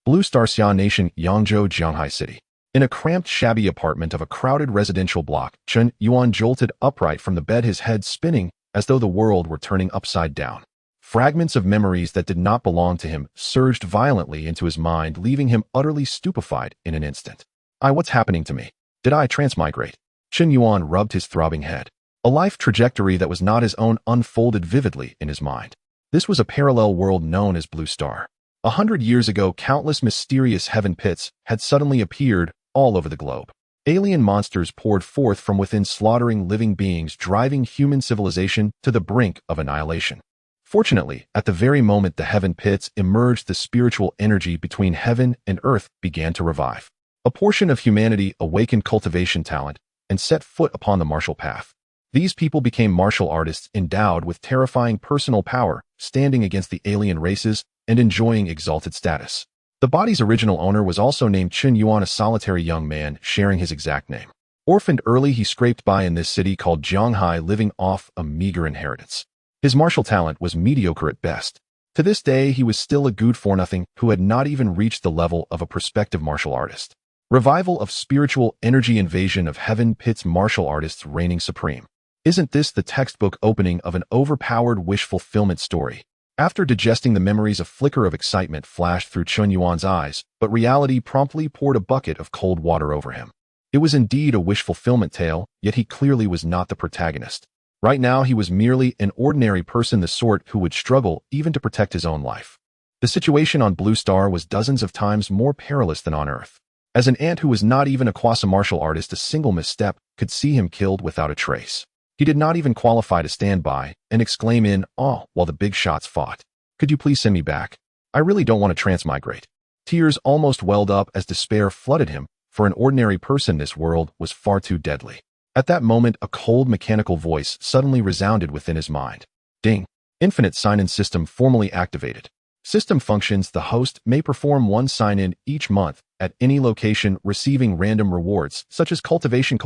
Blue Star Xia Nation, Yangzhou, Jianghai City. In a cramped, shabby apartment of a crowded residential block, Chen Yuan jolted upright from the bed, his head spinning as though the world were turning upside down. Fragments of memories that did not belong to him surged violently into his mind, leaving him utterly stupefied in an instant. What's happening to me? Did I transmigrate? Chen Yuan rubbed his throbbing head. A life trajectory that was not his own unfolded vividly in his mind. This was a parallel world known as Blue Star. 100 years ago, countless mysterious heaven pits had suddenly appeared all over the globe. Alien monsters poured forth from within, slaughtering living beings, driving human civilization to the brink of annihilation. Fortunately, at the very moment the heaven pits emerged, the spiritual energy between heaven and earth began to revive. A portion of humanity awakened cultivation talent and set foot upon the martial path. These people became martial artists endowed with terrifying personal power, standing against the alien races and enjoying exalted status. The body's original owner was also named Chen Yuan, a solitary young man sharing his exact name. Orphaned early, he scraped by in this city called Jianghai, living off a meager inheritance. His martial talent was mediocre at best. To this day, he was still a good-for-nothing who had not even reached the level of a prospective martial artist. Revival of spiritual energy, invasion of heaven pits, martial artists reigning supreme. Isn't this the textbook opening of an overpowered wish fulfillment story? After digesting the memories, a flicker of excitement flashed through Chen Yuan's eyes, but reality promptly poured a bucket of cold water over him. It was indeed a wish fulfillment tale, yet he clearly was not the protagonist. Right now, he was merely an ordinary person, the sort who would struggle even to protect his own life. The situation on Blue Star was dozens of times more perilous than on Earth. As an ant who was not even a quasi-martial artist, a single misstep could see him killed without a trace. He did not even qualify to stand by and exclaim in awe while the big shots fought. "Could you please send me back? I really don't want to transmigrate." Tears almost welled up as despair flooded him. For an ordinary person, this world was far too deadly. At that moment, a cold mechanical voice suddenly resounded within his mind. Ding! Infinite sign-in system formally activated. System functions: the host may perform one sign-in each month at any location, receiving random rewards such as cultivation,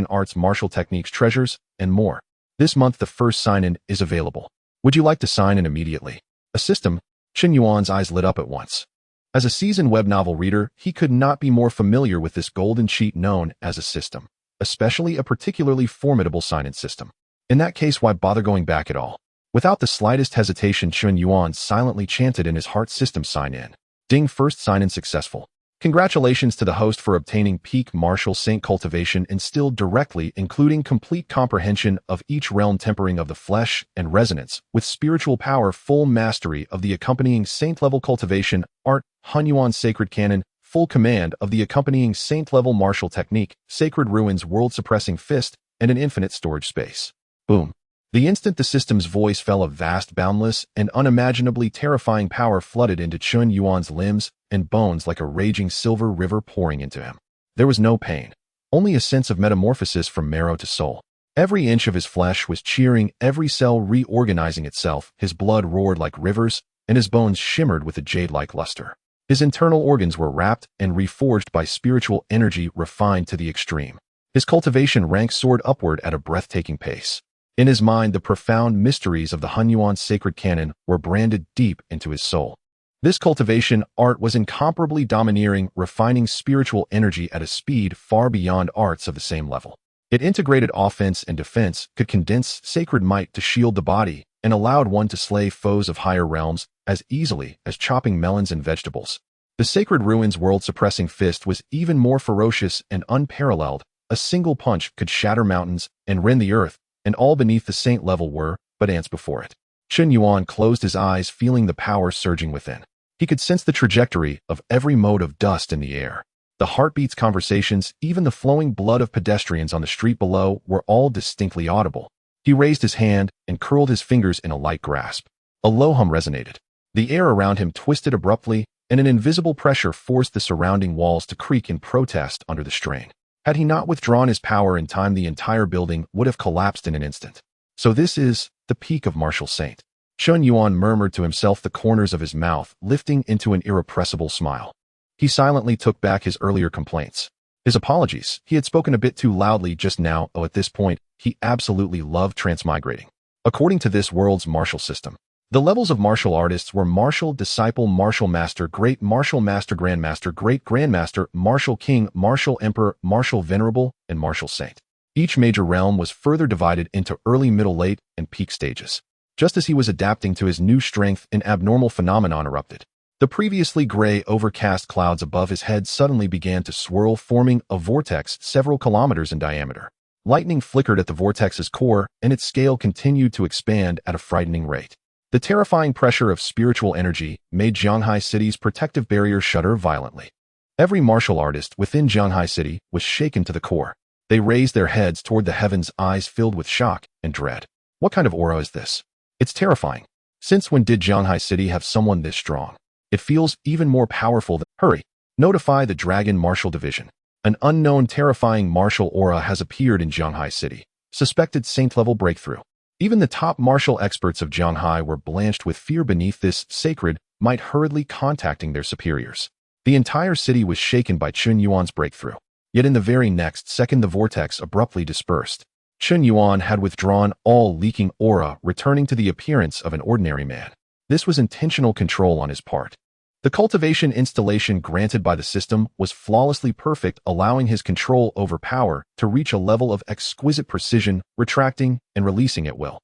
arts, martial techniques, treasures, and more. This month, the first sign-in is available. Would you like to sign in immediately? A system? Chen Yuan's eyes lit up at once. As a seasoned web novel reader, he could not be more familiar with this golden cheat known as a system, especially a particularly formidable sign-in system. In that case, why bother going back at all? Without the slightest hesitation, Chen Yuan silently chanted in his heart, "System sign-in." Ding! First sign-in successful. Congratulations to the host for obtaining peak martial saint cultivation instilled directly, including complete comprehension of each realm, tempering of the flesh and resonance with spiritual power, full mastery of the accompanying saint-level cultivation art, Hunyuan sacred canon, full command of the accompanying saint-level martial technique, sacred ruins, world-suppressing fist, and an infinite storage space. Boom. The instant the system's voice fell, a vast, boundless, and unimaginably terrifying power flooded into Chen Yuan's limbs and bones like a raging silver river pouring into him. There was no pain, only a sense of metamorphosis from marrow to soul. Every inch of his flesh was cheering, every cell reorganizing itself. His blood roared like rivers, and his bones shimmered with a jade-like luster. His internal organs were wrapped and reforged by spiritual energy refined to the extreme. His cultivation rank soared upward at a breathtaking pace. In his mind, the profound mysteries of the Hunyuan sacred canon were branded deep into his soul. This cultivation art was incomparably domineering, refining spiritual energy at a speed far beyond arts of the same level. It integrated offense and defense, could condense sacred might to shield the body, and allowed one to slay foes of higher realms as easily as chopping melons and vegetables. The sacred ruins world-suppressing fist was even more ferocious and unparalleled. A single punch could shatter mountains and rend the earth, and all beneath the saint level were but ants before it. Chen Yuan closed his eyes, feeling the power surging within. He could sense the trajectory of every mote of dust in the air. The heartbeats, conversations, even the flowing blood of pedestrians on the street below were all distinctly audible. He raised his hand and curled his fingers in a light grasp. A low hum resonated. The air around him twisted abruptly, and an invisible pressure forced the surrounding walls to creak in protest under the strain. Had he not withdrawn his power in time, the entire building would have collapsed in an instant. So this is the peak of martial saint. Chen Yuan murmured to himself, the corners of his mouth lifting into an irrepressible smile. He silently took back his earlier complaints. His apologies. He had spoken a bit too loudly just now. At this point, he absolutely loved transmigrating. According to this world's martial system, The levels of martial artists were martial disciple, martial master, great martial master, grandmaster, great grandmaster, martial king, martial emperor, martial venerable, and martial saint. Each major realm was further divided into early, middle, late, and peak stages. Just as he was adapting to his new strength, an abnormal phenomenon erupted. The previously gray, overcast clouds above his head suddenly began to swirl, forming a vortex several kilometers in diameter. Lightning flickered at the vortex's core, and its scale continued to expand at a frightening rate. The terrifying pressure of spiritual energy made Jianghai City's protective barrier shudder violently. Every martial artist within Jianghai City was shaken to the core. They raised their heads toward the heavens, eyes filled with shock and dread. What kind of aura is this? It's terrifying. Since when did Jianghai City have someone this strong? It feels even more powerful than— Hurry! Notify the Dragon Martial Division. An unknown terrifying martial aura has appeared in Jianghai City. Suspected saint-level breakthrough. Even the top martial experts of Jianghai were blanched with fear beneath this sacred might, hurriedly contacting their superiors. The entire city was shaken by Chun Yuan's breakthrough. Yet in the very next second the vortex abruptly dispersed. Chun Yuan had withdrawn all leaking aura, returning to the appearance of an ordinary man. This was intentional control on his part. The cultivation installation granted by the system was flawlessly perfect, allowing his control over power to reach a level of exquisite precision, retracting and releasing at will.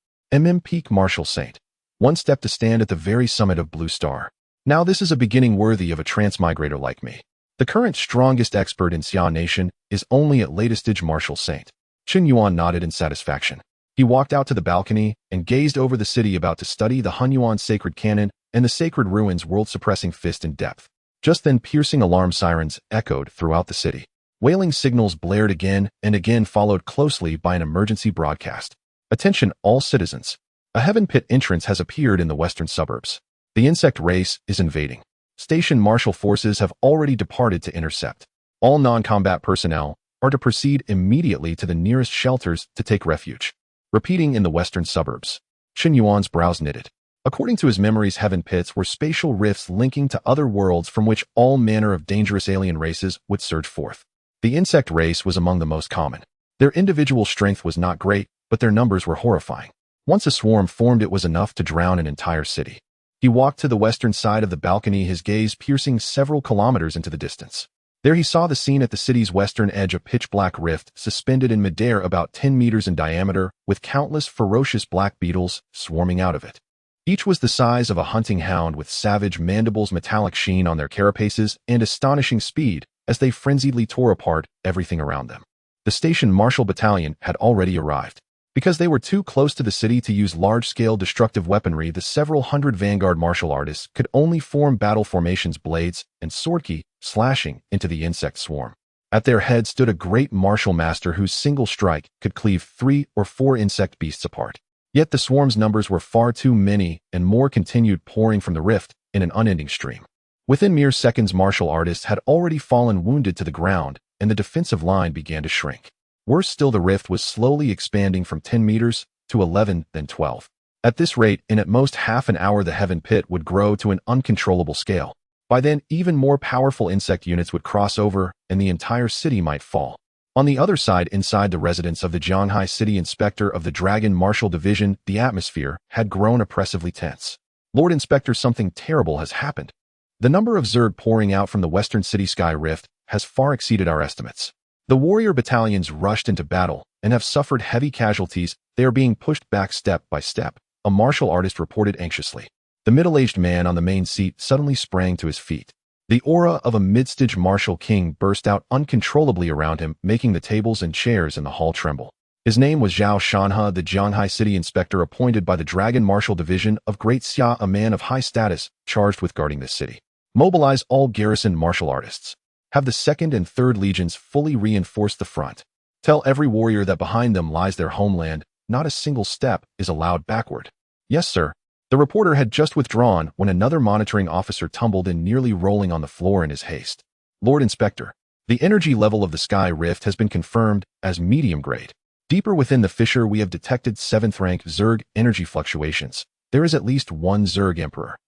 Peak Martial Saint. One step to stand at the very summit of Blue Star. Now this is a beginning worthy of a transmigrator like me. The current strongest expert in Xia Nation is only at latest stage Martial Saint. Chun Yuan nodded in satisfaction. He walked out to the balcony and gazed over the city, about to study the Hunyuan sacred cannon and the sacred ruins' world-suppressing fist in depth. Just then piercing alarm sirens echoed throughout the city. Wailing signals blared again and again, followed closely by an emergency broadcast. Attention all citizens. A heaven pit entrance has appeared in the western suburbs. The insect race is invading. Station martial forces have already departed to intercept. All non-combat personnel are to proceed immediately to the nearest shelters to take refuge. Repeating in the western suburbs. Chun Yuan's brows knitted. According to his memories, heaven pits were spatial rifts linking to other worlds from which all manner of dangerous alien races would surge forth. The insect race was among the most common. Their individual strength was not great, but their numbers were horrifying. Once a swarm formed, it was enough to drown an entire city. He walked to the western side of the balcony, his gaze piercing several kilometers into the distance. There he saw the scene at the city's western edge, a pitch-black rift suspended in midair about 10 meters in diameter, with countless ferocious black beetles swarming out of it. Each was the size of a hunting hound, with savage mandibles, metallic sheen on their carapaces, and astonishing speed as they frenziedly tore apart everything around them. The station martial battalion had already arrived. Because they were too close to the city to use large-scale destructive weaponry, the several hundred vanguard martial artists could only form battle formations, blades and swordki, slashing into the insect swarm. At their head stood a great martial master whose single strike could cleave 3 or 4 insect beasts apart. Yet the swarm's numbers were far too many, and more continued pouring from the rift in an unending stream. Within mere seconds, martial artists had already fallen wounded to the ground, and the defensive line began to shrink. Worse still, the rift was slowly expanding from 10 meters to 11, then 12. At this rate, in at most half an hour, the heaven pit would grow to an uncontrollable scale. By then, even more powerful insect units would cross over, and the entire city might fall. On the other side, inside the residence of the Jianghai City Inspector of the Dragon Martial Division, the atmosphere had grown oppressively tense. Lord Inspector, something terrible has happened. The number of Zerg pouring out from the western city sky rift has far exceeded our estimates. The warrior battalions rushed into battle and have suffered heavy casualties. They are being pushed back step by step, a martial artist reported anxiously. The middle-aged man on the main seat suddenly sprang to his feet. The aura of a mid-stage martial king burst out uncontrollably around him, making the tables and chairs in the hall tremble. His name was Zhao Shanhe, the Jianghai City Inspector appointed by the Dragon Martial Division of Great Xia, a man of high status charged with guarding this city. Mobilize all garrison martial artists. Have the 2nd and 3rd Legions fully reinforce the front. Tell every warrior that behind them lies their homeland. Not a single step is allowed backward. Yes, sir. The reporter had just withdrawn when another monitoring officer tumbled in, nearly rolling on the floor in his haste. Lord Inspector, the energy level of the sky rift has been confirmed as medium grade. Deeper within the fissure, we have detected 7th rank Zerg energy fluctuations. There is at least 1 Zerg Emperor.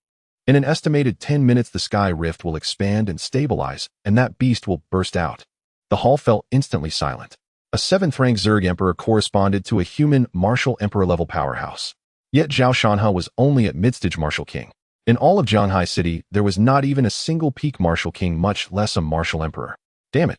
In an estimated 10 minutes, the sky rift will expand and stabilize, and that beast will burst out. The hall fell instantly silent. A 7th rank Zerg Emperor corresponded to a human martial emperor level powerhouse. Yet Zhao Shanhe was only at mid-stage Martial King. In all of Jianghai City, there was not even a single peak Martial King, much less a Martial Emperor. Damn it.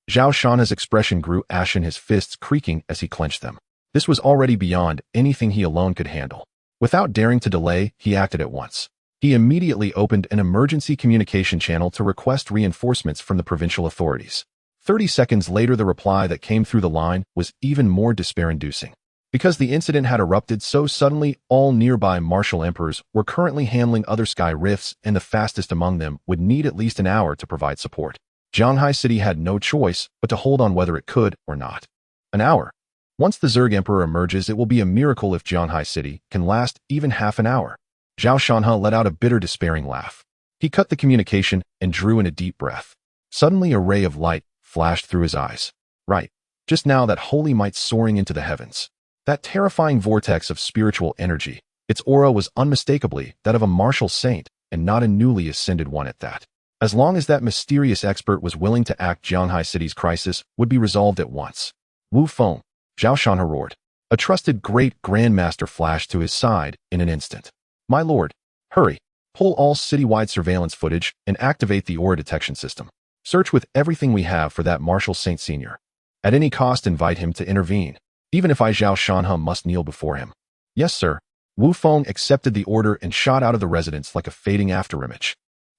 Zhao Shanhe's expression grew ashen, his fists creaking as he clenched them. This was already beyond anything he alone could handle. Without daring to delay, he acted at once. He immediately opened an emergency communication channel to request reinforcements from the provincial authorities. 30 seconds later, the reply that came through the line was even more despair-inducing. Because the incident had erupted so suddenly, all nearby martial emperors were currently handling other sky rifts, and the fastest among them would need at least an hour to provide support. Jianghai City had no choice but to hold on whether it could or not. An hour. Once the Zerg Emperor emerges, it will be a miracle if Jianghai City can last even half an hour. Zhao Shanhe let out a bitter, despairing laugh. He cut the communication and drew in a deep breath. Suddenly, a ray of light flashed through his eyes. Right. Just now, that holy might soaring into the heavens. That terrifying vortex of spiritual energy. Its aura was unmistakably that of a martial saint, and not a newly ascended one at that. As long as that mysterious expert was willing to act, Jianghai City's crisis would be resolved at once. Wu Feng, Zhao Shanhe roared. A trusted great grandmaster flashed to his side in an instant. My lord, hurry. Pull all citywide surveillance footage and activate the aura detection system. Search with everything we have for that Martial Saint Senior. At any cost, invite him to intervene, even if I, Zhao Shanhe, must kneel before him. Yes, sir. Wu Feng accepted the order and shot out of the residence like a fading afterimage.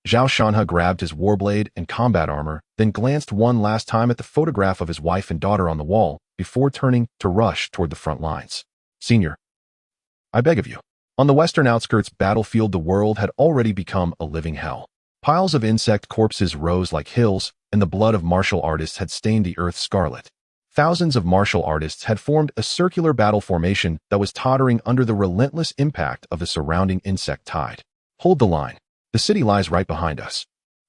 Zhao Shanhe grabbed his warblade and combat armor, then glanced one last time at the photograph of his wife and daughter on the wall before turning to rush toward the front lines. Senior, I beg of you. On the western outskirts battlefield, the world had already become a living hell. Piles of insect corpses rose like hills, and the blood of martial artists had stained the earth scarlet. Thousands of martial artists had formed a circular battle formation that was tottering under the relentless impact of the surrounding insect tide. Hold the line. The city lies right behind us.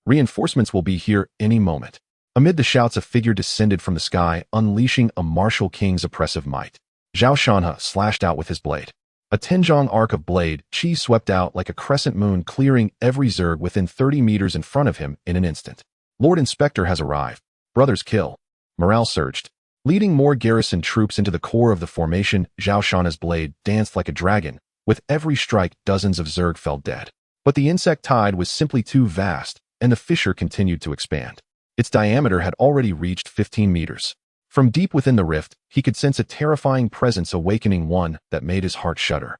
Reinforcements will be here any moment. Amid the shouts, a figure descended from the sky, unleashing a martial king's oppressive might. Zhao Shanhe slashed out with his blade. A Tenjong arc of blade chi swept out like a crescent moon, clearing every Zerg within 30 meters in front of him in an instant. Lord Inspector has arrived. Brothers kill. Morale surged. Leading more garrison troops into the core of the formation, Zhao Shanhe's blade danced like a dragon. With every strike, dozens of Zerg fell dead. But the insect tide was simply too vast, and the fissure continued to expand. Its diameter had already reached 15 meters. From deep within the rift, he could sense a terrifying presence awakening, one that made his heart shudder.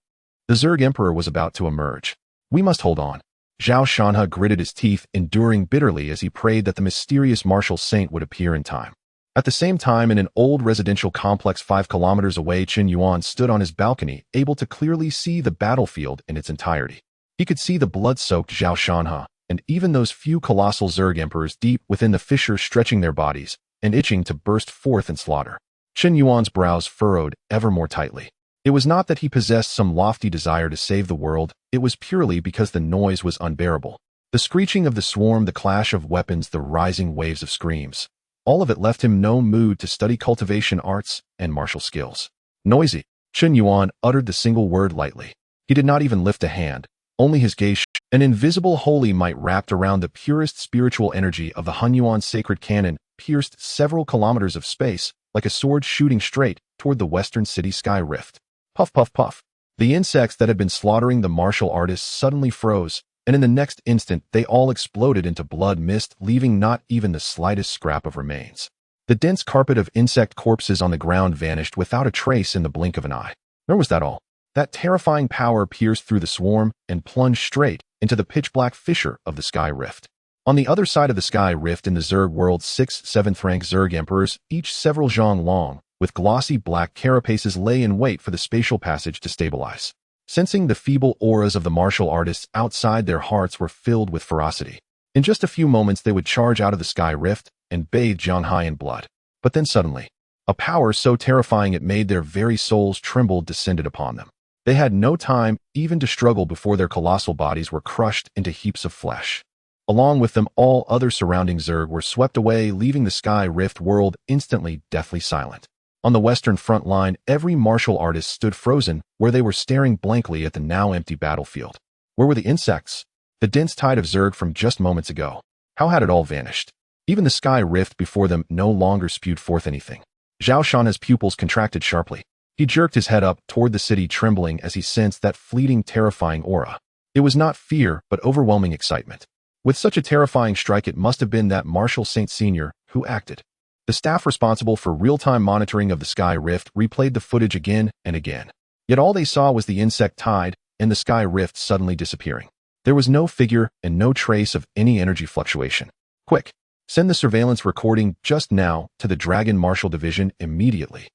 The Zerg Emperor was about to emerge. We must hold on. Zhao Shanhe gritted his teeth, enduring bitterly as he prayed that the mysterious martial saint would appear in time. At the same time, in an old residential complex 5 kilometers away, Qin Yuan stood on his balcony, able to clearly see the battlefield in its entirety. He could see the blood-soaked Zhao Shanhe, and even those few colossal Zerg Emperors deep within the fissure, stretching their bodies and itching to burst forth in slaughter. Qin Yuan's brows furrowed ever more tightly. It was not that he possessed some lofty desire to save the world, it was purely because the noise was unbearable. The screeching of the swarm, the clash of weapons, the rising waves of screams. All of it left him no mood to study cultivation arts and martial skills. Noisy. Qin Yuan uttered the single word lightly. He did not even lift a hand. Only his gaze, an invisible holy might wrapped around the purest spiritual energy of the Hunyuan sacred cannon, pierced several kilometers of space like a sword shooting straight toward the western city sky rift. Puff, puff, puff. The insects that had been slaughtering the martial artists suddenly froze, and in the next instant they all exploded into blood mist, leaving not even the slightest scrap of remains. The dense carpet of insect corpses on the ground vanished without a trace in the blink of an eye. Nor was that all. That terrifying power pierced through the swarm and plunged straight into the pitch-black fissure of the sky rift. On the other side of the sky rift, in the Zerg world, 6 7th-rank Zerg Emperors, each several zhang long, with glossy black carapaces, lay in wait for the spatial passage to stabilize. Sensing the feeble auras of the martial artists outside, their hearts were filled with ferocity. In just a few moments they would charge out of the sky rift and bathe Jianghai in blood. But then suddenly, a power so terrifying it made their very souls tremble descended upon them. They had no time even to struggle before their colossal bodies were crushed into heaps of flesh. Along with them, all other surrounding Zerg were swept away, leaving the sky rift world instantly deathly silent. On the western front line, every martial artist stood frozen, where they were staring blankly at the now empty battlefield. Where were the insects? The dense tide of Zerg from just moments ago. How had it all vanished? Even the sky rift before them no longer spewed forth anything. Zhao Shanhe's pupils contracted sharply. He jerked his head up toward the city, trembling as he sensed that fleeting, terrifying aura. It was not fear, but overwhelming excitement. With such a terrifying strike, it must have been that Marshal Saint Sr. who acted. The staff responsible for real-time monitoring of the Sky Rift replayed the footage again and again. Yet all they saw was the insect tide and the Sky Rift suddenly disappearing. There was no figure and no trace of any energy fluctuation. Quick, send the surveillance recording just now to the Dragon Marshal Division immediately.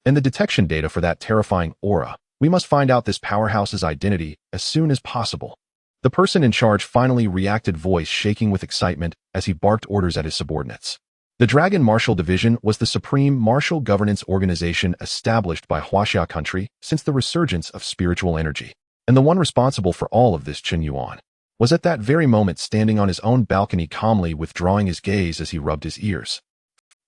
And the detection data for that terrifying aura. We must find out this powerhouse's identity as soon as possible. The person in charge finally reacted, voice shaking with excitement as he barked orders at his subordinates. The Dragon Marshal Division was the supreme martial governance organization established by Huaxia country since the resurgence of spiritual energy. And the one responsible for all of this, Chen Yuan, was at that very moment standing on his own balcony, calmly withdrawing his gaze as he rubbed his ears.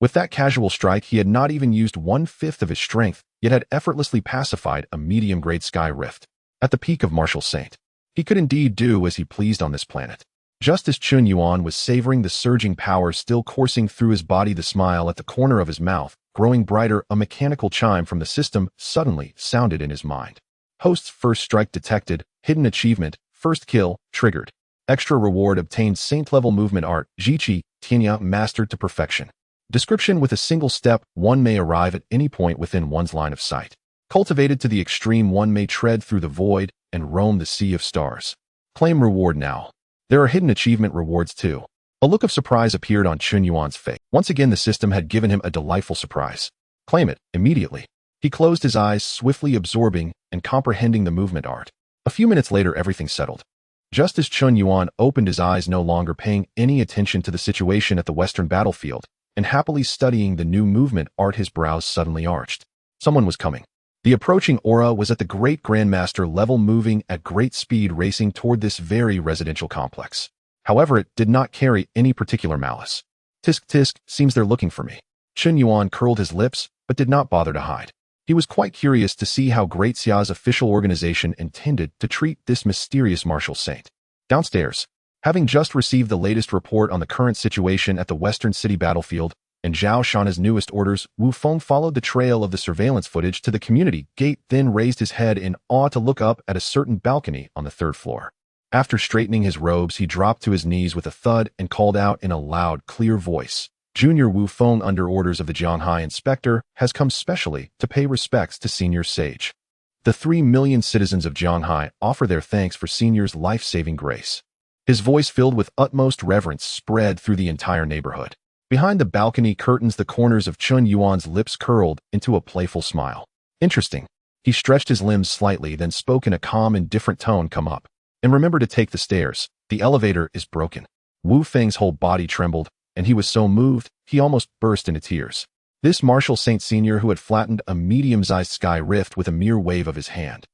With that casual strike, he had not even used 1/5 of his strength, yet had effortlessly pacified a medium-grade Sky Rift. At the peak of Marshal Saint, he could indeed do as he pleased on this planet. Just as Chen Yuan was savoring the surging power still coursing through his body, the smile at the corner of his mouth growing brighter, a mechanical chime from the system suddenly sounded in his mind. Host's first strike detected, hidden achievement, first kill, triggered. Extra reward obtained, Saint-level movement art, Jiqi, Tianya, mastered to perfection. Description: with a single step, one may arrive at any point within one's line of sight. Cultivated to the extreme, one may tread through the void and roam the sea of stars. Claim reward now. There are hidden achievement rewards too. A look of surprise appeared on Chen Yuan's face. Once again, the system had given him a delightful surprise. Claim it immediately. He closed his eyes, swiftly absorbing and comprehending the movement art. A few minutes later, everything settled. Just as Chen Yuan opened his eyes, no longer paying any attention to the situation at the western battlefield, and happily studying the new movement art, his brows suddenly arched. Someone was coming. The approaching aura was at the great Grandmaster level, moving at great speed, racing toward this very residential complex. However, it did not carry any particular malice. Tisk tisk, seems they're looking for me. Chen Yuan curled his lips, but did not bother to hide. He was quite curious to see how Great Xia's official organization intended to treat this mysterious martial saint. Downstairs, having just received the latest report on the current situation at the Western City battlefield, and Zhao Shana's newest orders, Wu Feng followed the trail of the surveillance footage to the community gate, then raised his head in awe to look up at a certain balcony on the 3rd floor. After straightening his robes, he dropped to his knees with a thud and called out in a loud, clear voice, "Junior Wu Feng, under orders of the Jianhai Inspector, has come specially to pay respects to Senior Sage. The 3 million citizens of Jianhai offer their thanks for Senior's life-saving grace." His voice, filled with utmost reverence, spread through the entire neighborhood. Behind the balcony curtains, the corners of Chen Yuan's lips curled into a playful smile. Interesting. He stretched his limbs slightly, then spoke in a calm and different tone, "Come up. And remember to take the stairs. The elevator is broken." Wu Feng's whole body trembled, and he was so moved, he almost burst into tears. This Marshal Saint Sr., who had flattened a medium-sized Sky Rift with a mere wave of his hand,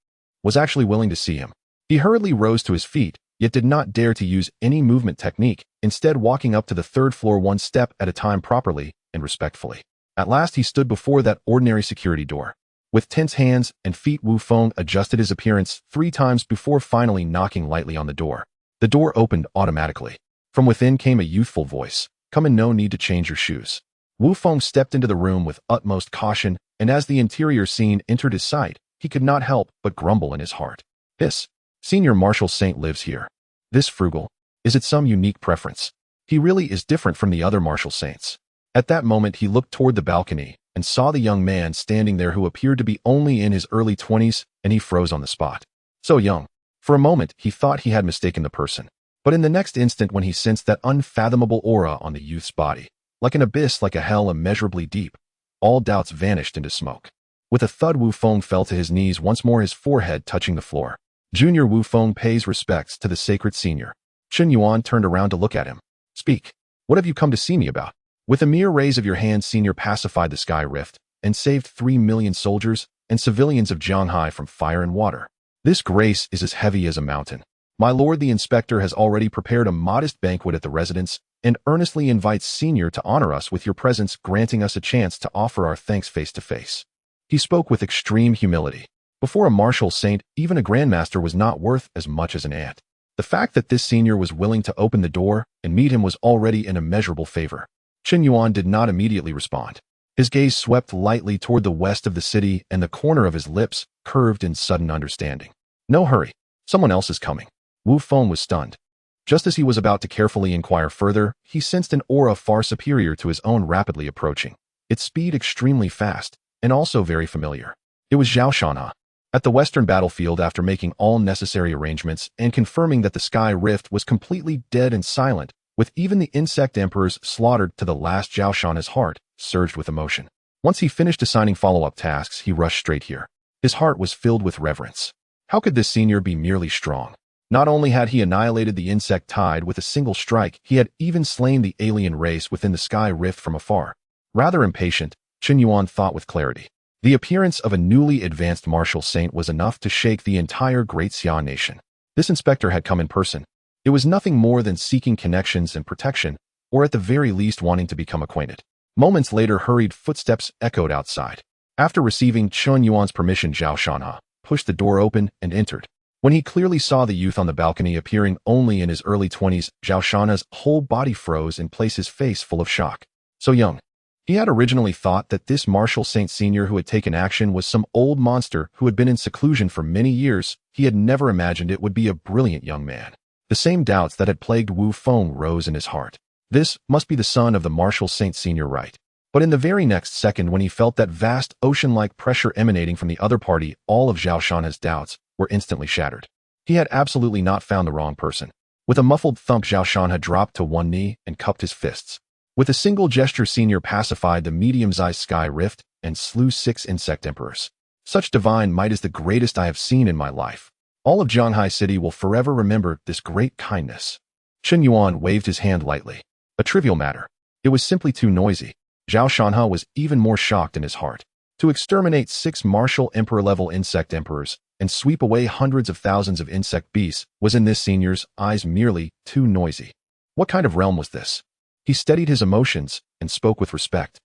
was actually willing to see him. He hurriedly rose to his feet, yet did not dare to use any movement technique, instead walking up to the 3rd floor one step at a time, properly and respectfully. At last he stood before that ordinary security door. With tense hands and feet, Wu Feng adjusted his appearance 3 times before finally knocking lightly on the door. The door opened automatically. From within came a youthful voice, "Come in, no need to change your shoes." Wu Feng stepped into the room with utmost caution, and as the interior scene entered his sight, he could not help but grumble in his heart. This Senior Marshal Saint lives here. This frugal. Is it some unique preference? He really is different from the other Marshal Saints. At that moment he looked toward the balcony and saw the young man standing there, who appeared to be only in his early 20s, and he froze on the spot. So young. For a moment he thought he had mistaken the person. But in the next instant, when he sensed that unfathomable aura on the youth's body, like an abyss, like a hell immeasurably deep, all doubts vanished into smoke. With a thud, Wu Feng fell to his knees once more, his forehead touching the floor. Junior Wu Feng pays respects to the sacred senior. Chen Yuan turned around to look at him. "Speak. What have you come to see me about?" With a mere raise of your hand, Senior pacified the Sky Rift and saved 3 million soldiers and civilians of Jianhai from fire and water. This grace is as heavy as a mountain. My lord, the inspector has already prepared a modest banquet at the residence and earnestly invites Senior to honor us with your presence, granting us a chance to offer our thanks face to face. He spoke with extreme humility. Before a martial saint, even a grandmaster was not worth as much as an ant. The fact that this senior was willing to open the door and meet him was already an immeasurable favor. Chen Yuan did not immediately respond. His gaze swept lightly toward the west of the city, and the corner of his lips curved in sudden understanding. No hurry. Someone else is coming. Wu Feng was stunned. Just as he was about to carefully inquire further, he sensed an aura far superior to his own rapidly approaching, its speed extremely fast, and also very familiar. It was Zhao Shanha. At the western battlefield, after making all necessary arrangements and confirming that the sky rift was completely dead and silent, with even the insect emperors slaughtered to the last, Zhao Shanha's heart surged with emotion. Once he finished assigning follow-up tasks, he rushed straight here. His heart was filled with reverence. How could this senior be merely strong? Not only had he annihilated the insect tide with a single strike, he had even slain the alien race within the sky rift from afar. Rather impatient, Chen Yuan thought with clarity. The appearance of a newly advanced martial saint was enough to shake the entire Great Xia nation. This inspector had come in person. It was nothing more than seeking connections and protection, or at the very least wanting to become acquainted. Moments later, hurried footsteps echoed outside. After receiving Chen Yuan's permission, Zhao Shanha pushed the door open and entered. When he clearly saw the youth on the balcony appearing only in his early 20s, Zhao Shanha's whole body froze in place, his face full of shock. So young. He had originally thought that this martial saint senior who had taken action was some old monster who had been in seclusion for many years. He had never imagined it would be a brilliant young man. The same doubts that had plagued Wu Feng rose in his heart. This must be the son of the martial saint senior, right? But in the very next second, when he felt that vast ocean-like pressure emanating from the other party, all of Zhao Shanha's doubts were instantly shattered. He had absolutely not found the wrong person. With a muffled thump, Zhao Shanha dropped to one knee and cupped his fists. With a single gesture, senior pacified the medium-sized sky rift and slew 6 insect emperors. Such divine might is the greatest I have seen in my life. All of Zhanghai City will forever remember this great kindness. Chen Yuan waved his hand lightly. A trivial matter. It was simply too noisy. Zhao Shanha was even more shocked in his heart. To exterminate 6 martial emperor-level insect emperors and sweep away hundreds of thousands of insect beasts was in this senior's eyes merely too noisy. What kind of realm was this? He steadied his emotions and spoke with respect.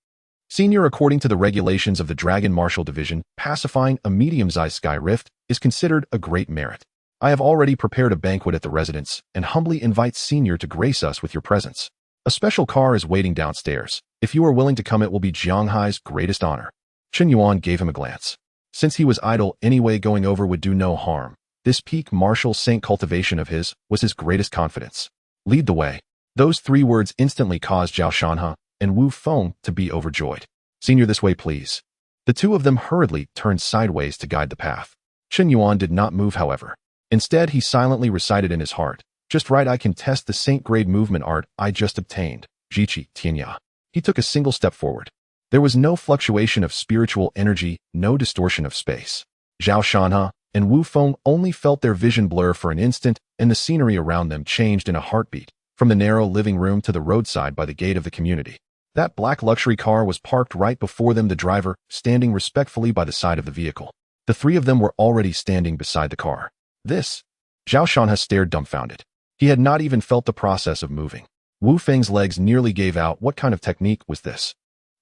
Senior, according to the regulations of the Dragon Martial Division, pacifying a medium-sized sky rift is considered a great merit. I have already prepared a banquet at the residence and humbly invite Senior to grace us with your presence. A special car is waiting downstairs. If you are willing to come, it will be Zhanghai's greatest honor. Chen Yuan gave him a glance. Since he was idle anyway, going over would do no harm. This peak martial saint cultivation of his was his greatest confidence. Lead the way. Those 3 words instantly caused Zhao Shanha and Wu Feng to be overjoyed. Senior, this way, please. The two of them hurriedly turned sideways to guide the path. Chen Yuan did not move, however. Instead, he silently recited in his heart, "Just right, I can test the saint-grade movement art I just obtained. Jiqi Tianya." He took a single step forward. There was no fluctuation of spiritual energy, no distortion of space. Zhao Shanha and Wu Feng only felt their vision blur for an instant, and the scenery around them changed in a heartbeat. From the narrow living room to the roadside by the gate of the community. That black luxury car was parked right before them, the driver standing respectfully by the side of the vehicle. The 3 of them were already standing beside the car. This? Zhao Shanha stared dumbfounded. He had not even felt the process of moving. Wu Feng's legs nearly gave out. What kind of technique was this?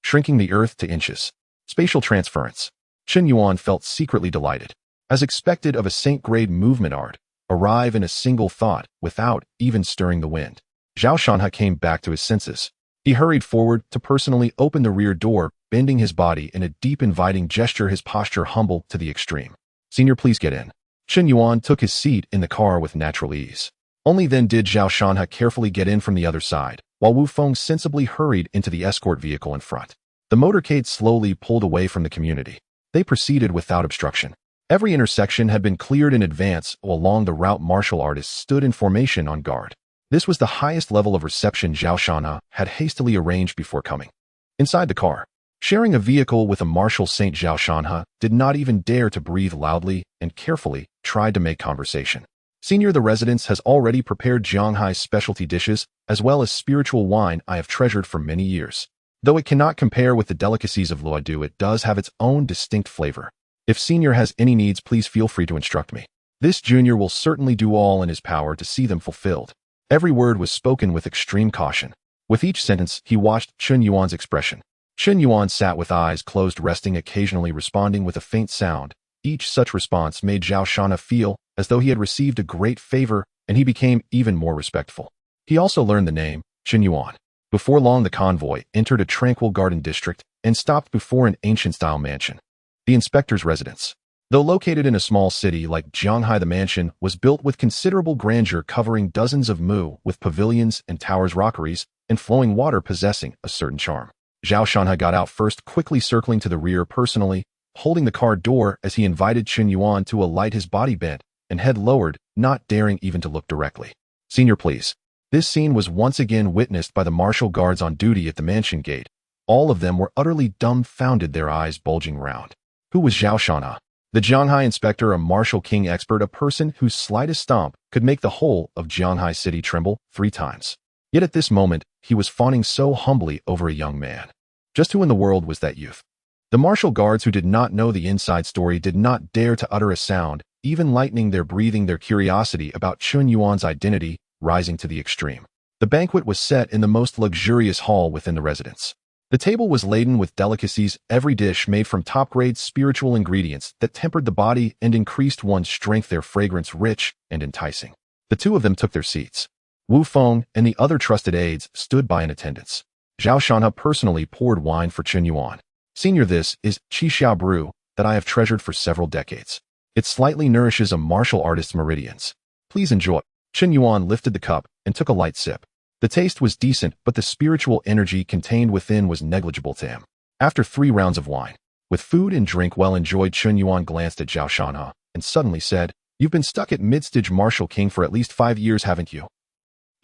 Shrinking the earth to inches. Spatial transference. Chen Yuan felt secretly delighted. As expected of a saint-grade movement art, arrive in a single thought without even stirring the wind. Zhao Shanha came back to his senses. He hurried forward to personally open the rear door, bending his body in a deep inviting gesture, his posture humble to the extreme. Senior, please get in. Chen Yuan took his seat in the car with natural ease. Only then did Zhao Shanha carefully get in from the other side, while Wu Feng sensibly hurried into the escort vehicle in front. The motorcade slowly pulled away from the community. They proceeded without obstruction. Every intersection had been cleared in advance, while along the route martial artists stood in formation on guard. This was the highest level of reception Zhao Shanha had hastily arranged before coming. Inside the car, sharing a vehicle with a martial saint, Zhao Shanha did not even dare to breathe loudly and carefully tried to make conversation. Senior, the residence has already prepared Zhanghai's specialty dishes, as well as spiritual wine I have treasured for many years. Though it cannot compare with the delicacies of Luodu, it does have its own distinct flavor. If Senior has any needs, please feel free to instruct me. This junior will certainly do all in his power to see them fulfilled. Every word was spoken with extreme caution. With each sentence, he watched Chen Yuan's expression. Chen Yuan sat with eyes closed, resting, occasionally responding with a faint sound. Each such response made Zhao Shanha feel as though he had received a great favor, and he became even more respectful. He also learned the name, Chen Yuan. Before long, the convoy entered a tranquil garden district, and stopped before an ancient-style mansion. The inspector's residence. Though located in a small city like Jianghai, the mansion was built with considerable grandeur, covering dozens of mu with pavilions and towers, rockeries, and flowing water possessing a certain charm. Zhao Shanha got out first, quickly circling to the rear personally, holding the car door as he invited Chen Yuan to alight, his body bent and head lowered, not daring even to look directly. "Senior, please." This scene was once again witnessed by the martial guards on duty at the mansion gate. All of them were utterly dumbfounded, their eyes bulging round. Who was Zhao Shanha? The Jianghai inspector, a martial king expert, a person whose slightest stomp could make the whole of Jianghai city tremble 3 times. Yet at this moment, he was fawning so humbly over a young man. Just who in the world was that youth? The martial guards, who did not know the inside story, did not dare to utter a sound, even lightening their breathing, their curiosity about Chen Yuan's identity rising to the extreme. The banquet was set in the most luxurious hall within the residence. The table was laden with delicacies, every dish made from top-grade spiritual ingredients that tempered the body and increased one's strength, their fragrance rich and enticing. The two of them took their seats. Wu Feng and the other trusted aides stood by in attendance. Zhao Shanha personally poured wine for Chen Yuan. "Senior, this is Qixia brew that I have treasured for several decades. It slightly nourishes a martial artist's meridians. Please enjoy." Chen Yuan lifted the cup and took a light sip. The taste was decent, but the spiritual energy contained within was negligible to him. After 3 rounds of wine, with food and drink well enjoyed, Chen Yuan glanced at Zhao Shanha and suddenly said, "You've been stuck at mid-stage martial king for at least 5 years, haven't you?"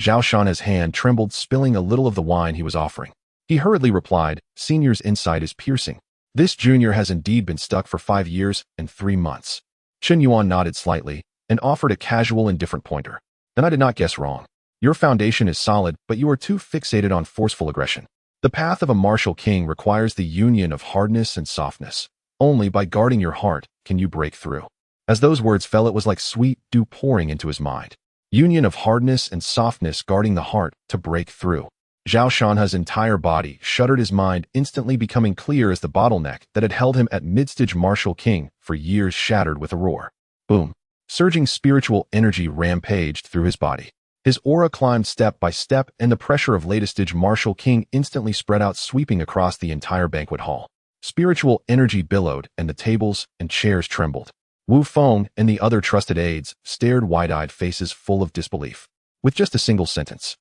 Zhao Shanha's hand trembled, spilling a little of the wine he was offering. He hurriedly replied, "Senior's insight is piercing. This junior has indeed been stuck for 5 years and 3 months. Chen Yuan nodded slightly and offered a casual, indifferent pointer. "Then I did not guess wrong. Your foundation is solid, but you are too fixated on forceful aggression. The path of a martial king requires the union of hardness and softness. Only by guarding your heart can you break through." As those words fell, it was like sweet dew pouring into his mind. Union of hardness and softness, guarding the heart to break through. Zhao Shanha's entire body shuddered, his mind instantly becoming clear as the bottleneck that had held him at mid-stage martial king for years shattered with a roar. Boom. Surging spiritual energy rampaged through his body. His aura climbed step by step, and the pressure of latest-stage martial king instantly spread out, sweeping across the entire banquet hall. Spiritual energy billowed, and the tables and chairs trembled. Wu Feng and the other trusted aides stared, wide-eyed, faces full of disbelief. With just a single sentence,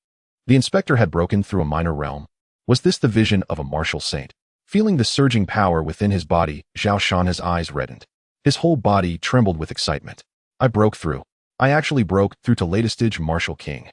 the inspector had broken through a minor realm. Was this the vision of a martial saint? Feeling the surging power within his body, Zhao Shanha's eyes reddened. His whole body trembled with excitement. "I broke through. I actually broke through to latest-stage martial king."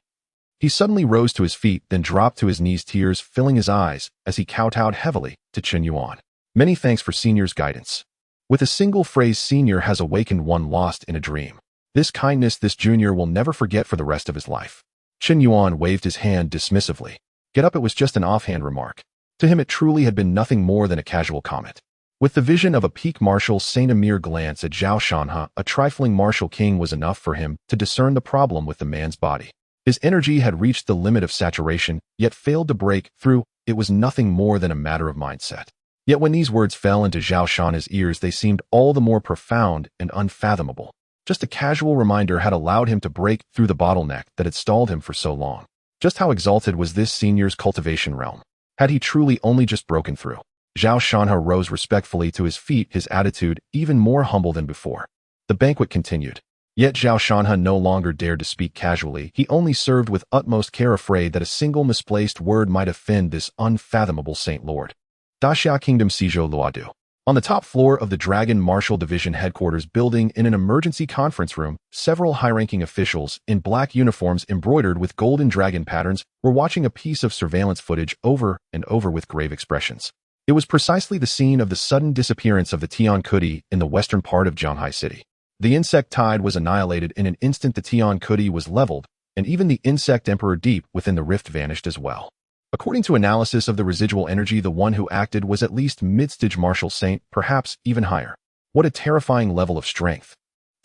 He suddenly rose to his feet, then dropped to his knees, tears filling his eyes as he kowtowed heavily to Chen Yuan. "Many thanks for Senior's guidance." With a single phrase, Senior has awakened one lost in a dream. This kindness this junior will never forget for the rest of his life. Chen Yuan waved his hand dismissively. "Get up," it was just an offhand remark. To him it truly had been nothing more than a casual comment. With the vision of a peak martial saint, a mere glance at Zhao Shanha, a trifling martial king, was enough for him to discern the problem with the man's body. His energy had reached the limit of saturation, yet failed to break through. It was nothing more than a matter of mindset. Yet when these words fell into Zhao Shanha's ears, they seemed all the more profound and unfathomable. Just a casual reminder had allowed him to break through the bottleneck that had stalled him for so long. Just how exalted was this senior's cultivation realm? Had he truly only just broken through? Zhao Shanha rose respectfully to his feet, his attitude even more humble than before. The banquet continued. Yet Zhao Shanha no longer dared to speak casually. He only served with utmost care, afraid that a single misplaced word might offend this unfathomable saint lord. Daxia Kingdom, Sizhou Luodu. On the top floor of the Dragon Martial Division headquarters building, in an emergency conference room, several high-ranking officials in black uniforms embroidered with golden dragon patterns were watching a piece of surveillance footage over and over with grave expressions. It was precisely the scene of the sudden disappearance of the Tian Kuti in the western part of Jianghai City. The insect tide was annihilated in an instant. The Tian Kuti was leveled, and even the insect emperor deep within the rift vanished as well. According to analysis of the residual energy, the one who acted was at least mid-stage martial saint, perhaps even higher. What a terrifying level of strength.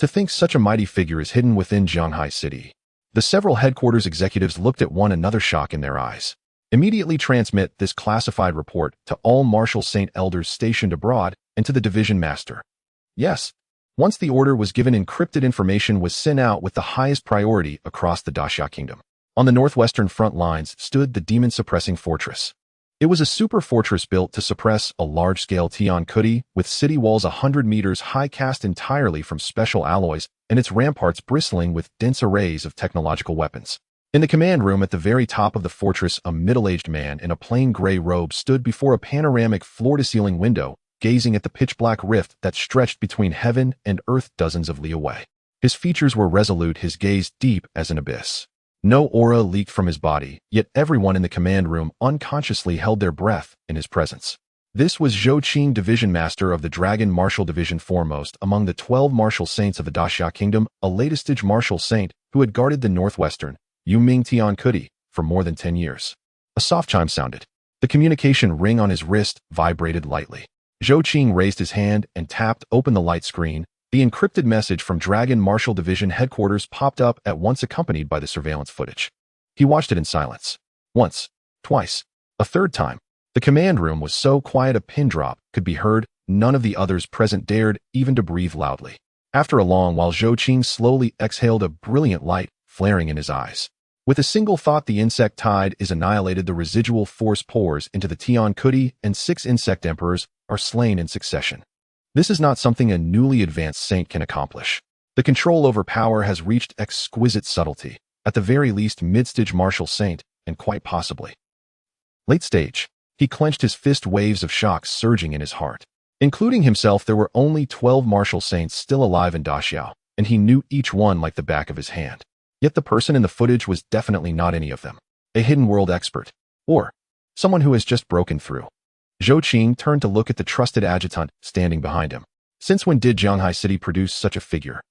To think such a mighty figure is hidden within Jianghai City. The several headquarters executives looked at one another, shock in their eyes. Immediately transmit this classified report to all martial saint elders stationed abroad and to the division master. Yes. Once the order was given, encrypted information was sent out with the highest priority across the Daxia Kingdom. On the northwestern front lines stood the demon-suppressing fortress. It was a super fortress built to suppress a large-scale Tian Kuti, with city walls 100 meters high cast entirely from special alloys and its ramparts bristling with dense arrays of technological weapons. In the command room at the very top of the fortress, a middle-aged man in a plain gray robe stood before a panoramic floor-to-ceiling window, gazing at the pitch-black rift that stretched between heaven and earth dozens of li away. His features were resolute, his gaze deep as an abyss. No aura leaked from his body, yet everyone in the command room unconsciously held their breath in his presence. This was Zhou Qing, Division Master of the Dragon Martial Division, foremost among the 12 martial saints of the Daxia Kingdom, a latest-stage martial saint who had guarded the northwestern Yuming Tian Kuti for more than 10 years. A soft chime sounded. The communication ring on his wrist vibrated lightly. Zhou Qing raised his hand and tapped open the light screen. The encrypted message from Dragon Martial Division headquarters popped up at once, accompanied by the surveillance footage. He watched it in silence. Once, twice, a third time. The command room was so quiet a pin drop could be heard. None of the others present dared even to breathe loudly. After a long while, Zhou Qing slowly exhaled, a brilliant light flaring in his eyes. With a single thought, the insect tide is annihilated, the residual force pours into the Tian Kuti, and 6 insect emperors are slain in succession. This is not something a newly advanced saint can accomplish. The control over power has reached exquisite subtlety, at the very least mid-stage martial saint, and quite possibly late stage. He clenched his fist, waves of shock surging in his heart. Including himself, there were only 12 martial saints still alive in Daxiao, and he knew each one like the back of his hand. Yet the person in the footage was definitely not any of them. A hidden world expert. Or someone who has just broken through. Zhou Qing turned to look at the trusted adjutant standing behind him. Since when did Jianghai City produce such a figure?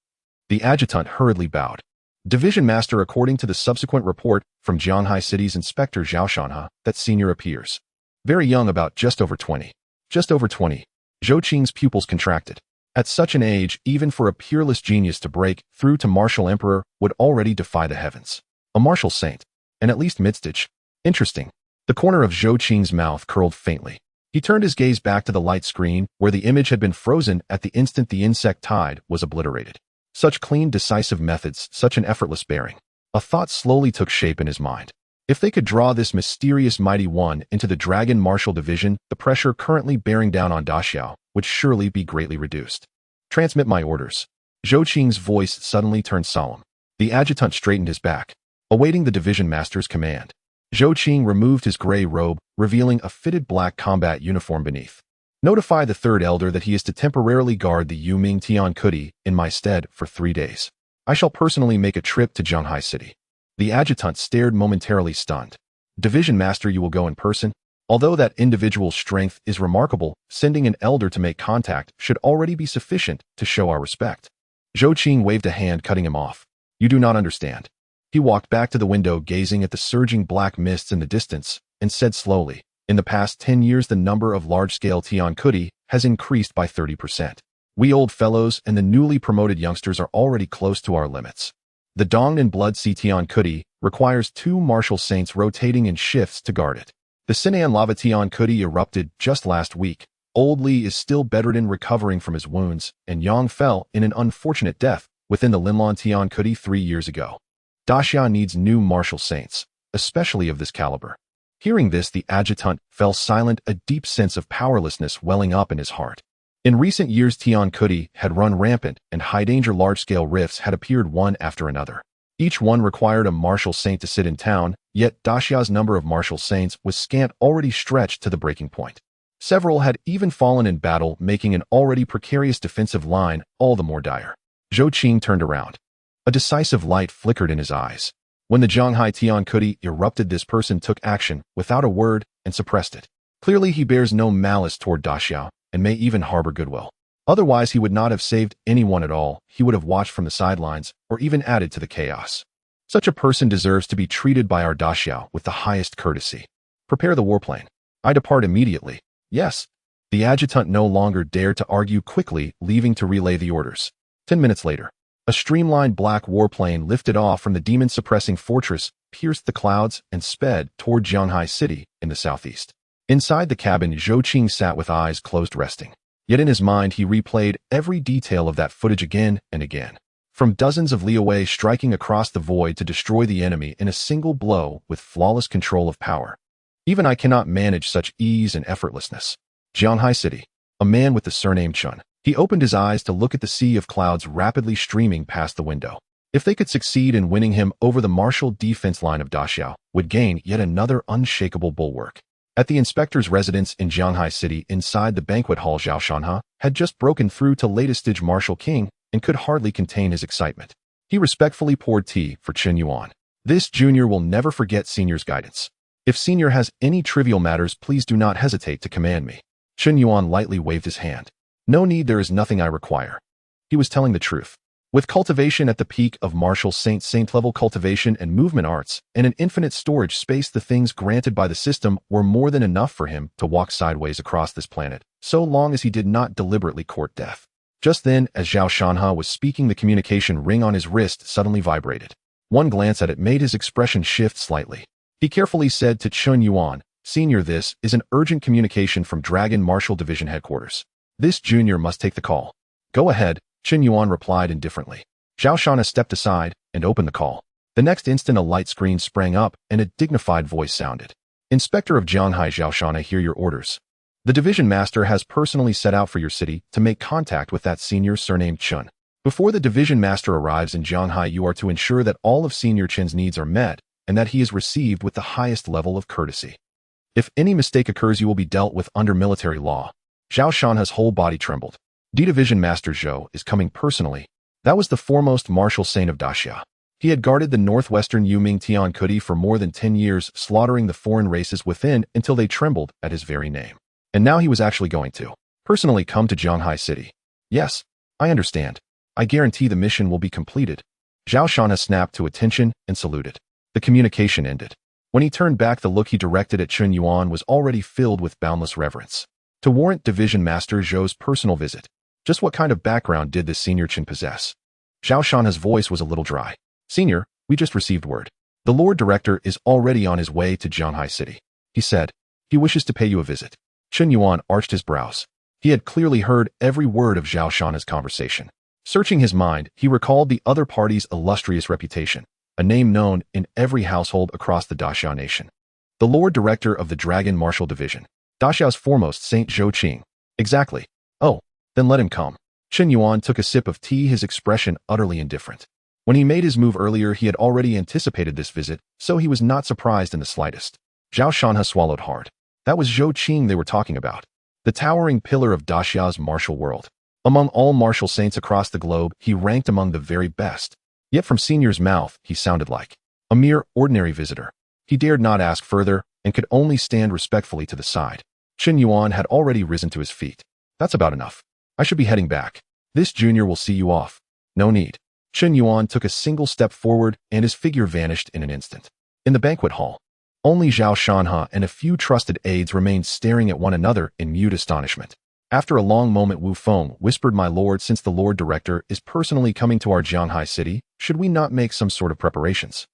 The adjutant hurriedly bowed. Division Master, according to the subsequent report from Jianghai City's Inspector Zhao Shanha, that senior appears very young, about just over 20. Just over 20. Zhou Qing's pupils contracted. At such an age, even for a peerless genius to break through to martial emperor would already defy the heavens. A martial saint, and at least mid-stage. Interesting. The corner of Zhou Qing's mouth curled faintly. He turned his gaze back to the light screen, where the image had been frozen at the instant the insect tide was obliterated. Such clean, decisive methods, such an effortless bearing. A thought slowly took shape in his mind. If they could draw this mysterious mighty one into the Dragon Martial Division, the pressure currently bearing down on Daxiao would surely be greatly reduced. Transmit my orders. Zhou Qing's voice suddenly turned solemn. The adjutant straightened his back, awaiting the division master's command. Zhou Qing removed his gray robe, revealing a fitted black combat uniform beneath. Notify the third elder that he is to temporarily guard the Yuming Tian Kuti in my stead for 3 days. I shall personally make a trip to Jianghai City. The adjutant stared, momentarily stunned. Division Master, you will go in person? Although that individual's strength is remarkable, sending an elder to make contact should already be sufficient to show our respect. Zhou Qing waved a hand, cutting him off. You do not understand. He walked back to the window, gazing at the surging black mists in the distance, and said slowly, in the past 10 years the number of large-scale Tian Kuti has increased by 30%. We old fellows and the newly promoted youngsters are already close to our limits. The Dong and Blood Sea Tian Kuti requires 2 martial saints rotating in shifts to guard it. The Sinan Lava Tian Kuti erupted just last week. Old Li is still bedridden, recovering from his wounds, and Yang fell in an unfortunate death within the Linlan Tian Kuti 3 years ago. Daxia needs new martial saints, especially of this caliber. Hearing this, the adjutant fell silent, a deep sense of powerlessness welling up in his heart. In recent years, Tian Kuti had run rampant, and high-danger large-scale rifts had appeared one after another. Each one required a martial saint to sit in town, yet Daxia's number of martial saints was scant, already stretched to the breaking point. Several had even fallen in battle, making an already precarious defensive line all the more dire. Zhou Qing turned around. A decisive light flickered in his eyes. When the Jianghai Tian Kuti erupted, this person took action without a word and suppressed it. Clearly he bears no malice toward Daxiao, and may even harbor goodwill. Otherwise he would not have saved anyone at all. He would have watched from the sidelines, or even added to the chaos. Such a person deserves to be treated by our Daxiao with the highest courtesy. Prepare the warplane. I depart immediately. Yes. The adjutant no longer dared to argue, quickly leaving to relay the orders. 10 minutes later, a streamlined black warplane lifted off from the demon-suppressing fortress, pierced the clouds, and sped toward Jianghai City in the southeast. Inside the cabin, Zhou Qing sat with eyes closed, resting. Yet in his mind he replayed every detail of that footage again and again. From dozens of li away, striking across the void to destroy the enemy in a single blow with flawless control of power. Even I cannot manage such ease and effortlessness. Jianhai City. A man with the surname Chun. He opened his eyes to look at the sea of clouds rapidly streaming past the window. If they could succeed in winning him over, the martial defense line of Daxiao would gain yet another unshakable bulwark. At the inspector's residence in Jianhai City, inside the banquet hall, Zhao Shanha had just broken through to latest stage Martial King and could hardly contain his excitement. He respectfully poured tea for Chen Yuan. This junior will never forget senior's guidance. If senior has any trivial matters, please do not hesitate to command me. Chen Yuan lightly waved his hand. No need, there is nothing I require. He was telling the truth. With cultivation at the peak of martial saint level cultivation and movement arts, and an infinite storage space, the things granted by the system were more than enough for him to walk sideways across this planet, so long as he did not deliberately court death. Just then, as Zhao Shanha was speaking, the communication ring on his wrist suddenly vibrated. One glance at it made his expression shift slightly. He carefully said to Chen Yuan, "Senior, this is an urgent communication from Dragon Martial Division headquarters. This junior must take the call." "Go ahead," Chen Yuan replied indifferently. Zhao Shanha stepped aside and opened the call. The next instant, a light screen sprang up and a dignified voice sounded. "Inspector of Jianhai, Zhao Shanha, hear your orders. The division master has personally set out for your city to make contact with that senior surnamed Chun. Before the division master arrives in Jianhai, you are to ensure that all of senior Chen's needs are met and that he is received with the highest level of courtesy. If any mistake occurs, you will be dealt with under military law." Zhao Shanha's whole body trembled. Division Master Zhou is coming personally. That was the foremost martial saint of Daxia. He had guarded the northwestern Yuming Tiankudi for more than 10 years, slaughtering the foreign races within until they trembled at his very name. And now he was actually going to personally come to Jianhai City. "Yes, I understand. I guarantee the mission will be completed." Zhao Shanha snapped to attention and saluted. The communication ended. When he turned back, the look he directed at Chen Yuan was already filled with boundless reverence. To warrant Division Master Zhou's personal visit, just what kind of background did this senior Chen possess? Zhao Shanha's voice was a little dry. "Senior, we just received word. The Lord Director is already on his way to Jianhai City. He said he wishes to pay you a visit." Chen Yuan arched his brows. He had clearly heard every word of Zhao Shanha's conversation. Searching his mind, he recalled the other party's illustrious reputation, a name known in every household across the Daxia nation. The Lord Director of the Dragon Martial Division, Daxia's foremost Saint Zhou Qing. Exactly. "Oh, then let him come." Chen Yuan took a sip of tea, his expression utterly indifferent. When he made his move earlier, he had already anticipated this visit, so he was not surprised in the slightest. Zhao Shanha swallowed hard. That was Zhou Qing they were talking about, the towering pillar of Daxia's martial world. Among all martial saints across the globe, he ranked among the very best. Yet from senior's mouth, he sounded like a mere ordinary visitor. He dared not ask further and could only stand respectfully to the side. Chen Yuan had already risen to his feet. "That's about enough. I should be heading back. This junior will see you off." "No need." Chen Yuan took a single step forward and his figure vanished in an instant. In the banquet hall, only Zhao Shanha and a few trusted aides remained staring at one another in mute astonishment. After a long moment, Wu Feng whispered, "My lord, since the Lord Director is personally coming to our Jianhai City, should we not make some sort of preparations?"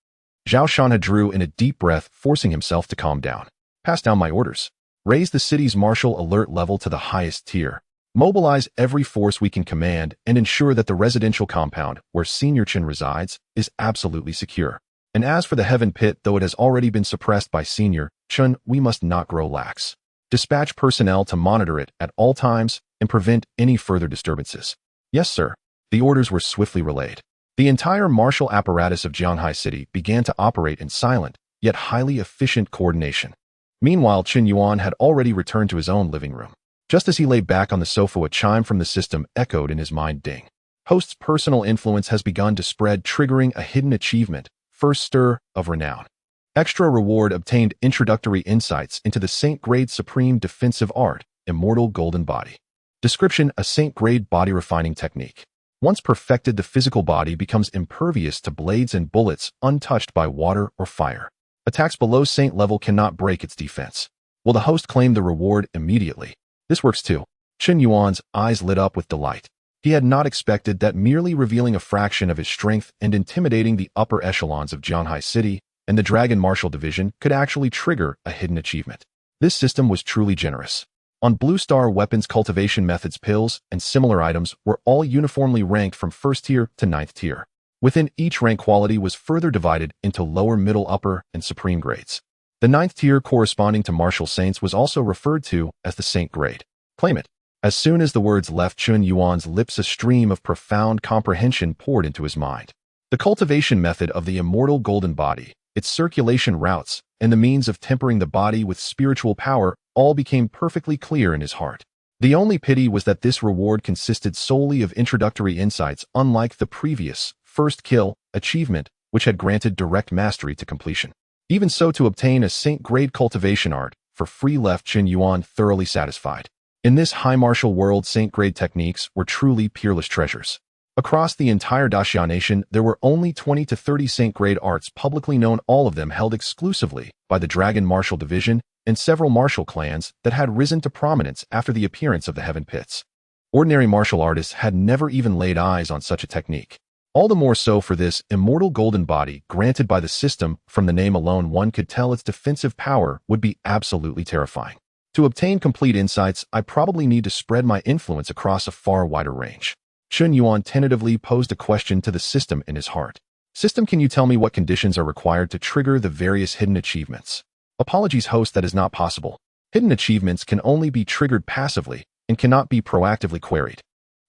Zhao Shanha drew in a deep breath, forcing himself to calm down. "Pass down my orders. Raise the city's martial alert level to the highest tier. Mobilize every force we can command and ensure that the residential compound where Senior Chen resides is absolutely secure. And as for the heaven pit, though it has already been suppressed by Senior Chen, we must not grow lax. Dispatch personnel to monitor it at all times and prevent any further disturbances." "Yes, sir." The orders were swiftly relayed. The entire martial apparatus of Jianhai City began to operate in silent, yet highly efficient coordination. Meanwhile, Chen Yuan had already returned to his own living room. Just as he lay back on the sofa, a chime from the system echoed in his mind. Ding. Host's personal influence has begun to spread, triggering a hidden achievement. First stir of renown. Extra reward obtained. Introductory insights into the Saint-grade Supreme Defensive Art, Immortal Golden Body. Description: a Saint-grade body refining technique. Once perfected, the physical body becomes impervious to blades and bullets, untouched by water or fire. Attacks below Saint level cannot break its defense. Will the host claim the reward immediately? This works too. Chen Yuan's eyes lit up with delight. He had not expected that merely revealing a fraction of his strength and intimidating the upper echelons of Jianhai City and the Dragon Martial Division could actually trigger a hidden achievement. This system was truly generous. On Blue Star weapons, cultivation methods, pills, and similar items were all uniformly ranked from 1st tier to 9th tier. Within each rank, quality was further divided into lower, middle, upper, and supreme grades. The ninth tier corresponding to martial saints was also referred to as the saint grade. Claim it. As soon as the words left Chun Yuan's lips, a stream of profound comprehension poured into his mind. The cultivation method of the immortal golden body, its circulation routes, and the means of tempering the body with spiritual power all became perfectly clear in his heart. The only pity was that this reward consisted solely of introductory insights, unlike the previous, first kill, achievement, which had granted direct mastery to completion. Even so, to obtain a saint-grade cultivation art for free left Chun Yuan thoroughly satisfied. In this high martial world, saint-grade techniques were truly peerless treasures. Across the entire Daxia nation, there were only 20 to 30 saint-grade arts publicly known, all of them held exclusively by the Dragon Martial Division and several martial clans that had risen to prominence after the appearance of the Heaven Pits. Ordinary martial artists had never even laid eyes on such a technique. All the more so for this immortal golden body granted by the system. From the name alone, one could tell its defensive power would be absolutely terrifying. To obtain complete insights, I probably need to spread my influence across a far wider range. Chun Yuan tentatively posed a question to the system in his heart. System, can you tell me what conditions are required to trigger the various hidden achievements? Apologies, host, that is not possible. Hidden achievements can only be triggered passively and cannot be proactively queried.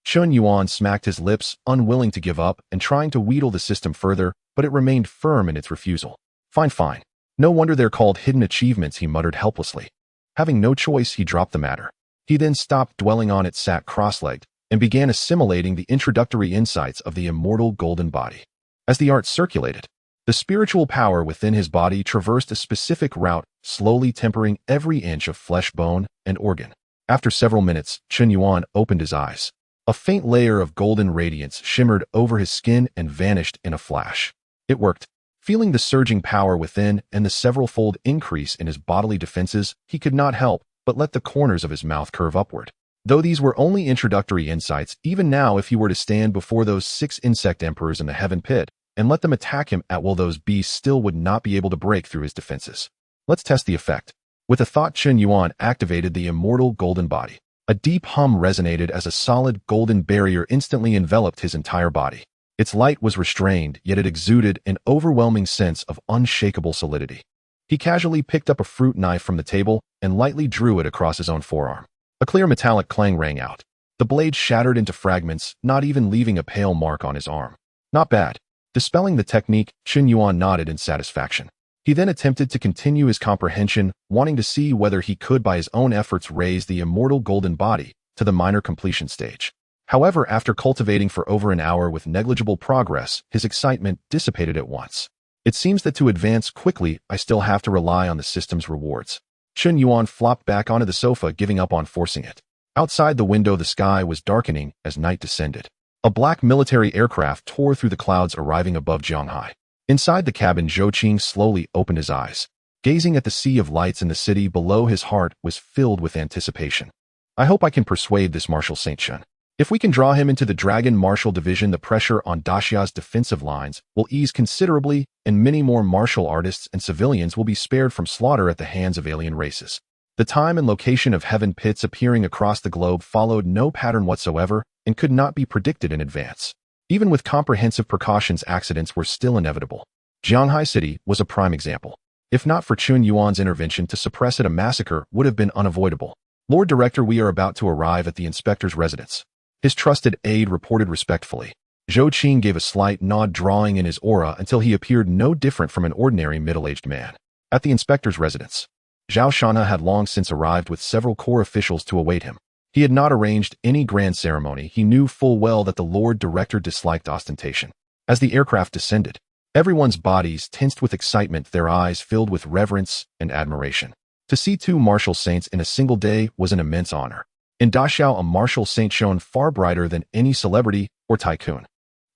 Chun Yuan smacked his lips, unwilling to give up and trying to wheedle the system further, but it remained firm in its refusal. Fine. No wonder they're called hidden achievements, he muttered helplessly. Having no choice, he dropped the matter. He then stopped dwelling on it, sat cross-legged, and began assimilating the introductory insights of the immortal golden body. As the art circulated, the spiritual power within his body traversed a specific route, slowly tempering every inch of flesh, bone, and organ. After several minutes, Chun Yuan opened his eyes. A faint layer of golden radiance shimmered over his skin and vanished in a flash. It worked. Feeling the surging power within and the several-fold increase in his bodily defenses, he could not help but let the corners of his mouth curve upward. Though these were only introductory insights, even now if he were to stand before those 6 insect emperors in the Heaven Pit and let them attack him at will, those beasts still would not be able to break through his defenses. Let's test the effect. With a thought, Chun Yuan activated the immortal golden body. A deep hum resonated as a solid golden barrier instantly enveloped his entire body. Its light was restrained, yet it exuded an overwhelming sense of unshakable solidity. He casually picked up a fruit knife from the table and lightly drew it across his own forearm. A clear metallic clang rang out. The blade shattered into fragments, not even leaving a pale mark on his arm. Not bad. Dispelling the technique, Chun Yuan nodded in satisfaction. He then attempted to continue his comprehension, wanting to see whether he could by his own efforts raise the immortal golden body to the minor completion stage. However, after cultivating for over an hour with negligible progress, his excitement dissipated at once. It seems that to advance quickly, I still have to rely on the system's rewards. Chun Yuan flopped back onto the sofa, giving up on forcing it. Outside the window, the sky was darkening as night descended. A black military aircraft tore through the clouds, arriving above Jianghai. Inside the cabin, Zhou Qing slowly opened his eyes. Gazing at the sea of lights in the city below, his heart was filled with anticipation. I hope I can persuade this Martial Saint Chun. If we can draw him into the Dragon Martial Division, the pressure on Daxia's defensive lines will ease considerably, and many more martial artists and civilians will be spared from slaughter at the hands of alien races. The time and location of Heaven Pits appearing across the globe followed no pattern whatsoever and could not be predicted in advance. Even with comprehensive precautions, accidents were still inevitable. Jianghai City was a prime example. If not for Chun Yuan's intervention to suppress it, a massacre would have been unavoidable. Lord Director, we are about to arrive at the inspector's residence. His trusted aide reported respectfully. Zhou Qing gave a slight nod, drawing in his aura until he appeared no different from an ordinary middle-aged man. At the inspector's residence, Zhao Shanha had long since arrived with several core officials to await him. He had not arranged any grand ceremony. He knew full well that the Lord Director disliked ostentation. As the aircraft descended, everyone's bodies tensed with excitement, their eyes filled with reverence and admiration. To see 2 martial saints in a single day was an immense honor. In Dachau, a martial saint shone far brighter than any celebrity or tycoon.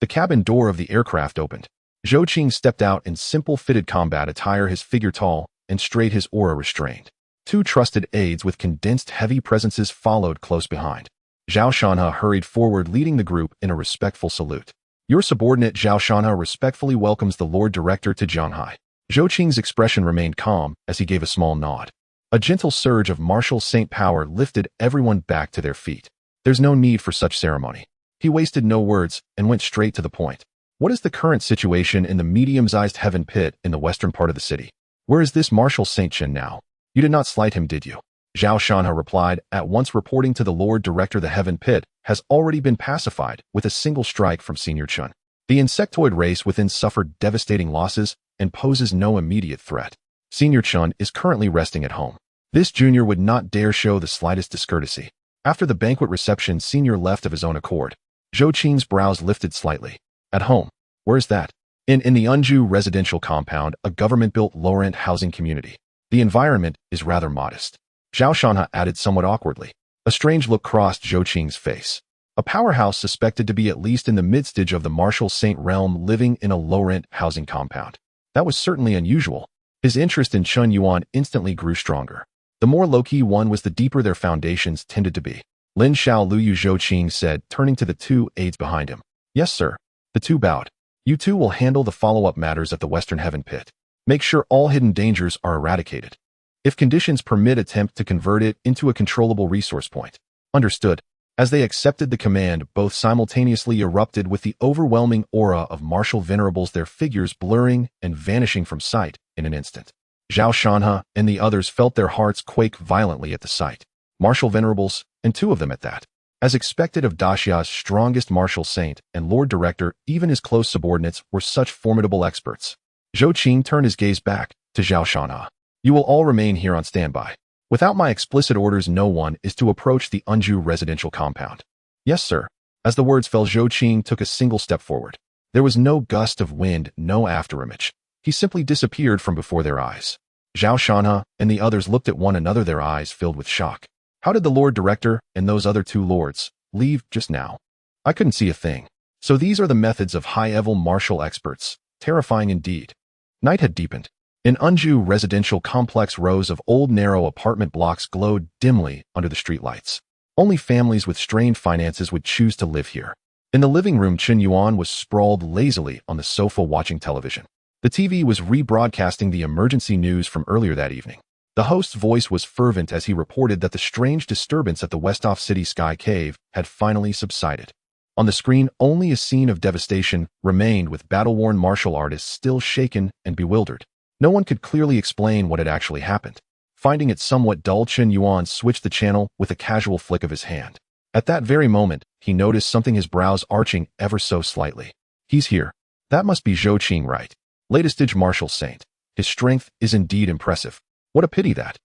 The cabin door of the aircraft opened. Zhou Qing stepped out in simple fitted combat attire, his figure tall and straight, his aura restrained. 2 trusted aides with condensed heavy presences followed close behind. Zhao Shanha hurried forward, leading the group in a respectful salute. Your subordinate Zhao Shanha respectfully welcomes the Lord Director to Jianghai. Zhou Qing's expression remained calm as he gave a small nod. A gentle surge of martial saint power lifted everyone back to their feet. There's no need for such ceremony. He wasted no words and went straight to the point. What is the current situation in the medium-sized Heaven Pit in the western part of the city? Where is this Marshal Saint Chen now? You did not slight him, did you? Zhao Shanha replied, at once reporting to the Lord Director the Heaven Pit has already been pacified with a single strike from Senior Chen. The insectoid race within suffered devastating losses and poses no immediate threat. Senior Chen is currently resting at home. This junior would not dare show the slightest discourtesy. After the banquet reception, Senior left of his own accord. Zhou Qing's brows lifted slightly. At home? Where's that? In the Unju residential compound, a government-built low-rent housing community. The environment is rather modest. Zhao Shanha added somewhat awkwardly. A strange look crossed Zhou Qing's face. A powerhouse suspected to be at least in the mid-stage of the Marshal Saint realm living in a low-rent housing compound. That was certainly unusual. His interest in Chun Yuan instantly grew stronger. The more low-key one was, the deeper their foundations tended to be. Lin Xiao Luyu, Zhou Qing said, turning to the two aides behind him. Yes, sir. The two bowed. You two will handle the follow-up matters at the Western Heaven Pit. Make sure all hidden dangers are eradicated. If conditions permit, attempt to convert it into a controllable resource point. Understood. As they accepted the command, both simultaneously erupted with the overwhelming aura of martial venerables, their figures blurring and vanishing from sight in an instant. Zhao Shanha and the others felt their hearts quake violently at the sight. Martial venerables, and two of them at that. As expected of Daxia's strongest martial saint and Lord Director, even his close subordinates were such formidable experts. Zhou Qing turned his gaze back to Zhao Shanha. You will all remain here on standby. Without my explicit orders, no one is to approach the Unju residential compound. Yes, sir. As the words fell, Zhou Qing took a single step forward. There was no gust of wind, no afterimage. He simply disappeared from before their eyes. Zhao Shanha and the others looked at one another, their eyes filled with shock. How did the Lord Director and those other two lords leave just now? I couldn't see a thing. So these are the methods of high-level martial experts. Terrifying indeed. Night had deepened. In Unju residential complex, rows of old narrow apartment blocks glowed dimly under the streetlights. Only families with strained finances would choose to live here. In the living room, Chen Yuan was sprawled lazily on the sofa watching television. The TV was rebroadcasting the emergency news from earlier that evening. The host's voice was fervent as he reported that the strange disturbance at the Westhoff City Sky Cave had finally subsided. On the screen, only a scene of devastation remained, with battle-worn martial artists still shaken and bewildered. No one could clearly explain what had actually happened. Finding it somewhat dull, Chen Yuan switched the channel with a casual flick of his hand. At that very moment, he noticed something, his brows arching ever so slightly. He's here. That must be Zhou Qing, right? Latest martial saint. His strength is indeed impressive. What a pity that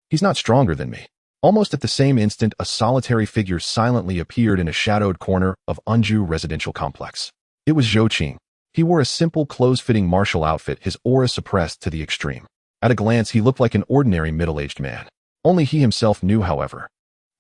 he's not stronger than me. Almost at the same instant, a solitary figure silently appeared in a shadowed corner of Unju residential complex. It was Zhou Qing. He wore a simple close-fitting martial outfit, his aura suppressed to the extreme. At a glance, he looked like an ordinary middle-aged man. Only he himself knew, however,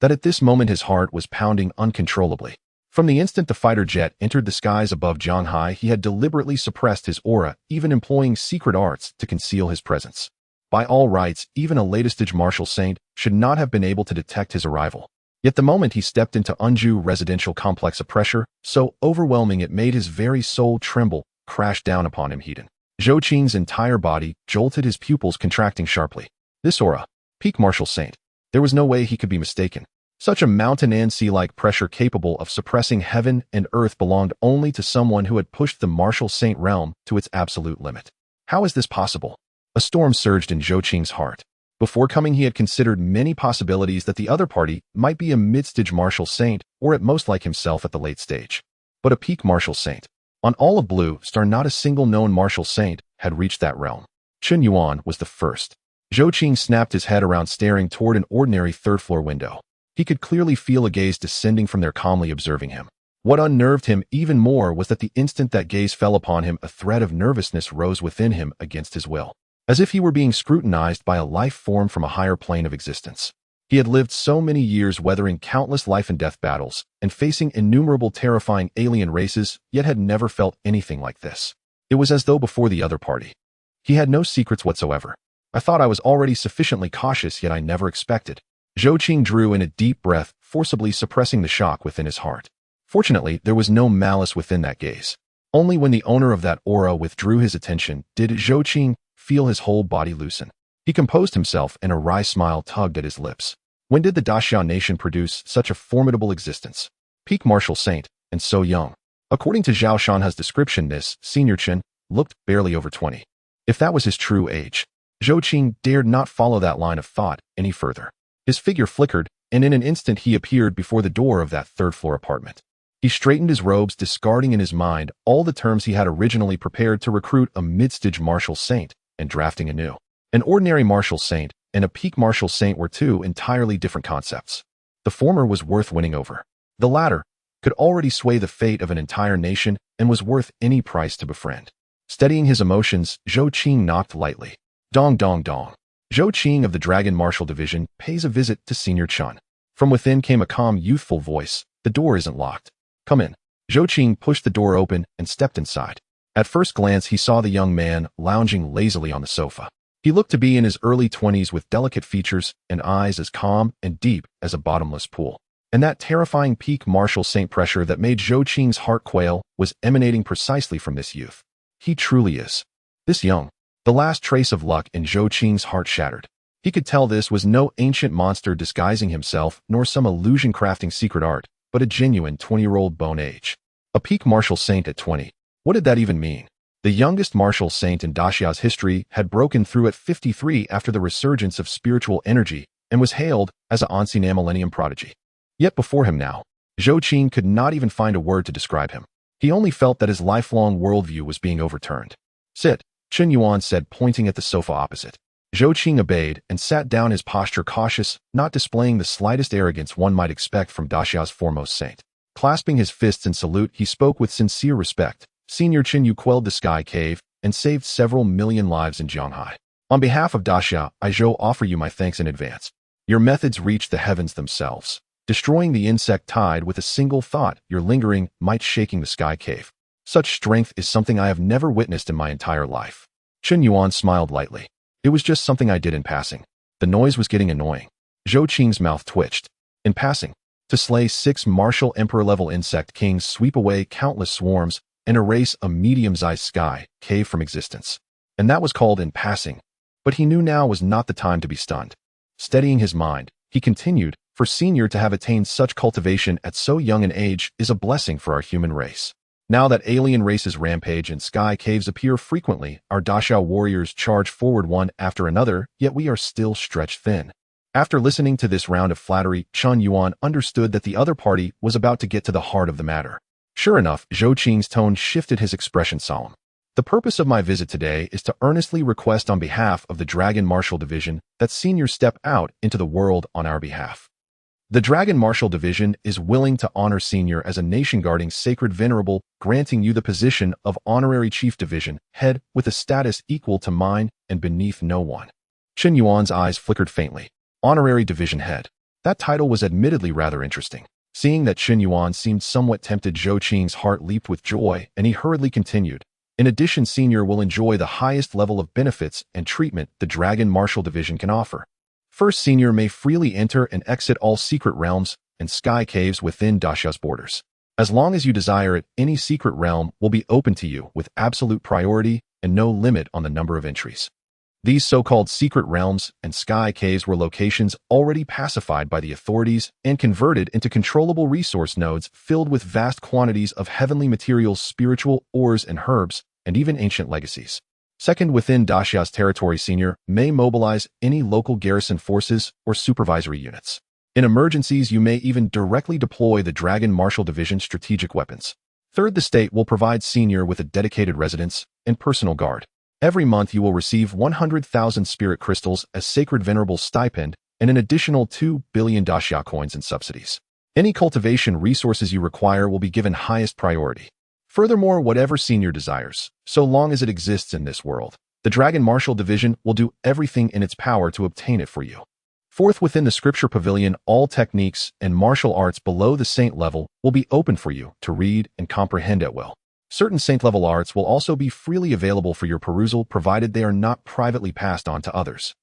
that at this moment his heart was pounding uncontrollably. From the instant the fighter jet entered the skies above Zhanghai, he had deliberately suppressed his aura, even employing secret arts to conceal his presence. By all rights, even a latest martial saint should not have been able to detect his arrival. Yet the moment he stepped into Unju residential complex, a pressure so overwhelming it made his very soul tremble crashed down upon him. Zhou Qing's entire body jolted, his pupils contracting sharply. This aura, peak martial saint. There was no way he could be mistaken. Such a mountain and sea-like pressure capable of suppressing heaven and earth belonged only to someone who had pushed the martial saint realm to its absolute limit. How is this possible? A storm surged in Zhou Qing's heart. Before coming, he had considered many possibilities that the other party might be a mid-stage martial saint, or at most like himself at the late stage. But a peak martial saint. On all of Blue Star, not a single known martial saint had reached that realm. Chen Yuan was the first. Zhou Qing snapped his head around, staring toward an ordinary third-floor window. He could clearly feel a gaze descending from there, calmly observing him. What unnerved him even more was that the instant that gaze fell upon him, a thread of nervousness rose within him against his will. As if he were being scrutinized by a life form from a higher plane of existence. He had lived so many years weathering countless life and death battles and facing innumerable terrifying alien races, yet had never felt anything like this. It was as though before the other party, he had no secrets whatsoever. I thought I was already sufficiently cautious, yet I never expected. Zhou Qing drew in a deep breath, forcibly suppressing the shock within his heart. Fortunately, there was no malice within that gaze. Only when the owner of that aura withdrew his attention did Zhou Qing feel his whole body loosen. He composed himself, and a wry smile tugged at his lips. When did the Daxia nation produce such a formidable existence? Peak martial saint, and so young. According to Zhao Shanha's description, this Senior Chen looked barely over 20. If that was his true age, Zhou Qing dared not follow that line of thought any further. His figure flickered, and in an instant he appeared before the door of that third-floor apartment. He straightened his robes, discarding in his mind all the terms he had originally prepared to recruit a mid-stage martial saint and drafting anew. An ordinary martial saint and a peak martial saint were two entirely different concepts. The former was worth winning over. The latter could already sway the fate of an entire nation and was worth any price to befriend. Steadying his emotions, Zhou Qing knocked lightly. Dong dong dong. Zhou Qing of the Dragon Martial Division pays a visit to Senior Chun. From within came a calm, youthful voice. The door isn't locked. Come in. Zhou Qing pushed the door open and stepped inside. At first glance, he saw the young man lounging lazily on the sofa. He looked to be in his early 20s with delicate features and eyes as calm and deep as a bottomless pool. And that terrifying peak martial saint pressure that made Zhou Qing's heart quail was emanating precisely from this youth. He truly is. This young. The last trace of luck in Zhou Qing's heart shattered. He could tell this was no ancient monster disguising himself nor some illusion-crafting secret art, but a genuine 20-year-old bone age. A peak martial saint at 20. What did that even mean? The youngest martial saint in Daxia's history had broken through at 53 after the resurgence of spiritual energy and was hailed as an ancien millennium prodigy. Yet before him now, Zhou Qing could not even find a word to describe him. He only felt that his lifelong worldview was being overturned. Sit, Chen Yuan said, pointing at the sofa opposite. Zhou Qing obeyed and sat down, his posture cautious, not displaying the slightest arrogance one might expect from Daxia's foremost saint. Clasping his fists in salute, he spoke with sincere respect. Senior Chen, you quelled the Sky Cave and saved several million lives in Jianghai. On behalf of Daxia, I Zhou offer you my thanks in advance. Your methods reached the heavens themselves, destroying the insect tide with a single thought, your lingering might shaking the Sky Cave. Such strength is something I have never witnessed in my entire life. Chen Yuan smiled lightly. It was just something I did in passing. The noise was getting annoying. Zhou Qing's mouth twitched. In passing. To slay 6 martial emperor-level insect kings, sweep away countless swarms, and erase a medium-sized sky cave from existence. And that was called in passing. But he knew now was not the time to be stunned. Steadying his mind, he continued, for Senior to have attained such cultivation at so young an age is a blessing for our human race. Now that alien races rampage and sky caves appear frequently, our Daxia warriors charge forward one after another, yet we are still stretched thin. After listening to this round of flattery, Chen Yuan understood that the other party was about to get to the heart of the matter. Sure enough, Zhou Qing's tone shifted, his expression solemn. The purpose of my visit today is to earnestly request on behalf of the Dragon Martial Division that Senior step out into the world on our behalf. The Dragon Martial Division is willing to honor Senior as a nation-guarding sacred venerable, granting you the position of Honorary Chief Division Head with a status equal to mine and beneath no one. Chen Yuan's eyes flickered faintly. Honorary Division Head. That title was admittedly rather interesting. Seeing that Chen Yuan seemed somewhat tempted, Zhou Qing's heart leaped with joy, and he hurriedly continued. In addition, Senior will enjoy the highest level of benefits and treatment the Dragon Martial Division can offer. First, Senior may freely enter and exit all secret realms and sky caves within Daxia's borders. As long as you desire it, any secret realm will be open to you with absolute priority and no limit on the number of entries. These so-called secret realms and sky caves were locations already pacified by the authorities and converted into controllable resource nodes filled with vast quantities of heavenly materials, spiritual ores and herbs, and even ancient legacies. Second, within Daxia's territory, Senior may mobilize any local garrison forces or supervisory units. In emergencies, you may even directly deploy the Dragon Martial Division strategic weapons. Third, the state will provide Senior with a dedicated residence and personal guard. Every month you will receive 100,000 spirit crystals as sacred venerable stipend and an additional 2 billion Daxia coins in subsidies. Any cultivation resources you require will be given highest priority. Furthermore, whatever Senior desires, so long as it exists in this world, the Dragon Martial Division will do everything in its power to obtain it for you. Fourth, within the Scripture Pavilion, all techniques and martial arts below the saint level will be open for you to read and comprehend at will. Certain saint-level arts will also be freely available for your perusal, provided they are not privately passed on to others.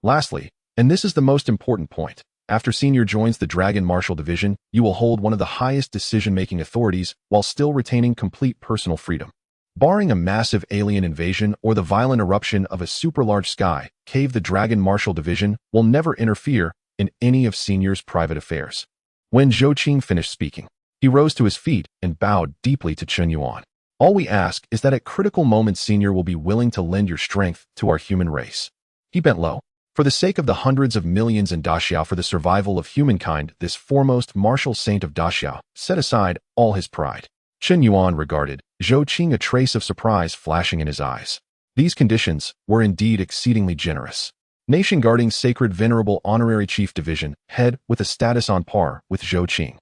Lastly, and this is the most important point, after Senior joins the Dragon Martial Division, you will hold one of the highest decision-making authorities while still retaining complete personal freedom. Barring a massive alien invasion or the violent eruption of a super-large sky cave, the Dragon Martial Division will never interfere in any of Senior's private affairs. When Zhou Qing finished speaking, he rose to his feet and bowed deeply to Chen Yuan. All we ask is that at critical moments Senior will be willing to lend your strength to our human race. He bent low. For the sake of the hundreds of millions in Daxiao, for the survival of humankind, this foremost martial saint of Daxiao set aside all his pride. Chen Yuan regarded Zhou Qing, a trace of surprise flashing in his eyes. These conditions were indeed exceedingly generous. Nation guarding sacred venerable honorary chief division, head with a status on par with Zhou Qing.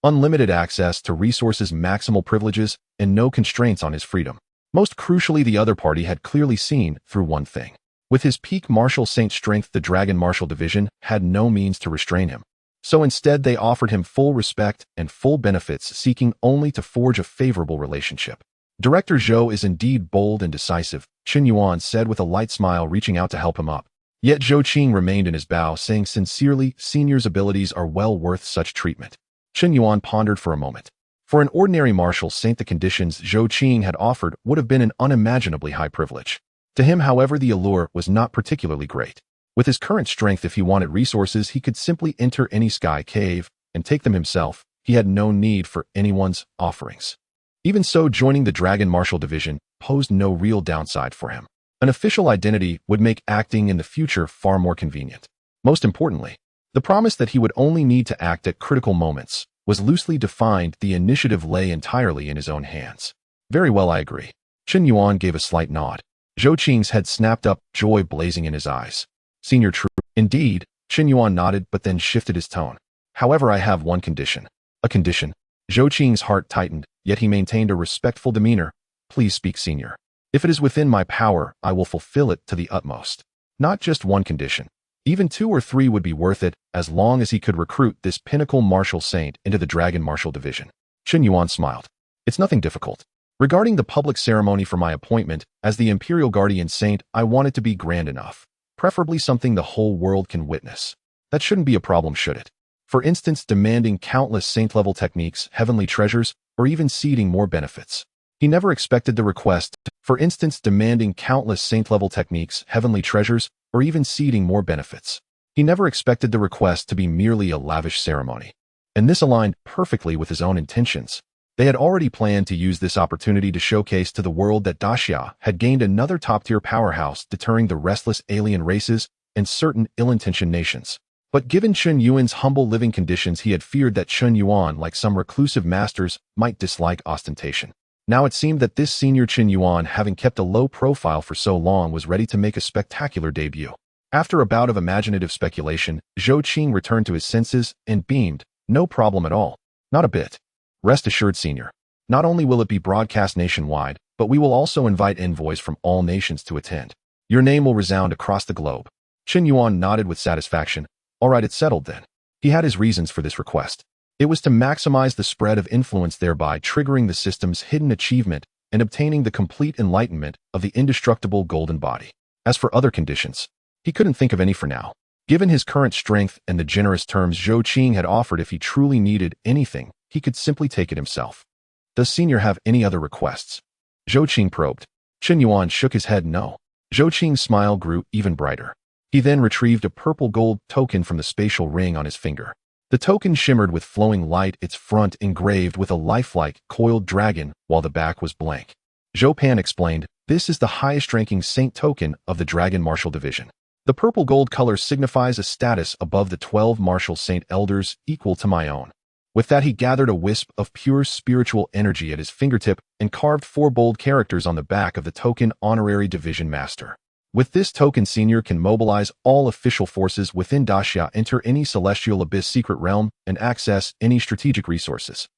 Unlimited access to resources, maximal privileges, and no constraints on his freedom. Most crucially, the other party had clearly seen through one thing. With his peak martial saint strength, the Dragon Martial Division had no means to restrain him. So instead, they offered him full respect and full benefits, seeking only to forge a favorable relationship. Director Zhou is indeed bold and decisive, Chen Yuan said with a light smile, reaching out to help him up. Yet Zhou Qing remained in his bow, saying sincerely, Senior's abilities are well worth such treatment. Chen Yuan pondered for a moment. For an ordinary martial saint, the conditions Zhou Qing had offered would have been an unimaginably high privilege. To him, however, the allure was not particularly great. With his current strength, if he wanted resources, he could simply enter any sky cave and take them himself. He had no need for anyone's offerings. Even so, joining the Dragon Martial Division posed no real downside for him. An official identity would make acting in the future far more convenient. Most importantly, the promise that he would only need to act at critical moments was loosely defined. The initiative lay entirely in his own hands. Very well, I agree. Chen Yuan gave a slight nod. Zhou Qing's head snapped up, joy blazing in his eyes. Senior, true. Indeed, Chen Yuan nodded, but then shifted his tone. However, I have one condition. A condition? Zhou Qing's heart tightened, yet he maintained a respectful demeanor. Please speak, Senior. If it is within my power, I will fulfill it to the utmost. Not just one condition. Even 2 or 3 would be worth it, as long as he could recruit this pinnacle martial saint into the Dragon Martial Division. Chen Yuan smiled. It's nothing difficult. Regarding the public ceremony for my appointment as the Imperial Guardian Saint, I want it to be grand enough. Preferably something the whole world can witness. That shouldn't be a problem, should it? For instance, demanding countless saint-level techniques, heavenly treasures, or even ceding more benefits. He never expected the request. For instance, demanding countless saint-level techniques, heavenly treasures, or even ceding more benefits. He never expected the request to be merely a lavish ceremony. And this aligned perfectly with his own intentions. They had already planned to use this opportunity to showcase to the world that Daxia had gained another top-tier powerhouse, deterring the restless alien races and certain ill-intentioned nations. But given Chen Yuan's humble living conditions, he had feared that Chen Yuan, like some reclusive masters, might dislike ostentation. Now it seemed that this senior Chen Yuan, having kept a low profile for so long, was ready to make a spectacular debut. After a bout of imaginative speculation, Zhou Qing returned to his senses and beamed. No problem at all. Not a bit. Rest assured, Senior. Not only will it be broadcast nationwide, but we will also invite envoys from all nations to attend. Your name will resound across the globe. Chen Yuan nodded with satisfaction. All right, it's settled then. He had his reasons for this request. It was to maximize the spread of influence, thereby triggering the system's hidden achievement and obtaining the complete enlightenment of the indestructible golden body. As for other conditions, he couldn't think of any for now. Given his current strength and the generous terms Zhou Qing had offered, if he truly needed anything, he could simply take it himself. Does Senior have any other requests? Zhou Qing probed. Chen Yuan shook his head no. Zhou Qing's smile grew even brighter. He then retrieved a purple gold token from the spatial ring on his finger. The token shimmered with flowing light, its front engraved with a lifelike, coiled dragon, while the back was blank. Zhou Pan explained, this is the highest-ranking saint token of the Dragon Martial Division. The purple gold color signifies a status above the 12 martial saint elders, equal to my own. With that, he gathered a wisp of pure spiritual energy at his fingertip and carved 4 bold characters on the back of the token, Honorary Division Master. With this token, Senior can mobilize all official forces within Daxia, enter any celestial abyss secret realm, and access any strategic resources.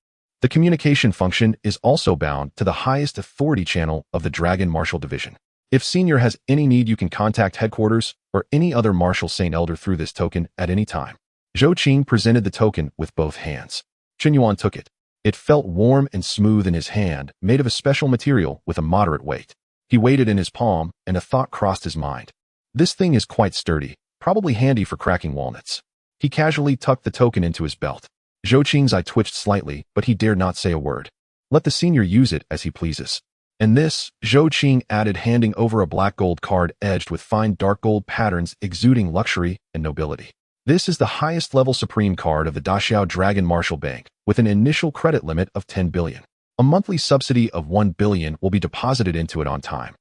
The communication function is also bound to the highest authority channel of the Dragon Martial Division. If Senior has any need, you can contact headquarters or any other martial saint elder through this token at any time. Zhou Qing presented the token with both hands. Chen Yuan took it. It felt warm and smooth in his hand, made of a special material with a moderate weight. He weighed it in his palm, and a thought crossed his mind. This thing is quite sturdy, probably handy for cracking walnuts. He casually tucked the token into his belt. Zhou Qing's eye twitched slightly, but he dared not say a word. Let the Senior use it as he pleases. And this, Zhou Qing added, handing over a black gold card edged with fine dark gold patterns exuding luxury and nobility. This is the highest level supreme card of the Daxiao Dragon Martial Bank, with an initial credit limit of 10 billion. A monthly subsidy of 1 billion will be deposited into it on time.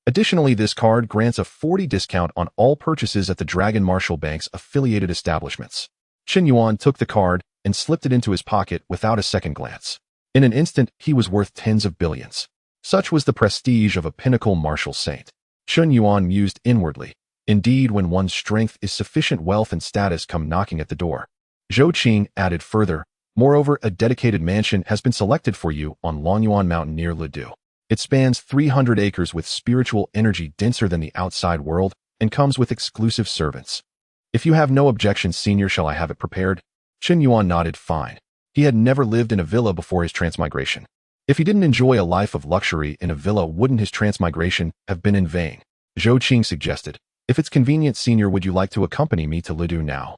Additionally, this card grants a 40% discount on all purchases at the Dragon Marshall Bank's affiliated establishments. Chen Yuan took the card and slipped it into his pocket without a second glance. In an instant, he was worth tens of billions. Such was the prestige of a pinnacle martial saint. Chen Yuan mused inwardly. Indeed, when one's strength is sufficient, wealth and status come knocking at the door. Zhou Qing added further, moreover, a dedicated mansion has been selected for you on Longyuan Mountain near Ledu. It spans 300 acres with spiritual energy denser than the outside world and comes with exclusive servants. If you have no objections, senior, shall I have it prepared? Chen Yuan nodded. Fine. He had never lived in a villa before his transmigration. If he didn't enjoy a life of luxury in a villa, wouldn't his transmigration have been in vain? Zhou Qing suggested, if it's convenient, senior, would you like to accompany me to Ledu now?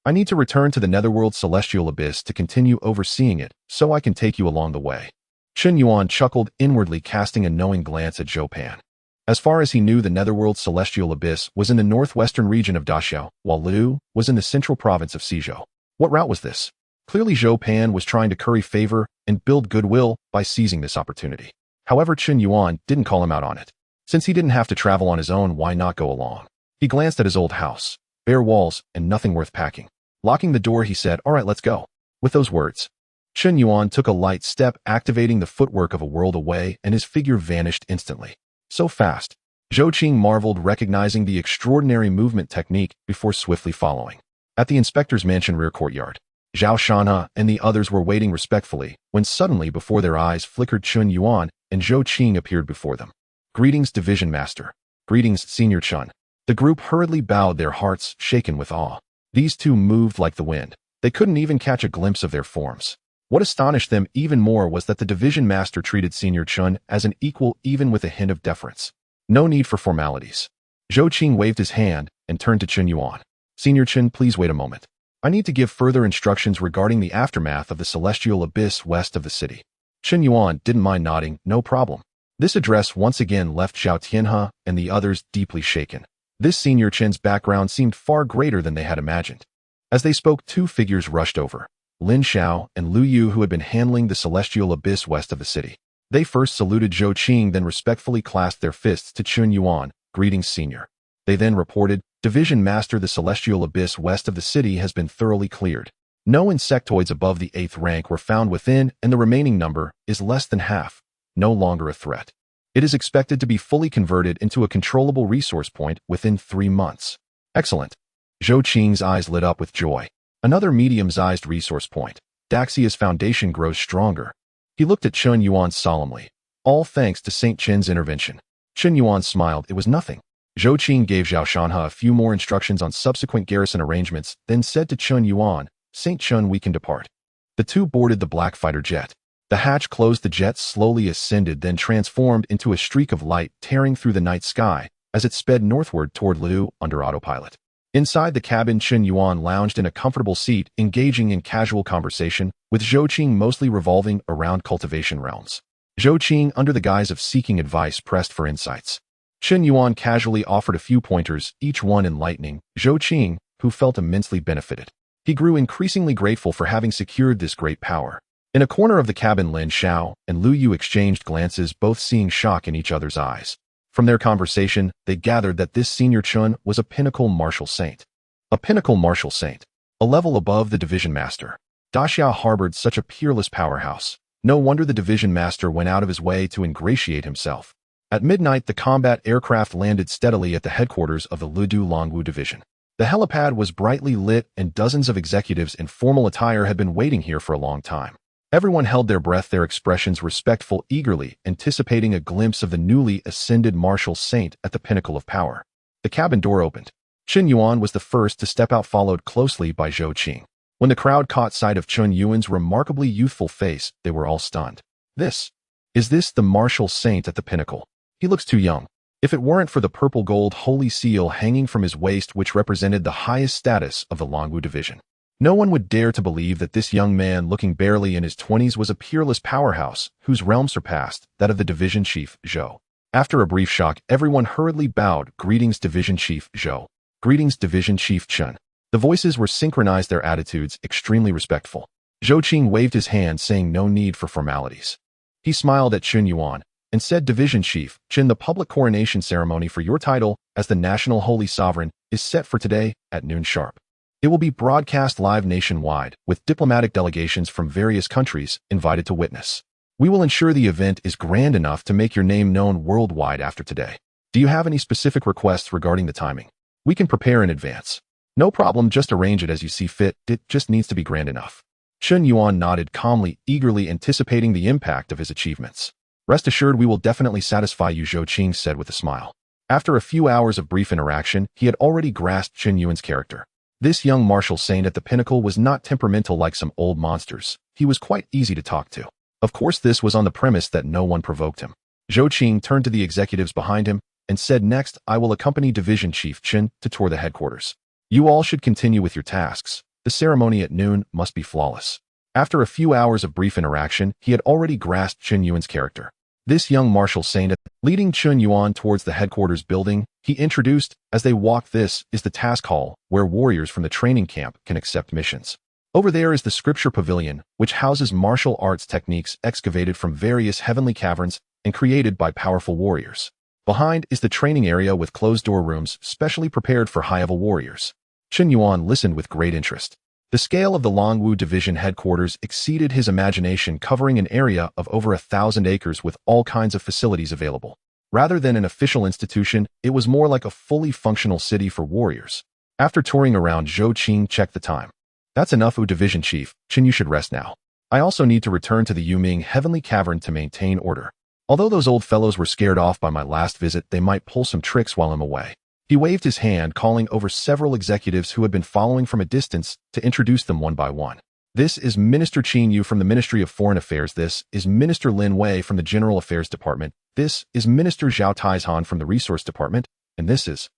I need to return to the netherworld celestial abyss to continue overseeing it, so I can take you along the way. Chen Yuan chuckled inwardly, casting a knowing glance at Zhou Pan. As far as he knew, the netherworld celestial abyss was in the northwestern region of Daxiao, while Ledu was in the central province of Xizhou. What route was this? Clearly, Zhou Pan was trying to curry favor and build goodwill by seizing this opportunity. However, Chen Yuan didn't call him out on it. Since he didn't have to travel on his own, why not go along? He glanced at his old house, bare walls, and nothing worth packing. Locking the door, he said, all right, let's go. With those words, Chen Yuan took a light step, activating the footwork of a world away, and his figure vanished instantly. So fast. Zhou Qing marveled, recognizing the extraordinary movement technique before swiftly following. At the inspector's mansion rear courtyard, Zhao Shanhe and the others were waiting respectfully when suddenly before their eyes flickered Chen Yuan and Zhou Qing appeared before them. Greetings, Division Master. Greetings, Senior Chen. The group hurriedly bowed, their hearts shaken with awe. These two moved like the wind. They couldn't even catch a glimpse of their forms. What astonished them even more was that the Division Master treated Senior Chen as an equal, even with a hint of deference. No need for formalities. Zhou Qing waved his hand and turned to Chen Yuan. Senior Chen, please wait a moment. I need to give further instructions regarding the aftermath of the celestial abyss west of the city. Chen Yuan didn't mind nodding. No problem. This address once again left Zhao Tianhe and the others deeply shaken. This Senior Chen's background seemed far greater than they had imagined. As they spoke, two figures rushed over, Lin Xiao and Lu Yu, who had been handling the celestial abyss west of the city. They first saluted Zhou Qing, then respectfully clasped their fists to Chen Yuan. Greetings, Senior. They then reported, Division Master, the celestial abyss west of the city has been thoroughly cleared. No insectoids above the 8th rank were found within, and the remaining number is less than half. No longer a threat. It is expected to be fully converted into a controllable resource point within 3 months. Excellent. Zhou Qing's eyes lit up with joy. Another medium-sized resource point. Daxia's foundation grows stronger. He looked at Chen Yuan solemnly. All thanks to Saint Chen's intervention. Chen Yuan smiled. It was nothing. Zhou Qing gave Zhao Shanhe a few more instructions on subsequent garrison arrangements, then said to Chen Yuan, Saint Chen, we can depart. The two boarded the black fighter jet. The hatch closed, the jet slowly ascended, then transformed into a streak of light tearing through the night sky as it sped northward toward Ledu under autopilot. Inside the cabin, Chen Yuan lounged in a comfortable seat, engaging in casual conversation, with Zhou Qing mostly revolving around cultivation realms. Zhou Qing, under the guise of seeking advice, pressed for insights. Chen Yuan casually offered a few pointers, each one enlightening Zhou Qing, who felt immensely benefited. He grew increasingly grateful for having secured this great power. In a corner of the cabin, Lin Xiao and Lu Yu exchanged glances, both seeing shock in each other's eyes. From their conversation, they gathered that this Senior Chen was a pinnacle martial saint. A pinnacle martial saint. A level above the Division Master. Daxiao harbored such a peerless powerhouse. No wonder the Division Master went out of his way to ingratiate himself. At midnight, the combat aircraft landed steadily at the headquarters of the Ledu Longwu Division. The helipad was brightly lit, and dozens of executives in formal attire had been waiting here for a long time. Everyone held their breath, their expressions respectful, eagerly anticipating a glimpse of the newly ascended martial saint at the pinnacle of power. The cabin door opened. Chen Yuan was the first to step out, followed closely by Zhou Qing. When the crowd caught sight of Chen Yuan's remarkably youthful face, they were all stunned. Is this the martial saint at the pinnacle? He looks too young. If it weren't for the purple gold holy seal hanging from his waist, which represented the highest status of the Longwu Division, no one would dare to believe that this young man, looking barely in his 20s, was a peerless powerhouse whose realm surpassed that of the division chief, Zhou. After a brief shock, everyone hurriedly bowed. Greetings, Division Chief Zhou. Greetings, Division Chief Chen. The voices were synchronized, their attitudes extremely respectful. Zhou Qing waved his hand, saying no need for formalities. He smiled at Chen Yuan. and said, Division Chief Qin, the public coronation ceremony for your title as the National Holy Sovereign is set for today at noon sharp. It will be broadcast live nationwide, with diplomatic delegations from various countries invited to witness. We will ensure the event is grand enough to make your name known worldwide after today. Do you have any specific requests regarding the timing? We can prepare in advance. No problem, just arrange it as you see fit. It just needs to be grand enough. Chen Yuan nodded calmly, eagerly anticipating the impact of his achievements. Rest assured, we will definitely satisfy you, Zhou Qing said with a smile. After a few hours of brief interaction, he had already grasped Chen Yuan's character. This young martial saint at the pinnacle was not temperamental like some old monsters. He was quite easy to talk to. Of course, this was on the premise that no one provoked him. Zhou Qing turned to the executives behind him and said, Next, I will accompany Division Chief Qin to tour the headquarters. You all should continue with your tasks. The ceremony at noon must be flawless. After a few hours of brief interaction, he had already grasped Chen Yuan's character. This young martial saint, leading Chen Yuan towards the headquarters building, he introduced, as they walked, this is the task hall, where warriors from the training camp can accept missions. Over there is the scripture pavilion, which houses martial arts techniques excavated from various heavenly caverns and created by powerful warriors. Behind is the training area with closed-door rooms specially prepared for high-level warriors. Chen Yuan listened with great interest. The scale of the Longwu Division headquarters exceeded his imagination, covering an area of over 1,000 acres with all kinds of facilities available. Rather than an official institution, it was more like a fully functional city for warriors. After touring around, Zhou Qing checked the time. That's enough, Division Chief Qin, you should rest now. I also need to return to the Yuming Heavenly Cavern to maintain order. Although those old fellows were scared off by my last visit, they might pull some tricks while I'm away. He waved his hand, calling over several executives who had been following from a distance to introduce them one by one. This is Minister Qin Yu from the Ministry of Foreign Affairs. This is Minister Lin Wei from the General Affairs Department. This is Minister Zhao Taizhan from the Resource Department. And this is...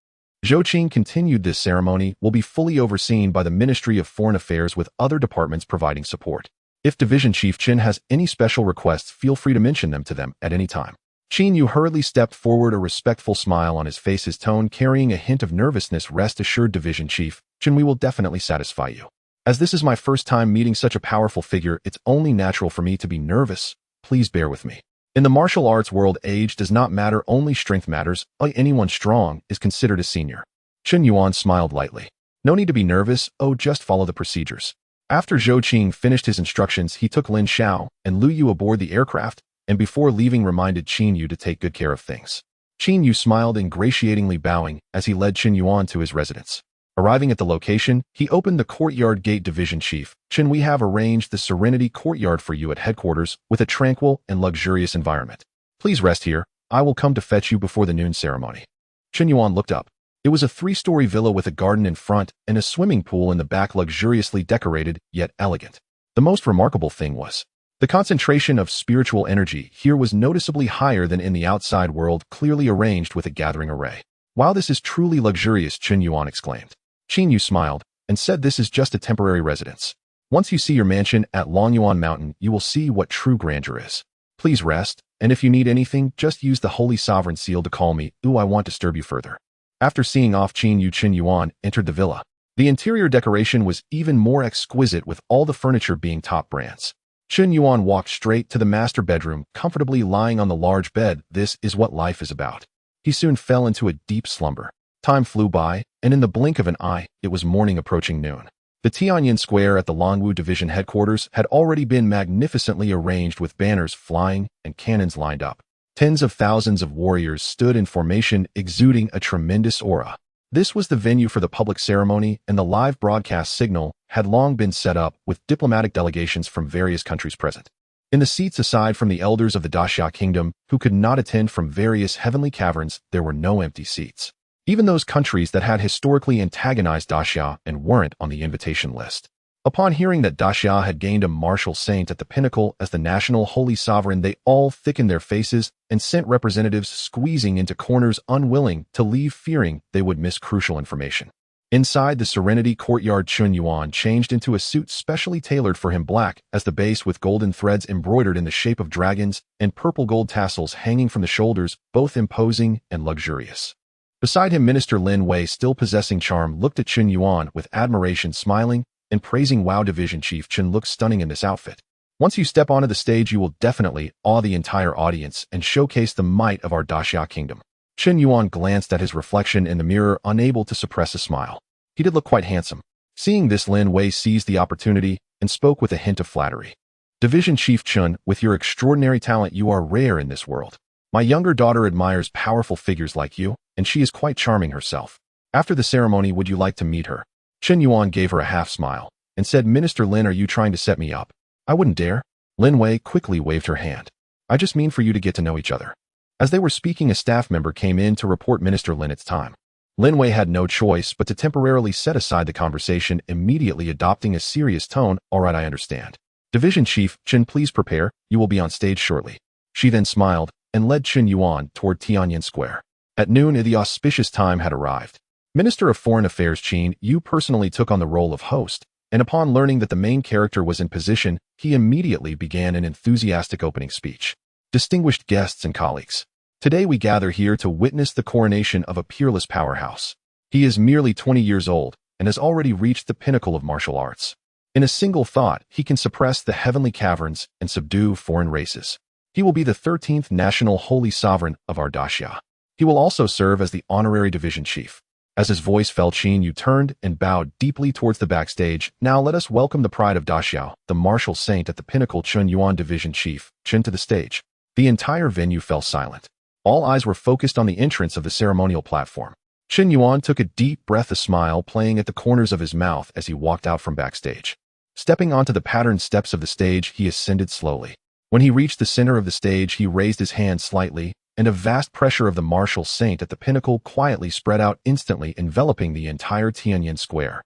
Zhou Qing continued. This ceremony will be fully overseen by the Ministry of Foreign Affairs, with other departments providing support. If Division Chief Qin has any special requests, feel free to mention them to them at any time. Qin Yu hurriedly stepped forward, a respectful smile on his face, his tone carrying a hint of nervousness. Rest assured, Division Chief Qin, we will definitely satisfy you. As this is my first time meeting such a powerful figure, it's only natural for me to be nervous. Please bear with me. In the martial arts world, age does not matter, only strength matters. Anyone strong is considered a senior. Chen Yuan smiled lightly. No need to be nervous, just follow the procedures. After Zhou Qing finished his instructions, he took Lin Xiao and Lu Yu aboard the aircraft, and before leaving reminded Qin Yu to take good care of things. Qin Yu smiled, ingratiatingly bowing as he led Chen Yuan to his residence. Arriving at the location, he opened the courtyard gate. Division Chief Qin, we have arranged the Serenity Courtyard for you at headquarters with a tranquil and luxurious environment. Please rest here. I will come to fetch you before the noon ceremony. Chen Yuan looked up. It was a 3-story villa with a garden in front and a swimming pool in the back, luxuriously decorated, yet elegant. The most remarkable thing was the concentration of spiritual energy here was noticeably higher than in the outside world, clearly arranged with a gathering array. Wow, this is truly luxurious, Chen Yuan exclaimed. Qin Yu smiled and said, this is just a temporary residence. Once you see your mansion at Longyuan Mountain, you will see what true grandeur is. Please rest, and if you need anything, just use the Holy Sovereign seal to call me. I won't disturb you further. After seeing off, Chen Yuan entered the villa. The interior decoration was even more exquisite, with all the furniture being top brands. Chen Yuan walked straight to the master bedroom, comfortably lying on the large bed. This is what life is about. He soon fell into a deep slumber. Time flew by, and in the blink of an eye, it was morning approaching noon. The Tianyan Square at the Longwu Division headquarters had already been magnificently arranged, with banners flying and cannons lined up. Tens of thousands of warriors stood in formation, exuding a tremendous aura. This was the venue for the public ceremony, and the live broadcast signal had long been set up, with diplomatic delegations from various countries present. In the seats aside from the elders of the Daxia Kingdom, who could not attend from various heavenly caverns, there were no empty seats. Even those countries that had historically antagonized Daxia and weren't on the invitation list. Upon hearing that Daxia had gained a martial saint at the pinnacle as the national holy sovereign, they all thickened their faces and sent representatives squeezing into corners, unwilling to leave, fearing they would miss crucial information. Inside the Serenity Courtyard, Chen Yuan changed into a suit specially tailored for him, black as the base, with golden threads embroidered in the shape of dragons and purple gold tassels hanging from the shoulders, both imposing and luxurious. Beside him, Minister Lin Wei, still possessing charm, looked at Chen Yuan with admiration, smiling and praising. Wow, Division Chief Qin looks stunning in this outfit. Once you step onto the stage, you will definitely awe the entire audience and showcase the might of our Daxia kingdom. Chen Yuan glanced at his reflection in the mirror, unable to suppress a smile. He did look quite handsome. Seeing this, Lin Wei seized the opportunity and spoke with a hint of flattery. Division Chief Chen, with your extraordinary talent, you are rare in this world. My younger daughter admires powerful figures like you, and she is quite charming herself. After the ceremony, would you like to meet her? Chen Yuan gave her a half smile and said, Minister Lin, are you trying to set me up? I wouldn't dare. Lin Wei quickly waved her hand. I just mean for you to get to know each other. As they were speaking, a staff member came in to report Minister Lin it's time. Lin Wei had no choice but to temporarily set aside the conversation, immediately adopting a serious tone. All right, I understand. Division Chief Chen, please prepare. You will be on stage shortly. She then smiled and led Chen Yuan toward Tiananmen Square. At noon, the auspicious time had arrived. Minister of Foreign Affairs Qin Yu personally took on the role of host, and upon learning that the main character was in position, he immediately began an enthusiastic opening speech. Distinguished guests and colleagues, today we gather here to witness the coronation of a peerless powerhouse. He is merely 20 years old and has already reached the pinnacle of martial arts. In a single thought, he can suppress the heavenly caverns and subdue foreign races. He will be the 13th national holy sovereign of our Daxia. He will also serve as the honorary division chief. As his voice fell, Qin Yu turned and bowed deeply towards the backstage. Now let us welcome the pride of Daxia, the martial saint at the pinnacle, Chen Yuan, division chief, Chen, to the stage. The entire venue fell silent. All eyes were focused on the entrance of the ceremonial platform. Chen Yuan took a deep breath, a smile playing at the corners of his mouth as he walked out from backstage. Stepping onto the patterned steps of the stage, he ascended slowly. When he reached the center of the stage, he raised his hand slightly, and a vast pressure of the martial saint at the pinnacle quietly spread out, instantly enveloping the entire Tiananmen Square.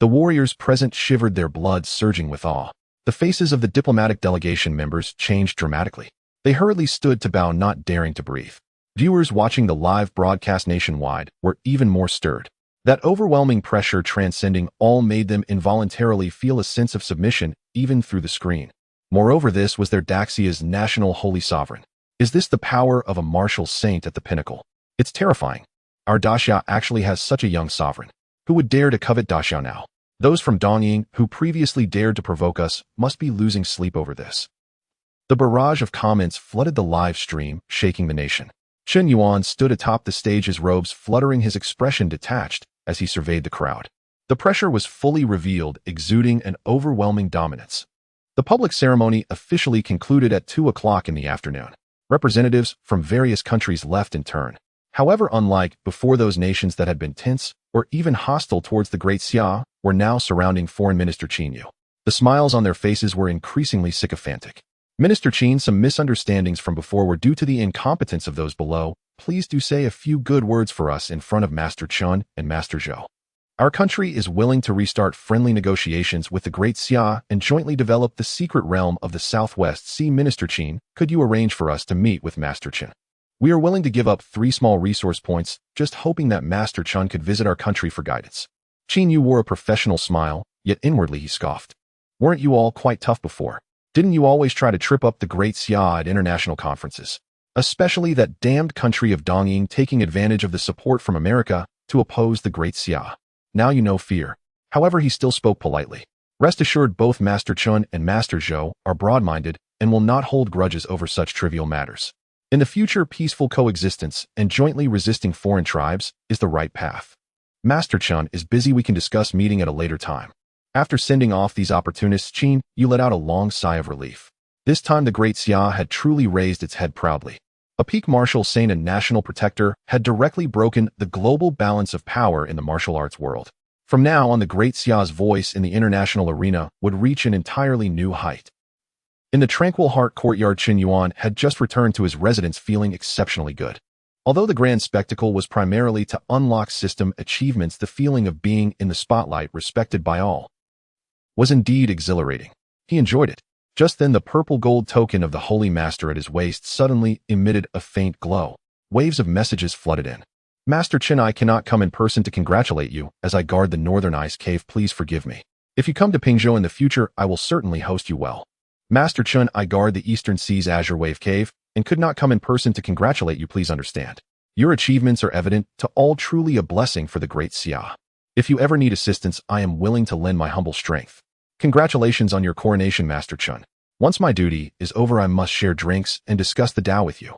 The warriors present shivered, their blood surging with awe. The faces of the diplomatic delegation members changed dramatically. They hurriedly stood to bow, not daring to breathe. Viewers watching the live broadcast nationwide were even more stirred. That overwhelming pressure, transcending all, made them involuntarily feel a sense of submission, even through the screen. Moreover, this was their Daxia's national holy sovereign. Is this the power of a martial saint at the pinnacle? It's terrifying. Our Daxia actually has such a young sovereign. Who would dare to covet Daxia now? Those from Dongying, who previously dared to provoke us, must be losing sleep over this. The barrage of comments flooded the live stream, shaking the nation. Chen Yuan stood atop the stage, his robes fluttering, his expression detached as he surveyed the crowd. The pressure was fully revealed, exuding an overwhelming dominance. The public ceremony officially concluded at 2 o'clock in the afternoon. Representatives from various countries left in turn. However, unlike before, those nations that had been tense or even hostile towards the Great Xia were now surrounding Foreign Minister Qin Yu. The smiles on their faces were increasingly sycophantic. Minister Qin, some misunderstandings from before were due to the incompetence of those below. Please do say a few good words for us in front of Master Chun and Master Zhou. Our country is willing to restart friendly negotiations with the Great Xia and jointly develop the secret realm of the Southwest Sea. Minister Qin, could you arrange for us to meet with Master Chen? We are willing to give up 3 small resource points, just hoping that Master Chun could visit our country for guidance. Qin Yu wore a professional smile, yet inwardly he scoffed. Weren't you all quite tough before? Didn't you always try to trip up the Great Xia at international conferences? Especially that damned country of Dongying, taking advantage of the support from America to oppose the Great Xia. Now you know fear. However, he still spoke politely. Rest assured, both Master Chun and Master Zhou are broad-minded and will not hold grudges over such trivial matters. In the future, peaceful coexistence and jointly resisting foreign tribes is the right path. Master Chun is busy. We can discuss meeting at a later time. After sending off these opportunists, Qin Yu let out a long sigh of relief. This time the Great Xia had truly raised its head proudly. A peak martial saint and national protector had directly broken the global balance of power in the martial arts world. From now on, the Great Xia's voice in the international arena would reach an entirely new height. In the Tranquil Heart courtyard, Chen Yuan had just returned to his residence feeling exceptionally good. Although the grand spectacle was primarily to unlock system achievements, the feeling of being in the spotlight, respected by all, was indeed exhilarating. He enjoyed it. Just then, the purple gold token of the Holy Master at his waist suddenly emitted a faint glow. Waves of messages flooded in. Master Chen, I cannot come in person to congratulate you, as I guard the Northern Ice Cave. Please forgive me. If you come to Pingzhou in the future, I will certainly host you well. Master Chen, I guard the Eastern Sea's Azure Wave Cave, and could not come in person to congratulate you. Please understand. Your achievements are evident to all, truly a blessing for the Great Xia. If you ever need assistance, I am willing to lend my humble strength. Congratulations on your coronation, Master Chun. Once my duty is over, I must share drinks and discuss the Tao with you.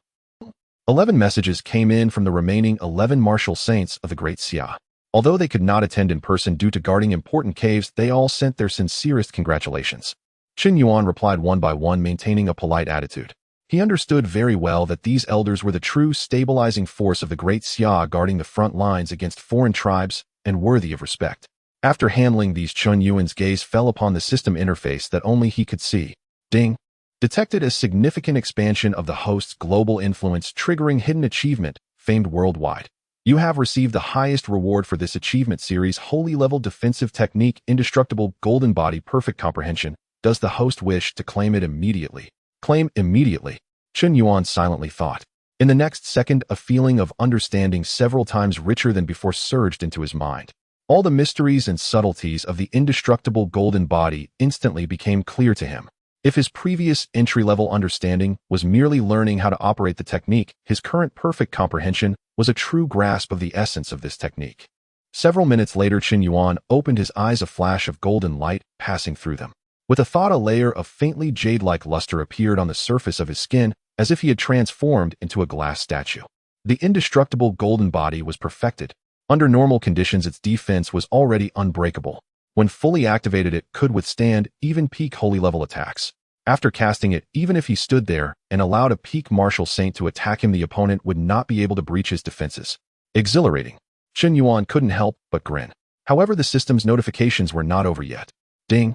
11 messages came in from the remaining 11 martial saints of the Great Xia. Although they could not attend in person due to guarding important caves, they all sent their sincerest congratulations. Qin Yuan replied one by one, maintaining a polite attitude. He understood very well that these elders were the true stabilizing force of the Great Xia, guarding the front lines against foreign tribes and worthy of respect. After handling these, Chun Yuan's gaze fell upon the system interface that only he could see. Ding! Detected a significant expansion of the host's global influence, triggering hidden achievement, famed worldwide. You have received the highest reward for this achievement series, Holy Level Defensive Technique, Indestructible Golden Body, Perfect Comprehension. Does the host wish to claim it immediately? Claim immediately, Chun Yuan silently thought. In the next second, a feeling of understanding several times richer than before surged into his mind. All the mysteries and subtleties of the indestructible golden body instantly became clear to him. If his previous entry-level understanding was merely learning how to operate the technique, his current perfect comprehension was a true grasp of the essence of this technique. Several minutes later, Qin Yuan opened his eyes, a flash of golden light passing through them. With a thought, a layer of faintly jade-like luster appeared on the surface of his skin, as if he had transformed into a glass statue. The indestructible golden body was perfected. Under normal conditions, its defense was already unbreakable. When fully activated, it could withstand even peak holy level attacks. After casting it, even if he stood there and allowed a peak martial saint to attack him, the opponent would not be able to breach his defenses. Exhilarating. Qin Yuan couldn't help but grin. However, the system's notifications were not over yet. Ding!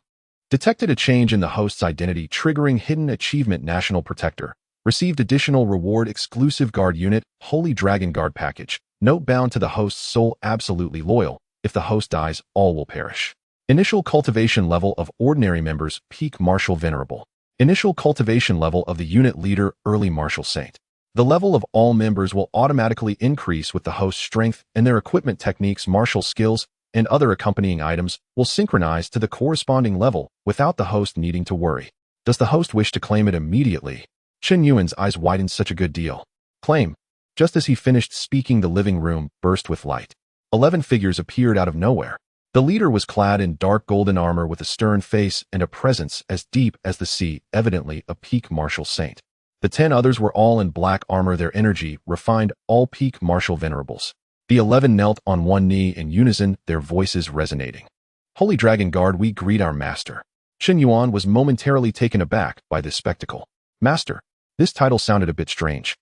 Detected a change in the host's identity, triggering hidden achievement, National Protector. Received additional reward, Exclusive Guard Unit, Holy Dragon Guard Package. Note bound to the host's soul, absolutely loyal. If the host dies, all will perish. Initial cultivation level of ordinary members, Peak Martial Venerable. Initial cultivation level of the unit leader, Early Martial Saint. The level of all members will automatically increase with the host's strength, and their equipment, techniques, martial skills, and other accompanying items will synchronize to the corresponding level without the host needing to worry. Does the host wish to claim it immediately? Qin Yuan's eyes widened. Such a good deal. Claim. Just as he finished speaking, the living room burst with light. 11 figures appeared out of nowhere. The leader was clad in dark golden armor with a stern face and a presence as deep as the sea, evidently a peak martial saint. The 10 others were all in black armor, their energy refined, all peak martial venerables. The 11 knelt on one knee in unison, their voices resonating. Holy Dragon Guard, we greet our master. Qin Yuan was momentarily taken aback by this spectacle. Master. This title sounded a bit strange.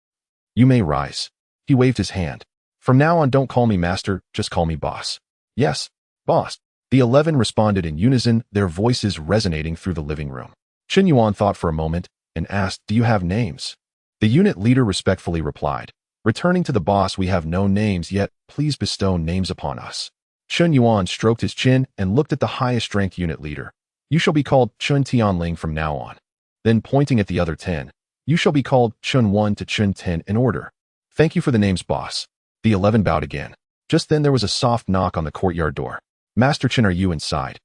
You may rise. He waved his hand. From now on, don't call me master, just call me boss. Yes, boss. The 11 responded in unison, their voices resonating through the living room. Qin Yuan thought for a moment and asked, do you have names? The unit leader respectfully replied, returning to the boss, we have no names yet, please bestow names upon us. Qin Yuan stroked his chin and looked at the highest ranked unit leader. You shall be called Chun Tianling from now on. Then pointing at the other 10, you shall be called Chun 1 to Chun 10 in order. Thank you for the names, boss. The 11 bowed again. Just then there was a soft knock on the courtyard door. Master Qin, are you inside?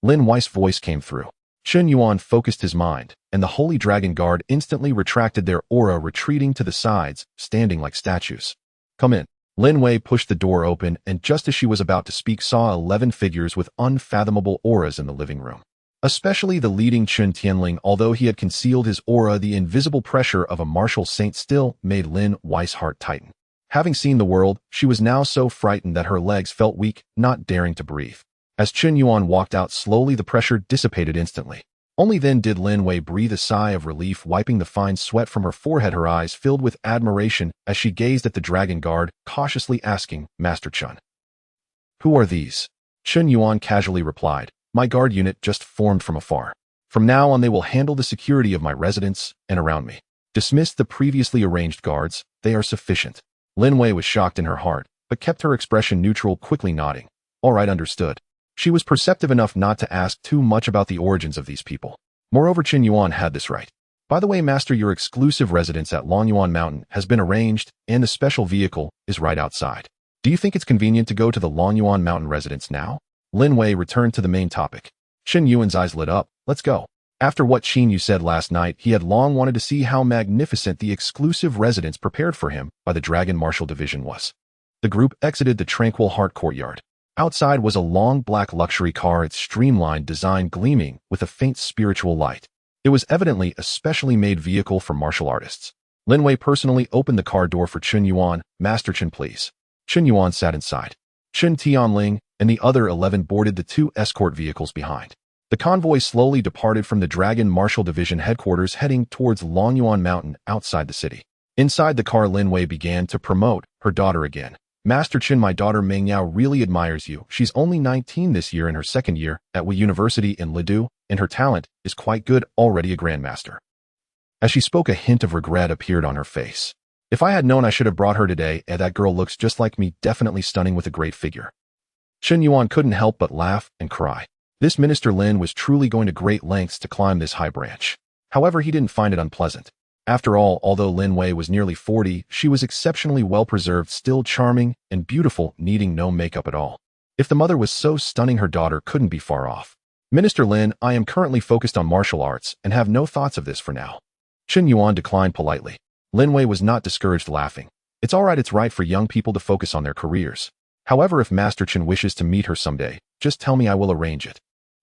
Lin Wei's voice came through. Qin Yuan focused his mind, and the Holy Dragon Guard instantly retracted their aura, retreating to the sides, standing like statues. Come in. Lin Wei pushed the door open, and just as she was about to speak, saw 11 figures with unfathomable auras in the living room. Especially the leading Chun Tianling. Although he had concealed his aura, the invisible pressure of a martial saint still made Lin Wei's heart tighten. Having seen the world, she was now so frightened that her legs felt weak, not daring to breathe. As Qin Yuan walked out slowly, the pressure dissipated instantly. Only then did Lin Wei breathe a sigh of relief, wiping the fine sweat from her forehead, her eyes filled with admiration as she gazed at the Dragon Guard, cautiously asking, Master Chun. Who are these? Qin Yuan casually replied, my guard unit just formed from afar. From now on, they will handle the security of my residence and around me. Dismiss the previously arranged guards, they are sufficient. Lin Wei was shocked in her heart, but kept her expression neutral, quickly nodding. All right, understood. She was perceptive enough not to ask too much about the origins of these people. Moreover, Qin Yuan had this right. By the way, Master, your exclusive residence at Longyuan Mountain has been arranged, and the special vehicle is right outside. Do you think it's convenient to go to the Longyuan Mountain residence now? Lin Wei returned to the main topic. Qin Yuan's eyes lit up. Let's go. After what Qin Yu said last night, he had long wanted to see how magnificent the exclusive residence prepared for him by the Dragon Martial Division was. The group exited the Tranquil Heart courtyard. Outside was a long black luxury car, its streamlined design gleaming with a faint spiritual light. It was evidently a specially made vehicle for martial artists. Lin Wei personally opened the car door for Chen Yuan. Master Chen, please. Chen Yuan sat inside. Chen Tianling and the other 11 boarded the 2 escort vehicles behind. The convoy slowly departed from the Dragon Martial Division headquarters, heading towards Longyuan Mountain outside the city. Inside the car, Lin Wei began to promote her daughter again. Master Chen, my daughter Meng Yao really admires you. She's only 19 this year in her second year at Wu University in Lidu, and her talent is quite good, already a grandmaster. As she spoke, a hint of regret appeared on her face. If I had known, I should have brought her today, and that girl looks just like me, definitely stunning with a great figure. Chen Yuan couldn't help but laugh and cry. This Minister Lin was truly going to great lengths to climb this high branch. However, he didn't find it unpleasant. After all, although Lin Wei was nearly 40, she was exceptionally well-preserved, still charming and beautiful, needing no makeup at all. If the mother was so stunning, her daughter couldn't be far off. Minister Lin, I am currently focused on martial arts and have no thoughts of this for now. Chen Yuan declined politely. Lin Wei was not discouraged, laughing. It's all right, it's right for young people to focus on their careers. However, if Master Chen wishes to meet her someday, just tell me, I will arrange it.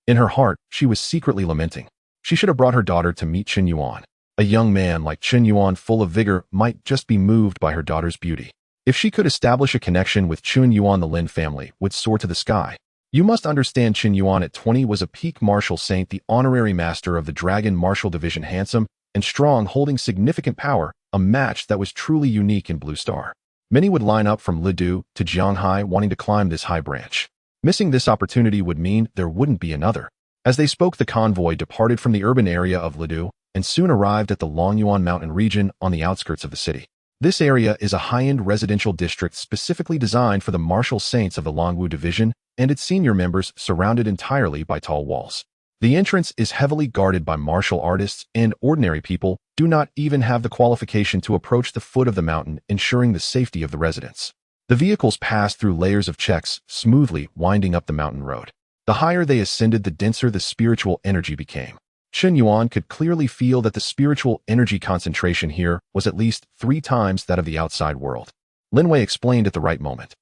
In her heart, she was secretly lamenting. She should have brought her daughter to meet Chen Yuan. A young man like Chen Yuan, full of vigor, might just be moved by her daughter's beauty. If she could establish a connection with Chen Yuan, the Lin family would soar to the sky. You must understand, Chen Yuan at 20 was a peak martial saint, the honorary master of the Dragon Martial Division, handsome and strong, holding significant power, a match that was truly unique in Blue Star. Many would line up from Lidu to Jianghai wanting to climb this high branch. Missing this opportunity would mean there wouldn't be another. As they spoke, the convoy departed from the urban area of Lidu and soon arrived at the Longyuan Mountain region on the outskirts of the city. This area is a high-end residential district specifically designed for the martial saints of the Longwu Division and its senior members, surrounded entirely by tall walls. The entrance is heavily guarded by martial artists, and ordinary people do not even have the qualification to approach the foot of the mountain, ensuring the safety of the residents. The vehicles passed through layers of checks, smoothly winding up the mountain road. The higher they ascended, the denser the spiritual energy became. Chen Yuan could clearly feel that the spiritual energy concentration here was at least 3 times that of the outside world. Lin Wei explained at the right moment.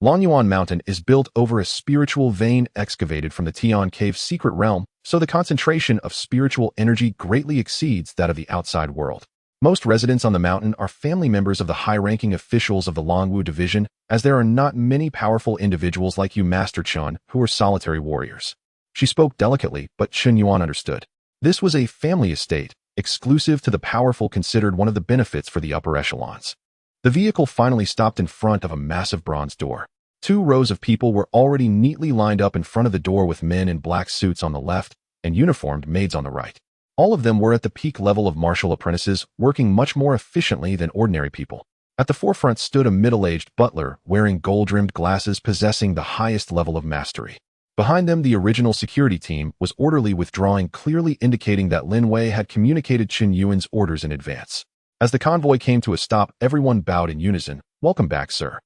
Longyuan Mountain is built over a spiritual vein excavated from the Tian Cave's secret realm, so the concentration of spiritual energy greatly exceeds that of the outside world. Most residents on the mountain are family members of the high-ranking officials of the Longwu Division, as there are not many powerful individuals like you, Master Chen, who are solitary warriors. She spoke delicately, but Chen Yuan understood. This was a family estate, exclusive to the powerful, considered one of the benefits for the upper echelons. The vehicle finally stopped in front of a massive bronze door. 2 rows of people were already neatly lined up in front of the door, with men in black suits on the left and uniformed maids on the right. All of them were at the peak level of martial apprentices, working much more efficiently than ordinary people. At the forefront stood a middle-aged butler wearing gold-rimmed glasses, possessing the highest level of mastery. Behind them, the original security team was orderly withdrawing, clearly indicating that Lin Wei had communicated Chen Yuan's orders in advance. As the convoy came to a stop, everyone bowed in unison. Welcome back, sir.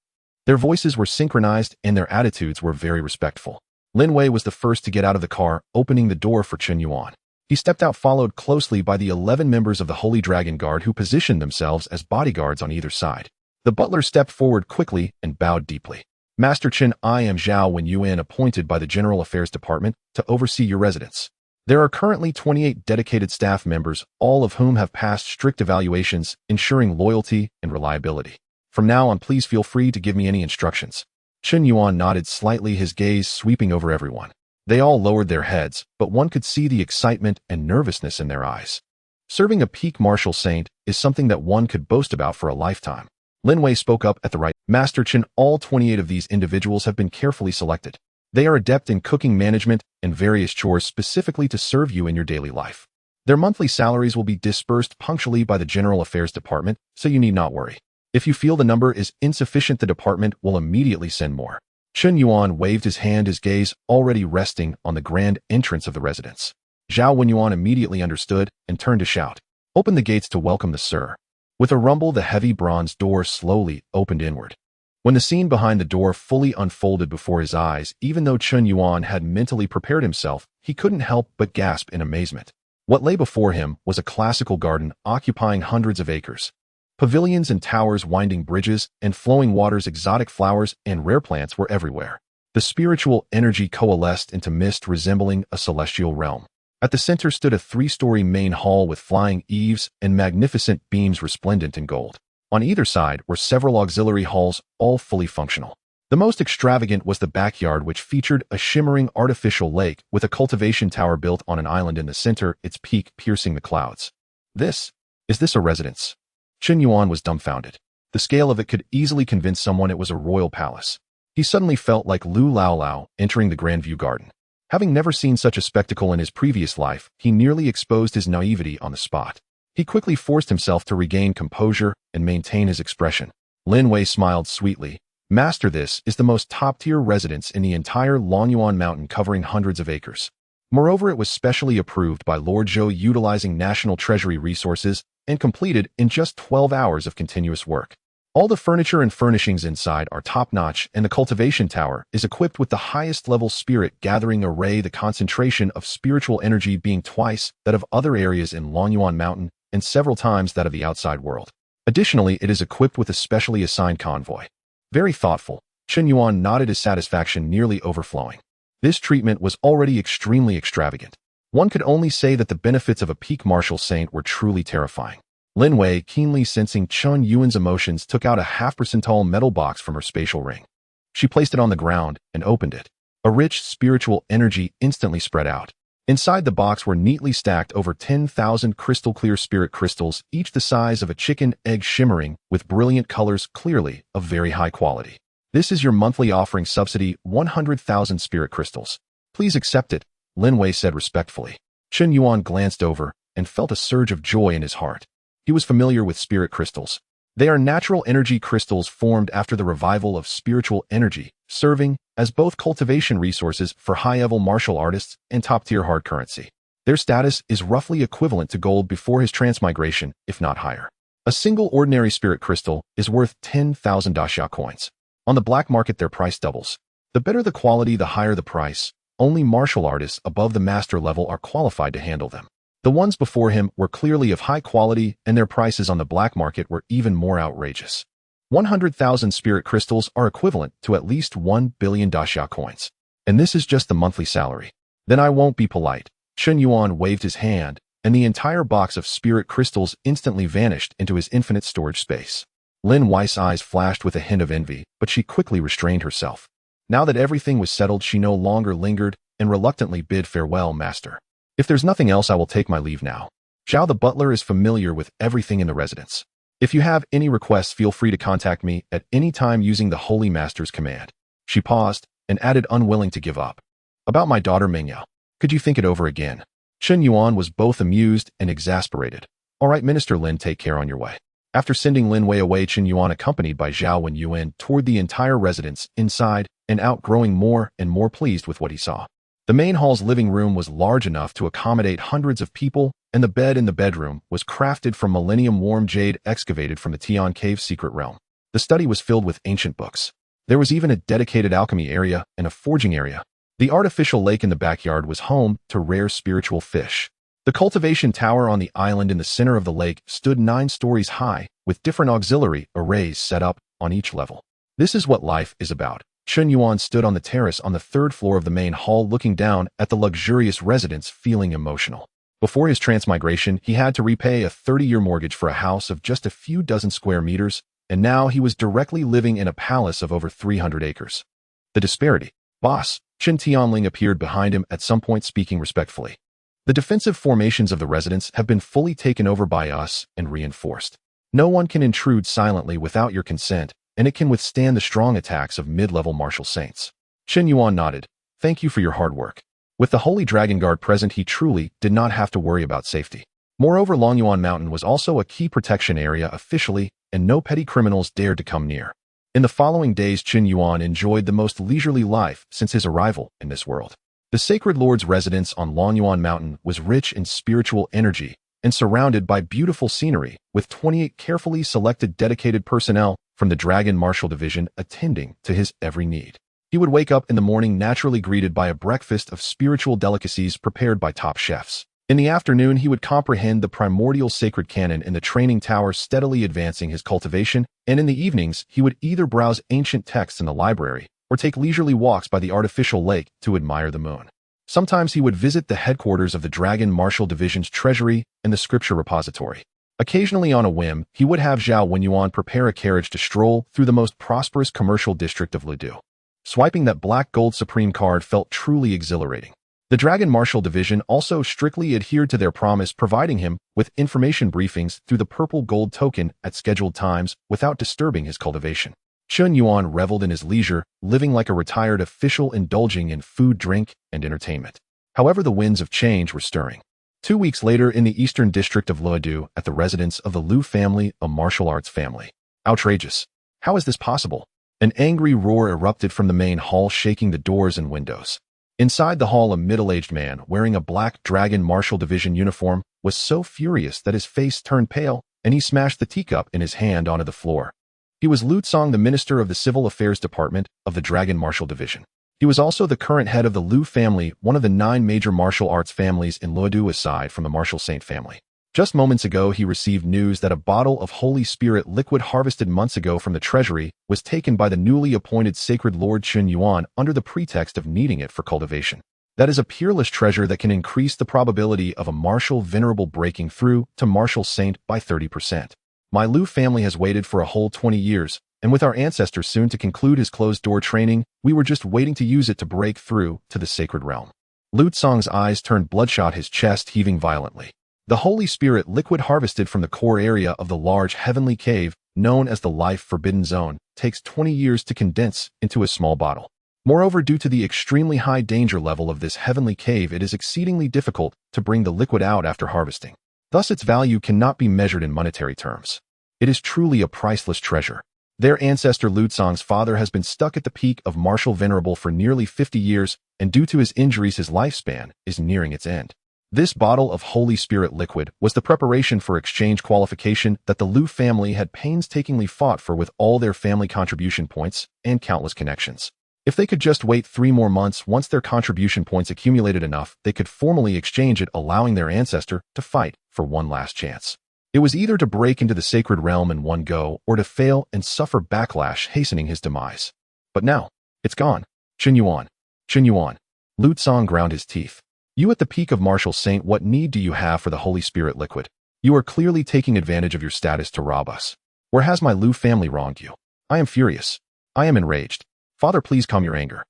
Their voices were synchronized and their attitudes were very respectful. Lin Wei was the first to get out of the car, opening the door for Chen Yuan. He stepped out, followed closely by the 11 members of the Holy Dragon Guard, who positioned themselves as bodyguards on either side. The butler stepped forward quickly and bowed deeply. Master Chen, I am Zhao Wenyuan, appointed by the General Affairs Department to oversee your residence. There are currently 28 dedicated staff members, all of whom have passed strict evaluations, ensuring loyalty and reliability. From now on, please feel free to give me any instructions. Chen Yuan nodded slightly, his gaze sweeping over everyone. They all lowered their heads, but one could see the excitement and nervousness in their eyes. Serving a peak martial saint is something that one could boast about for a lifetime. Lin Wei spoke up at the right. Master Chen, all 28 of these individuals have been carefully selected. They are adept in cooking, management, and various chores specifically to serve you in your daily life. Their monthly salaries will be dispersed punctually by the General Affairs Department, so you need not worry. If you feel the number is insufficient, the department will immediately send more. Chen Yuan waved his hand, his gaze already resting on the grand entrance of the residence. Zhao Wenyuan immediately understood and turned to shout, "Open the gates to welcome the sir." With a rumble, the heavy bronze door slowly opened inward. When the scene behind the door fully unfolded before his eyes, even though Chen Yuan had mentally prepared himself, he couldn't help but gasp in amazement. What lay before him was a classical garden occupying hundreds of acres. Pavilions and towers, winding bridges, and flowing waters, exotic flowers, and rare plants were everywhere. The spiritual energy coalesced into mist resembling a celestial realm. At the center stood a three-story main hall with flying eaves and magnificent beams resplendent in gold. On either side were several auxiliary halls, all fully functional. The most extravagant was the backyard, which featured a shimmering artificial lake with a cultivation tower built on an island in the center, its peak piercing the clouds. Is this a residence? Chen Yuan was dumbfounded. The scale of it could easily convince someone it was a royal palace. He suddenly felt like Lu Lao entering the Grandview Garden. Having never seen such a spectacle in his previous life, he nearly exposed his naivety on the spot. He quickly forced himself to regain composure and maintain his expression. Lin Wei smiled sweetly. Master, this is the most top-tier residence in the entire Longyuan Mountain, covering hundreds of acres. Moreover, it was specially approved by Lord Zhou, utilizing national treasury resources, and completed in just 12 hours of continuous work. All the furniture and furnishings inside are top-notch, and the cultivation tower is equipped with the highest-level spirit-gathering array, the concentration of spiritual energy being twice that of other areas in Longyuan Mountain and several times that of the outside world. Additionally, it is equipped with a specially assigned convoy. Very thoughtful. Chen Yuan nodded, his satisfaction nearly overflowing. This treatment was already extremely extravagant. One could only say that the benefits of a peak martial saint were truly terrifying. Lin Wei, keenly sensing Chen Yuan's emotions, took out a half-percentile metal box from her spatial ring. She placed it on the ground and opened it. A rich spiritual energy instantly spread out. Inside the box were neatly stacked over 10,000 crystal-clear spirit crystals, each the size of a chicken egg, shimmering with brilliant colors, clearly of very high quality. This is your monthly offering subsidy, 100,000 spirit crystals. Please accept it, Lin Wei said respectfully. Chen Yuan glanced over and felt a surge of joy in his heart. He was familiar with spirit crystals. They are natural energy crystals formed after the revival of spiritual energy, serving as both cultivation resources for high-level martial artists and top-tier hard currency. Their status is roughly equivalent to gold before his transmigration, if not higher. A single ordinary spirit crystal is worth 10,000 daxia coins. On the black market, their price doubles. The better the quality, the higher the price. Only martial artists above the master level are qualified to handle them. The ones before him were clearly of high quality, and their prices on the black market were even more outrageous. 100,000 spirit crystals are equivalent to at least 1 billion daxia coins. And this is just the monthly salary. Then I won't be polite. Chen Yuan waved his hand, and the entire box of spirit crystals instantly vanished into his infinite storage space. Lin Wei's eyes flashed with a hint of envy, but she quickly restrained herself. Now that everything was settled, she no longer lingered and reluctantly bid farewell. Master, if there's nothing else, I will take my leave now. Zhao the butler is familiar with everything in the residence. If you have any requests, feel free to contact me at any time using the Holy Master's command. She paused and added, unwilling to give up. About my daughter Mengyao, could you think it over again? Chen Yuan was both amused and exasperated. All right, Minister Lin, take care, on your way. After sending Lin Wei away, Chen Yuan, accompanied by Zhao Wenyuan, toured the entire residence, inside and out, growing more and more pleased with what he saw. The main hall's living room was large enough to accommodate hundreds of people, and the bed in the bedroom was crafted from millennium warm jade excavated from the Tian Cave's secret realm. The study was filled with ancient books. There was even a dedicated alchemy area and a forging area. The artificial lake in the backyard was home to rare spiritual fish. The cultivation tower on the island in the center of the lake stood 9 stories high, with different auxiliary arrays set up on each level. This is what life is about. Chen Yuan stood on the terrace on the 3rd floor of the main hall, looking down at the luxurious residence, feeling emotional. Before his transmigration, he had to repay a 30-year mortgage for a house of just a few dozen square meters, and now he was directly living in a palace of over 300 acres. The disparity. Boss, Chen Tianling appeared behind him at some point, speaking respectfully. The defensive formations of the residence have been fully taken over by us and reinforced. No one can intrude silently without your consent, and it can withstand the strong attacks of mid-level martial saints. Chen Yuan nodded. Thank you for your hard work. With the Holy Dragon Guard present, he truly did not have to worry about safety. Moreover, Longyuan Mountain was also a key protection area officially, and no petty criminals dared to come near. In the following days, Chen Yuan enjoyed the most leisurely life since his arrival in this world. The Sacred Lord's residence on Longyuan Mountain was rich in spiritual energy and surrounded by beautiful scenery, with 28 carefully selected dedicated personnel from the Dragon Martial Division attending to his every need. He would wake up in the morning naturally greeted by a breakfast of spiritual delicacies prepared by top chefs. In the afternoon, he would comprehend the primordial sacred canon in the training tower, steadily advancing his cultivation, and in the evenings, he would either browse ancient texts in the library or take leisurely walks by the artificial lake to admire the moon. Sometimes he would visit the headquarters of the Dragon Martial Division's treasury and the scripture repository. Occasionally on a whim, he would have Zhao Wenyuan prepare a carriage to stroll through the most prosperous commercial district of Lidu. Swiping that black gold Supreme card felt truly exhilarating. The Dragon Martial Division also strictly adhered to their promise, providing him with information briefings through the purple gold token at scheduled times without disturbing his cultivation. Chun Yuan reveled in his leisure, living like a retired official, indulging in food, drink, and entertainment. However, the winds of change were stirring. 2 weeks later, in the eastern district of Luodu, at the residence of the Liu family, a martial arts family. Outrageous. How is this possible? An angry roar erupted from the main hall, shaking the doors and windows. Inside the hall, a middle-aged man, wearing a black Dragon Martial Division uniform, was so furious that his face turned pale, and he smashed the teacup in his hand onto the floor. He was Lu Tsong, the Minister of the Civil Affairs Department of the Dragon Martial Division. He was also the current head of the Liu family, one of the 9 major martial arts families in Luodu aside from the Martial Saint family. Just moments ago, he received news that a bottle of Holy Spirit liquid harvested months ago from the treasury was taken by the newly appointed Sacred Lord Chun Yuan under the pretext of needing it for cultivation. That is a peerless treasure that can increase the probability of a martial venerable breaking through to Martial Saint by 30%. My Liu family has waited for a whole 20 years, and with our ancestor soon to conclude his closed-door training, we were just waiting to use it to break through to the sacred realm. Lu Tsong's eyes turned bloodshot, his chest heaving violently. The Holy Spirit liquid harvested from the core area of the large heavenly cave, known as the Life Forbidden Zone, takes 20 years to condense into a small bottle. Moreover, due to the extremely high danger level of this heavenly cave, it is exceedingly difficult to bring the liquid out after harvesting. Thus, its value cannot be measured in monetary terms. It is truly a priceless treasure. Their ancestor Lu Tsong's father has been stuck at the peak of martial venerable for nearly 50 years, and due to his injuries, his lifespan is nearing its end. This bottle of Holy Spirit liquid was the preparation for exchange qualification that the Liu family had painstakingly fought for with all their family contribution points and countless connections. If they could just wait 3 more months, once their contribution points accumulated enough, they could formally exchange it, allowing their ancestor to fight for one last chance. It was either to break into the sacred realm in one go, or to fail and suffer backlash, hastening his demise. But now, it's gone. Chun Yuan. Chun Yuan. Lu Tsong ground his teeth. You at the peak of Martial Saint, what need do you have for the Holy Spirit liquid? You are clearly taking advantage of your status to rob us. Where has my Liu family wronged you? I am furious. I am enraged. Father, please calm your anger.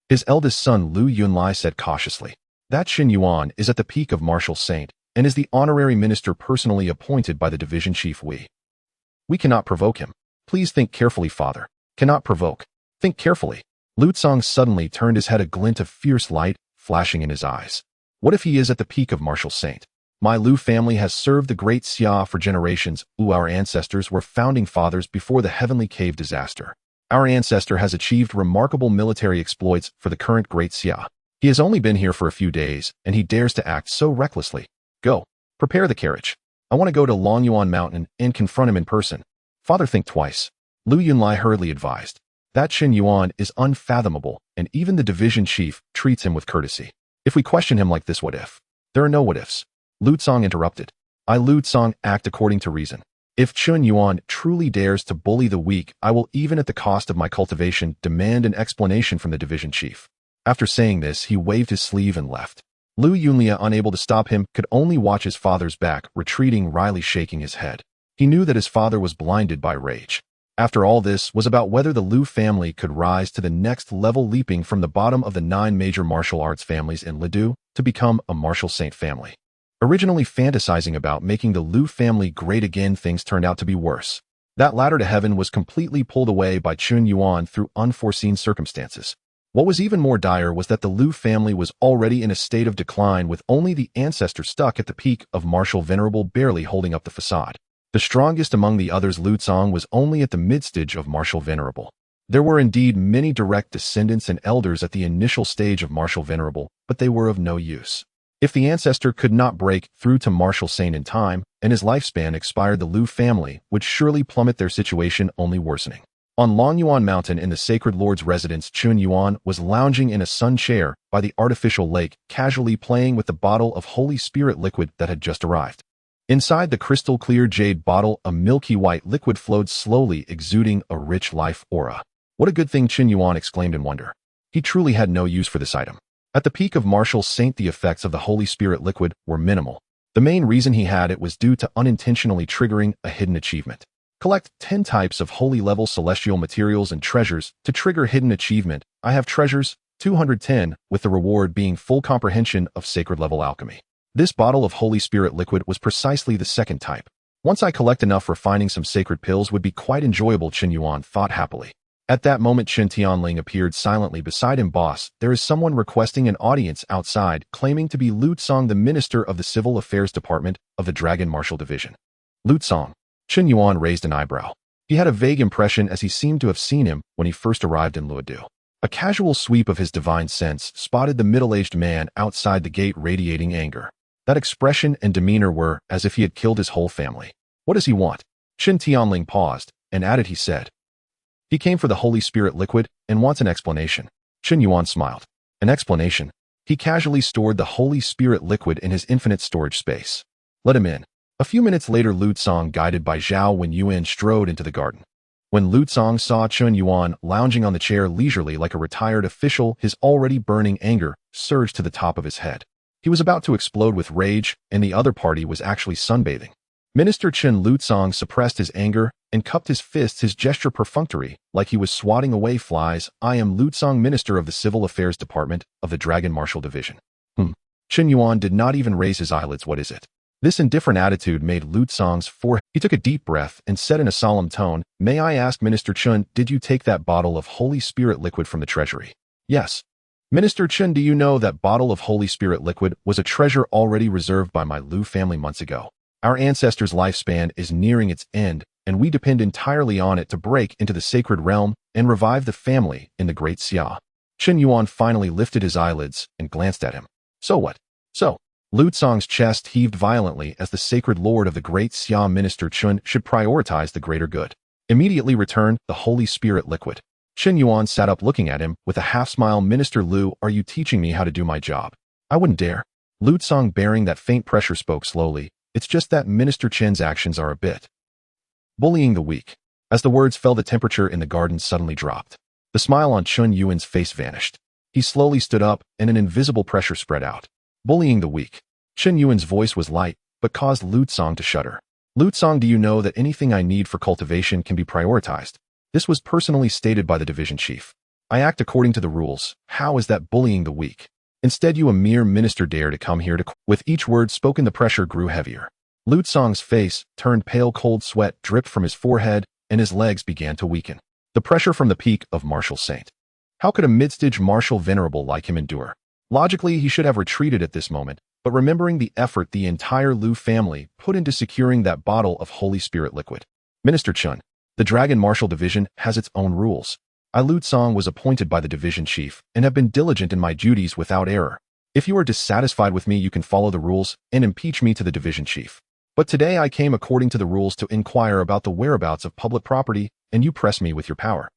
His eldest son Liu Yunlai said cautiously. That Chun Yuan is at the peak of Martial Saint, and is the honorary minister personally appointed by the division chief We cannot provoke him. Please think carefully, father. Cannot provoke. Think carefully. Lu Tsong suddenly turned his head, a glint of fierce light flashing in his eyes. What if he is at the peak of Martial Saint? My Liu family has served the great Xia for generations. Our ancestors were founding fathers before the Heavenly Cave disaster. Our ancestor has achieved remarkable military exploits for the current great Xia. He has only been here for a few days, and he dares to act so recklessly. Go. Prepare the carriage. I want to go to Longyuan Mountain and confront him in person. Father, think twice. Lu Yunlai hurriedly advised. That Chun Yuan is unfathomable, and even the division chief treats him with courtesy. If we question him like this, what if? There are no what ifs. Lu Tsong interrupted. I, Lu Tsong, act according to reason. If Chun Yuan truly dares to bully the weak, I will, even at the cost of my cultivation, demand an explanation from the division chief. After saying this, he waved his sleeve and left. Lu Yunlia, unable to stop him, could only watch his father's back, retreating, wryly shaking his head. He knew that his father was blinded by rage. After all, this was about whether the Liu family could rise to the next level, leaping from the bottom of the 9 major martial arts families in Lidu to become a Martial Saint family. Originally fantasizing about making the Liu family great again, things turned out to be worse. That ladder to heaven was completely pulled away by Chun Yuan through unforeseen circumstances. What was even more dire was that the Liu family was already in a state of decline, with only the ancestor stuck at the peak of martial venerable, barely holding up the facade. The strongest among the others, Lu Tsong, was only at the mid-stage of martial venerable. There were indeed many direct descendants and elders at the initial stage of martial venerable, but they were of no use. If the ancestor could not break through to Martial Saint in time, and his lifespan expired, the Liu family would surely plummet, their situation only worsening. On Longyuan Mountain, in the Sacred Lord's residence, Chun Yuan was lounging in a sun chair by the artificial lake, casually playing with the bottle of Holy Spirit liquid that had just arrived. Inside the crystal-clear jade bottle, a milky white liquid flowed slowly, exuding a rich life aura. What a good thing, Chun Yuan exclaimed in wonder. He truly had no use for this item. At the peak of Marshall Saint, the effects of the Holy Spirit liquid were minimal. The main reason he had it was due to unintentionally triggering a hidden achievement. Collect 10 types of holy-level celestial materials and treasures to trigger hidden achievement. I have treasures, 210, with the reward being full comprehension of sacred-level alchemy. This bottle of Holy Spirit liquid was precisely the second type. Once I collect enough, refining some sacred pills would be quite enjoyable, Chen Yuan thought happily. At that moment, Chen Tianling appeared silently beside him. Boss, there is someone requesting an audience outside, claiming to be Lu Tsong, the Minister of the Civil Affairs Department of the Dragon Martial Division. Lu Tsong. Chen Yuan raised an eyebrow. He had a vague impression as he seemed to have seen him when he first arrived in Luodu. A casual sweep of his divine sense spotted the middle-aged man outside the gate radiating anger. That expression and demeanor were as if he had killed his whole family. What does he want? Chen Tianling paused and added, he said. He came for the Holy Spirit liquid and wants an explanation. Chen Yuan smiled. An explanation? He casually stored the Holy Spirit liquid in his infinite storage space. Let him in. A few minutes later, Lu Tsong, guided by Zhao Wenyuan, strode into the garden. When Lu Tsong saw Chen Yuan lounging on the chair leisurely like a retired official, his already burning anger surged to the top of his head. He was about to explode with rage, and the other party was actually sunbathing. Minister Chen Lu Tsong suppressed his anger and cupped his fists, his gesture perfunctory, like he was swatting away flies. I am Lu Tsong, Minister of the Civil Affairs Department of the Dragon Martial Division. Chen Yuan did not even raise his eyelids. What is it? This indifferent attitude made Lu Tsong's forehead. He took a deep breath and said in a solemn tone, May I ask, Minister Chen, did you take that bottle of Holy Spirit liquid from the treasury? Yes. Minister Chen, do you know that bottle of Holy Spirit liquid was a treasure already reserved by my Lu family months ago? Our ancestors' lifespan is nearing its end, and we depend entirely on it to break into the sacred realm and revive the family in the Great Xia. Chen Yuan finally lifted his eyelids and glanced at him. So what? So, Lu Tsong's chest heaved violently as the sacred lord of the Great Xia. Minister Chen should prioritize the greater good. Immediately return the Holy Spirit liquid. Chen Yuan sat up looking at him with a half-smile. Minister Lu, are you teaching me how to do my job? I wouldn't dare. Lu Tsong, bearing that faint pressure, spoke slowly. It's just that Minister Chen's actions are a bit bullying the weak. As the words fell, the temperature in the garden suddenly dropped. The smile on Chen Yuan's face vanished. He slowly stood up, and an invisible pressure spread out. Bullying the weak. Chen Yuan's voice was light, but caused Lu Tsong to shudder. Lu Tsong, do you know that anything I need for cultivation can be prioritized? This was personally stated by the division chief. I act according to the rules. How is that bullying the weak? Instead, you, a mere minister, dare to come here to... With each word spoken, the pressure grew heavier. Lu Tsong's face turned pale. Cold sweat dripped from his forehead, and his legs began to weaken. The pressure from the peak of Martial Saint. How could a mid-stage martial venerable like him endure? Logically, he should have retreated at this moment, but remembering the effort the entire Lu family put into securing that bottle of Holy Spirit liquid. Minister Chen, the Dragon Martial Division has its own rules. I, Lu Tsong, was appointed by the division chief and have been diligent in my duties without error. If you are dissatisfied with me, you can follow the rules and impeach me to the division chief. But today I came according to the rules to inquire about the whereabouts of public property, and you press me with your power.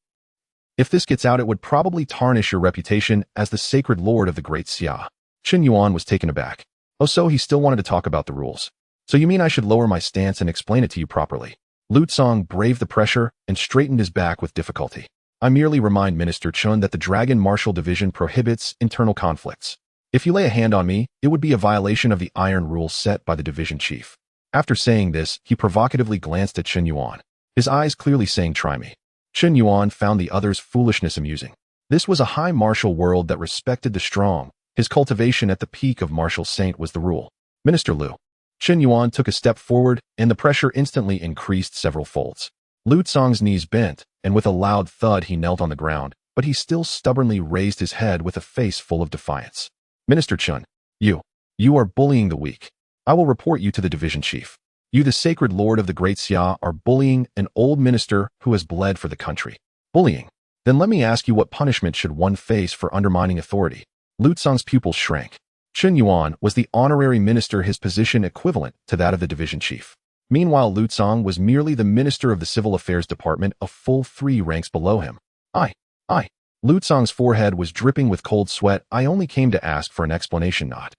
If this gets out, it would probably tarnish your reputation as the sacred lord of the Great Xia. Chen Yuan was taken aback. Oh, so he still wanted to talk about the rules. So you mean I should lower my stance and explain it to you properly? Lu Tsong braved the pressure and straightened his back with difficulty. I merely remind Minister Chen that the Dragon Martial Division prohibits internal conflicts. If you lay a hand on me, it would be a violation of the iron rules set by the division chief. After saying this, he provocatively glanced at Chen Yuan, his eyes clearly saying, try me. Chen Yuan found the other's foolishness amusing. This was a high martial world that respected the strong. His cultivation at the peak of Martial Saint was the rule. Minister Lu. Chen Yuan took a step forward, and the pressure instantly increased several folds. Lu Tsong's knees bent, and with a loud thud he knelt on the ground, but he still stubbornly raised his head with a face full of defiance. Minister Chen, you are bullying the weak. I will report you to the division chief. You, the sacred lord of the Great Xia, are bullying an old minister who has bled for the country. Bullying? Then let me ask you, what punishment should one face for undermining authority? Lu Tsong's pupils shrank. Chen Yuan was the honorary minister, his position equivalent to that of the division chief. Meanwhile, Lu Tsong was merely the minister of the Civil Affairs Department, a full 3 ranks below him. I. Lu Tsong's forehead was dripping with cold sweat. I only came to ask for an explanation, not.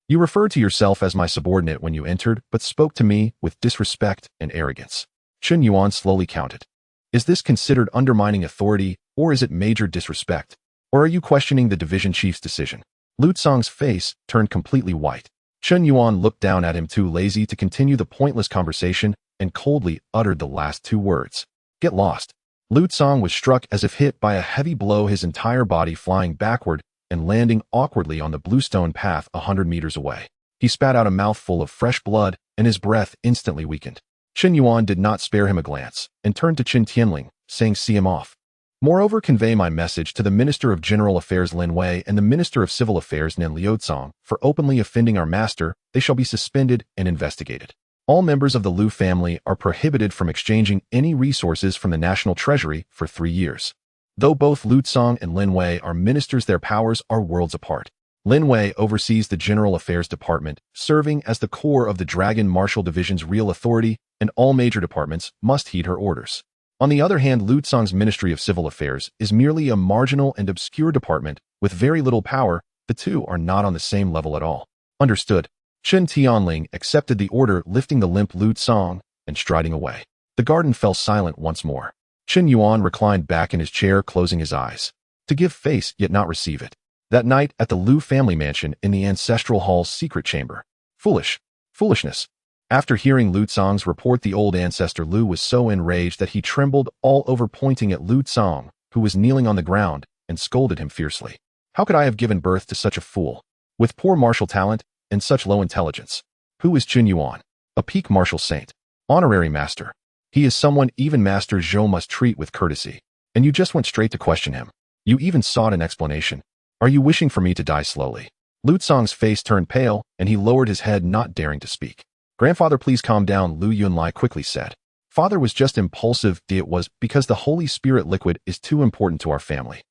You referred to yourself as my subordinate when you entered, but spoke to me with disrespect and arrogance. Chen Yuan slowly counted. Is this considered undermining authority, or is it major disrespect? Or are you questioning the division chief's decision? Lu Tsong's face turned completely white. Chen Yuan looked down at him, too lazy to continue the pointless conversation, and coldly uttered the last two words. Get lost. Lu Tsong was struck as if hit by a heavy blow, his entire body flying backward and landing awkwardly on the bluestone path 100 meters away. He spat out a mouthful of fresh blood, and his breath instantly weakened. Chen Yuan did not spare him a glance, and turned to Qin Tianling, saying, see him off. Moreover, convey my message to the Minister of General Affairs Lin Wei and the Minister of Civil Affairs Nen Liucong. For openly offending our master, they shall be suspended and investigated. All members of the Lu family are prohibited from exchanging any resources from the national treasury for 3 years. Though both Lu Tsong and Lin Wei are ministers, their powers are worlds apart. Lin Wei oversees the General Affairs Department, serving as the core of the Dragon Martial Division's real authority, and all major departments must heed her orders. On the other hand, Lu Tsong's Ministry of Civil Affairs is merely a marginal and obscure department with very little power. The two are not on the same level at all. Understood. Qin Tianling accepted the order, lifting the limp Lu Tsong and striding away. The garden fell silent once more. Qin Yuan reclined back in his chair, closing his eyes. To give face, yet not receive it. That night at the Lu family mansion in the Ancestral Hall's secret chamber. Foolishness. After hearing Lu Tsong's report, the old ancestor Lu was so enraged that he trembled all over, pointing at Lu Tsong, who was kneeling on the ground, and scolded him fiercely. How could I have given birth to such a fool? With poor martial talent and such low intelligence. Who is Qin Yuan? A peak martial saint. Honorary master. He is someone even Master Zhou must treat with courtesy. And you just went straight to question him. You even sought an explanation. Are you wishing for me to die slowly? Lu Tsong's face turned pale, and he lowered his head, not daring to speak. Grandfather, please calm down, Lu Yunlai quickly said. Father was just impulsive. It was because the Holy Spirit liquid is too important to our family.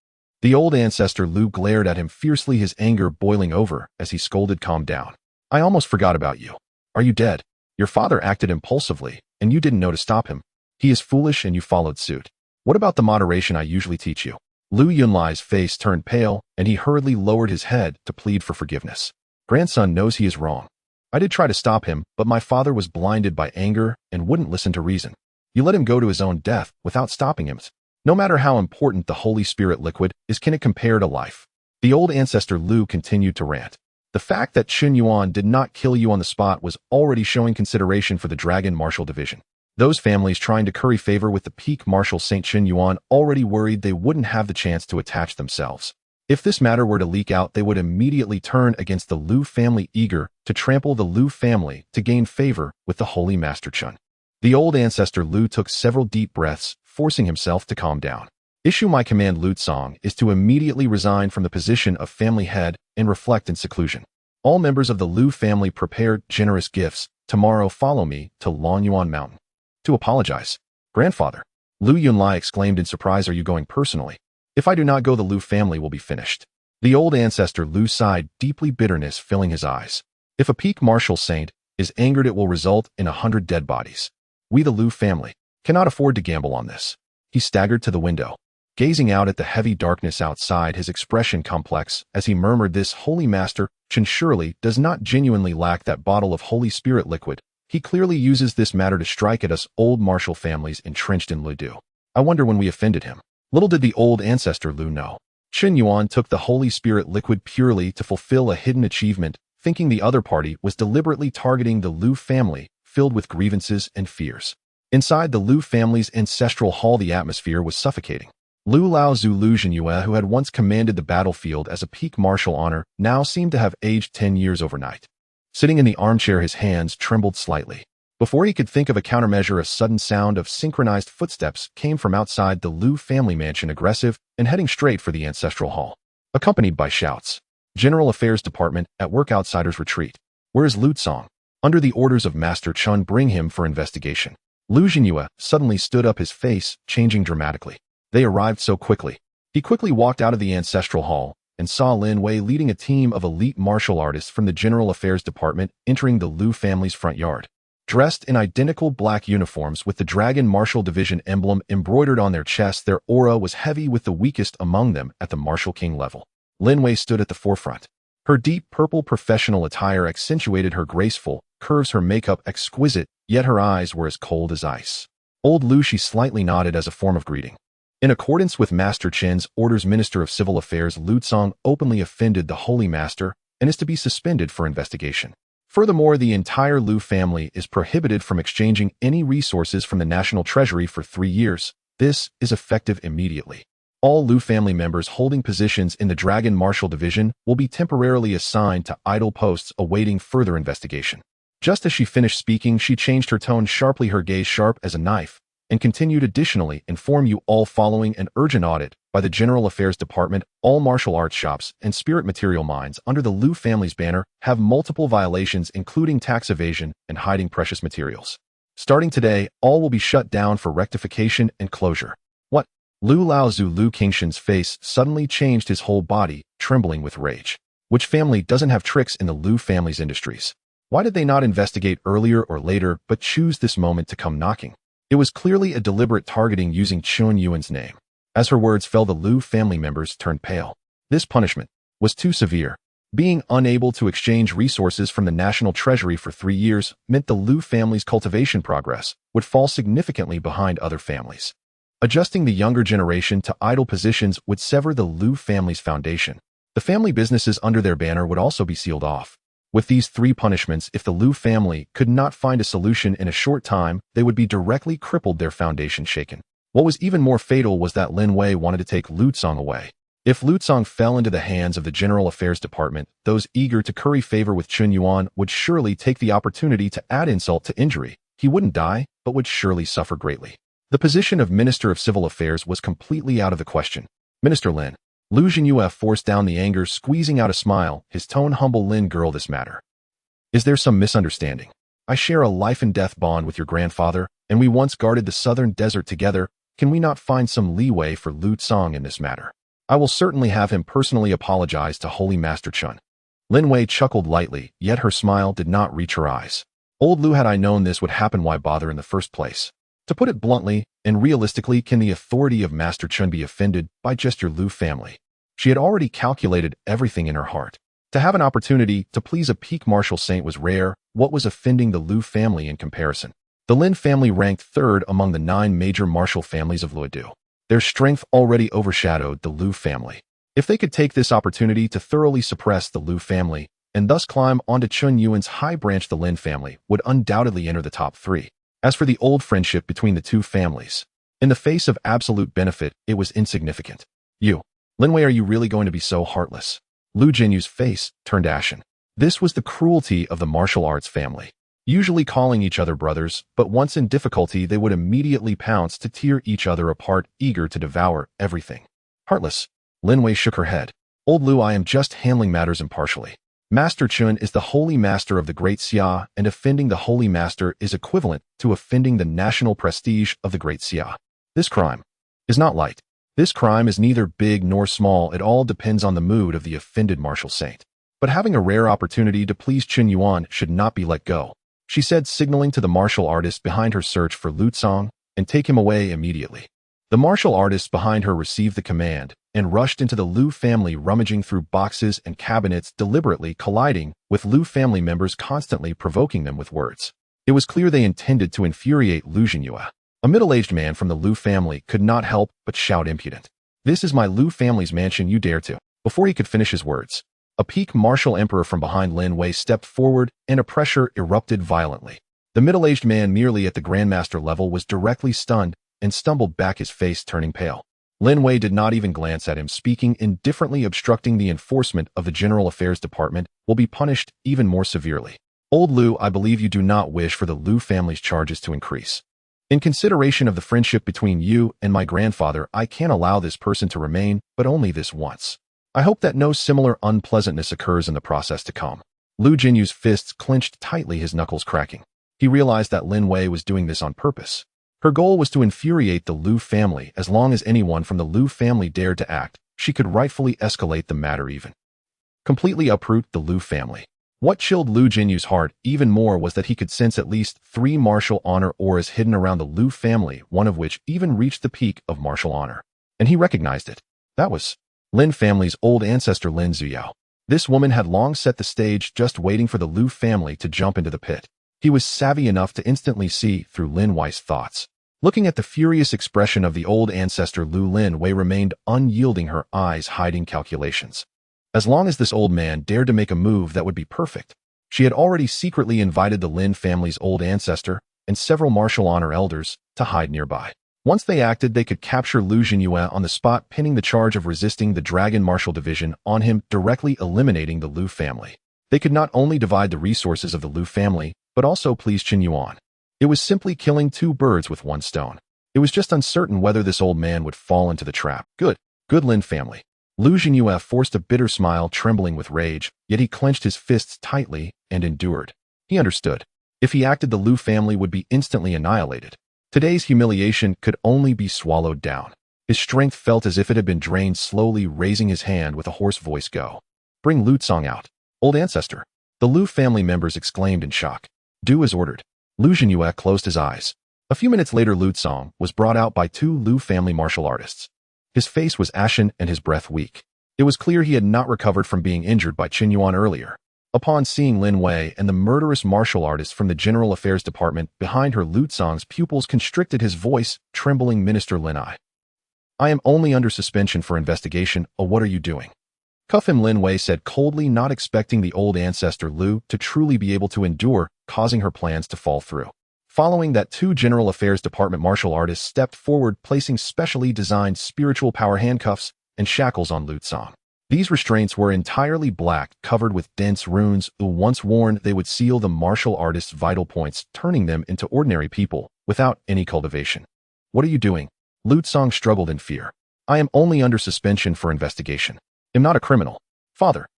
The old ancestor Lu glared at him fiercely, his anger boiling over as he scolded, calm down. I almost forgot about you. Are you dead? Your father acted impulsively, and you didn't know to stop him. He is foolish and you followed suit. What about the moderation I usually teach you? Lu Yunlai's face turned pale, and he hurriedly lowered his head to plead for forgiveness. Grandson knows he is wrong. I did try to stop him, but my father was blinded by anger and wouldn't listen to reason. You let him go to his own death without stopping him. No matter how important the Holy Spirit liquid is, can it compare to life? The old ancestor Lu continued to rant. The fact that Qin Yuan did not kill you on the spot was already showing consideration for the Dragon Martial Division. Those families trying to curry favor with the peak martial Saint Qin Yuan already worried they wouldn't have the chance to attach themselves. If this matter were to leak out, they would immediately turn against the Lu family, eager to trample the Lu family to gain favor with the Holy Master Chun. The old ancestor Lu took several deep breaths, forcing himself to calm down. Issue my command. Lu Tsong is to immediately resign from the position of family head and reflect in seclusion. All members of the Lu family prepare generous gifts. Tomorrow follow me to Lonyuan Mountain. To apologize. Grandfather. Lu Yunlai exclaimed in surprise, are you going personally? If I do not go, the Lu family will be finished. The old ancestor Lu sighed deeply, bitterness filling his eyes. If a peak martial saint is angered, it will result in 100 dead bodies. We, the Lu family, cannot afford to gamble on this. He staggered to the window, gazing out at the heavy darkness outside, his expression complex as he murmured, this Holy Master Chen surely does not genuinely lack that bottle of Holy Spirit liquid. He clearly uses this matter to strike at us old martial families entrenched in Ludu. I wonder when we offended him. Little did the old ancestor Lu know. Qin Yuan took the Holy Spirit liquid purely to fulfill a hidden achievement, thinking the other party was deliberately targeting the Lu family, filled with grievances and fears. Inside the Lu family's ancestral hall, the atmosphere was suffocating. Lu Laozhu Lu Zhenyue, who had once commanded the battlefield as a peak martial honor, now seemed to have aged 10 years overnight. Sitting in the armchair, his hands trembled slightly. Before he could think of a countermeasure, a sudden sound of synchronized footsteps came from outside the Lu family mansion, aggressive and heading straight for the ancestral hall, accompanied by shouts. General Affairs Department at work, outsiders retreat. Where is Lu Tsong? Under the orders of Master Chun, bring him for investigation. Lu Zhenyue suddenly stood up, his face changing dramatically. They arrived so quickly. He quickly walked out of the ancestral hall and saw Lin Wei leading a team of elite martial artists from the General Affairs Department entering the Lu family's front yard. Dressed in identical black uniforms with the Dragon Martial Division emblem embroidered on their chests, their aura was heavy with the weakest among them at the Martial King level. Lin Wei stood at the forefront. Her deep purple professional attire accentuated her graceful curves, her makeup exquisite, yet her eyes were as cold as ice. Old Lu, she slightly nodded as a form of greeting. In accordance with Master Chen's orders, Minister of Civil Affairs Lu Tsong openly offended the Holy Master and is to be suspended for investigation. Furthermore, the entire Lu family is prohibited from exchanging any resources from the national treasury for 3 years. This is effective immediately. All Lu family members holding positions in the Dragon Martial Division will be temporarily assigned to idle posts awaiting further investigation. Just as she finished speaking, she changed her tone sharply, her gaze sharp as a knife, and continued, additionally, inform you all following an urgent audit by the General Affairs Department, all martial arts shops and spirit material mines under the Lu family's banner have multiple violations, including tax evasion and hiding precious materials. Starting today, all will be shut down for rectification and closure. What? Lu Laozu Lu Qingshan's face suddenly changed, his whole body trembling with rage. Which family doesn't have tricks in the Lu family's industries? Why did they not investigate earlier or later but choose this moment to come knocking? It was clearly a deliberate targeting using Chun Yuan's name. As her words fell, the Lu family members turned pale. This punishment was too severe. Being unable to exchange resources from the national treasury for 3 years meant the Lu family's cultivation progress would fall significantly behind other families. Adjusting the younger generation to idle positions would sever the Lu family's foundation. The family businesses under their banner would also be sealed off. With these 3 punishments, if the Lu family could not find a solution in a short time, they would be directly crippled, their foundation shaken. What was even more fatal was that Lin Wei wanted to take Lu Tsong away. If Lu Tsong fell into the hands of the General Affairs Department, those eager to curry favor with Chun Yuan would surely take the opportunity to add insult to injury. He wouldn't die, but would surely suffer greatly. The position of Minister of Civil Affairs was completely out of the question. Minister Lin. Lu Jinyue forced down the anger, squeezing out a smile, his tone humble. Lin girl, this matter. Is there some misunderstanding? I share a life-and-death bond with your grandfather, and we once guarded the southern desert together. Can we not find some leeway for Lu Tsong in this matter? I will certainly have him personally apologize to Holy Master Chun. Lin Wei chuckled lightly, yet her smile did not reach her eyes. Old Lu, had I known this would happen, why bother in the first place? To put it bluntly and realistically, can the authority of Master Chun be offended by just your Lu family? She had already calculated everything in her heart. To have an opportunity to please a peak martial saint was rare. What was offending the Lu family in comparison? The Lin family ranked 3rd among the 9 major martial families of Luodu. Their strength already overshadowed the Lu family. If they could take this opportunity to thoroughly suppress the Lu family and thus climb onto Chun Yuan's high branch, the Lin family would undoubtedly enter the top 3. As for the old friendship between the 2 families, in the face of absolute benefit, it was insignificant. You, Lin Wei, are you really going to be so heartless? Lu Jinyu's face turned ashen. This was the cruelty of the martial arts family. Usually calling each other brothers, but once in difficulty they would immediately pounce to tear each other apart, eager to devour everything. Heartless. Lin Wei shook her head. Old Lu, I am just handling matters impartially. Master Chun is the Holy Master of the Great Xia, and offending the Holy Master is equivalent to offending the national prestige of the Great Xia. This crime is not light. This crime is neither big nor small. It all depends on the mood of the offended martial saint. But having a rare opportunity to please Chun Yuan should not be let go, she said, signaling to the martial artist behind her, search for Lu Tsong and take him away immediately. The martial artists behind her received the command and rushed into the Lu family, rummaging through boxes and cabinets, deliberately colliding with Lu family members, constantly provoking them with words. It was clear they intended to infuriate Lu Jinyue. A middle-aged man from the Lu family could not help but shout, impudent. This is my Lu family's mansion, you dare to. Before he could finish his words, a peak martial emperor from behind Lin Wei stepped forward and a pressure erupted violently. The middle-aged man, merely at the grandmaster level, was directly stunned and stumbled back, his face turning pale. Lin Wei did not even glance at him, speaking indifferently. Obstructing the enforcement of the General Affairs Department will be punished even more severely. Old Lu, I believe you do not wish for the Lu family's charges to increase. In consideration of the friendship between you and my grandfather, I can allow this person to remain, but only this once. I hope that no similar unpleasantness occurs in the process to come. Lu Jinyu's fists clenched tightly, his knuckles cracking. He realized that Lin Wei was doing this on purpose. Her goal was to infuriate the Lu family. As long as anyone from the Lu family dared to act, she could rightfully escalate the matter, even completely uproot the Lu family. What chilled Lu Jinyu's heart even more was that he could sense at least 3 martial honor auras hidden around the Lu family, one of which even reached the peak of martial honor. And he recognized it. That was Lin family's old ancestor, Lin Zuyao. This woman had long set the stage, just waiting for the Lu family to jump into the pit. He was savvy enough to instantly see through Lin Wei's thoughts. Looking at the furious expression of the old ancestor, Lu Lin Wei remained unyielding, her eyes hiding calculations. As long as this old man dared to make a move that would be perfect, she had already secretly invited the Lin family's old ancestor and several martial honor elders to hide nearby. Once they acted, they could capture Lu Jinyue on the spot, pinning the charge of resisting the Dragon Martial Division on him, directly eliminating the Lu family. They could not only divide the resources of the Lu family, but also please Qin Yuan. It was simply killing two birds with one stone. It was just uncertain whether this old man would fall into the trap. Good Lin family. Lu Jinyue forced a bitter smile, trembling with rage, yet he clenched his fists tightly and endured. He understood. If he acted, the Lu family would be instantly annihilated. Today's humiliation could only be swallowed down. His strength felt as if it had been drained, slowly raising his hand with a hoarse voice. Go. Bring Lu Tsong out. Old ancestor. The Lu family members exclaimed in shock. Do as ordered. Lu Jinyue closed his eyes. A few minutes later, Lu Tsong was brought out by two Lu family martial artists. His face was ashen and his breath weak. It was clear he had not recovered from being injured by Qin Yuan earlier. Upon seeing Lin Wei and the murderous martial artist from the General Affairs Department behind her, Lu Tsong's pupils constricted, his voice trembling. Minister Lin, I am only under suspension for investigation. Oh, what are you doing? Cuff him, Lin Wei said coldly, not expecting the old ancestor Lu to truly be able to endure, causing her plans to fall through. Following that, two General Affairs Department martial artists stepped forward, placing specially designed spiritual power handcuffs and shackles on Lu Tsong. These restraints were entirely black, covered with dense runes. Once worn, they would seal the martial artist's vital points, turning them into ordinary people without any cultivation. What are you doing? Lu Tsong struggled in fear. I am only under suspension for investigation. I'm not a criminal. Father,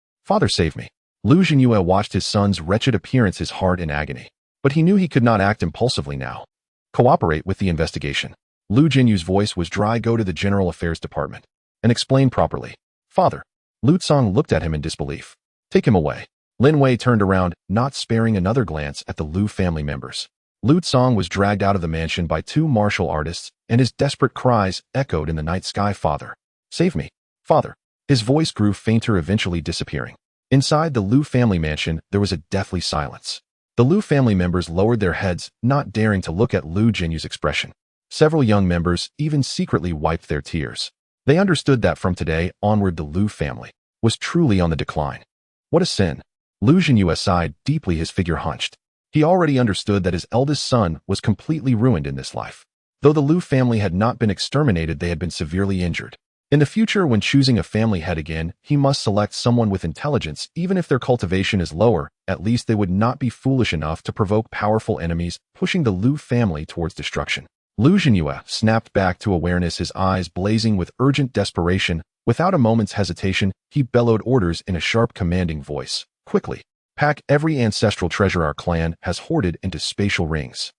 save me. Lu Jinyue watched his son's wretched appearance, his heart in agony. But he knew he could not act impulsively now. Cooperate with the investigation. Lu Jinyue's voice was dry. Go to the General Affairs Department and explain properly. Father. Lu Tsong looked at him in disbelief. Take him away. Lin Wei turned around, not sparing another glance at the Lu family members. Lu Tsong was dragged out of the mansion by two martial artists, and his desperate cries echoed in the night sky. Father. Save me. Father. His voice grew fainter, eventually disappearing. Inside the Lu family mansion, there was a deathly silence. The Lu family members lowered their heads, not daring to look at Lu Jinyue's expression. Several young members even secretly wiped their tears. They understood that from today onward, the Lu family was truly on the decline. What a sin. Lu Jinyue sighed deeply, his figure hunched. He already understood that his eldest son was completely ruined in this life. Though the Lu family had not been exterminated, they had been severely injured. In the future, when choosing a family head again, he must select someone with intelligence. Even if their cultivation is lower, at least they would not be foolish enough to provoke powerful enemies, pushing the Lu family towards destruction. Lu Jinyue snapped back to awareness, his eyes blazing with urgent desperation. Without a moment's hesitation, he bellowed orders in a sharp, commanding voice. Quickly. Pack every ancestral treasure our clan has hoarded into spatial rings.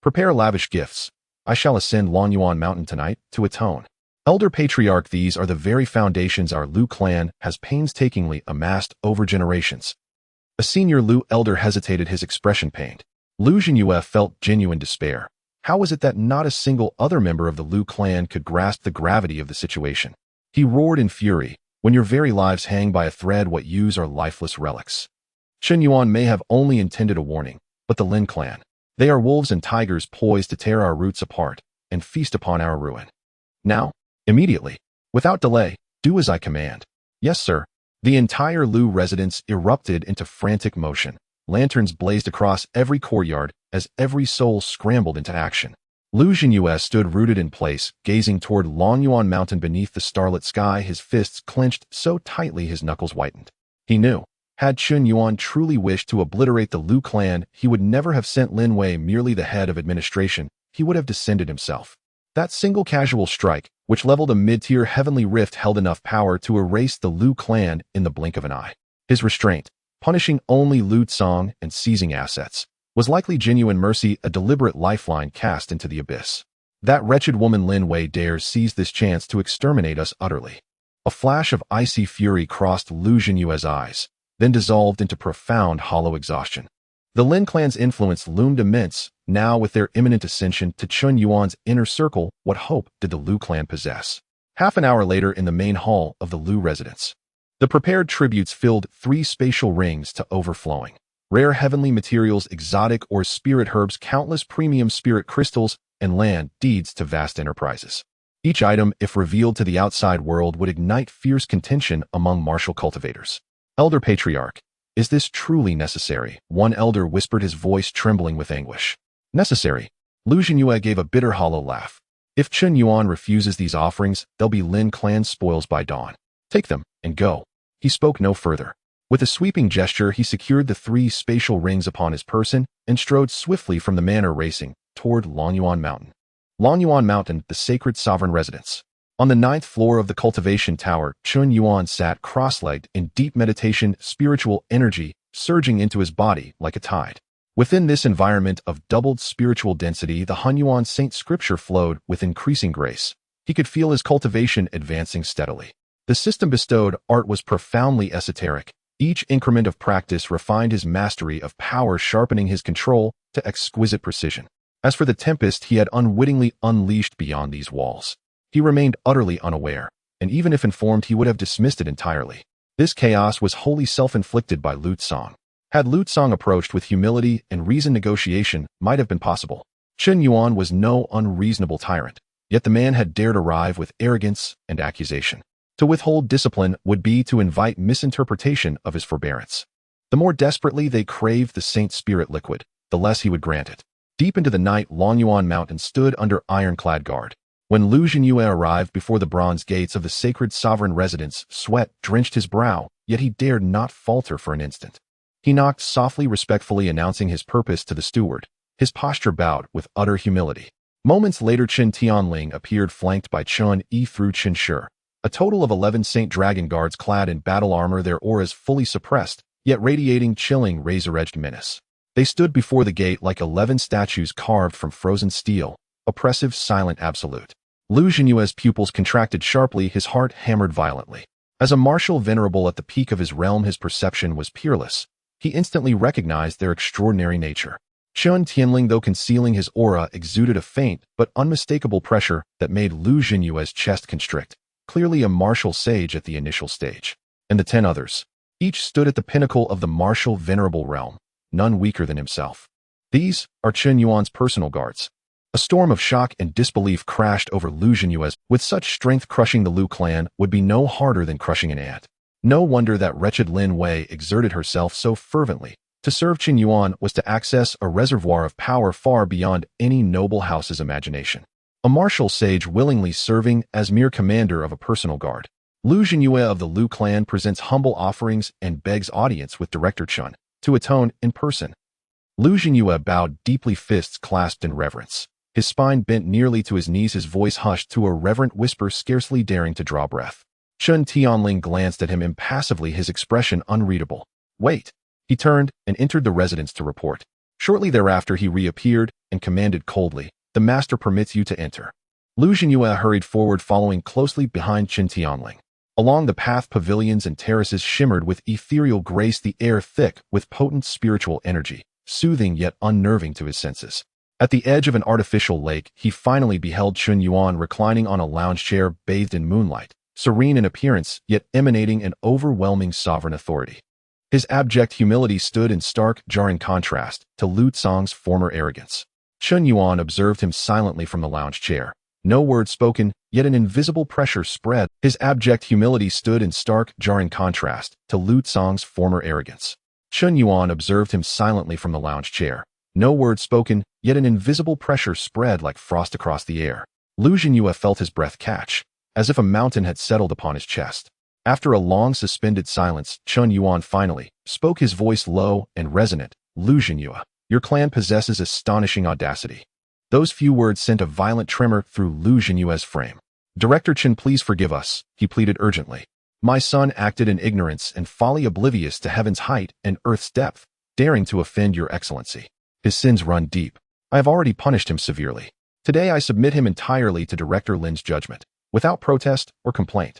Prepare lavish gifts. I shall ascend Longyuan Mountain tonight to atone. Elder Patriarch, these are the very foundations our Lu clan has painstakingly amassed over generations. A senior Lu elder hesitated, his expression pained. Lu Jinyue felt genuine despair. How was it that not a single other member of the Lu clan could grasp the gravity of the situation? He roared in fury. When your very lives hang by a thread, what use are lifeless relics? Qin Yuan may have only intended a warning, but the Lin clan, they are wolves and tigers poised to tear our roots apart and feast upon our ruin. Now, immediately, without delay, do as I command. Yes, sir. The entire Lu residence erupted into frantic motion. Lanterns blazed across every courtyard as every soul scrambled into action. Lu Jinyue stood rooted in place, gazing toward Longyuan Mountain beneath the starlit sky, his fists clenched so tightly his knuckles whitened. He knew, had Qin Yuan truly wished to obliterate the Lu clan, he would never have sent Lin Wei merely the head of administration. He would have descended himself. That single casual strike, which leveled a mid-tier heavenly rift, held enough power to erase the Lu clan in the blink of an eye. His restraint, punishing only Lu Tsong and seizing assets, was likely genuine mercy, a deliberate lifeline cast into the abyss. That wretched woman Lin Wei dares seize this chance to exterminate us utterly. A flash of icy fury crossed Lu Jinyue's eyes, then dissolved into profound hollow exhaustion. The Lin clan's influence loomed immense. Now, with their imminent ascension to Qin Yuan's inner circle, what hope did the Lu clan possess? Half an hour later, in the main hall of the Lu residence, the prepared tributes filled 3 spatial rings to overflowing. Rare heavenly materials, exotic or spirit herbs, countless premium spirit crystals, and land deeds to vast enterprises. Each item, if revealed to the outside world, would ignite fierce contention among martial cultivators. Elder Patriarch, is this truly necessary? One elder whispered, his voice trembling with anguish. Necessary? Lu Jinyue gave a bitter hollow laugh. If Chen Yuan refuses these offerings, they'll be Lin clan spoils by dawn. Take them, and go. He spoke no further. With a sweeping gesture, he secured the 3 spatial rings upon his person and strode swiftly from the manor, racing toward Longyuan Mountain. Longyuan Mountain, the sacred sovereign residence. On the 9th floor of the Cultivation Tower, Chen Yuan sat cross-legged in deep meditation, spiritual energy surging into his body like a tide. Within this environment of doubled spiritual density, the Hunyuan Saint scripture flowed with increasing grace. He could feel his cultivation advancing steadily. The system bestowed art was profoundly esoteric. Each increment of practice refined his mastery of power, sharpening his control to exquisite precision. As for the tempest he had unwittingly unleashed beyond these walls, he remained utterly unaware, and even if informed, he would have dismissed it entirely. This chaos was wholly self-inflicted by Lu Tsang. Had Lu Tsang approached with humility and reason, negotiation might have been possible. Chen Yuan was no unreasonable tyrant, yet the man had dared arrive with arrogance and accusation. To withhold discipline would be to invite misinterpretation of his forbearance. The more desperately they craved the saint spirit liquid, the less he would grant it. Deep into the night, Longyuan Mountain stood under ironclad guard. When Lu Jinyue arrived before the bronze gates of the sacred sovereign residence, sweat drenched his brow, yet he dared not falter for an instant. He knocked softly, respectfully announcing his purpose to the steward. His posture bowed with utter humility. Moments later, Qin Tianling appeared, flanked by Chun Yi through Qin Shi. A total of 11 Saint Dragon Guards clad in battle armor, their auras fully suppressed, yet radiating chilling razor-edged menace. They stood before the gate like 11 statues carved from frozen steel, oppressive, silent, absolute. Lu Jinyue's pupils contracted sharply, his heart hammered violently. As a martial venerable at the peak of his realm, his perception was peerless. He instantly recognized their extraordinary nature. Chun Tianling, though concealing his aura, exuded a faint but unmistakable pressure that made Lu Jinyue's chest constrict. Clearly a martial sage at the initial stage. And the 10 others. Each stood at the pinnacle of the martial venerable realm, none weaker than himself. These are Chen Yuan's personal guards. A storm of shock and disbelief crashed over Lu Jinyue's. With such strength, crushing the Lu clan would be no harder than crushing an ant. No wonder that wretched Lin Wei exerted herself so fervently. To serve Chen Yuan was to access a reservoir of power far beyond any noble house's imagination. A martial sage willingly serving as mere commander of a personal guard. Lu Jinyue of the Lu clan presents humble offerings and begs audience with Director Chun to atone in person. Lu Jinyue bowed deeply, fists clasped in reverence. His spine bent nearly to his knees, his voice hushed to a reverent whisper, scarcely daring to draw breath. Chun Tianling glanced at him impassively, his expression unreadable. Wait. He turned and entered the residence to report. Shortly thereafter he reappeared and commanded coldly, "The master permits you to enter." Lu Jinyue hurried forward, following closely behind Chun Tianling. Along the path, pavilions and terraces shimmered with ethereal grace, the air thick with potent spiritual energy, soothing yet unnerving to his senses. At the edge of an artificial lake, he finally beheld Chen Yuan reclining on a lounge chair, bathed in moonlight, serene in appearance, yet emanating an overwhelming sovereign authority. His abject humility stood in stark, jarring contrast to Lu Tsang's former arrogance. Chen Yuan observed him silently from the lounge chair. No word spoken, yet an invisible pressure spread. His abject humility stood in stark, jarring contrast to Lu Tsang's former arrogance. Chen Yuan observed him silently from the lounge chair. No word spoken, yet an invisible pressure spread like frost across the air. Lu Jinyue felt his breath catch, as if a mountain had settled upon his chest. After a long suspended silence, Chen Yuan finally spoke, his voice low and resonant. "Lu Jinyue, your clan possesses astonishing audacity." Those few words sent a violent tremor through Lu Jinyue's frame. "Director Chen, please forgive us," he pleaded urgently. "My son acted in ignorance and folly, oblivious to heaven's height and earth's depth, daring to offend your excellency. His sins run deep. I have already punished him severely. Today I submit him entirely to Director Lin's judgment, without protest or complaint."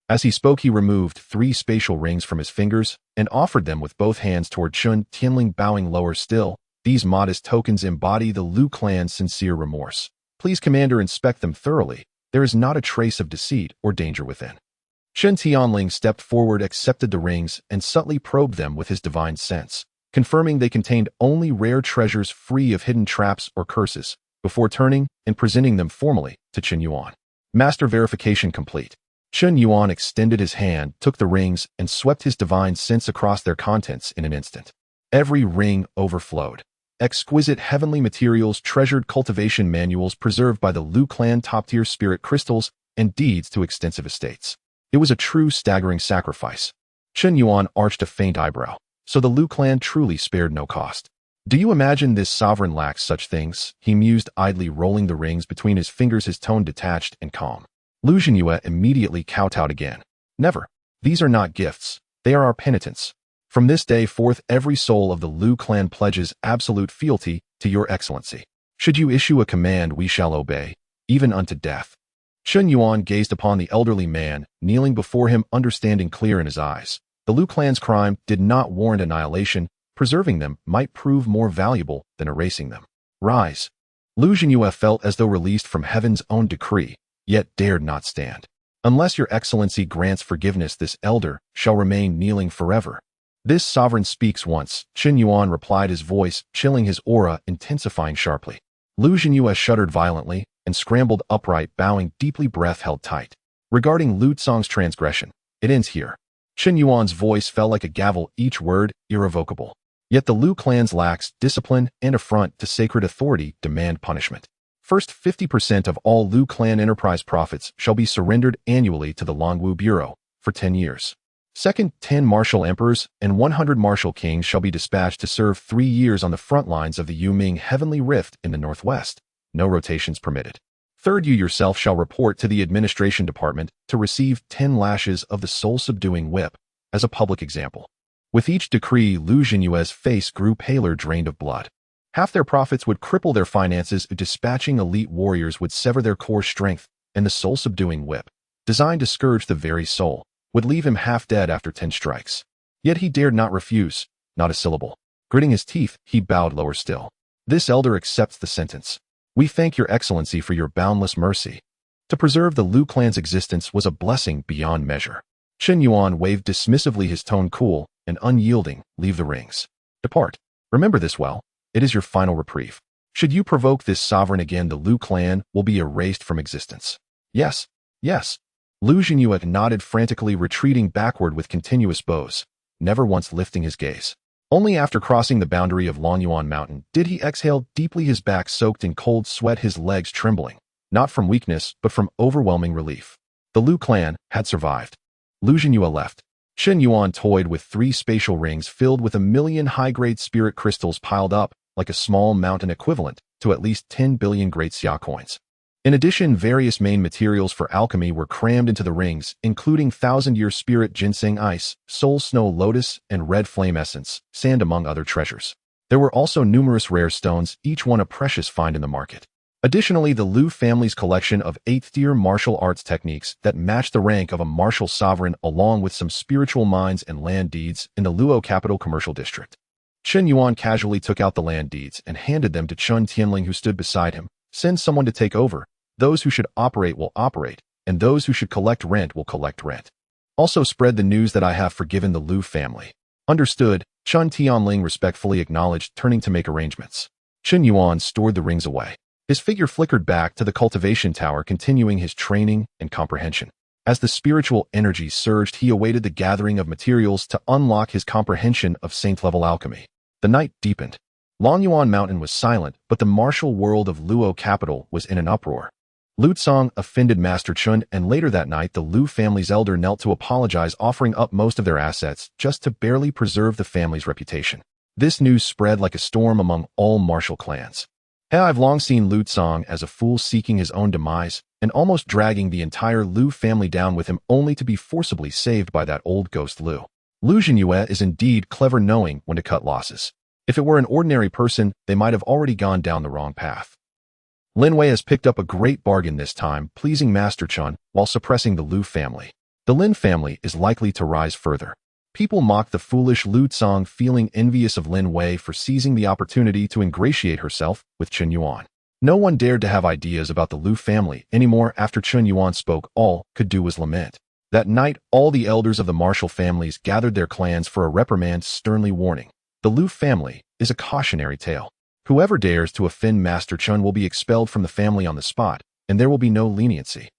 As he spoke, he removed 3 spatial rings from his fingers and offered them with both hands toward Chun Tianling, bowing lower still. "These modest tokens embody the Lu clan's sincere remorse. Please, Commander, inspect them thoroughly. There is not a trace of deceit or danger within." Chen Tianling stepped forward, accepted the rings, and subtly probed them with his divine sense. confirming they contained only rare treasures free of hidden traps or curses, before turning and presenting them formally to Chen Yuan. Master verification complete. Chen Yuan extended his hand, took the rings, and swept his divine sense across their contents in an instant. Every ring overflowed. Exquisite heavenly materials, treasured cultivation manuals preserved by the Liu clan, top-tier spirit crystals, and deeds to extensive estates. It was a true staggering sacrifice. Chen Yuan arched a faint eyebrow. So the Liu clan truly spared no cost. Do you imagine this sovereign lacks such things? He mused, idly rolling the rings between his fingers, his tone detached and calm. Lu Jinyue immediately kowtowed again. Never. These are not gifts. They are our penitence. From this day forth, every soul of the Liu clan pledges absolute fealty to your excellency. Should you issue a command, we shall obey, even unto death. Chen Yuan gazed upon the elderly man, kneeling before him, understanding clear in his eyes. The Liu clan's crime did not warrant annihilation. Preserving them might prove more valuable than erasing them. Rise. Lu Jinyue felt as though released from heaven's own decree, yet dared not stand. Unless your excellency grants forgiveness, this elder shall remain kneeling forever. This sovereign speaks once, Chen Yuan replied, his voice chilling, his aura intensifying sharply. Lu Jinyue shuddered violently and scrambled upright, bowing deeply, breath held tight. Regarding Lu Tsong's transgression, it ends here. Chen Yuan's voice fell like a gavel, each word irrevocable. Yet the Liu clan's lax discipline and affront to sacred authority demand punishment. First, 50% of all Liu clan enterprise profits shall be surrendered annually to the Longwu Bureau for 10 years. Second, 10 martial emperors and 100 martial kings shall be dispatched to serve 3 years on the front lines of the Yuming Heavenly Rift in the northwest. No rotations permitted. Third, you yourself shall report to the administration department to receive 10 lashes of the soul-subduing whip as a public example. With each decree, Lu Jinyue's face grew paler, drained of blood. Half their profits would cripple their finances, dispatching elite warriors would sever their core strength, and the soul-subduing whip, designed to scourge the very soul, would leave him half dead after 10 strikes. Yet he dared not refuse, not a syllable. Gritting his teeth, he bowed lower still. This elder accepts the sentence. We thank your excellency for your boundless mercy. To preserve the Liu clan's existence was a blessing beyond measure. Chen Yuan waved dismissively, his tone cool and unyielding. Leave the rings. Depart. Remember this well. It is your final reprieve. Should you provoke this sovereign again, the Liu clan will be erased from existence. Yes, yes. Lu Jinyue nodded frantically, retreating backward with continuous bows, never once lifting his gaze. Only after crossing the boundary of Longyuan Mountain did he exhale deeply, his back soaked in cold sweat, his legs trembling, not from weakness but from overwhelming relief. The Liu clan had survived. Lu Jinyue left. Chen Yuan toyed with 3 spatial rings filled with 1,000,000 high-grade spirit crystals piled up like a small mountain, equivalent to at least 10 billion great xia coins. In addition, various main materials for alchemy were crammed into the rings, including 1,000-year spirit ginseng ice, soul snow lotus, and red flame essence, sand among other treasures. There were also numerous rare stones, each one a precious find in the market. Additionally, the Liu family's collection of 8th-tier martial arts techniques that matched the rank of a martial sovereign, along with some spiritual mines and land deeds in the Luo capital commercial district. Chen Yuan casually took out the land deeds and handed them to Chun Tianling, who stood beside him. Send someone to take over. Those who should operate will operate, and those who should collect rent will collect rent. Also spread the news that I have forgiven the Liu family. Understood, Chun Tianling respectfully acknowledged, turning to make arrangements. Chen Yuan stored the rings away. His figure flickered back to the cultivation tower, continuing his training and comprehension. As the spiritual energy surged, he awaited the gathering of materials to unlock his comprehension of saint-level alchemy. The night deepened. Longyuan Mountain was silent, but the martial world of Luo capital was in an uproar. Lu Tsong offended Master Chun, and later that night the Liu family's elder knelt to apologize, offering up most of their assets just to barely preserve the family's reputation. This news spread like a storm among all martial clans. I've long seen Lu Tsong as a fool seeking his own demise and almost dragging the entire Liu family down with him, only to be forcibly saved by that old ghost Lu. Lu Jinyue is indeed clever, knowing when to cut losses. If it were an ordinary person, they might have already gone down the wrong path. Lin Wei has picked up a great bargain this time, pleasing Master Chun while suppressing the Liu family. The Lin family is likely to rise further. People mocked the foolish Lu Tsong, feeling envious of Lin Wei for seizing the opportunity to ingratiate herself with Chen Yuan. No one dared to have ideas about the Liu family anymore after Chen Yuan spoke. All could do was lament. That night, all the elders of the martial families gathered their clans for a reprimand, sternly warning, The Liu family is a cautionary tale. Whoever dares to offend Master Chun will be expelled from the family on the spot, and there will be no leniency.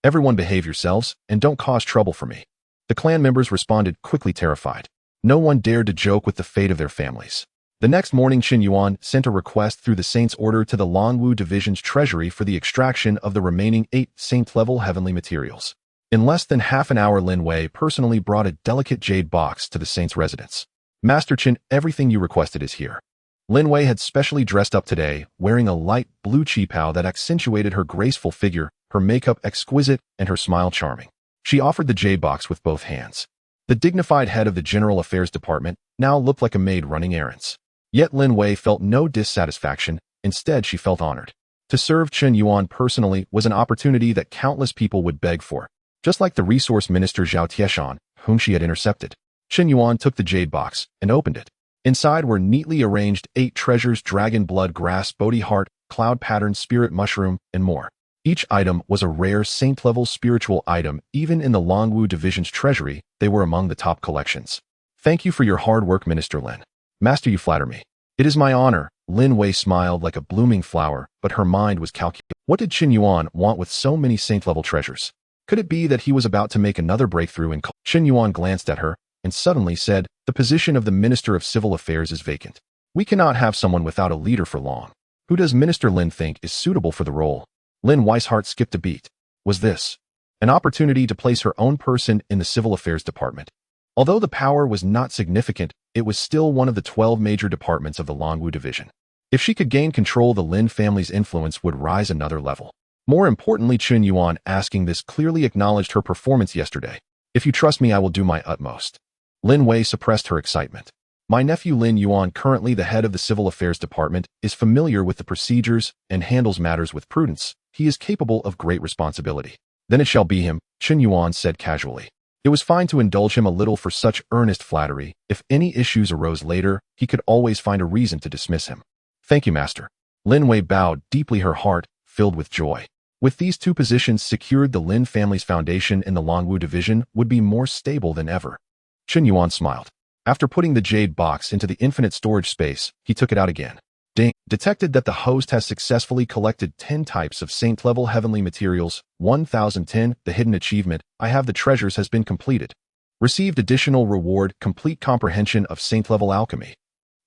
Everyone behave yourselves, and don't cause trouble for me. The clan members responded quickly, terrified. No one dared to joke with the fate of their families. The next morning, Qin Yuan sent a request through the Saint's order to the Longwu Division's treasury for the extraction of the remaining 8 Saint-level heavenly materials. In less than half an hour, Lin Wei personally brought a delicate jade box to the Saint's residence. Master Qin, everything you requested is here. Lin Wei had specially dressed up today, wearing a light blue qipao that accentuated her graceful figure, her makeup exquisite, and her smile charming. She offered the jade box with both hands. The dignified head of the General Affairs Department now looked like a maid running errands. Yet Lin Wei felt no dissatisfaction. Instead, she felt honored. To serve Qin Yuan personally was an opportunity that countless people would beg for, just like the resource minister Zhao Tieshan, whom she had intercepted. Qin Yuan took the jade box and opened it. Inside were neatly arranged 8 treasures: dragon blood, grass, Bodhi heart, cloud pattern, spirit mushroom, and more. Each item was a rare saint-level spiritual item. Even in the Longwu Division's treasury, they were among the top collections. Thank you for your hard work, Minister Lin. Master, you flatter me. It is my honor. Lin Wei smiled like a blooming flower, but her mind was calculating. What did Qin Yuan want with so many saint-level treasures? Could it be that he was about to make another breakthrough in Qin Yuan glanced at her and suddenly said, the position of the Minister of Civil Affairs is vacant. We cannot have someone without a leader for long. Who does Minister Lin think is suitable for the role? Lin Wei's heart skipped a beat. Was this an opportunity to place her own person in the Civil Affairs Department? Although the power was not significant, it was still one of the 12 major departments of the Longwu Division. If she could gain control, the Lin family's influence would rise another level. More importantly, Qin Yuan asking this clearly acknowledged her performance yesterday. If you trust me, I will do my utmost. Lin Wei suppressed her excitement. My nephew Lin Yuan, currently the head of the Civil Affairs Department, is familiar with the procedures and handles matters with prudence. He is capable of great responsibility. Then it shall be him, Qin Yuan said casually. It was fine to indulge him a little for such earnest flattery. If any issues arose later, he could always find a reason to dismiss him. Thank you, Master. Lin Wei bowed deeply, her heart filled with joy. With these 2 positions secured, the Lin family's foundation in the Longwu Division would be more stable than ever. Qin Yuan smiled. After putting the jade box into the infinite storage space, he took it out again. Ding! Detected that the host has successfully collected 10 types of saint-level heavenly materials. 1010. The hidden achievement, I have the treasures, has been completed. Received additional reward, complete comprehension of saint-level alchemy.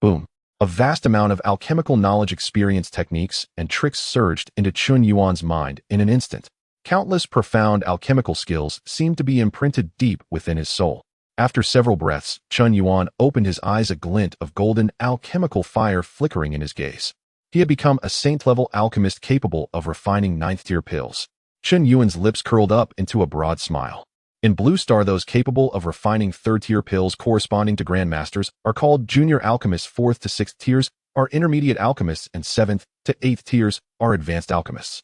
Boom! A vast amount of alchemical knowledge, experience, techniques, and tricks surged into Qin Yuan's mind in an instant. Countless profound alchemical skills seemed to be imprinted deep within his soul. After several breaths, Qin Yuan opened his eyes, a glint of golden alchemical fire flickering in his gaze. He had become a saint-level alchemist capable of refining 9th-tier pills. Qin Yuan's lips curled up into a broad smile. In Blue Star, those capable of refining 3rd-tier pills corresponding to grandmasters are called junior alchemists. 4th to 6th tiers are intermediate alchemists, and 7th to 8th tiers are advanced alchemists.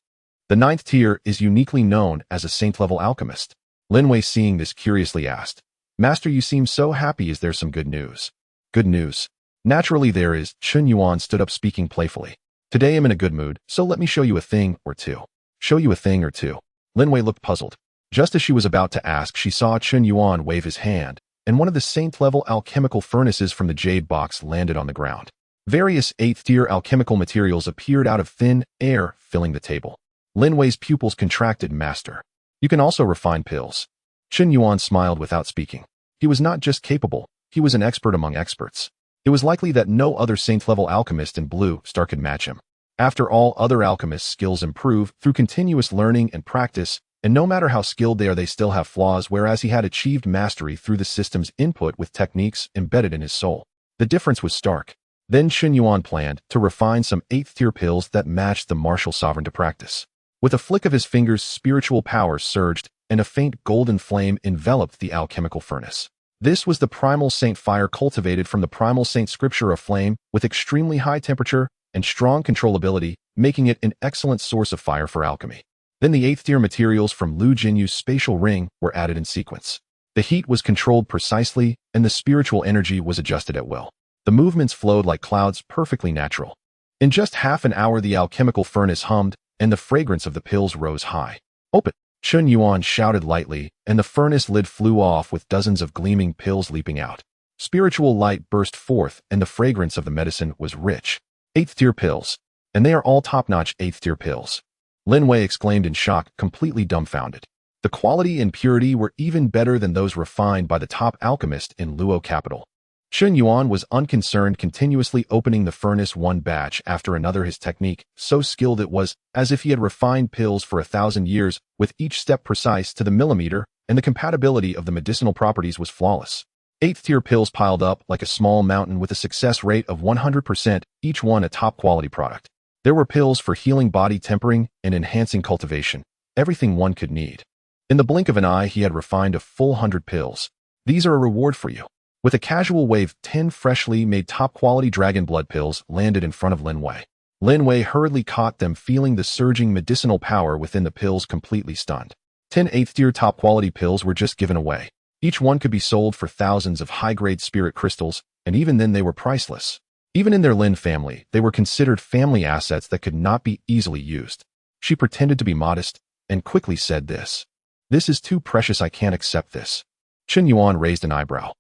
The 9th tier is uniquely known as a saint-level alchemist. Lin Wei, seeing this, curiously asked, Master, you seem so happy. Is there some good news? Good news. Naturally there is. Qin Yuan stood up, speaking playfully. Today I'm in a good mood, so let me show you a thing or two. Show you a thing or two. Lin Wei looked puzzled. Just as she was about to ask, she saw Qin Yuan wave his hand, and one of the saint-level alchemical furnaces from the jade box landed on the ground. Various 8th-tier alchemical materials appeared out of thin air, filling the table. Lin Wei's pupils contracted. Master, you can also refine pills. Qin Yuan smiled without speaking. He was not just capable, he was an expert among experts. It was likely that no other saint-level alchemist in Blue Star could match him. After all, other alchemists' skills improve through continuous learning and practice, and no matter how skilled they are, they still have flaws, whereas he had achieved mastery through the system's input with techniques embedded in his soul. The difference was stark. Then Qin Yuan planned to refine some 8th-tier pills that matched the martial sovereign to practice. With a flick of his fingers, spiritual power surged, and a faint golden flame enveloped the alchemical furnace. This was the primal saint fire, cultivated from the primal saint scripture, of flame with extremely high temperature and strong controllability, making it an excellent source of fire for alchemy. Then the 8th-tier materials from Lu Jinyu's spatial ring were added in sequence. The heat was controlled precisely, and the spiritual energy was adjusted at will. The movements flowed like clouds, perfectly natural. In just half an hour, the alchemical furnace hummed, and the fragrance of the pills rose high. Open! Qin Yuan shouted lightly, and the furnace lid flew off with dozens of gleaming pills leaping out. Spiritual light burst forth, and the fragrance of the medicine was rich. 8th-tier pills. And they are all top-notch 8th-tier pills. Lin Wei exclaimed in shock, completely dumbfounded. The quality and purity were even better than those refined by the top alchemist in Luo capital. Chen Yuan was unconcerned, continuously opening the furnace one batch after another. His technique, so skilled it was as if he had refined pills for 1,000 years, with each step precise to the millimeter, and the compatibility of the medicinal properties was flawless. 8th-tier pills piled up like a small mountain with a success rate of 100%, each one a top-quality product. There were pills for healing, body tempering, and enhancing cultivation, everything one could need. In the blink of an eye, he had refined a full 100 pills. These are a reward for you. With a casual wave, 10 freshly made top-quality dragon blood pills landed in front of Lin Wei. Lin Wei hurriedly caught them, feeling the surging medicinal power within the pills, completely stunned. 10 8th-tier top-quality pills were just given away. Each one could be sold for thousands of high-grade spirit crystals, and even then they were priceless. Even in their Lin family, they were considered family assets that could not be easily used. She pretended to be modest, and quickly said this. This is too precious, I can't accept this. Chen Yuan raised an eyebrow.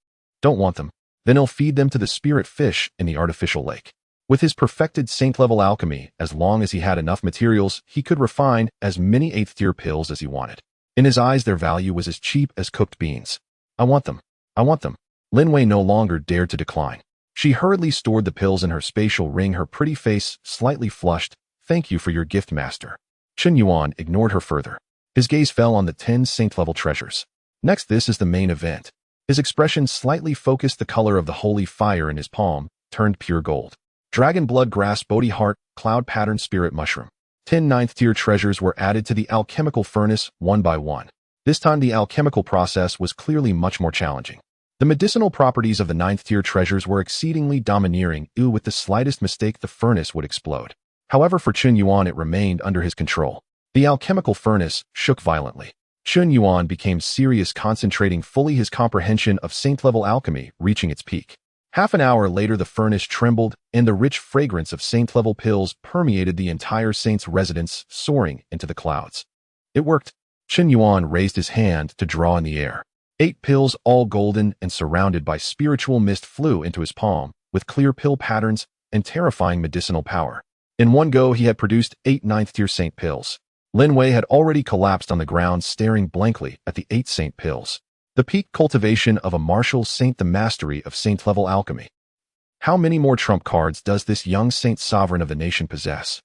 Don't want them. Then he'll feed them to the spirit fish in the artificial lake. With his perfected saint-level alchemy, as long as he had enough materials, he could refine as many 8th-tier pills as he wanted. In his eyes, their value was as cheap as cooked beans. I want them. I want them. Lin Wei no longer dared to decline. She hurriedly stored the pills in her spatial ring, her pretty face slightly flushed. Thank you for your gift, master. Chen Yuan ignored her further. His gaze fell on the 10 saint-level treasures. Next, this is the main event. His expression slightly focused. The color of the holy fire in his palm turned pure gold. Dragon blood grass, Bodhi heart, cloud pattern, spirit mushroom. 10 9th-tier treasures were added to the alchemical furnace one by one. This time the alchemical process was clearly much more challenging. The medicinal properties of the 9th-tier treasures were exceedingly domineering. With the slightest mistake, the furnace would explode. However, for Chen Yuan, it remained under his control. The alchemical furnace shook violently. Chen Yuan became serious, concentrating fully, his comprehension of saint-level alchemy reaching its peak. Half an hour later, the furnace trembled, and the rich fragrance of saint-level pills permeated the entire saint's residence, soaring into the clouds. It worked. Chen Yuan raised his hand to draw in the air. 8 pills, all golden and surrounded by spiritual mist, flew into his palm, with clear pill patterns and terrifying medicinal power. In one go, he had produced 8 9th-tier saint pills. Lin Wei had already collapsed on the ground, staring blankly at the 8 saint pills. The peak cultivation of a martial saint, the mastery of saint-level alchemy. How many more trump cards does this young saint sovereign of the nation possess?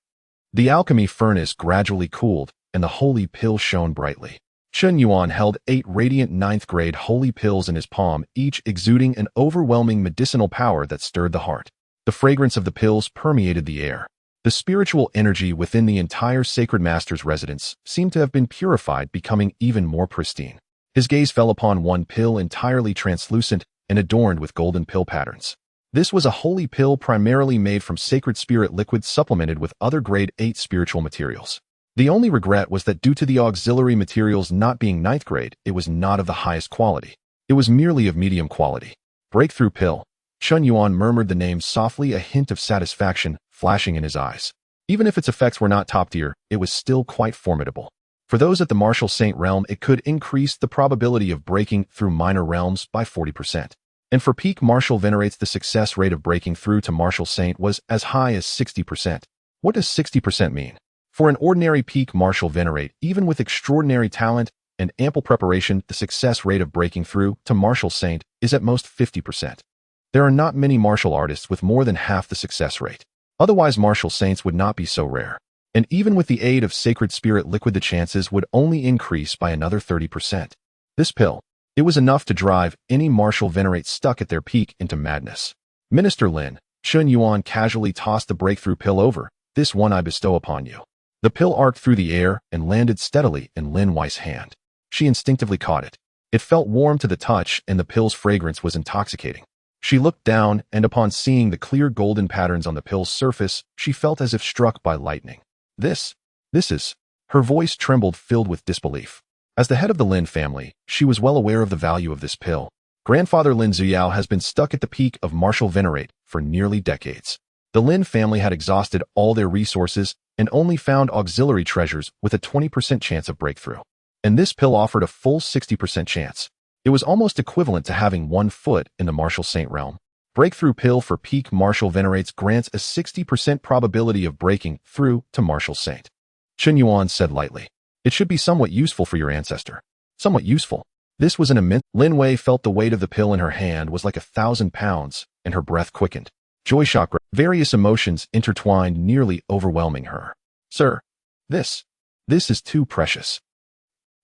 The alchemy furnace gradually cooled, and the holy pill shone brightly. Chen Yuan held 8 radiant 9th-grade holy pills in his palm, each exuding an overwhelming medicinal power that stirred the heart. The fragrance of the pills permeated the air. The spiritual energy within the entire sacred master's residence seemed to have been purified, becoming even more pristine. His gaze fell upon one pill, entirely translucent and adorned with golden pill patterns. This was a holy pill primarily made from sacred spirit liquid, supplemented with other grade 8 spiritual materials. The only regret was that due to the auxiliary materials not being 9th grade, it was not of the highest quality. It was merely of medium quality. Breakthrough pill. Chen Yuan murmured the name softly, a hint of satisfaction flashing in his eyes. Even if its effects were not top tier, it was still quite formidable. For those at the martial saint realm, it could increase the probability of breaking through minor realms by 40%. And for peak martial venerates, the success rate of breaking through to martial saint was as high as 60%. What does 60% mean? For an ordinary peak martial venerate, even with extraordinary talent and ample preparation, the success rate of breaking through to martial saint is at most 50%. There are not many martial artists with more than half the success rate. Otherwise, martial saints would not be so rare. And even with the aid of sacred spirit liquid, the chances would only increase by another 30%. This pill, it was enough to drive any martial venerate stuck at their peak into madness. Minister Lin, Chen Yuan casually tossed the breakthrough pill over. This one I bestow upon you. The pill arced through the air and landed steadily in Lin Wei's hand. She instinctively caught it. It felt warm to the touch, and the pill's fragrance was intoxicating. She looked down, and upon seeing the clear golden patterns on the pill's surface, she felt as if struck by lightning. This is... Her voice trembled, filled with disbelief. As the head of the Lin family, she was well aware of the value of this pill. Grandfather Lin Ziyao has been stuck at the peak of martial venerate for nearly decades. The Lin family had exhausted all their resources and only found auxiliary treasures with a 20% chance of breakthrough. And this pill offered a full 60% chance. It was almost equivalent to having 1 foot in the Martial Saint realm. Breakthrough pill for peak Martial Venerates grants a 60% probability of breaking through to Martial Saint. Chen Yuan said lightly. It should be somewhat useful for your ancestor. Somewhat useful. This was an immense. Lin Wei felt the weight of the pill in her hand was like 1,000 pounds, and her breath quickened. Joy shock, various emotions intertwined, nearly overwhelming her. Sir, this is too precious.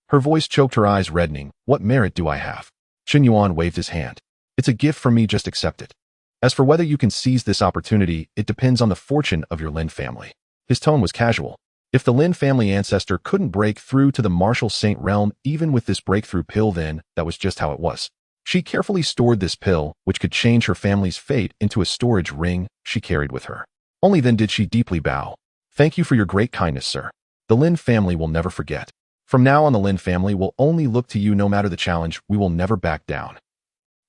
Her voice choked, her eyes reddening. What merit do I have? Chen Yuan waved his hand. It's a gift from me, just accept it. As for whether you can seize this opportunity, it depends on the fortune of your Lin family. His tone was casual. If the Lin family ancestor couldn't break through to the Martial Saint realm even with this breakthrough pill, then that was just how it was. She carefully stored this pill, which could change her family's fate, into a storage ring she carried with her. Only then did she deeply bow. Thank you for your great kindness, sir. The Lin family will never forget. From now on, the Lin family will only look to you no matter the challenge. We will never back down.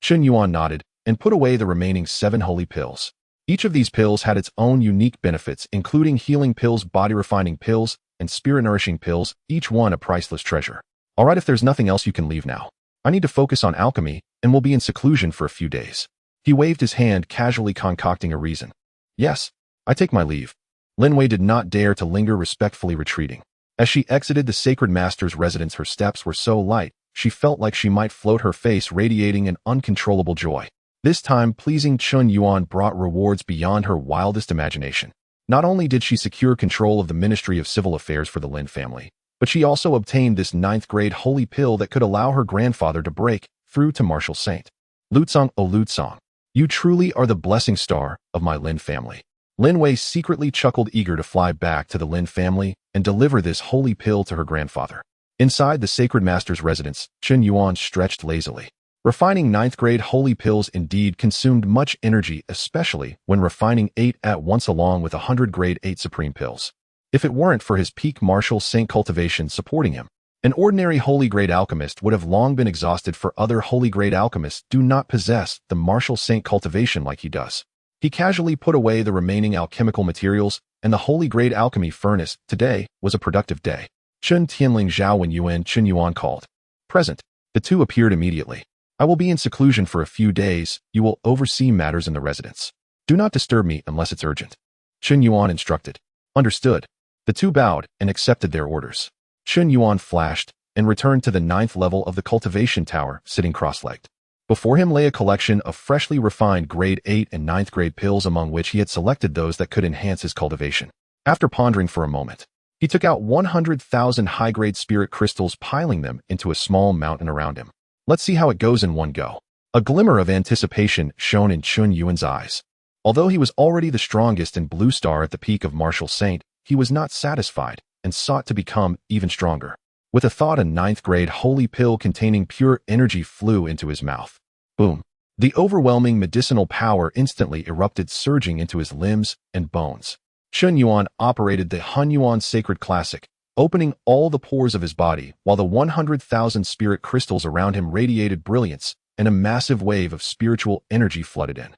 Chen Yuan nodded and put away the remaining 7 holy pills. Each of these pills had its own unique benefits, including healing pills, body-refining pills, and spirit-nourishing pills, each one a priceless treasure. All right, if there's nothing else, you can leave now. I need to focus on alchemy, and will be in seclusion for a few days. He waved his hand, casually concocting a reason. Yes, I take my leave. Lin Wei did not dare to linger, respectfully retreating. As she exited the Sacred Master's residence, her steps were so light, she felt like she might float, her face radiating an uncontrollable joy. This time, pleasing Chen Yuan brought rewards beyond her wildest imagination. Not only did she secure control of the Ministry of Civil Affairs for the Lin family, but she also obtained this 9th-grade holy pill that could allow her grandfather to break through to Martial Saint. Lutsong, oh Lutsong, you truly are the blessing star of my Lin family. Lin Wei secretly chuckled, eager to fly back to the Lin family and deliver this holy pill to her grandfather. Inside the Sacred Master's residence, Chen Yuan stretched lazily. Refining 9th-grade holy pills indeed consumed much energy, especially when refining 8 at once along with 100 grade 8 supreme pills. If it weren't for his peak Martial Saint cultivation supporting him, an ordinary holy grade alchemist would have long been exhausted, for other holy grade alchemists do not possess the Martial Saint cultivation like he does. He casually put away the remaining alchemical materials, and the holy grade alchemy furnace. Today was a productive day. Chen Tianling, Zhao Wen Yuan, Chen Yuan called. Present. The two appeared immediately. I will be in seclusion for a few days. You will oversee matters in the residence. Do not disturb me unless it's urgent. Chen Yuan instructed. Understood. The two bowed and accepted their orders. Chen Yuan flashed and returned to the 9th level of the cultivation tower, sitting cross-legged. Before him lay a collection of freshly refined grade 8 and 9th grade pills, among which he had selected those that could enhance his cultivation. After pondering for a moment, he took out 100,000 high-grade spirit crystals, piling them into a small mountain around him. Let's see how it goes in one go. A glimmer of anticipation shone in Chen Yuan's eyes. Although he was already the strongest and blue star at the peak of Martial Saint, he was not satisfied and sought to become even stronger. With a thought, a 9th-grade holy pill containing pure energy flew into his mouth. Boom. The overwhelming medicinal power instantly erupted, surging into his limbs and bones. Chen Yuan operated the Hunyuan Sacred Classic, opening all the pores of his body, while the 100,000 spirit crystals around him radiated brilliance, and a massive wave of spiritual energy flooded in.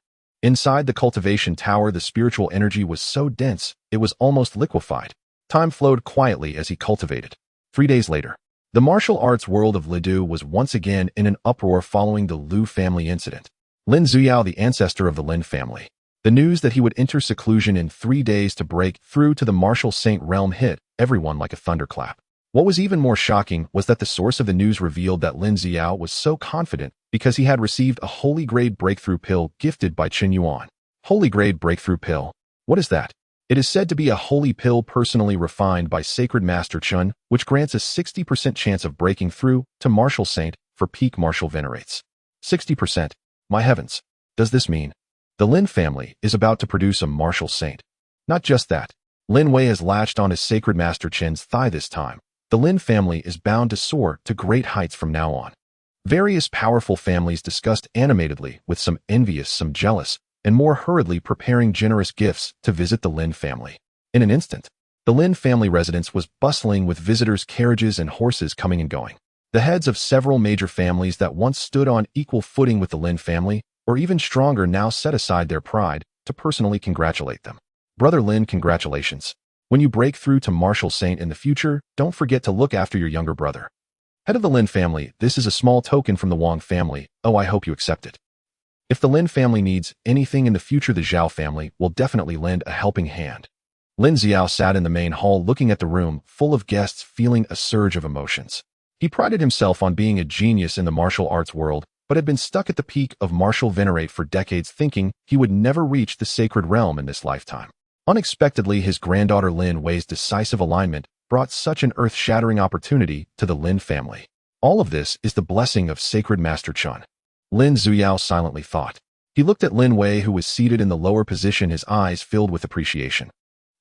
Inside the cultivation tower, the spiritual energy was so dense, it was almost liquefied. Time flowed quietly as he cultivated. 3 days later, the martial arts world of Lidu was once again in an uproar following the Liu family incident. Lin Zuyao, the ancestor of the Lin family, the news that he would enter seclusion in 3 days to break through to the Martial Saint realm hit everyone like a thunderclap. What was even more shocking was that the source of the news revealed that Lin Zuyao was so confident because he had received a holy grade breakthrough pill gifted by Chen Yuan. Holy grade breakthrough pill? What is that? It is said to be a holy pill personally refined by Sacred Master Chen, which grants a 60% chance of breaking through to Martial Saint for peak Martial Venerates. 60%? My heavens. Does this mean the Lin family is about to produce a Martial Saint? Not just that. Lin Wei has latched on his Sacred Master Chen's thigh this time. The Lin family is bound to soar to great heights from now on. Various powerful families discussed animatedly, with some envious, some jealous, and more hurriedly preparing generous gifts to visit the Lin family. In an instant, the Lin family residence was bustling with visitors, carriages, and horses coming and going. The heads of several major families that once stood on equal footing with the Lin family, or even stronger, now set aside their pride to personally congratulate them. Brother Lin, congratulations. When you break through to Martial Saint in the future, don't forget to look after your younger brother. Head of the Lin family, this is a small token from the Wang family. Oh, I hope you accept it. If the Lin family needs anything in the future, the Zhao family will definitely lend a helping hand. Lin Xiao sat in the main hall looking at the room, full of guests, feeling a surge of emotions. He prided himself on being a genius in the martial arts world, but had been stuck at the peak of martial venerate for decades, thinking he would never reach the sacred realm in this lifetime. Unexpectedly, his granddaughter Lin Wei's decisive alignment brought such an earth-shattering opportunity to the Lin family. All of this is the blessing of sacred Master Chun. Lin Zuyao silently thought. He looked at Lin Wei, who was seated in the lower position, his eyes filled with appreciation.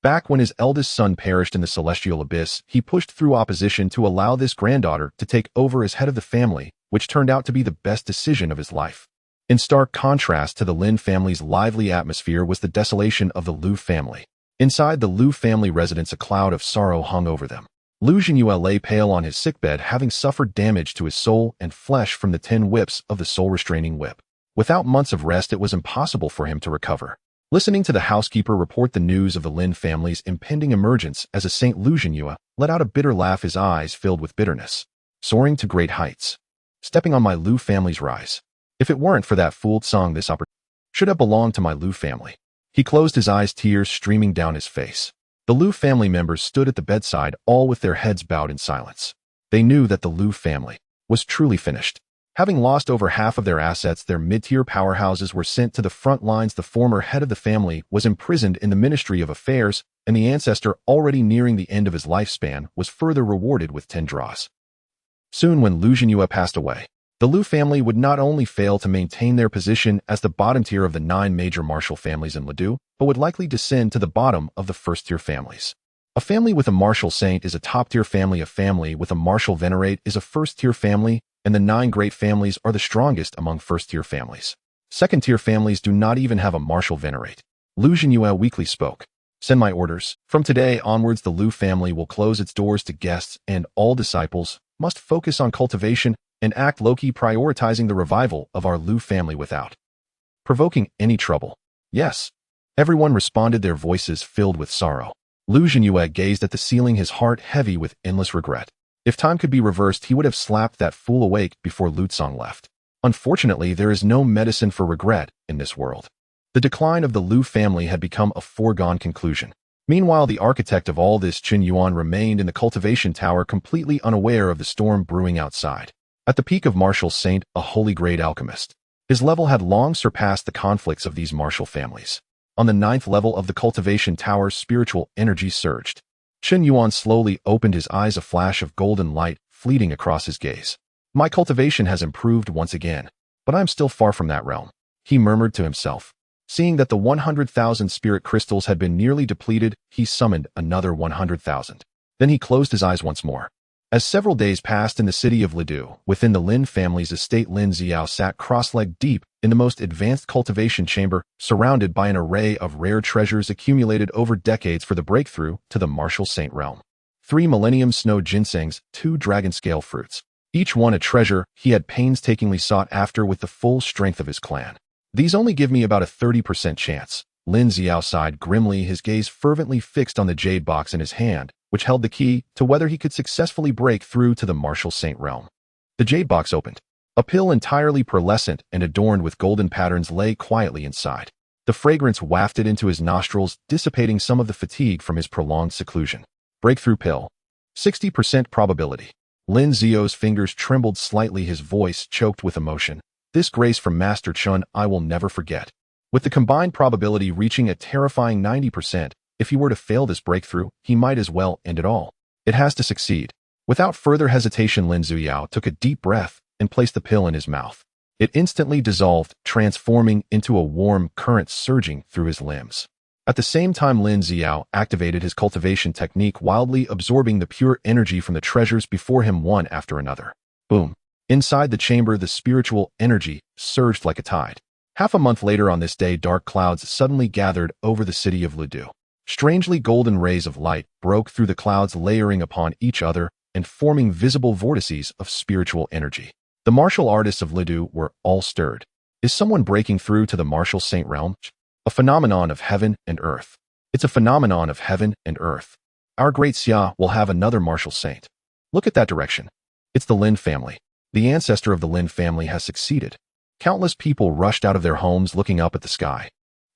Back when his eldest son perished in the celestial abyss, he pushed through opposition to allow this granddaughter to take over as head of the family, which turned out to be the best decision of his life. In stark contrast to the Lin family's lively atmosphere was the desolation of the Liu family. Inside the Liu family residence, a cloud of sorrow hung over them. Liu Jinyue lay pale on his sickbed, having suffered damage to his soul and flesh from the 10 whips of the soul-restraining whip. Without months of rest, it was impossible for him to recover. Listening to the housekeeper report the news of the Lin family's impending emergence as a saint, Liu Jinyue let out a bitter laugh, his eyes filled with bitterness. Soaring to great heights. Stepping on my Liu family's rise. If it weren't for that fooled song, this opportunity should have belonged to my Liu family. He closed his eyes, tears streaming down his face. The Liu family members stood at the bedside, all with their heads bowed in silence. They knew that the Liu family was truly finished. Having lost over half of their assets, their mid-tier powerhouses were sent to the front lines. The former head of the family was imprisoned in the Ministry of Affairs, and the ancestor, already nearing the end of his lifespan, was further rewarded with 10 draws. Soon, when Liu Jinyue passed away, the Liu family would not only fail to maintain their position as the bottom tier of the 9 major martial families in Lidu, but would likely descend to the bottom of the first-tier families. A family with a martial saint is a top-tier family. A family with a martial venerate is a first-tier family, and the 9 great families are the strongest among first-tier families. Second-tier families do not even have a martial venerate. Liu Jinyue weakly spoke. Send my orders. From today onwards, the Liu family will close its doors to guests, and all disciples must focus on cultivation and act low-key, prioritizing the revival of our Liu family without provoking any trouble. Yes. Everyone responded, their voices filled with sorrow. Liu Jinyue gazed at the ceiling, his heart heavy with endless regret. If time could be reversed, he would have slapped that fool awake before Lu Tsong left. Unfortunately, there is no medicine for regret in this world. The decline of the Liu family had become a foregone conclusion. Meanwhile, the architect of all this, Qin Yuan, remained in the cultivation tower, completely unaware of the storm brewing outside. At the peak of martial saint, a holy grade alchemist, his level had long surpassed the conflicts of these martial families. On the 9th level of the cultivation tower, spiritual energy surged. Qin Yuan slowly opened his eyes, a flash of golden light fleeting across his gaze. My cultivation has improved once again, but I'm still far from that realm, he murmured to himself. Seeing that the 100,000 spirit crystals had been nearly depleted, he summoned another 100,000. Then he closed his eyes once more. As several days passed in the city of Lidu, within the Lin family's estate, Lin Xiao sat cross-legged deep in the most advanced cultivation chamber, surrounded by an array of rare treasures accumulated over decades for the breakthrough to the martial saint realm. 3 millennium snow ginsengs, 2 dragon scale fruits. Each one a treasure he had painstakingly sought after with the full strength of his clan. These only give me about a 30% chance. Lin Xiao sighed grimly, his gaze fervently fixed on the jade box in his hand, which held the key to whether he could successfully break through to the martial saint realm. The jade box opened. A pill entirely pearlescent and adorned with golden patterns lay quietly inside. The fragrance wafted into his nostrils, dissipating some of the fatigue from his prolonged seclusion. Breakthrough pill. 60% probability. Lin Xiao's fingers trembled slightly, his voice choked with emotion. This grace from Master Chun I will never forget. With the combined probability reaching a terrifying 90%, if he were to fail this breakthrough, he might as well end it all. It has to succeed. Without further hesitation, Lin Zuyao took a deep breath and placed the pill in his mouth. It instantly dissolved, transforming into a warm current surging through his limbs. At the same time, Lin Xiao activated his cultivation technique, wildly absorbing the pure energy from the treasures before him one after another. Boom. Inside the chamber, the spiritual energy surged like a tide. Half a month later on this day, dark clouds suddenly gathered over the city of Lidu. Strangely golden rays of light broke through the clouds, layering upon each other and forming visible vortices of spiritual energy. The martial artists of Lidu were all stirred. Is someone breaking through to the martial saint realm? A phenomenon of heaven and earth. It's a phenomenon of heaven and earth. Our great Xia will have another martial saint. Look at that direction. It's the Lin family. The ancestor of the Lin family has succeeded. Countless people rushed out of their homes looking up at the sky.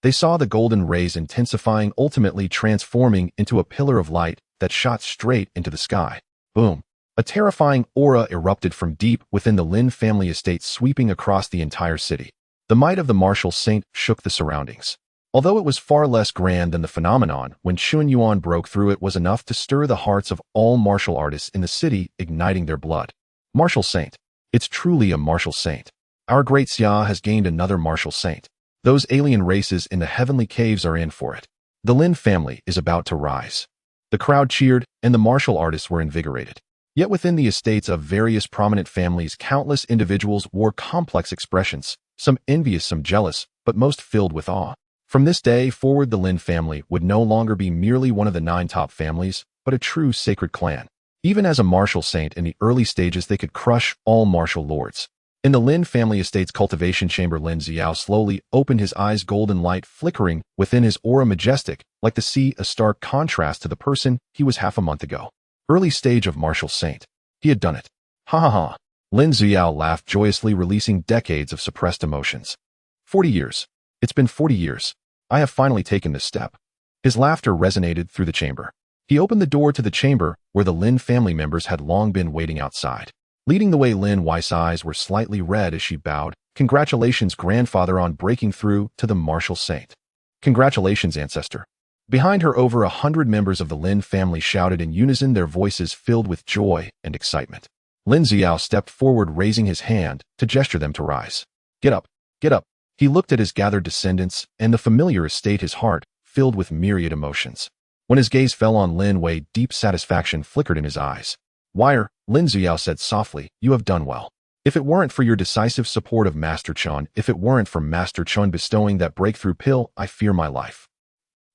They saw the golden rays intensifying, ultimately transforming into a pillar of light that shot straight into the sky. Boom! A terrifying aura erupted from deep within the Lin family estate, sweeping across the entire city. The might of the martial saint shook the surroundings. Although it was far less grand than the phenomenon when Chun Yuan broke through, it was enough to stir the hearts of all martial artists in the city, igniting their blood. Martial saint. It's truly a martial saint. Our great Xia has gained another martial saint. Those alien races in the heavenly caves are in for it. The Lin family is about to rise. The crowd cheered, and the martial artists were invigorated. Yet within the estates of various prominent families, countless individuals wore complex expressions, some envious, some jealous, but most filled with awe. From this day forward, the Lin family would no longer be merely one of the 9 top families, but a true sacred clan. Even as a martial saint in the early stages, they could crush all martial lords. In the Lin family estate's cultivation chamber, Lin Xiao slowly opened his eyes, golden light flickering within his aura, majestic, like the sea, a stark contrast to the person he was half a month ago. Early stage of martial saint. He had done it. Ha ha ha. Lin Xiao laughed joyously, releasing decades of suppressed emotions. 40 years. It's been 40 years. I have finally taken this step. His laughter resonated through the chamber. He opened the door to the chamber where the Lin family members had long been waiting outside. Leading the way, Lin Wei's eyes were slightly red as she bowed. Congratulations, grandfather, on breaking through to the martial saint. Congratulations, ancestor. Behind her, over 100 members of the Lin family shouted in unison, their voices filled with joy and excitement. Lin Xiao stepped forward, raising his hand to gesture them to rise. Get up, get up. He looked at his gathered descendants and the familiar estate, his heart filled with myriad emotions. When his gaze fell on Lin Wei, deep satisfaction flickered in his eyes. Wire, Lin Xiao said softly, you have done well. If it weren't for your decisive support of Master Chun, if it weren't for Master Chun bestowing that breakthrough pill, I fear my life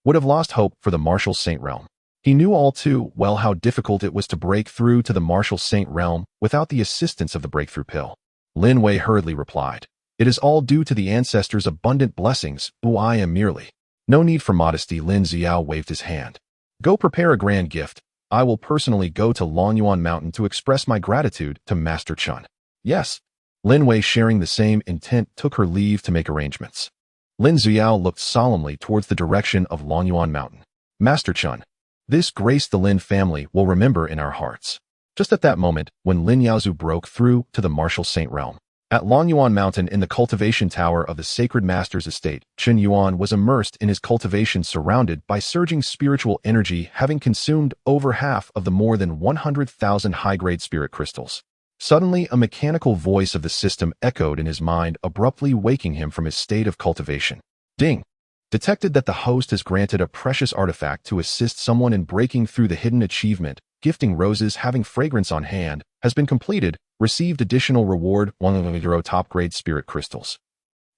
would have lost hope for the martial saint realm. He knew all too well how difficult it was to break through to the martial saint realm without the assistance of the breakthrough pill. Lin Wei hurriedly replied, it is all due to the ancestors' abundant blessings, who I am merely. No need for modesty. Lin Xiao waved his hand. Go prepare a grand gift. I will personally go to Longyuan Mountain to express my gratitude to Master Chun. Yes. Lin Wei, sharing the same intent, took her leave to make arrangements. Lin Xiao looked solemnly towards the direction of Longyuan Mountain. Master Chun. This grace the Lin family will remember in our hearts. Just at that moment, when Lin Yaozu broke through to the martial saint realm. At Longyuan Mountain, in the cultivation tower of the sacred master's estate, Chun Yuan was immersed in his cultivation, surrounded by surging spiritual energy, having consumed over half of the more than 100,000 high-grade spirit crystals. Suddenly, a mechanical voice of the system echoed in his mind, abruptly waking him from his state of cultivation. Ding! Detected that the host has granted a precious artifact to assist someone in breaking through the hidden achievement. Gifting roses having fragrance on hand has been completed. Received additional reward 100 top-grade spirit crystals.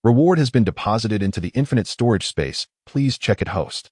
Reward has been deposited into the infinite storage space. Please check it, host.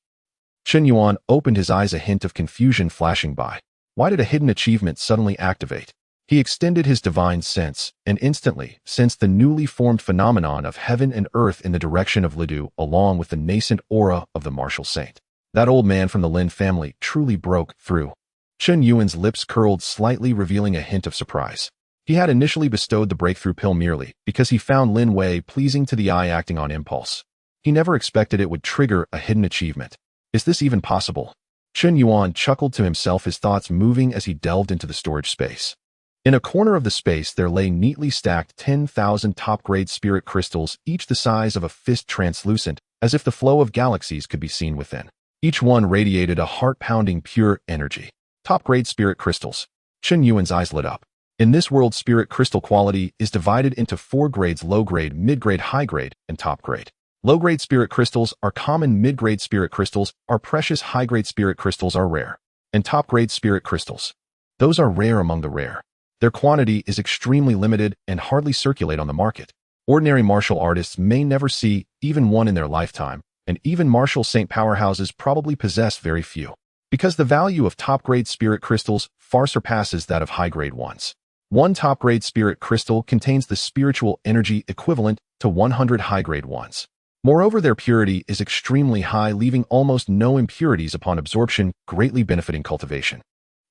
Chun Yuan opened his eyes, a hint of confusion flashing by. Why did a hidden achievement suddenly activate? He extended his divine sense and instantly sensed the newly formed phenomenon of heaven and earth in the direction of Lidu, along with the nascent aura of the martial saint. That old man from the Lin family truly broke through. Chun Yuan's lips curled slightly, revealing a hint of surprise. He had initially bestowed the breakthrough pill merely because he found Lin Wei pleasing to the eye, acting on impulse. He never expected it would trigger a hidden achievement. Is this even possible? Chun Yuan chuckled to himself, his thoughts moving as he delved into the storage space. In a corner of the space there lay neatly stacked 10,000 top-grade spirit crystals, each the size of a fist, translucent, as if the flow of galaxies could be seen within. Each one radiated a heart-pounding pure energy. Top-grade spirit crystals. Chun Yuan's eyes lit up. In this world, spirit crystal quality is divided into 4 grades: low-grade, mid-grade, high-grade, and top-grade. Low-grade spirit crystals are common, mid-grade spirit crystals are precious, high-grade spirit crystals are rare. And top-grade spirit crystals, those are rare among the rare. Their quantity is extremely limited and hardly circulate on the market. Ordinary martial artists may never see even one in their lifetime, and even martial saint powerhouses probably possess very few. Because the value of top-grade spirit crystals far surpasses that of high-grade ones. One top-grade spirit crystal contains the spiritual energy equivalent to 100 high-grade ones. Moreover, their purity is extremely high, leaving almost no impurities upon absorption, greatly benefiting cultivation.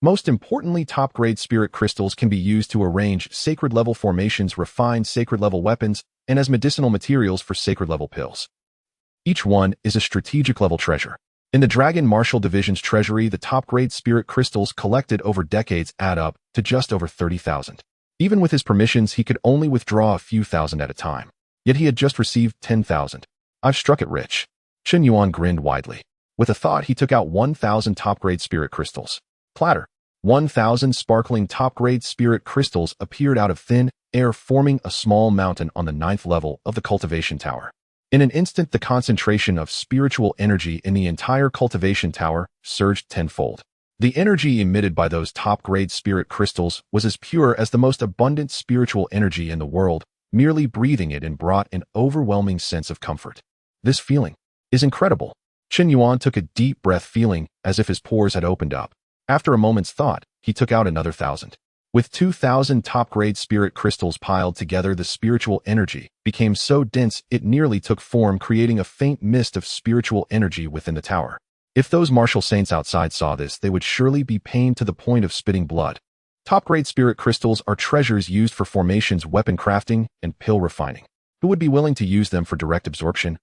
Most importantly, top-grade spirit crystals can be used to arrange sacred-level formations, refine sacred-level weapons, and as medicinal materials for sacred-level pills. Each one is a strategic-level treasure. In the Dragon Martial Division's treasury, the top-grade spirit crystals collected over decades add up to just over 30,000. Even with his permissions, he could only withdraw a few thousand at a time. Yet he had just received 10,000. I've struck it rich. Chen Yuan grinned widely. With a thought, he took out 1,000 top-grade spirit crystals. Clatter. 1,000 sparkling top-grade spirit crystals appeared out of thin air, forming a small mountain on the 9th level of the Cultivation Tower. In an instant, the concentration of spiritual energy in the entire Cultivation Tower surged tenfold. The energy emitted by those top-grade spirit crystals was as pure as the most abundant spiritual energy in the world. Merely breathing it in brought an overwhelming sense of comfort. This feeling is incredible. Chen Yuan took a deep breath, feeling as if his pores had opened up. After a moment's thought, he took out another 1,000. With 2,000 top-grade spirit crystals piled together, the spiritual energy became so dense it nearly took form, creating a faint mist of spiritual energy within the tower. If those martial saints outside saw this, they would surely be pained to the point of spitting blood. Top-grade spirit crystals are treasures used for formations, weapon crafting, and pill refining. Who would be willing to use them for direct absorption?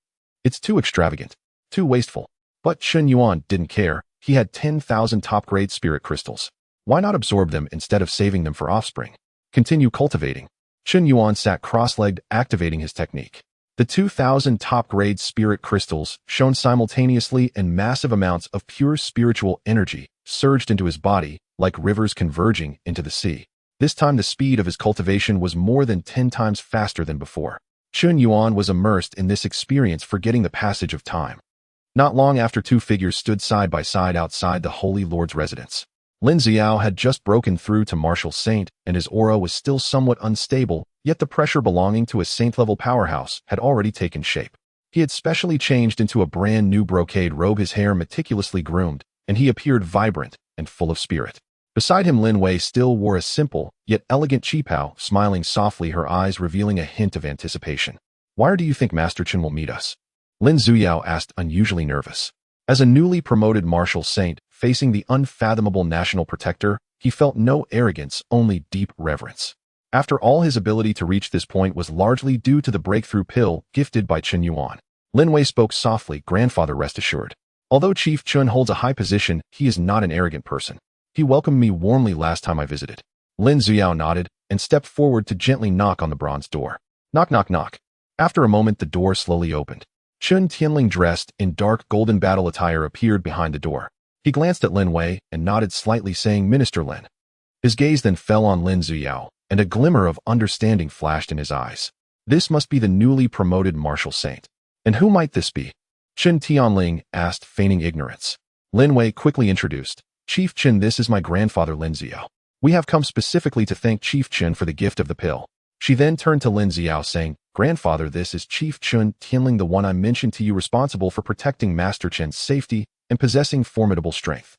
It's too extravagant, too wasteful. But Chen Yuan didn't care. He had 10,000 top-grade spirit crystals. Why not absorb them instead of saving them for offspring? Continue cultivating. Chen Yuan sat cross-legged, activating his technique. The 2,000 top-grade spirit crystals shone simultaneously, and massive amounts of pure spiritual energy surged into his body, like rivers converging into the sea. This time the speed of his cultivation was more than 10 times faster than before. Chen Yuan was immersed in this experience, forgetting the passage of time. Not long after, two figures stood side by side outside the Holy Lord's residence. Lin Xiao had just broken through to Martial Saint, and his aura was still somewhat unstable, yet the pressure belonging to a saint-level powerhouse had already taken shape. He had specially changed into a brand new brocade robe, his hair meticulously groomed, and he appeared vibrant and full of spirit. Beside him, Lin Wei still wore a simple, yet elegant qipao, smiling softly, her eyes revealing a hint of anticipation. "Why do you think Master Chen will meet us?" Lin Zuyao asked, unusually nervous. As a newly promoted martial saint, facing the unfathomable national protector, he felt no arrogance, only deep reverence. After all, his ability to reach this point was largely due to the breakthrough pill gifted by Chen Yuan. Lin Wei spoke softly, "Grandfather, rest assured. Although Chief Chen holds a high position, he is not an arrogant person. He welcomed me warmly last time I visited." Lin Zuyao nodded and stepped forward to gently knock on the bronze door. Knock, knock, knock. After a moment, the door slowly opened. Chen Tianling, dressed in dark golden battle attire, appeared behind the door. He glanced at Lin Wei and nodded slightly, saying, "Minister Lin." His gaze then fell on Lin Zuyao, and a glimmer of understanding flashed in his eyes. This must be the newly promoted martial saint. And who might this be? Chen Tianling asked, feigning ignorance. Lin Wei quickly introduced, "Chief Chen, this is my grandfather Lin Xiao. We have come specifically to thank Chief Chen for the gift of the pill." She then turned to Lin Xiao, saying, "Grandfather, this is Chief Chen Tianling, the one I mentioned to you, responsible for protecting Master Chen's safety and possessing formidable strength."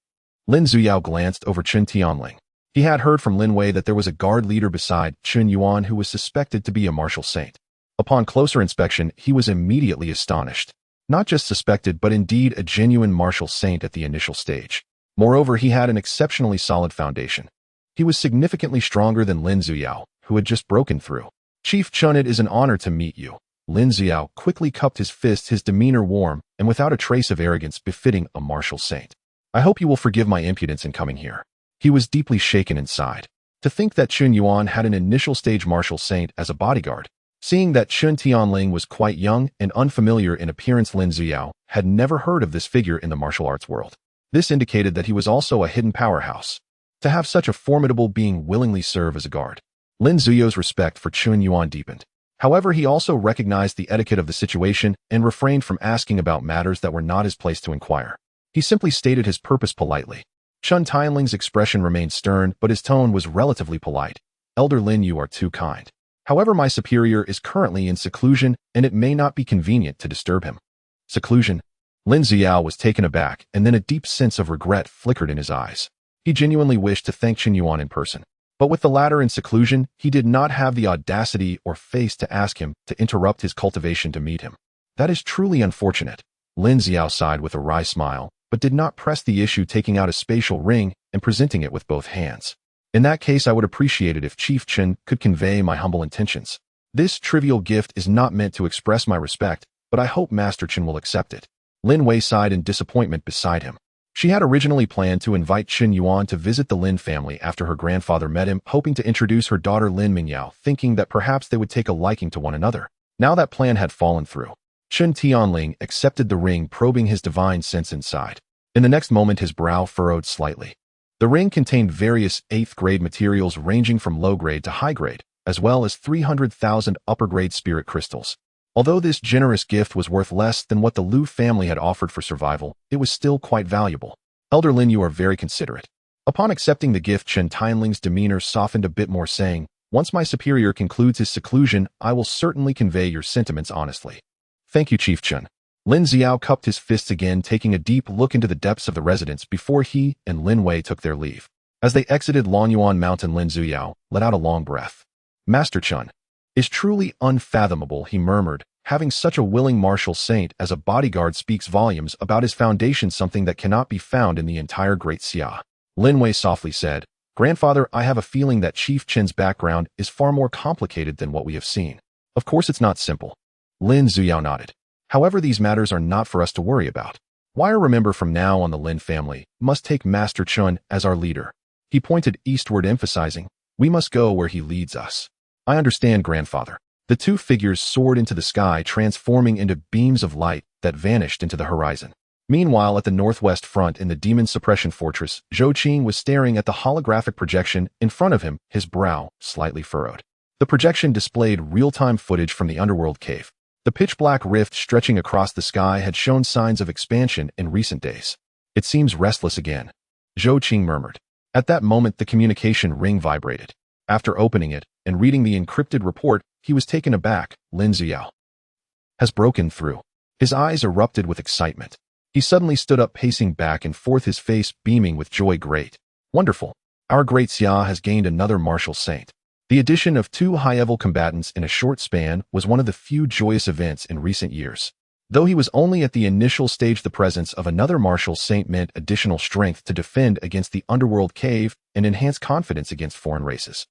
Lin Zuyao glanced over Chen Tianling. He had heard from Lin Wei that there was a guard leader beside Chen Yuan who was suspected to be a martial saint. Upon closer inspection, he was immediately astonished. Not just suspected, but indeed a genuine martial saint at the initial stage. Moreover, he had an exceptionally solid foundation. He was significantly stronger than Lin Zuyao, who had just broken through. "Chief Chen, it is an honor to meet you." Lin Xiao quickly cupped his fist, his demeanor warm and without a trace of arrogance befitting a martial saint. "I hope you will forgive my impudence in coming here." He was deeply shaken inside. To think that Chen Yuan had an initial stage martial saint as a bodyguard. Seeing that Chen Tianling was quite young and unfamiliar in appearance, Lin Xiao had never heard of this figure in the martial arts world. This indicated that he was also a hidden powerhouse. To have such a formidable being willingly serve as a guard. Lin Ziyao's respect for Chen Yuan deepened. However, he also recognized the etiquette of the situation and refrained from asking about matters that were not his place to inquire. He simply stated his purpose politely. Chen Tianling's expression remained stern, but his tone was relatively polite. "Elder Lin, you are too kind. However, my superior is currently in seclusion, and it may not be convenient to disturb him." Seclusion? Lin Xiao was taken aback, and then a deep sense of regret flickered in his eyes. He genuinely wished to thank Chen Yuan in person. But with the latter in seclusion, he did not have the audacity or face to ask him to interrupt his cultivation to meet him. That is truly unfortunate. Lin Xiao sighed with a wry smile, but did not press the issue. Taking out a spatial ring, and presenting it with both hands. In that case, I would appreciate it if Chief Chen could convey my humble intentions. This trivial gift is not meant to express my respect, but I hope Master Chen will accept it. Lin Wei sighed in disappointment beside him. She had originally planned to invite Chen Yuan to visit the Lin family after her grandfather met him, hoping to introduce her daughter Lin Mingyao, thinking that perhaps they would take a liking to one another. Now that plan had fallen through. Chen Tianling accepted the ring, probing his divine sense inside. In the next moment, his brow furrowed slightly. The ring contained various 8th-grade materials ranging from low-grade to high-grade, as well as 300,000 upper-grade spirit crystals. Although this generous gift was worth less than what the Liu family had offered for survival, it was still quite valuable. Elder Lin, you are very considerate. Upon accepting the gift, Chen Tianling's demeanor softened a bit more, saying, once my superior concludes his seclusion, I will certainly convey your sentiments honestly. Thank you, Chief Chen. Lin Xiao cupped his fists again, taking a deep look into the depths of the residence before he and Lin Wei took their leave. As they exited Lonyuan Mountain, Lin Ziyao let out a long breath. Master Chen is truly unfathomable, he murmured. Having such a willing martial saint as a bodyguard speaks volumes about his foundation, something that cannot be found in the entire Great Xia. Lin Wei softly said, Grandfather, I have a feeling that Chief Chen's background is far more complicated than what we have seen. Of course it's not simple. Lin Ziyao nodded. However, these matters are not for us to worry about. Wire, remember, from now on the Lin family must take Master Chen as our leader. He pointed eastward, emphasizing, we must go where he leads us. I understand, Grandfather. The two figures soared into the sky, transforming into beams of light that vanished into the horizon. Meanwhile, at the northwest front in the Demon Suppression Fortress, Zhou Qing was staring at the holographic projection in front of him, his brow slightly furrowed. The projection displayed real-time footage from the underworld cave. The pitch-black rift stretching across the sky had shown signs of expansion in recent days. It seems restless again, Zhou Qing murmured. At that moment, the communication ring vibrated. After opening it and reading the encrypted report, he was taken aback. Lin Ziyao has broken through. His eyes erupted with excitement. He suddenly stood up, pacing back and forth, his face beaming with joy. Great. Wonderful. Our Great Xia has gained another martial saint. The addition of 2 high-level combatants in a short span was one of the few joyous events in recent years. Though he was only at the initial stage, the presence of another martial saint meant additional strength to defend against the underworld cave and enhance confidence against foreign races.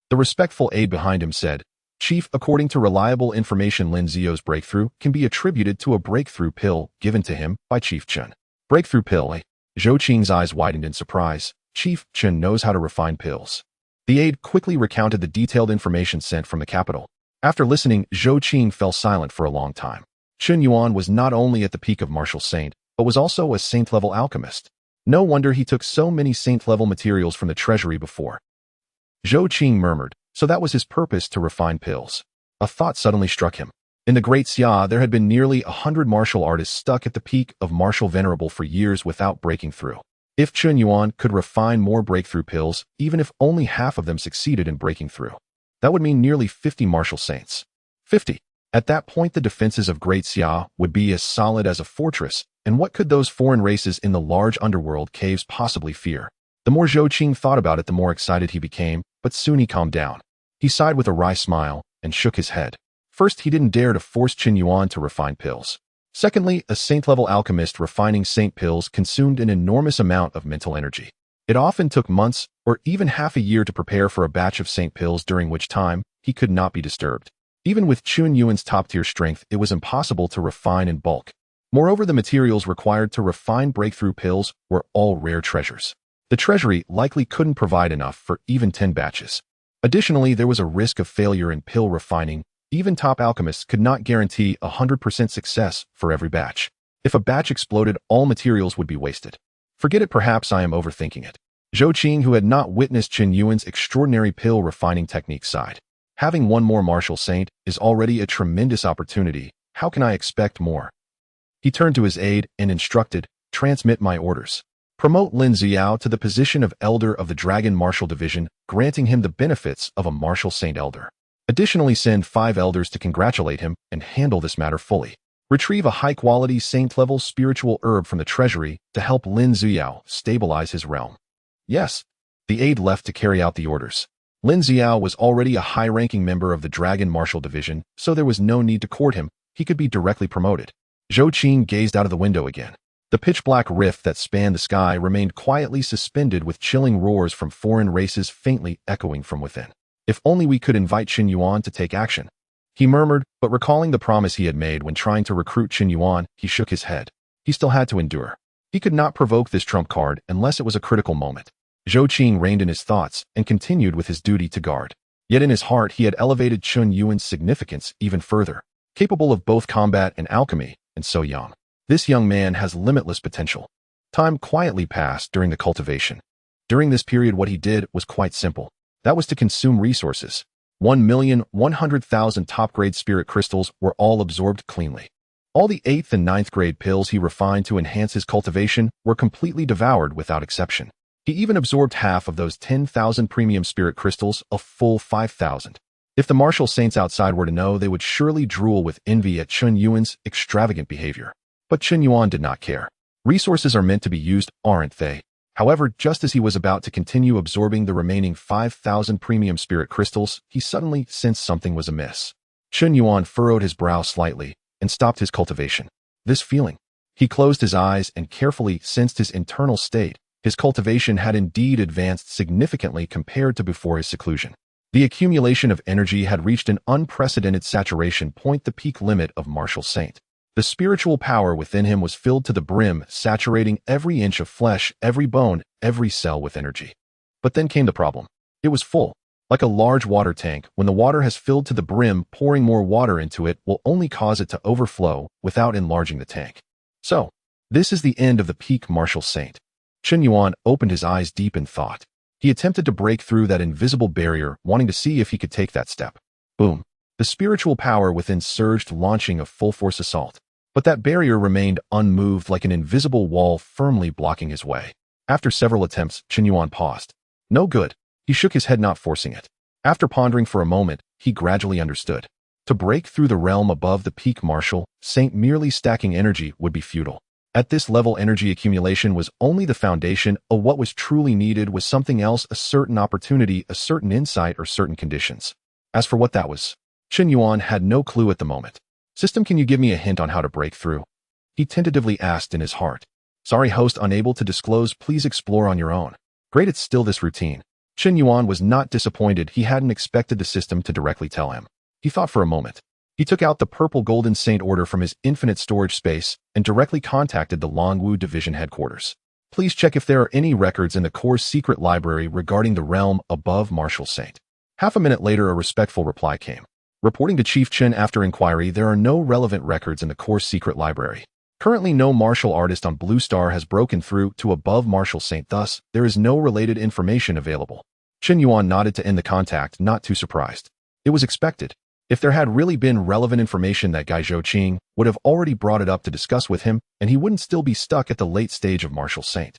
The respectful aide behind him said, Chief, according to reliable information, Lin Ziyao's breakthrough can be attributed to a breakthrough pill given to him by Chief Chen. Breakthrough pill, eh? Zhou Qing's eyes widened in surprise. Chief Chen knows how to refine pills. The aide quickly recounted the detailed information sent from the capital. After listening, Zhou Qing fell silent for a long time. Chen Yuan was not only at the peak of martial saint, but was also a saint-level alchemist. No wonder he took so many saint-level materials from the treasury before. Zhou Qing murmured, so that was his purpose, to refine pills. A thought suddenly struck him. In the Great Xia, there had been nearly 100 martial artists stuck at the peak of martial venerable for years without breaking through. If Chen Yuan could refine more breakthrough pills, even if only half of them succeeded in breaking through, that would mean nearly 50 martial saints. 50. At that point, the defenses of Great Xia would be as solid as a fortress, and what could those foreign races in the large underworld caves possibly fear? The more Zhou Qing thought about it, the more excited he became, but soon he calmed down. He sighed with a wry smile and shook his head. First, he didn't dare to force Chen Yuan to refine pills. Secondly, a saint-level alchemist refining saint pills consumed an enormous amount of mental energy. It often took months or even half a year to prepare for a batch of saint pills, during which time he could not be disturbed. Even with Chen Yuan's top-tier strength, it was impossible to refine in bulk. Moreover, the materials required to refine breakthrough pills were all rare treasures. The treasury likely couldn't provide enough for even 10 batches. Additionally, there was a risk of failure in pill refining. Even top alchemists could not guarantee 100% success for every batch. If a batch exploded, all materials would be wasted. Forget it, perhaps I am overthinking it. Zhou Qing, who had not witnessed Chen Yuan's extraordinary pill refining technique, sighed. Having one more martial saint is already a tremendous opportunity. How can I expect more? He turned to his aide and instructed, transmit my orders. Promote Lin Ziyao to the position of Elder of the Dragon Martial Division, granting him the benefits of a martial saint elder. Additionally, send 5 elders to congratulate him and handle this matter fully. Retrieve a high-quality saint-level spiritual herb from the treasury to help Lin Ziyao stabilize his realm. Yes, the aide left to carry out the orders. Lin Ziyao was already a high-ranking member of the Dragon Martial Division, so there was no need to court him. He could be directly promoted. Zhou Qing gazed out of the window again. The pitch-black rift that spanned the sky remained quietly suspended with chilling roars from foreign races faintly echoing from within. If only we could invite Qin Yuan to take action, he murmured, but recalling the promise he had made when trying to recruit Qin Yuan, he shook his head. He still had to endure. He could not provoke this trump card unless it was a critical moment. Zhou Qing reined in his thoughts and continued with his duty to guard. Yet in his heart he had elevated Qin Yuan's significance even further. Capable of both combat and alchemy, and so young. This young man has limitless potential. Time quietly passed during the cultivation. During this period what he did was quite simple. That was to consume resources. 1,100,000 top-grade spirit crystals were all absorbed cleanly. All the 8th and 9th grade pills he refined to enhance his cultivation were completely devoured without exception. He even absorbed half of those 10,000 premium spirit crystals, a full 5,000. If the martial saints outside were to know, they would surely drool with envy at Qin Yuan's extravagant behavior. But Qin Yuan did not care. Resources are meant to be used, aren't they? However, just as he was about to continue absorbing the remaining 5,000 premium spirit crystals, he suddenly sensed something was amiss. Qin Yuan furrowed his brow slightly and stopped his cultivation. This feeling. He closed his eyes and carefully sensed his internal state. His cultivation had indeed advanced significantly compared to before his seclusion. The accumulation of energy had reached an unprecedented saturation point, the peak limit of martial saint. The spiritual power within him was filled to the brim, saturating every inch of flesh, every bone, every cell with energy. But then came the problem. It was full. Like a large water tank, when the water has filled to the brim, pouring more water into it will only cause it to overflow without enlarging the tank. So, this is the end of the peak martial saint. Qin Yuan opened his eyes deep in thought. He attempted to break through that invisible barrier, wanting to see if he could take that step. Boom. The spiritual power within surged, launching a full-force assault. But that barrier remained unmoved, like an invisible wall firmly blocking his way. After several attempts, Qin Yuan paused. No good. He shook his head, not forcing it. After pondering for a moment, he gradually understood. To break through the realm above the peak martial saint, merely stacking energy would be futile. At this level, energy accumulation was only the foundation of what was truly needed was something else, a certain opportunity, a certain insight, or certain conditions. As for what that was, Qin Yuan had no clue at the moment. System, can you give me a hint on how to break through? He tentatively asked in his heart. Sorry, host, unable to disclose, please explore on your own. Great, it's still this routine. Qin Yuan was not disappointed. He hadn't expected the system to directly tell him. He thought for a moment. He took out the purple golden saint order from his infinite storage space and directly contacted the Longwu division headquarters. Please check if there are any records in the Core's secret library regarding the realm above martial saint. Half a minute later, a respectful reply came. Reporting to Chief Chen, after inquiry, there are no relevant records in the Core's secret library. Currently, no martial artist on Blue Star has broken through to above martial saint, thus, there is no related information available. Qin Yuan nodded to end the contact, not too surprised. It was expected. If there had really been relevant information, that guy Zhou Qing would have already brought it up to discuss with him, and he wouldn't still be stuck at the late stage of martial saint.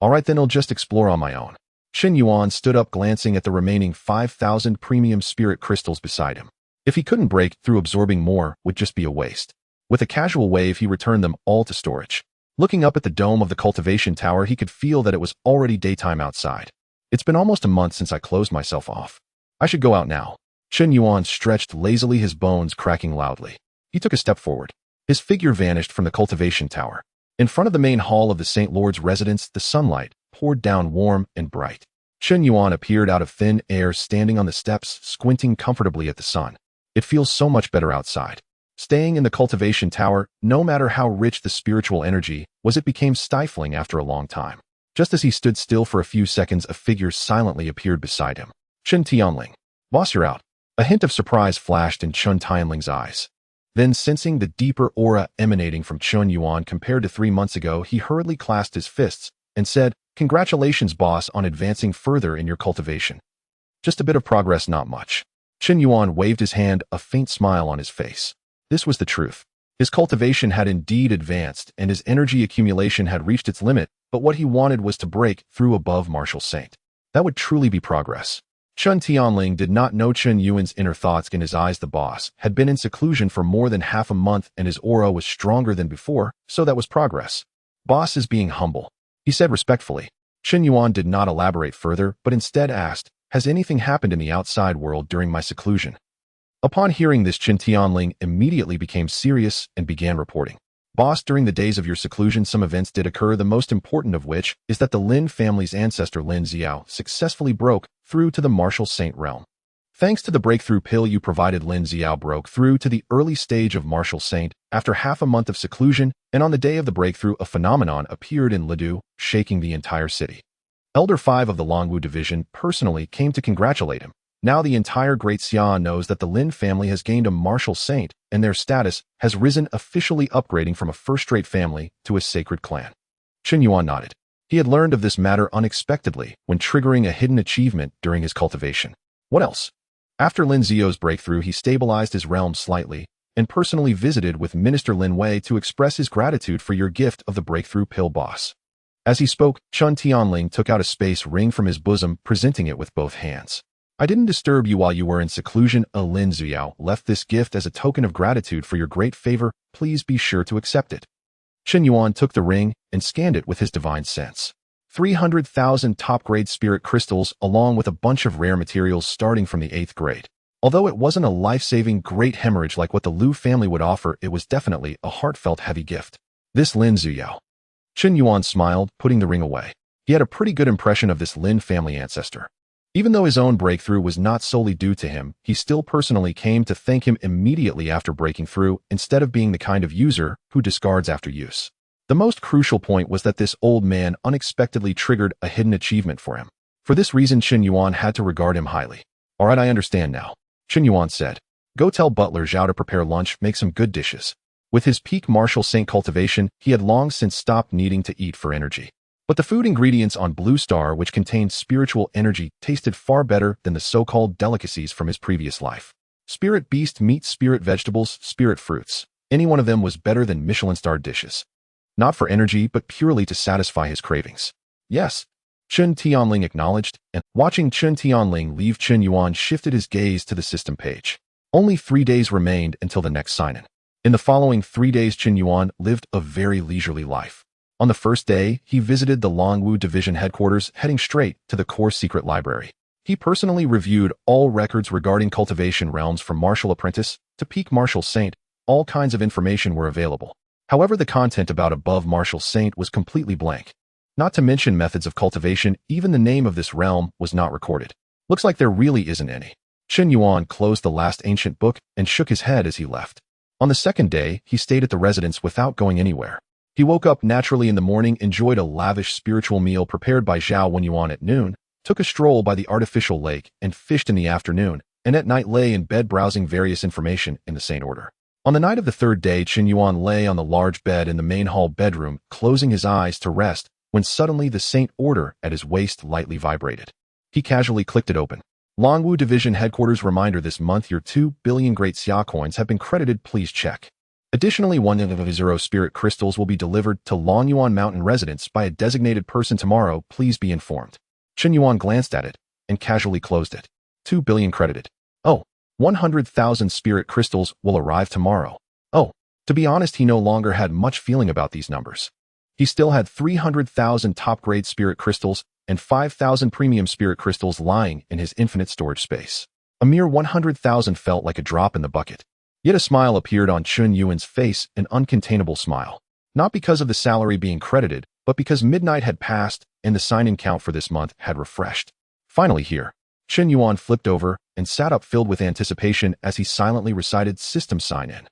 Alright then, I'll just explore on my own. Qin Yuan stood up, glancing at the remaining 5,000 premium spirit crystals beside him. If he couldn't break through, absorbing more would just be a waste. With a casual wave, he returned them all to storage. Looking up at the dome of the cultivation tower, he could feel that it was already daytime outside. It's been almost a month since I closed myself off. I should go out now. Qin Yuan stretched lazily, his bones cracking loudly. He took a step forward. His figure vanished from the cultivation tower. In front of the main hall of the Saint Lord's residence, the sunlight poured down warm and bright. Qin Yuan appeared out of thin air, standing on the steps, squinting comfortably at the sun. It feels so much better outside. Staying in the cultivation tower, no matter how rich the spiritual energy was, it became stifling after a long time. Just as he stood still for a few seconds, a figure silently appeared beside him. Chen Tianling. Boss, you're out. A hint of surprise flashed in Chen Tianling's eyes. Then, sensing the deeper aura emanating from Qin Yuan compared to 3 months ago, he hurriedly clasped his fists and said, Congratulations, boss, on advancing further in your cultivation. Just a bit of progress, not much. Qin Yuan waved his hand, a faint smile on his face. This was the truth. His cultivation had indeed advanced, and his energy accumulation had reached its limit, but what he wanted was to break through above martial saint. That would truly be progress. Chen Tianling did not know Qin Yuan's inner thoughts. In his eyes, the boss had been in seclusion for more than half a month, and his aura was stronger than before, so that was progress. Boss is being humble, he said respectfully. Qin Yuan did not elaborate further, but instead asked, Has anything happened in the outside world during my seclusion? Upon hearing this, Chen Tianling immediately became serious and began reporting. Boss, during the days of your seclusion, some events did occur, the most important of which is that the Lin family's ancestor Lin Xiao successfully broke through to the Martial Saint realm. Thanks to the breakthrough pill you provided, Lin Xiao broke through to the early stage of Martial Saint after half a month of seclusion, and on the day of the breakthrough, a phenomenon appeared in Lidu, shaking the entire city. Elder 5 of the Longwu division personally came to congratulate him. Now the entire Great Xia knows that the Lin family has gained a Martial Saint, and their status has risen, officially upgrading from a first-rate family to a sacred clan. Chen Yuan nodded. He had learned of this matter unexpectedly when triggering a hidden achievement during his cultivation. What else? After Lin Xiao's breakthrough, he stabilized his realm slightly and personally visited with Minister Lin Wei to express his gratitude for your gift of the breakthrough pill, boss. As he spoke, Chun Tianling took out a space ring from his bosom, presenting it with both hands. I didn't disturb you while you were in seclusion. Lin Xiao left this gift as a token of gratitude for your great favor. Please be sure to accept it. Chen Yuan took the ring and scanned it with his divine sense. 300,000 top-grade spirit crystals along with a bunch of rare materials starting from the 8th grade. Although it wasn't a life-saving great hemorrhage like what the Liu family would offer, it was definitely a heartfelt heavy gift. This Lin Xiao. Chen Yuan smiled, putting the ring away. He had a pretty good impression of this Lin family ancestor. Even though his own breakthrough was not solely due to him, he still personally came to thank him immediately after breaking through, instead of being the kind of user who discards after use. The most crucial point was that this old man unexpectedly triggered a hidden achievement for him. For this reason, Chen Yuan had to regard him highly. All right, I understand now. Chen Yuan said. Go tell Butler Zhao to prepare lunch, make some good dishes. With his peak Martial Saint cultivation, he had long since stopped needing to eat for energy. But the food ingredients on Blue Star, which contained spiritual energy, tasted far better than the so-called delicacies from his previous life. Spirit beast meat, spirit vegetables, spirit fruits. Any one of them was better than Michelin-starred dishes. Not for energy, but purely to satisfy his cravings. Yes, Chen Tianling acknowledged, and watching Chen Tianling leave, Chen Yuan shifted his gaze to the system page. Only 3 days remained until the next sign-in. In the following 3 days, Chen Yuan lived a very leisurely life. On the first day, he visited the Longwu Division headquarters, heading straight to the core secret library. He personally reviewed all records regarding cultivation realms from Martial Apprentice to Peak Martial Saint. All kinds of information were available. However, the content about above Martial Saint was completely blank. Not to mention methods of cultivation, even the name of this realm was not recorded. Looks like there really isn't any. Chen Yuan closed the last ancient book and shook his head as he left. On the second day, he stayed at the residence without going anywhere. He woke up naturally in the morning, enjoyed a lavish spiritual meal prepared by Zhao Wenyuan at noon, took a stroll by the artificial lake, and fished in the afternoon, and at night lay in bed browsing various information in the Saint Order. On the night of the third day, Chen Yuan lay on the large bed in the main hall bedroom, closing his eyes to rest, when suddenly the Saint Order at his waist lightly vibrated. He casually clicked it open. Longwu Division Headquarters reminder: this month your 2 billion Great Xia coins have been credited, please check. Additionally, 1 spirit crystals will be delivered to Longyuan Mountain residence by a designated person tomorrow, please be informed. Chen Yuan glanced at it and casually closed it. 2 billion credited. Oh, 100,000 spirit crystals will arrive tomorrow. Oh, to be honest, he no longer had much feeling about these numbers. He still had 300,000 top-grade spirit crystals and 5,000 premium spirit crystals lying in his infinite storage space. A mere 100,000 felt like a drop in the bucket. Yet a smile appeared on Chen Yuan's face, an uncontainable smile. Not because of the salary being credited, but because midnight had passed and the sign-in count for this month had refreshed. Finally here, Chen Yuan flipped over and sat up, filled with anticipation as he silently recited system sign-in.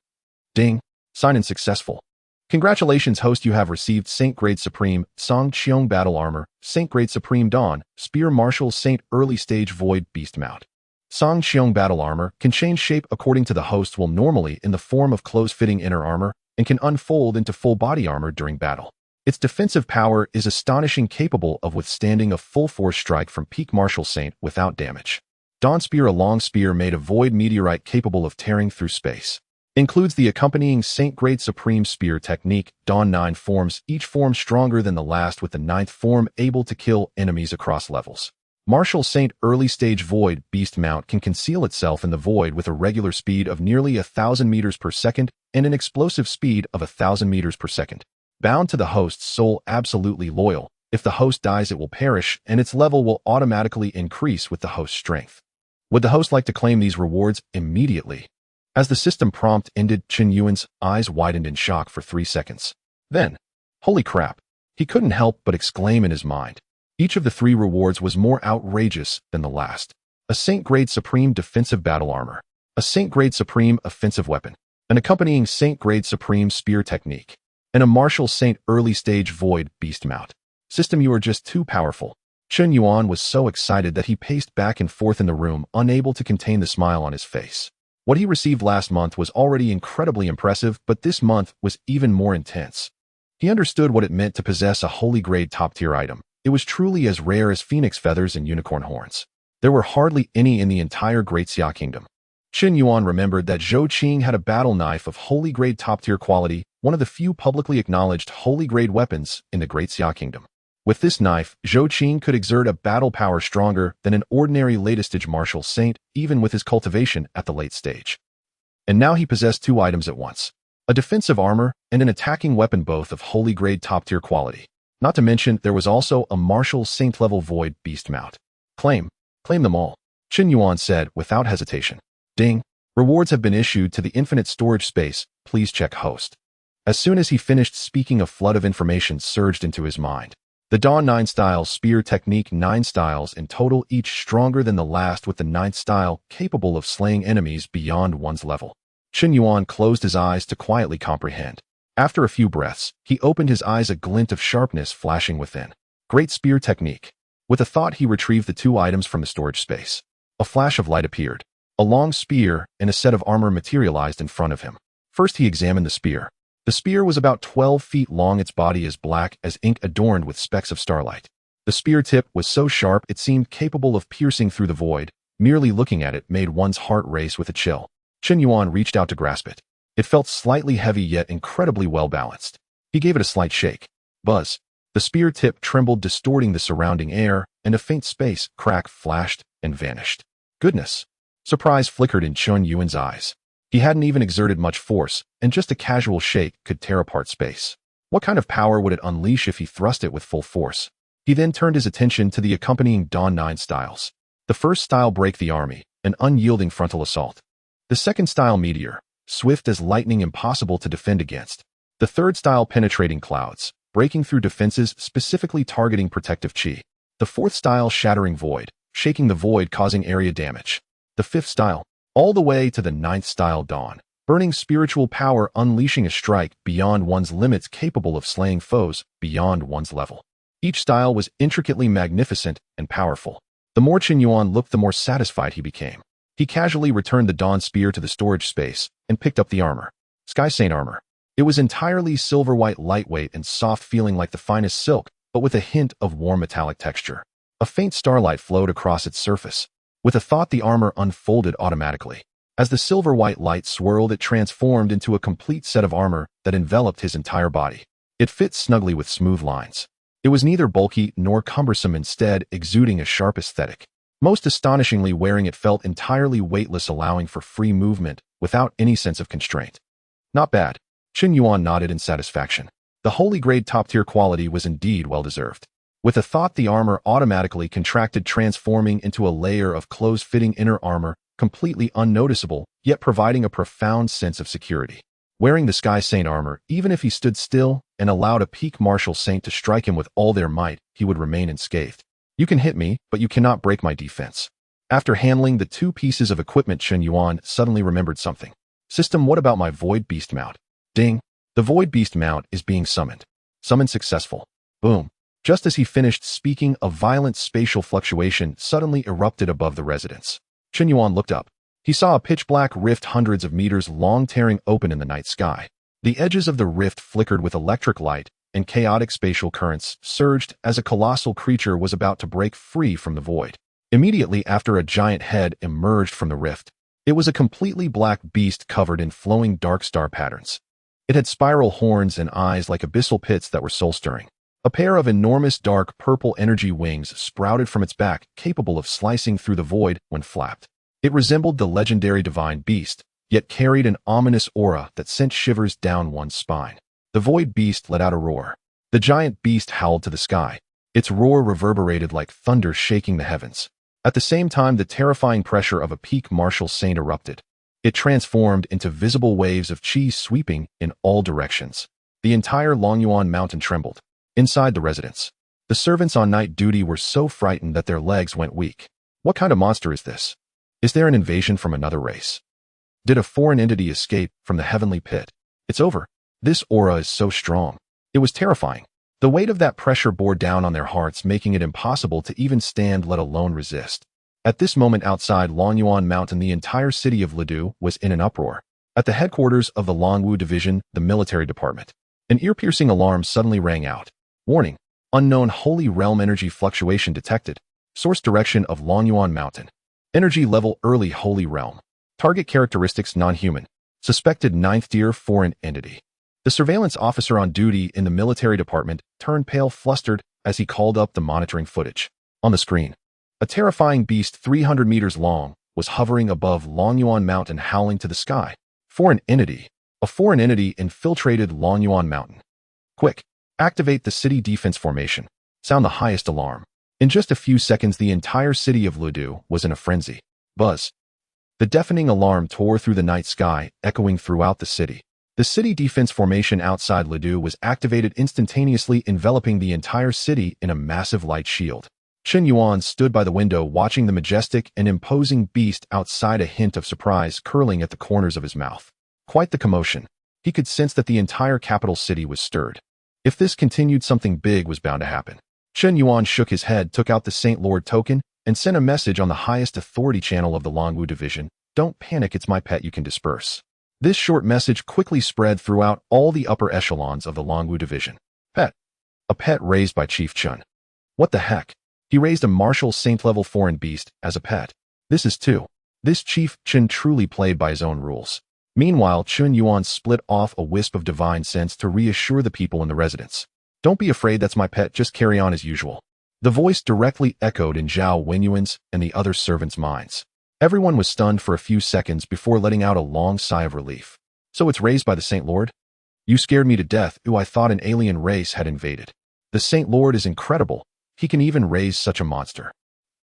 Ding! Sign-in successful. Congratulations, host, you have received Saint Grade Supreme Song Qiong Battle Armor, Saint Grade Supreme Dawn, Spear Martial Saint Early Stage Void Beast Mount. Song Qiong Battle Armor can change shape according to the host, will normally in the form of close-fitting inner armor and can unfold into full body armor during battle. Its defensive power is astonishing, capable of withstanding a full-force strike from Peak Martial Saint without damage. Dawn Spear, a long spear made of void meteorite capable of tearing through space. Includes the accompanying Saint Grade Supreme Spear technique, Dawn 9 forms, each form stronger than the last, with the 9th form able to kill enemies across levels. Martial Saint Early Stage Void Beast Mount can conceal itself in the void with a regular speed of nearly 1,000 meters per second and an explosive speed of 1,000 meters per second. Bound to the host's soul, absolutely loyal. If the host dies, it will perish, and its level will automatically increase with the host's strength. Would the host like to claim these rewards immediately? As the system prompt ended, Chen Yuan's eyes widened in shock for 3 seconds. Then, holy crap, he couldn't help but exclaim in his mind. Each of the 3 rewards was more outrageous than the last. A Saint-grade Supreme Defensive Battle Armor, a Saint-grade Supreme Offensive Weapon, an accompanying Saint-grade Supreme Spear Technique, and a Martial Saint Early Stage Void Beast Mount. System, you are just too powerful. Chen Yuan was so excited that he paced back and forth in the room, unable to contain the smile on his face. What he received last month was already incredibly impressive, but this month was even more intense. He understood what it meant to possess a holy-grade top-tier item. It was truly as rare as phoenix feathers and unicorn horns. There were hardly any in the entire Great Xia Kingdom. Chen Yuan remembered that Zhou Qing had a battle knife of holy-grade top-tier quality, one of the few publicly acknowledged holy-grade weapons in the Great Xia Kingdom. With this knife, Zhou Qing could exert a battle power stronger than an ordinary latest-stage martial saint, even with his cultivation at the late stage. And now he possessed 2 items at once. A defensive armor and an attacking weapon, both of holy-grade top-tier quality. Not to mention, there was also a martial saint-level void beast mount. Claim them all, Chen Yuan said without hesitation. Ding. Rewards have been issued to the infinite storage space. Please check host. As soon as he finished speaking, a flood of information surged into his mind. The Dawn 9 style spear technique, 9 styles in total, each stronger than the last, with the 9th style capable of slaying enemies beyond one's level. Chen Yuan closed his eyes to quietly comprehend. After a few breaths, he opened his eyes, a glint of sharpness flashing within. Great spear technique. With a thought, he retrieved the 2 items from the storage space. A flash of light appeared. A long spear and a set of armor materialized in front of him. First, he examined the spear. The spear was about 12 feet long, its body as black as ink, adorned with specks of starlight. The spear tip was so sharp it seemed capable of piercing through the void. Merely looking at it made one's heart race with a chill. Chen Yuan reached out to grasp it. It felt slightly heavy, yet incredibly well balanced. He gave it a slight shake. Buzz. The spear tip trembled, distorting the surrounding air, and a faint space crack flashed and vanished. Goodness. Surprise flickered in Chen Yuan's eyes. He hadn't even exerted much force, and just a casual shake could tear apart space. What kind of power would it unleash if he thrust it with full force? He then turned his attention to the accompanying Dawn 9 styles. The first style, Break the Army, an unyielding frontal assault. The second style, Meteor, swift as lightning, impossible to defend against. The third style, Penetrating Clouds, breaking through defenses, specifically targeting protective chi. The fourth style, Shattering Void, shaking the void, causing area damage. The fifth style, all the way to the 9th style, Dawn, burning spiritual power, unleashing a strike beyond one's limits, capable of slaying foes beyond one's level. Each style was intricately magnificent and powerful. The more Chen Yuan looked, the more satisfied he became. He casually returned the Dawn spear to the storage space and picked up the armor. Sky Saint armor. It was entirely silver white, lightweight and soft, feeling like the finest silk, but with a hint of warm metallic texture. A faint starlight flowed across its surface. With a thought, the armor unfolded automatically. As the silver white light swirled, it transformed into a complete set of armor that enveloped his entire body. It fit snugly with smooth lines. It was neither bulky nor cumbersome, instead exuding a sharp aesthetic. Most astonishingly, wearing it felt entirely weightless, allowing for free movement without any sense of constraint. Not bad. Chen Yuan nodded in satisfaction. The holy grade top-tier quality was indeed well-deserved. With a thought, the armor automatically contracted, transforming into a layer of close-fitting inner armor, completely unnoticeable, yet providing a profound sense of security. Wearing the Sky Saint armor, even if he stood still and allowed a peak martial saint to strike him with all their might, he would remain unscathed. You can hit me, but you cannot break my defense. After handling the 2 pieces of equipment, Chen Yuan suddenly remembered something. System, what about my Void Beast mount? Ding. The Void Beast mount is being summoned. Summon successful. Boom. Just as he finished speaking, a violent spatial fluctuation suddenly erupted above the residence. Chen Yuan looked up. He saw a pitch-black rift hundreds of meters long, tearing open in the night sky. The edges of the rift flickered with electric light, and chaotic spatial currents surged as a colossal creature was about to break free from the void. Immediately after, a giant head emerged from the rift. It was a completely black beast covered in flowing dark star patterns. It had spiral horns and eyes like abyssal pits that were soul-stirring. A pair of enormous dark purple energy wings sprouted from its back, capable of slicing through the void when flapped. It resembled the legendary divine beast, yet carried an ominous aura that sent shivers down one's spine. The void beast let out a roar. The giant beast howled to the sky. Its roar reverberated like thunder, shaking the heavens. At the same time, the terrifying pressure of a peak martial saint erupted. It transformed into visible waves of chi sweeping in all directions. The entire Longyuan mountain trembled. Inside the residence, the servants on night duty were so frightened that their legs went weak. What kind of monster is this? Is there an invasion from another race? Did a foreign entity escape from the heavenly pit? It's over. This aura is so strong. It was terrifying. The weight of that pressure bore down on their hearts, making it impossible to even stand, let alone resist. At this moment outside Longyuan Mountain, the entire city of Ledu was in an uproar. At the headquarters of the Longwu Division, the military department, an ear-piercing alarm suddenly rang out. Warning. Unknown Holy Realm energy fluctuation detected. Source direction of Longyuan Mountain. Energy level early Holy Realm. Target characteristics non-human. Suspected ninth tier foreign entity. The surveillance officer on duty in the military department turned pale, flustered, as he called up the monitoring footage. On the screen, a terrifying beast 300 meters long was hovering above Longyuan Mountain, howling to the sky. Foreign entity. A foreign entity infiltrated Longyuan Mountain. Quick, activate the city defense formation. Sound the highest alarm. In just a few seconds, the entire city of Ledu was in a frenzy. Buzz. The deafening alarm tore through the night sky, echoing throughout the city. The city defense formation outside Ledu was activated instantaneously, enveloping the entire city in a massive light shield. Chen Yuan stood by the window, watching the majestic and imposing beast outside, a hint of surprise curling at the corners of his mouth. Quite the commotion. He could sense that the entire capital city was stirred. If this continued, something big was bound to happen. Chen Yuan shook his head, took out the Saint Lord token, and sent a message on the highest authority channel of the Longwu Division. Don't panic, it's my pet, you can disperse. This short message quickly spread throughout all the upper echelons of the Longwu Division. Pet. A pet raised by Chief Chun. What the heck? He raised a martial saint-level foreign beast as a pet. This is too. This Chief Chun truly played by his own rules. Meanwhile, Chen Yuan split off a wisp of divine sense to reassure the people in the residence. Don't be afraid, that's my pet, just carry on as usual. The voice directly echoed in Zhao Wenyuan's and the other servants' minds. Everyone was stunned for a few seconds before letting out a long sigh of relief. So it's raised by the Saint Lord? You scared me to death. Ooh, I thought an alien race had invaded. The Saint Lord is incredible. He can even raise such a monster.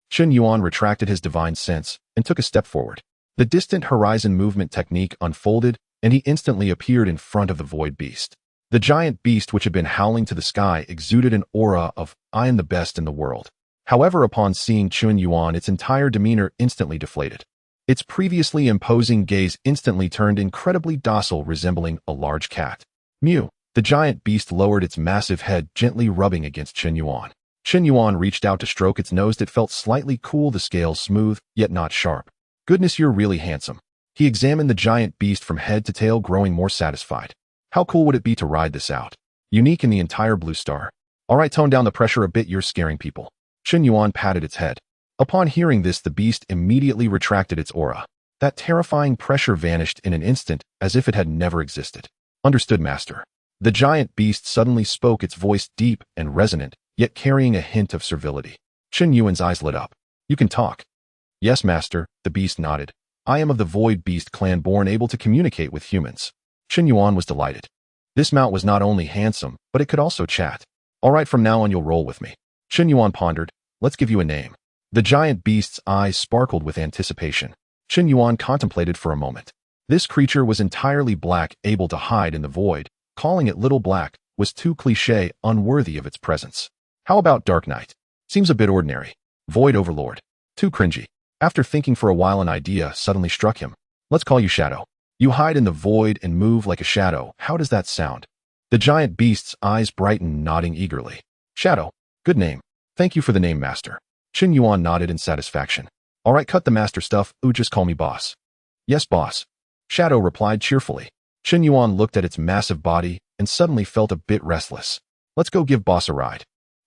Chen Yuan retracted his divine sense and took a step forward. The distant horizon movement technique unfolded, and he instantly appeared in front of the void beast. The giant beast, which had been howling to the sky, exuded an aura of, I am the best in the world. However, upon seeing Chen Yuan, its entire demeanor instantly deflated. Its previously imposing gaze instantly turned incredibly docile, resembling a large cat. Mew. The giant beast lowered its massive head, gently rubbing against Chen Yuan. Chen Yuan reached out to stroke its nose. It felt slightly cool, the scales smooth, yet not sharp. Goodness, you're really handsome. He examined the giant beast from head to tail, growing more satisfied. How cool would it be to ride this out? Unique in the entire Blue Star. All right, tone down the pressure a bit, you're scaring people. Chen Yuan patted its head. Upon hearing this, the beast immediately retracted its aura. That terrifying pressure vanished in an instant, as if it had never existed. Understood, master. The giant beast suddenly spoke, its voice deep and resonant, yet carrying a hint of servility. Chen Yuan's eyes lit up. You can talk. Yes, master, the beast nodded. I am of the Void Beast clan, born able to communicate with humans. Chen Yuan was delighted. This mount was not only handsome, but it could also chat. All right, from now on you'll roll with me. Chen Yuan pondered. Let's give you a name. The giant beast's eyes sparkled with anticipation. Chen Yuan contemplated for a moment. This creature was entirely black, able to hide in the void. Calling it Little Black was too cliché, unworthy of its presence. How about Dark Knight? Seems a bit ordinary. Void Overlord. Too cringy. After thinking for a while, an idea suddenly struck him. Let's call you Shadow. You hide in the void and move like a shadow. How does that sound? The giant beast's eyes brightened, nodding eagerly. Shadow. Good name. Thank you for the name, master. Chen Yuan nodded in satisfaction. All right, cut the master stuff. Ooh, just call me boss. Yes, boss. Shadow replied cheerfully. Chen Yuan looked at its massive body and suddenly felt a bit restless. Let's go give boss a ride.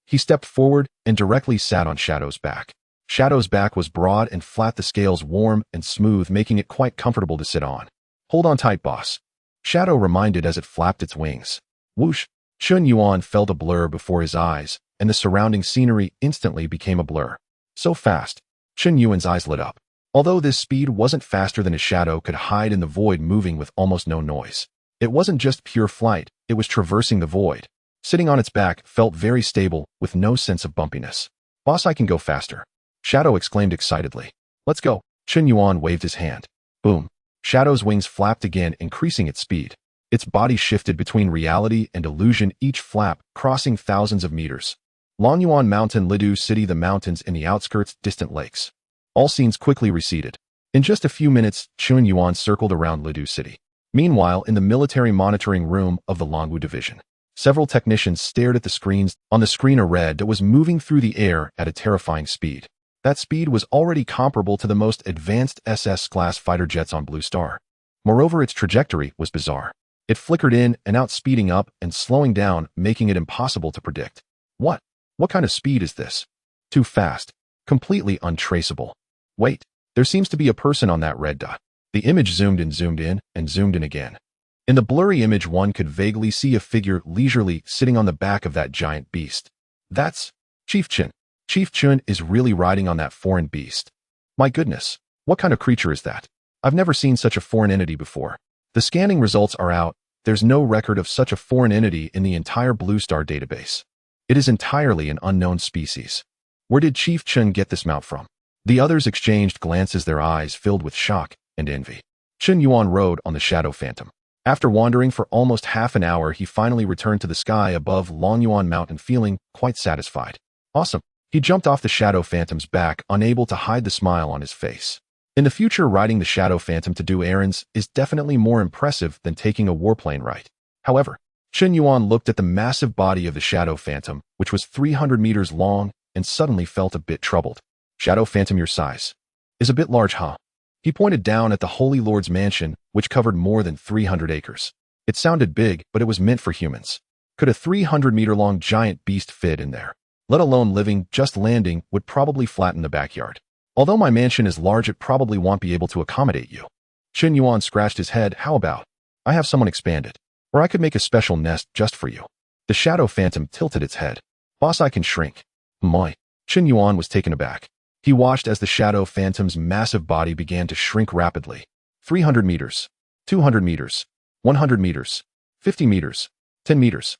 He stepped forward and directly sat on Shadow's back. Shadow's back was broad and flat, the scales warm and smooth, making it quite comfortable to sit on. Hold on tight, boss. Shadow reminded as it flapped its wings. Whoosh! Chen Yuan felt a blur before his eyes, and the surrounding scenery instantly became a blur. So fast. Chen Yuan's eyes lit up. Although this speed wasn't faster than his shadow could hide in the void, moving with almost no noise. It wasn't just pure flight, it was traversing the void. Sitting on its back felt very stable, with no sense of bumpiness. Boss, I can go faster. Shadow exclaimed excitedly. Let's go. Chen Yuan waved his hand. Boom. Shadow's wings flapped again, increasing its speed. Its body shifted between reality and illusion, each flap crossing thousands of meters. Longyuan Mountain, Lidu City, the mountains in the outskirts, distant lakes. All scenes quickly receded. In just a few minutes, Chun Yuan circled around Lidu City. Meanwhile, in the military monitoring room of the Longwu Division, several technicians stared at the screens. On the screen, a red dot was moving through the air at a terrifying speed. That speed was already comparable to the most advanced SS-class fighter jets on Blue Star. Moreover, its trajectory was bizarre. It flickered in and out, speeding up and slowing down, making it impossible to predict. What kind of speed is this? Too fast. Completely untraceable. Wait, there seems to be a person on that red dot. The image zoomed in, and zoomed in again. In the blurry image, one could vaguely see a figure leisurely sitting on the back of that giant beast. That's Chief Chun. Chief Chun is really riding on that foreign beast. My goodness, what kind of creature is that? I've never seen such a foreign entity before. The scanning results are out. There's no record of such a foreign entity in the entire Blue Star database. It is entirely an unknown species. Where did Chief Chun get this mount from? The others exchanged glances, their eyes filled with shock and envy. Chun Yuan rode on the Shadow Phantom. After wandering for almost half an hour, he finally returned to the sky above Longyuan Mountain, feeling quite satisfied. Awesome. He jumped off the Shadow Phantom's back, unable to hide the smile on his face. In the future, riding the Shadow Phantom to do errands is definitely more impressive than taking a warplane ride. However, Chun Yuan looked at the massive body of the Shadow Phantom, which was 300 meters long, and suddenly felt a bit troubled. Shadow Phantom, your size is a bit large, huh? He pointed down at the Holy Lord's mansion, which covered more than 300 acres. It sounded big, but it was meant for humans. Could a 300-meter-long giant beast fit in there? Let alone living, just landing would probably flatten the backyard. Although my mansion is large, it probably won't be able to accommodate you. Chun Yuan scratched his head. How about I have someone expand it? Or I could make a special nest just for you. The Shadow Phantom tilted its head. Boss, I can shrink. My. Chun Yuan was taken aback. He watched as the Shadow Phantom's massive body began to shrink rapidly. 300 meters, 200 meters, 100 meters, 50 meters, 10 meters.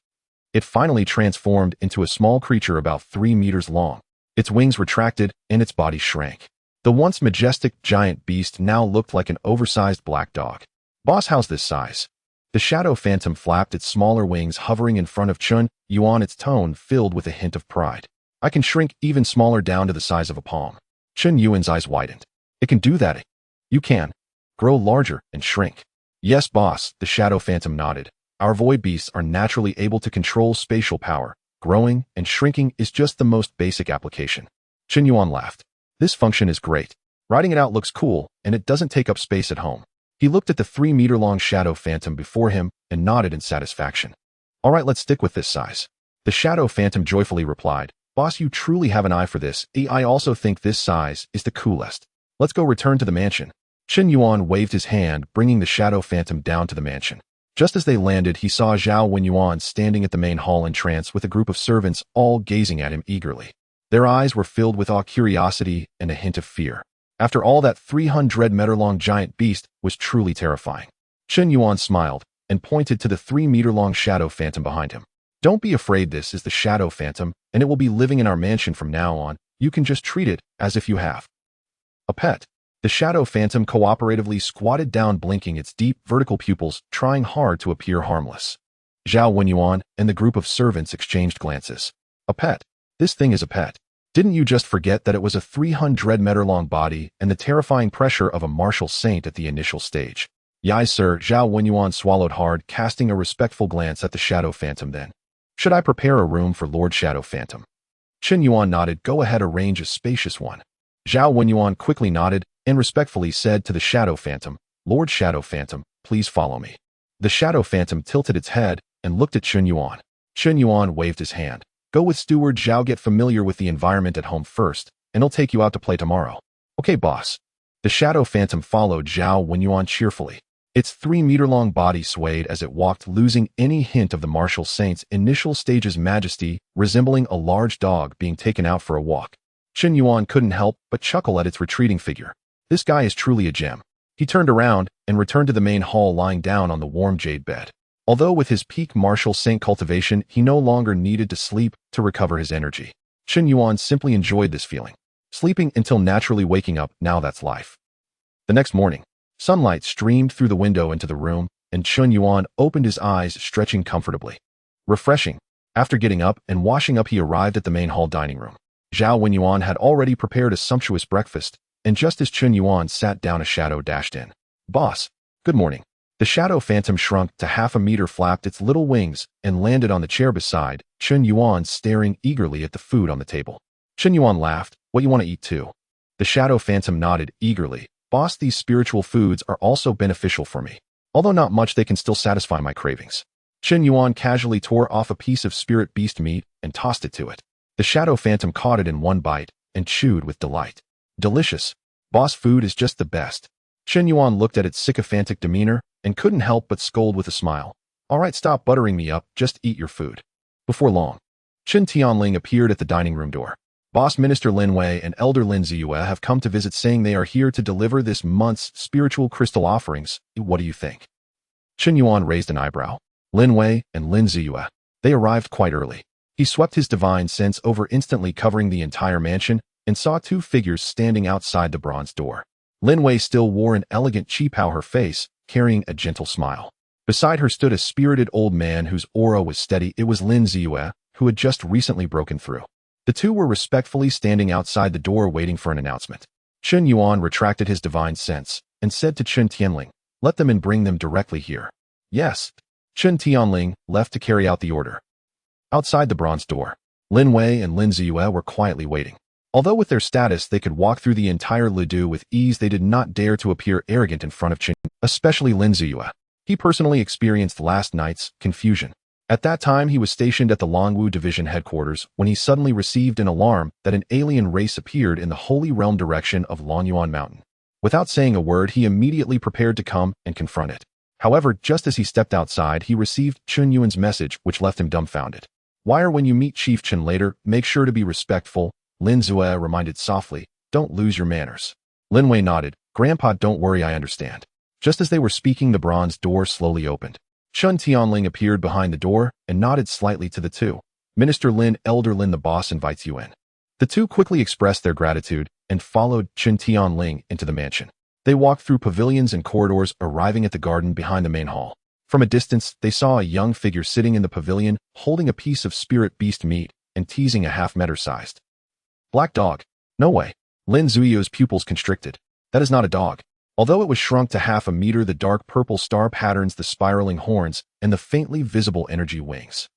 It finally transformed into a small creature about 3 meters long. Its wings retracted and its body shrank. The once majestic giant beast now looked like an oversized black dog. Boss, how's this size? The Shadow Phantom flapped its smaller wings, hovering in front of Chun Yuan, its tone filled with a hint of pride. I can shrink even smaller, down to the size of a palm. Chun Yuan's eyes widened. It can do that? You can grow larger and shrink. Yes, boss, the Shadow Phantom nodded. Our void beasts are naturally able to control spatial power. Growing and shrinking is just the most basic application. Chun Yuan laughed. This function is great. Riding it out looks cool, and it doesn't take up space at home. He looked at the 3-meter-long Shadow Phantom before him and nodded in satisfaction. All right, let's stick with this size. The Shadow Phantom joyfully replied. Boss, you truly have an eye for this. I also think this size is the coolest. Let's go return to the mansion. Chun Yuan waved his hand, bringing the Shadow Phantom down to the mansion. Just as they landed, he saw Zhao Wenyuan standing at the main hall in trance with a group of servants all gazing at him eagerly. Their eyes were filled with awe, curiosity, and a hint of fear. After all, that 300-meter-long giant beast was truly terrifying. Chun Yuan smiled and pointed to the 3-meter-long Shadow Phantom behind him. Don't be afraid, this is the Shadow Phantom, and it will be living in our mansion from now on. You can just treat it as if you have a pet. The Shadow Phantom cooperatively squatted down, blinking its deep, vertical pupils, trying hard to appear harmless. Zhao Wenyuan and the group of servants exchanged glances. A pet? This thing is a pet. Didn't you just forget that it was a 300-meter-long body and the terrifying pressure of a martial saint at the initial stage? Yes, sir, Zhao Wenyuan swallowed hard, casting a respectful glance at the Shadow Phantom. Then, should I prepare a room for Lord Shadow Phantom? Chun Yuan nodded. Go ahead, arrange a spacious one. Zhao Wenyuan quickly nodded and respectfully said to the Shadow Phantom, Lord Shadow Phantom, please follow me. The Shadow Phantom tilted its head and looked at Chun Yuan. Chun Yuan waved his hand. Go with Steward Zhao, get familiar with the environment at home first, and he'll take you out to play tomorrow. Okay, boss. The Shadow Phantom followed Zhao Wenyuan cheerfully. Its 3-meter-long body swayed as it walked, losing any hint of the martial saint's initial stage's majesty, resembling a large dog being taken out for a walk. Chun Yuan couldn't help but chuckle at its retreating figure. This guy is truly a gem. He turned around and returned to the main hall, lying down on the warm jade bed. Although with his peak martial saint cultivation, he no longer needed to sleep to recover his energy. Chun Yuan simply enjoyed this feeling. Sleeping until naturally waking up, now that's life. The next morning, Sunlight streamed through the window into the room, and Chun Yuan opened his eyes, stretching comfortably. Refreshing. After getting up and washing up, he arrived at the main hall dining room. Zhao Wenyuan had already prepared a sumptuous breakfast, and just as Chun Yuan sat down, a shadow dashed in. "Boss, good morning." The shadow phantom shrunk to half a meter, flapped its little wings, and landed on the chair beside Chun Yuan, staring eagerly at the food on the table. Chun Yuan laughed. "What, you want to eat too?" The shadow phantom nodded eagerly. "Boss, these spiritual foods are also beneficial for me. Although not much, they can still satisfy my cravings." Chun Yuan casually tore off a piece of spirit beast meat and tossed it to it. The shadow phantom caught it in one bite and chewed with delight. "Delicious. Boss, food is just the best." Chun Yuan looked at its sycophantic demeanor and couldn't help but scold with a smile. "All right, stop buttering me up, just eat your food." Before long, Chen Tianling appeared at the dining room door. "Boss, Minister Lin Wei and Elder Lin Ziyue have come to visit, saying they are here to deliver this month's spiritual crystal offerings. What do you think?" Chen Yuan raised an eyebrow. Lin Wei and Lin Ziyue. They arrived quite early. He swept his divine sense over, instantly covering the entire mansion, and saw two figures standing outside the bronze door. Lin Wei still wore an elegant qipao, her face carrying a gentle smile. Beside her stood a spirited old man whose aura was steady. It was Lin Ziyue, who had just recently broken through. The two were respectfully standing outside the door, waiting for an announcement. Chun Yuan retracted his divine sense and said to Chen Tianling, "Let them and bring them directly here." "Yes." Chen Tianling left to carry out the order. Outside the bronze door, Lin Wei and Lin Ziyue were quietly waiting. Although with their status they could walk through the entire Lidu with ease, they did not dare to appear arrogant in front of Chen, especially Lin Ziyue. He personally experienced last night's confusion. At that time, he was stationed at the Longwu Division headquarters when he suddenly received an alarm that an alien race appeared in the Holy Realm direction of Longyuan Mountain. Without saying a word, he immediately prepared to come and confront it. However, just as he stepped outside, he received Chun Yuan's message, which left him dumbfounded. "Wire, when you meet Chief Chen later, make sure to be respectful," Lin Ziyue reminded softly. "Don't lose your manners." Lin Wei nodded. "Grandpa, don't worry, I understand." Just as they were speaking, the bronze door slowly opened. Chun Tianling appeared behind the door and nodded slightly to the two. "Minister Lin, Elder Lin, the boss invites you in." The two quickly expressed their gratitude and followed Chun Tianling into the mansion. They walked through pavilions and corridors, arriving at the garden behind the main hall. From a distance, they saw a young figure sitting in the pavilion, holding a piece of spirit beast meat and teasing a half-meter-sized black dog. "No way." Lin Ziyue's pupils constricted. "That is not a dog." Although it was shrunk to half a meter, the dark purple star patterns, the spiraling horns, and the faintly visible energy wings.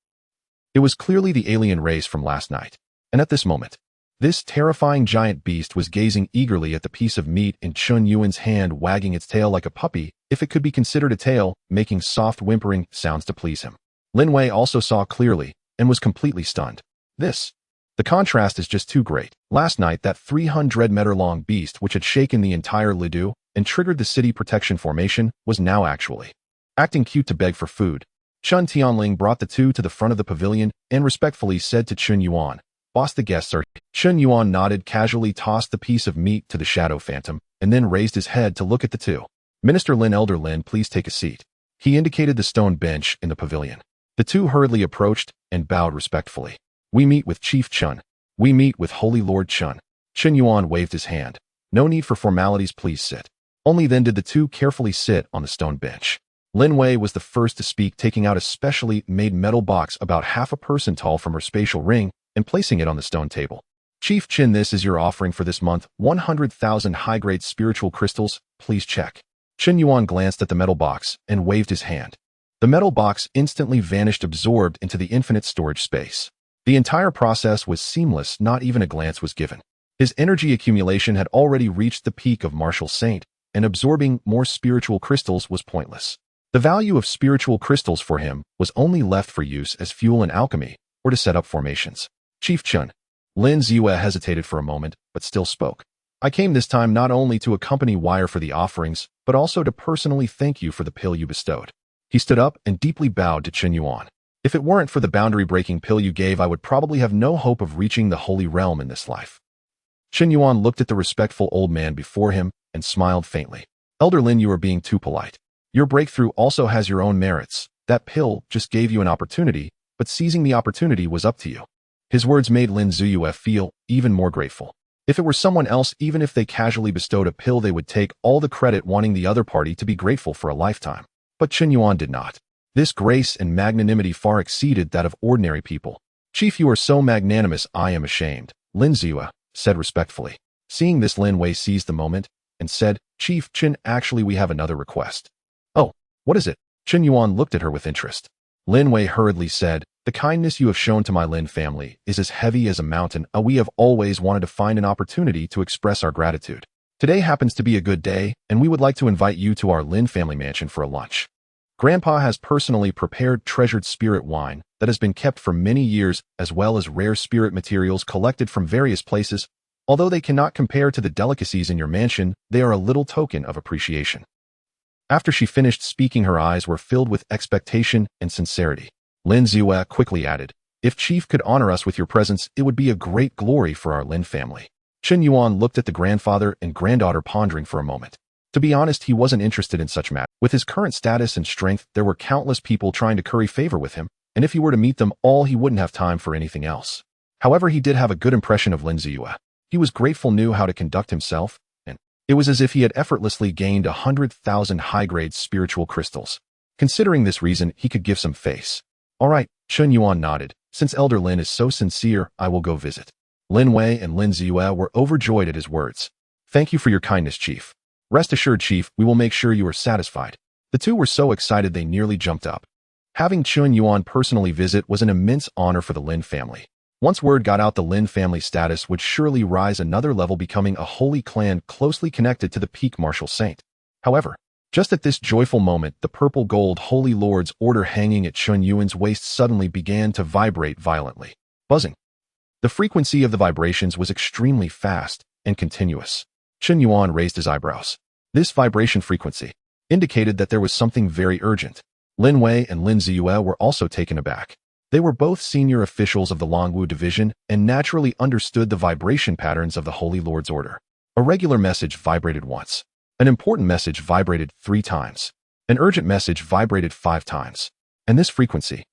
It was clearly the alien race from last night. And at this moment, this terrifying giant beast was gazing eagerly at the piece of meat in Chun Yuan's hand, wagging its tail like a puppy, if it could be considered a tail, making soft whimpering sounds to please him. Lin Wei also saw clearly and was completely stunned. The contrast is just too great. Last night, that 300-meter-long beast, which had shaken the entire Lidu and triggered the city protection formation, was now actually acting cute to beg for food. Chun Tianling brought the two to the front of the pavilion and respectfully said to Chun Yuan, "Boss, the guests are." Chun Yuan nodded, casually tossed the piece of meat to the shadow phantom, and then raised his head to look at the two. "Minister Lin, Elder Lin, please take a seat." He indicated the stone bench in the pavilion. The two hurriedly approached and bowed respectfully. "We meet with Chief Chun. We meet with Holy Lord Chun." Chun Yuan waved his hand. "No need for formalities, please sit." Only then did the two carefully sit on the stone bench. Lin Wei was the first to speak, taking out a specially made metal box about half a person tall from her spatial ring and placing it on the stone table. "Chief Chin, this is your offering for this month, 100,000 high-grade spiritual crystals. Please check." Chun Yuan glanced at the metal box and waved his hand. The metal box instantly vanished, absorbed into the infinite storage space. The entire process was seamless, not even a glance was given. His energy accumulation had already reached the peak of martial saint, and absorbing more spiritual crystals was pointless. The value of spiritual crystals for him was only left for use as fuel in alchemy or to set up formations. "Chief Chun." Lin Ziyue hesitated for a moment, but still spoke. "I came this time not only to accompany Wire for the offerings, but also to personally thank you for the pill you bestowed." He stood up and deeply bowed to Chun Yuan. "If it weren't for the boundary-breaking pill you gave, I would probably have no hope of reaching the Holy Realm in this life." Chun Yuan looked at the respectful old man before him and smiled faintly. "Elder Lin, you are being too polite. Your breakthrough also has your own merits. That pill just gave you an opportunity, but seizing the opportunity was up to you." His words made Lin Ziyue feel even more grateful. If it were someone else, even if they casually bestowed a pill, they would take all the credit, wanting the other party to be grateful for a lifetime. But Chen Yuan did not. This grace and magnanimity far exceeded that of ordinary people. "Chief, you are so magnanimous, I am ashamed," Lin Ziyue said respectfully. Seeing this, Lin Wei seized the moment and said, "Chief Chen, actually we have another request." "Oh, what is it?" Chen Yuan looked at her with interest. Lin Wei hurriedly said, "The kindness you have shown to my Lin family is as heavy as a mountain. We have always wanted to find an opportunity to express our gratitude. Today happens to be a good day, and we would like to invite you to our Lin family mansion for a lunch. Grandpa has personally prepared treasured spirit wine that has been kept for many years, as well as rare spirit materials collected from various places. Although they cannot compare to the delicacies in your mansion, they are a little token of appreciation." After she finished speaking, her eyes were filled with expectation and sincerity. Lin Ziyue quickly added, "If Chief could honor us with your presence, it would be a great glory for our Lin family." Chen Yuan looked at the grandfather and granddaughter, pondering for a moment. To be honest, he wasn't interested in such matters. With his current status and strength, there were countless people trying to curry favor with him, and if he were to meet them all, he wouldn't have time for anything else. However, he did have a good impression of Lin Ziyue. He was grateful, knew how to conduct himself, and it was as if he had effortlessly gained 100,000 high-grade spiritual crystals. Considering this reason, he could give some face. "All right," Chen Yuan nodded. "Since Elder Lin is so sincere, I will go visit." Lin Wei and Lin Ziyue were overjoyed at his words. "Thank you for your kindness, Chief. Rest assured, Chief, we will make sure you are satisfied." The two were so excited they nearly jumped up. Having Chen Yuan personally visit was an immense honor for the Lin family. Once word got out, the Lin family status would surely rise another level, becoming a holy clan closely connected to the peak martial saint. However, just at this joyful moment, the purple gold Holy Lord's order hanging at Chen Yuan's waist suddenly began to vibrate violently. Buzzing. The frequency of the vibrations was extremely fast and continuous. Chen Yuan raised his eyebrows. This vibration frequency indicated that there was something very urgent. Lin Wei and Lin Ziyue were also taken aback. They were both senior officials of the Longwu division and naturally understood the vibration patterns of the Holy Lord's order. A regular message vibrated once. An important message vibrated 3 times. An urgent message vibrated 5 times. And this frequency.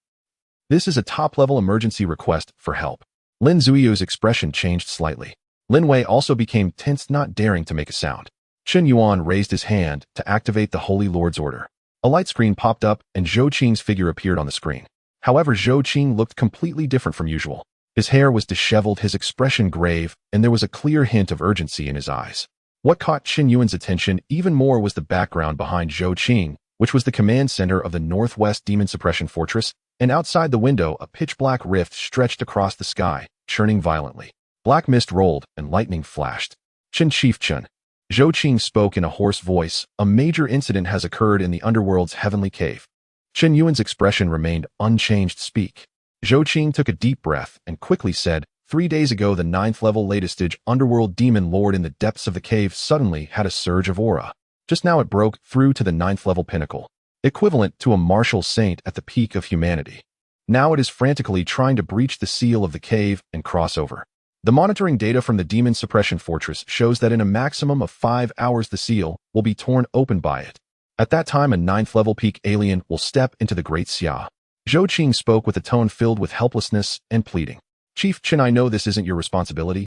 This is a top-level emergency request for help. Lin Ziyue's expression changed slightly. Lin Wei also became tense, not daring to make a sound. Chen Yuan raised his hand to activate the Holy Lord's order. A light screen popped up and Zhou Qing's figure appeared on the screen. However, Zhou Qing looked completely different from usual. His hair was disheveled, his expression grave, and there was a clear hint of urgency in his eyes. What caught Chen Yuan's attention even more was the background behind Zhou Qing, which was the command center of the Northwest Demon Suppression Fortress, and outside the window a pitch-black rift stretched across the sky, churning violently. Black mist rolled and lightning flashed. "Chen Chief Chen." Zhou Qing spoke in a hoarse voice, "A major incident has occurred in the underworld's heavenly cave." Chen Yuan's expression remained unchanged. "Speak." Zhou Qing took a deep breath and quickly said, 3 days ago, the 9th-level latest-stage underworld demon lord in the depths of the cave suddenly had a surge of aura. Just now it broke through to the 9th-level pinnacle, equivalent to a martial saint at the peak of humanity. Now it is frantically trying to breach the seal of the cave and cross over. The monitoring data from the Demon Suppression Fortress shows that in a maximum of 5 hours the seal will be torn open by it. At that time, a 9th-level peak alien will step into the Great Xia. Zhou Qing spoke with a tone filled with helplessness and pleading. "Chief Chen, I know this isn't your responsibility.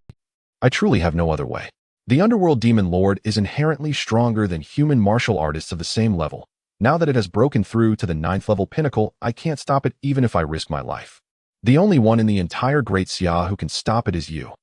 I truly have no other way. The underworld demon lord is inherently stronger than human martial artists of the same level. Now that it has broken through to the 9th-level pinnacle, I can't stop it even if I risk my life. The only one in the entire Great Xia who can stop it is you.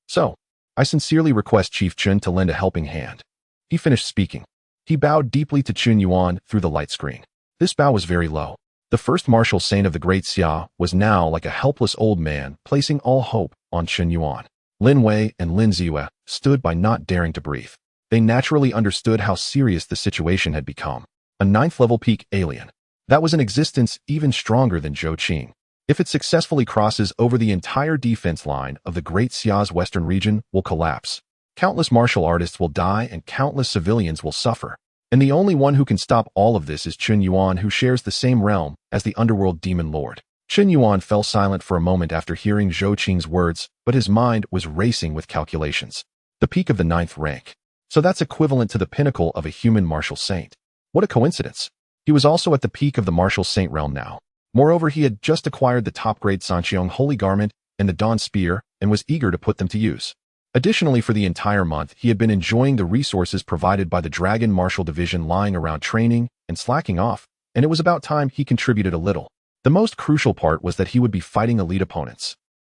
So, I sincerely request Chief Chen to lend a helping hand." He finished speaking. He bowed deeply to Chen Yuan through the light screen. This bow was very low. The first martial saint of the Great Xia was now like a helpless old man, placing all hope on Chen Yuan. Lin Wei and Lin Ziyue stood by, not daring to breathe. They naturally understood how serious the situation had become. A 9th-level peak alien. That was an existence even stronger than Zhou Qing. If it successfully crosses over, the entire defense line of the Great Xia's western region will collapse. Countless martial artists will die and countless civilians will suffer. And the only one who can stop all of this is Chen Yuan, who shares the same realm as the underworld demon lord. Chen Yuan fell silent for a moment after hearing Zhou Qing's words, but his mind was racing with calculations. The peak of the 9th rank. So that's equivalent to the pinnacle of a human martial saint. What a coincidence. He was also at the peak of the martial saint realm now. Moreover, he had just acquired the top-grade Sanqiong Holy Garment and the Dawn Spear and was eager to put them to use. Additionally, for the entire month, he had been enjoying the resources provided by the Dragon Martial Division lying around training and slacking off, and it was about time he contributed a little. The most crucial part was that he would be fighting elite opponents.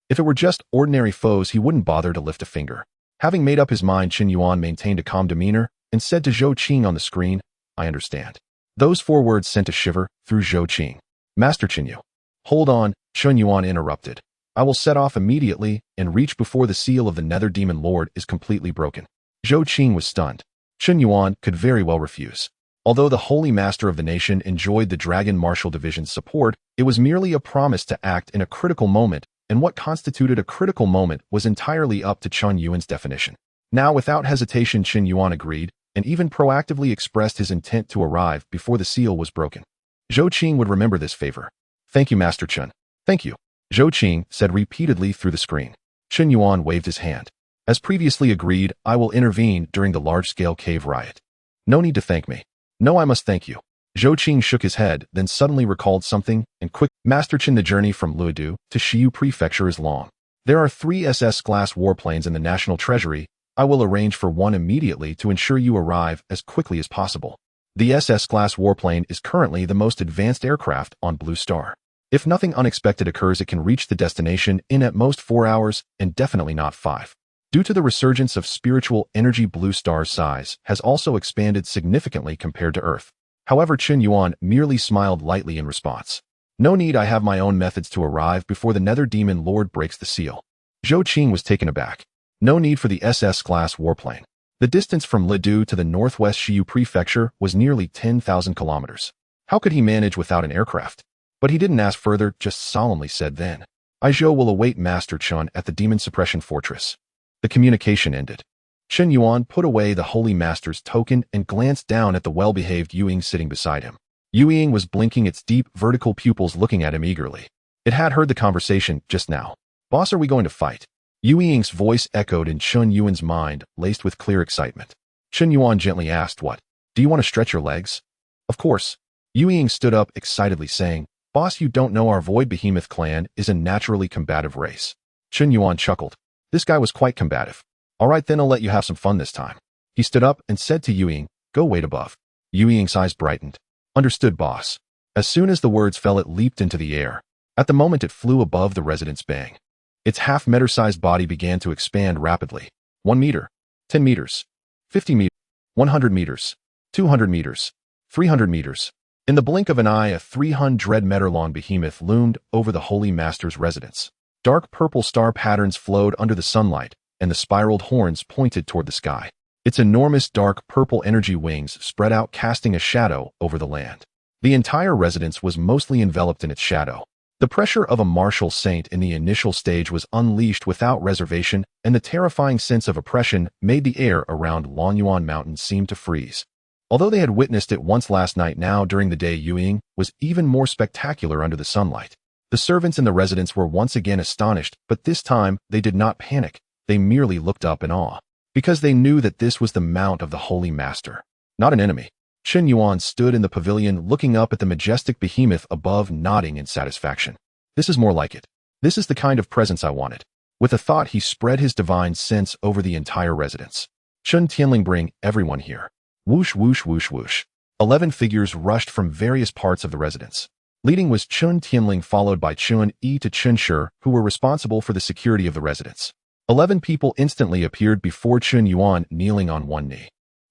If it were just ordinary foes, he wouldn't bother to lift a finger. Having made up his mind, Qin Yuan maintained a calm demeanor and said to Zhou Qing on the screen, "I understand." Those 4 words sent a shiver through Zhou Qing. "Master Qin Yu." "Hold on," Qin Yuan interrupted. "I will set off immediately and reach before the seal of the Nether Demon Lord is completely broken." Zhou Qing was stunned. Qin Yuan could very well refuse. Although the Holy Master of the nation enjoyed the Dragon Martial Division's support, it was merely a promise to act in a critical moment, and what constituted a critical moment was entirely up to Qin Yuan's definition. Now, without hesitation, Qin Yuan agreed, and even proactively expressed his intent to arrive before the seal was broken. Zhou Qing would remember this favor. "Thank you, Master Qin." "Thank you," Zhou Qing said repeatedly through the screen. Qin Yuan waved his hand. "As previously agreed, I will intervene during the large-scale cave riot. No need to thank me." "No, I must thank you." Zhou Qing shook his head, then suddenly recalled something, and quick, "Master Qin, the journey from Luodu to Xiyu Prefecture is long. There are 3 SS-class warplanes in the National Treasury. I will arrange for one immediately to ensure you arrive as quickly as possible. The SS-class warplane is currently the most advanced aircraft on Blue Star. If nothing unexpected occurs, it can reach the destination in at most 4 hours, and definitely not 5. Due to the resurgence of spiritual energy, Blue Star's size has also expanded significantly compared to Earth." However, Qin Yuan merely smiled lightly in response. "No need, I have my own methods to arrive before the Nether Demon Lord breaks the seal." Zhou Qing was taken aback. No need for the SS-class warplane. The distance from Luodu to the northwest Xiyu Prefecture was nearly 10,000 kilometers. How could he manage without an aircraft? But he didn't ask further, just solemnly said then, "I Zhou will await Master Qin at the Demon Suppression Fortress." The communication ended. Qin Yuan put away the Holy Master's token and glanced down at the well-behaved Yu Ying sitting beside him. Yu Ying was blinking its deep, vertical pupils, looking at him eagerly. It had heard the conversation just now. "Boss, are we going to fight?" Yu Ying's voice echoed in Qin Yuan's mind, laced with clear excitement. Qin Yuan gently asked, "What? Do you want to stretch your legs?" "Of course." Yu Ying stood up excitedly, saying, "Boss, you don't know our Void Behemoth clan is a naturally combative race." Qin Yuan chuckled. This guy was quite combative. "All right, then I'll let you have some fun this time." He stood up and said to Yu Ying, "Go wait above." Yu Ying's eyes brightened. "Understood, boss." As soon as the words fell, it leaped into the air. At the moment, it flew above the residence bang. Its half-meter-sized body began to expand rapidly. 1 meter, 10 meters, 50 meters, 100 meters, 200 meters, 300 meters. In the blink of an eye, a 300-meter-long behemoth loomed over the Holy Master's residence. Dark purple star patterns flowed under the sunlight, and the spiraled horns pointed toward the sky. Its enormous dark purple energy wings spread out, casting a shadow over the land. The entire residence was mostly enveloped in its shadow. The pressure of a martial saint in the initial stage was unleashed without reservation, and the terrifying sense of oppression made the air around Lonyuan Mountain seem to freeze. Although they had witnessed it once last night, now during the day Yu Ying was even more spectacular under the sunlight. The servants in the residence were once again astonished, but this time they did not panic. They merely looked up in awe, because they knew that this was the mount of the Holy Master, not an enemy. Qin Yuan stood in the pavilion looking up at the majestic behemoth above, nodding in satisfaction. This is more like it. This is the kind of presence I wanted. With a thought, he spread his divine sense over the entire residence. Chun Tianling, bring everyone here. Whoosh, whoosh, whoosh, whoosh. 11 figures rushed from various parts of the residence. Leading was Chun Tianling, followed by Chun Yi to Chun Shi, who were responsible for the security of the residence. 11 people instantly appeared before Qin Yuan, kneeling on one knee.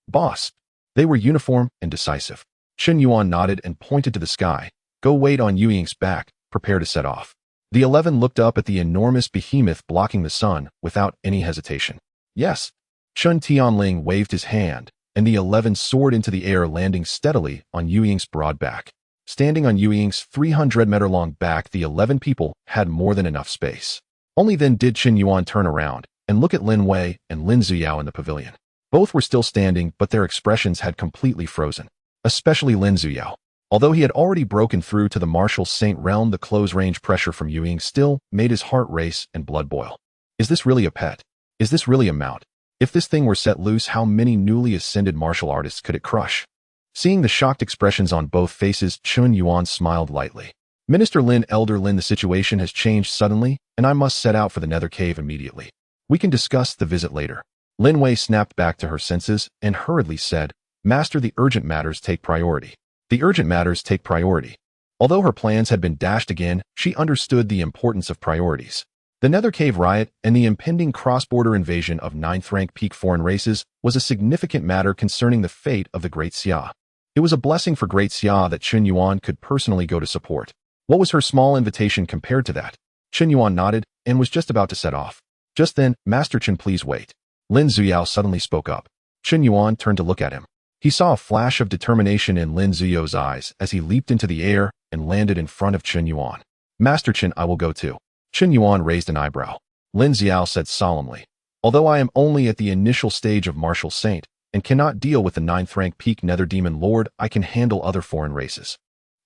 "Boss." They were uniform and decisive. Qin Yuan nodded and pointed to the sky. "Go wait on Yu Ying's back, prepare to set off." The 11 looked up at the enormous behemoth blocking the sun without any hesitation. "Yes." Chun Tianling waved his hand, and the 11 soared into the air, landing steadily on Yu Ying's broad back. Standing on Yu Ying's 300-meter-long back, the 11 people had more than enough space. Only then did Qin Yuan turn around and look at Lin Wei and Lin Ziyao in the pavilion. Both were still standing, but their expressions had completely frozen, especially Lin Ziyao. Although he had already broken through to the martial saint realm, the close-range pressure from Yu Ying still made his heart race and blood boil. Is this really a pet? Is this really a mount? If this thing were set loose, how many newly ascended martial artists could it crush? Seeing the shocked expressions on both faces, Qin Yuan smiled lightly. "Minister Lin, Elder Lin, the situation has changed suddenly, and I must set out for the Nether Cave immediately." We can discuss the visit later. Lin Wei snapped back to her senses and hurriedly said, Master, the urgent matters take priority. The urgent matters take priority. Although her plans had been dashed again, she understood the importance of priorities. The Nether Cave riot and the impending cross-border invasion of 9th-rank peak foreign races was a significant matter concerning the fate of the Great Xia. It was a blessing for Great Xia that Chen Yuan could personally go to support. What was her small invitation compared to that? Chen Yuan nodded and was just about to set off. Just then, Master Chen, please wait. Lin Zuyao suddenly spoke up. Chen Yuan turned to look at him. He saw a flash of determination in Lin Zuyao's eyes as he leaped into the air and landed in front of Chen Yuan. Master Chen, I will go too. Chen Yuan raised an eyebrow. Lin Xiao said solemnly, although I am only at the initial stage of Martial Saint and cannot deal with the 9th-rank peak Nether Demon Lord, I can handle other foreign races.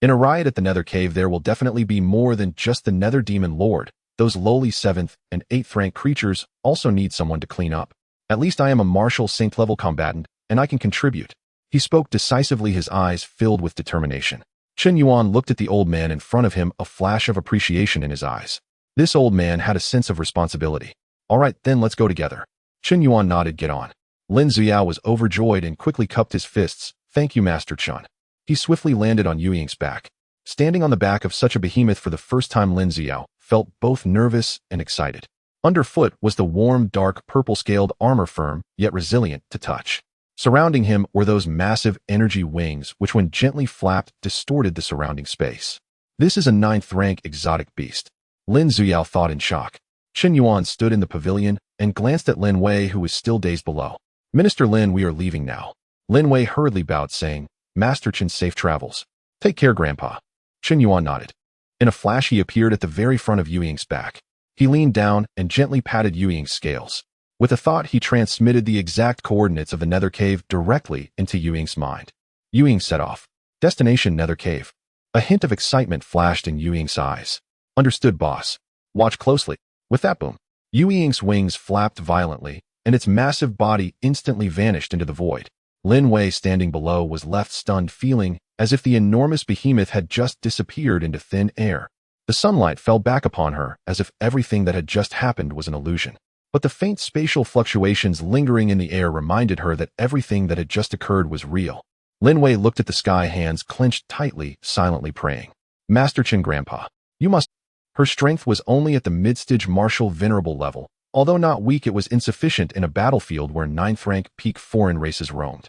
In a riot at the Nether Cave, there will definitely be more than just the Nether Demon Lord. Those lowly 7th and 8th rank creatures also need someone to clean up. At least I am a Martial Saint level combatant, and I can contribute. He spoke decisively, his eyes filled with determination. Chen Yuan looked at the old man in front of him, a flash of appreciation in his eyes. This old man had a sense of responsibility. All right, then let's go together. Chen Yuan nodded, get on. Lin Zuyao was overjoyed and quickly cupped his fists. Thank you, Master Chen. He swiftly landed on Yu Ying's back. Standing on the back of such a behemoth for the first time, Lin Zuyao felt both nervous and excited. Underfoot was the warm, dark, purple-scaled armor, firm, yet resilient to touch. Surrounding him were those massive energy wings which, when gently flapped, distorted the surrounding space. This is a 9th-rank exotic beast. Lin Zuyao thought in shock. Chen Yuan stood in the pavilion and glanced at Lin Wei, who was still dazed below. Minister Lin, we are leaving now. Lin Wei hurriedly bowed, saying, Master Chen, safe travels. Take care, Grandpa. Chen Yuan nodded. In a flash, he appeared at the very front of Yu Ying's back. He leaned down and gently patted Yu Ying's scales. With a thought, he transmitted the exact coordinates of the Nether Cave directly into Yu Ying's mind. Yu Ying set off. Destination Nether Cave. A hint of excitement flashed in Yu Ying's eyes. Understood, boss. Watch closely. With that boom, Yu Ying's wings flapped violently, and its massive body instantly vanished into the void. Lin Wei, standing below, was left stunned, feeling as if the enormous behemoth had just disappeared into thin air. The sunlight fell back upon her as if everything that had just happened was an illusion. But the faint spatial fluctuations lingering in the air reminded her that everything that had just occurred was real. Lin Wei looked at the sky, hands clenched tightly, silently praying. Master Chen, Grandpa, you must... Her strength was only at the mid-stage martial venerable level. Although not weak, it was insufficient in a battlefield where 9th-rank peak foreign races roamed.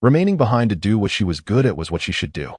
Remaining behind to do what she was good at was what she should do.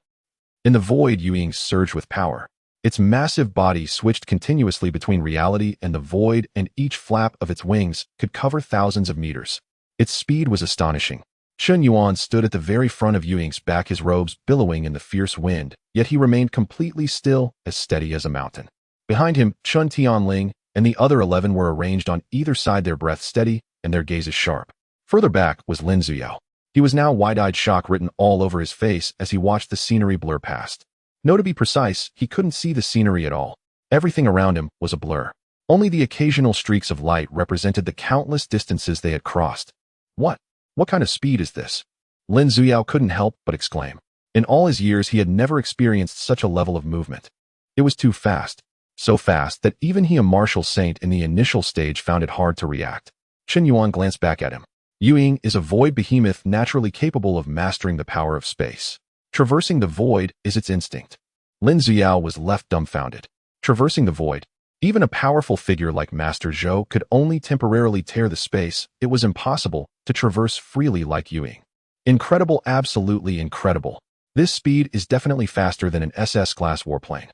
In the void, Yu Ying surged with power. Its massive body switched continuously between reality and the void, and each flap of its wings could cover thousands of meters. Its speed was astonishing. Chen Yuan stood at the very front of Yu Ying's back, his robes billowing in the fierce wind, yet he remained completely still, as steady as a mountain. Behind him, Chun Tianling and the other 11 were arranged on either side, their breath steady and their gazes sharp. Further back was Lin Zuyao. He was now wide-eyed, shock written all over his face as he watched the scenery blur past. No, to be precise, he couldn't see the scenery at all. Everything around him was a blur. Only the occasional streaks of light represented the countless distances they had crossed. What kind of speed is this? Lin Zuyao couldn't help but exclaim. In all his years, he had never experienced such a level of movement. It was too fast. So fast that even he, a martial saint in the initial stage, found it hard to react. Chen Yuan glanced back at him. Yu Ying is a void behemoth naturally capable of mastering the power of space. Traversing the void is its instinct. Lin Zuyao was left dumbfounded. Traversing the void? Even a powerful figure like Master Zhou could only temporarily tear the space. It was impossible to traverse freely like Yu Ying. Incredible, absolutely incredible. This speed is definitely faster than an SS-class warplane.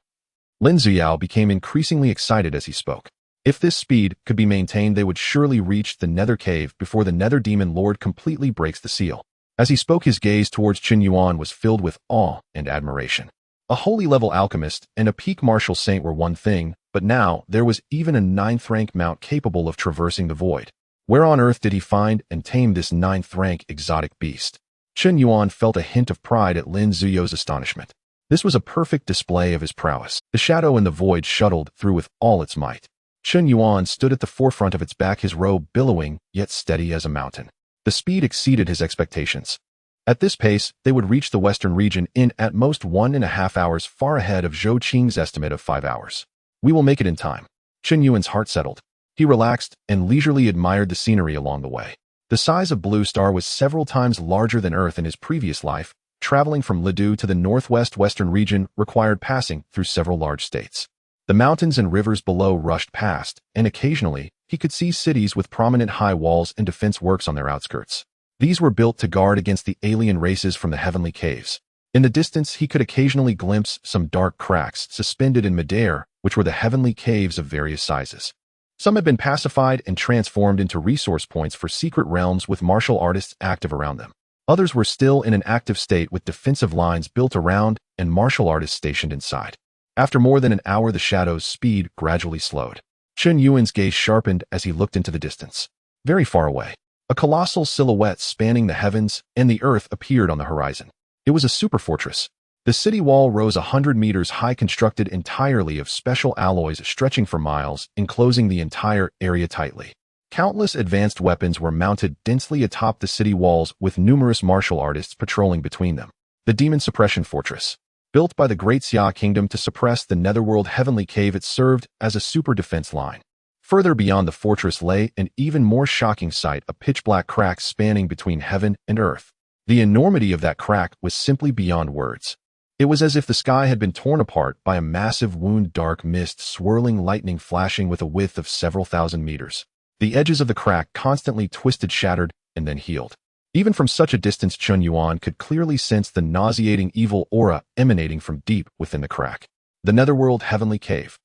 Lin Zuyao became increasingly excited as he spoke. If this speed could be maintained, they would surely reach the Nether Cave before the Nether Demon Lord completely breaks the seal. As he spoke, his gaze towards Chen Yuan was filled with awe and admiration. A holy-level alchemist and a peak martial saint were one thing, but now there was even a 9th-rank mount capable of traversing the void. Where on earth did he find and tame this 9th-rank exotic beast? Chen Yuan felt a hint of pride at Lin Zuyao's astonishment. This was a perfect display of his prowess. The shadow in the void shuttled through with all its might. Chen Yuan stood at the forefront of its back, his robe billowing, yet steady as a mountain. The speed exceeded his expectations. At this pace, they would reach the western region in at most 1.5 hours, far ahead of Zhou Qing's estimate of 5 hours. We will make it in time. Chen Yuan's heart settled. He relaxed and leisurely admired the scenery along the way. The size of Blue Star was several times larger than Earth in his previous life. Traveling from Lidu to the western region required passing through several large states. The mountains and rivers below rushed past, and occasionally, he could see cities with prominent high walls and defense works on their outskirts. These were built to guard against the alien races from the heavenly caves. In the distance, he could occasionally glimpse some dark cracks suspended in midair, which were the heavenly caves of various sizes. Some had been pacified and transformed into resource points for secret realms with martial artists active around them. Others were still in an active state with defensive lines built around and martial artists stationed inside. After more than an hour, the shadow's speed gradually slowed. Chen Yuan's gaze sharpened as he looked into the distance. Very far away, a colossal silhouette spanning the heavens and the earth appeared on the horizon. It was a superfortress. The city wall rose 100 meters high, constructed entirely of special alloys stretching for miles, enclosing the entire area tightly. Countless advanced weapons were mounted densely atop the city walls, with numerous martial artists patrolling between them. The Demon Suppression Fortress. Built by the Great Xia Kingdom to suppress the Netherworld Heavenly Cave, it served as a super defense line. Further beyond the fortress lay an even more shocking sight, a pitch-black crack spanning between heaven and earth. The enormity of that crack was simply beyond words. It was as if the sky had been torn apart by a massive wound, dark mist swirling, lightning flashing with a width of several thousand meters. The edges of the crack constantly twisted, shattered, and then healed. Even from such a distance, Chen Yuan could clearly sense the nauseating evil aura emanating from deep within the crack. The Netherworld Heavenly Cave.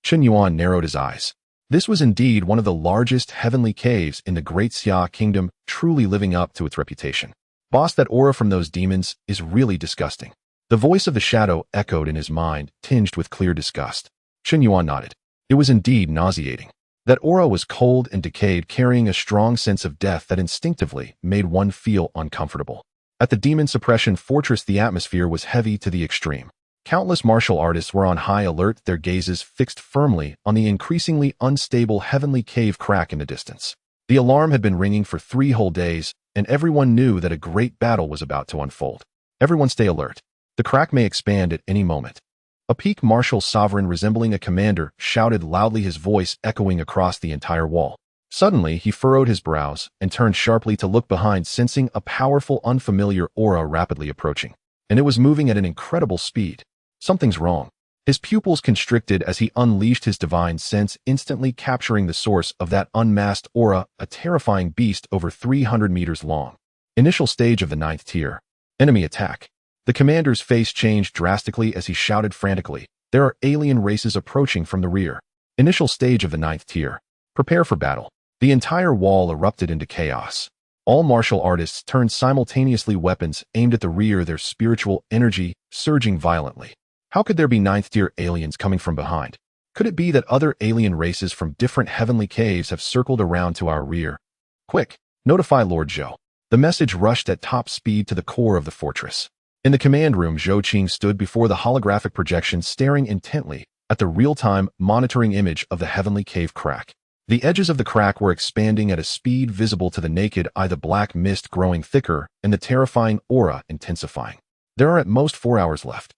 Chen Yuan narrowed his eyes. This was indeed one of the largest heavenly caves in the Great Xia Kingdom, truly living up to its reputation. Boss, that aura from those demons is really disgusting. The voice of the shadow echoed in his mind, tinged with clear disgust. Chen Yuan nodded. It was indeed nauseating. That aura was cold and decayed, carrying a strong sense of death that instinctively made one feel uncomfortable. At the Demon Suppression Fortress, the atmosphere was heavy to the extreme. Countless martial artists were on high alert, their gazes fixed firmly on the increasingly unstable heavenly cave crack in the distance. The alarm had been ringing for 3 whole days, and everyone knew that a great battle was about to unfold. Everyone stay alert. The crack may expand at any moment. A peak martial sovereign resembling a commander shouted loudly, his voice echoing across the entire wall. Suddenly, he furrowed his brows and turned sharply to look behind, sensing a powerful, unfamiliar aura rapidly approaching. And it was moving at an incredible speed. Something's wrong. His pupils constricted as he unleashed his divine sense, instantly capturing the source of that unmasked aura, a terrifying beast over 300 meters long. Initial stage of the 9th tier. Enemy attack. The commander's face changed drastically as he shouted frantically. There are alien races approaching from the rear. Initial stage of the 9th tier. Prepare for battle. The entire wall erupted into chaos. All martial artists turned simultaneously, weapons aimed at the rear, their spiritual energy surging violently. How could there be 9th tier aliens coming from behind? Could it be that other alien races from different heavenly caves have circled around to our rear? Quick, notify Lord Zhou. The message rushed at top speed to the core of the fortress. In the command room, Zhou Qing stood before the holographic projection, staring intently at the real-time monitoring image of the heavenly cave crack. The edges of the crack were expanding at a speed visible to the naked eye, the black mist growing thicker and the terrifying aura intensifying. There are at most 4 hours left.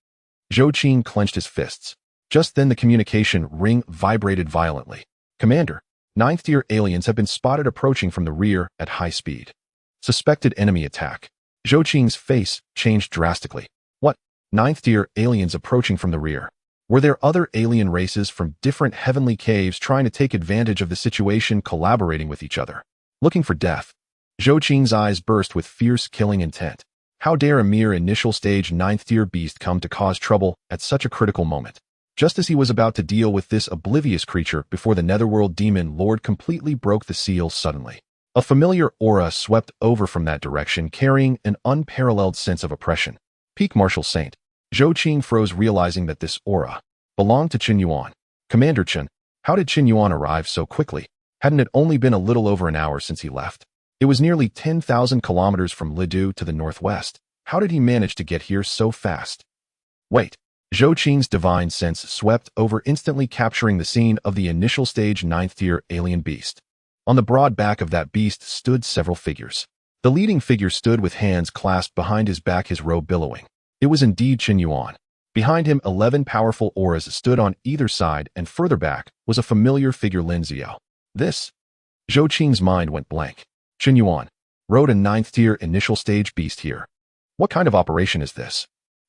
Zhou Qing clenched his fists. Just then the communication ring vibrated violently. Commander, 9th tier aliens have been spotted approaching from the rear at high speed. Suspected enemy attack. Zhou Qing's face changed drastically. What? 9th tier aliens approaching from the rear? Were there other alien races from different heavenly caves trying to take advantage of the situation, collaborating with each other? Looking for death. Zhou Qing's eyes burst with fierce, killing intent. How dare a mere initial stage 9th tier beast come to cause trouble at such a critical moment? Just as he was about to deal with this oblivious creature before the Netherworld Demon Lord completely broke the seal suddenly. A familiar aura swept over from that direction, carrying an unparalleled sense of oppression. Peak Martial Saint. Zhou Qing froze, realizing that this aura belonged to Chen Yuan. Commander Chen, how did Chen Yuan arrive so quickly? Hadn't it only been a little over an hour since he left? It was nearly 10,000 kilometers from Lidu to the northwest. How did he manage to get here so fast? Wait. Zhou Qing's divine sense swept over, instantly capturing the scene of the initial stage 9th tier alien beast. On the broad back of that beast stood several figures. The leading figure stood with hands clasped behind his back, his robe billowing. It was indeed Chen Yuan. Behind him, 11 powerful auras stood on either side, and further back was a familiar figure, Lin Xiao. This? Zhou Qing's mind went blank. Chen Yuan rode a 9th-tier initial stage beast here. What kind of operation is this?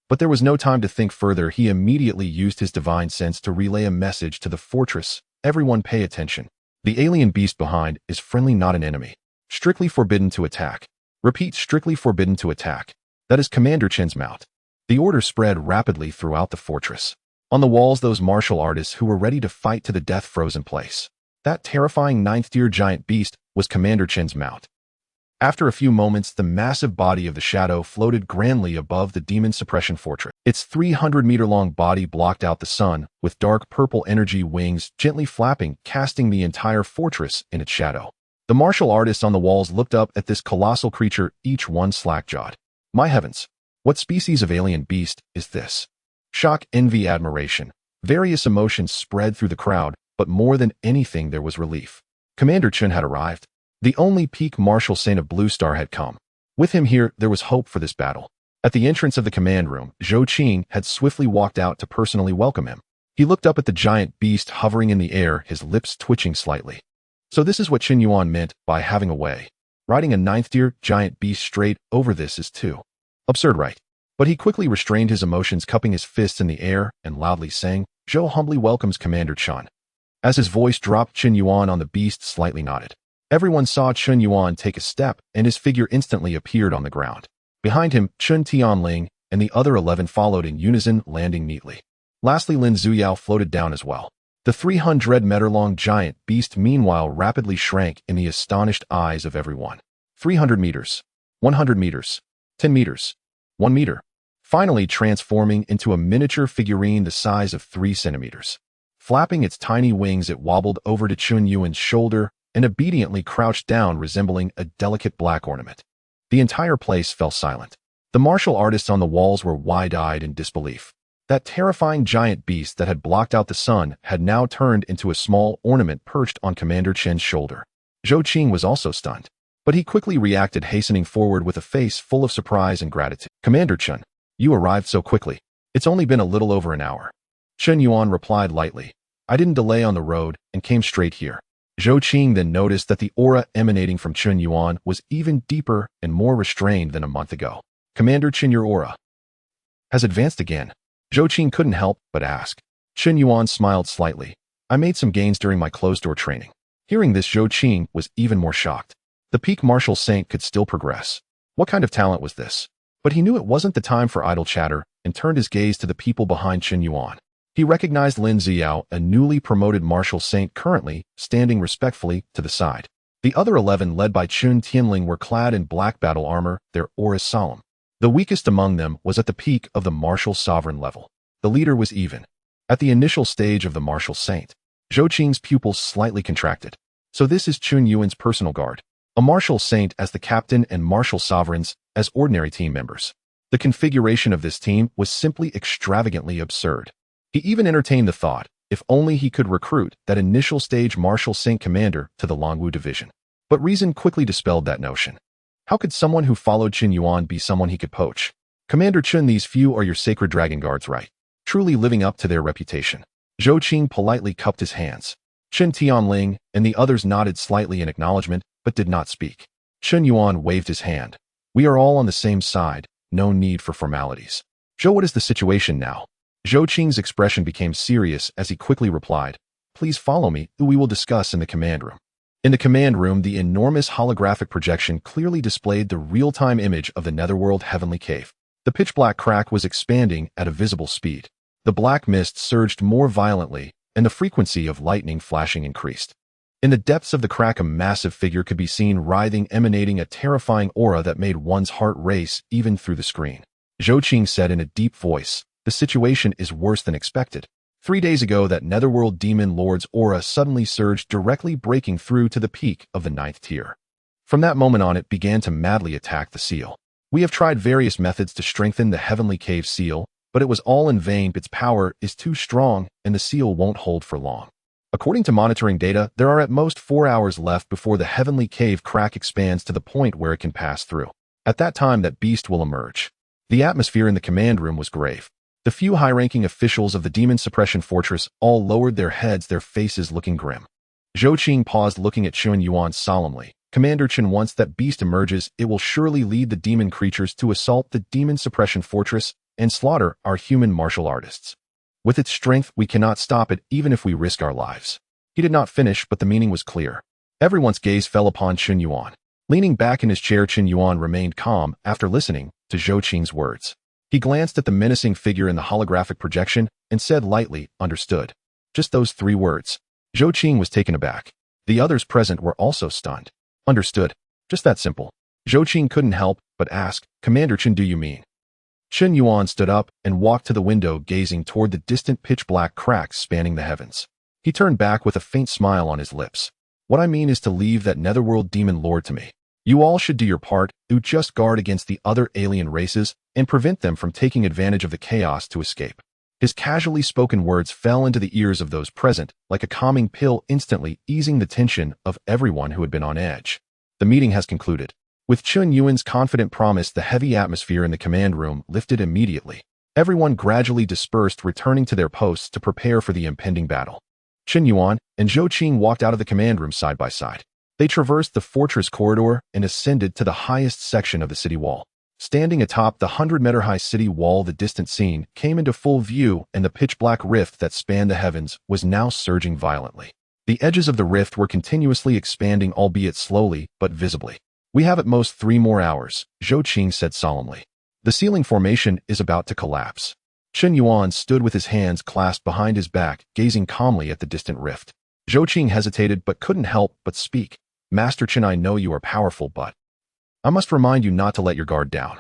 But there was no time to think further. He immediately used his divine sense to relay a message to the fortress. Everyone pay attention. The alien beast behind is friendly, not an enemy. Strictly forbidden to attack. Repeat, strictly forbidden to attack. That is Commander Chen's mount. The order spread rapidly throughout the fortress. On the walls, those martial artists who were ready to fight to the death froze in place. That terrifying 9th-tier giant beast was Commander Chen's mount. After a few moments, the massive body of the shadow floated grandly above the demon suppression fortress. Its 300-meter-long body blocked out the sun, with dark purple energy wings gently flapping, casting the entire fortress in its shadow. The martial artists on the walls looked up at this colossal creature, each one slack-jawed. My heavens! What species of alien beast is this? Shock, envy, admiration. Various emotions spread through the crowd, but more than anything there was relief. Commander Chen had arrived. The only peak martial saint of Blue Star had come. With him here, there was hope for this battle. At the entrance of the command room, Zhou Qing had swiftly walked out to personally welcome him. He looked up at the giant beast hovering in the air, his lips twitching slightly. So this is what Chen Yuan meant by having a way. Riding a 9th-tier giant beast straight over this is too absurd, right? But he quickly restrained his emotions, cupping his fists in the air and loudly saying, Zhou humbly welcomes Commander Chen. As his voice dropped, Chen Yuan on the beast slightly nodded. Everyone saw Chen Yuan take a step, and his figure instantly appeared on the ground. Behind him, Chen Tianling and the other 11 followed in unison, landing neatly. Lastly, Lin Zuyao floated down as well. The 300-meter-long giant beast meanwhile rapidly shrank in the astonished eyes of everyone. 300 meters, 100 meters, 10 meters, 1 meter, finally transforming into a miniature figurine the size of 3 centimeters. Flapping its tiny wings, it wobbled over to Chen Yuan's shoulder and obediently crouched down, resembling a delicate black ornament. The entire place fell silent. The martial artists on the walls were wide-eyed in disbelief. That terrifying giant beast that had blocked out the sun had now turned into a small ornament perched on Commander Chen's shoulder. Zhou Qing was also stunned, but he quickly reacted, hastening forward with a face full of surprise and gratitude. Commander Chen, you arrived so quickly. It's only been a little over an hour. Chen Yuan replied lightly. I didn't delay on the road and came straight here. Zhou Qing then noticed that the aura emanating from Chen Yuan was even deeper and more restrained than a month ago. Commander Chen, your aura has advanced again. Zhou Qing couldn't help but ask. Chen Yuan smiled slightly. I made some gains during my closed-door training. Hearing this, Zhou Qing was even more shocked. The peak martial saint could still progress. What kind of talent was this? But he knew it wasn't the time for idle chatter and turned his gaze to the people behind Chen Yuan. He recognized Lin Ziyao, a newly promoted martial saint currently standing respectfully to the side. The other 11, led by Chun Tianling, were clad in black battle armor, their auras solemn. The weakest among them was at the peak of the martial sovereign level. The leader was even. At the initial stage of the martial saint, Zhou Qing's pupils slightly contracted. So this is Chun Yuan's personal guard. A martial saint as the captain and martial sovereigns as ordinary team members. The configuration of this team was simply extravagantly absurd. He even entertained the thought, if only he could recruit that initial stage martial saint commander to the Longwu division. But reason quickly dispelled that notion. How could someone who followed Chen Yuan be someone he could poach? Commander Chen, these few are your sacred dragon guards, right? Truly living up to their reputation. Zhou Qing politely cupped his hands. Chen Tianling and the others nodded slightly in acknowledgement, but did not speak. Chen Yuan waved his hand. We are all on the same side, no need for formalities. Zhou, what is the situation now? Zhou Qing's expression became serious as he quickly replied, Please follow me, we will discuss in the command room. In the command room, the enormous holographic projection clearly displayed the real-time image of the Netherworld Heavenly Cave. The pitch-black crack was expanding at a visible speed. The black mist surged more violently, and the frequency of lightning flashing increased. In the depths of the crack, a massive figure could be seen writhing, emanating a terrifying aura that made one's heart race even through the screen. Zhou Qing said in a deep voice, The situation is worse than expected. 3 days ago, that Netherworld Demon Lord's aura suddenly surged, directly breaking through to the peak of the 9th tier. From that moment on, it began to madly attack the seal. We have tried various methods to strengthen the Heavenly Cave seal, but it was all in vain. Its power is too strong, and the seal won't hold for long. According to monitoring data, there are at most 4 hours left before the Heavenly Cave crack expands to the point where it can pass through. At that time, that beast will emerge. The atmosphere in the command room was grave. The few high-ranking officials of the Demon Suppression Fortress all lowered their heads, their faces looking grim. Zhou Qing paused, looking at Chen Yuan solemnly. Commander Chen, once that beast emerges, it will surely lead the demon creatures to assault the demon suppression fortress and slaughter our human martial artists. With its strength, we cannot stop it even if we risk our lives. He did not finish, but the meaning was clear. Everyone's gaze fell upon Chen Yuan. Leaning back in his chair, Chen Yuan remained calm after listening to Zhou Qing's words. He glanced at the menacing figure in the holographic projection and said lightly, "Understood." Just those 3 words. Zhou Qing was taken aback. The others present were also stunned. Understood. Just that simple. Zhou Qing couldn't help but ask, "Commander Chen, do you mean?" Chen Yuan stood up and walked to the window, gazing toward the distant pitch-black cracks spanning the heavens. He turned back with a faint smile on his lips. "What I mean is to leave that netherworld demon lord to me. You all should do your part to just guard against the other alien races and prevent them from taking advantage of the chaos to escape." His casually spoken words fell into the ears of those present like a calming pill, instantly easing the tension of everyone who had been on edge. The meeting has concluded. With Chen Yuan's confident promise, the heavy atmosphere in the command room lifted immediately. Everyone gradually dispersed, returning to their posts to prepare for the impending battle. Chen Yuan and Zhou Qing walked out of the command room side by side. They traversed the fortress corridor and ascended to the highest section of the city wall. Standing atop the 100-meter-high city wall, the distant scene came into full view, and the pitch-black rift that spanned the heavens was now surging violently. The edges of the rift were continuously expanding, albeit slowly but visibly. "We have at most 3 more hours," Zhou Qing said solemnly. "The ceiling formation is about to collapse." Chen Yuan stood with his hands clasped behind his back, gazing calmly at the distant rift. Zhou Qing hesitated but couldn't help but speak. "Master Chen, I know you are powerful, but I must remind you not to let your guard down."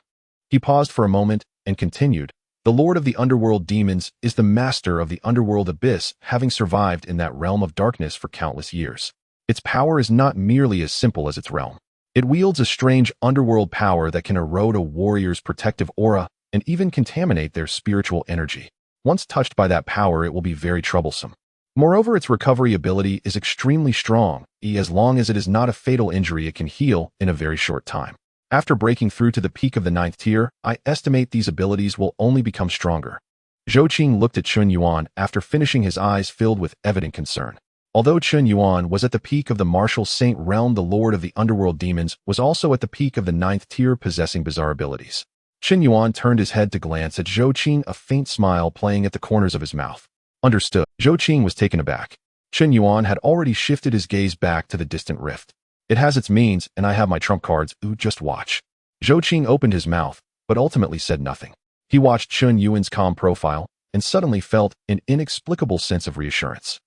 He paused for a moment and continued, "The Lord of the Underworld Demons is the master of the underworld abyss, having survived in that realm of darkness for countless years. Its power is not merely as simple as its realm. It wields a strange underworld power that can erode a warrior's protective aura and even contaminate their spiritual energy. Once touched by that power, it will be very troublesome. Moreover, its recovery ability is extremely strong. As long as it is not a fatal injury, it can heal in a very short time. After breaking through to the peak of the 9th tier, I estimate these abilities will only become stronger." Zhou Qing looked at Chen Yuan after finishing, his eyes filled with evident concern. Although Chen Yuan was at the peak of the martial saint realm, the Lord of the Underworld Demons was also at the peak of the 9th tier, possessing bizarre abilities. Chen Yuan turned his head to glance at Zhou Qing, a faint smile playing at the corners of his mouth. "Understood." Zhou Qing was taken aback. Chen Yuan had already shifted his gaze back to the distant rift. "It has its means, and I have my trump cards. Just watch." Zhou Qing opened his mouth, but ultimately said nothing. He watched Chen Yuan's calm profile and suddenly felt an inexplicable sense of reassurance.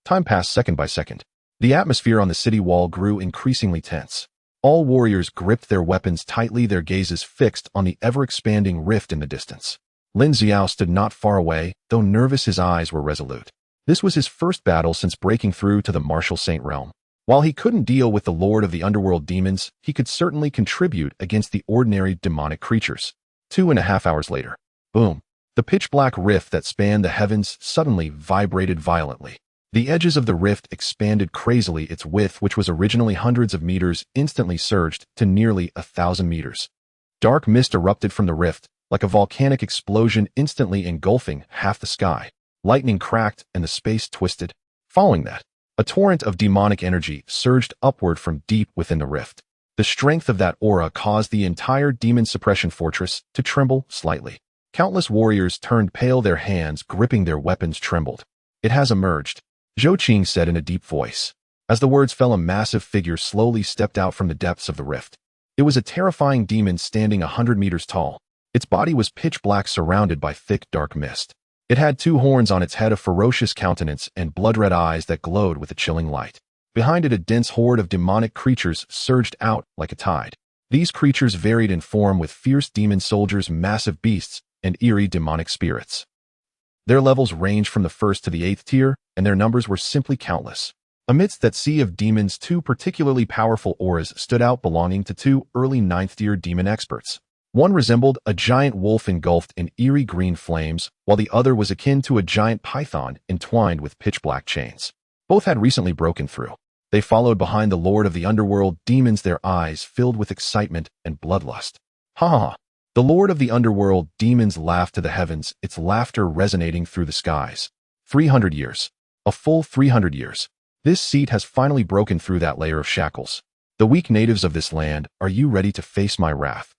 Time passed second by second. The atmosphere on the city wall grew increasingly tense. All warriors gripped their weapons tightly, their gazes fixed on the ever-expanding rift in the distance. Lin Xiao stood not far away, though nervous, his eyes were resolute. This was his first battle since breaking through to the martial saint realm. While he couldn't deal with the Lord of the Underworld Demons, he could certainly contribute against the ordinary demonic creatures. 2.5 hours later. Boom. The pitch-black rift that spanned the heavens suddenly vibrated violently. The edges of the rift expanded crazily. Its width, which was originally hundreds of meters, instantly surged to nearly 1,000 meters. Dark mist erupted from the rift, like a volcanic explosion, instantly engulfing half the sky. Lightning cracked and the space twisted. Following that, a torrent of demonic energy surged upward from deep within the rift. The strength of that aura caused the entire demon suppression fortress to tremble slightly. Countless warriors turned pale, their hands gripping their weapons trembled. "It has emerged," Zhou Qing said in a deep voice. As the words fell, a massive figure slowly stepped out from the depths of the rift. It was a terrifying demon standing 100 meters tall. Its body was pitch black, surrounded by thick, dark mist. It had 2 horns on its head, a ferocious countenance, and blood-red eyes that glowed with a chilling light. Behind it, a dense horde of demonic creatures surged out like a tide. These creatures varied in form, with fierce demon soldiers, massive beasts, and eerie demonic spirits. Their levels ranged from the 1st to the 8th tier, and their numbers were simply countless. Amidst that sea of demons, 2 particularly powerful auras stood out, belonging to 2 early 9th tier demon experts. One resembled a giant wolf engulfed in eerie green flames, while the other was akin to a giant python entwined with pitch-black chains. Both had recently broken through. They followed behind the Lord of the Underworld Demons, their eyes filled with excitement and bloodlust. Ha ha ha! The Lord of the Underworld Demons laughed to the heavens, its laughter resonating through the skies. 300 years. A full 300 years. This seat has finally broken through that layer of shackles. The weak natives of this land, are you ready to face my wrath?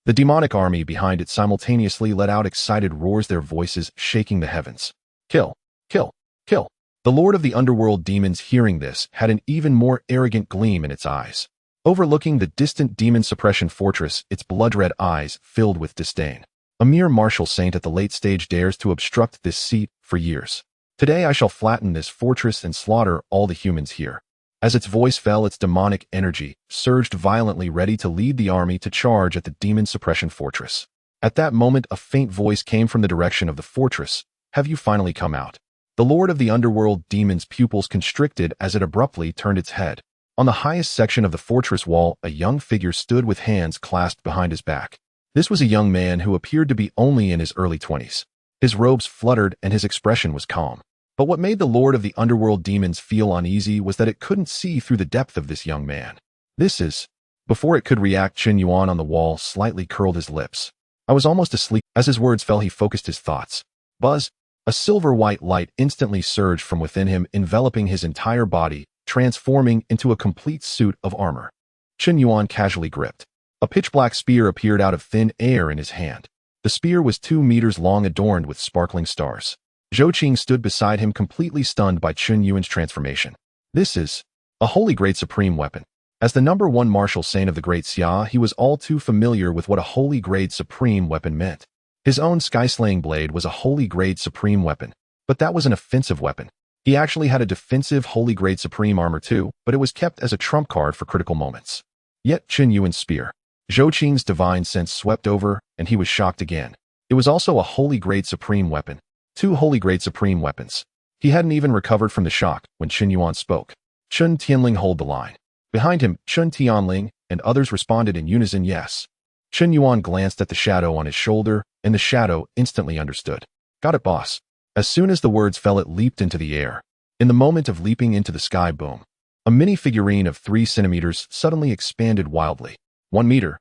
The demonic army behind it simultaneously let out excited roars, their voices shaking the heavens. Kill! Kill! Kill! The lord of the underworld demons, hearing this, had an even more arrogant gleam in its eyes. Overlooking the distant demon suppression fortress, its blood-red eyes filled with disdain. A mere martial saint at the late stage dares to obstruct this seat for years. Today I shall flatten this fortress and slaughter all the humans here. As its voice fell, its demonic energy surged violently, ready to lead the army to charge at the demon suppression fortress. At that moment, a faint voice came from the direction of the fortress. Have you finally come out? The lord of the underworld demon's pupils constricted as it abruptly turned its head. On the highest section of the fortress wall, a young figure stood with hands clasped behind his back. This was a young man who appeared to be only in his early 20s. His robes fluttered and his expression was calm. But what made the lord of the underworld demons feel uneasy was that it couldn't see through the depth of this young man. This is... Before it could react, Chen Yuan on the wall slightly curled his lips. I was almost asleep. As his words fell, he focused his thoughts. Buzz! A silver-white light instantly surged from within him, enveloping his entire body, transforming into a complete suit of armor. Chen Yuan casually gripped. A pitch-black spear appeared out of thin air in his hand. The spear was 2 meters long, adorned with sparkling stars. Zhou Qing stood beside him, completely stunned by Chen Yuan's transformation. This is a holy great supreme weapon. As the #1 martial saint of the Great Xia, he was all too familiar with what a holy grade supreme weapon meant. His own sky-slaying blade was a holy grade supreme weapon, but that was an offensive weapon. He actually had a defensive holy grade supreme armor too, but it was kept as a trump card for critical moments. Yet Chen Yuan's spear. Zhou Qing's divine sense swept over, and he was shocked again. It was also a holy grade supreme weapon. 2 holy grade supreme weapons. He hadn't even recovered from the shock when Chen Yuan spoke. Chun Tianling, hold the line. Behind him, Chun Tianling and others responded in unison, yes. Chen Yuan glanced at the shadow on his shoulder, and the shadow instantly understood. Got it, boss. As soon as the words fell, it leaped into the air. In the moment of leaping into the sky, boom. A mini figurine of 3 centimeters suddenly expanded wildly. 1 meter.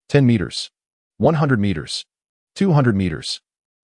10 meters. 100 meters. 200 meters.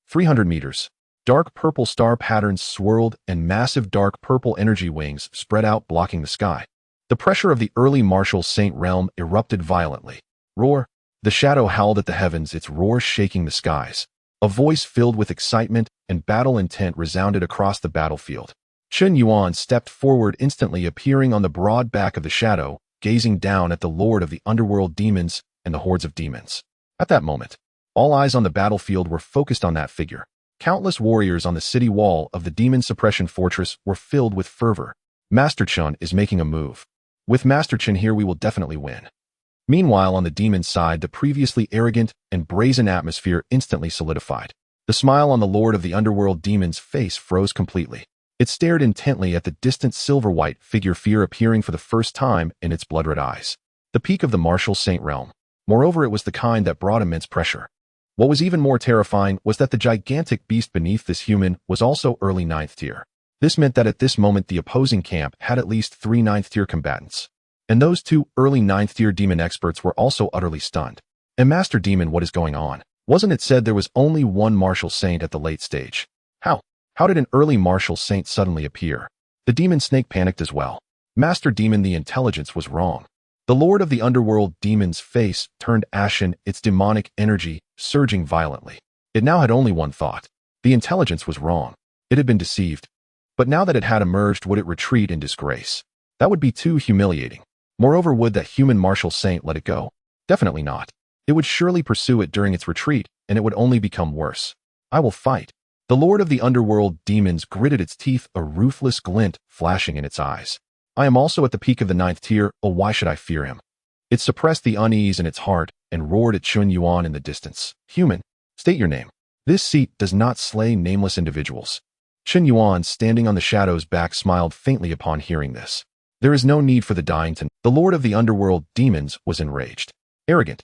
300 meters. Dark purple star patterns swirled, and massive dark purple energy wings spread out, blocking the sky. The pressure of the early martial saint realm erupted violently. Roar! The shadow howled at the heavens, its roar shaking the skies. A voice filled with excitement and battle intent resounded across the battlefield. Chen Yuan stepped forward, instantly appearing on the broad back of the shadow, gazing down at the lord of the underworld demons and the hordes of demons. At that moment, all eyes on the battlefield were focused on that figure. Countless warriors on the city wall of the demon suppression fortress were filled with fervor. Master Chen is making a move. With Master Chen here, we will definitely win. Meanwhile, on the demon side, the previously arrogant and brazen atmosphere instantly solidified. The smile on the lord of the underworld demon's face froze completely. It stared intently at the distant silver-white figure, fear appearing for the first time in its blood-red eyes. The peak of the martial saint realm. Moreover, it was the kind that brought immense pressure. What was even more terrifying was that the gigantic beast beneath this human was also early 9th tier. This meant that at this moment the opposing camp had at least 3 9th tier combatants. And those 2 early 9th tier demon experts were also utterly stunned. And Master Demon, what is going on? Wasn't it said there was only 1 martial saint at the late stage? How did an early martial saint suddenly appear? The demon snake panicked as well. Master Demon, the intelligence was wrong. The lord of the underworld demon's face turned ashen, its demonic energy surging violently. It now had only one thought. The intelligence was wrong. It had been deceived. But now that it had emerged, would it retreat in disgrace? That would be too humiliating. Moreover, would that human martial saint let it go? Definitely not. It would surely pursue it during its retreat, and it would only become worse. I will fight. The lord of the underworld demons gritted its teeth, a ruthless glint flashing in its eyes. I am also at the peak of the 9th tier, oh, why should I fear him? It suppressed the unease in its heart and roared at Chen Yuan in the distance. Human, state your name. This seat does not slay nameless individuals. Chen Yuan, standing on the shadow's back, smiled faintly upon hearing this. There is no need for the dying to... The lord of the underworld demons was enraged. Arrogant.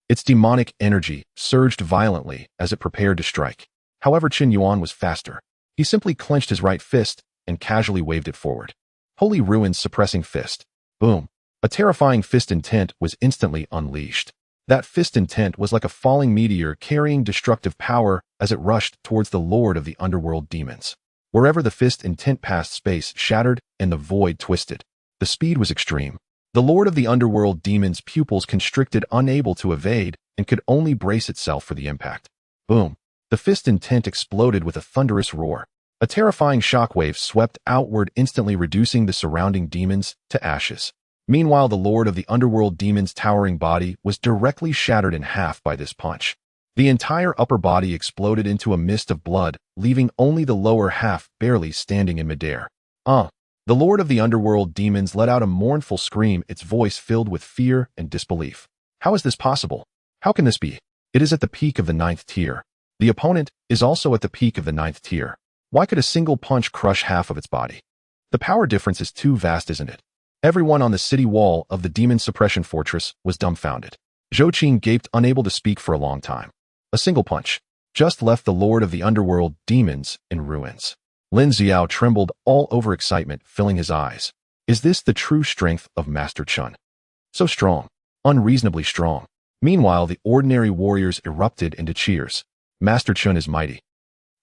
Its demonic energy surged violently as it prepared to strike. However, Chen Yuan was faster. He simply clenched his right fist and casually waved it forward. Holy ruins suppressing fist. Boom. A terrifying fist intent was instantly unleashed. That fist intent was like a falling meteor carrying destructive power as it rushed towards the lord of the underworld demons. Wherever the fist intent passed, space shattered and the void twisted. The speed was extreme. The Lord of the Underworld demon's pupils constricted, unable to evade, and could only brace itself for the impact. Boom. The fist intent exploded with a thunderous roar. A terrifying shockwave swept outward, instantly reducing the surrounding demons to ashes. Meanwhile, the Lord of the Underworld demon's towering body was directly shattered in half by this punch. The entire upper body exploded into a mist of blood, leaving only the lower half barely standing in midair. The Lord of the Underworld demons let out a mournful scream, its voice filled with fear and disbelief. How is this possible? How can this be? It is at the peak of the 9th tier. The opponent is also at the peak of the 9th tier. Why could a single punch crush half of its body? The power difference is too vast, isn't it? Everyone on the city wall of the demon suppression fortress was dumbfounded. Zhou Qing gaped, unable to speak for a long time. A single punch just left the Lord of the Underworld demons in ruins. Lin Xiao trembled, all over excitement filling his eyes. Is this the true strength of Master Chun? So strong, unreasonably strong. Meanwhile, the ordinary warriors erupted into cheers. Master Chun is mighty.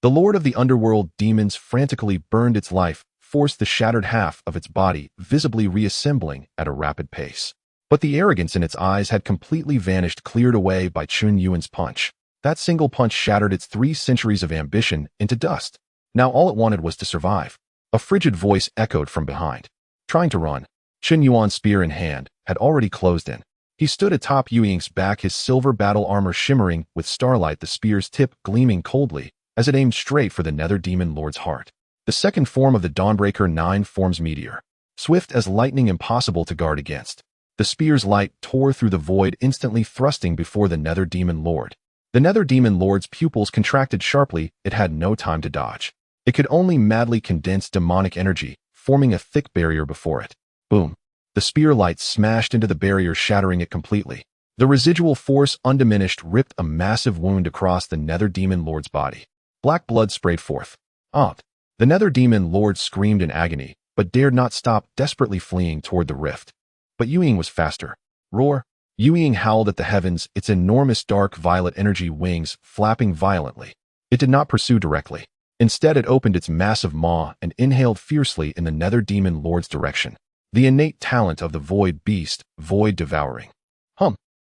The Lord of the Underworld demons frantically burned its life, forced the shattered half of its body, visibly reassembling at a rapid pace. But the arrogance in its eyes had completely vanished, cleared away by Chun Yuan's punch. That single punch shattered its 3 centuries of ambition into dust. Now all it wanted was to survive. A frigid voice echoed from behind. Trying to run. Chun Yuan, spear in hand, had already closed in. He stood atop Yu Ying's back, his silver battle armor shimmering with starlight, the spear's tip gleaming coldly as it aimed straight for the Nether Demon Lord's heart. The second form of the Dawnbreaker 9 forms meteor. Swift as lightning, impossible to guard against. The spear's light tore through the void, instantly thrusting before the Nether Demon Lord. The Nether Demon Lord's pupils contracted sharply. It had no time to dodge. It could only madly condense demonic energy, forming a thick barrier before it. Boom. The spear light smashed into the barrier, shattering it completely. The residual force, undiminished, ripped a massive wound across the Nether Demon Lord's body. Black blood sprayed forth. The Nether Demon Lord screamed in agony, but dared not stop, desperately fleeing toward the rift. But Yu Ying was faster. Roar! Yu Ying howled at the heavens, its enormous dark violet energy wings flapping violently. It did not pursue directly. Instead, it opened its massive maw and inhaled fiercely in the Nether Demon Lord's direction. The innate talent of the Void Beast, Void Devouring.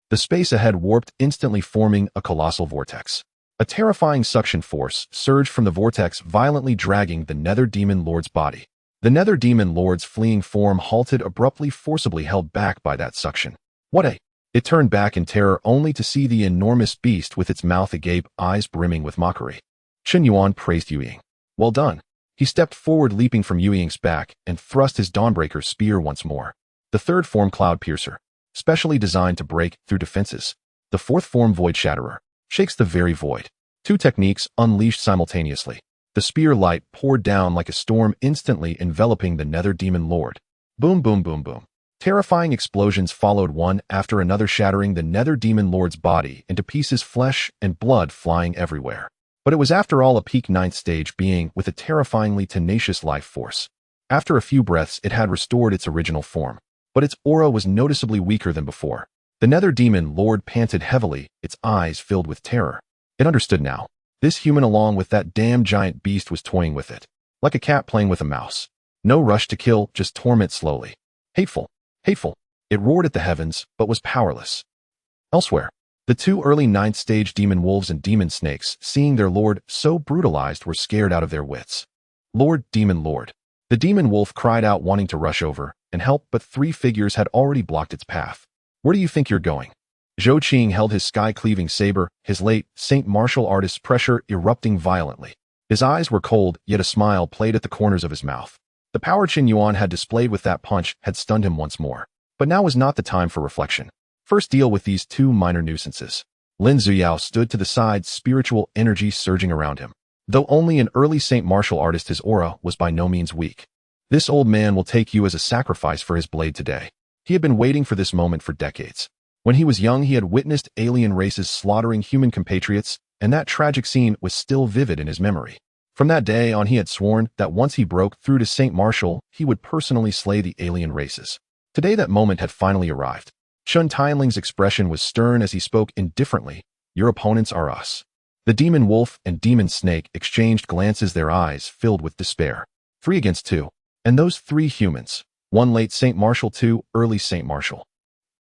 The space ahead warped, instantly forming a colossal vortex. A terrifying suction force surged from the vortex, violently dragging the Nether Demon Lord's body. The Nether Demon Lord's fleeing form halted abruptly, forcibly held back by that suction. It turned back in terror, only to see the enormous beast with its mouth agape, eyes brimming with mockery. Chun Yuan praised Yu Ying. Well done. He stepped forward, leaping from Yu Ying's back, and thrust his Dawnbreaker spear once more. The third form, Cloud Piercer, specially designed to break through defenses. The fourth form, Void Shatterer, shakes the very void. 2 techniques unleashed simultaneously. The spear light poured down like a storm, instantly enveloping the Nether Demon Lord. Boom, boom, boom, boom. Terrifying explosions followed one after another, shattering the Nether Demon Lord's body into pieces, flesh and blood flying everywhere. But it was after all a peak 9th stage being with a terrifyingly tenacious life force. After a few breaths, it had restored its original form, but its aura was noticeably weaker than before. The Nether Demon Lord panted heavily, its eyes filled with terror. It understood now. This human, along with that damn giant beast, was toying with it. Like a cat playing with a mouse. No rush to kill, just torment slowly. Hateful. Hateful. It roared at the heavens, but was powerless. Elsewhere, the 2 early 9th stage demon wolves and demon snakes, seeing their lord so brutalized, were scared out of their wits. Lord, Demon Lord. The demon wolf cried out, wanting to rush over and help, but 3 figures had already blocked its path. Where do you think you're going? Zhou Qing held his sky-cleaving saber, his late Saint martial artist's pressure erupting violently. His eyes were cold, yet a smile played at the corners of his mouth. The power Chun Yuan had displayed with that punch had stunned him once more. But now was not the time for reflection. First, deal with these 2 minor nuisances. Lin Ziyao stood to the side, spiritual energy surging around him. Though only an early Saint martial artist, his aura was by no means weak. This old man will take you as a sacrifice for his blade today. He had been waiting for this moment for decades. When he was young, he had witnessed alien races slaughtering human compatriots, and that tragic scene was still vivid in his memory. From that day on, he had sworn that once he broke through to Saint Martial, he would personally slay the alien races. Today that moment had finally arrived. Chun Tianling's expression was stern as he spoke indifferently. Your opponents are us. The demon wolf and demon snake exchanged glances, their eyes filled with despair. 3 against 2. And those 3 humans. 1 late Saint Martial, 2 early Saint Martial.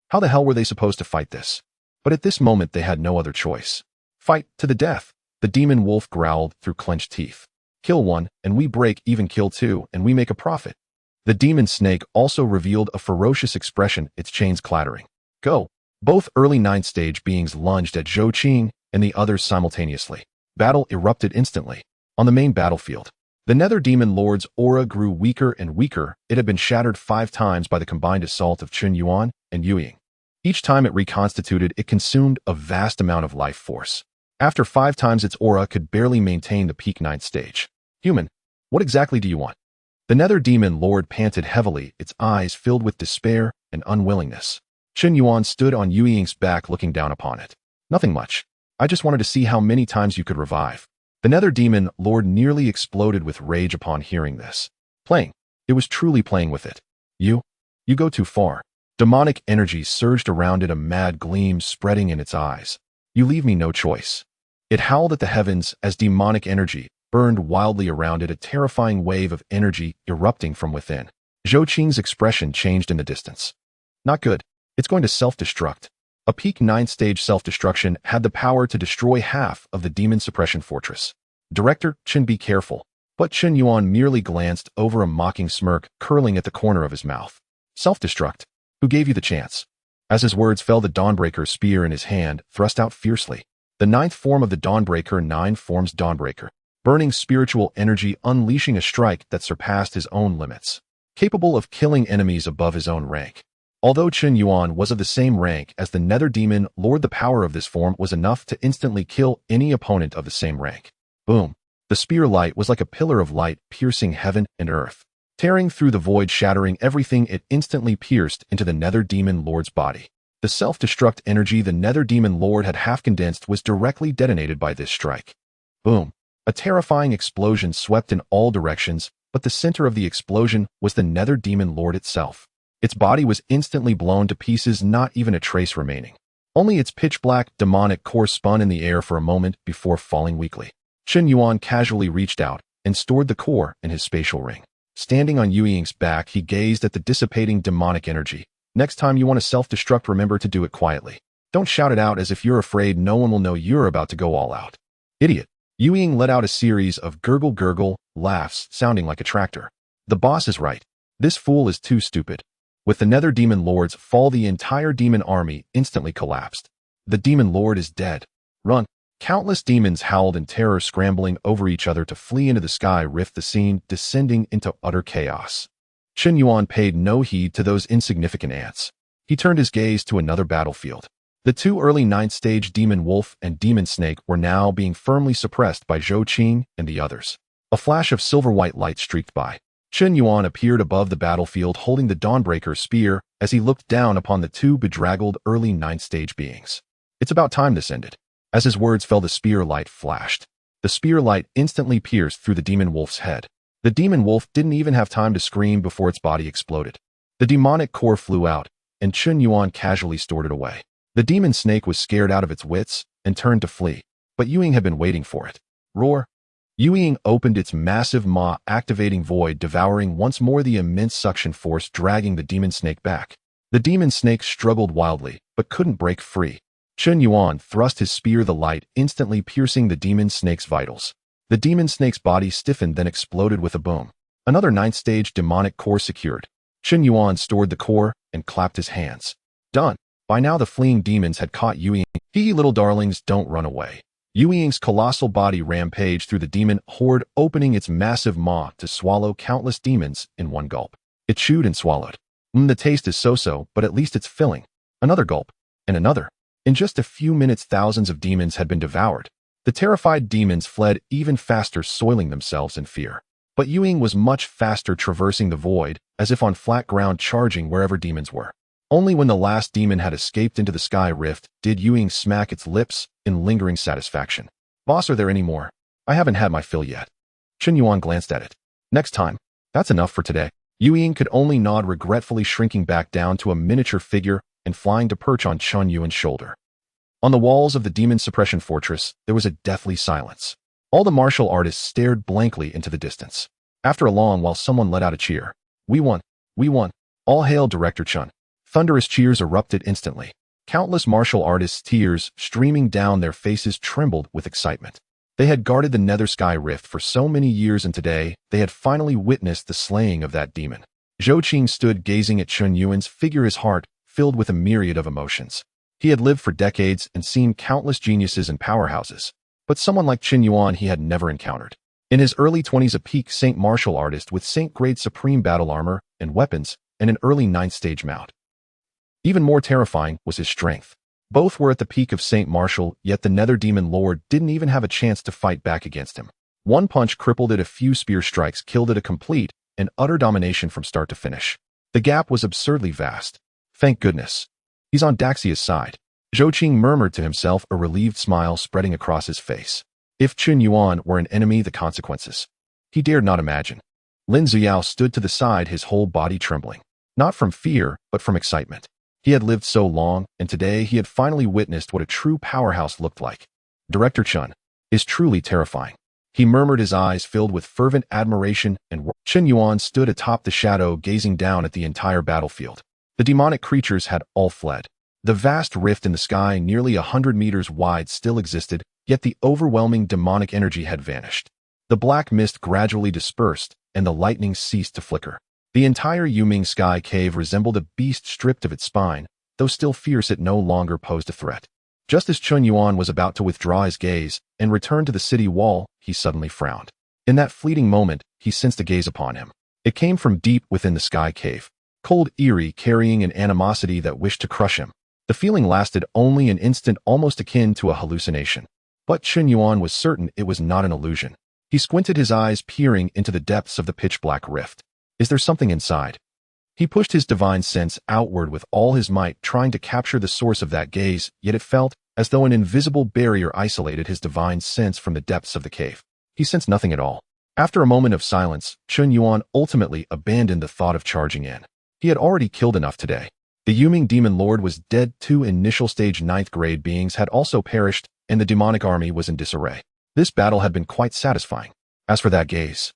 How the hell were they supposed to fight this? But at this moment they had no other choice. Fight to the death, the demon wolf growled through clenched teeth. Kill 1, and we break even. Kill 2, and we make a profit. The demon snake also revealed a ferocious expression, its chains clattering. Go! Both early 9th stage beings lunged at Zhou Qing and the others simultaneously. Battle erupted instantly. On the main battlefield, the Nether Demon Lord's aura grew weaker and weaker. It had been shattered 5 times by the combined assault of Chen Yuan and Yu Ying. Each time it reconstituted, it consumed a vast amount of life force. After 5 times, its aura could barely maintain the peak 9th stage. Human, what exactly do you want? The Nether Demon Lord panted heavily, its eyes filled with despair and unwillingness. Chen Yuan stood on Yu Ying's back looking down upon it. Nothing much. I just wanted to see how many times you could revive. The Nether Demon Lord nearly exploded with rage upon hearing this. Playing. It was truly playing with it. You go too far. Demonic energy surged around it, a mad gleam spreading in its eyes. You leave me no choice. It howled at the heavens as demonic energy burned wildly around it, a terrifying wave of energy erupting from within. Zhou Qing's expression changed in the distance. Not good. It's going to self-destruct. A peak 9th stage self-destruction had the power to destroy half of the demon suppression fortress. Director Chen, be careful. But Chen Yuan merely glanced over, a mocking smirk curling at the corner of his mouth. Self-destruct? Who gave you the chance? As his words fell, the Dawnbreaker spear in his hand thrust out fiercely. The 9th form of the Dawnbreaker, 9 forms Dawnbreaker. Burning spiritual energy, unleashing a strike that surpassed his own limits. Capable of killing enemies above his own rank. Although Chen Yuan was of the same rank as the Nether Demon Lord, the power of this form was enough to instantly kill any opponent of the same rank. Boom. The spear light was like a pillar of light piercing heaven and earth. Tearing through the void, shattering everything, it instantly pierced into the Nether Demon Lord's body. The self-destruct energy the Nether Demon Lord had half-condensed was directly detonated by this strike. Boom. A terrifying explosion swept in all directions, but the center of the explosion was the Nether Demon Lord itself. Its body was instantly blown to pieces, not even a trace remaining. Only its pitch-black, demonic core spun in the air for a moment before falling weakly. Chen Yuan casually reached out and stored the core in his spatial ring. Standing on Yu Ying's back, he gazed at the dissipating demonic energy. Next time you want to self-destruct, remember to do it quietly. Don't shout it out as if you're afraid no one will know you're about to go all out. Idiot. Yu Ying let out a series of gurgle laughs sounding like a tractor. The boss is right. This fool is too stupid. With the Nether Demon Lord's fall, the entire demon army instantly collapsed. The Demon Lord is dead. Run. Countless demons howled in terror, scrambling over each other to flee into the sky rift, the scene descending into utter chaos. Chen Yuan paid no heed to those insignificant ants. He turned his gaze to another battlefield. The 2 early 9th stage Demon Wolf and Demon Snake were now being firmly suppressed by Zhou Qing and the others. A flash of silver-white light streaked by. Chen Yuan appeared above the battlefield holding the Dawnbreaker spear as he looked down upon the 2 bedraggled early 9th stage beings. It's about time this ended. As his words fell, the spear light flashed. The spear light instantly pierced through the Demon Wolf's head. The Demon Wolf didn't even have time to scream before its body exploded. The demonic core flew out, and Chen Yuan casually stored it away. The Demon Snake was scared out of its wits and turned to flee, but Yu Ying had been waiting for it. Roar! Yu Ying opened its massive maw, activating void, devouring once more the immense suction force, dragging the Demon Snake back. The Demon Snake struggled wildly, but couldn't break free. Chen Yuan thrust his spear, the light instantly piercing the Demon Snake's vitals. The Demon Snake's body stiffened, then exploded with a boom. Another 9th stage demonic core secured. Chen Yuan stored the core and clapped his hands. Done. By now the fleeing demons had caught Yu Ying. Hee, little darlings, don't run away. Yu Ying's colossal body rampaged through the demon horde, opening its massive maw to swallow countless demons in one gulp. It chewed and swallowed. The taste is so-so, but at least it's filling. Another gulp. And another. In just a few minutes, thousands of demons had been devoured. The terrified demons fled even faster, soiling themselves in fear. But Yu Ying was much faster, traversing the void, as if on flat ground, charging wherever demons were. Only when the last demon had escaped into the sky rift did Yu Ying smack its lips in lingering satisfaction. Boss, are there any more? I haven't had my fill yet. Chen Yuan glanced at it. Next time. That's enough for today. Yu Ying could only nod, regretfully shrinking back down to a miniature figure and flying to perch on Chen Yuan's shoulder. On the walls of the demon suppression fortress, there was a deathly silence. All the martial artists stared blankly into the distance. After a long while, someone let out a cheer. We won! We won! All hail Director Chun! Thunderous cheers erupted instantly. Countless martial artists' tears streaming down their faces trembled with excitement. They had guarded the Nether Sky Rift for so many years, and today they had finally witnessed the slaying of that demon. Zhou Qing stood gazing at Chun Yuan's figure, his heart filled with a myriad of emotions. He had lived for decades and seen countless geniuses and powerhouses, but someone like Qin Yuan he had never encountered. In his early 20s, a peak Saint martial artist with Saint-grade supreme battle armor and weapons and an early 9th stage mount. Even more terrifying was his strength. Both were at the peak of Saint martial, yet the Nether Demon Lord didn't even have a chance to fight back against him. One punch crippled it, a few spear strikes killed it, a complete and utter domination from start to finish. The gap was absurdly vast. Thank goodness. He's on Daxia's side. Zhou Qing murmured to himself, a relieved smile spreading across his face. If Qin Yuan were an enemy, the consequences he dared not imagine. Lin Ziyao stood to the side, his whole body trembling. Not from fear, but from excitement. He had lived so long, and today he had finally witnessed what a true powerhouse looked like. Director Chun is truly terrifying. He murmured, his eyes filled with fervent admiration and Qin Yuan stood atop the shadow, gazing down at the entire battlefield. The demonic creatures had all fled. The vast rift in the sky, nearly 100 meters wide, still existed, yet the overwhelming demonic energy had vanished. The black mist gradually dispersed, and the lightning ceased to flicker. The entire Yuming Sky Cave resembled a beast stripped of its spine. Though still fierce, it no longer posed a threat. Just as Chun Yuan was about to withdraw his gaze and return to the city wall, he suddenly frowned. In that fleeting moment, he sensed a gaze upon him. It came from deep within the Sky Cave. Cold, eerie, carrying an animosity that wished to crush him. The feeling lasted only an instant, almost akin to a hallucination. But Chun Yuan was certain it was not an illusion. He squinted, his eyes peering into the depths of the pitch-black rift. Is there something inside? He pushed his divine sense outward with all his might, trying to capture the source of that gaze, yet it felt as though an invisible barrier isolated his divine sense from the depths of the cave. He sensed nothing at all. After a moment of silence, Chun Yuan ultimately abandoned the thought of charging in. He had already killed enough today. The Yuming Demon Lord was dead, 2 initial stage 9th grade beings had also perished, and the demonic army was in disarray. This battle had been quite satisfying. As for that gaze,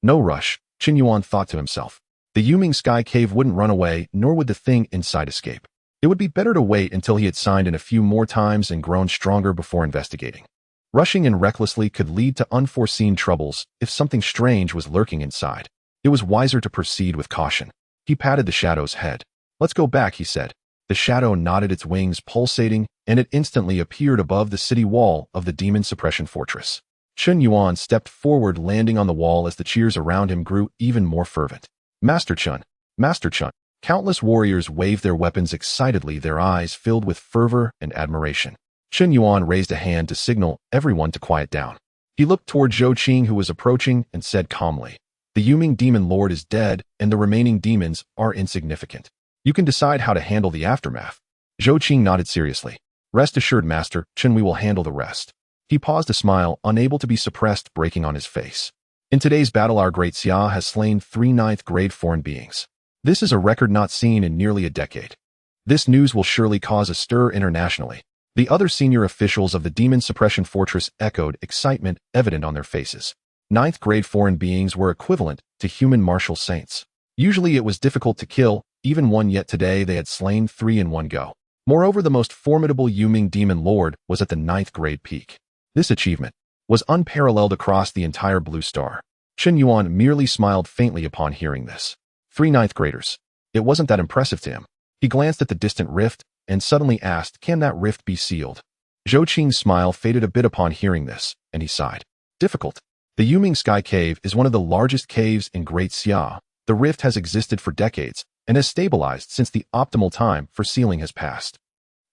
no rush, Qin Yuan thought to himself. The Yuming Sky Cave wouldn't run away, nor would the thing inside escape. It would be better to wait until he had signed in a few more times and grown stronger before investigating. Rushing in recklessly could lead to unforeseen troubles if something strange was lurking inside. It was wiser to proceed with caution. He patted the shadow's head. Let's go back, he said. The shadow nodded, its wings pulsating, and it instantly appeared above the city wall of the demon suppression fortress. Chun Yuan stepped forward, landing on the wall as the cheers around him grew even more fervent. Master Chun! Master Chun! Countless warriors waved their weapons excitedly, their eyes filled with fervor and admiration. Chun Yuan raised a hand to signal everyone to quiet down. He looked toward Zhou Qing, who was approaching, and said calmly, "The Yuming Demon Lord is dead, and the remaining demons are insignificant. You can decide how to handle the aftermath." Zhou Qing nodded seriously. "Rest assured, Master Chun, we will handle the rest." He paused, a smile, unable to be suppressed, breaking on his face. In today's battle, our great Xia has slain 3 9th grade foreign beings. This is a record not seen in nearly a decade. This news will surely cause a stir internationally. The other senior officials of the Demon Suppression Fortress echoed, excitement evident on their faces. 9th grade foreign beings were equivalent to human martial saints. Usually it was difficult to kill even one, yet today they had slain 3 in one go. Moreover, the most formidable Yuming Demon Lord was at the 9th grade peak. This achievement was unparalleled across the entire Blue Star. Qin Yuan merely smiled faintly upon hearing this. 3 9th graders. It wasn't that impressive to him. He glanced at the distant rift and suddenly asked, "Can that rift be sealed?" Zhou Qing's smile faded a bit upon hearing this, and he sighed. "Difficult. The Yuming Sky Cave is one of the largest caves in Great Xia. The rift has existed for decades and has stabilized since the optimal time for sealing has passed.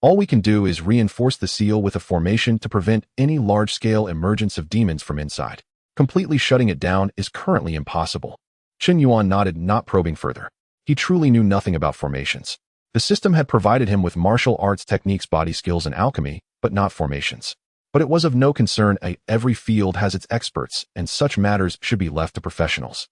All we can do is reinforce the seal with a formation to prevent any large-scale emergence of demons from inside. Completely shutting it down is currently impossible." Qin Yuan nodded, not probing further. He truly knew nothing about formations. The system had provided him with martial arts techniques, body skills, and alchemy, but not formations. But it was of no concern. Every field has its experts, and such matters should be left to professionals.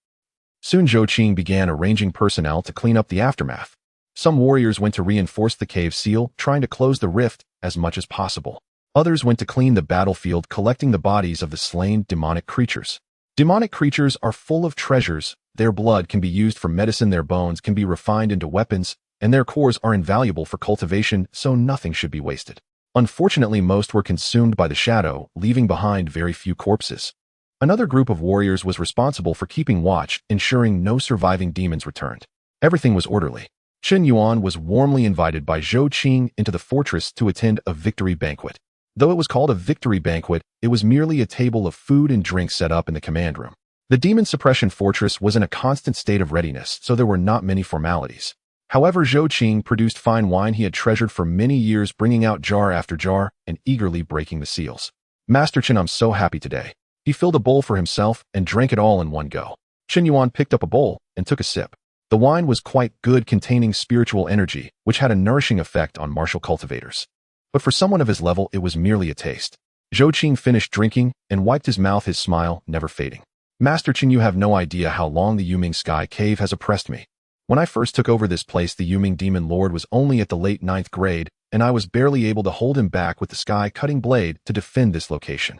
Soon Zhou Qing began arranging personnel to clean up the aftermath. Some warriors went to reinforce the cave seal, trying to close the rift as much as possible. Others went to clean the battlefield, collecting the bodies of the slain demonic creatures. Demonic creatures are full of treasures. Their blood can be used for medicine, their bones can be refined into weapons, and their cores are invaluable for cultivation, so nothing should be wasted. Unfortunately, most were consumed by the shadow, leaving behind very few corpses. Another group of warriors was responsible for keeping watch, ensuring no surviving demons returned. Everything was orderly. Chen Yuan was warmly invited by Zhou Qing into the fortress to attend a victory banquet. Though it was called a victory banquet, it was merely a table of food and drink set up in the command room. The demon suppression fortress was in a constant state of readiness, so there were not many formalities. However, Zhou Qing produced fine wine he had treasured for many years, bringing out jar after jar and eagerly breaking the seals. Master Chen, I'm so happy today. He filled a bowl for himself and drank it all in one go. Chen Yuan picked up a bowl and took a sip. The wine was quite good, containing spiritual energy, which had a nourishing effect on martial cultivators. But for someone of his level, it was merely a taste. Zhou Qing finished drinking and wiped his mouth, his smile never fading. Master Chen, you have no idea how long the Yuming Sky Cave has oppressed me. When I first took over this place, the Yuming Demon Lord was only at the late 9th grade, and I was barely able to hold him back with the sky-cutting blade to defend this location.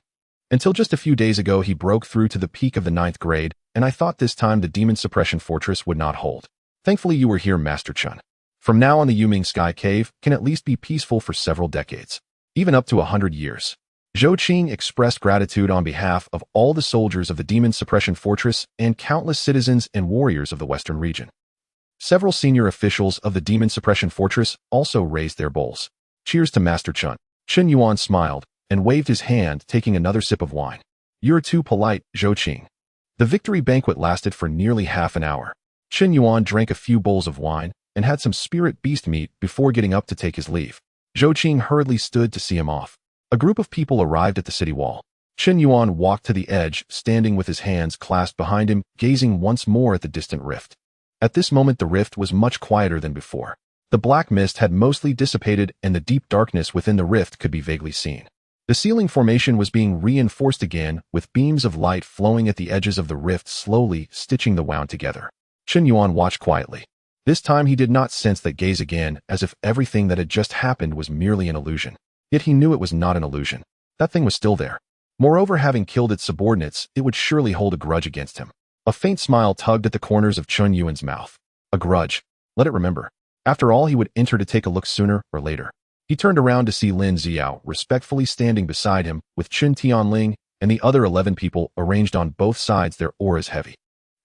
Until just a few days ago, he broke through to the peak of the 9th grade, and I thought this time the Demon Suppression Fortress would not hold. Thankfully, you were here, Master Chen. From now on, the Yuming Sky Cave can at least be peaceful for several decades, even up to 100 years. Zhou Qing expressed gratitude on behalf of all the soldiers of the Demon Suppression Fortress and countless citizens and warriors of the Western region. Several senior officials of the Demon Suppression Fortress also raised their bowls. Cheers to Master Chen. Chen Yuan smiled and waved his hand, taking another sip of wine. You're too polite, Zhou Qing. The victory banquet lasted for nearly half an hour. Chen Yuan drank a few bowls of wine and had some spirit beast meat before getting up to take his leave. Zhou Qing hurriedly stood to see him off. A group of people arrived at the city wall. Chen Yuan walked to the edge, standing with his hands clasped behind him, gazing once more at the distant rift. At this moment, the rift was much quieter than before. The black mist had mostly dissipated, and the deep darkness within the rift could be vaguely seen. The ceiling formation was being reinforced again, with beams of light flowing at the edges of the rift, slowly stitching the wound together. Chen Yuan watched quietly. This time he did not sense that gaze again, as if everything that had just happened was merely an illusion. Yet he knew it was not an illusion. That thing was still there. Moreover, having killed its subordinates, it would surely hold a grudge against him. A faint smile tugged at the corners of Chen Yuan's mouth. A grudge. Let it remember. After all, he would enter to take a look sooner or later. He turned around to see Lin Xiao respectfully standing beside him, with Qin Tianling and the other 11 people arranged on both sides, their auras heavy.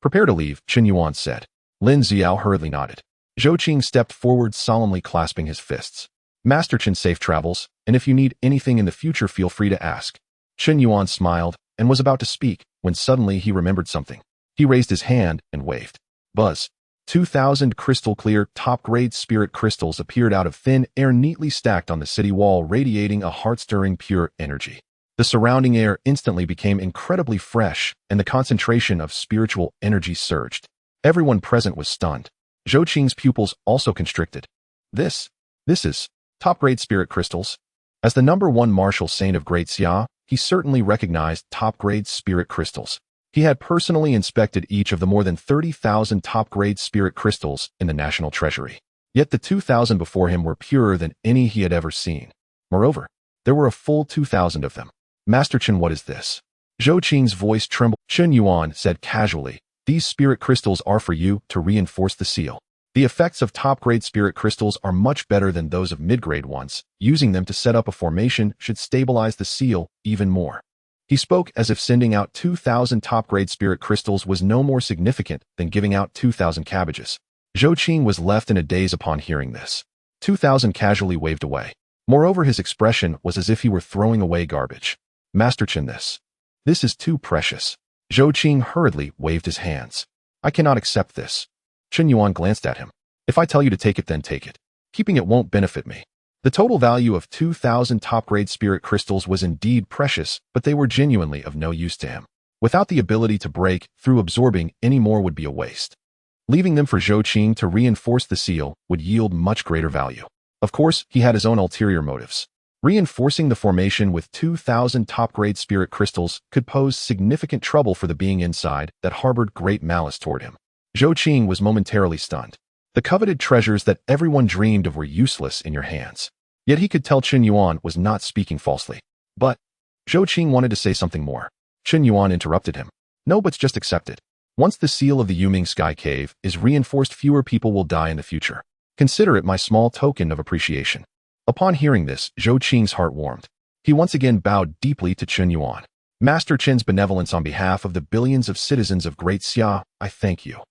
Prepare to leave, Chen Yuan said. Lin Xiao hurriedly nodded. Zhou Qing stepped forward, solemnly clasping his fists. Master Chen, safe travels, and if you need anything in the future, feel free to ask. Chen Yuan smiled and was about to speak when suddenly he remembered something. He raised his hand and waved. Buzz. 2,000 crystal-clear, top-grade spirit crystals appeared out of thin air, neatly stacked on the city wall, radiating a heart-stirring pure energy. The surrounding air instantly became incredibly fresh, and the concentration of spiritual energy surged. Everyone present was stunned. Zhou Qing's pupils also constricted. This is top-grade spirit crystals. As the #1 martial saint of Great Xia, he certainly recognized top-grade spirit crystals. He had personally inspected each of the more than 30,000 top-grade spirit crystals in the national treasury. Yet the 2,000 before him were purer than any he had ever seen. Moreover, there were a full 2,000 of them. Master Chen, what is this? Zhou Qing's voice trembled. Chen Yuan said casually, these spirit crystals are for you to reinforce the seal. The effects of top-grade spirit crystals are much better than those of mid-grade ones. Using them to set up a formation should stabilize the seal even more. He spoke as if sending out 2,000 top-grade spirit crystals was no more significant than giving out 2,000 cabbages. Zhou Qing was left in a daze upon hearing this. 2,000 casually waved away. Moreover, his expression was as if he were throwing away garbage. Master Chen, this is too precious. Zhou Qing hurriedly waved his hands. I cannot accept this. Chen Yuan glanced at him. If I tell you to take it, then take it. Keeping it won't benefit me. The total value of 2,000 top-grade spirit crystals was indeed precious, but they were genuinely of no use to him. Without the ability to break through absorbing, any more would be a waste. Leaving them for Zhou Qing to reinforce the seal would yield much greater value. Of course, he had his own ulterior motives. Reinforcing the formation with 2,000 top-grade spirit crystals could pose significant trouble for the being inside that harbored great malice toward him. Zhou Qing was momentarily stunned. The coveted treasures that everyone dreamed of were useless in your hands. Yet he could tell Chen Yuan was not speaking falsely. But Zhou Qing wanted to say something more. Chen Yuan interrupted him. No, but just accept it. Once the seal of the Yuming Sky Cave is reinforced, fewer people will die in the future. Consider it my small token of appreciation. Upon hearing this, Zhou Qing's heart warmed. He once again bowed deeply to Chen Yuan. Master Chen's benevolence on behalf of the billions of citizens of Great Xia, I thank you.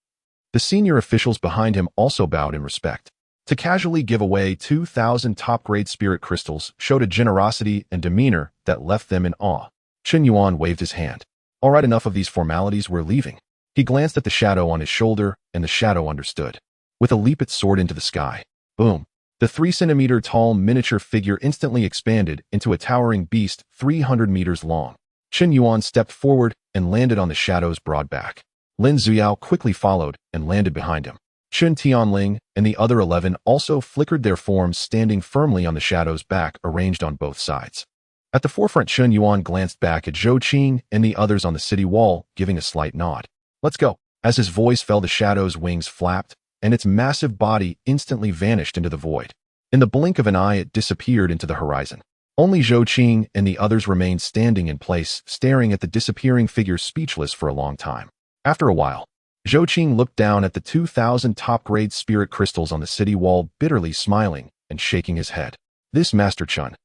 The senior officials behind him also bowed in respect. To casually give away 2,000 top-grade spirit crystals showed a generosity and demeanor that left them in awe. Chen Yuan waved his hand. All right, enough of these formalities, we're leaving. He glanced at the shadow on his shoulder, and the shadow understood. With a leap it soared into the sky. Boom! The 3-centimeter-tall miniature figure instantly expanded into a towering beast 300 meters long. Chen Yuan stepped forward and landed on the shadow's broad back. Lin Zuyao quickly followed and landed behind him. Chen Tianling and the other 11 also flickered their forms, standing firmly on the shadow's back, arranged on both sides. At the forefront, Chen Yuan glanced back at Zhou Qing and the others on the city wall, giving a slight nod. Let's go. As his voice fell, the shadow's wings flapped, and its massive body instantly vanished into the void. In the blink of an eye, it disappeared into the horizon. Only Zhou Qing and the others remained standing in place, staring at the disappearing figure, speechless for a long time. After a while, Zhou Qing looked down at the 2,000 top-grade spirit crystals on the city wall, bitterly smiling and shaking his head. This Master Chen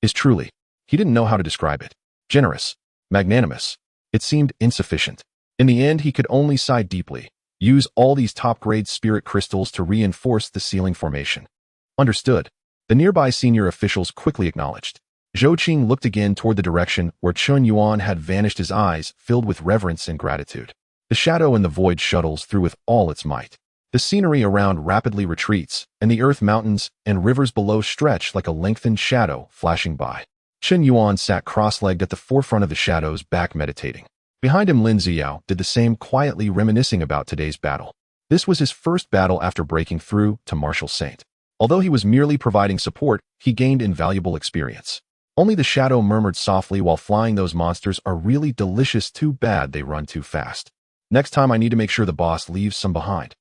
is truly, he didn't know how to describe it, generous, magnanimous. It seemed insufficient. In the end, he could only sigh deeply, use all these top-grade spirit crystals to reinforce the ceiling formation. Understood. The nearby senior officials quickly acknowledged. Zhou Qing looked again toward the direction where Chen Yuan had vanished, his eyes filled with reverence and gratitude. The shadow in the void shuttles through with all its might. The scenery around rapidly retreats, and the earth mountains and rivers below stretch like a lengthened shadow flashing by. Chen Yuan sat cross-legged at the forefront of the shadow's back, meditating. Behind him, Lin Ziyao did the same, quietly reminiscing about today's battle. This was his first battle after breaking through to Martial Saint. Although he was merely providing support, he gained invaluable experience. Only the shadow murmured softly while flying, those monsters are really delicious, too bad they run too fast. Next time I need to make sure the boss leaves some behind.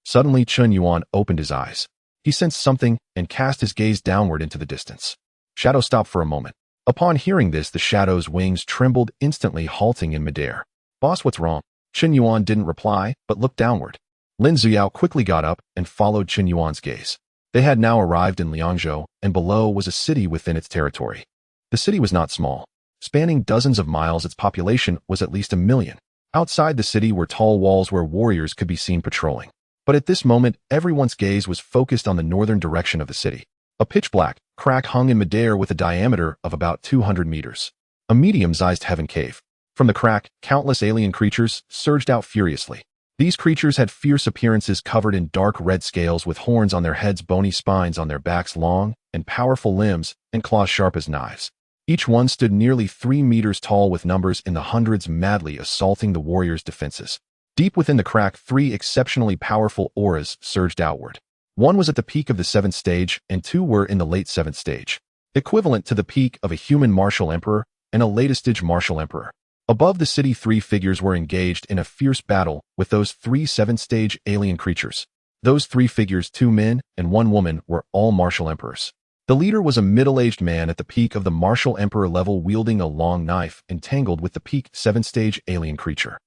Suddenly, Chen Yuan opened his eyes. He sensed something and cast his gaze downward into the distance. Shadow stopped for a moment. Upon hearing this, the shadow's wings trembled, instantly halting in midair. Boss, what's wrong? Chen Yuan didn't reply, but looked downward. Lin Zuyao quickly got up and followed Chen Yuan's gaze. They had now arrived in Liangzhou, and below was a city within its territory. The city was not small. Spanning dozens of miles, its population was at least 1 million. Outside the city were tall walls where warriors could be seen patrolling. But at this moment, everyone's gaze was focused on the northern direction of the city. A pitch-black crack hung in midair with a diameter of about 200 meters. A medium-sized heaven cave. From the crack, countless alien creatures surged out furiously. These creatures had fierce appearances, covered in dark red scales with horns on their heads, bony spines on their backs, long and powerful limbs, and claws sharp as knives. Each one stood nearly 3 meters tall, with numbers in the hundreds, madly assaulting the warriors' defenses. Deep within the crack, 3 exceptionally powerful auras surged outward. One was at the peak of the 7th stage, and 2 were in the late 7th stage, equivalent to the peak of a human martial emperor and a late-stage martial emperor. Above the city, 3 figures were engaged in a fierce battle with those 3 7th-stage alien creatures. Those 3 figures, 2 men and 1 woman, were all martial emperors. The leader was a middle-aged man at the peak of the martial emperor level, wielding a long knife entangled with the peak 7th-stage alien creature.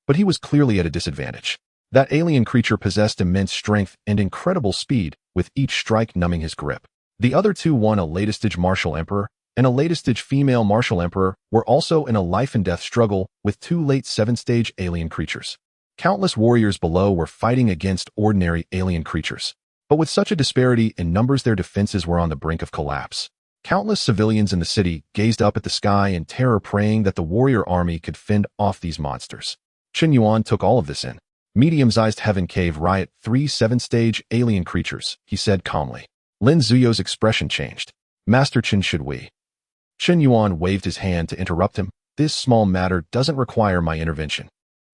But he was clearly at a disadvantage. That alien creature possessed immense strength and incredible speed, with each strike numbing his grip. The other 2, one a late-stage martial emperor and a late-stage female martial emperor, were also in a life-and-death struggle with 2 late 7th-stage alien creatures. Countless warriors below were fighting against ordinary alien creatures. But with such a disparity in numbers, their defenses were on the brink of collapse. Countless civilians in the city gazed up at the sky in terror, praying that the warrior army could fend off these monsters. Chen Yuan took all of this in. Medium-sized heaven cave riot, 3 7th-stage alien creatures, he said calmly. Lin Zuyo's expression changed. Master Chen, should we? Chen Yuan waved his hand to interrupt him. This small matter doesn't require my intervention.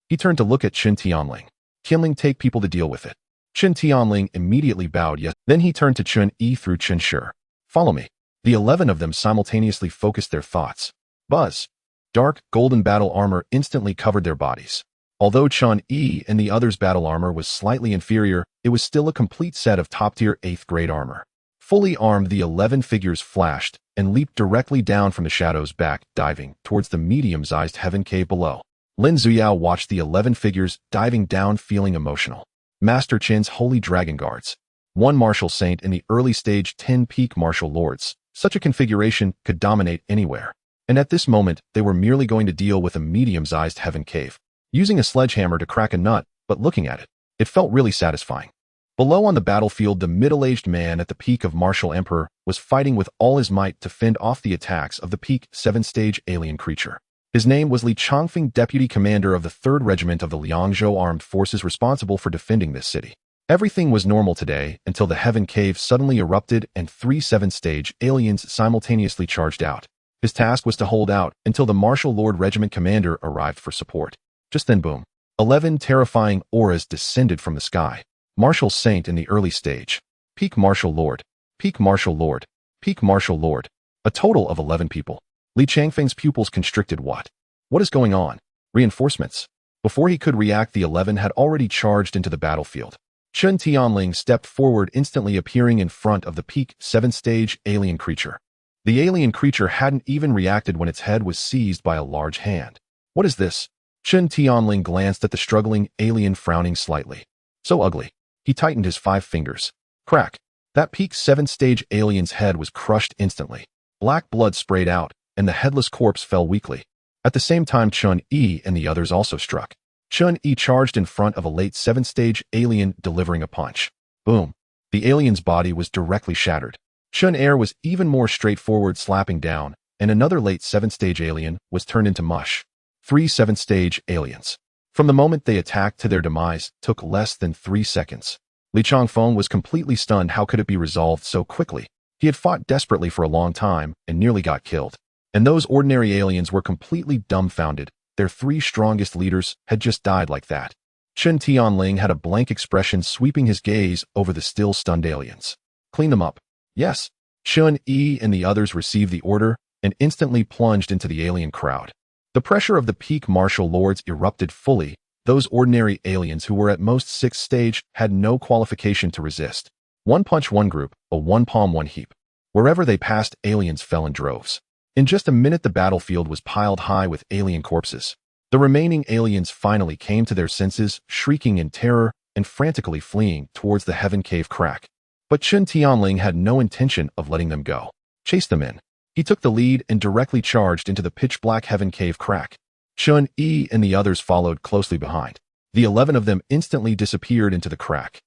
He turned to look at Chen Tianling. Tianling, take people to deal with it. Chen Tianling immediately bowed yes. Then he turned to Chen Yi through Chen Shi. Follow me. The 11 of them simultaneously focused their thoughts. Buzz. Dark, golden battle armor instantly covered their bodies. Although Chen Yi and the others' battle armor was slightly inferior, it was still a complete set of top-tier 8th-grade armor. Fully armed, the 11 figures flashed and leaped directly down from the shadows back, diving towards the medium-sized heaven cave below. Lin Zuyao watched the 11 figures diving down, feeling emotional. Master Qin's Holy Dragon Guards. One martial saint in the early stage, 10 peak martial lords. Such a configuration could dominate anywhere. And at this moment, they were merely going to deal with a medium-sized heaven cave. Using a sledgehammer to crack a nut, but looking at it, it felt really satisfying. Below on the battlefield, the middle-aged man at the peak of Martial Emperor was fighting with all his might to fend off the attacks of the peak 7-stage alien creature. His name was Li Chongfeng, deputy commander of the 3rd Regiment of the Liangzhou Armed Forces responsible for defending this city. Everything was normal today until the heaven cave suddenly erupted and 3 7-stage aliens simultaneously charged out. His task was to hold out until the Martial Lord Regiment commander arrived for support. Just then, boom. 11 terrifying auras descended from the sky. Martial Saint in the early stage. Peak Martial Lord. Peak Martial Lord. Peak Martial Lord. A total of 11 people. Li Changfeng's pupils constricted. What? What is going on? Reinforcements. Before he could react, the 11 had already charged into the battlefield. Chen Tianling stepped forward, instantly appearing in front of the peak 7-stage alien creature. The alien creature hadn't even reacted when its head was seized by a large hand. What is this? Chen Tianling glanced at the struggling alien, frowning slightly. So ugly. He tightened his 5 fingers. Crack. That peak 7-stage alien's head was crushed instantly. Black blood sprayed out, and the headless corpse fell weakly. At the same time, Chun Yi and the others also struck. Chun Yi charged in front of a late 7-stage alien, delivering a punch. Boom. The alien's body was directly shattered. Chun Er was even more straightforward, slapping down, and another late 7-stage alien was turned into mush. 3 7-stage aliens. From the moment they attacked to their demise, took less than 3 seconds. Li Changfeng was completely stunned. How could it be resolved so quickly? He had fought desperately for a long time and nearly got killed. And those ordinary aliens were completely dumbfounded. Their 3 strongest leaders had just died like that. Chen Tianling had a blank expression, sweeping his gaze over the still stunned aliens. Clean them up. Yes. Chun Yi and the others received the order and instantly plunged into the alien crowd. The pressure of the peak martial lords erupted fully. Those ordinary aliens who were at most 6th stage had no qualification to resist. One punch, one group, a one palm, one heap. Wherever they passed, aliens fell in droves. In just a minute, the battlefield was piled high with alien corpses. The remaining aliens finally came to their senses, shrieking in terror and frantically fleeing towards the heaven cave crack. But Chen Tianling had no intention of letting them go. Chase them in. He took the lead and directly charged into the pitch-black heaven cave crack. Chun Yi and the others followed closely behind. The 11 of them instantly disappeared into the crack.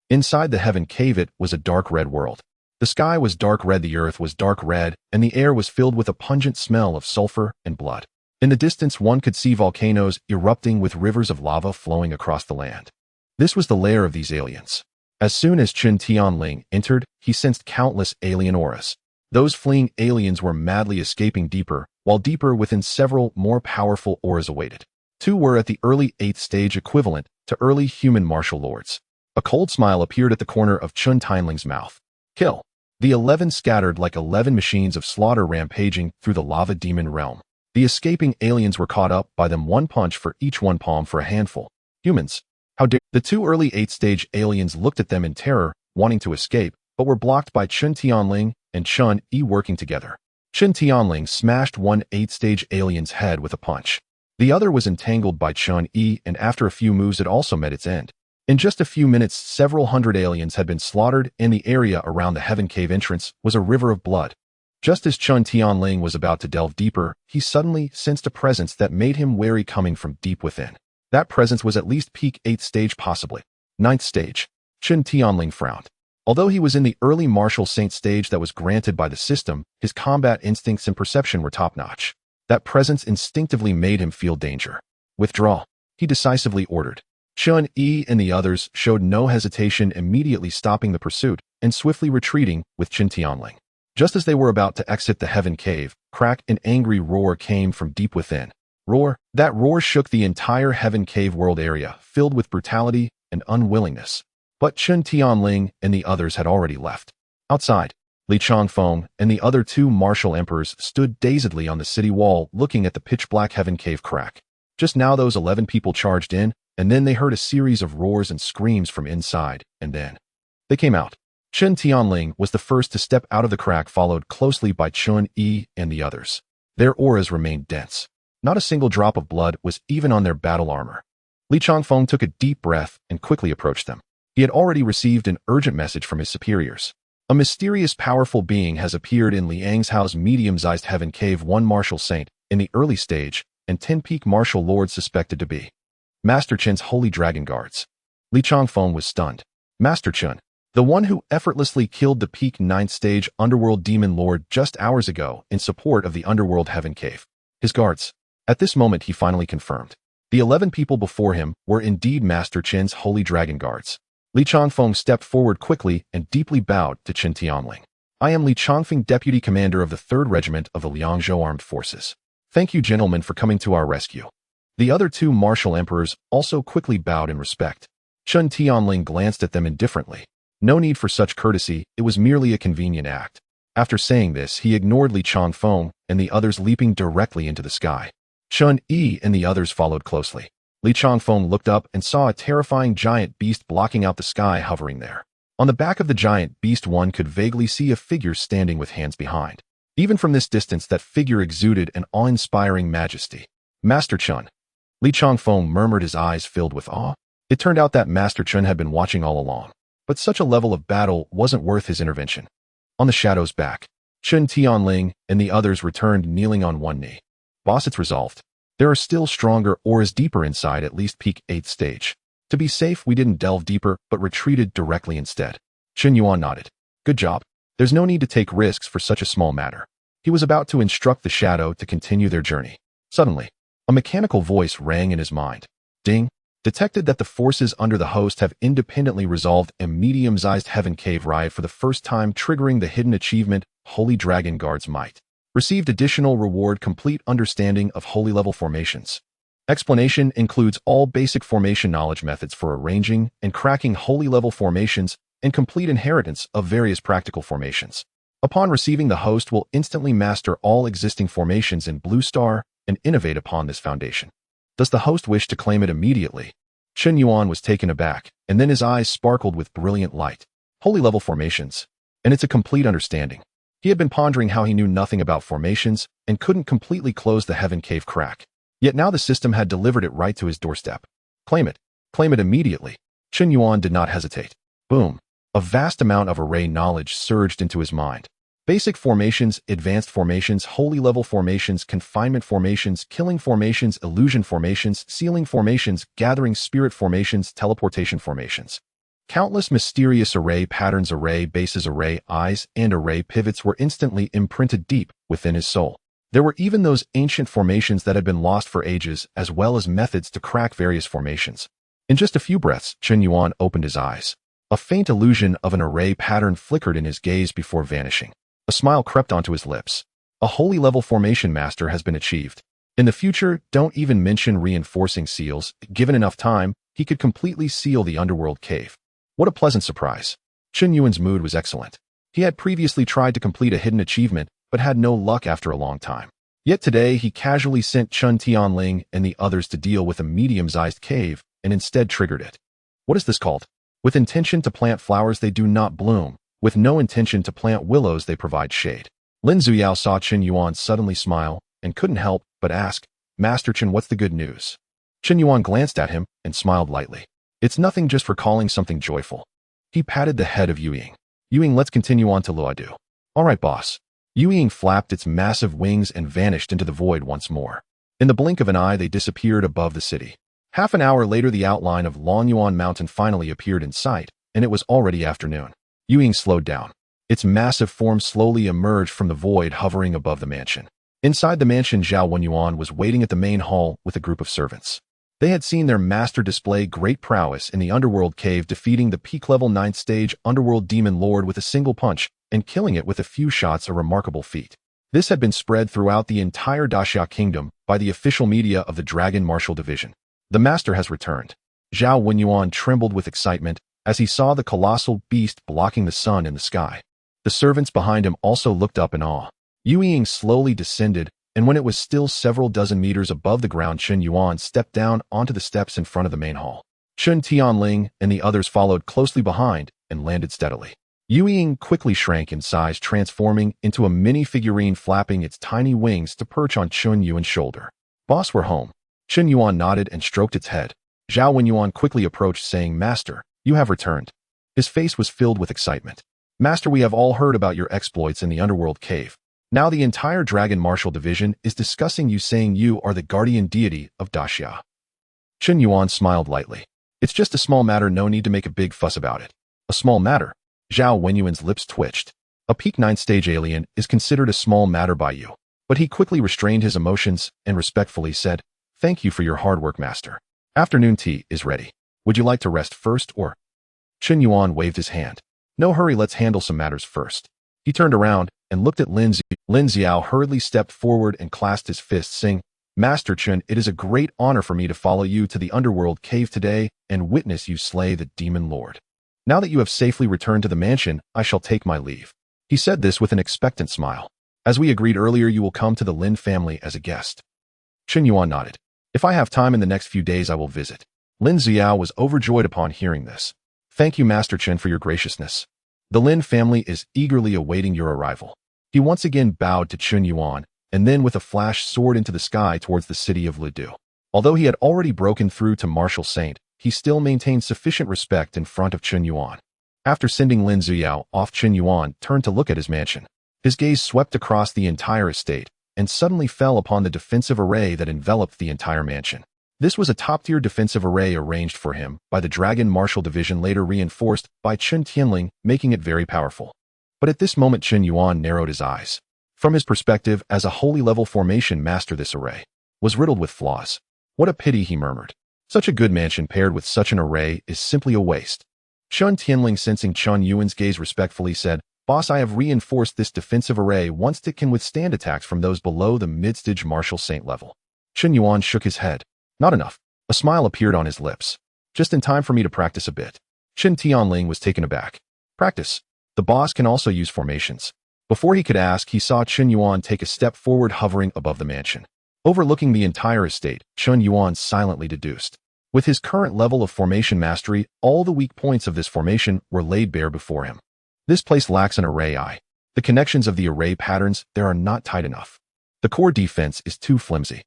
Inside the heaven cave, it was a dark red world. The sky was dark red, the earth was dark red, and the air was filled with a pungent smell of sulfur and blood. In the distance, one could see volcanoes erupting with rivers of lava flowing across the land. This was the lair of these aliens. As soon as Chen Tianling entered, he sensed countless alien auras. Those fleeing aliens were madly escaping deeper, while deeper within several more powerful auras awaited. 2 were at the early 8th stage, equivalent to early human martial lords. A cold smile appeared at the corner of Chen Tianling's mouth. Kill. The 11 scattered like 11 machines of slaughter, rampaging through the lava demon realm. The escaping aliens were caught up by them, 1 punch for each, 1 palm for a handful. Humans. How dare— The 2 early 8th stage aliens looked at them in terror, wanting to escape, but were blocked by Chen Tianling and Chun Yi working together. Chen Tianling smashed one 8th stage alien's head with a punch. The other was entangled by Chun Yi, and after a few moves it also met its end. In just a few minutes, several hundred aliens had been slaughtered, and the area around the heaven cave entrance was a river of blood. Just as Chen Tianling was about to delve deeper, he suddenly sensed a presence that made him wary, coming from deep within. That presence was at least peak 8th stage, possibly 9th stage. Chen Tianling frowned. Although he was in the early martial saint stage that was granted by the system, his combat instincts and perception were top-notch. That presence instinctively made him feel danger. Withdraw, he decisively ordered. Chun Yi and the others showed no hesitation, immediately stopping the pursuit and swiftly retreating with Chen Tianling. Just as they were about to exit the heaven cave, crack, an angry roar came from deep within. Roar. That roar shook the entire heaven cave world area, filled with brutality and unwillingness. But Chen Tianling and the others had already left. Outside, Li Changfeng and the other 2 martial emperors stood dazedly on the city wall, looking at the pitch-black heaven cave crack. Just now those 11 people charged in, and then they heard a series of roars and screams from inside, and then they came out. Chen Tianling was the first to step out of the crack, followed closely by Chun Yi and the others. Their auras remained dense. Not a single drop of blood was even on their battle armor. Li Changfeng took a deep breath and quickly approached them. He had already received an urgent message from his superiors. A mysterious, powerful being has appeared in Liang's house, medium-sized heaven cave, 1 martial saint in the early stage, and 10 peak martial lords suspected to be Master Chen's holy dragon guards. Li Changfeng was stunned. Master Chen, the one who effortlessly killed the peak 9th stage underworld demon lord just hours ago in support of the underworld heaven cave. His guards. At this moment he finally confirmed. The 11 people before him were indeed Master Chen's holy dragon guards. Li Changfeng stepped forward quickly and deeply bowed to Chen Tianling. I am Li Changfeng, Deputy Commander of the 3rd Regiment of the Liangzhou Armed Forces. Thank you, gentlemen, for coming to our rescue. The other 2 martial emperors also quickly bowed in respect. Chen Tianling glanced at them indifferently. No need for such courtesy, it was merely a convenient act. After saying this, he ignored Li Changfeng and the others, leaping directly into the sky. Chun Yi and the others followed closely. Li Changfeng looked up and saw a terrifying giant beast blocking out the sky, hovering there. On the back of the giant beast, one could vaguely see a figure standing with hands behind. Even from this distance, that figure exuded an awe-inspiring majesty. Master Chen. Li Changfeng murmured, his eyes filled with awe. It turned out that Master Chen had been watching all along. But such a level of battle wasn't worth his intervention. On the shadow's back, Chen Tianling and the others returned, kneeling on one knee. Boss, it's resolved. There are still stronger auras deeper inside, at least peak 8th stage. To be safe, we didn't delve deeper, but retreated directly instead. Chen Yuan nodded. Good job. There's no need to take risks for such a small matter. He was about to instruct the shadow to continue their journey. Suddenly, a mechanical voice rang in his mind. Ding. Detected that the forces under the host have independently resolved a medium-sized heaven cave riot for the first time, triggering the hidden achievement, Holy Dragon Guard's Might. Received additional reward, complete understanding of holy level formations. Explanation includes all basic formation knowledge, methods for arranging and cracking holy level formations, and complete inheritance of various practical formations. Upon receiving, the host will instantly master all existing formations in Blue Star and innovate upon this foundation. Does the host wish to claim it immediately? Chen Yuan was taken aback, and then his eyes sparkled with brilliant light. Holy level formations. And it's a complete understanding. He had been pondering how he knew nothing about formations and couldn't completely close the heaven cave crack. Yet now the system had delivered it right to his doorstep. Claim it. Claim it immediately. Chen Yuan did not hesitate. Boom. A vast amount of array knowledge surged into his mind. Basic formations, advanced formations, holy level formations, confinement formations, killing formations, illusion formations, sealing formations, gathering spirit formations, teleportation formations. Countless mysterious array patterns, array bases, array eyes, and array pivots were instantly imprinted deep within his soul. There were even those ancient formations that had been lost for ages, as well as methods to crack various formations. In just a few breaths, Chen Yuan opened his eyes. A faint illusion of an array pattern flickered in his gaze before vanishing. A smile crept onto his lips. A holy level formation master has been achieved. In the future, don't even mention reinforcing seals. Given enough time, he could completely seal the underworld cave. What a pleasant surprise. Chen Yuan's mood was excellent. He had previously tried to complete a hidden achievement, but had no luck after a long time. Yet today, he casually sent Chen Tianling and the others to deal with a medium-sized cave, and instead triggered it. What is this called? With intention to plant flowers, they do not bloom. With no intention to plant willows, they provide shade. Lin Zuyao saw Chen Yuan suddenly smile and couldn't help but ask, Master Chen, what's the good news? Chen Yuan glanced at him and smiled lightly. It's nothing, just recalling something joyful. He patted the head of Yuying. Yuying, let's continue on to Luodu. All right, boss. Yuying flapped its massive wings and vanished into the void once more. In the blink of an eye, they disappeared above the city. Half an hour later, the outline of Longyuan Mountain finally appeared in sight, and it was already afternoon. Yuying slowed down. Its massive form slowly emerged from the void, hovering above the mansion. Inside the mansion, Zhao Wenyuan was waiting at the main hall with a group of servants. They had seen their master display great prowess in the underworld cave, defeating the peak level 9th stage underworld demon lord with a single punch and killing it with a few shots, a remarkable feat. This had been spread throughout the entire Daxia kingdom by the official media of the Dragon Martial Division. The master has returned. Zhao Wenyuan trembled with excitement as he saw the colossal beast blocking the sun in the sky. The servants behind him also looked up in awe. Yuying slowly descended, and when it was still several dozen meters above the ground, Chen Yuan stepped down onto the steps in front of the main hall. Chen Tianling and the others followed closely behind and landed steadily. Yu Ying quickly shrank in size, transforming into a mini figurine flapping its tiny wings to perch on Chun Yuan's shoulder. Boss, we're home. Chun Yuan nodded and stroked its head. Zhao Wenyuan quickly approached, saying, Master, you have returned. His face was filled with excitement. Master, we have all heard about your exploits in the underworld cave. Now the entire Dragon Martial Division is discussing you, saying you are the guardian deity of Daxia. Chun Yuan smiled lightly. It's just a small matter, no need to make a big fuss about it. A small matter? Zhao Wenyuan's lips twitched. A peak 9th stage alien is considered a small matter by you. But he quickly restrained his emotions and respectfully said, Thank you for your hard work, Master. Afternoon tea is ready. Would you like to rest first or? Chun Yuan waved his hand. No hurry, let's handle some matters first. He turned around and looked at Lin Zi. Lin Xiao hurriedly stepped forward and clasped his fists, saying, Master Chun, it is a great honor for me to follow you to the underworld cave today and witness you slay the demon lord. Now that you have safely returned to the mansion, I shall take my leave. He said this with an expectant smile. As we agreed earlier, you will come to the Lin family as a guest. Chun Yuan nodded. If I have time in the next few days, I will visit. Lin Xiao was overjoyed upon hearing this. Thank you, Master Chen, for your graciousness. The Lin family is eagerly awaiting your arrival. He once again bowed to Chun Yuan, and then with a flash soared into the sky towards the city of Lidu. Although he had already broken through to Martial Saint, he still maintained sufficient respect in front of Chun Yuan. After sending Lin Xiao off, Chun Yuan turned to look at his mansion. His gaze swept across the entire estate, and suddenly fell upon the defensive array that enveloped the entire mansion. This was a top-tier defensive array arranged for him by the Dragon Martial Division, later reinforced by Chun Tianling, making it very powerful. But at this moment, Chun Yuan narrowed his eyes. From his perspective as a holy-level formation master, this array was riddled with flaws. What a pity, he murmured. Such a good mansion paired with such an array is simply a waste. Chun Tianling, sensing Chun Yuan's gaze, respectfully said, Boss, I have reinforced this defensive array once it can withstand attacks from those below the mid-stage Martial Saint level. Chun Yuan shook his head. Not enough. A smile appeared on his lips. Just in time for me to practice a bit. Chun Tianling was taken aback. Practice? The boss can also use formations. Before he could ask, he saw Chun Yuan take a step forward, hovering above the mansion. Overlooking the entire estate, Chun Yuan silently deduced. With his current level of formation mastery, all the weak points of this formation were laid bare before him. This place lacks an array eye. The connections of the array patterns there are not tight enough. The core defense is too flimsy.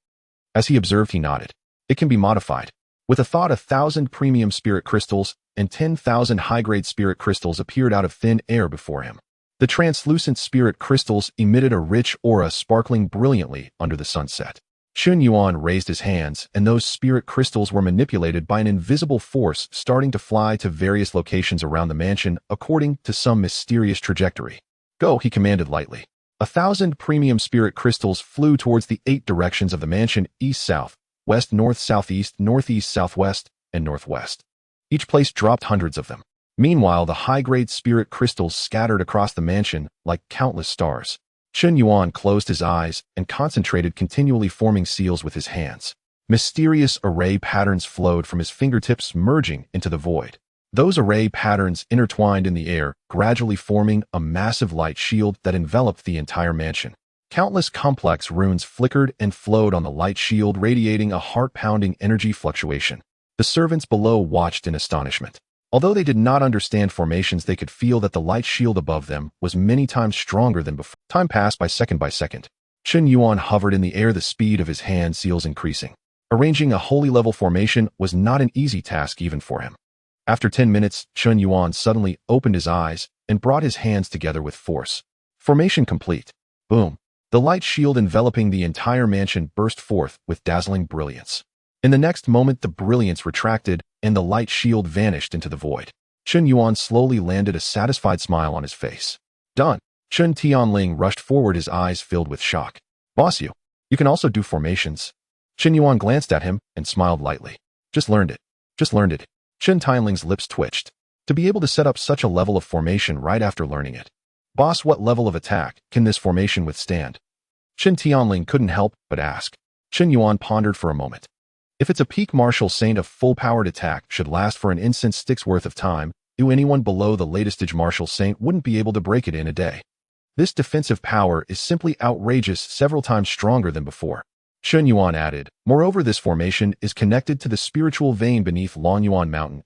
As he observed, he nodded. It can be modified. With a thought, 1,000 premium spirit crystals and 10,000 high-grade spirit crystals appeared out of thin air before him. The translucent spirit crystals emitted a rich aura, sparkling brilliantly under the sunset. Chun Yuan raised his hands, and those spirit crystals were manipulated by an invisible force, starting to fly to various locations around the mansion according to some mysterious trajectory. Go, he commanded lightly. 1,000 premium spirit crystals flew towards the 8 directions of the mansion: east-south, west-north, southeast, northeast, southwest, and northwest. Each place dropped hundreds of them. Meanwhile, the high-grade spirit crystals scattered across the mansion like countless stars. Chun Yuan closed his eyes and concentrated, continually forming seals with his hands. Mysterious array patterns flowed from his fingertips, merging into the void. Those array patterns intertwined in the air, gradually forming a massive light shield that enveloped the entire mansion. Countless complex runes flickered and flowed on the light shield, radiating a heart-pounding energy fluctuation. The servants below watched in astonishment. Although they did not understand formations, they could feel that the light shield above them was many times stronger than before. Time passed by second by second. Chun Yuan hovered in the air, the speed of his hand seals increasing. Arranging a holy-level formation was not an easy task even for him. After 10 minutes, Chun Yuan suddenly opened his eyes and brought his hands together with force. Formation complete. Boom. The light shield enveloping the entire mansion burst forth with dazzling brilliance. In the next moment, the brilliance retracted and the light shield vanished into the void. Chun Yuan slowly landed a satisfied smile on his face. Done. Chun Tianling rushed forward, his eyes filled with shock. Boss, you can also do formations. Chun Yuan glanced at him and smiled lightly. Just learned it. Chun Tianling's lips twitched. To be able to set up such a level of formation right after learning it. Boss, what level of attack can this formation withstand? Chun Tianling couldn't help but ask. Chun Yuan pondered for a moment. If it's a peak Martial Saint, a full-powered attack should last for an incense stick's worth of time. Anyone below the latest stage Martial Saint wouldn't be able to break it in a day. This defensive power is simply outrageous, several times stronger than before. Chun Yuan added, moreover, this formation is connected to the spiritual vein beneath Longyuan Mountain.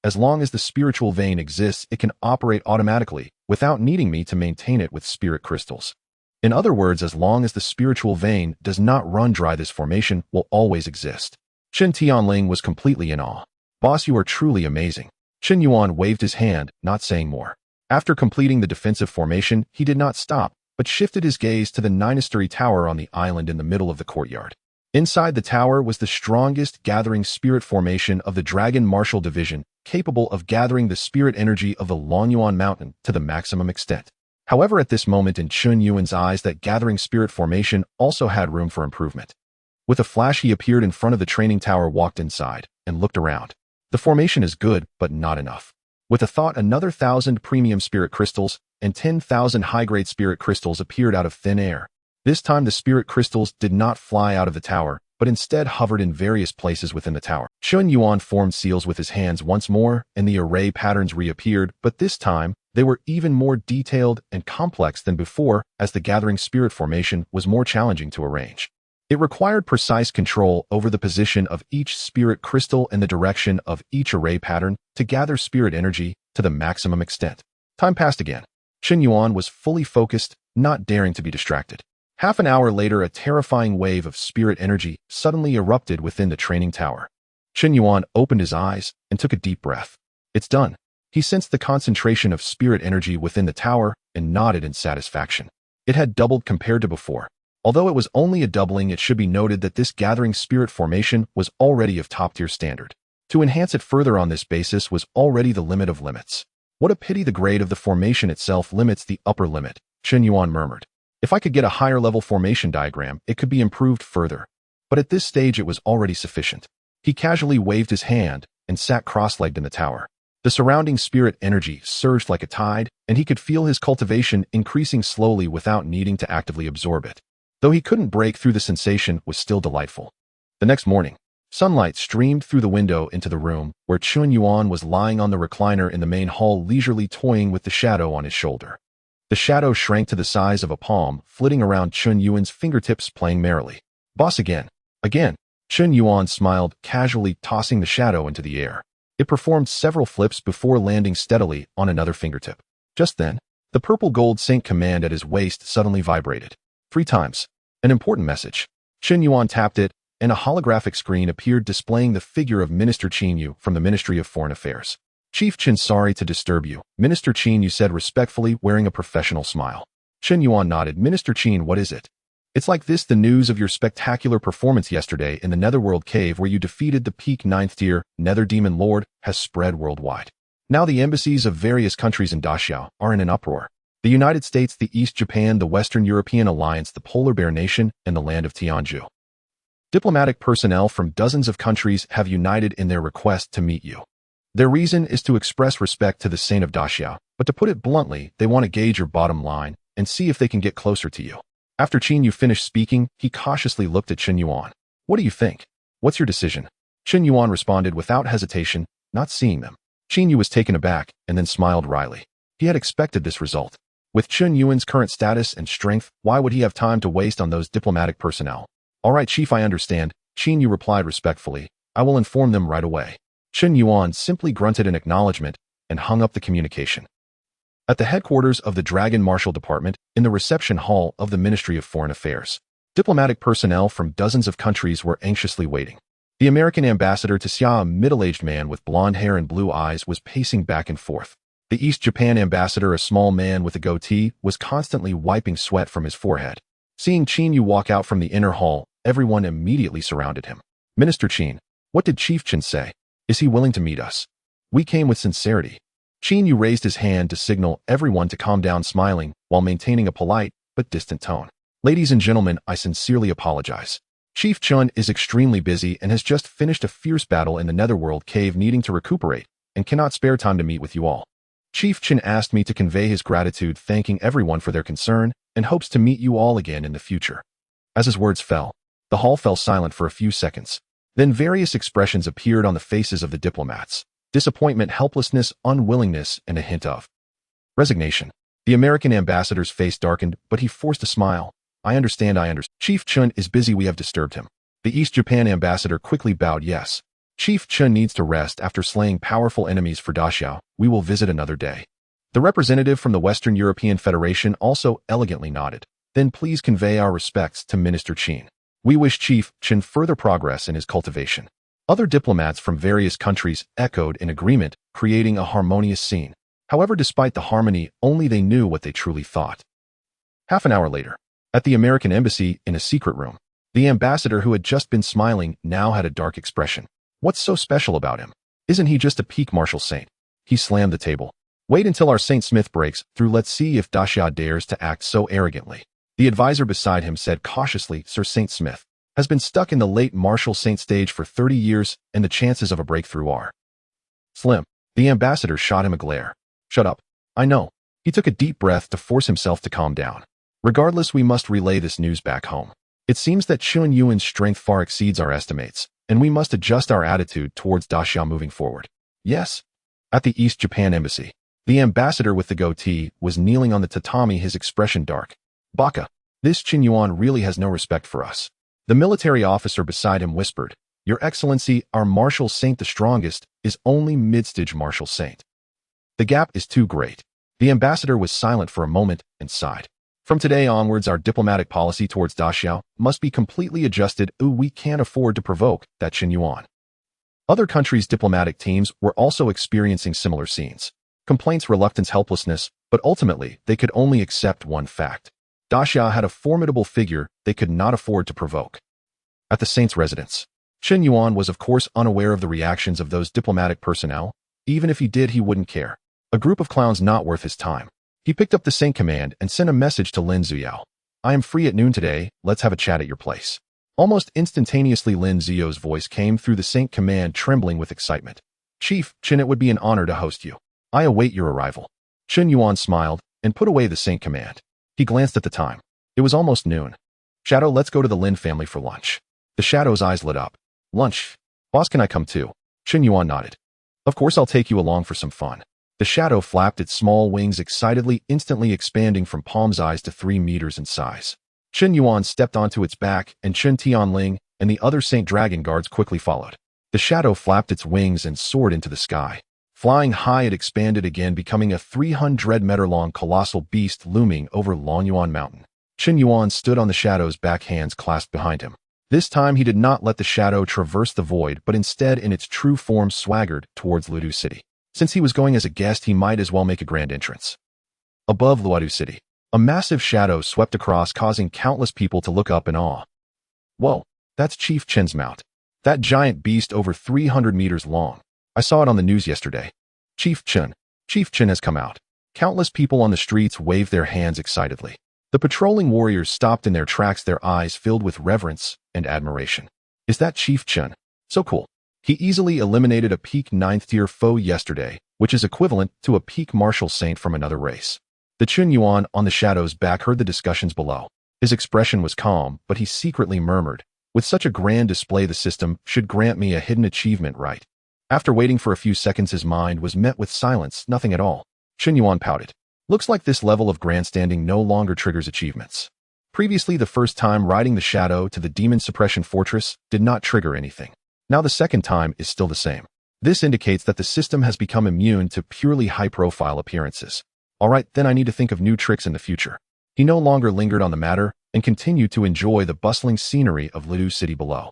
As long as the spiritual vein exists, it can operate automatically, without needing me to maintain it with spirit crystals. In other words, as long as the spiritual vein does not run dry, this formation will always exist. Chen Tianling was completely in awe. Boss, you are truly amazing. Chun Yuan waved his hand, not saying more. After completing the defensive formation, he did not stop, but shifted his gaze to the nine-story tower on the island in the middle of the courtyard. Inside the tower was the strongest gathering spirit formation of the Dragon Martial Division, capable of gathering the spirit energy of the Longyuan Mountain to the maximum extent. However, at this moment in Chun Yuan's eyes, that gathering spirit formation also had room for improvement. With a flash, he appeared in front of the training tower, walked inside, and looked around. The formation is good, but not enough. With a thought, another 1,000 premium spirit crystals and 10,000 high-grade spirit crystals appeared out of thin air. This time the spirit crystals did not fly out of the tower, but instead hovered in various places within the tower. Chun Yuan formed seals with his hands once more, and the array patterns reappeared, but this time they were even more detailed and complex than before, as the gathering spirit formation was more challenging to arrange. It required precise control over the position of each spirit crystal and the direction of each array pattern to gather spirit energy to the maximum extent. Time passed again. Chun Yuan was fully focused, not daring to be distracted. Half an hour later, a terrifying wave of spirit energy suddenly erupted within the training tower. Chun Yuan opened his eyes and took a deep breath. It's done. He sensed the concentration of spirit energy within the tower and nodded in satisfaction. It had doubled compared to before. Although it was only a doubling, it should be noted that this gathering spirit formation was already of top-tier standard. To enhance it further on this basis was already the limit of limits. What a pity the grade of the formation itself limits the upper limit, Chun Yuan murmured. If I could get a higher-level formation diagram, it could be improved further. But at this stage, it was already sufficient. He casually waved his hand and sat cross-legged in the tower. The surrounding spirit energy surged like a tide, and he could feel his cultivation increasing slowly without needing to actively absorb it. Though he couldn't break through, the sensation was still delightful. The next morning, sunlight streamed through the window into the room where Chun Yuan was lying on the recliner in the main hall, leisurely toying with the shadow on his shoulder. The shadow shrank to the size of a palm, flitting around Chun Yuan's fingertips, playing merrily. Boss, again. Again. Chun Yuan smiled, casually tossing the shadow into the air. It performed several flips before landing steadily on another fingertip. Just then, the purple gold sync command at his waist suddenly vibrated. 3 times. An important message. Chun Yuan tapped it, and a holographic screen appeared displaying the figure of Minister Qin Yu from the Ministry of Foreign Affairs. Chief Qin, sorry to disturb you, Minister Qin Yu said respectfully, wearing a professional smile. Chun Yuan nodded. Minister Qin, what is it? It's like this: the news of your spectacular performance yesterday in the Netherworld Cave, where you defeated the peak 9th tier Nether Demon Lord, has spread worldwide. Now the embassies of various countries in Daxiao are in an uproar. The United States, the East Japan, the Western European Alliance, the Polar Bear Nation, and the land of Tianzhu. Diplomatic personnel from dozens of countries have united in their request to meet you. Their reason is to express respect to the Saint of Daxiao, but to put it bluntly, they want to gauge your bottom line and see if they can get closer to you. After Qin Yu finished speaking, he cautiously looked at Chun Yuan. What do you think? What's your decision? Chun Yuan responded without hesitation, not seeing them. Qin Yu was taken aback and then smiled wryly. He had expected this result. With Chun Yuan's current status and strength, why would he have time to waste on those diplomatic personnel? All right, Chief, I understand, Qin Yu replied respectfully. I will inform them right away. Chun Yuan simply grunted in acknowledgement and hung up the communication. At the headquarters of the Dragon Martial Department, in the reception hall of the Ministry of Foreign Affairs, diplomatic personnel from dozens of countries were anxiously waiting. The American ambassador to Xia, a middle-aged man with blonde hair and blue eyes, was pacing back and forth. The East Japan ambassador, a small man with a goatee, was constantly wiping sweat from his forehead. Seeing Qin Yu walk out from the inner hall, everyone immediately surrounded him. Minister Qin, what did Chief Qin say? Is he willing to meet us? We came with sincerity. Qin Yu raised his hand to signal everyone to calm down, smiling while maintaining a polite but distant tone. Ladies and gentlemen, I sincerely apologize. Chief Chun is extremely busy and has just finished a fierce battle in the Netherworld Cave, needing to recuperate, and cannot spare time to meet with you all. Chief Qin asked me to convey his gratitude, thanking everyone for their concern, and hopes to meet you all again in the future. As his words fell, the hall fell silent for a few seconds. Then various expressions appeared on the faces of the diplomats: disappointment, helplessness, unwillingness, and a hint of resignation. The American ambassador's face darkened, but he forced a smile. I understand. Chief Chun is busy. We have disturbed him. The East Japan ambassador quickly bowed yes. Chief Chun needs to rest after slaying powerful enemies for Daxiao. We will visit another day. The representative from the Western European Federation also elegantly nodded. Then please convey our respects to Minister Qin. We wish Chief Chun further progress in his cultivation. Other diplomats from various countries echoed in agreement, creating a harmonious scene. However, despite the harmony, only they knew what they truly thought. Half an hour later, at the American embassy in a secret room, the ambassador who had just been smiling now had a dark expression. What's so special about him? Isn't he just a peak martial saint? He slammed the table. Wait until our Saint Smith breaks through. Let's see if Daxia dares to act so arrogantly. The advisor beside him said cautiously, Sir Saint Smith has been stuck in the late martial saint stage for 30 years, and the chances of a breakthrough are slim. The ambassador shot him a glare. Shut up. I know. He took a deep breath to force himself to calm down. Regardless, we must relay this news back home. It seems that Chun Yuan's strength far exceeds our estimates, and we must adjust our attitude towards Daxia moving forward. Yes. At the East Japan embassy, the ambassador with the goatee was kneeling on the tatami, his expression dark. Baka, this Qin Yuan really has no respect for us. The military officer beside him whispered, Your Excellency, our martial saint the strongest is only mid-stage martial saint. The gap is too great. The ambassador was silent for a moment and sighed. From today onwards, our diplomatic policy towards Daxiao must be completely adjusted. We can't afford to provoke that Qin Yuan. Other countries' diplomatic teams were also experiencing similar scenes. Complaints, reluctance, helplessness, but ultimately they could only accept one fact. Daxia had a formidable figure they could not afford to provoke. At the saint's residence, Qin Yuan was of course unaware of the reactions of those diplomatic personnel. Even if he did, he wouldn't care. A group of clowns not worth his time. He picked up the saint command and sent a message to Lin Ziyao. I am free at noon today, let's have a chat at your place. Almost instantaneously, Lin Ziyao's voice came through the saint command, trembling with excitement. Chief Qin, it would be an honor to host you. I await your arrival. Qin Yuan smiled and put away the saint command. He glanced at the time. It was almost noon. Shadow, let's go to the Lin family for lunch. The Shadow's eyes lit up. Lunch? Boss, can I come too? Qin Yuan nodded. Of course, I'll take you along for some fun. The Shadow flapped its small wings excitedly, instantly expanding from palm's eyes to 3 meters in size. Qin Yuan stepped onto its back, and Qin Tianling and the other Saint Dragon guards quickly followed. The Shadow flapped its wings and soared into the sky. Flying high, it expanded again, becoming a 300-meter-long colossal beast looming over Longyuan Mountain. Qin Yuan stood on the Shadow's back, hands clasped behind him. This time he did not let the Shadow traverse the void, but instead in its true form swaggered towards Luodu City. Since he was going as a guest, he might as well make a grand entrance. Above Luodu City, a massive shadow swept across, causing countless people to look up in awe. Whoa, that's Chief Qin's mount. That giant beast over 300 meters long. I saw it on the news yesterday. Chief Qin has come out. Countless people on the streets waved their hands excitedly. The patrolling warriors stopped in their tracks, their eyes filled with reverence and admiration. Is that Chief Qin? So cool. He easily eliminated a peak 9th-tier foe yesterday, which is equivalent to a peak martial saint from another race. The Qin Yuan on the Shadow's back heard the discussions below. His expression was calm, but he secretly murmured, with such a grand display, the system should grant me a hidden achievement, right? After waiting for a few seconds, his mind was met with silence, nothing at all. Qin Yuan pouted. Looks like this level of grandstanding no longer triggers achievements. Previously, the first time riding the Shadow to the Demon Suppression Fortress did not trigger anything. Now the second time is still the same. This indicates that the system has become immune to purely high-profile appearances. Alright, then I need to think of new tricks in the future. He no longer lingered on the matter and continued to enjoy the bustling scenery of Luodu City below.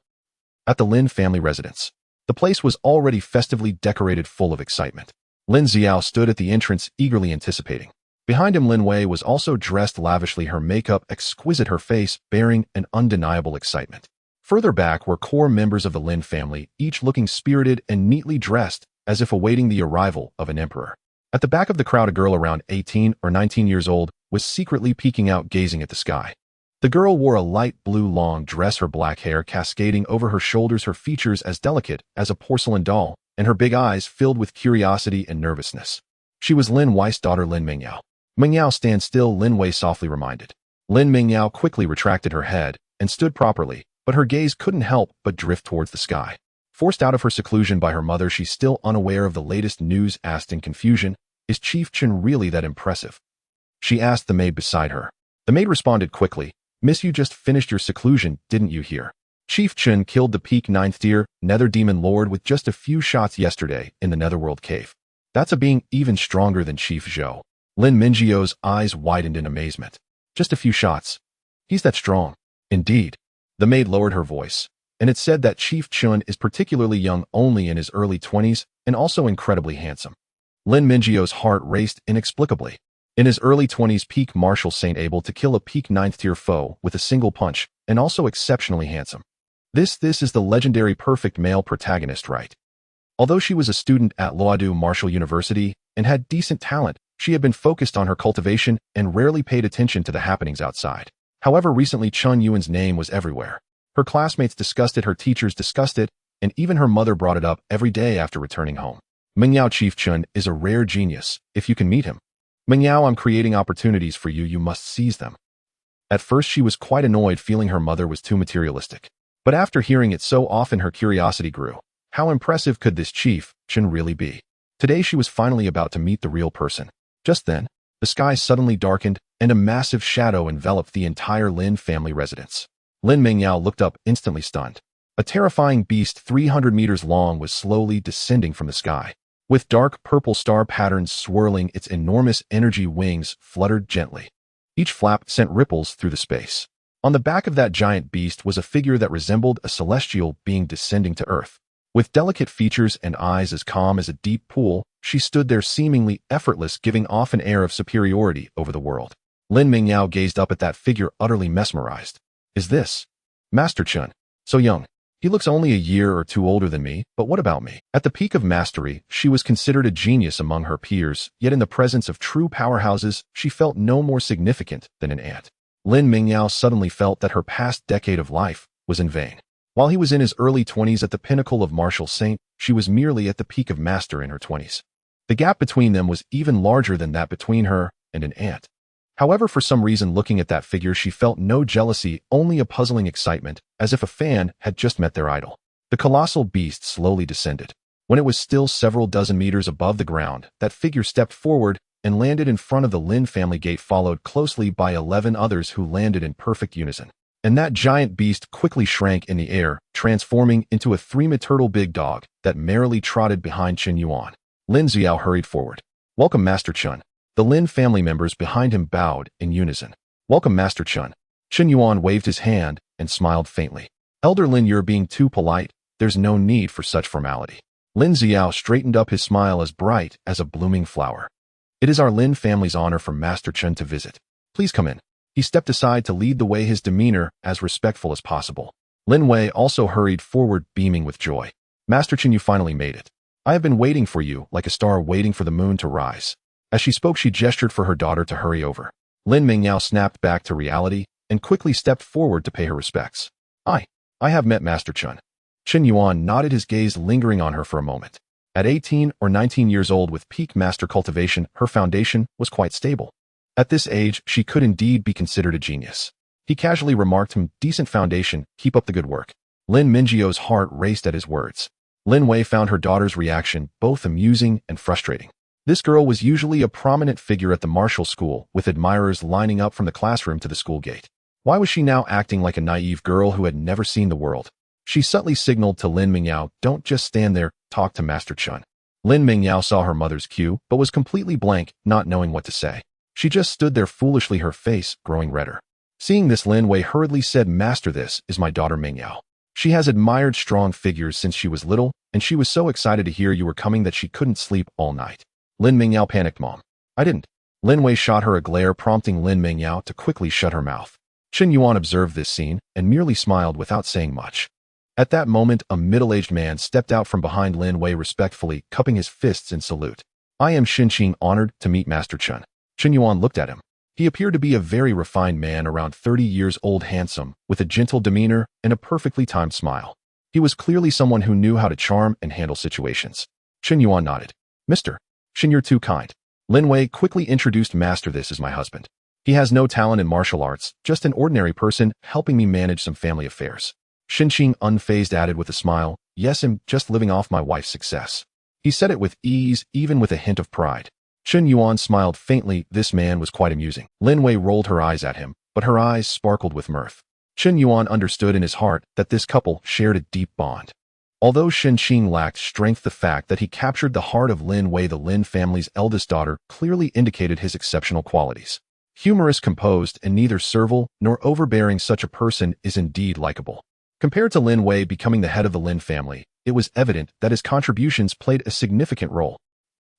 At the Lin family residence, the place was already festively decorated, full of excitement. Lin Ziyao stood at the entrance, eagerly anticipating. Behind him, Lin Wei was also dressed lavishly, her makeup exquisite, her face bearing an undeniable excitement. Further back were core members of the Lin family, each looking spirited and neatly dressed, as if awaiting the arrival of an emperor. At the back of the crowd, a girl around 18 or 19 years old was secretly peeking out, gazing at the sky. The girl wore a light blue long dress, her black hair cascading over her shoulders, her features as delicate as a porcelain doll, and her big eyes filled with curiosity and nervousness. She was Lin Wei's daughter, Lin Mingyao. Mingyao, stand still, Lin Wei softly reminded. Lin Mingyao quickly retracted her head and stood properly, but her gaze couldn't help but drift towards the sky. Forced out of her seclusion by her mother, she's still unaware of the latest news, asked in confusion, is Chief Qin really that impressive? She asked the maid beside her. The maid responded quickly, Miss, you just finished your seclusion, didn't you hear? Chief Chun killed the peak ninth tier Nether Demon Lord with just a few shots yesterday in the Netherworld cave. That's a being even stronger than Chief Zhou. Lin Mingzio's eyes widened in amazement. Just a few shots. He's that strong. Indeed. The maid lowered her voice, and it said that Chief Chun is particularly young, only in his early 20s, and also incredibly handsome. Lin Mingzio's heart raced inexplicably. In his early 20s, peak martial saint able to kill a peak 9th tier foe with a single punch, and also exceptionally handsome. This is the legendary perfect male protagonist, right? Although she was a student at Luodu Martial University and had decent talent, she had been focused on her cultivation and rarely paid attention to the happenings outside. However, recently Chun Yuan's name was everywhere. Her classmates discussed it, her teachers discussed it, and even her mother brought it up every day after returning home. Mingyao, Chief Chun is a rare genius, if you can meet him. Mingyao, I'm creating opportunities for you, you must seize them. At first she was quite annoyed, feeling her mother was too materialistic. But after hearing it so often, her curiosity grew. How impressive could this Chief Chun really be? Today she was finally about to meet the real person. Just then, the sky suddenly darkened, and a massive shadow enveloped the entire Lin family residence. Lin Mingyao looked up, instantly stunned. A terrifying beast 300 meters long was slowly descending from the sky. With dark purple star patterns swirling, its enormous energy wings fluttered gently. Each flap sent ripples through the space. On the back of that giant beast was a figure that resembled a celestial being descending to Earth. With delicate features and eyes as calm as a deep pool, she stood there seemingly effortless, giving off an air of superiority over the world. Lin Mingyao gazed up at that figure, utterly mesmerized. Is this Master Chun? So young. He looks only a year or two older than me, but what about me? At the peak of mastery, she was considered a genius among her peers, yet in the presence of true powerhouses, she felt no more significant than an ant. Lin Mingyao suddenly felt that her past decade of life was in vain. While he was in his early 20s at the pinnacle of martial saint, she was merely at the peak of master in her 20s. The gap between them was even larger than that between her and an ant. However, for some reason, looking at that figure, she felt no jealousy, only a puzzling excitement, as if a fan had just met their idol. The colossal beast slowly descended. When it was still several dozen meters above the ground, that figure stepped forward and landed in front of the Lin family gate, followed closely by 11 others who landed in perfect unison. And that giant beast quickly shrank in the air, transforming into a 3-meter big dog that merrily trotted behind Chen Yuan. Lin Xiao hurried forward. Welcome, Master Chun. The Lin family members behind him bowed in unison. Welcome, Master Chun. Chen Yuan waved his hand and smiled faintly. Elder Lin, you're being too polite. There's no need for such formality. Lin Xiao straightened up, his smile as bright as a blooming flower. It is our Lin family's honor for Master Chun to visit. Please come in. He stepped aside to lead the way, his demeanor as respectful as possible. Lin Wei also hurried forward, beaming with joy. Master Chun, you finally made it. I have been waiting for you, like a star waiting for the moon to rise. As she spoke, she gestured for her daughter to hurry over. Lin Mingyao snapped back to reality and quickly stepped forward to pay her respects. I have met Master Chun. Chen Yuan nodded, his gaze lingering on her for a moment. At 18 or 19 years old with peak master cultivation, her foundation was quite stable. At this age, she could indeed be considered a genius. He casually remarked, decent foundation, keep up the good work. Lin Mingzio's heart raced at his words. Lin Wei found her daughter's reaction both amusing and frustrating. This girl was usually a prominent figure at the martial school, with admirers lining up from the classroom to the school gate. Why was she now acting like a naive girl who had never seen the world? She subtly signaled to Lin Mingyao, don't just stand there, talk to Master Chun. Lin Mingyao saw her mother's cue, but was completely blank, not knowing what to say. She just stood there foolishly, her face growing redder. Seeing this, Lin Wei hurriedly said, Master, this is my daughter Mingyao. She has admired strong figures since she was little, and she was so excited to hear you were coming that she couldn't sleep all night. Lin Mingyao panicked. Mom, I didn't. Lin Wei shot her a glare, prompting Lin Mingyao to quickly shut her mouth. Chen Yuan observed this scene and merely smiled without saying much. At that moment, a middle-aged man stepped out from behind Lin Wei, respectfully cupping his fists in salute. I am Xinqing, honored to meet Master Chun. Chen Yuan looked at him. He appeared to be a very refined man, around 30 years old, handsome, with a gentle demeanor and a perfectly timed smile. He was clearly someone who knew how to charm and handle situations. Chen Yuan nodded. Mr. Shin, you're too kind. Lin Wei quickly introduced, Master, this is my husband. He has no talent in martial arts, just an ordinary person helping me manage some family affairs. Xinqing, unfazed, added with a smile, yes, I'm just living off my wife's success. He said it with ease, even with a hint of pride. Chen Yuan smiled faintly. This man was quite amusing. Lin Wei rolled her eyes at him, but her eyes sparkled with mirth. Chen Yuan understood in his heart that this couple shared a deep bond. Although Shen Qing lacked strength, the fact that he captured the heart of Lin Wei, the Lin family's eldest daughter, clearly indicated his exceptional qualities. Humorous, composed, and neither servile nor overbearing, such a person is indeed likable. Compared to Lin Wei becoming the head of the Lin family, it was evident that his contributions played a significant role.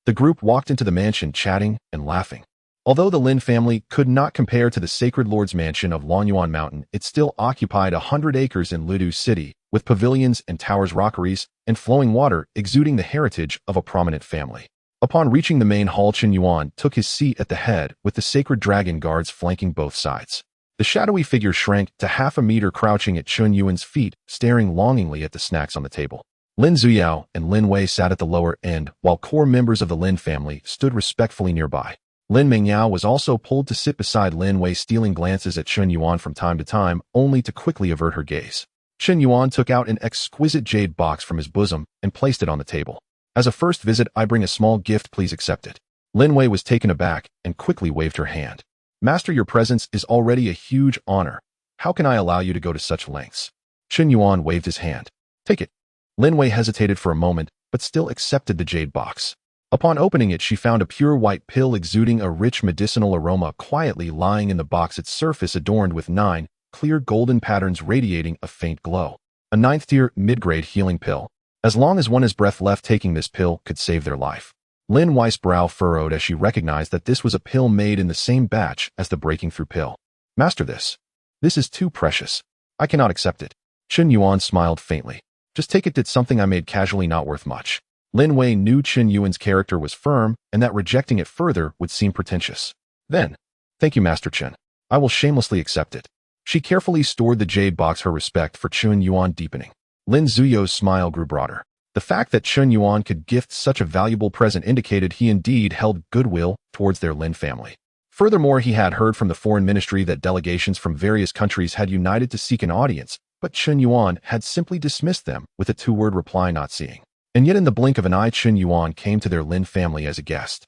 The group walked into the mansion chatting and laughing. Although the Lin family could not compare to the Sacred Lord's mansion of Longyuan Mountain, it still occupied 100 acres in Lidu City, with pavilions and towers, rockeries, and flowing water exuding the heritage of a prominent family. Upon reaching the main hall, Chen Yuan took his seat at the head, with the sacred dragon guards flanking both sides. The shadowy figure shrank to half a meter, crouching at Chen Yuan's feet, staring longingly at the snacks on the table. Lin Zuyao and Lin Wei sat at the lower end, while core members of the Lin family stood respectfully nearby. Lin Mingyao was also pulled to sit beside Lin Wei, stealing glances at Chen Yuan from time to time, only to quickly avert her gaze. Chen Yuan took out an exquisite jade box from his bosom and placed it on the table. As a first visit, I bring a small gift, please accept it. Lin Wei was taken aback and quickly waved her hand. Master, your presence is already a huge honor. How can I allow you to go to such lengths? Chen Yuan waved his hand. Take it. Lin Wei hesitated for a moment, but still accepted the jade box. Upon opening it, she found a pure white pill exuding a rich medicinal aroma quietly lying in the box, its surface adorned with 9 clear golden patterns radiating a faint glow. A 9th-tier, mid-grade healing pill. As long as one has breath left, taking this pill could save their life. Lin Wei's brow furrowed as she recognized that this was a pill made in the same batch as the breaking through pill. Master, this is too precious. I cannot accept it. Chen Yuan smiled faintly. Just take it. Did something I made casually not worth much. Lin Wei knew Chen Yuan's character was firm and that rejecting it further would seem pretentious. Then, thank you, Master Chen. I will shamelessly accept it. She carefully stored the jade box, her respect for Chen Yuan deepening. Lin Zuyo's smile grew broader. The fact that Chen Yuan could gift such a valuable present indicated he indeed held goodwill towards their Lin family. Furthermore, he had heard from the foreign ministry that delegations from various countries had united to seek an audience, but Chen Yuan had simply dismissed them with a 2-word reply, not seeing. And yet in the blink of an eye, Chen Yuan came to their Lin family as a guest.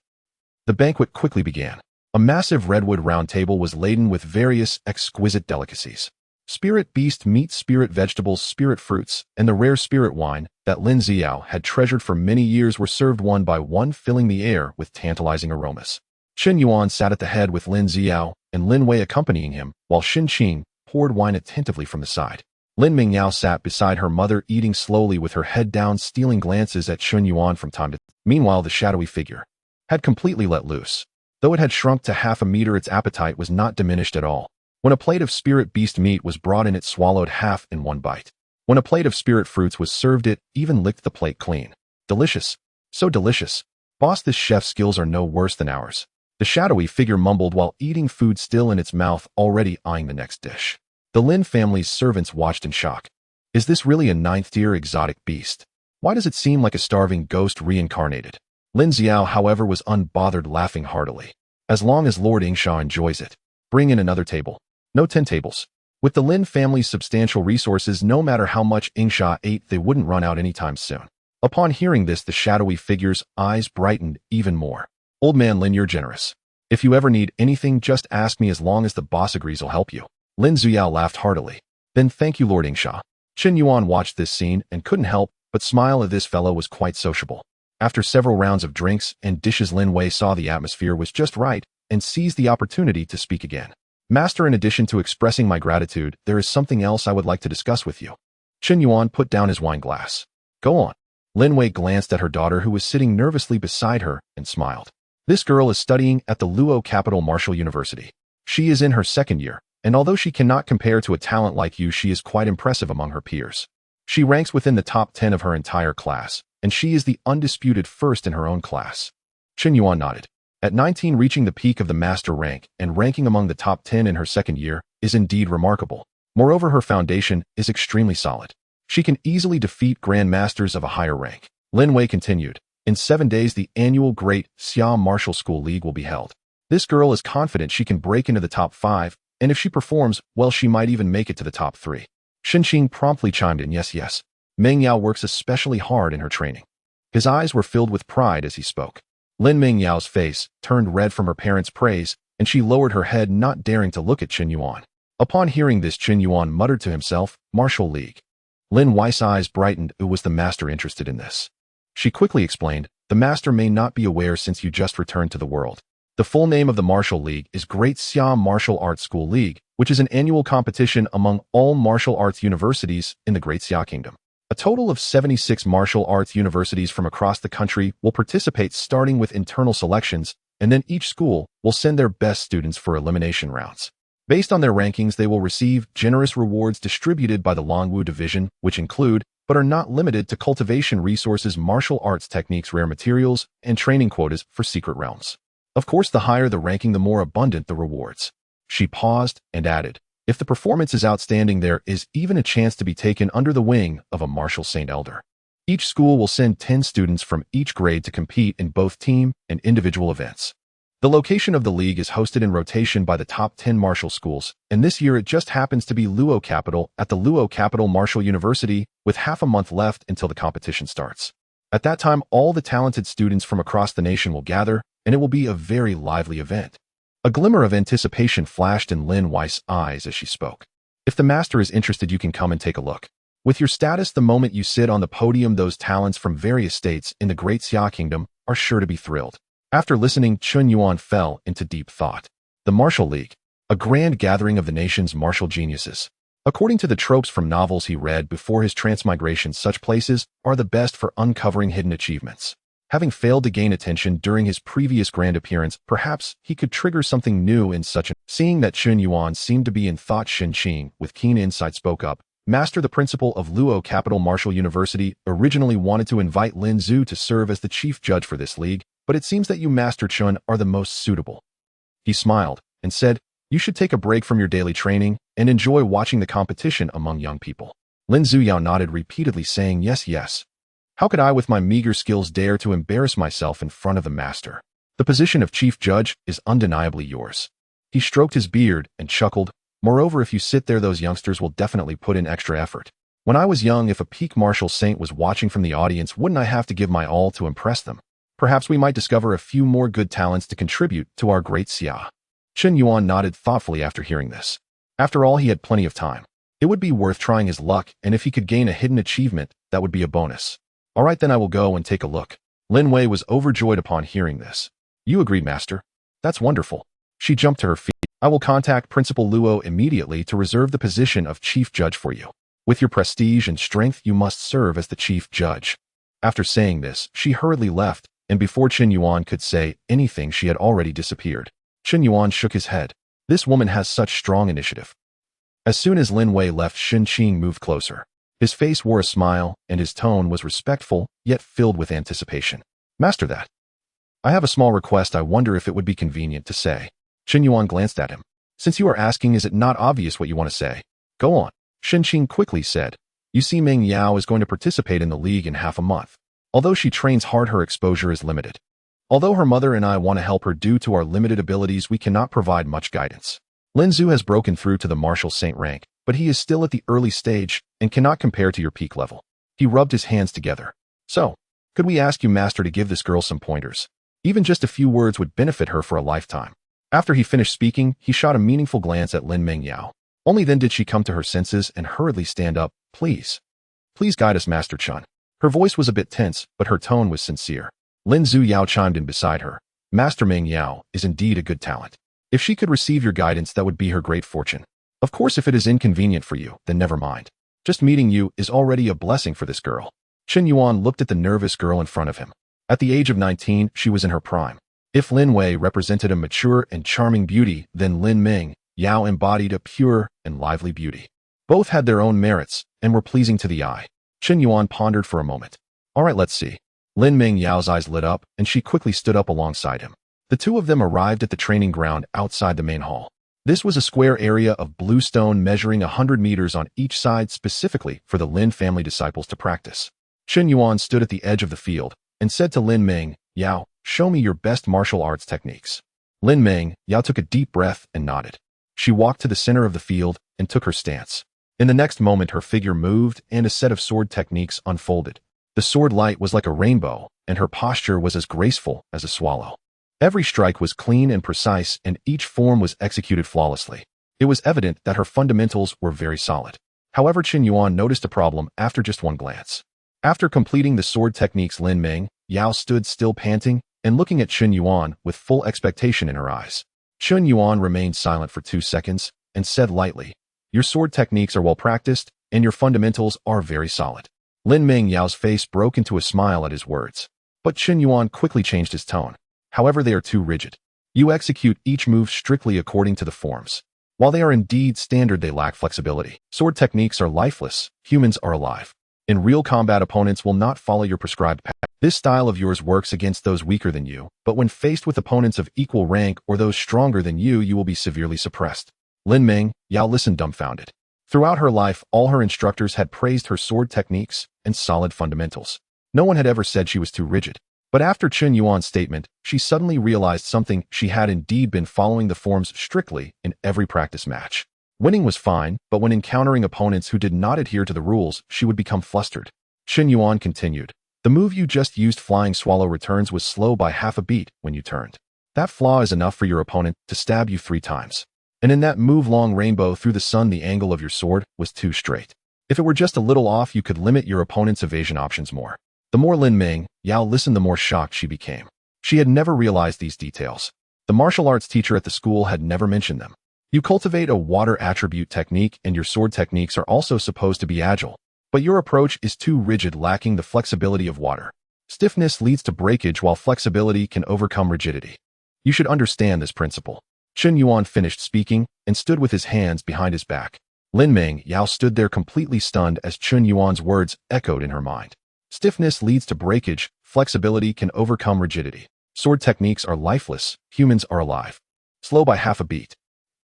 The banquet quickly began. A massive redwood round table was laden with various exquisite delicacies. Spirit beast meat, spirit vegetables, spirit fruits, and the rare spirit wine that Lin Ziao had treasured for many years were served one by one, filling the air with tantalizing aromas. Chen Yuan sat at the head with Lin Ziao and Lin Wei accompanying him, while Shen Qing poured wine attentively from the side. Lin Mingyao sat beside her mother, eating slowly with her head down, stealing glances at Chen Yuan from time to time. Meanwhile, the shadowy figure had completely let loose. Though it had shrunk to half a meter, its appetite was not diminished at all. When a plate of spirit beast meat was brought in, it swallowed half in one bite. When a plate of spirit fruits was served, it even licked the plate clean. Delicious. So delicious. Boss, this chef's skills are no worse than ours. The shadowy figure mumbled while eating food still in its mouth, already eyeing the next dish. The Lin family's servants watched in shock. Is this really a 9th-tier exotic beast? Why does it seem like a starving ghost reincarnated? Lin Xiao, however, was unbothered, laughing heartily. As long as Lord Yingsha enjoys it. Bring in another table. No 10 tables. With the Lin family's substantial resources, no matter how much Yingsha ate, they wouldn't run out anytime soon. Upon hearing this, the shadowy figure's eyes brightened even more. Old man Lin, you're generous. If you ever need anything, just ask me. As long as the boss agrees, I'll help you. Lin Zuyao laughed heartily. Then thank you, Lord Yingsha. Chen Yuan watched this scene and couldn't help but smile. This fellow was quite sociable. After several rounds of drinks and dishes, Lin Wei saw the atmosphere was just right and seized the opportunity to speak again. Master, in addition to expressing my gratitude, there is something else I would like to discuss with you. Chen Yuan put down his wine glass. Go on. Lin Wei glanced at her daughter, who was sitting nervously beside her, and smiled. This girl is studying at the Luo Capital Martial University. She is in her 2nd year, and although she cannot compare to a talent like you, she is quite impressive among her peers. She ranks within the top 10 of her entire class, and she is the undisputed first in her own class. Chen Yuan nodded. At 19, reaching the peak of the master rank and ranking among the top 10 in her 2nd year is indeed remarkable. Moreover, her foundation is extremely solid. She can easily defeat grandmasters of a higher rank. Lin Wei continued. In 7 days, the annual Great Xia Martial School League will be held. This girl is confident she can break into the top 5, and if she performs well, she might even make it to the top 3. Shen Qing promptly chimed in, yes, yes. Meng Yao works especially hard in her training. His eyes were filled with pride as he spoke. Lin Meng Yao's face turned red from her parents' praise, and she lowered her head, not daring to look at Chen Yuan. Upon hearing this, Chen Yuan muttered to himself, "Martial League." Lin Wei's eyes brightened. It was the master interested in this. She quickly explained, "The master may not be aware since you just returned to the world. The full name of the Martial League is Great Xia Martial Arts School League, which is an annual competition among all martial arts universities in the Great Xia Kingdom. A total of 76 martial arts universities from across the country will participate, starting with internal selections, and then each school will send their best students for elimination rounds. Based on their rankings, they will receive generous rewards distributed by the Longwu Division, which include, but are not limited to, cultivation resources, martial arts techniques, rare materials, and training quotas for secret realms. Of course, the higher the ranking, the more abundant the rewards." She paused and added, "If the performance is outstanding, there is even a chance to be taken under the wing of a martial saint elder. Each school will send 10 students from each grade to compete in both team and individual events. The location of the league is hosted in rotation by the top 10 martial schools, and this year it just happens to be Luo Capital at the Luo Capital Martial University, with half a month left until the competition starts. At that time, all the talented students from across the nation will gather, and it will be a very lively event." A glimmer of anticipation flashed in Lin Wei's eyes as she spoke. "If the master is interested, you can come and take a look. With your status, the moment you sit on the podium, those talents from various states in the Great Xia Kingdom are sure to be thrilled." After listening, Chen Yuan fell into deep thought. The Martial League, a grand gathering of the nation's martial geniuses. According to the tropes from novels he read before his transmigration, such places are the best for uncovering hidden achievements. Having failed to gain attention during his previous grand appearance, perhaps he could trigger something new in such an... Seeing that Chen Yuan seemed to be in thought, Shen Qing, with keen insight, spoke up. "Master, the principal of Luo Capital Martial University originally wanted to invite Lin Zhu to serve as the chief judge for this league, but it seems that you, Master Chen, are the most suitable." He smiled and said, "You should take a break from your daily training and enjoy watching the competition among young people." Lin Zuyao nodded repeatedly, saying, "Yes, yes. How could I with my meager skills dare to embarrass myself in front of the master? The position of chief judge is undeniably yours." He stroked his beard and chuckled. "Moreover, if you sit there, those youngsters will definitely put in extra effort. When I was young, if a peak martial saint was watching from the audience, wouldn't I have to give my all to impress them? Perhaps we might discover a few more good talents to contribute to our Great Xia." Chen Yuan nodded thoughtfully after hearing this. After all, he had plenty of time. It would be worth trying his luck, and if he could gain a hidden achievement, that would be a bonus. "All right, then I will go and take a look." Lin Wei was overjoyed upon hearing this. "You agreed, Master? That's wonderful." She jumped to her feet. "I will contact Principal Luo immediately to reserve the position of chief judge for you. With your prestige and strength, you must serve as the chief judge." After saying this, she hurriedly left, and before Chen Yuan could say anything, she had already disappeared. Chen Yuan shook his head. This woman has such strong initiative. As soon as Lin Wei left, Shen Qing moved closer. His face wore a smile, and his tone was respectful, yet filled with anticipation. "Master, that. I have a small request. I wonder if it would be convenient to say." Chen Yuan glanced at him. "Since you are asking, is it not obvious what you want to say? Go on." Shen Qing quickly said, "You see, Meng Yao is going to participate in the league in half a month. Although she trains hard, her exposure is limited. Although her mother and I want to help her due to our limited abilities, we cannot provide much guidance. Lin Zhu has broken through to the martial saint rank, but he is still at the early stage and cannot compare to your peak level." He rubbed his hands together. "So, could we ask you, Master, to give this girl some pointers? Even just a few words would benefit her for a lifetime." After he finished speaking, he shot a meaningful glance at Lin Meng Yao. Only then did she come to her senses and hurriedly stand up. Please guide us, Master Chen." Her voice was a bit tense, but her tone was sincere. Lin Zuyao chimed in beside her. "Master Meng Yao is indeed a good talent. If she could receive your guidance, that would be her great fortune. Of course, if it is inconvenient for you, then never mind. Just meeting you is already a blessing for this girl." Chen Yuan looked at the nervous girl in front of him. At the age of 19, she was in her prime. If Lin Wei represented a mature and charming beauty, then Lin Meng Yao embodied a pure and lively beauty. Both had their own merits and were pleasing to the eye. Chen Yuan pondered for a moment. "All right, let's see." Lin Meng Yao's eyes lit up, and she quickly stood up alongside him. The two of them arrived at the training ground outside the main hall. This was a square area of blue stone measuring 100 meters on each side, specifically for the Lin family disciples to practice. Chen Yuan stood at the edge of the field and said to Lin Meng Yao, "Show me your best martial arts techniques." Lin Meng Yao took a deep breath and nodded. She walked to the center of the field and took her stance. In the next moment, her figure moved and a set of sword techniques unfolded. The sword light was like a rainbow, and her posture was as graceful as a swallow. Every strike was clean and precise, and each form was executed flawlessly. It was evident that her fundamentals were very solid. However, Qin Yuan noticed a problem after just one glance. After completing the sword techniques, Lin Meng Yao stood still, panting and looking at Qin Yuan with full expectation in her eyes. Qin Yuan remained silent for 2 seconds and said lightly, "Your sword techniques are well practiced, and your fundamentals are very solid." Lin Meng Yao's face broke into a smile at his words. But Qin Yuan quickly changed his tone. "However, they are too rigid. You execute each move strictly according to the forms. While they are indeed standard, they lack flexibility. Sword techniques are lifeless, humans are alive. In real combat, opponents will not follow your prescribed path. This style of yours works against those weaker than you, but when faced with opponents of equal rank or those stronger than you will be severely suppressed." Lin Meng Yao listened dumbfounded. Throughout her life, all her instructors had praised her sword techniques and solid fundamentals. No one had ever said she was too rigid. But after Qin Yuan's statement, she suddenly realized something. She had indeed been following the forms strictly in every practice match. Winning was fine, but when encountering opponents who did not adhere to the rules, she would become flustered. Qin Yuan continued, "The move you just used, flying swallow returns, was slow by half a beat when you turned. That flaw is enough for your opponent to stab you 3 times. And in that move, long rainbow through the sun, the angle of your sword was too straight. If it were just a little off, you could limit your opponent's evasion options more." The more Lin Meng Yao listened, the more shocked she became. She had never realized these details. The martial arts teacher at the school had never mentioned them. You cultivate a water attribute technique, and your sword techniques are also supposed to be agile. But your approach is too rigid, lacking the flexibility of water. Stiffness leads to breakage, while flexibility can overcome rigidity. You should understand this principle. Qin Yuan finished speaking and stood with his hands behind his back. Lin Meng Yao stood there completely stunned as Qin Yuan's words echoed in her mind. Stiffness leads to breakage, flexibility can overcome rigidity. Sword techniques are lifeless, humans are alive. Slow by half a beat.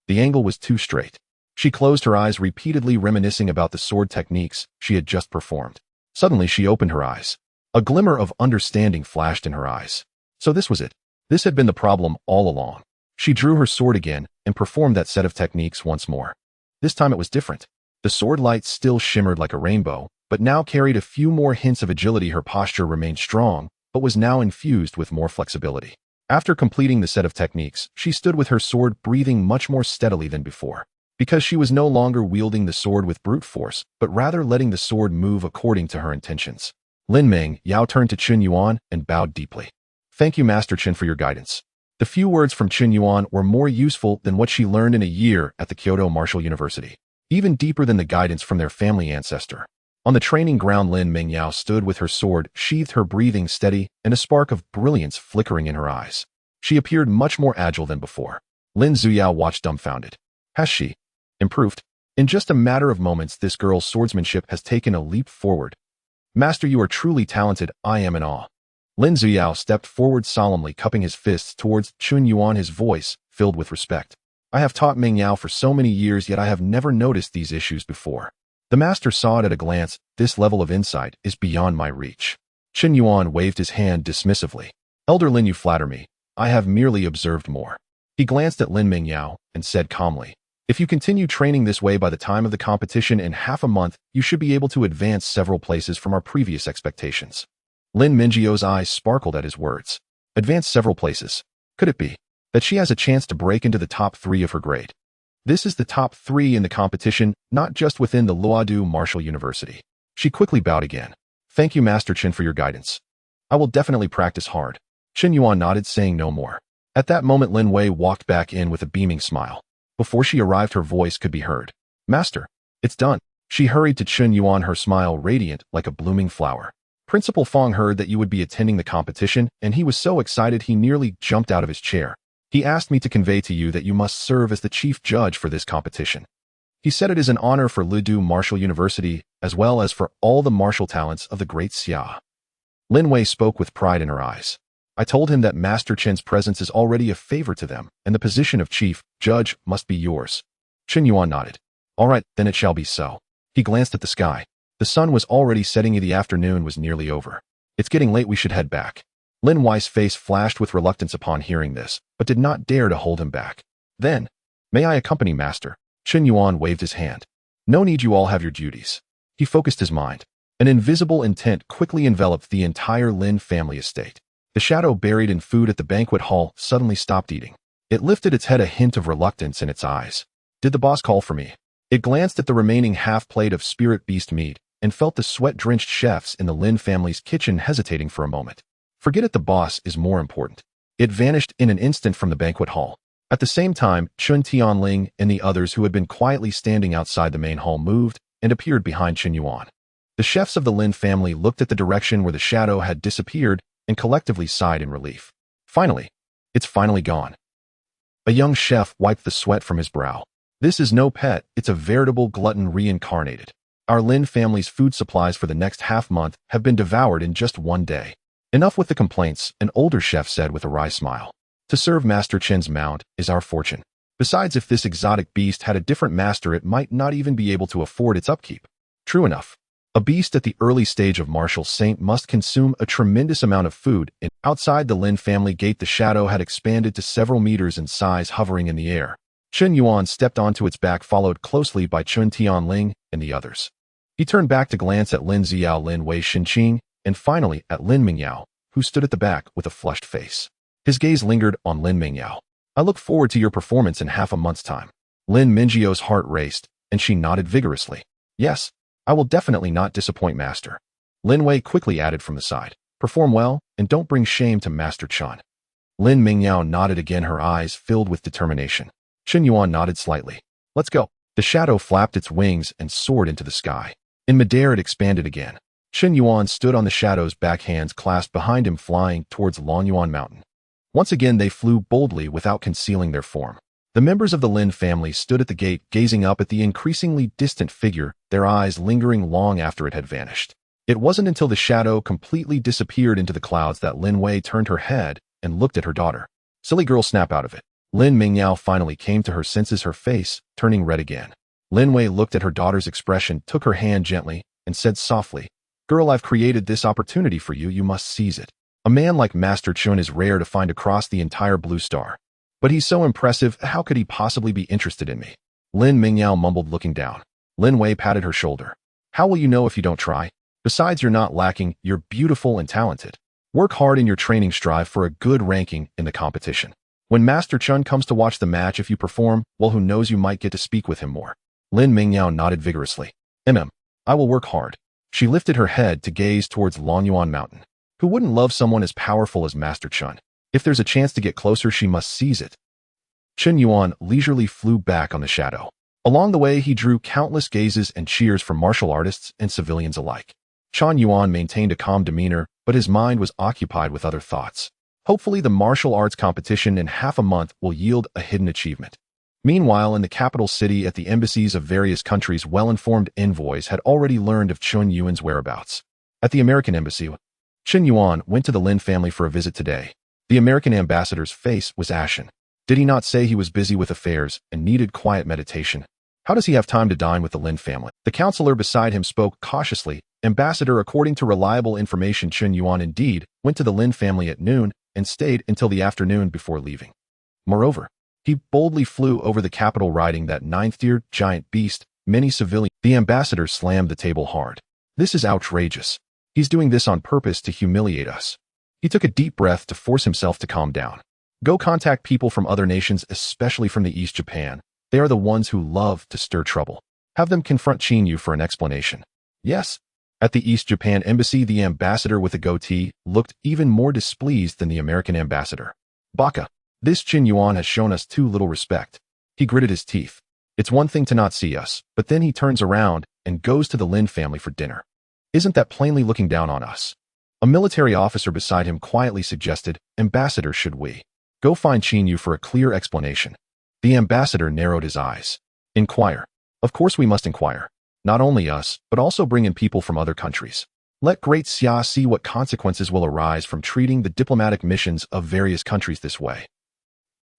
The angle was too straight. She closed her eyes, repeatedly reminiscing about the sword techniques she had just performed. Suddenly she opened her eyes. A glimmer of understanding flashed in her eyes. So this was it. This had been the problem all along. She drew her sword again and performed that set of techniques once more. This time it was different. The sword light still shimmered like a rainbow, but now carried a few more hints of agility. Her posture remained strong, but was now infused with more flexibility. After completing the set of techniques, she stood with her sword, breathing much more steadily than before. Because she was no longer wielding the sword with brute force, but rather letting the sword move according to her intentions. Lin Meng Yao turned to Qin Yuan and bowed deeply. "Thank you, Master Qin, for your guidance." The few words from Qin Yuan were more useful than what she learned in a year at the Kyoto Martial University, even deeper than the guidance from their family ancestor. On the training ground, Lin Meng Yao stood with her sword sheathed, her breathing steady, and a spark of brilliance flickering in her eyes. She appeared much more agile than before. Lin Zuyao watched dumbfounded. Has she improved? In just a matter of moments, this girl's swordsmanship has taken a leap forward. Master, you are truly talented. I am in awe. Lin Zuyao stepped forward solemnly, cupping his fists towards Qin Yuan, his voice filled with respect. I have taught Meng Yao for so many years, yet I have never noticed these issues before. The master saw it at a glance. This level of insight is beyond my reach. Qin Yuan waved his hand dismissively. Elder Lin, you flatter me. I have merely observed more. He glanced at Lin Meng Yao and said calmly, if you continue training this way, by the time of the competition in half a month, you should be able to advance several places from our previous expectations. Lin Mingio's eyes sparkled at his words. Advance several places. Could it be that she has a chance to break into the top 3 of her grade? This is the top 3 in the competition, not just within the Luodu Martial University. She quickly bowed again. Thank you, Master Qin, for your guidance. I will definitely practice hard. Qin Yuan nodded, saying no more. At that moment, Lin Wei walked back in with a beaming smile. Before she arrived, her voice could be heard. Master, it's done. She hurried to Qin Yuan, her smile radiant like a blooming flower. Principal Fong heard that you would be attending the competition, and he was so excited he nearly jumped out of his chair. He asked me to convey to you that you must serve as the chief judge for this competition. He said it is an honor for Luodu Martial University, as well as for all the martial talents of the Great Xia. Lin Wei spoke with pride in her eyes. I told him that Master Qin's presence is already a favor to them, and the position of chief judge must be yours. Qin Yuan nodded. All right, then it shall be so. He glanced at the sky. The sun was already setting, and the afternoon was nearly over. It's getting late, we should head back. Lin Wei's face flashed with reluctance upon hearing this, but did not dare to hold him back. Then, may I accompany Master? Qin Yuan waved his hand. No need, you all have your duties. He focused his mind. An invisible intent quickly enveloped the entire Lin family estate. The shadow buried in food at the banquet hall suddenly stopped eating. It lifted its head, a hint of reluctance in its eyes. Did the boss call for me? It glanced at the remaining half-plate of spirit beast meat and felt the sweat-drenched chefs in the Lin family's kitchen hesitating for a moment. Forget it, the boss is more important. It vanished in an instant from the banquet hall. At the same time, Chun Tianling and the others who had been quietly standing outside the main hall moved and appeared behind Chen Yuan. The chefs of the Lin family looked at the direction where the shadow had disappeared and collectively sighed in relief. Finally, it's finally gone. A young chef wiped the sweat from his brow. This is no pet, it's a veritable glutton reincarnated. Our Lin family's food supplies for the next half-month have been devoured in just one day. Enough with the complaints, an older chef said with a wry smile. To serve Master Chen's mount is our fortune. Besides, if this exotic beast had a different master, it might not even be able to afford its upkeep. True enough. A beast at the early stage of martial saint must consume a tremendous amount of food, and outside the Lin family gate the shadow had expanded to several meters in size, hovering in the air. Chen Yuan stepped onto its back, followed closely by Chun Tianling and the others. He turned back to glance at Lin Xiao, Lin Wei Xinqing, and finally at Lin Mingyao, who stood at the back with a flushed face. His gaze lingered on Lin Mingyao. I look forward to your performance in half a month's time. Lin Mingyao's heart raced, and she nodded vigorously. Yes, I will definitely not disappoint Master. Lin Wei quickly added from the side. Perform well, and don't bring shame to Master Chun. Lin Mingyao nodded again, her eyes filled with determination. Chen Yuan nodded slightly. Let's go. The shadow flapped its wings and soared into the sky. In midair it expanded again. Chen Yuan stood on the shadow's back, hands clasped behind him, flying towards Longyuan Mountain. Once again they flew boldly without concealing their form. The members of the Lin family stood at the gate, gazing up at the increasingly distant figure, their eyes lingering long after it had vanished. It wasn't until the shadow completely disappeared into the clouds that Lin Wei turned her head and looked at her daughter. Silly girl, snap out of it. Lin Mingyao finally came to her senses, her face turning red again. Lin Wei looked at her daughter's expression, took her hand gently, and said softly, Girl, I've created this opportunity for you, you must seize it. A man like Master Chun is rare to find across the entire Blue Star. But he's so impressive, how could he possibly be interested in me? Lin Mingyao mumbled, looking down. Lin Wei patted her shoulder. How will you know if you don't try? Besides, you're not lacking, you're beautiful and talented. Work hard in your training, strive for a good ranking in the competition. When Master Chun comes to watch the match, if you perform, well, who knows, you might get to speak with him more. Lin Mingyao nodded vigorously. I will work hard. She lifted her head to gaze towards Longyuan Mountain. Who wouldn't love someone as powerful as Master Chun? If there's a chance to get closer, she must seize it. Chen Yuan leisurely flew back on the shadow. Along the way, he drew countless gazes and cheers from martial artists and civilians alike. Chen Yuan maintained a calm demeanor, but his mind was occupied with other thoughts. Hopefully, the martial arts competition in half a month will yield a hidden achievement. Meanwhile, in the capital city at the embassies of various countries, well-informed envoys had already learned of Chun Yuan's whereabouts. At the American embassy, Chen Yuan went to the Lin family for a visit today. The American ambassador's face was ashen. Did he not say he was busy with affairs and needed quiet meditation? How does he have time to dine with the Lin family? The counselor beside him spoke cautiously. Ambassador, according to reliable information, Chen Yuan indeed went to the Lin family at noon and stayed until the afternoon before leaving. Moreover, he boldly flew over the capital riding that ninth-tier giant beast, many civilians. The ambassador slammed the table hard. This is outrageous. He's doing this on purpose to humiliate us. He took a deep breath to force himself to calm down. Go contact people from other nations, especially from the East Japan. They are the ones who love to stir trouble. Have them confront Chinyu for an explanation. Yes. At the East Japan embassy, the ambassador with a goatee looked even more displeased than the American ambassador. Baka, this Chen Yuan has shown us too little respect. He gritted his teeth. It's one thing to not see us, but then he turns around and goes to the Lin family for dinner. Isn't that plainly looking down on us? A military officer beside him quietly suggested, Ambassador, should we go find Chinyu for a clear explanation? The ambassador narrowed his eyes. Inquire. Of course we must inquire. Not only us, but also bring in people from other countries. Let Great Xia see what consequences will arise from treating the diplomatic missions of various countries this way.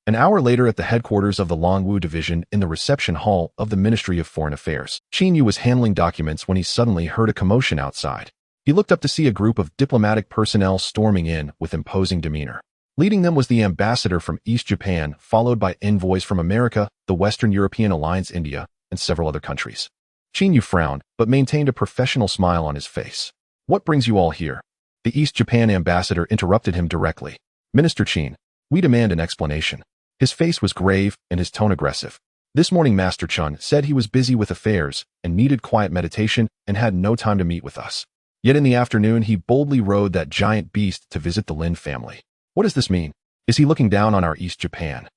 An hour later, at the headquarters of the Longwu Division in the reception hall of the Ministry of Foreign Affairs, Chinyu was handling documents when he suddenly heard a commotion outside. He looked up to see a group of diplomatic personnel storming in with imposing demeanor. Leading them was the ambassador from East Japan, followed by envoys from America, the Western European Alliance, India, and several other countries. Chinyu frowned, but maintained a professional smile on his face. What brings you all here? The East Japan ambassador interrupted him directly. Minister Chin, we demand an explanation. His face was grave and his tone aggressive. This morning Master Chun said he was busy with affairs and needed quiet meditation and had no time to meet with us. Yet in the afternoon he boldly rode that giant beast to visit the Lin family. What does this mean? Is he looking down on our East Japan?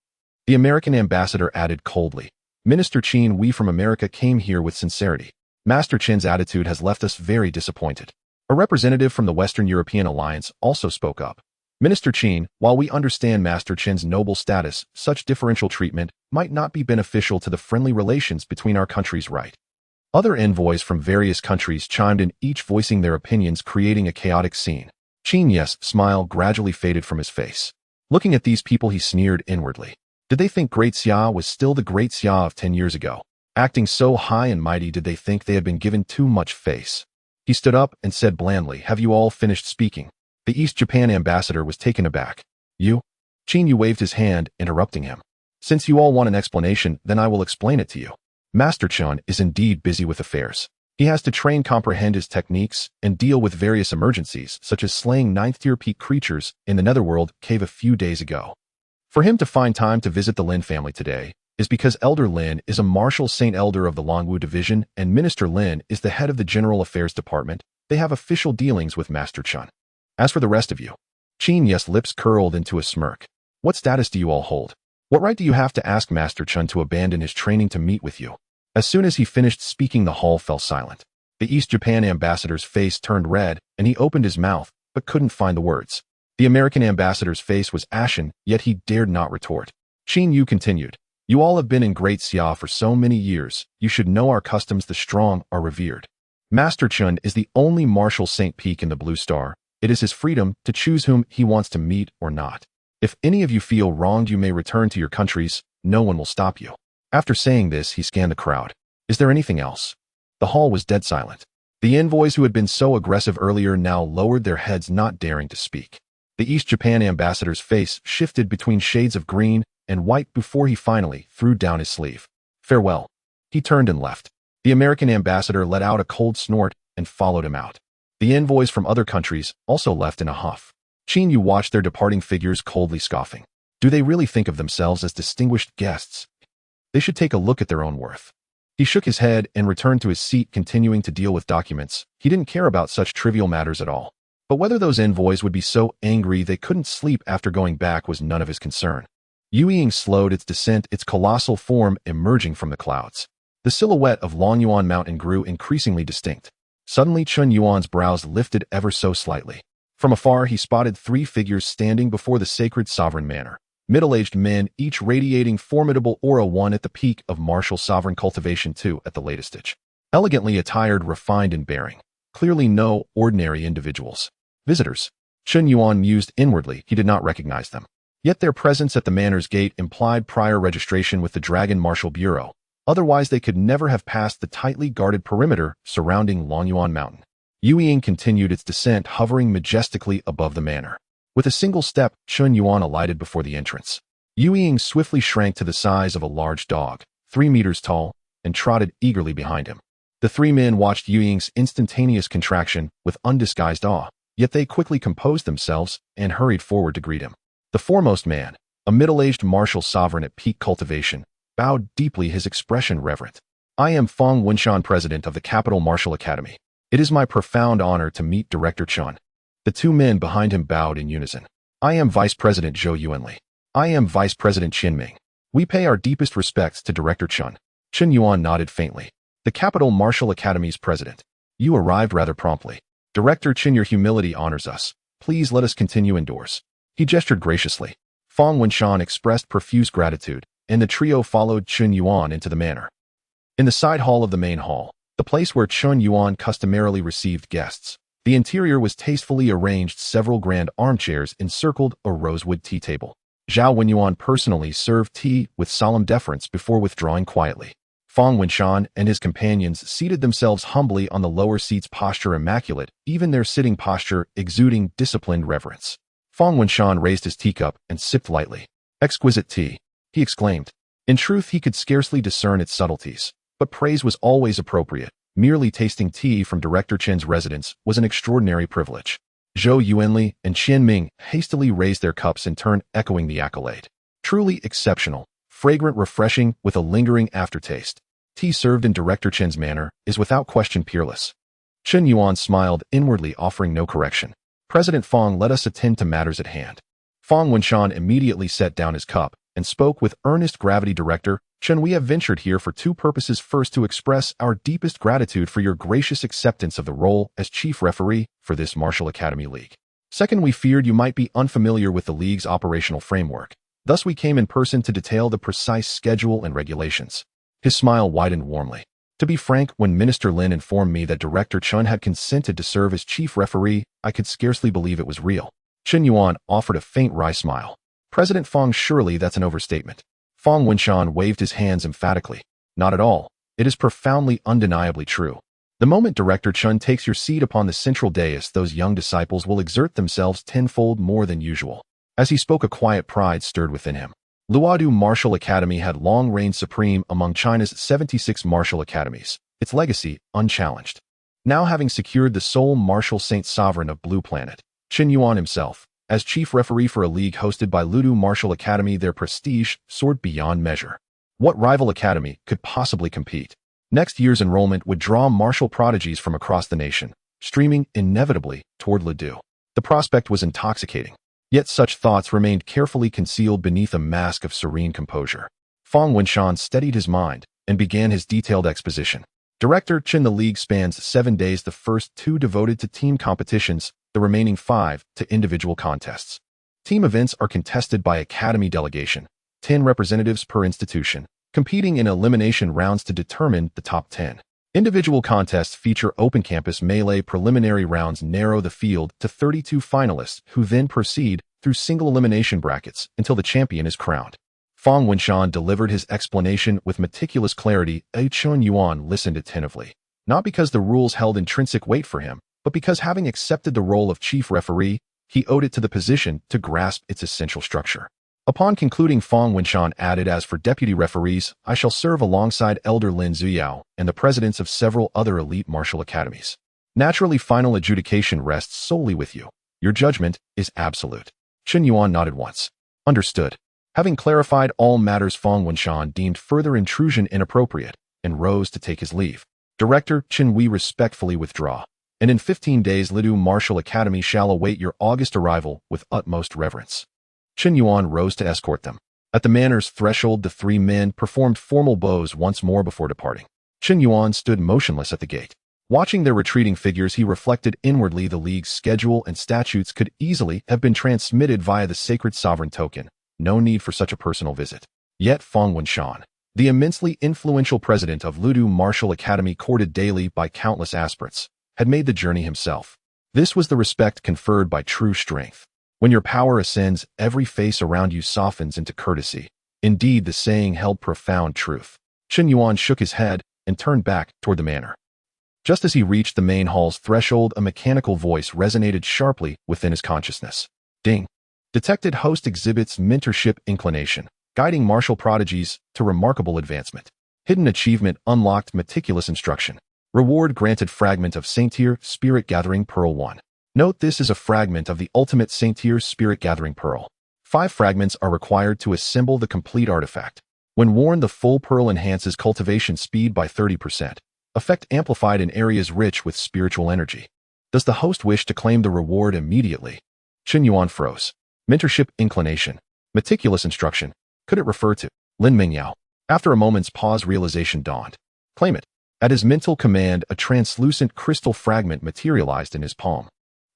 The American ambassador added coldly. Minister Chin, we from America came here with sincerity. Master Chin's attitude has left us very disappointed. A representative from the Western European Alliance also spoke up. Minister Chin, while we understand Master Chin's noble status, such differential treatment might not be beneficial to the friendly relations between our countries, right? Other envoys from various countries chimed in, each voicing their opinions, creating a chaotic scene. Chin's smile gradually faded from his face. Looking at these people, he sneered inwardly. Did they think Great Xia was still the Great Xia of 10 years ago? Acting so high and mighty, did they think they had been given too much face? He stood up and said blandly, have you all finished speaking? The East Japan ambassador was taken aback. You? Chin waved his hand, interrupting him. Since you all want an explanation, then I will explain it to you. Master Chun is indeed busy with affairs. He has to train, comprehend his techniques, and deal with various emergencies, such as slaying 9th-tier peak creatures in the Netherworld cave a few days ago. For him to find time to visit the Lin family today is because Elder Lin is a martial saint elder of the Longwu Division and Minister Lin is the head of the General Affairs Department. They have official dealings with Master Chun. As for the rest of you, Chin's lips curled into a smirk. What status do you all hold? What right do you have to ask Master Chun to abandon his training to meet with you? As soon as he finished speaking, the hall fell silent. The East Japan ambassador's face turned red, and he opened his mouth, but couldn't find the words. The American ambassador's face was ashen, yet he dared not retort. Chin Yu continued, you all have been in Great Xia for so many years, you should know our customs. The strong are revered. Master Chun is the only martial saint peak in the Blue Star. It is his freedom to choose whom he wants to meet or not. If any of you feel wronged, you may return to your countries. No one will stop you. After saying this, he scanned the crowd. Is there anything else? The hall was dead silent. The envoys who had been so aggressive earlier now lowered their heads, not daring to speak. The East Japan ambassador's face shifted between shades of green and white before he finally threw down his sleeve. Farewell. He turned and left. The American ambassador let out a cold snort and followed him out. The envoys from other countries also left in a huff. Chin Yu watched their departing figures, coldly scoffing. Do they really think of themselves as distinguished guests? They should take a look at their own worth. He shook his head and returned to his seat, continuing to deal with documents. He didn't care about such trivial matters at all. But whether those envoys would be so angry they couldn't sleep after going back was none of his concern. Yuying slowed its descent, its colossal form emerging from the clouds. The silhouette of Longyuan Mountain grew increasingly distinct. Suddenly Chun Yuan's brows lifted ever so slightly. From afar he spotted 3 figures standing before the sacred sovereign manor. Middle-aged men, each radiating formidable aura, 1 at the peak of martial sovereign cultivation, 2 at the latest stage. Elegantly attired, refined in bearing. Clearly no ordinary individuals. Visitors. Chun Yuan mused inwardly. He did not recognize them. Yet their presence at the manor's gate implied prior registration with the Dragon Martial Bureau. Otherwise they could never have passed the tightly guarded perimeter surrounding Longyuan Mountain. Yuying continued its descent, hovering majestically above the manor. With a single step, Chun Yuan alighted before the entrance. Yuying swiftly shrank to the size of a large dog, 3 meters tall, and trotted eagerly behind him. The 3 men watched Yuying's instantaneous contraction with undisguised awe, yet they quickly composed themselves and hurried forward to greet him. The foremost man, a middle-aged martial sovereign at peak cultivation, bowed deeply, his expression reverent. I am Fong Winshan, president of the Capital Martial Academy. It is my profound honor to meet Director Chun. The 2 men behind him bowed in unison. I am Vice President Zhou Yuanli. I am Vice President Qin Ming. We pay our deepest respects to Director Chun. Chun Yuan nodded faintly. The Capital Martial Academy's president. You arrived rather promptly. Director Qin, your humility honors us. Please let us continue indoors. He gestured graciously. Fong Winshan expressed profuse gratitude, and the trio followed Chun Yuan into the manor. In the side hall of the main hall, the place where Chun Yuan customarily received guests, the interior was tastefully arranged. Several grand armchairs encircled a rosewood tea table. Zhao Wenyuan personally served tea with solemn deference before withdrawing quietly. Fong Winshan and his companions seated themselves humbly on the lower seats, posture immaculate, even their sitting posture exuding disciplined reverence. Fong Winshan raised his teacup and sipped lightly. Exquisite tea, he exclaimed. In truth, he could scarcely discern its subtleties, but praise was always appropriate. Merely tasting tea from Director Chen's residence was an extraordinary privilege. Zhou Yuanli and Qian Ming hastily raised their cups in turn, echoing the accolade. Truly exceptional, fragrant, refreshing, with a lingering aftertaste. Tea served in Director Chen's manner is without question peerless. Chen Yuan smiled inwardly, offering no correction. President Fong, let us attend to matters at hand. Fong Wenshan immediately set down his cup and spoke with earnest gravity. Director Chen, we have ventured here for two purposes. First, to express our deepest gratitude for your gracious acceptance of the role as chief referee for this Martial Academy League. Second, we feared you might be unfamiliar with the league's operational framework. Thus, we came in person to detail the precise schedule and regulations. His smile widened warmly. To be frank, when Minister Lin informed me that Director Chen had consented to serve as chief referee, I could scarcely believe it was real. Chen Yuan offered a faint wry smile. President Fong, surely that's an overstatement. Fong Wenshan waved his hands emphatically. Not at all. It is profoundly, undeniably true. The moment Director Chen takes your seat upon the central dais, those young disciples will exert themselves tenfold more than usual. As he spoke, a quiet pride stirred within him. Luodu Martial Academy had long reigned supreme among China's 76 martial academies, its legacy unchallenged. Now, having secured the sole martial saint sovereign of Blue Planet, Chen Yuan himself, as chief referee for a league hosted by Luodu Martial Academy, their prestige soared beyond measure. What rival academy could possibly compete? Next year's enrollment would draw martial prodigies from across the nation, streaming inevitably toward Luodu. The prospect was intoxicating. Yet such thoughts remained carefully concealed beneath a mask of serene composure. Fong Wenshan steadied his mind and began his detailed exposition. Director Chen, the league spans 7 days, the first 2 devoted to team competitions, the remaining 5 to individual contests. Team events are contested by academy delegation, 10 representatives per institution, competing in elimination rounds to determine the top 10. Individual contests feature open campus melee. Preliminary rounds narrow the field to 32 finalists who then proceed through single elimination brackets until the champion is crowned. Fong Wenshan delivered his explanation with meticulous clarity. Chen Yuan listened attentively, not because the rules held intrinsic weight for him, but because, having accepted the role of chief referee, he owed it to the position to grasp its essential structure. Upon concluding, Fong Wenshan added, as for deputy referees, I shall serve alongside Elder Lin Zuyao and the presidents of several other elite martial academies. Naturally, final adjudication rests solely with you. Your judgment is absolute. Chen Yuan nodded once. Understood. Having clarified all matters, Fong Wenshan deemed further intrusion inappropriate and rose to take his leave. Director Chen, we respectfully withdraw, and in 15 days Luodu Martial Academy shall await your august arrival with utmost reverence. Chen Yuan rose to escort them. At the manor's threshold, the 3 men performed formal bows once more before departing. Chen Yuan stood motionless at the gate. Watching their retreating figures, he reflected inwardly. The league's schedule and statutes could easily have been transmitted via the sacred sovereign token. No need for such a personal visit. Yet Fong Wenshan, the immensely influential president of Luodu Martial Academy, courted daily by countless aspirants, had made the journey himself. This was the respect conferred by true strength. When your power ascends, every face around you softens into courtesy. Indeed, the saying held profound truth. Chen Yuan shook his head and turned back toward the manor. Just as he reached the main hall's threshold, a mechanical voice resonated sharply within his consciousness. Ding! Detected host exhibits mentorship inclination, guiding martial prodigies to remarkable advancement. Hidden achievement unlocked, meticulous instruction. Reward granted, fragment of Saint-Tier Spirit Gathering Pearl 1. Note, this is a fragment of the ultimate Saint-Tier Spirit Gathering Pearl. 5 fragments are required to assemble the complete artifact. When worn, the full pearl enhances cultivation speed by 30%. Effect amplified in areas rich with spiritual energy. Does the host wish to claim the reward immediately? Chen Yuan froze. Mentorship inclination. Meticulous instruction. Could it refer to Lin Mingyao? After a moment's pause, realization dawned. Claim it. At his mental command, a translucent crystal fragment materialized in his palm.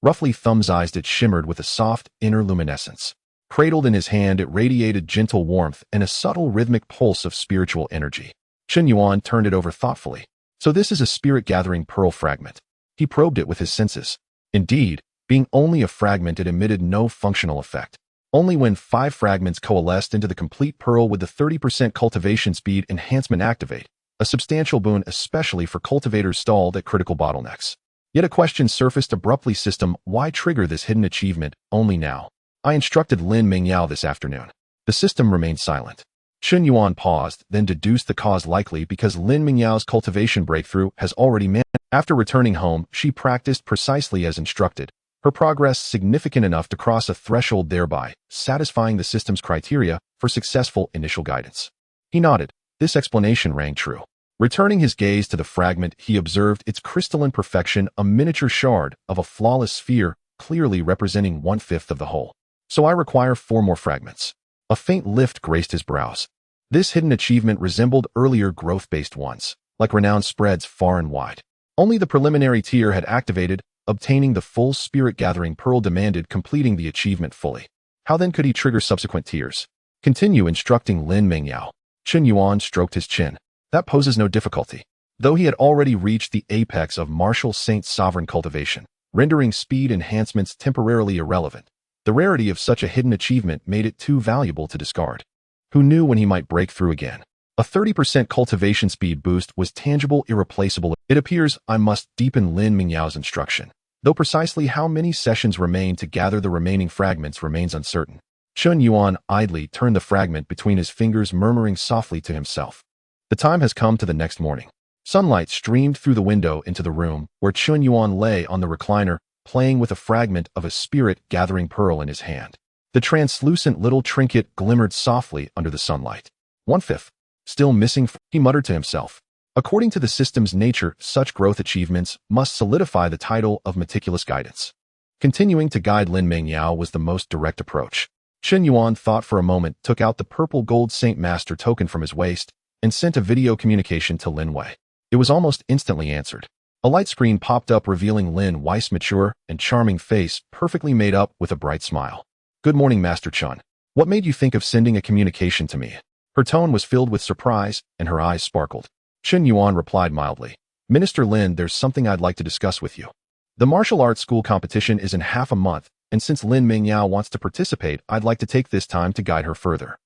Roughly thumb-sized, it shimmered with a soft, inner luminescence. Cradled in his hand, it radiated gentle warmth and a subtle rhythmic pulse of spiritual energy. Chen Yuan turned it over thoughtfully. So this is a spirit-gathering pearl fragment. He probed it with his senses. Indeed, being only a fragment, it emitted no functional effect. Only when 5 fragments coalesced into the complete pearl would the 30% cultivation speed enhancement activate, a substantial boon especially for cultivators stalled at critical bottlenecks. Yet a question surfaced abruptly. System, why trigger this hidden achievement only now? I instructed Lin Mingyao this afternoon. The system remained silent. Chen Yuan paused, then deduced the cause, likely because Lin Mingyao's cultivation breakthrough has already managed. After returning home, she practiced precisely as instructed, her progress significant enough to cross a threshold, thereby satisfying the system's criteria for successful initial guidance. He nodded. This explanation rang true. Returning his gaze to the fragment, he observed its crystalline perfection, a miniature shard of a flawless sphere, clearly representing 1/5 of the whole. So I require 4 more fragments. A faint lift graced his brows. This hidden achievement resembled earlier growth-based ones, like renowned spreads far and wide. Only the preliminary tier had activated. Obtaining the full spirit-gathering pearl demanded completing the achievement fully. How then could he trigger subsequent tiers? Continue instructing Lin Mingyao. Chen Yuan stroked his chin. That poses no difficulty. Though he had already reached the apex of martial saint sovereign cultivation, rendering speed enhancements temporarily irrelevant, the rarity of such a hidden achievement made it too valuable to discard. Who knew when he might break through again? A 30% cultivation speed boost was tangible, irreplaceable. It appears I must deepen Lin Mingyao's instruction, though precisely how many sessions remain to gather the remaining fragments remains uncertain. Chen Yuan idly turned the fragment between his fingers, murmuring softly to himself. The time has come. To the next morning. Sunlight streamed through the window into the room where Chen Yuan lay on the recliner, playing with a fragment of a spirit-gathering pearl in his hand. The translucent little trinket glimmered softly under the sunlight. 1/5. Still missing, he muttered to himself. According to the system's nature, such growth achievements must solidify the title of meticulous guidance. Continuing to guide Lin Mingyao was the most direct approach. Chen Yuan thought for a moment, took out the purple gold Saint Master token from his waist, and sent a video communication to Lin Wei. It was almost instantly answered. A light screen popped up revealing Lin Wei's mature and charming face, perfectly made up with a bright smile. Good morning, Master Chen. What made you think of sending a communication to me? Her tone was filled with surprise, and her eyes sparkled. Chen Yuan replied mildly. Minister Lin, there's something I'd like to discuss with you. The martial arts school competition is in half a month, and since Lin Mingyao wants to participate, I'd like to take this time to guide her further.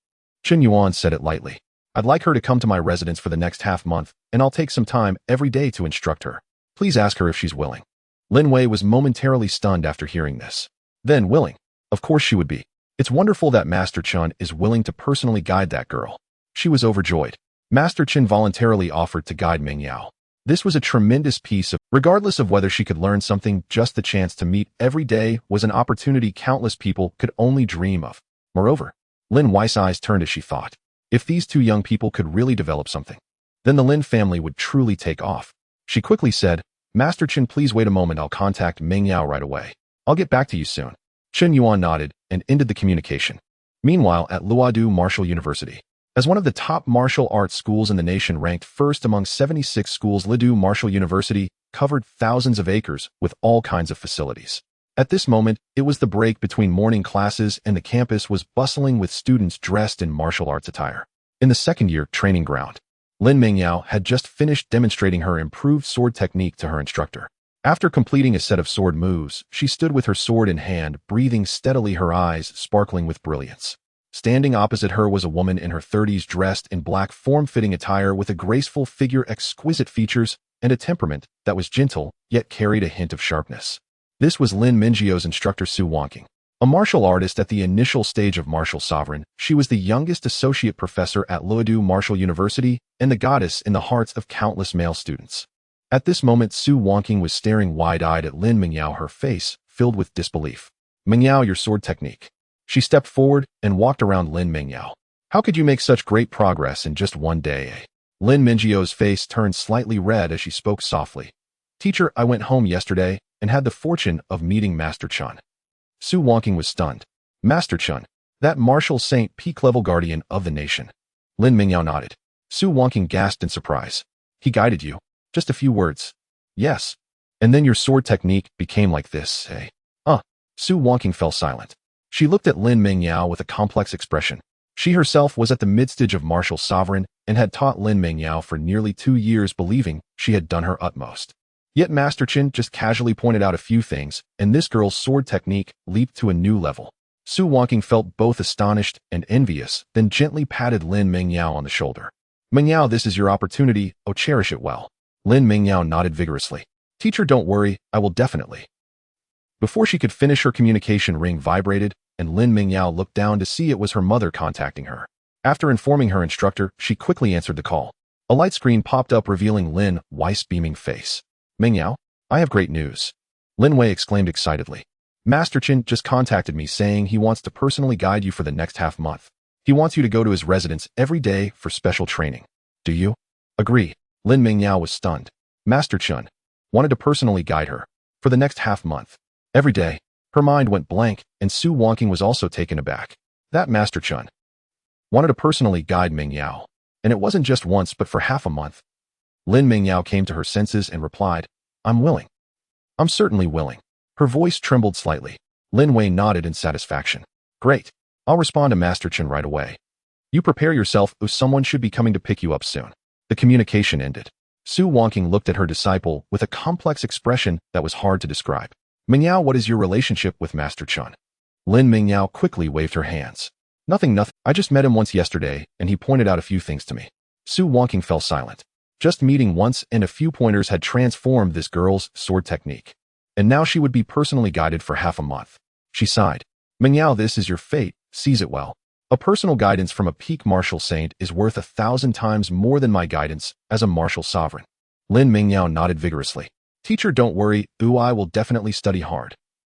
Chen Yuan said it lightly. I'd like her to come to my residence for the next half month, and I'll take some time every day to instruct her. Please ask her if she's willing. Lin Wei was momentarily stunned after hearing this. Then willing. Of course she would be. It's wonderful that Master Chen is willing to personally guide that girl. She was overjoyed. Master Chen voluntarily offered to guide Mingyao. This was a tremendous piece of, regardless of whether she could learn something, just the chance to meet every day was an opportunity countless people could only dream of. Moreover, Lin Wei's eyes turned as she thought. If these 2 young people could really develop something, then the Lin family would truly take off. She quickly said, Master Chen, please wait a moment. I'll contact Mingyao right away. I'll get back to you soon. Chen Yuan nodded and ended the communication. Meanwhile, at Luodu Martial University. As one of the top martial arts schools in the nation, ranked first among 76 schools, Luodu Martial University covered thousands of acres with all kinds of facilities. At this moment, it was the break between morning classes and the campus was bustling with students dressed in martial arts attire. In the second-year training ground, Lin Mingyao had just finished demonstrating her improved sword technique to her instructor. After completing a set of sword moves, she stood with her sword in hand, breathing steadily, her eyes sparkling with brilliance. Standing opposite her was a woman in her 30s dressed in black form-fitting attire with a graceful figure, exquisite features, and a temperament that was gentle, yet carried a hint of sharpness. This was Lin Mingyao's instructor, Su Wangqing. A martial artist at the initial stage of martial sovereign, she was the youngest associate professor at Luodu Martial University and the goddess in the hearts of countless male students. At this moment, Su Wangqing was staring wide-eyed at Lin Mingyao, her face filled with disbelief. Mingyao, your sword technique. She stepped forward and walked around Lin Mingyao. How could you make such great progress in just one day? Lin Mingyao's face turned slightly red as she spoke softly. Teacher, I went home yesterday and had the fortune of meeting Master Chen. Su Wangqing was stunned. Master Chen, that martial saint, peak-level guardian of the nation. Lin Mingyao nodded. Su Wangqing gasped in surprise. He guided you? Just a few words. Yes. And then your sword technique became like this, eh? Su Wangqing fell silent. She looked at Lin Mingyao with a complex expression. She herself was at the mid-stage of martial sovereign and had taught Lin Mingyao for nearly 2 years, believing she had done her utmost. Yet Master Chen just casually pointed out a few things, and this girl's sword technique leaped to a new level. Su Wangqing felt both astonished and envious, then gently patted Lin Mingyao on the shoulder. Mingyao, this is your opportunity, oh cherish it well. Lin Mingyao nodded vigorously. Teacher, don't worry, I will definitely. Before she could finish, her communication ring vibrated, and Lin Mingyao looked down to see it was her mother contacting her. After informing her instructor, she quickly answered the call. A light screen popped up revealing Lin Wei's beaming face. Mingyao, I have great news. Lin Wei exclaimed excitedly. Master Chen just contacted me saying he wants to personally guide you for the next half month. He wants you to go to his residence every day for special training. Do you agree? Lin Mingyao was stunned. Master Chen wanted to personally guide her for the next half month. Every day, her mind went blank, and Su Wangqing was also taken aback. That Master Chen wanted to personally guide Mingyao, and it wasn't just once but for half a month. Lin Mingyao came to her senses and replied, I'm willing. I'm certainly willing. Her voice trembled slightly. Lin Wei nodded in satisfaction. Great. I'll respond to Master Chen right away. You prepare yourself, or someone should be coming to pick you up soon. The communication ended. Su Wangqing looked at her disciple with a complex expression that was hard to describe. Mingyao, what is your relationship with Master Chen? Lin Mingyao quickly waved her hands. Nothing. I just met him once yesterday, and he pointed out a few things to me. Su Wangqing fell silent. Just meeting once and a few pointers had transformed this girl's sword technique. And now she would be personally guided for half a month. She sighed. Mingyao, this is your fate, seize it well. A personal guidance from a peak martial saint is worth 1,000 times more than my guidance as a martial sovereign. Lin Mingyao nodded vigorously. Teacher, don't worry, I will definitely study hard.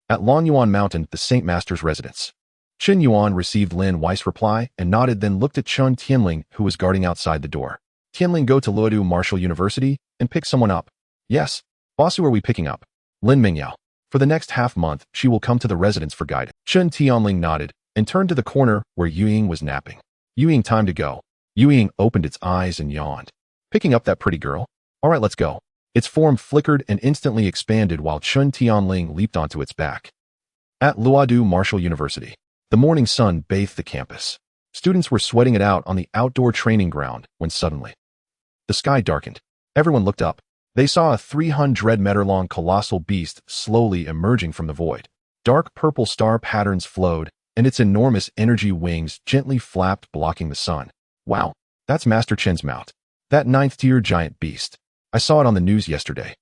At Lonyuan Mountain, the Saint Master's residence. Qin Yuan received Lin Wei's reply and nodded, then looked at Chun Tianling, who was guarding outside the door. Tianling, go to Luodu Martial University and pick someone up. Yes. Boss, who are we picking up? Lin Mingyao. For the next half month, she will come to the residence for guidance. Chun Tianling nodded and turned to the corner where Yuying was napping. Yuying, time to go. Yuying opened its eyes and yawned. Picking up that pretty girl? All right, let's go. Its form flickered and instantly expanded while Chun Tianling leaped onto its back. At Luodu Martial University, the morning sun bathed the campus. Students were sweating it out on the outdoor training ground when suddenly the sky darkened. Everyone looked up. They saw a 300-meter-long colossal beast slowly emerging from the void. Dark purple star patterns flowed, and its enormous energy wings gently flapped, blocking the sun. Wow, that's Master Chen's mount. That 9th-tier giant beast. I saw it on the news yesterday.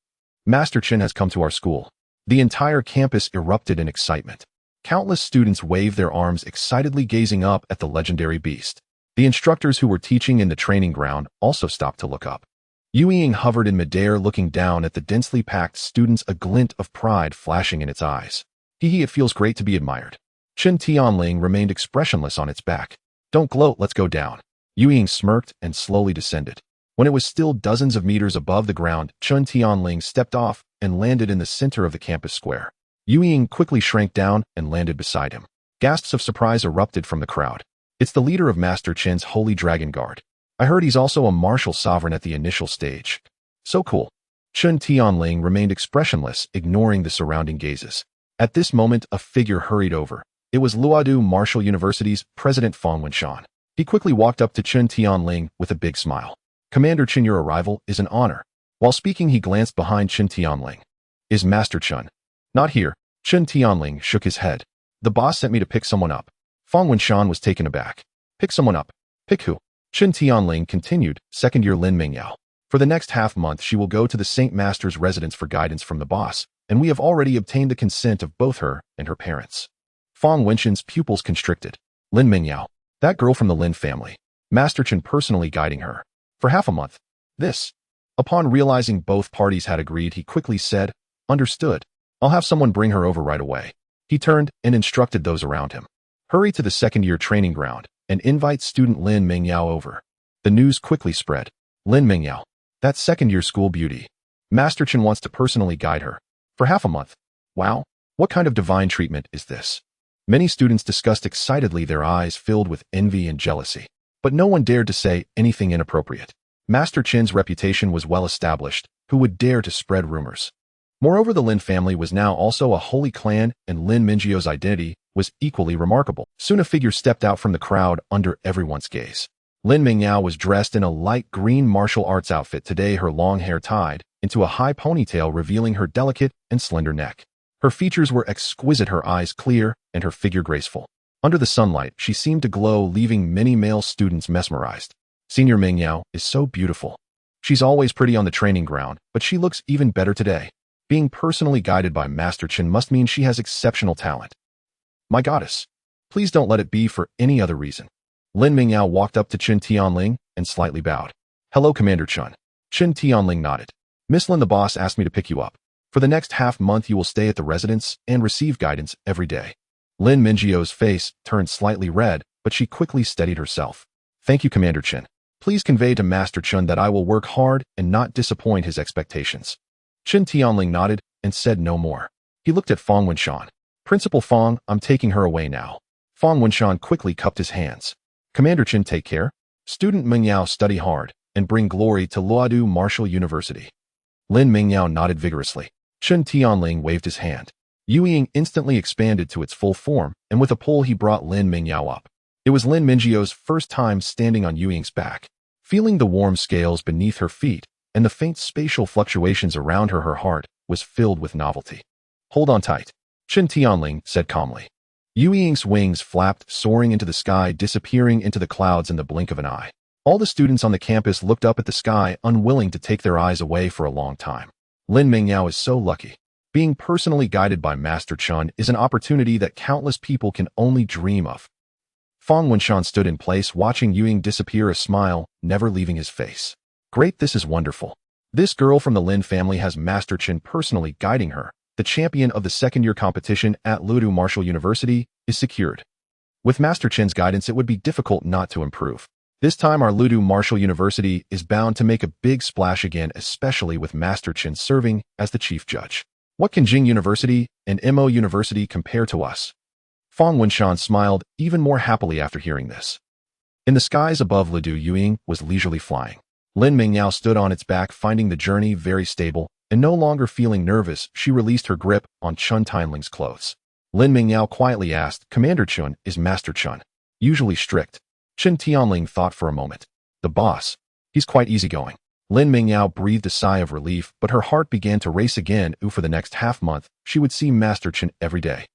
Master Chen has come to our school. The entire campus erupted in excitement. Countless students waved their arms excitedly, gazing up at the legendary beast. The instructors who were teaching in the training ground also stopped to look up. Yuying hovered in midair, looking down at the densely packed students, a glint of pride flashing in its eyes. It feels great to be admired. Qin Tianling remained expressionless on its back. Don't gloat, let's go down. Yuying smirked and slowly descended. When it was still dozens of meters above the ground, Chun Tianling stepped off and landed in the center of the campus square. Yuying quickly shrank down and landed beside him. Gasps of surprise erupted from the crowd. It's the leader of Master Chen's Holy Dragon Guard. I heard he's also a martial sovereign at the initial stage. So cool. Chun Tianling remained expressionless, ignoring the surrounding gazes. At this moment, a figure hurried over. It was Luodu Martial University's President Fang Wenshan. He quickly walked up to Chun Tianling with a big smile. Commander Chen, your arrival is an honor. While speaking, he glanced behind Chun Tianling. Is Master Chen not here? Chun Tianling shook his head. The boss sent me to pick someone up. Fang Wenshan was taken aback. Pick someone up? Pick who? Chun Tianling continued, second-year Lin Mingyao. For the next half month, she will go to the Saint Master's residence for guidance from the boss, and we have already obtained the consent of both her and her parents. Fang Wenshan's pupils constricted. Lin Mingyao, that girl from the Lin family. Master Chen personally guiding her. For half a month. This. Upon realizing both parties had agreed, he quickly said, Understood. I'll have someone bring her over right away. He turned and instructed those around him. Hurry to the second-year training ground and invite student Lin Mingyao over. The news quickly spread. Lin Mingyao, that second-year school beauty. Master Chen wants to personally guide her. For half a month. Wow, what kind of divine treatment is this? Many students discussed excitedly, their eyes filled with envy and jealousy. But no one dared to say anything inappropriate. Master Chen's reputation was well established. Who would dare to spread rumors? Moreover, the Lin family was now also a holy clan, and Lin Mingyio's identity was equally remarkable. Soon a figure stepped out from the crowd under everyone's gaze. Lin Mingyao was dressed in a light green martial arts outfit. Today, her long hair tied into a high ponytail, revealing her delicate and slender neck. Her features were exquisite, her eyes clear, and her figure graceful. Under the sunlight, she seemed to glow, leaving many male students mesmerized. Senior Mingyao is so beautiful. She's always pretty on the training ground, but she looks even better today. Being personally guided by Master Chen must mean she has exceptional talent. My goddess, please don't let it be for any other reason. Lin Mingyao walked up to Chun Tianling and slightly bowed. Hello, Commander Chen. Chun Tianling nodded. Miss Lin, the boss asked me to pick you up. For the next half-month you will stay at the residence and receive guidance every day. Lin Mingjiao's face turned slightly red, but she quickly steadied herself. Thank you, Commander Chen. Please convey to Master Chen that I will work hard and not disappoint his expectations. Chen Tianling nodded and said no more. He looked at Fong Wenshan. Principal Fong, I'm taking her away now. Fong Wenshan quickly cupped his hands. Commander Chen, take care. Student Mingyao, study hard and bring glory to Luodu Martial University. Lin Mingyao nodded vigorously. Chen Tianling waved his hand. Yu Ying instantly expanded to its full form, and with a pull he brought Lin Mingyao up. It was Lin Mingjiao's first time standing on Yu Ying's back. Feeling the warm scales beneath her feet and the faint spatial fluctuations around her heart was filled with novelty. Hold on tight, Chen Tianling said calmly. Yu Ying's wings flapped, soaring into the sky, disappearing into the clouds in the blink of an eye. All the students on the campus looked up at the sky, unwilling to take their eyes away for a long time. Lin Mingyao is so lucky. Being personally guided by Master Chen is an opportunity that countless people can only dream of. Fong Wenshan stood in place, watching Yu Ying disappear, a smile never leaving his face. Great, this is wonderful. This girl from the Lin family has Master Chen personally guiding her. The champion of the second-year competition at Luodu Martial University is secured. With Master Chen's guidance, it would be difficult not to improve. This time our Luodu Martial University is bound to make a big splash again, especially with Master Chen serving as the chief judge. What can Jing University and Mo University compare to us? Fong Wenshan smiled even more happily after hearing this. In the skies above Luodu, Yu Ying was leisurely flying. Lin Mingyao stood on its back, finding the journey very stable, and no longer feeling nervous, she released her grip on Chen Tianling's clothes. Lin Mingyao quietly asked, Commander Chen, is Master Chen usually strict? Chen Tianling thought for a moment. The boss. He's quite easygoing. Lin Mingyao breathed a sigh of relief, but her heart began to race again. For the next half-month, she would see Master Chen every day.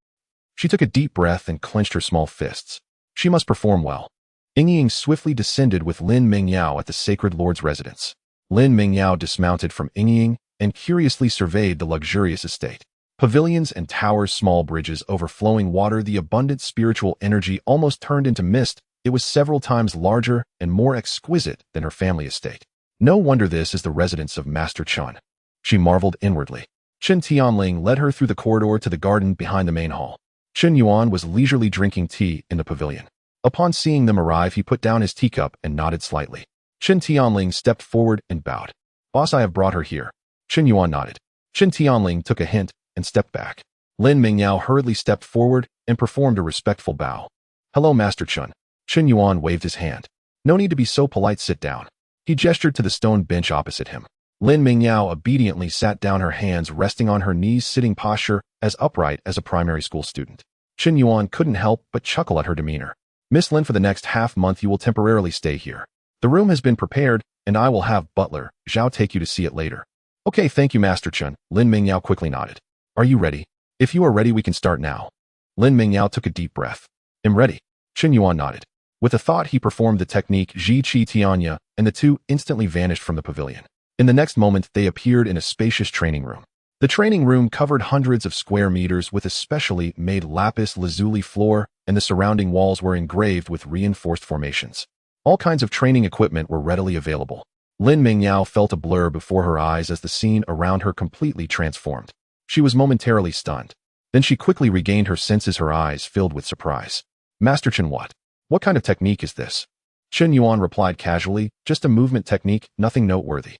She took a deep breath and clenched her small fists. She must perform well. Ying swiftly descended with Lin Mingyao at the Sacred Lord's residence. Lin Mingyao dismounted from Ying and curiously surveyed the luxurious estate. Pavilions and towers, small bridges, overflowing water, the abundant spiritual energy almost turned into mist. It was several times larger and more exquisite than her family estate. No wonder this is the residence of Master Chen. She marveled inwardly. Chen Tianling led her through the corridor to the garden behind the main hall. Chen Yuan was leisurely drinking tea in the pavilion. Upon seeing them arrive, he put down his teacup and nodded slightly. Chen Tianling stepped forward and bowed. Boss, I have brought her here. Chen Yuan nodded. Chen Tianling took a hint and stepped back. Lin Mingyao hurriedly stepped forward and performed a respectful bow. Hello, Master Chen. Chen Yuan waved his hand. No need to be so polite, sit down. He gestured to the stone bench opposite him. Lin Mingyao obediently sat down, her hands resting on her knees, sitting posture as upright as a primary school student. Chen Yuan couldn't help but chuckle at her demeanor. Miss Lin, for the next half-month you will temporarily stay here. The room has been prepared, and I will have butler Zhao take you to see it later. Okay, thank you, Master Chen. Lin Mingyao quickly nodded. Are you ready? If you are ready, we can start now. Lin Mingyao took a deep breath. I'm ready. Chen Yuan nodded. With a thought, he performed the technique Zhi Qi Tianya, and the two instantly vanished from the pavilion. In the next moment, they appeared in a spacious training room. The training room covered hundreds of square meters with a specially made lapis lazuli floor, and the surrounding walls were engraved with reinforced formations. All kinds of training equipment were readily available. Lin Mingyao felt a blur before her eyes as the scene around her completely transformed. She was momentarily stunned. Then she quickly regained her senses, her eyes filled with surprise. Master Chen, what kind of technique is this? Chen Yuan replied casually, just a movement technique, nothing noteworthy.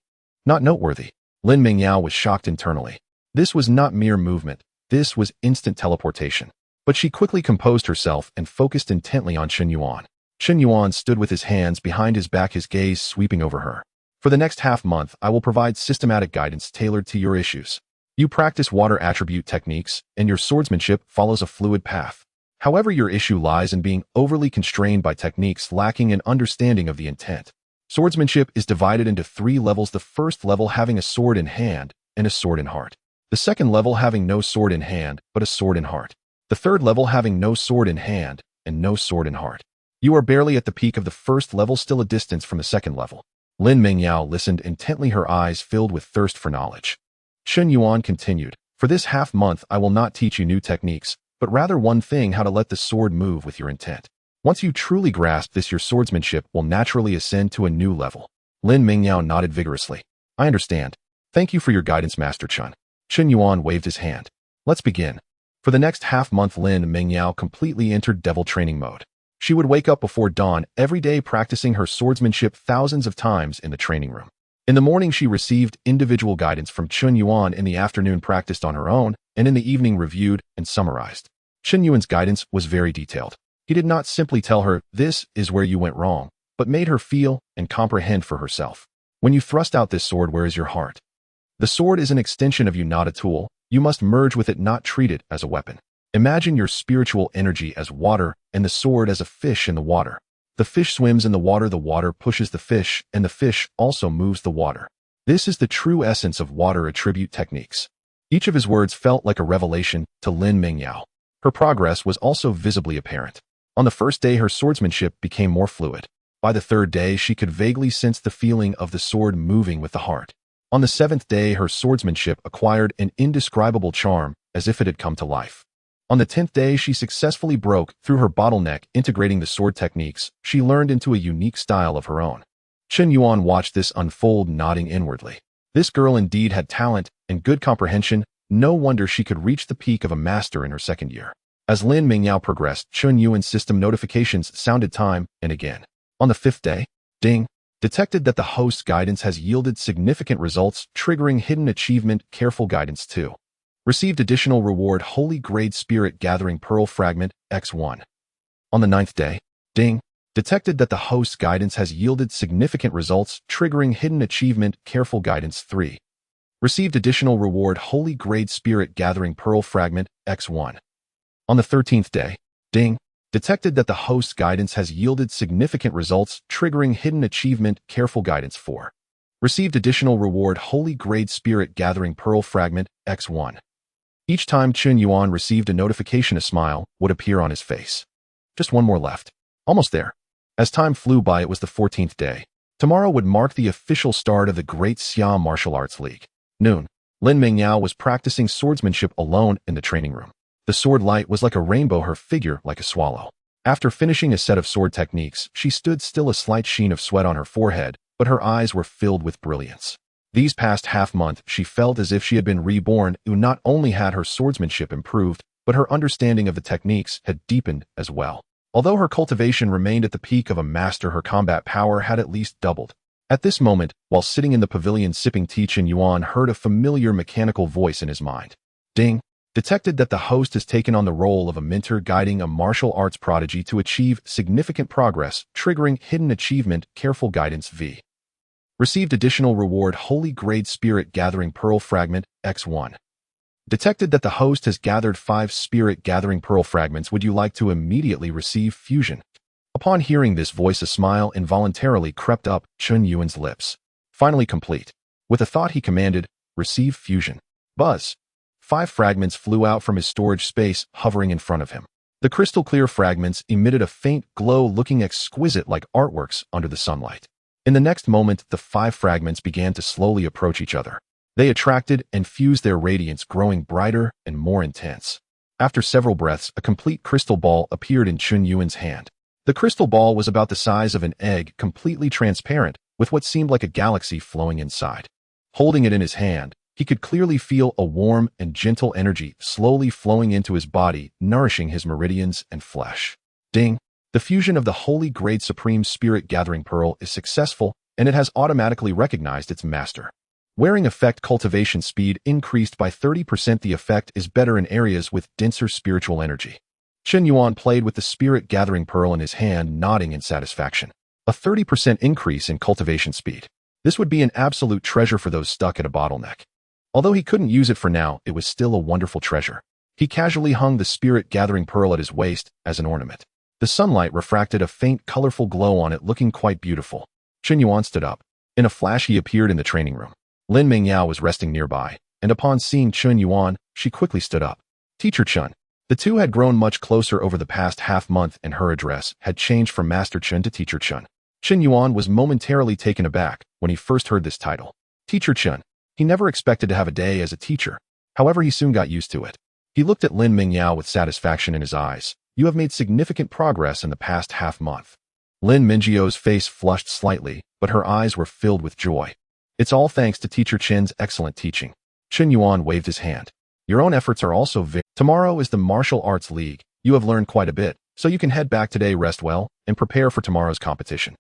Not noteworthy. Lin Mingyao was shocked internally. This was not mere movement, this was instant teleportation. But she quickly composed herself and focused intently on Chen Yuan. Chen Yuan stood with his hands behind his back, his gaze sweeping over her. For the next half-month, I will provide systematic guidance tailored to your issues. You practice water attribute techniques, and your swordsmanship follows a fluid path. However, your issue lies in being overly constrained by techniques lacking an understanding of the intent. Swordsmanship is divided into 3 levels, the first level having a sword in hand and a sword in heart. The second level having no sword in hand, but a sword in heart. The third level having no sword in hand and no sword in heart. You are barely at the peak of the first level, still a distance from the second level. Lin Mingyao listened intently, her eyes filled with thirst for knowledge. Chen Yuan continued, for this half-month I will not teach you new techniques, but rather one thing, how to let the sword move with your intent. Once you truly grasp this, your swordsmanship will naturally ascend to a new level. Lin Mingyao nodded vigorously. I understand. Thank you for your guidance, Master Chen. Chen Yuan waved his hand. Let's begin. For the next half-month, Lin Mingyao completely entered devil training mode. She would wake up before dawn every day practicing her swordsmanship thousands of times in the training room. In the morning, she received individual guidance from Chen Yuan. In the afternoon, practiced on her own, and in the evening, reviewed and summarized. Chen Yuan's guidance was very detailed. He did not simply tell her, "This is where you went wrong," but made her feel and comprehend for herself. When you thrust out this sword, where is your heart? The sword is an extension of you, not a tool. You must merge with it, not treat it as a weapon. Imagine your spiritual energy as water and the sword as a fish in the water. The fish swims in the water pushes the fish, and the fish also moves the water. This is the true essence of water attribute techniques. Each of his words felt like a revelation to Lin Mingyao. Her progress was also visibly apparent. On the first day, her swordsmanship became more fluid. By the third day, she could vaguely sense the feeling of the sword moving with the heart. On the seventh day, her swordsmanship acquired an indescribable charm, as if it had come to life. On the 10th day, she successfully broke through her bottleneck, integrating the sword techniques. She learned into a unique style of her own. Chen Yuan watched this unfold, nodding inwardly. This girl indeed had talent and good comprehension. No wonder she could reach the peak of a master in her second year. As Lin Mingyao progressed, Chen Yuan's system notifications sounded time and again. On the 5th day, ding, detected that the host's guidance has yielded significant results, triggering hidden achievement. Careful guidance 2. Received additional reward, Holy Grade Spirit Gathering Pearl Fragment, X1. On the 9th day, ding, detected that the host's guidance has yielded significant results, triggering hidden achievement. Careful guidance 3. Received additional reward, Holy Grade Spirit Gathering Pearl Fragment, X1. On the 13th day, ding, detected that the host's guidance has yielded significant results, triggering hidden achievement. Careful guidance 4. Received additional reward, Holy Grade Spirit Gathering Pearl Fragment, X1. Each time Chen Yuan received a notification, a smile would appear on his face. Just one more left. Almost there. As time flew by, it was the 14th day. Tomorrow would mark the official start of the Great Xia Martial Arts League. Noon. Lin Mingyao was practicing swordsmanship alone in the training room. The sword light was like a rainbow, her figure like a swallow. After finishing a set of sword techniques, she stood still, a slight sheen of sweat on her forehead, but her eyes were filled with brilliance. These past half-month, she felt as if she had been reborn. Not only had her swordsmanship improved, but her understanding of the techniques had deepened as well. Although her cultivation remained at the peak of a master, her combat power had at least doubled. At this moment, while sitting in the pavilion sipping tea, Chen Yuan heard a familiar mechanical voice in his mind. Ding! Detected that the host has taken on the role of a mentor, guiding a martial arts prodigy to achieve significant progress, triggering hidden achievement. Careful guidance V. Received additional reward, Holy Grade Spirit Gathering Pearl Fragment, X1. Detected that the host has gathered 5 Spirit Gathering Pearl Fragments. Would you like to immediately receive fusion? Upon hearing this voice, a smile involuntarily crept up Chen Yuan's lips. Finally complete. With a thought, he commanded, "Receive fusion." Buzz. 5 fragments flew out from his storage space, hovering in front of him. The crystal-clear fragments emitted a faint glow, looking exquisite like artworks under the sunlight. In the next moment, the 5 fragments began to slowly approach each other. They attracted and fused, their radiance growing brighter and more intense. After several breaths, a complete crystal ball appeared in Chen Yuan's hand. The crystal ball was about the size of an egg, completely transparent, with what seemed like a galaxy flowing inside. Holding it in his hand, he could clearly feel a warm and gentle energy slowly flowing into his body, nourishing his meridians and flesh. Ding! The fusion of the Holy Grade Supreme Spirit Gathering Pearl is successful, and it has automatically recognized its master. Wearing effect, cultivation speed increased by 30%. The effect is better in areas with denser spiritual energy. Chen Yuan played with the Spirit Gathering Pearl in his hand, nodding in satisfaction. A 30% increase in cultivation speed. This would be an absolute treasure for those stuck at a bottleneck. Although he couldn't use it for now, it was still a wonderful treasure. He casually hung the Spirit Gathering Pearl at his waist as an ornament. The sunlight refracted a faint, colorful glow on it, looking quite beautiful. Chen Yuan stood up. In a flash, he appeared in the training room. Lin Mingyao was resting nearby, and upon seeing Chen Yuan, she quickly stood up. "Teacher Chen." The two had grown much closer over the past half-month, and her address had changed from Master Chen to Teacher Chen. Chen Yuan was momentarily taken aback when he first heard this title. Teacher Chen. He never expected to have a day as a teacher. However, he soon got used to it. He looked at Lin Mingyao with satisfaction in his eyes. "You have made significant progress in the past half-month." Lin Mingyao's face flushed slightly, but her eyes were filled with joy. "It's all thanks to Teacher Chen's excellent teaching. Chen Yuan waved his hand. Your own efforts are also Tomorrow is the Martial Arts League. You have learned quite a bit, so you can head back today, rest well, and prepare for tomorrow's competition.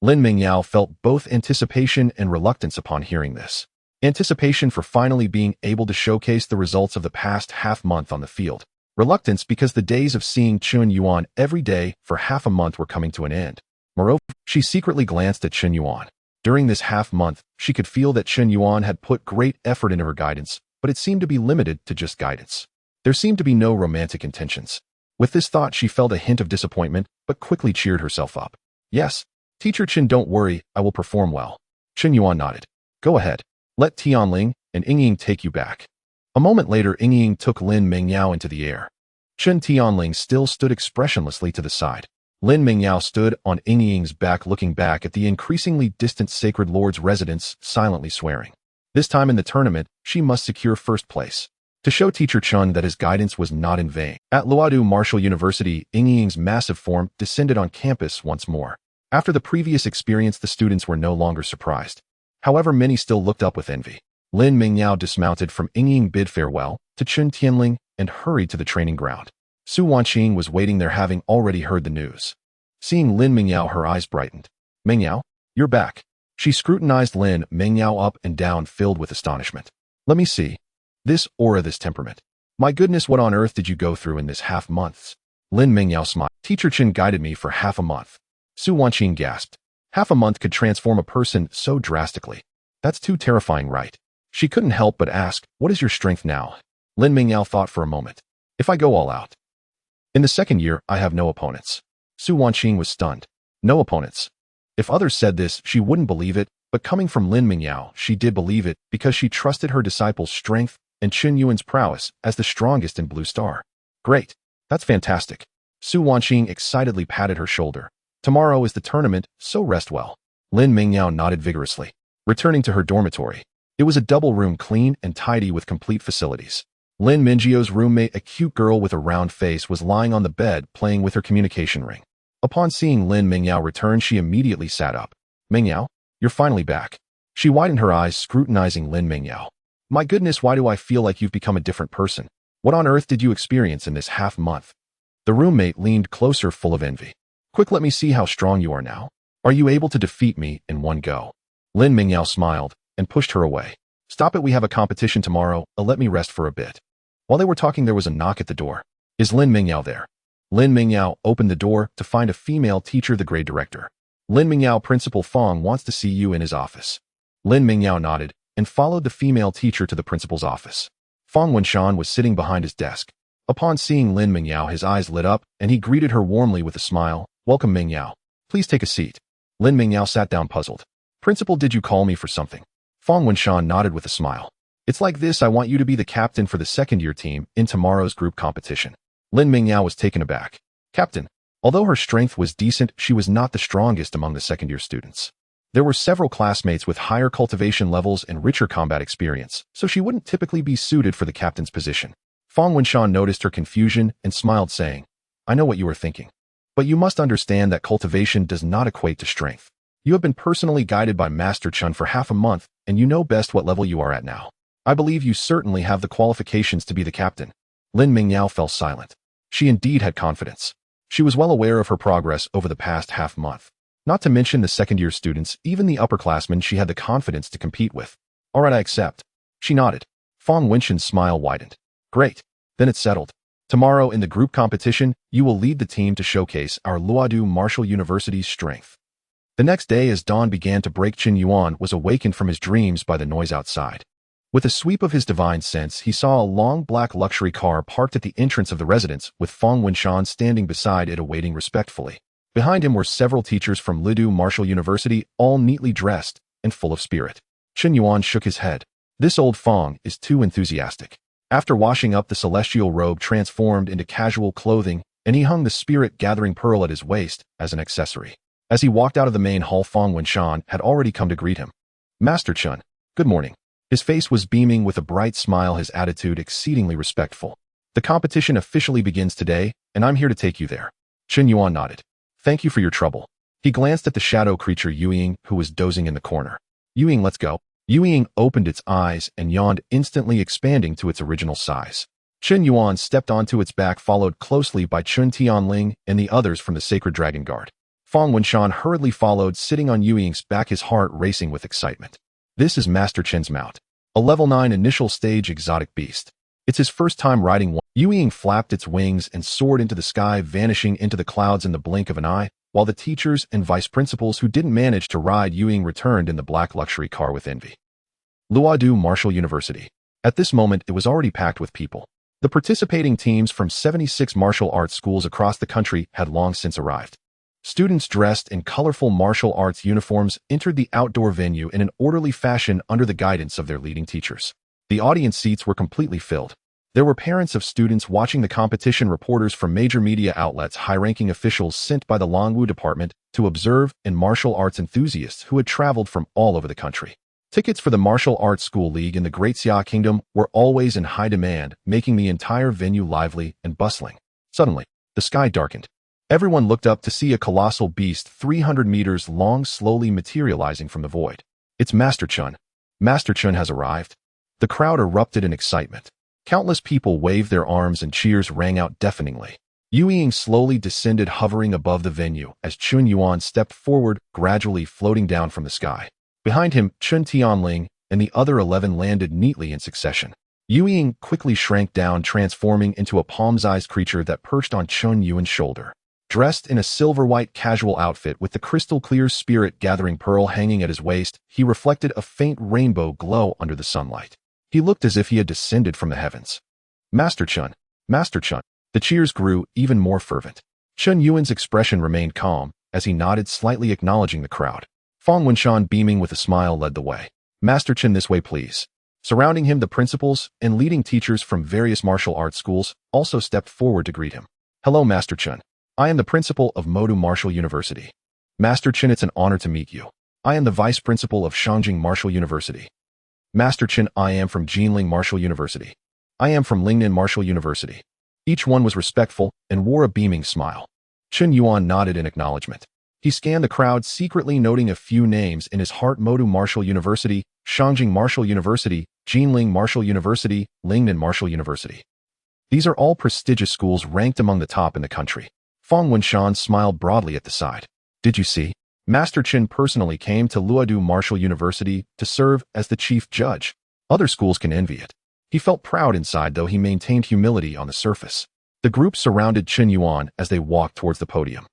Lin Mingyao felt both anticipation and reluctance upon hearing this. Anticipation for finally being able to showcase the results of the past half-month on the field. Reluctance because the days of seeing Chen Yuan every day for half a month were coming to an end. Moreover, she secretly glanced at Chen Yuan. During this half-month, she could feel that Chen Yuan had put great effort into her guidance, but it seemed to be limited to just guidance. There seemed to be no romantic intentions. With this thought, she felt a hint of disappointment, but quickly cheered herself up. Yes, Teacher Chen, don't worry, I will perform well. Chen Yuan nodded. Go ahead. Let Tianling and Yingying take you back. A moment later, Yingying took Lin Mingyao into the air. Chen Tianling still stood expressionlessly to the side. Lin Mingyao stood on Yingying's back, looking back at the increasingly distant Sacred Lord's residence, silently swearing. This time in the tournament, she must secure first place. To show Teacher Chen that his guidance was not in vain. At Luodu Martial University, Yingying's massive form descended on campus once more. After the previous experience, the students were no longer surprised. However, many still looked up with envy. Lin Mingyao dismounted from Yingying, bid farewell to Chen Tianling, and hurried to the training ground. Su Wanqing was waiting there, having already heard the news. Seeing Lin Mingyao, her eyes brightened. Mingyao, you're back. She scrutinized Lin Mingyao up and down, filled with astonishment. Let me see. This aura, this temperament. My goodness, what on earth did you go through in this half-month? Lin Mingyao smiled. Teacher Chen guided me for half a month. Su Wanqing gasped. Half a month could transform a person so drastically. That's too terrifying, right? She couldn't help but ask, what is your strength now? Lin Mingyao thought for a moment. If I go all out. In the second year, I have no opponents. Su Wanqing was stunned. No opponents. If others said this, she wouldn't believe it, but coming from Lin Mingyao, she did believe it because she trusted her disciple's strength and Chen Yuan's prowess as the strongest in Blue Star. Great. That's fantastic. Su Wanqing excitedly patted her shoulder. Tomorrow is the tournament, so rest well. Lin Mingyao nodded vigorously. Returning to her dormitory. It was a double room, clean and tidy with complete facilities. Lin Mingyio's roommate, a cute girl with a round face, was lying on the bed playing with her communication ring. Upon seeing Lin Mingyao return, she immediately sat up. Mingyao, you're finally back. She widened her eyes, scrutinizing Lin Mingyao. My goodness, why do I feel like you've become a different person? What on earth did you experience in this half-month? The roommate leaned closer, full of envy. Quick, let me see how strong you are now. Are you able to defeat me in one go? Lin Mingyao smiled and pushed her away. Stop it, we have a competition tomorrow, let me rest for a bit. While they were talking, there was a knock at the door. Is Lin Mingyao there? Lin Mingyao opened the door to find a female teacher, the grade director. Lin Mingyao, Principal Fong wants to see you in his office. Lin Mingyao nodded and followed the female teacher to the principal's office. Fong Wenshan was sitting behind his desk. Upon seeing Lin Mingyao, his eyes lit up and he greeted her warmly with a smile. Welcome, Mingyao. Please take a seat. Lin Mingyao sat down, puzzled. Principal, did you call me for something? Fong Wenshan nodded with a smile. It's like this, I want you to be the captain for the second-year team in tomorrow's group competition. Lin Mingyao was taken aback. Captain. Although her strength was decent, she was not the strongest among the second-year students. There were several classmates with higher cultivation levels and richer combat experience, so she wouldn't typically be suited for the captain's position. Fong Wenshan noticed her confusion and smiled, saying, I know what you are thinking. But you must understand that cultivation does not equate to strength. You have been personally guided by Master Chen for half a month, and you know best what level you are at now. I believe you certainly have the qualifications to be the captain. Lin Mingyao fell silent. She indeed had confidence. She was well aware of her progress over the past half-month. Not to mention the second-year students, even the upperclassmen she had the confidence to compete with. All right, I accept. She nodded. Fong Wenshan's smile widened. Great. Then it's settled. Tomorrow in the group competition, you will lead the team to showcase our Luodu Martial University's strength. The next day, as dawn began to break, Chen Yuan was awakened from his dreams by the noise outside. With a sweep of his divine sense, he saw a long black luxury car parked at the entrance of the residence, with Fong Wenshan standing beside it, awaiting respectfully. Behind him were several teachers from Luodu Martial University, all neatly dressed and full of spirit. Chen Yuan shook his head. This old Fong is too enthusiastic. After washing up, the celestial robe transformed into casual clothing, and he hung the spirit-gathering pearl at his waist as an accessory. As he walked out of the main hall, Fong Wenshan had already come to greet him. Master Chen, good morning. His face was beaming with a bright smile, his attitude exceedingly respectful. The competition officially begins today, and I'm here to take you there. Chen Yuan nodded. Thank you for your trouble. He glanced at the shadow creature Yuying, who was dozing in the corner. Yuying, let's go. Yu Ying opened its eyes and yawned, instantly expanding to its original size. Chen Yuan stepped onto its back, followed closely by Chun Tianling and the others from the Sacred Dragon Guard. Fong Wenshan hurriedly followed, sitting on Yu Ying's back, his heart racing with excitement. This is Master Chen's mount, a level 9 initial stage exotic beast. It's his first time riding one. Yu Ying flapped its wings and soared into the sky, vanishing into the clouds in the blink of an eye, while the teachers and vice principals who didn't manage to ride Yu Ying returned in the black luxury car with envy. Luodu Martial University. At this moment, it was already packed with people. The participating teams from 76 martial arts schools across the country had long since arrived. Students dressed in colorful martial arts uniforms entered the outdoor venue in an orderly fashion under the guidance of their leading teachers. The audience seats were completely filled. There were parents of students watching the competition, reporters from major media outlets, high-ranking officials sent by the Longwu department to observe, and martial arts enthusiasts who had traveled from all over the country. Tickets for the Martial Arts School League in the Great Xia Kingdom were always in high demand, making the entire venue lively and bustling. Suddenly, the sky darkened. Everyone looked up to see a colossal beast 300 meters long slowly materializing from the void. It's Master Chun. Master Chun has arrived. The crowd erupted in excitement. Countless people waved their arms and cheers rang out deafeningly. Yu Ying slowly descended, hovering above the venue as Chun Yuan stepped forward, gradually floating down from the sky. Behind him, Chun Tianling and the other 11 landed neatly in succession. Yu Ying quickly shrank down, transforming into a palm-sized creature that perched on Chun Yuan's shoulder. Dressed in a silver-white casual outfit with the crystal-clear spirit-gathering pearl hanging at his waist, he reflected a faint rainbow glow under the sunlight. He looked as if he had descended from the heavens. Master Chun! Master Chun! The cheers grew even more fervent. Chun Yuan's expression remained calm as he nodded, slightly acknowledging the crowd. Fong Wenshan, beaming with a smile, led the way. Master Chen, this way please. Surrounding him, the principals and leading teachers from various martial arts schools also stepped forward to greet him. Hello, Master Chen. I am the principal of Modu Martial University. Master Chen, it's an honor to meet you. I am the vice principal of Shangjing Martial University. Master Chen, I am from Jinling Martial University. I am from Lingnan Martial University. Each one was respectful and wore a beaming smile. Chen Yuan nodded in acknowledgement. He scanned the crowd, secretly noting a few names in his heart: Modu Martial University, Shangjing Martial University, Jinling Martial University, Lingnan Martial University. These are all prestigious schools ranked among the top in the country. Fong Wenshan smiled broadly at the side. Did you see? Master Chen personally came to Luodu Martial University to serve as the chief judge. Other schools can envy it. He felt proud inside, though he maintained humility on the surface. The group surrounded Chen Yuan as they walked towards the podium.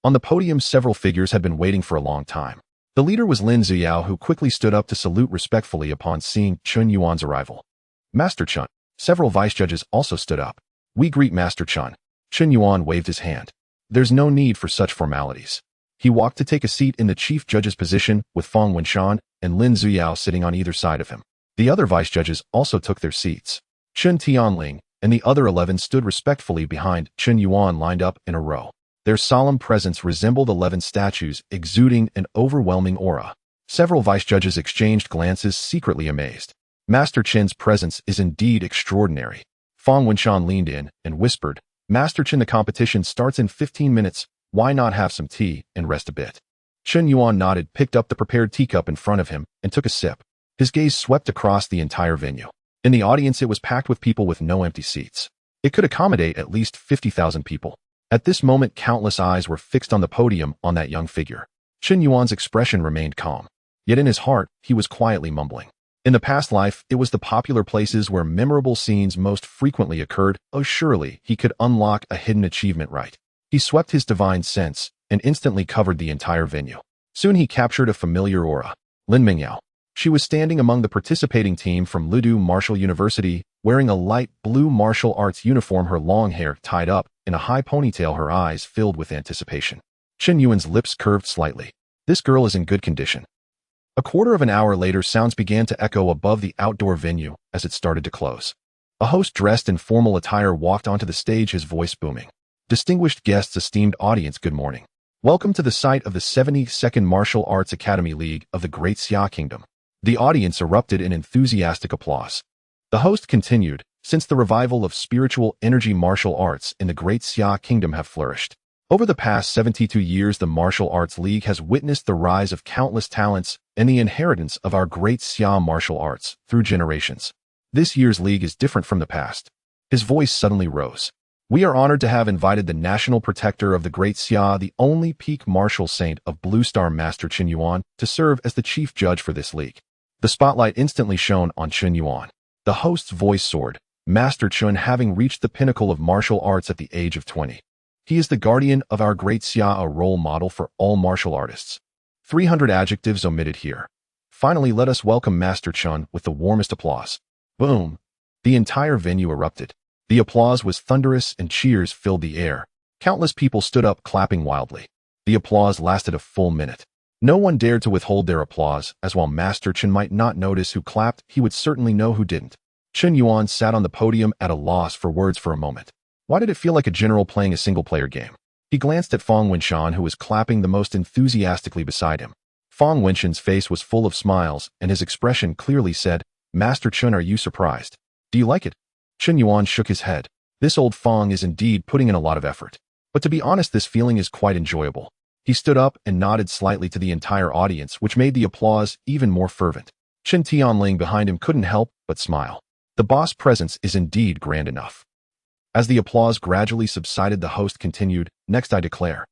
On the podium, several figures had been waiting for a long time. The leader was Lin Ziyao, who quickly stood up to salute respectfully upon seeing Chun Yuan's arrival. Master Chun. Several vice judges also stood up. We greet Master Chun. Chen Yuan waved his hand. There's no need for such formalities. He walked to take a seat in the chief judge's position, with Fong Wenshan and Lin Ziyao sitting on either side of him. The other vice judges also took their seats. Chun Tianling and the other 11 stood respectfully behind Chen Yuan, lined up in a row. Their solemn presence resembled 11 statues, exuding an overwhelming aura. Several vice judges exchanged glances, secretly amazed. Master Chen's presence is indeed extraordinary. Fong Wenshan leaned in and whispered, Master Chen, the competition starts in 15 minutes. Why not have some tea and rest a bit? Chen Yuan nodded, picked up the prepared teacup in front of him, and took a sip. His gaze swept across the entire venue. In the audience, it was packed with people with no empty seats. It could accommodate at least 50,000 people. At this moment, countless eyes were fixed on the podium on that young figure. Chen Yuan's expression remained calm. Yet in his heart, he was quietly mumbling. In the past life, it was the popular places where memorable scenes most frequently occurred. Oh, surely he could unlock a hidden achievement right. He swept his divine sense and instantly covered the entire venue. Soon he captured a familiar aura. Lin Mingyao. She was standing among the participating team from Luodu Martial University, wearing a light blue martial arts uniform, her long hair tied up in a high ponytail, her eyes filled with anticipation. Chen Yuan's lips curved slightly. This girl is in good condition. A quarter of an hour later, sounds began to echo above the outdoor venue as it started to close. A host dressed in formal attire walked onto the stage, his voice booming. Distinguished guests, esteemed audience, good morning. Welcome to the site of the 72nd Martial Arts Academy League of the Great Xia Kingdom. The audience erupted in enthusiastic applause. The host continued, since the revival of spiritual energy martial arts in the Great Xia Kingdom have flourished. Over the past 72 years, the Martial Arts League has witnessed the rise of countless talents and the inheritance of our great Xia martial arts through generations. This year's league is different from the past. His voice suddenly rose. We are honored to have invited the national protector of the great Xia, the only peak martial saint of Blue Star Master Chen Yuan, to serve as the chief judge for this league. The spotlight instantly shone on Chen Yuan. The host's voice soared, Master Chen having reached the pinnacle of martial arts at the age of 20. He is the guardian of our great Xia, a role model for all martial artists. 300 adjectives omitted here. Finally, let us welcome Master Chen with the warmest applause. Boom! The entire venue erupted. The applause was thunderous and cheers filled the air. Countless people stood up clapping wildly. The applause lasted a full minute. No one dared to withhold their applause, as while Master Chen might not notice who clapped, he would certainly know who didn't. Chen Yuan sat on the podium at a loss for words for a moment. Why did it feel like a general playing a single-player game? He glanced at Fong Wenshan, who was clapping the most enthusiastically beside him. Fong Wenshan's face was full of smiles, and his expression clearly said, Master Chen, are you surprised? Do you like it? Chen Yuan shook his head. This old Fong is indeed putting in a lot of effort. But to be honest, this feeling is quite enjoyable. He stood up and nodded slightly to the entire audience, which made the applause even more fervent. Chen Tianling behind him couldn't help but smile. The boss presence is indeed grand enough. As the applause gradually subsided, the host continued, Next I declare.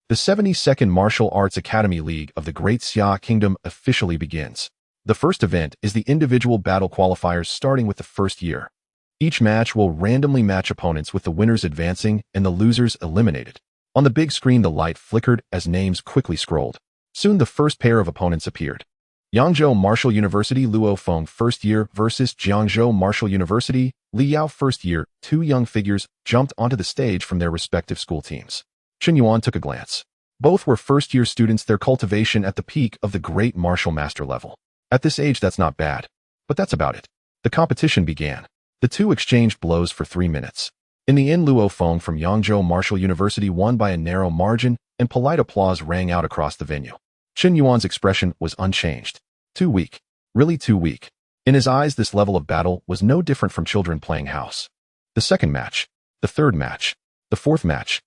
The 72nd Martial Arts Academy League of the Great Xia Kingdom officially begins. The first event is the individual battle qualifiers, starting with the first year. Each match will randomly match opponents, with the winners advancing and the losers eliminated. On the big screen, the light flickered as names quickly scrolled. Soon the first pair of opponents appeared. Yangzhou Martial University Luo Feng first year versus Jiangzhou Martial University Li Yao first year. Two young figures jumped onto the stage from their respective school teams. Chen Yuan took a glance. Both were first-year students, their cultivation at the peak of the great martial master level. At this age, that's not bad. But that's about it. The competition began. The two exchanged blows for 3 minutes. In the end, Luo Feng from Yangzhou Martial University won by a narrow margin, and polite applause rang out across the venue. Chen Yuan's expression was unchanged. Too weak. Really too weak. In his eyes, this level of battle was no different from children playing house. The second match. The third match. The fourth match.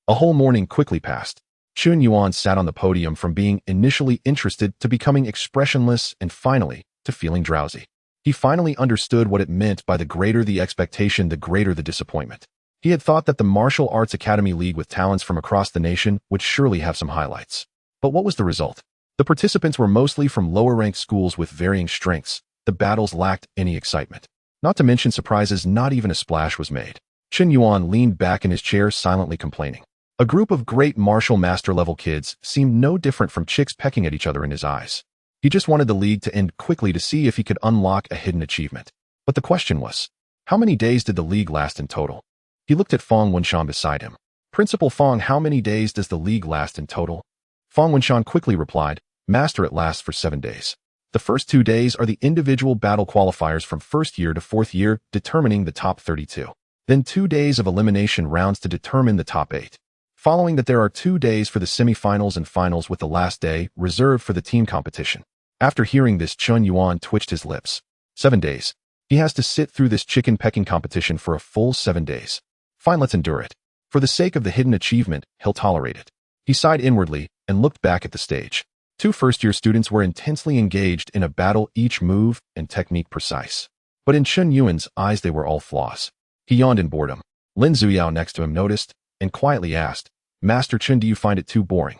A whole morning quickly passed. Chen Yuan sat on the podium, from being initially interested to becoming expressionless and finally to feeling drowsy. He finally understood what it meant by the greater the expectation, the greater the disappointment. He had thought that the Martial Arts Academy League with talents from across the nation would surely have some highlights. But what was the result? The participants were mostly from lower-ranked schools with varying strengths. The battles lacked any excitement. Not to mention surprises, not even a splash was made. Chen Yuan leaned back in his chair, silently complaining. A group of great martial master-level kids seemed no different from chicks pecking at each other in his eyes. He just wanted the league to end quickly to see if he could unlock a hidden achievement. But the question was, how many days did the league last in total? He looked at Fong Wenshan beside him. Principal Fong, how many days does the league last in total? Fong Wenshan quickly replied, Master, it lasts for 7 days. The first 2 days are the individual battle qualifiers from first year to fourth year, determining the top 32. Then 2 days of elimination rounds to determine the top 8. Following that, there are 2 days for the semifinals and finals, with the last day reserved for the team competition. After hearing this, Chen Yuan twitched his lips. 7 days. He has to sit through this chicken pecking competition for a full 7 days. Fine, let's endure it. For the sake of the hidden achievement, he'll tolerate it. He sighed inwardly and looked back at the stage. 2 first-year students were intensely engaged in a battle, each move and technique precise. But in Chen Yuan's eyes, they were all flaws. He yawned in boredom. Lin Zuyao next to him noticed and quietly asked, Master Chen, do you find it too boring?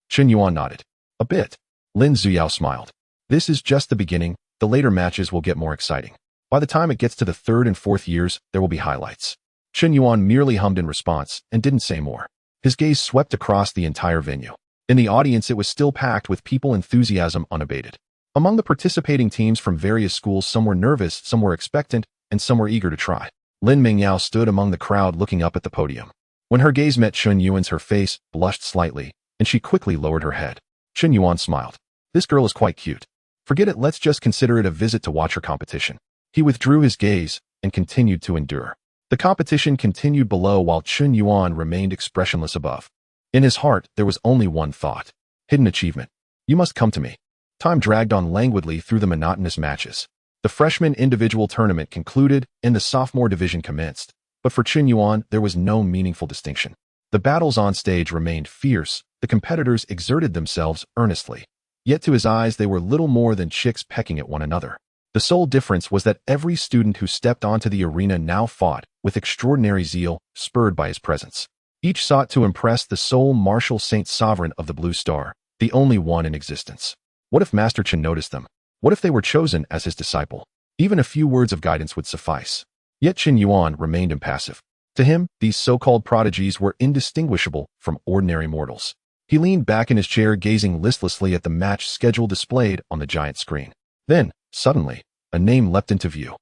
Chen Yuan nodded. A bit. Lin Zuyao smiled. This is just the beginning. The later matches will get more exciting. By the time it gets to the 3rd and 4th years, there will be highlights. Chen Yuan merely hummed in response and didn't say more. His gaze swept across the entire venue. In the audience, it was still packed with people, enthusiasm unabated. Among the participating teams from various schools, some were nervous, some were expectant, and some were eager to try. Lin Mingyao stood among the crowd, looking up at the podium. When her gaze met Chen Yuan's, her face blushed slightly, and she quickly lowered her head. Chen Yuan smiled. This girl is quite cute. Forget it, let's just consider it a visit to watch her competition. He withdrew his gaze and continued to endure. The competition continued below while Chen Yuan remained expressionless above. In his heart, there was only one thought. Hidden achievement. You must come to me. Time dragged on languidly through the monotonous matches. The freshman individual tournament concluded and the sophomore division commenced. But for Chen Yuan, there was no meaningful distinction. The battles on stage remained fierce, the competitors exerted themselves earnestly. Yet to his eyes they were little more than chicks pecking at one another. The sole difference was that every student who stepped onto the arena now fought, with extraordinary zeal, spurred by his presence. Each sought to impress the sole martial saint sovereign of the Blue Star, the only one in existence. What if Master Chen noticed them? What if they were chosen as his disciple? Even a few words of guidance would suffice. Yet Chen Yuan remained impassive. To him, these so-called prodigies were indistinguishable from ordinary mortals. He leaned back in his chair, gazing listlessly at the match schedule displayed on the giant screen. Then, suddenly, a name leapt into view.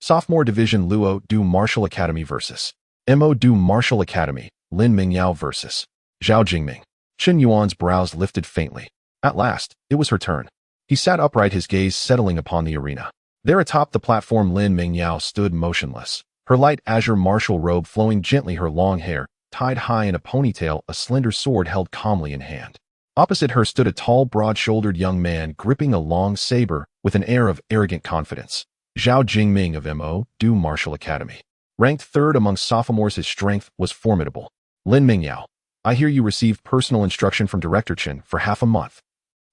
Sophomore Division Luo Du Martial Academy versus Mo Du Martial Academy, Lin Mingyao versus Zhao Jingming. Chen Yuan's brows lifted faintly. At last, it was her turn. He sat upright, his gaze settling upon the arena. There atop the platform, Lin Mingyao stood motionless, her light azure martial robe flowing gently, her long hair tied high in a ponytail, a slender sword held calmly in hand. Opposite her stood a tall, broad-shouldered young man gripping a long saber with an air of arrogant confidence. Zhao Jingming of Mo Du Martial Academy. Ranked third among sophomores, his strength was formidable. Lin Mingyao, I hear you received personal instruction from Director Chen for half a month.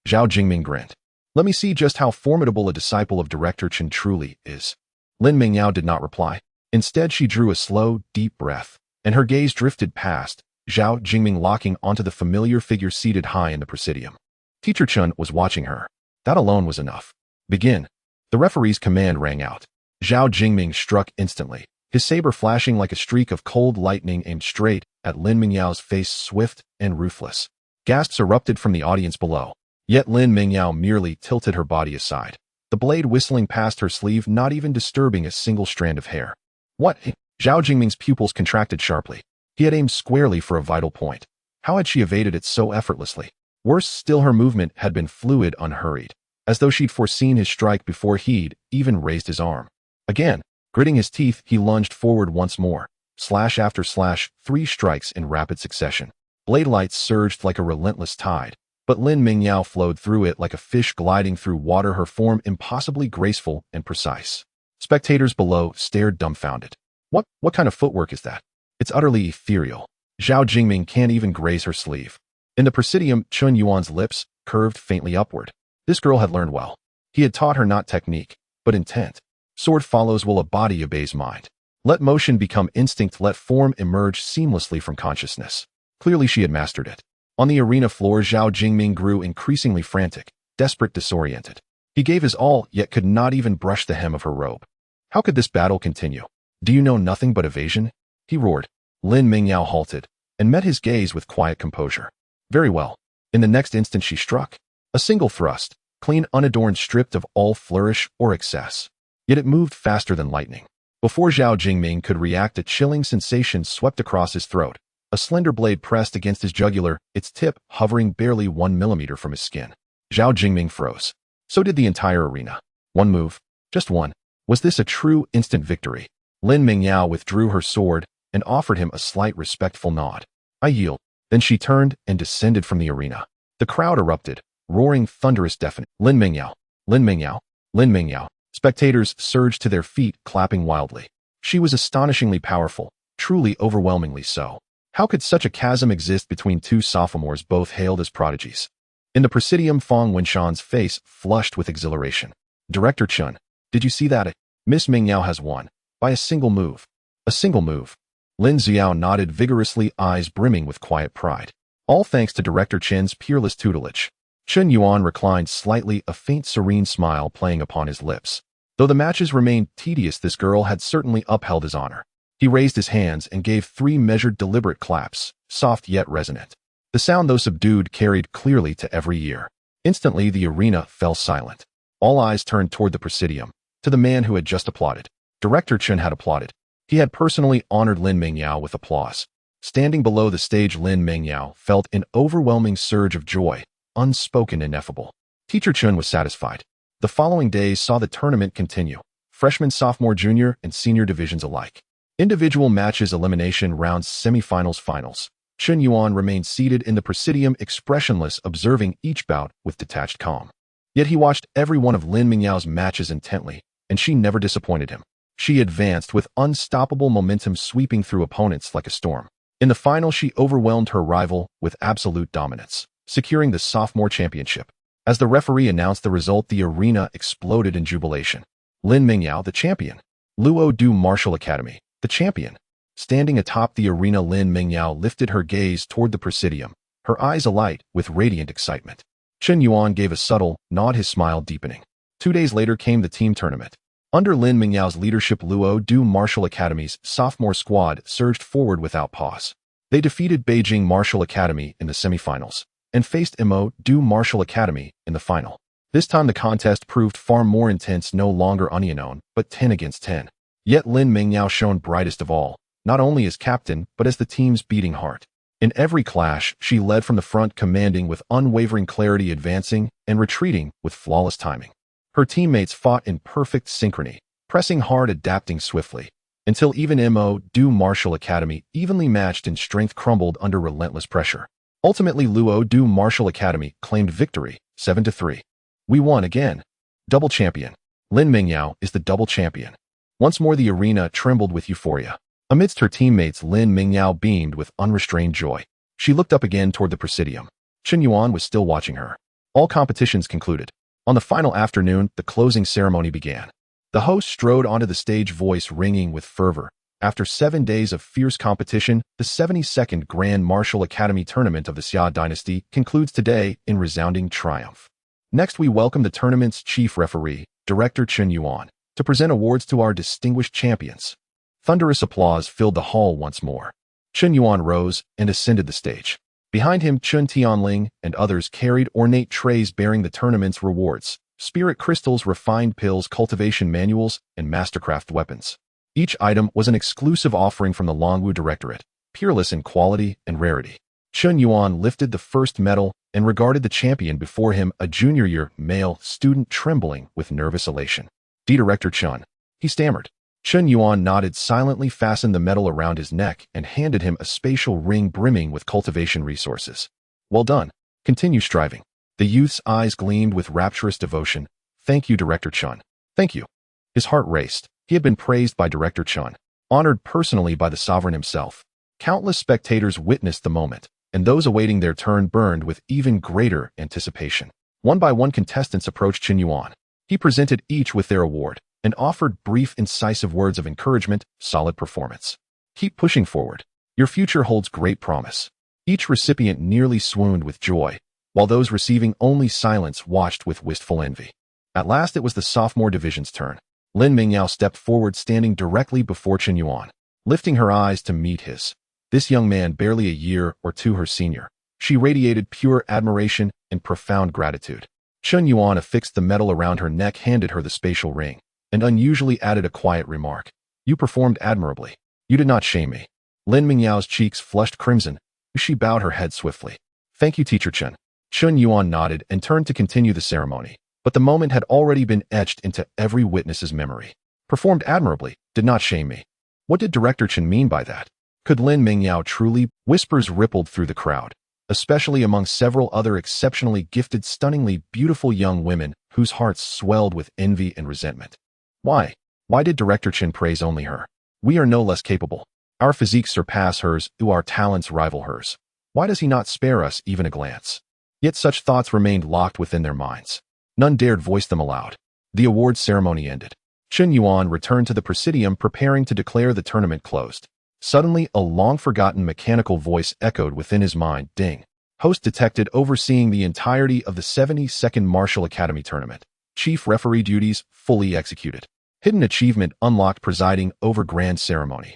Zhao Jingming grinned. Let me see just how formidable a disciple of Director Chen truly is. Lin Mingyao did not reply. Instead, she drew a slow, deep breath, and her gaze drifted past Zhao Jingming, locking onto the familiar figure seated high in the presidium. Teacher Chen was watching her. That alone was enough. Begin. The referee's command rang out. Zhao Jingming struck instantly, his saber flashing like a streak of cold lightning aimed straight at Lin Mingyao's face, swift and ruthless. Gasps erupted from the audience below. Yet Lin Mingyao merely tilted her body aside, the blade whistling past her sleeve, not even disturbing a single strand of hair. What? Zhao Jingming's pupils contracted sharply. He had aimed squarely for a vital point. How had she evaded it so effortlessly? Worse still, her movement had been fluid, unhurried, as though she'd foreseen his strike before he'd even raised his arm. Again, gritting his teeth, he lunged forward once more. Slash after slash, 3 strikes in rapid succession. Blade lights surged like a relentless tide, but Lin Mingyao flowed through it like a fish gliding through water, her form impossibly graceful and precise. Spectators below stared dumbfounded. What kind of footwork is that? It's utterly ethereal. Zhao Jingming can't even graze her sleeve. In the presidium, Chen Yuan's lips curved faintly upward. This girl had learned well. He had taught her not technique, but intent. Sword follows while a body obeys mind. Let motion become instinct, let form emerge seamlessly from consciousness. Clearly she had mastered it. On the arena floor, Zhao Jingming grew increasingly frantic, desperate, disoriented. He gave his all, yet could not even brush the hem of her robe. How could this battle continue? Do you know nothing but evasion? He roared. Lin Mingyao halted, and met his gaze with quiet composure. Very well. In the next instant she struck. A single thrust, clean, unadorned, stripped of all flourish or excess. Yet it moved faster than lightning. Before Zhao Jingming could react, a chilling sensation swept across his throat. A slender blade pressed against his jugular, its tip hovering barely 1 millimeter from his skin. Zhao Jingming froze. So did the entire arena. One move. Just one. Was this a true instant victory? Lin Mingyao withdrew her sword and offered him a slight respectful nod. I yield. Then she turned and descended from the arena. The crowd erupted, roaring thunderous deafening. Lin Mingyao, Lin Mingyao, Lin Mingyao. Spectators surged to their feet, clapping wildly. She was astonishingly powerful, truly overwhelmingly so. How could such a chasm exist between two sophomores both hailed as prodigies? In the presidium, Fong Wenshan's face flushed with exhilaration. Director Chen, did you see that? Miss Mingyao has won. By a single move. A single move. Lin Xiao nodded vigorously, eyes brimming with quiet pride. All thanks to Director Chen's peerless tutelage. Chen Yuan reclined slightly, a faint serene smile playing upon his lips. Though the matches remained tedious, this girl had certainly upheld his honor. He raised his hands and gave 3 measured, deliberate claps, soft yet resonant. The sound, though subdued, carried clearly to every ear. Instantly, the arena fell silent. All eyes turned toward the presidium, to the man who had just applauded. Director Chen had applauded. He had personally honored Lin Mingyao with applause. Standing below the stage, Lin Mingyao felt an overwhelming surge of joy, unspoken, ineffable. Teacher Chen was satisfied. The following days saw the tournament continue, freshman, sophomore, junior, and senior divisions alike. Individual matches, elimination rounds, semifinals, finals. Chen Yuan remained seated in the presidium, expressionless, observing each bout with detached calm. Yet he watched every one of Lin Mingyao's matches intently, and she never disappointed him. She advanced with unstoppable momentum, sweeping through opponents like a storm. In the final, she overwhelmed her rival with absolute dominance, securing the sophomore championship. As the referee announced the result, the arena exploded in jubilation. Lin Mingyao, the champion. Luo Du Martial Academy, the champion. Standing atop the arena, Lin Mingyao lifted her gaze toward the presidium, her eyes alight with radiant excitement. Chen Yuan gave a subtle nod, his smile deepening. 2 days later came the team tournament. Under Lin Mingyao's leadership, Luo Du Martial Academy's sophomore squad surged forward without pause. They defeated Beijing Martial Academy in the semifinals and faced Mo Du Martial Academy in the final. This time the contest proved far more intense, no longer unknown, but 10 against 10. Yet Lin Mingyao shone brightest of all, not only as captain, but as the team's beating heart. In every clash, she led from the front, commanding with unwavering clarity, advancing and retreating with flawless timing. Her teammates fought in perfect synchrony, pressing hard, adapting swiftly, until even Mo Du Martial Academy, evenly matched in strength, crumbled under relentless pressure. Ultimately, Luo Du Martial Academy claimed victory, 7-3. We won again. Double champion. Lin Mingyao is the double champion. Once more the arena trembled with euphoria. Amidst her teammates, Lin Mingyao beamed with unrestrained joy. She looked up again toward the presidium. Chen Yuan was still watching her. All competitions concluded. On the final afternoon, the closing ceremony began. The host strode onto the stage, voice ringing with fervor. After 7 days of fierce competition, the 72nd Grand Martial Academy Tournament of the Xia Dynasty concludes today in resounding triumph. Next, we welcome the tournament's chief referee, Director Chen Yuan, to present awards to our distinguished champions. Thunderous applause filled the hall once more. Chen Yuan rose and ascended the stage. Behind him, Chun Tianling and others carried ornate trays bearing the tournament's rewards: spirit crystals, refined pills, cultivation manuals, and mastercraft weapons. Each item was an exclusive offering from the Longwu Directorate, peerless in quality and rarity. Chen Yuan lifted the first medal and regarded the champion before him, a junior-year male student trembling with nervous elation. Director Chen, he stammered. Chen Yuan nodded silently, fastened the medal around his neck, and handed him a spatial ring brimming with cultivation resources. Well done. Continue striving. The youth's eyes gleamed with rapturous devotion. Thank you, Director Chen. Thank you. His heart raced. He had been praised by Director Chen, honored personally by the sovereign himself. Countless spectators witnessed the moment, and those awaiting their turn burned with even greater anticipation. One by one, contestants approached Chen Yuan. He presented each with their award and offered brief, incisive words of encouragement. Solid performance. Keep pushing forward. Your future holds great promise. Each recipient nearly swooned with joy, while those receiving only silence watched with wistful envy. At last it was the sophomore division's turn. Lin Mingyao stepped forward, standing directly before Chen Yuan, lifting her eyes to meet his. This young man, barely a year or two her senior. She radiated pure admiration and profound gratitude. Chen Yuan affixed the medal around her neck, handed her the spatial ring, and unusually added a quiet remark. You performed admirably. You did not shame me. Lin Mingyao's cheeks flushed crimson. She bowed her head swiftly. Thank you, Teacher Chen. Chen Yuan nodded and turned to continue the ceremony, but the moment had already been etched into every witness's memory. Performed admirably, did not shame me. What did Director Chen mean by that? Could Lin Mingyao truly? Whispers rippled through the crowd, especially among several other exceptionally gifted, stunningly beautiful young women whose hearts swelled with envy and resentment. Why? Why did Director Chen praise only her? We are no less capable. Our physiques surpass hers, our talents rival hers. Why does he not spare us even a glance? Yet such thoughts remained locked within their minds. None dared voice them aloud. The awards ceremony ended. Chen Yuan returned to the presidium, preparing to declare the tournament closed. Suddenly, a long-forgotten mechanical voice echoed within his mind. Ding. Host detected, overseeing the entirety of the 72nd Martial Academy Tournament. Chief referee duties fully executed. Hidden achievement unlocked, presiding over grand ceremony.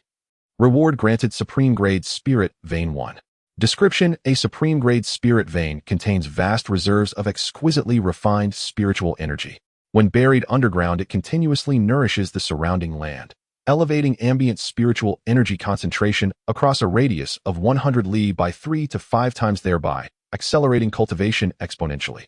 Reward granted, Supreme Grade Spirit Vein 1. Description: a Supreme Grade Spirit Vein contains vast reserves of exquisitely refined spiritual energy. When buried underground, it continuously nourishes the surrounding land, elevating ambient spiritual energy concentration across a radius of 100 li by 3 to 5 times, thereby accelerating cultivation exponentially.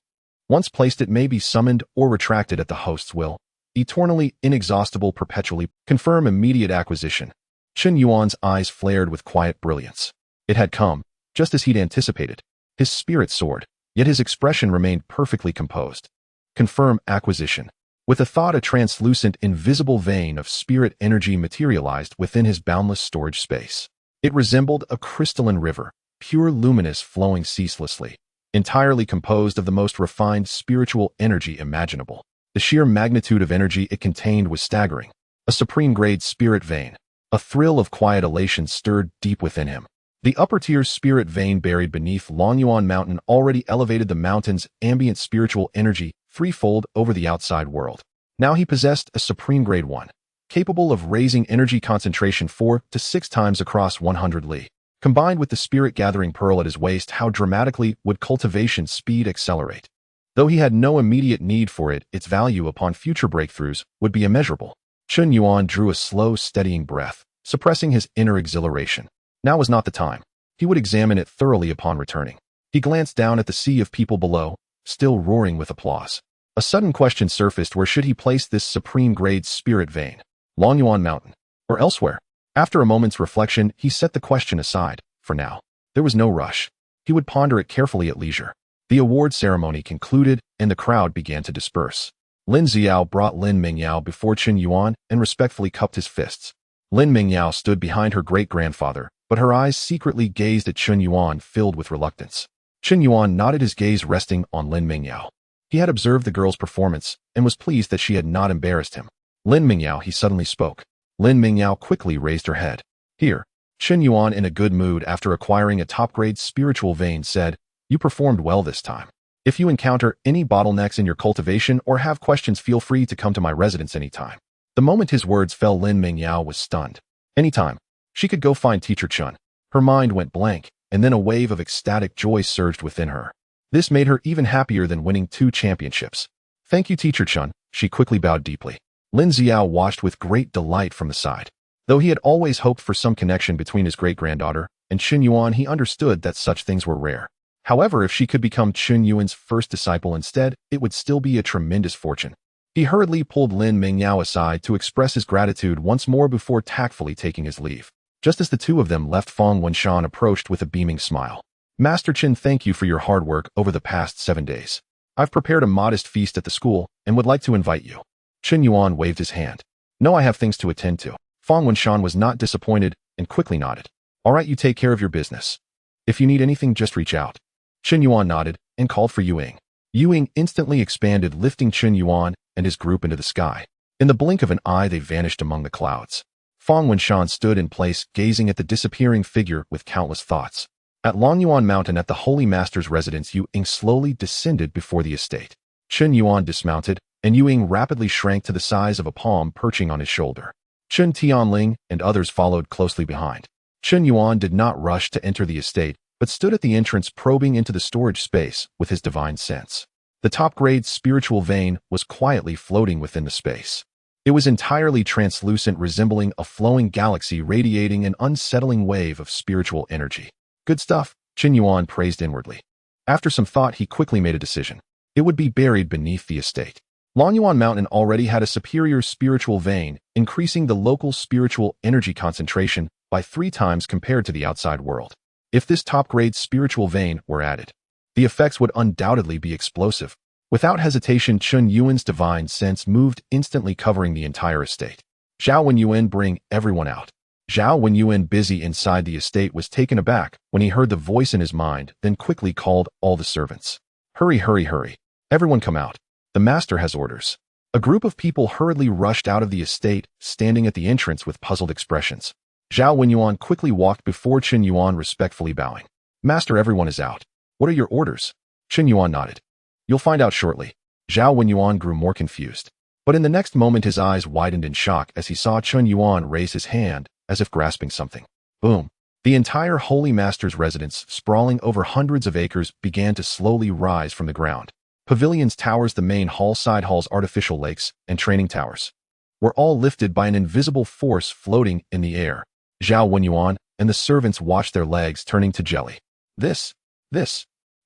Once placed, it may be summoned or retracted at the host's will. Eternally inexhaustible, perpetually. Confirm immediate acquisition. Chen Yuan's eyes flared with quiet brilliance. It had come, just as he'd anticipated. His spirit soared, yet his expression remained perfectly composed. Confirm acquisition. With a thought, a translucent, invisible vein of spirit energy materialized within his boundless storage space. It resembled a crystalline river, pure luminous flowing ceaselessly, entirely composed of the most refined spiritual energy imaginable. The sheer magnitude of energy it contained was staggering. A supreme-grade spirit vein. A thrill of quiet elation stirred deep within him. The upper-tier spirit vein buried beneath Longyuan Mountain already elevated the mountain's ambient spiritual energy threefold over the outside world. Now he possessed a supreme-grade one, capable of raising energy concentration 4 to 6 times across 100 li. Combined with the spirit-gathering pearl at his waist, how dramatically would cultivation speed accelerate? Though he had no immediate need for it, its value upon future breakthroughs would be immeasurable. Chun Yuan drew a slow, steadying breath, suppressing his inner exhilaration. Now was not the time. He would examine it thoroughly upon returning. He glanced down at the sea of people below, still roaring with applause. A sudden question surfaced: where should he place this supreme-grade spirit vein? Longyuan Mountain, or elsewhere? After a moment's reflection, he set the question aside. For now, there was no rush. He would ponder it carefully at leisure. The award ceremony concluded, and the crowd began to disperse. Lin Xiao brought Lin Mingyao before Chun Yuan and respectfully cupped his fists. Lin Mingyao stood behind her great-grandfather, but her eyes secretly gazed at Chun Yuan, filled with reluctance. Chun Yuan nodded, his gaze resting on Lin Mingyao. He had observed the girl's performance and was pleased that she had not embarrassed him. Lin Mingyao, he suddenly spoke. Lin Mingyao quickly raised her head. Here. Chun Yuan, in a good mood after acquiring a top-grade spiritual vein, said, "You performed well this time. If you encounter any bottlenecks in your cultivation or have questions, feel free to come to my residence anytime." The moment his words fell, Lin Mingyao was stunned. Anytime. She could go find Teacher Chun. Her mind went blank, and then a wave of ecstatic joy surged within her. This made her even happier than winning 2 championships. "Thank you, Teacher Chun." She quickly bowed deeply. Lin Xiao watched with great delight from the side. Though he had always hoped for some connection between his great-granddaughter and Chun Yuan, he understood that such things were rare. However, if she could become Chun Yuan's first disciple instead, it would still be a tremendous fortune. He hurriedly pulled Lin Mingyao aside to express his gratitude once more before tactfully taking his leave. Just as the two of them left, Fang Wenshan approached with a beaming smile. "Master Chen, thank you for your hard work over the past 7 days. I've prepared a modest feast at the school and would like to invite you." Chun Yuan waved his hand. "No, I have things to attend to." Fang Wenshan was not disappointed and quickly nodded. "All right, you take care of your business. If you need anything, just reach out." Chun Yuan nodded and called for Yuing. Yuing instantly expanded, lifting Chun Yuan and his group into the sky. In the blink of an eye, they vanished among the clouds. Fang Wenshan stood in place, gazing at the disappearing figure with countless thoughts. At Longyuan Mountain, at the Holy Master's residence, Yuing slowly descended before the estate. Chun Yuan dismounted, and Yuing rapidly shrank to the size of a palm, perching on his shoulder. Chun Tianling and others followed closely behind. Chun Yuan did not rush to enter the estate, but stood at the entrance, probing into the storage space with his divine sense. The top-grade spiritual vein was quietly floating within the space. It was entirely translucent, resembling a flowing galaxy radiating an unsettling wave of spiritual energy. "Good stuff," Chun Yuan praised inwardly. After some thought, he quickly made a decision. It would be buried beneath the estate. Longyuan Mountain already had a superior spiritual vein, increasing the local spiritual energy concentration by 3 times compared to the outside world. If this top-grade spiritual vein were added, the effects would undoubtedly be explosive. Without hesitation, Chun Yuan's divine sense moved, instantly covering the entire estate. "Zhao Wenyuan, bring everyone out." Zhao Wenyuan, busy inside the estate, was taken aback when he heard the voice in his mind, then quickly called all the servants. "Hurry, hurry, hurry. Everyone come out. The master has orders." A group of people hurriedly rushed out of the estate, standing at the entrance with puzzled expressions. Zhao Wenyuan quickly walked before Chun Yuan, respectfully bowing. "Master, everyone is out. What are your orders?" Chun Yuan nodded. "You'll find out shortly." Zhao Wenyuan grew more confused. But in the next moment, his eyes widened in shock as he saw Chun Yuan raise his hand, as if grasping something. Boom! The entire Holy Master's residence, sprawling over hundreds of acres, began to slowly rise from the ground. Pavilions, towers, the main hall, side halls, artificial lakes, and training towers were all lifted by an invisible force floating in the air. Zhao Wenyuan and the servants watched, their legs turning to jelly. This.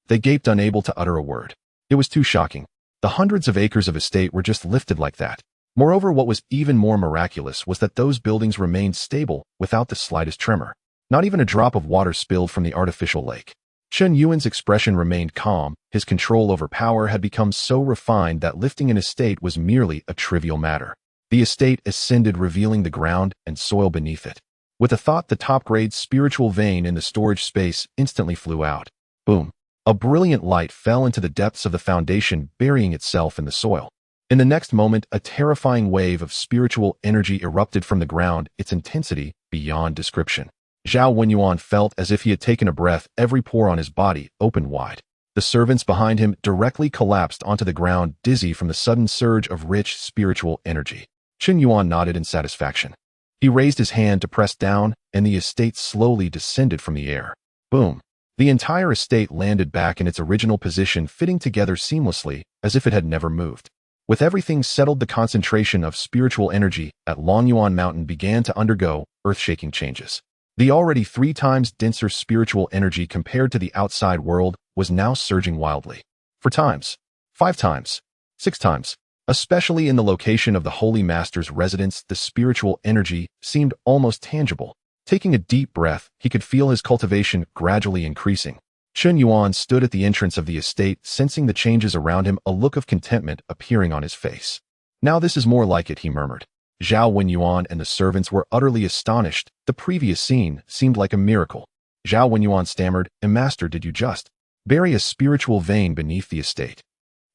They gaped, unable to utter a word. It was too shocking. The hundreds of acres of estate were just lifted like that. Moreover, what was even more miraculous was that those buildings remained stable without the slightest tremor. Not even a drop of water spilled from the artificial lake. Chun Yuan's expression remained calm. His control over power had become so refined that lifting an estate was merely a trivial matter. The estate ascended, revealing the ground and soil beneath it. With the thought, the top-grade spiritual vein in the storage space instantly flew out. Boom. A brilliant light fell into the depths of the foundation, burying itself in the soil. In the next moment, a terrifying wave of spiritual energy erupted from the ground, its intensity beyond description. Zhao Wenyuan felt as if he had taken a breath, every pore on his body opened wide. The servants behind him directly collapsed onto the ground, dizzy from the sudden surge of rich spiritual energy. Chen Yuan nodded in satisfaction. He raised his hand to press down, and the estate slowly descended from the air. Boom. The entire estate landed back in its original position, fitting together seamlessly, as if it had never moved. With everything settled, the concentration of spiritual energy at Longyuan Mountain began to undergo earth-shaking changes. The already 3 times denser spiritual energy compared to the outside world was now surging wildly. 4 times, 5 times, 6 times. Especially in the location of the Holy Master's residence, the spiritual energy seemed almost tangible. Taking a deep breath, he could feel his cultivation gradually increasing. Chen Yuan stood at the entrance of the estate, sensing the changes around him, a look of contentment appearing on his face. Now this is more like it, he murmured. Zhao Wenyuan and the servants were utterly astonished. The previous scene seemed like a miracle. Zhao Wenyuan stammered, "Master, did you just bury a spiritual vein beneath the estate?"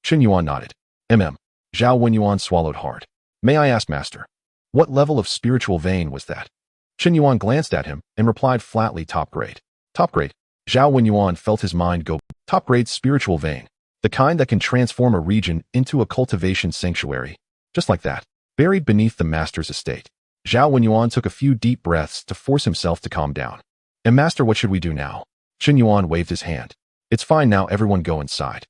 Chen Yuan nodded. Zhao Wenyuan swallowed hard. "May I ask, Master, what level of spiritual vein was that?" Chen Yuan glanced at him and replied flatly, "Top grade." "Top grade?" Zhao Wenyuan felt his mind go. Top grade spiritual vein. The kind that can transform a region into a cultivation sanctuary. Just like that. Buried beneath the Master's estate. Zhao Wenyuan took a few deep breaths to force himself to calm down. "Master, what should we do now?" Chen Yuan waved his hand. "It's fine now, everyone go inside."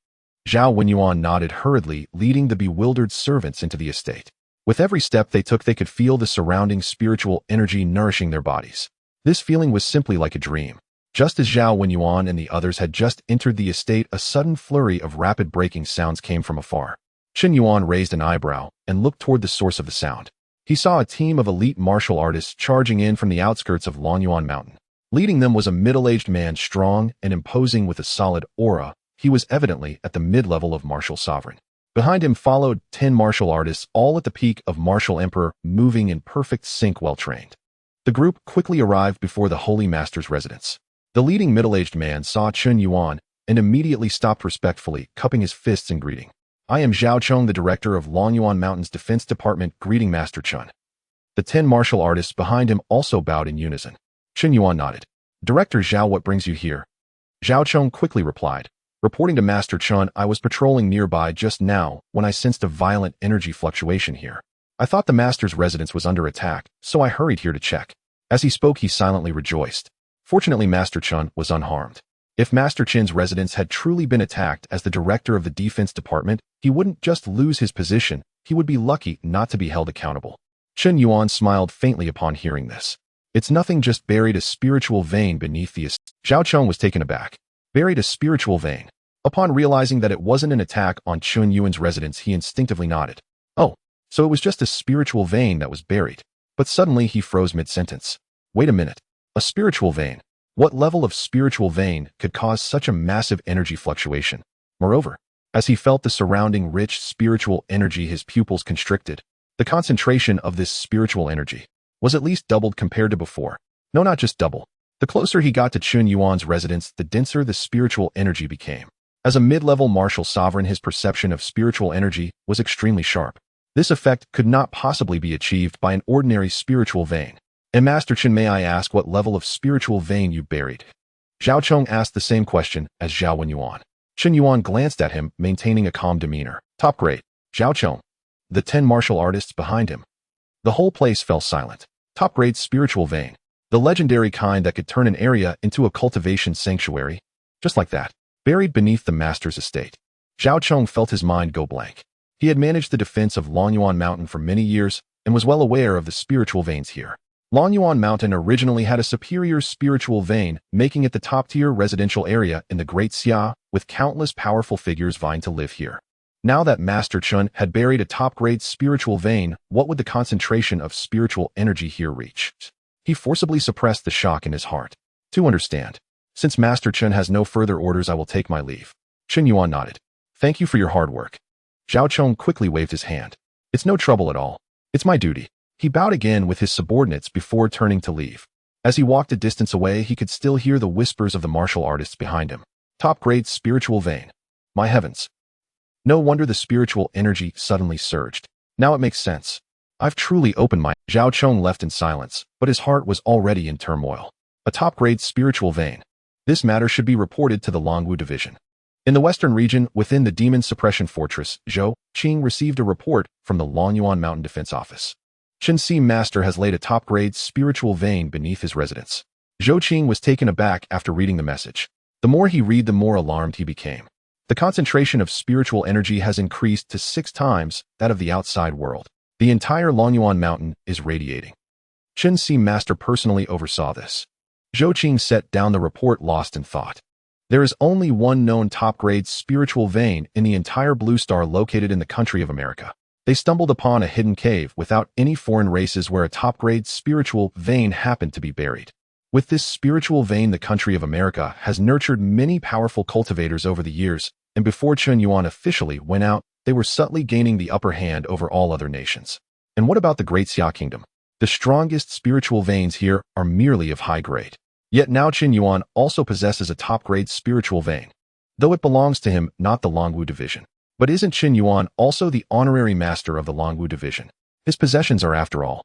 Zhao Wenyuan nodded hurriedly, leading the bewildered servants into the estate. With every step they took, they could feel the surrounding spiritual energy nourishing their bodies. This feeling was simply like a dream. Just as Zhao Wenyuan and the others had just entered the estate, a sudden flurry of rapid breaking sounds came from afar. Chen Yuan raised an eyebrow and looked toward the source of the sound. He saw a team of elite martial artists charging in from the outskirts of Longyuan Mountain. Leading them was a middle-aged man, strong and imposing with a solid aura. He was evidently at the mid-level of martial sovereign. Behind him followed 10 martial artists, all at the peak of martial emperor, moving in perfect sync, well-trained. The group quickly arrived before the Holy Master's residence. The leading middle-aged man saw Chen Yuan and immediately stopped respectfully, cupping his fists in greeting. "I am Zhao Chong, the director of Longyuan Mountain's Defense Department, greeting Master Chen." The 10 martial artists behind him also bowed in unison. Chen Yuan nodded. "Director Zhao, what brings you here?" Zhao Chong quickly replied. "Reporting to Master Chen, I was patrolling nearby just now when I sensed a violent energy fluctuation here. I thought the Master's residence was under attack, so I hurried here to check." As he spoke, he silently rejoiced. Fortunately, Master Chen was unharmed. If Master Chen's residence had truly been attacked, as the director of the defense department, he wouldn't just lose his position, he would be lucky not to be held accountable. Chen Yuan smiled faintly upon hearing this. "It's nothing, just buried a spiritual vein beneath the estate." Zhao Chong was taken aback. Buried a spiritual vein. Upon realizing that it wasn't an attack on Chen Yuan's residence, he instinctively nodded. "Oh, so it was just a spiritual vein that was buried." But suddenly he froze mid-sentence. "Wait a minute. A spiritual vein? What level of spiritual vein could cause such a massive energy fluctuation?" Moreover, as he felt the surrounding rich spiritual energy, his pupils constricted. The concentration of this spiritual energy was at least doubled compared to before. No, not just double. The closer he got to Chen Yuan's residence, the denser the spiritual energy became. As a mid-level martial sovereign, his perception of spiritual energy was extremely sharp. This effect could not possibly be achieved by an ordinary spiritual vein. "And Master Chen, may I ask what level of spiritual vein you buried?" Zhao Chong asked the same question as Zhao Wenyuan. Chen Yuan glanced at him, maintaining a calm demeanor. "Top grade, Zhao Chong." The 10 martial artists behind him. The whole place fell silent. Top grade spiritual vein. The legendary kind that could turn an area into a cultivation sanctuary. Just like that. Buried beneath the Master's estate. Zhao Chong felt his mind go blank. He had managed the defense of Longyuan Mountain for many years and was well aware of the spiritual veins here. Longyuan Mountain originally had a superior spiritual vein, making it the top-tier residential area in the Great Xia, with countless powerful figures vying to live here. Now that Master Chen had buried a top-grade spiritual vein, what would the concentration of spiritual energy here reach? He forcibly suppressed the shock in his heart. "To understand. Since Master Chen has no further orders, I will take my leave." Chen Yuan nodded. "Thank you for your hard work." Zhao Chong quickly waved his hand. "It's no trouble at all. It's my duty." He bowed again with his subordinates before turning to leave. As he walked a distance away, he could still hear the whispers of the martial artists behind him. Top-grade spiritual vein. My heavens. No wonder the spiritual energy suddenly surged. Now it makes sense. I've truly opened my... Zhao Chong left in silence, but his heart was already in turmoil. A top-grade spiritual vein. This matter should be reported to the Longwu Division. In the western region, within the Demon Suppression Fortress, Zhou Qing received a report from the Longyuan Mountain Defense Office. Chen Si Master has laid a top-grade spiritual vein beneath his residence. Zhou Qing was taken aback after reading the message. The more he read, the more alarmed he became. The concentration of spiritual energy has increased to 6 times that of the outside world. The entire Longyuan Mountain is radiating. Chen Si Master personally oversaw this. Zhou Qing set down the report, lost in thought. There is only one known top-grade spiritual vein in the entire Blue Star, located in the country of America. They stumbled upon a hidden cave without any foreign races where a top-grade spiritual vein happened to be buried. With this spiritual vein, the country of America has nurtured many powerful cultivators over the years, and before Chen Yuan officially went out, they were subtly gaining the upper hand over all other nations. And what about the Great Xia Kingdom? The strongest spiritual veins here are merely of high grade. Yet now Chen Yuan also possesses a top-grade spiritual vein, though it belongs to him, not the Longwu Division. But isn't Chen Yuan also the honorary master of the Longwu Division? His possessions are, after all.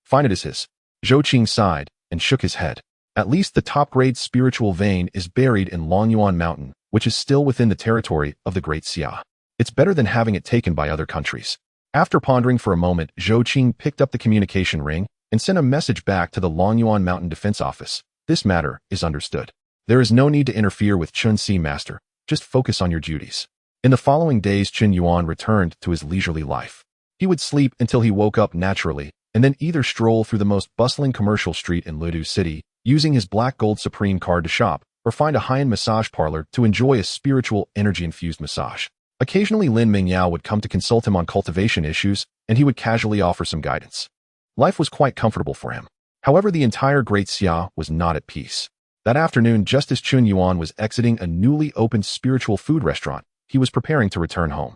Fine, it is his. Zhou Qing sighed and shook his head. At least the top-grade spiritual vein is buried in Longyuan Mountain, which is still within the territory of the Great Xia. It's better than having it taken by other countries. After pondering for a moment, Zhou Qing picked up the communication ring and sent a message back to the Longyuan Mountain Defense Office. This matter is understood. There is no need to interfere with Chen Si Master. Just focus on your duties. In the following days, Chen Yuan returned to his leisurely life. He would sleep until he woke up naturally, and then either stroll through the most bustling commercial street in Ludu City, using his Black Gold Supreme card to shop, or find a high-end massage parlor to enjoy a spiritual, energy-infused massage. Occasionally, Lin Mingyao would come to consult him on cultivation issues, and he would casually offer some guidance. Life was quite comfortable for him. However, the entire Great Xia was not at peace. That afternoon, just as Chen Yuan was exiting a newly opened spiritual food restaurant, he was preparing to return home.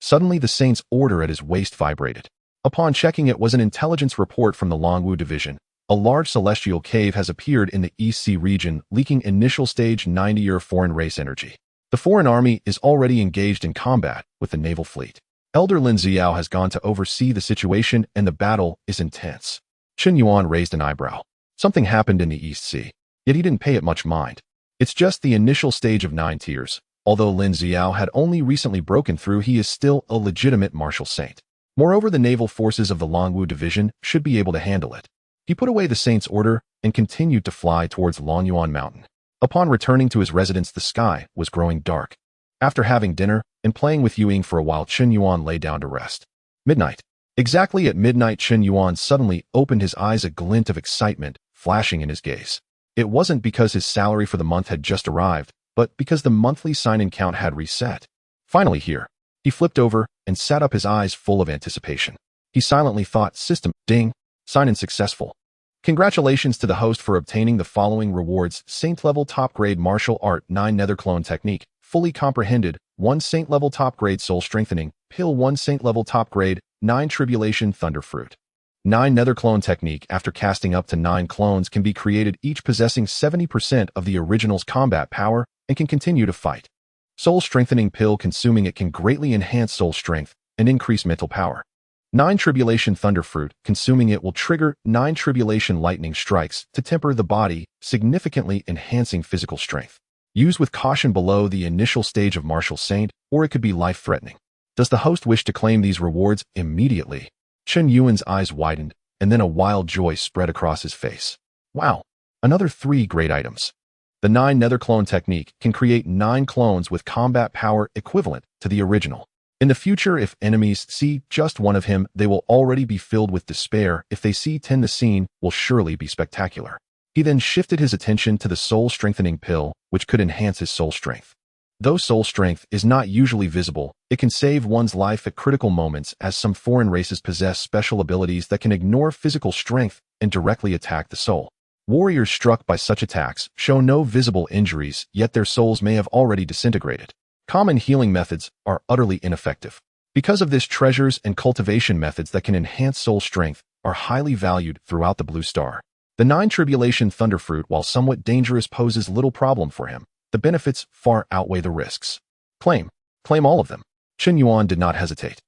Suddenly, the Saint's order at his waist vibrated. Upon checking, it was an intelligence report from the Longwu Division. A large celestial cave has appeared in the East Sea region, leaking initial stage 90-year foreign race energy. The foreign army is already engaged in combat with the naval fleet. Elder Lin Xiao has gone to oversee the situation, and the battle is intense. Chen Yuan raised an eyebrow. Something happened in the East Sea, yet he didn't pay it much mind. It's just the initial stage of 9 tiers. Although Lin Xiao had only recently broken through, he is still a legitimate martial saint. Moreover, the naval forces of the Longwu Division should be able to handle it. He put away the saint's order and continued to fly towards Longyuan Mountain. Upon returning to his residence, the sky was growing dark. After having dinner and playing with Yuing for a while, Chen Yuan lay down to rest. Midnight. Exactly at midnight, Chen Yuan suddenly opened his eyes, a glint of excitement flashing in his gaze. It wasn't because his salary for the month had just arrived, but because the monthly sign-in count had reset. Finally here. He flipped over and sat up, his eyes full of anticipation. He silently thought, system, ding, sign-in successful. Congratulations to the host for obtaining the following rewards: Saint-level top-grade martial art 9 nether clone technique, fully comprehended, 1 Saint-level top-grade soul strengthening, pill 1 Saint-level top-grade, 9 tribulation thunder fruit. 9 nether clone technique. After casting up to 9 clones can be created, each possessing 70% of the original's combat power, and can continue to fight. Soul strengthening pill. Consuming it can greatly enhance soul strength and increase mental power. 9 tribulation thunder fruit. Consuming it will trigger 9 tribulation lightning strikes to temper the body, significantly enhancing physical strength. Use with caution below the initial stage of martial saint, or it could be life-threatening. Does the host wish to claim these rewards immediately? Chen Yuan's eyes widened, and then a wild joy spread across his face. Wow! Another 3 great items. The 9 nether clone technique can create 9 clones with combat power equivalent to the original. In the future, if enemies see just one of him, they will already be filled with despair. If they see 10, the scene will surely be spectacular. He then shifted his attention to the soul strengthening pill, which could enhance his soul strength. Though soul strength is not usually visible, it can save one's life at critical moments, as some foreign races possess special abilities that can ignore physical strength and directly attack the soul. Warriors struck by such attacks show no visible injuries, yet their souls may have already disintegrated. Common healing methods are utterly ineffective. Because of this, treasures and cultivation methods that can enhance soul strength are highly valued throughout the Blue Star. The 9 Tribulation Thunderfruit, while somewhat dangerous, poses little problem for him. The benefits far outweigh the risks. Claim. Claim all of them. Chen Yuan did not hesitate.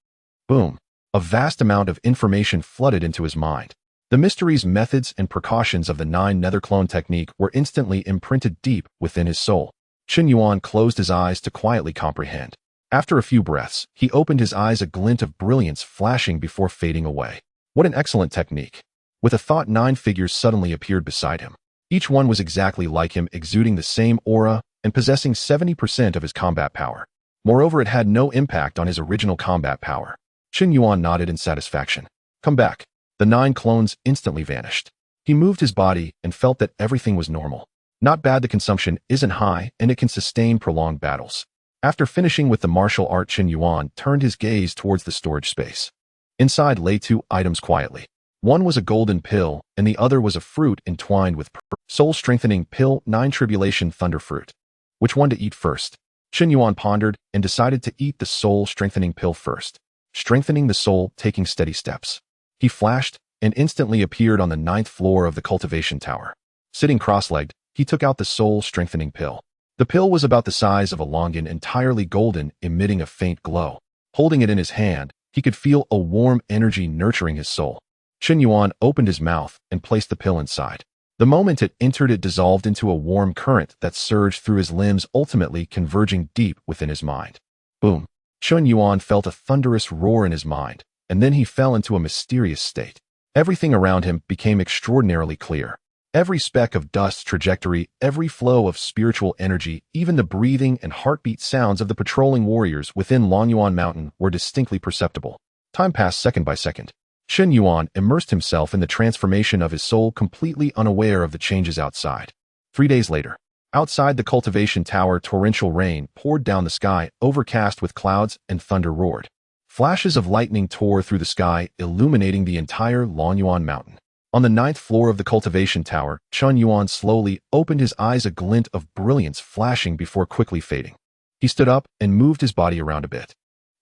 Boom. A vast amount of information flooded into his mind. The mysteries, methods, and precautions of the 9 Nether Clone technique were instantly imprinted deep within his soul. Chen Yuan closed his eyes to quietly comprehend. After a few breaths, he opened his eyes, a glint of brilliance flashing before fading away. What an excellent technique. With a thought, 9 figures suddenly appeared beside him. Each one was exactly like him, exuding the same aura and possessing 70% of his combat power. Moreover, it had no impact on his original combat power. Chen Yuan nodded in satisfaction. Come back. The 9 clones instantly vanished. He moved his body and felt that everything was normal. Not bad, the consumption isn't high and it can sustain prolonged battles. After finishing with the martial art, Chen Yuan turned his gaze towards the storage space. Inside lay 2 items quietly. One was a golden pill and the other was a fruit entwined with soul-strengthening pill, 9 Tribulation Thunderfruit. Which one to eat first? Chen Yuan pondered and decided to eat the soul-strengthening pill first. Strengthening the soul, taking steady steps. He flashed and instantly appeared on the 9th floor of the cultivation tower. Sitting cross-legged, he took out the soul-strengthening pill. The pill was about the size of a longan, entirely golden, emitting a faint glow. Holding it in his hand, he could feel a warm energy nurturing his soul. Chen Yuan opened his mouth and placed the pill inside. The moment it entered, it dissolved into a warm current that surged through his limbs, ultimately converging deep within his mind. Boom! Chen Yuan felt a thunderous roar in his mind, and then he fell into a mysterious state. Everything around him became extraordinarily clear. Every speck of dust's trajectory, every flow of spiritual energy, even the breathing and heartbeat sounds of the patrolling warriors within Longyuan Mountain were distinctly perceptible. Time passed second by second. Chen Yuan immersed himself in the transformation of his soul, completely unaware of the changes outside. 3 days later, outside the cultivation tower, torrential rain poured down the sky, overcast with clouds, and thunder roared. Flashes of lightning tore through the sky, illuminating the entire Longyuan Mountain. On the 9th floor of the cultivation tower, Chen Yuan slowly opened his eyes, a glint of brilliance flashing before quickly fading. He stood up and moved his body around a bit.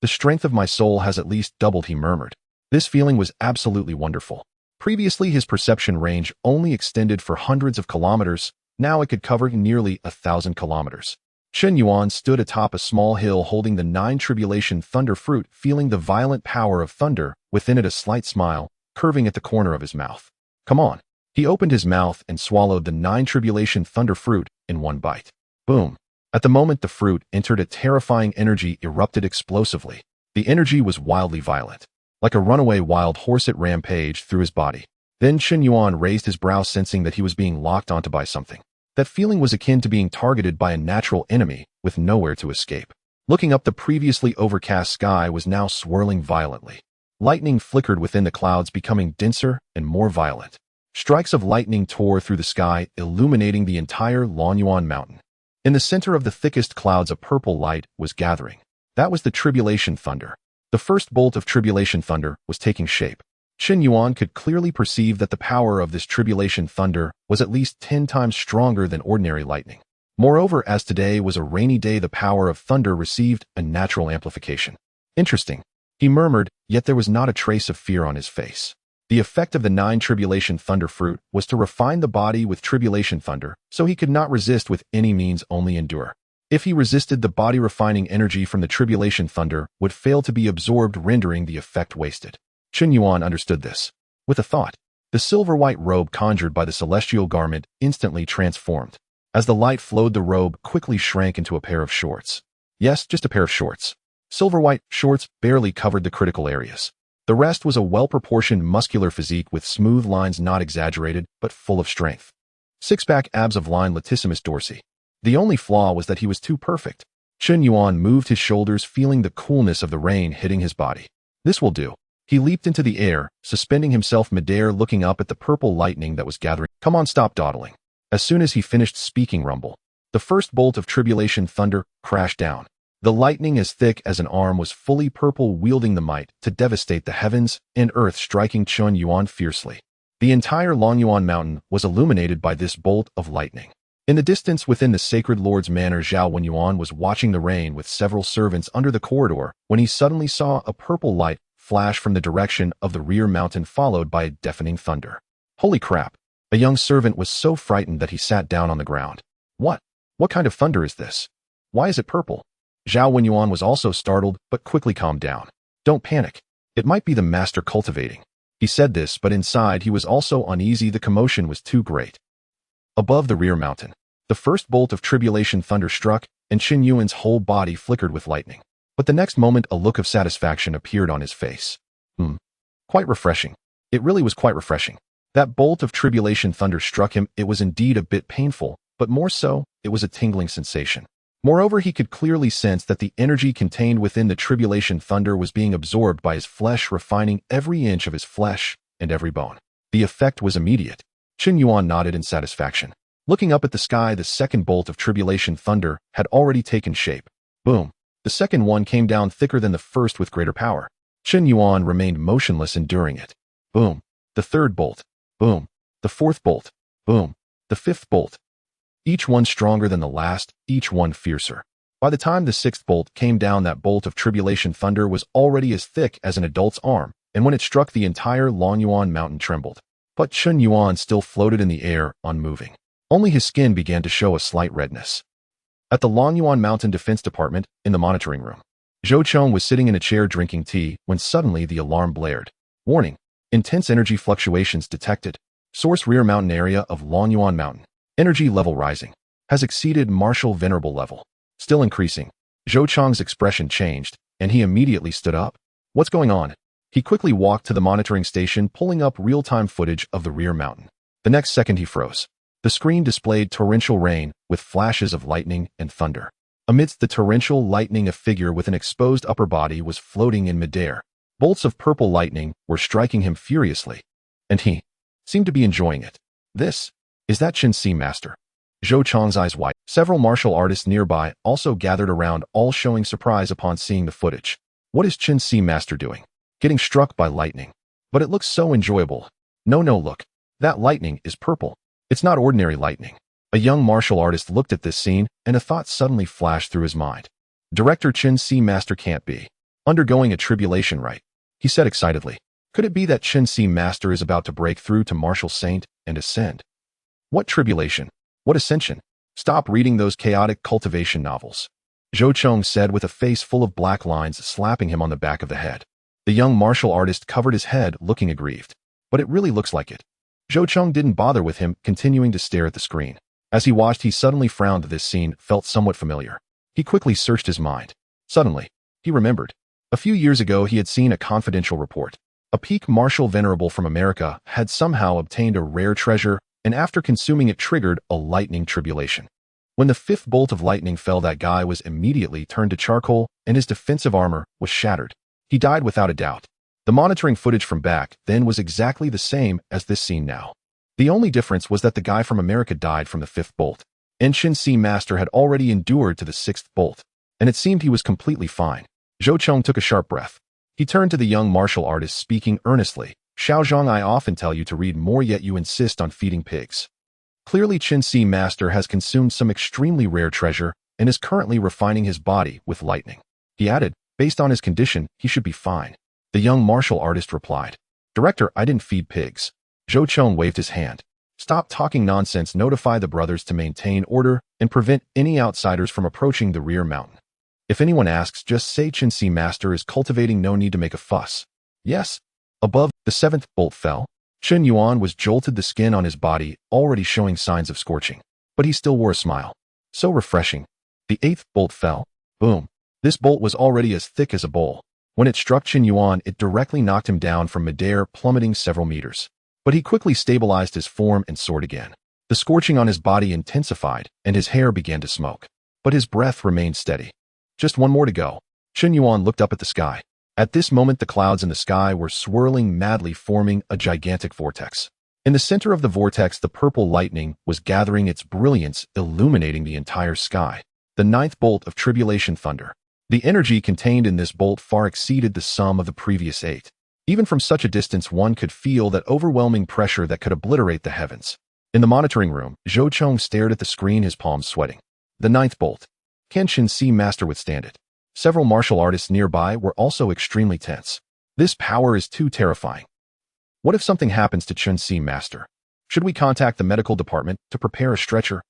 The strength of my soul has at least doubled, he murmured. This feeling was absolutely wonderful. Previously, his perception range only extended for hundreds of kilometers. Now it could cover nearly 1,000 kilometers. Chen Yuan stood atop a small hill holding the 9 Tribulation Thunderfruit, feeling the violent power of thunder, within it a slight smile, curving at the corner of his mouth. Come on. He opened his mouth and swallowed the 9 Tribulation Thunderfruit in one bite. Boom. At the moment the fruit entered, a terrifying energy erupted explosively. The energy was wildly violent. Like a runaway wild horse, it rampaged through his body. Then Chen Yuan raised his brow, sensing that he was being locked onto by something. That feeling was akin to being targeted by a natural enemy with nowhere to escape. Looking up, the previously overcast sky was now swirling violently. Lightning flickered within the clouds, becoming denser and more violent. Strikes of lightning tore through the sky, illuminating the entire Longyuan Mountain. In the center of the thickest clouds, a purple light was gathering. That was the Tribulation Thunder. The first bolt of Tribulation Thunder was taking shape. Chen Yuan could clearly perceive that the power of this Tribulation Thunder was at least 10 times stronger than ordinary lightning. Moreover, as today was a rainy day, the power of thunder received a natural amplification. Interesting, he murmured, yet there was not a trace of fear on his face. The effect of the 9 Tribulation Thunderfruit was to refine the body with Tribulation Thunder, so he could not resist with any means, only endure. If he resisted, the body refining energy from the Tribulation Thunder would fail to be absorbed, rendering the effect wasted. Chen Yuan understood this. With a thought, the silver-white robe conjured by the celestial garment instantly transformed. As the light flowed, the robe quickly shrank into a pair of shorts. Yes, just a pair of shorts. Silver-white shorts barely covered the critical areas. The rest was a well-proportioned muscular physique with smooth lines, not exaggerated, but full of strength. Six-pack abs of line latissimus dorsi. The only flaw was that he was too perfect. Chen Yuan moved his shoulders, feeling the coolness of the rain hitting his body. This will do. He leaped into the air, suspending himself midair, looking up at the purple lightning that was gathering. Come on, stop dawdling. As soon as he finished speaking, rumble. The first bolt of Tribulation Thunder crashed down. The lightning, as thick as an arm, was fully purple, wielding the might to devastate the heavens and earth, striking Chen Yuan fiercely. The entire Longyuan Mountain was illuminated by this bolt of lightning. In the distance within the Sacred Lord's Manor, Zhao Wenyuan was watching the rain with several servants under the corridor when he suddenly saw a purple light flash from the direction of the rear mountain, followed by a deafening thunder. Holy crap! A young servant was so frightened that he sat down on the ground. What? What kind of thunder is this? Why is it purple? Zhao Wenyuan was also startled, but quickly calmed down. Don't panic. It might be the master cultivating. He said this, but inside he was also uneasy. The commotion was too great. Above the rear mountain, the first bolt of tribulation thunder struck, and Qin Yuan's whole body flickered with lightning. But the next moment a look of satisfaction appeared on his face. Quite refreshing. It really was quite refreshing. That bolt of tribulation thunder struck him. It was indeed a bit painful, but more so, it was a tingling sensation. Moreover, he could clearly sense that the energy contained within the tribulation thunder was being absorbed by his flesh, refining every inch of his flesh and every bone. The effect was immediate. Qin Yuan nodded in satisfaction. Looking up at the sky, the second bolt of tribulation thunder had already taken shape. Boom. The second one came down thicker than the first with greater power. Qin Yuan remained motionless, enduring it. Boom. The third bolt. Boom. The fourth bolt. Boom. The fifth bolt. Each one stronger than the last, each one fiercer. By the time the sixth bolt came down, that bolt of tribulation thunder was already as thick as an adult's arm, and when it struck, the entire Longyuan mountain trembled. But Qin Yuan still floated in the air, unmoving. Only his skin began to show a slight redness. At the Longyuan Mountain Defense Department, in the monitoring room, Zhou Chong was sitting in a chair drinking tea when suddenly the alarm blared. Warning. Intense energy fluctuations detected. Source rear mountain area of Longyuan Mountain. Energy level rising. Has exceeded martial venerable level. Still increasing. Zhou Chong's expression changed, and he immediately stood up. What's going on? He quickly walked to the monitoring station, pulling up real-time footage of the rear mountain. The next second he froze. The screen displayed torrential rain with flashes of lightning and thunder. Amidst the torrential lightning, a figure with an exposed upper body was floating in midair. Bolts of purple lightning were striking him furiously, and he seemed to be enjoying it. Is that Qin Si Master? Zhou Chong's eyes widened. Several martial artists nearby also gathered around, all showing surprise upon seeing the footage. What is Qin Si Master doing? Getting struck by lightning. But it looks so enjoyable. No, look. That lightning is purple. It's not ordinary lightning. A young martial artist looked at this scene, and a thought suddenly flashed through his mind. Director Qin Si Master can't be undergoing a tribulation, right? He said excitedly. Could it be that Qin Si Master is about to break through to martial saint and ascend? What tribulation? What ascension? Stop reading those chaotic cultivation novels. Zhou Chong said with a face full of black lines, slapping him on the back of the head. The young martial artist covered his head, looking aggrieved. But it really looks like it. Zhou Chong didn't bother with him, continuing to stare at the screen. As he watched, he suddenly frowned. This scene felt somewhat familiar. He quickly searched his mind. Suddenly, he remembered. A few years ago, he had seen a confidential report. A peak martial venerable from America had somehow obtained a rare treasure, and after consuming it triggered a lightning tribulation. When the fifth bolt of lightning fell, that guy was immediately turned to charcoal, and his defensive armor was shattered. He died without a doubt. The monitoring footage from back then was exactly the same as this scene now. The only difference was that the guy from America died from the fifth bolt, and Qin Si Master had already endured to the sixth bolt, and it seemed he was completely fine. Zhou Chong took a sharp breath. He turned to the young martial artist, speaking earnestly. Xiaozhong, I often tell you to read more, yet you insist on feeding pigs. Clearly, Qin Si Master has consumed some extremely rare treasure and is currently refining his body with lightning. He added, based on his condition, he should be fine. The young martial artist replied. Director, I didn't feed pigs. Zhou Chong waved his hand. Stop talking nonsense. Notify the brothers to maintain order and prevent any outsiders from approaching the rear mountain. If anyone asks, just say Qin Si Master is cultivating. No need to make a fuss. Yes. Above, the seventh bolt fell. Qin Yuan was jolted, the skin on his body already showing signs of scorching. But he still wore a smile. So refreshing. The eighth bolt fell. Boom. This bolt was already as thick as a bowl. When it struck Qin Yuan, it directly knocked him down from midair, plummeting several meters. But he quickly stabilized his form and soared again. The scorching on his body intensified, and his hair began to smoke. But his breath remained steady. Just one more to go. Qin Yuan looked up at the sky. At this moment, the clouds in the sky were swirling madly, forming a gigantic vortex. In the center of the vortex, the purple lightning was gathering its brilliance, illuminating the entire sky. The ninth bolt of tribulation thunder. The energy contained in this bolt far exceeded the sum of the previous 8. Even from such a distance, one could feel that overwhelming pressure that could obliterate the heavens. In the monitoring room, Zhou Chong stared at the screen, his palms sweating. The ninth bolt. Can Qin Si Master withstand it? Several martial artists nearby were also extremely tense. This power is too terrifying. What if something happens to Qin Si Master? Should we contact the medical department to prepare a stretcher?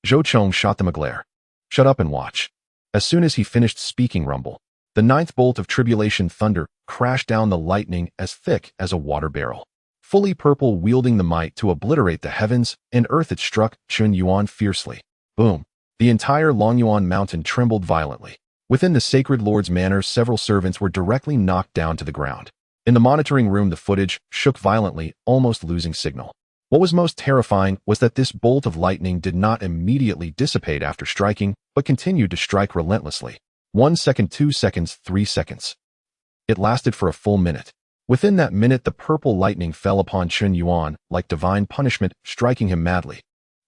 Zhou Chong shot them a glare. Shut up and watch. As soon as he finished speaking rumble, the ninth bolt of tribulation thunder crashed down the lightning as thick as a water barrel. Fully purple, wielding the might to obliterate the heavens and earth, it struck Chun Yuan fiercely. Boom! The entire Longyuan mountain trembled violently. Within the sacred lord's manor, several servants were directly knocked down to the ground. In the monitoring room, the footage shook violently, almost losing signal. What was most terrifying was that this bolt of lightning did not immediately dissipate after striking, but continued to strike relentlessly. 1 second, 2 seconds, 3 seconds. It lasted for a full minute. Within that minute, the purple lightning fell upon Chun Yuan like divine punishment, striking him madly.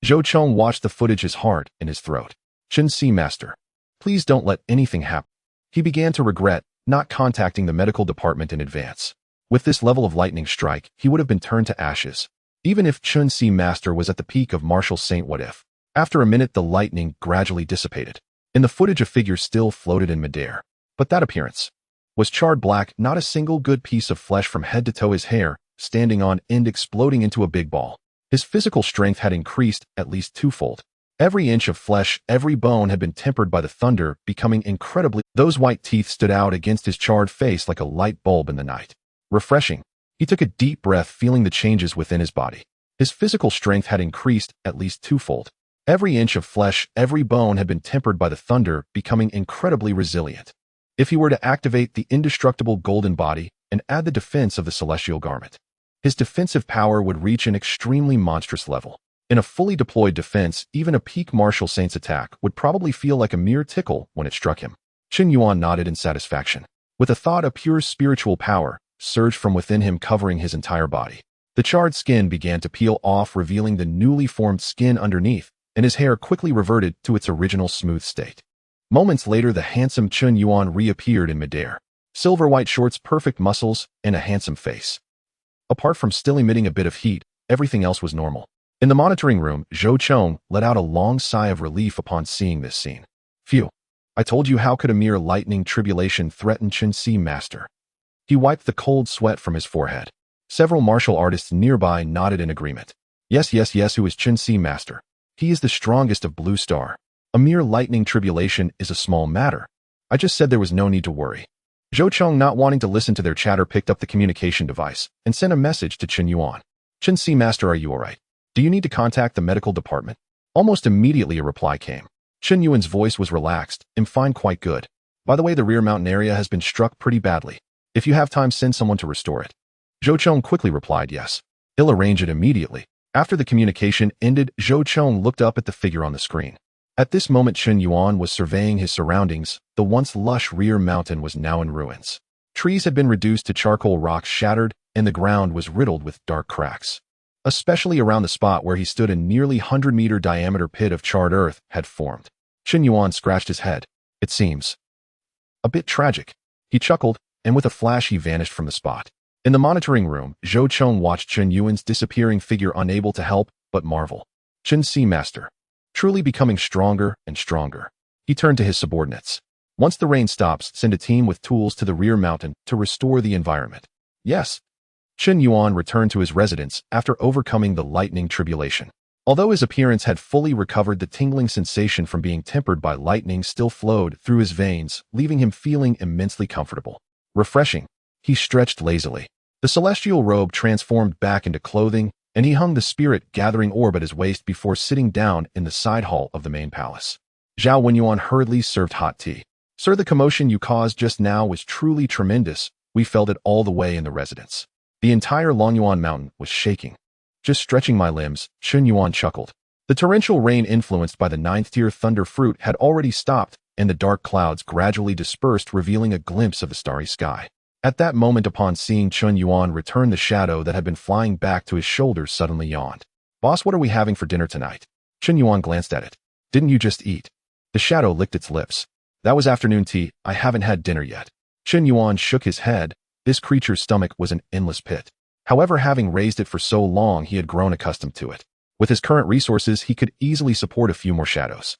Zhou Chong watched the footage, his heart in his throat. Chun Si Master, please don't let anything happen. He began to regret not contacting the medical department in advance. With this level of lightning strike, he would have been turned to ashes. Even if Chun Si Master was at the peak of martial saint, what if? After a minute, the lightning gradually dissipated. In the footage, a figure still floated in midair. But that appearance was charred black, not a single good piece of flesh from head to toe, his hair standing on end, exploding into a big ball. His physical strength had increased at least twofold. Every inch of flesh, every bone had been tempered by the thunder, becoming incredibly. Those white teeth stood out against his charred face like a light bulb in the night. Refreshing. He took a deep breath, feeling the changes within his body. His physical strength had increased at least twofold. Every inch of flesh, every bone had been tempered by the thunder, becoming incredibly resilient. If he were to activate the indestructible golden body and add the defense of the celestial garment, his defensive power would reach an extremely monstrous level. In a fully deployed defense, even a peak martial saint's attack would probably feel like a mere tickle when it struck him. Chun Yuan nodded in satisfaction. With a thought, a pure spiritual power surged from within him, covering his entire body. The charred skin began to peel off, revealing the newly formed skin underneath, and his hair quickly reverted to its original smooth state. Moments later, the handsome Chun Yuan reappeared in midair. Silver white shorts, perfect muscles, and a handsome face. Apart from still emitting a bit of heat, everything else was normal. In the monitoring room, Zhou Chong let out a long sigh of relief upon seeing this scene. Phew. I told you, how could a mere lightning tribulation threaten Chun Si Master? He wiped the cold sweat from his forehead. Several martial artists nearby nodded in agreement. Yes, who is Chun Si Master? He is the strongest of Blue Star. A mere lightning tribulation is a small matter. I just said there was no need to worry. Zhou Chong, not wanting to listen to their chatter, picked up the communication device and sent a message to Chun Yuan. Chun Si Master, are you alright? Do you need to contact the medical department? Almost immediately a reply came. Chun Yuan's voice was relaxed. I'm fine, quite good. By the way, the rear mountain area has been struck pretty badly. If you have time, send someone to restore it. Zhou Chong quickly replied yes. He'll arrange it immediately. After the communication ended, Zhou Chong looked up at the figure on the screen. At this moment, Chun Yuan was surveying his surroundings. The once lush rear mountain was now in ruins. Trees had been reduced to charcoal, rocks shattered, and the ground was riddled with dark cracks. Especially around the spot where he stood, a nearly 100-meter diameter pit of charred earth had formed. Chun Yuan scratched his head. It seems a bit tragic. He chuckled, and with a flash he vanished from the spot. In the monitoring room, Zhou Chong watched Chun Yuan's disappearing figure, unable to help but marvel. Chun Si Master, truly becoming stronger and stronger. He turned to his subordinates. Once the rain stops, send a team with tools to the rear mountain to restore the environment. Yes. Chun Yuan returned to his residence after overcoming the lightning tribulation. Although his appearance had fully recovered, the tingling sensation from being tempered by lightning still flowed through his veins, leaving him feeling immensely comfortable. Refreshing. He stretched lazily. The celestial robe transformed back into clothing, and he hung the spirit-gathering orb at his waist before sitting down in the side hall of the main palace. Zhao Wenyuan hurriedly served hot tea. Sir, the commotion you caused just now was truly tremendous. We felt it all the way in the residence. The entire Longyuan mountain was shaking. Just stretching my limbs, Chun Yuan chuckled. The torrential rain influenced by the 9th-tier thunder fruit had already stopped, and the dark clouds gradually dispersed, revealing a glimpse of the starry sky. At that moment, upon seeing Chun Yuan return, the shadow that had been flying back to his shoulders suddenly yawned. Boss, what are we having for dinner tonight? Chun Yuan glanced at it. Didn't you just eat? The shadow licked its lips. That was afternoon tea. I haven't had dinner yet. Chun Yuan shook his head. This creature's stomach was an endless pit. However, having raised it for so long, he had grown accustomed to it. With his current resources, he could easily support a few more shadows.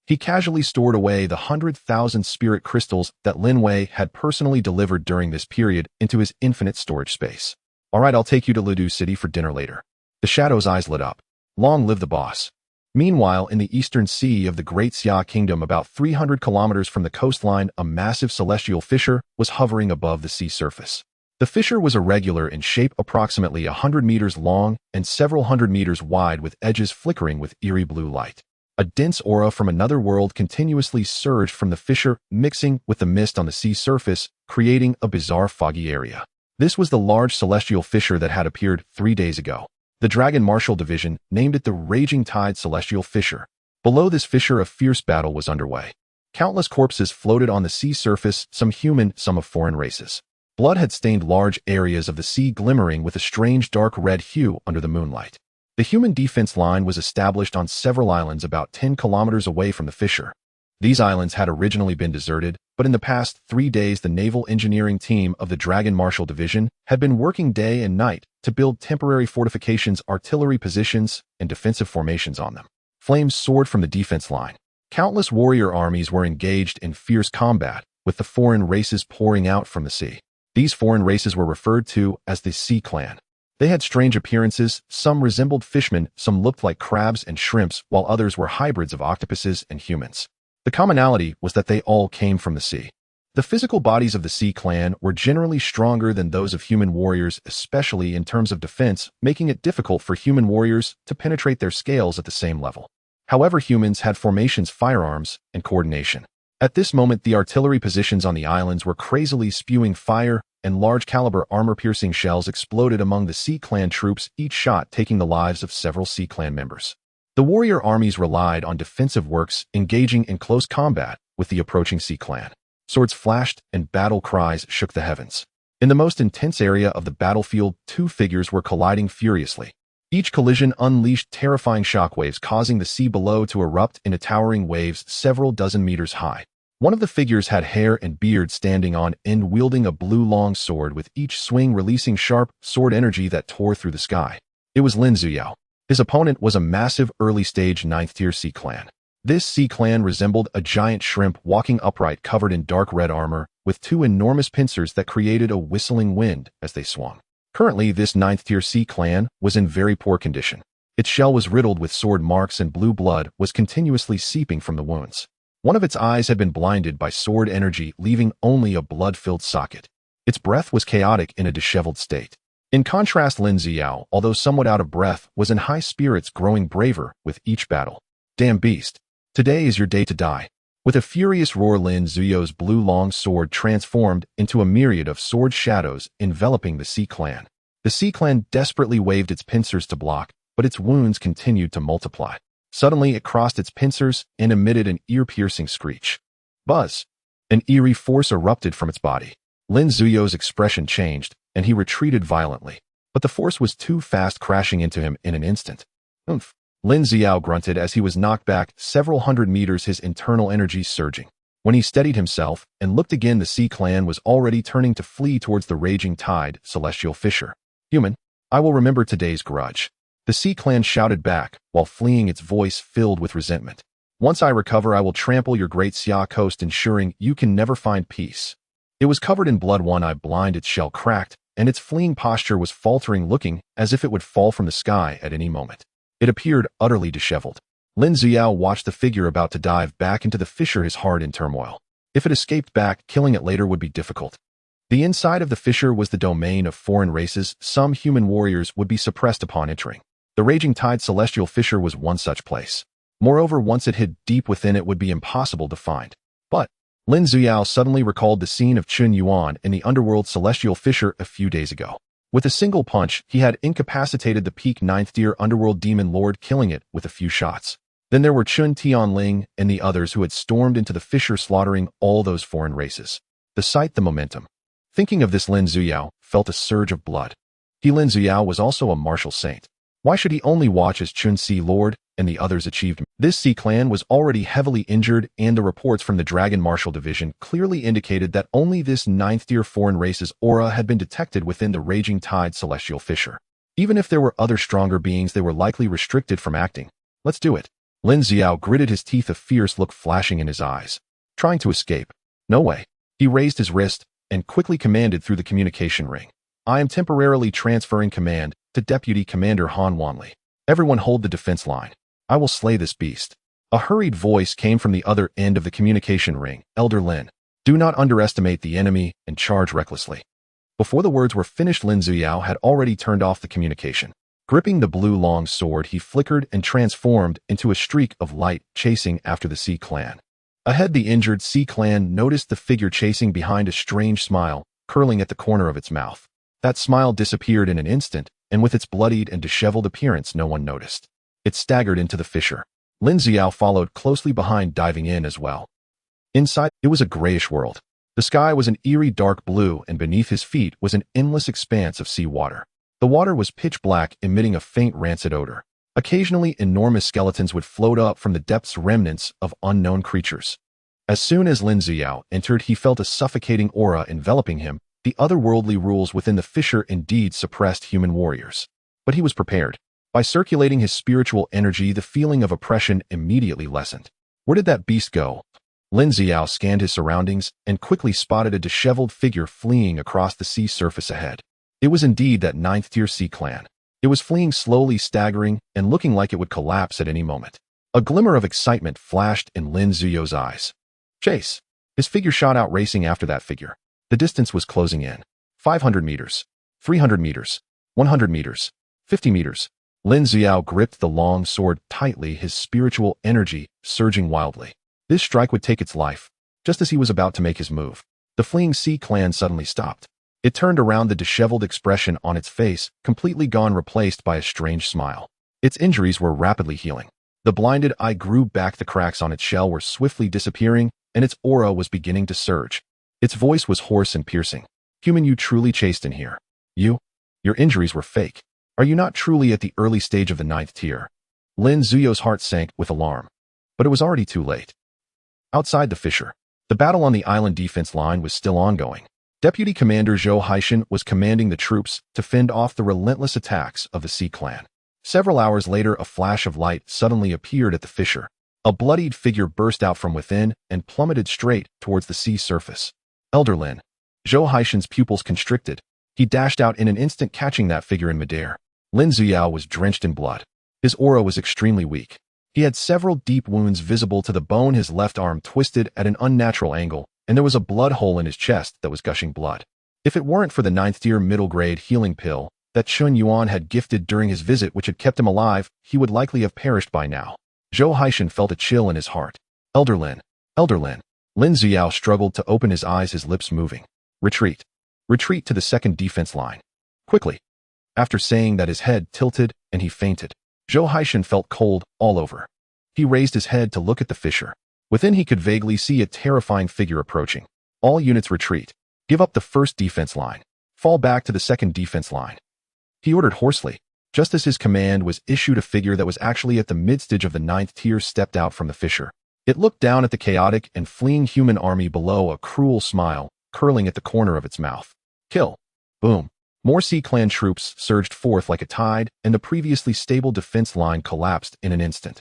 He casually stored away the 100,000 spirit crystals that Lin Wei had personally delivered during this period into his infinite storage space. All right, I'll take you to Lidu City for dinner later. The Shadow's eyes lit up. Long live the boss. Meanwhile, in the eastern sea of the Great Xia Kingdom, about 300 kilometers from the coastline, a massive celestial fissure was hovering above the sea surface. The fissure was irregular in shape, approximately 100 meters long and several hundred meters wide, with edges flickering with eerie blue light. A dense aura from another world continuously surged from the fissure, mixing with the mist on the sea surface, creating a bizarre foggy area. This was the large celestial fissure that had appeared 3 days ago. The Dragon Martial Division named it the Raging Tide Celestial Fissure. Below this fissure, a fierce battle was underway. Countless corpses floated on the sea surface, some human, some of foreign races. Blood had stained large areas of the sea, glimmering with a strange dark red hue under the moonlight. The human defense line was established on several islands about 10 kilometers away from the fissure. These islands had originally been deserted, but in the past 3 days the naval engineering team of the Dragon Martial Division had been working day and night to build temporary fortifications, artillery positions, and defensive formations on them. Flames soared from the defense line. Countless warrior armies were engaged in fierce combat, with the foreign races pouring out from the sea. These foreign races were referred to as the Sea Clan. They had strange appearances. Some resembled fishmen, some looked like crabs and shrimps, while others were hybrids of octopuses and humans. The commonality was that they all came from the sea. The physical bodies of the Sea Clan were generally stronger than those of human warriors, especially in terms of defense, making it difficult for human warriors to penetrate their scales at the same level. However, humans had formations, firearms, and coordination. At this moment, the artillery positions on the islands were crazily spewing fire, and large-caliber armor-piercing shells exploded among the Sea Clan troops, each shot taking the lives of several Sea Clan members. The warrior armies relied on defensive works, engaging in close combat with the approaching Sea Clan. Swords flashed and battle cries shook the heavens. In the most intense area of the battlefield, two figures were colliding furiously. Each collision unleashed terrifying shockwaves, causing the sea below to erupt into towering waves several dozen meters high. One of the figures had hair and beard, standing on end, wielding a blue long sword, with each swing releasing sharp sword energy that tore through the sky. It was Lin Zuyao. His opponent was a massive early-stage 9th-tier Sea Clan. This Sea Clan resembled a giant shrimp walking upright, covered in dark red armor, with two enormous pincers that created a whistling wind as they swung. Currently, this 9th-tier Sea Clan was in very poor condition. Its shell was riddled with sword marks, and blue blood was continuously seeping from the wounds. One of its eyes had been blinded by sword energy, leaving only a blood-filled socket. Its breath was chaotic in a disheveled state. In contrast, Lin Ziyao, although somewhat out of breath, was in high spirits, growing braver with each battle. Damn beast. Today is your day to die. With a furious roar, Lin Ziyao's blue long sword transformed into a myriad of sword shadows enveloping the Sea Clan. The Sea Clan desperately waved its pincers to block, but its wounds continued to multiply. Suddenly, it crossed its pincers and emitted an ear-piercing screech. Buzz! An eerie force erupted from its body. Lin Ziyao's expression changed, and he retreated violently. But the force was too fast, crashing into him in an instant. Oomph! Lin Ziyao grunted as he was knocked back several hundred meters, his internal energy surging. When he steadied himself and looked again, the Sea Clan was already turning to flee towards the Raging Tide Celestial Fissure. Human, I will remember today's grudge. The Sea Clan shouted back, while fleeing, its voice filled with resentment. Once I recover, I will trample your great Xia coast, ensuring you can never find peace. It was covered in blood, one eye blind, its shell cracked, and its fleeing posture was faltering, looking as if it would fall from the sky at any moment. It appeared utterly disheveled. Lin Ziyao watched the figure about to dive back into the fissure, his heart in turmoil. If it escaped back, killing it later would be difficult. The inside of the fissure was the domain of foreign races. Some human warriors would be suppressed upon entering. The Raging Tide Celestial Fissure was one such place. Moreover, once it hid deep within, it would be impossible to find. But Lin Ziyao suddenly recalled the scene of Chun Yuan in the underworld Celestial Fissure a few days ago. With a single punch, he had incapacitated the peak 9th-tier underworld demon lord, killing it with a few shots. Then there were Chun Tianling and the others who had stormed into the fissure, slaughtering all those foreign races. The sight, the momentum. Thinking of this, Lin Ziyao felt a surge of blood. Lin Ziyao was also a martial saint. Why should he only watch as Chun Si Lord and the others achieved? This Sea Clan was already heavily injured, and the reports from the Dragon Martial Division clearly indicated that only this 9th-tier foreign race's aura had been detected within the Raging Tide Celestial Fissure. Even if there were other stronger beings, they were likely restricted from acting. Let's do it. Lin Ziyao gritted his teeth, a fierce look flashing in his eyes. Trying to escape? No way. He raised his wrist and quickly commanded through the communication ring. I am temporarily transferring command to Deputy Commander Han Wanli. Everyone hold the defense line. I will slay this beast. A hurried voice came from the other end of the communication ring. Elder Lin, do not underestimate the enemy and charge recklessly. Before the words were finished, Lin Ziyao had already turned off the communication. Gripping the blue long sword, he flickered and transformed into a streak of light, chasing after the Sea Clan. Ahead, the injured Sea Clan noticed the figure chasing behind a strange smile, curling at the corner of its mouth. That smile disappeared in an instant, and with its bloodied and disheveled appearance, no one noticed. It staggered into the fissure. Lin Ziyao followed closely behind, diving in as well. Inside, it was a grayish world. The sky was an eerie dark blue, and beneath his feet was an endless expanse of sea water. The water was pitch black, emitting a faint rancid odor. Occasionally, enormous skeletons would float up from the depths, remnants of unknown creatures. As soon as Lin Ziyao entered, he felt a suffocating aura enveloping him. The otherworldly rules within the fissure indeed suppressed human warriors. But he was prepared. By circulating his spiritual energy, the feeling of oppression immediately lessened. Where did that beast go? Lin Ziyao scanned his surroundings and quickly spotted a disheveled figure fleeing across the sea surface ahead. It was indeed that 9th-tier Sea Clan. It was fleeing slowly, staggering, and looking like it would collapse at any moment. A glimmer of excitement flashed in Lin Ziyao's eyes. Chase! His figure shot out, racing after that figure. The distance was closing in. 500 meters. 300 meters. 100 meters. 50 meters. Lin Ziyao gripped the long sword tightly, his spiritual energy surging wildly. This strike would take its life. Just as he was about to make his move, the fleeing Sea Clan suddenly stopped. It turned around, the disheveled expression on its face completely gone, replaced by a strange smile. Its injuries were rapidly healing. The blinded eye grew back, the cracks on its shell were swiftly disappearing, and its aura was beginning to surge. Its voice was hoarse and piercing. Human, you truly chased in here. Your injuries were fake. Are you not truly at the early stage of the 9th tier? Lin Ziyao's heart sank with alarm. But it was already too late. Outside the fissure, the battle on the island defense line was still ongoing. Deputy Commander Zhou Haishan was commanding the troops to fend off the relentless attacks of the Sea Clan. Several hours later, a flash of light suddenly appeared at the fissure. A bloodied figure burst out from within and plummeted straight towards the sea surface. Elder Lin. Zhou Haishan's pupils constricted. He dashed out in an instant, catching that figure in midair. Lin Ziyao was drenched in blood. His aura was extremely weak. He had several deep wounds visible to the bone, his left arm twisted at an unnatural angle, and there was a blood hole in his chest that was gushing blood. If it weren't for the 9th tier middle grade healing pill that Chun Yuan had gifted during his visit, which had kept him alive, he would likely have perished by now. Zhou Haishan felt a chill in his heart. Elder Lin. Elder Lin. Lin Ziyao struggled to open his eyes, his lips moving. Retreat. Retreat to the second defense line. Quickly. After saying that, his head tilted and he fainted. Zhou Haishan felt cold all over. He raised his head to look at the fissure. Within, he could vaguely see a terrifying figure approaching. All units retreat. Give up the first defense line. Fall back to the second defense line. He ordered hoarsely. Just as his command was issued, a figure that was actually at the midstage of the 9th tier stepped out from the fissure. It looked down at the chaotic and fleeing human army below, a cruel smile curling at the corner of its mouth. Kill. Boom. More Sea Clan troops surged forth like a tide, and the previously stable defense line collapsed in an instant.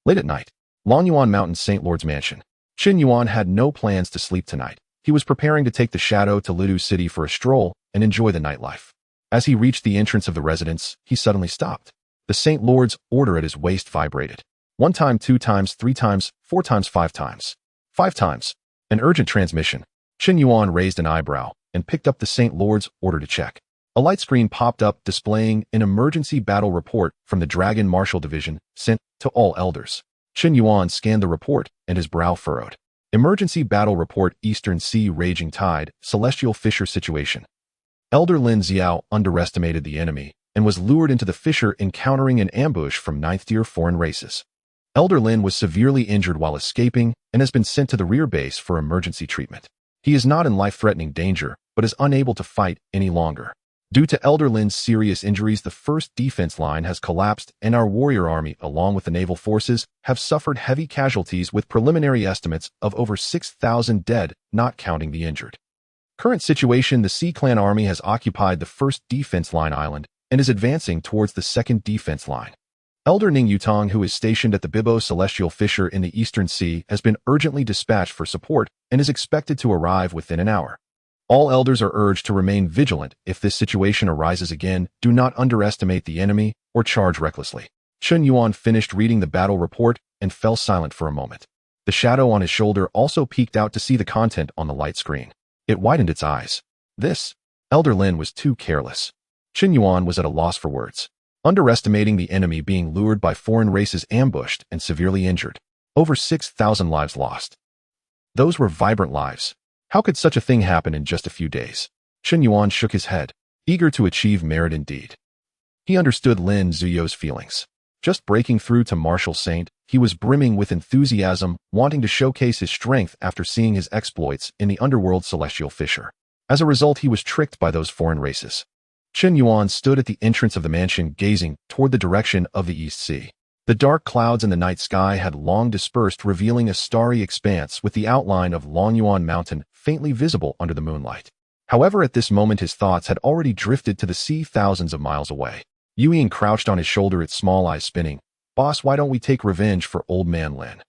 Late at night, Longyuan Mountain, St. Lord's Mansion. Qin Yuan had no plans to sleep tonight. He was preparing to take the shadow to Lidu City for a stroll and enjoy the nightlife. As he reached the entrance of the residence, he suddenly stopped. The St. Lord's order at his waist vibrated. 1 time, 2 times, 3 times, 4 times, 5 times. 5 times. An urgent transmission. Qin Yuan raised an eyebrow and picked up the St. Lord's order to check. A light screen popped up displaying an emergency battle report from the Dragon Martial Division sent to all elders. Qin Yuan scanned the report and his brow furrowed. Emergency battle report: Eastern Sea raging tide, celestial fissure situation. Elder Lin Ziyao underestimated the enemy and was lured into the fissure, encountering an ambush from 9th tier foreign races. Elder Lin was severely injured while escaping and has been sent to the rear base for emergency treatment. He is not in life-threatening danger, but is unable to fight any longer. Due to Elder Lin's serious injuries, the first defense line has collapsed, and our warrior army, along with the naval forces, have suffered heavy casualties, with preliminary estimates of over 6,000 dead, not counting the injured. Current situation: the Sea Clan army has occupied the first defense line island and is advancing towards the second defense line. Elder Ning Yutong, who is stationed at the Bibo Celestial Fissure in the Eastern Sea, has been urgently dispatched for support and is expected to arrive within an hour. All elders are urged to remain vigilant. If this situation arises again, do not underestimate the enemy or charge recklessly. Chen Yuan finished reading the battle report and fell silent for a moment. The shadow on his shoulder also peeked out to see the content on the light screen. It widened its eyes. This Elder Lin was too careless. Chen Yuan was at a loss for words. Underestimating the enemy, being lured by foreign races, ambushed and severely injured. Over 6,000 lives lost. Those were vibrant lives. How could such a thing happen in just a few days? Chen Yuan shook his head, eager to achieve merit indeed. He understood Lin Ziyou's feelings. Just breaking through to Martial Saint, he was brimming with enthusiasm, wanting to showcase his strength after seeing his exploits in the underworld Celestial Fisher. As a result, he was tricked by those foreign races. Chen Yuan stood at the entrance of the mansion, gazing toward the direction of the East Sea. The dark clouds in the night sky had long dispersed, revealing a starry expanse with the outline of Longyuan Mountain faintly visible under the moonlight. However, at this moment his thoughts had already drifted to the sea thousands of miles away. Yu Ying crouched on his shoulder, its small eyes spinning. Boss, why don't we take revenge for old man Lin?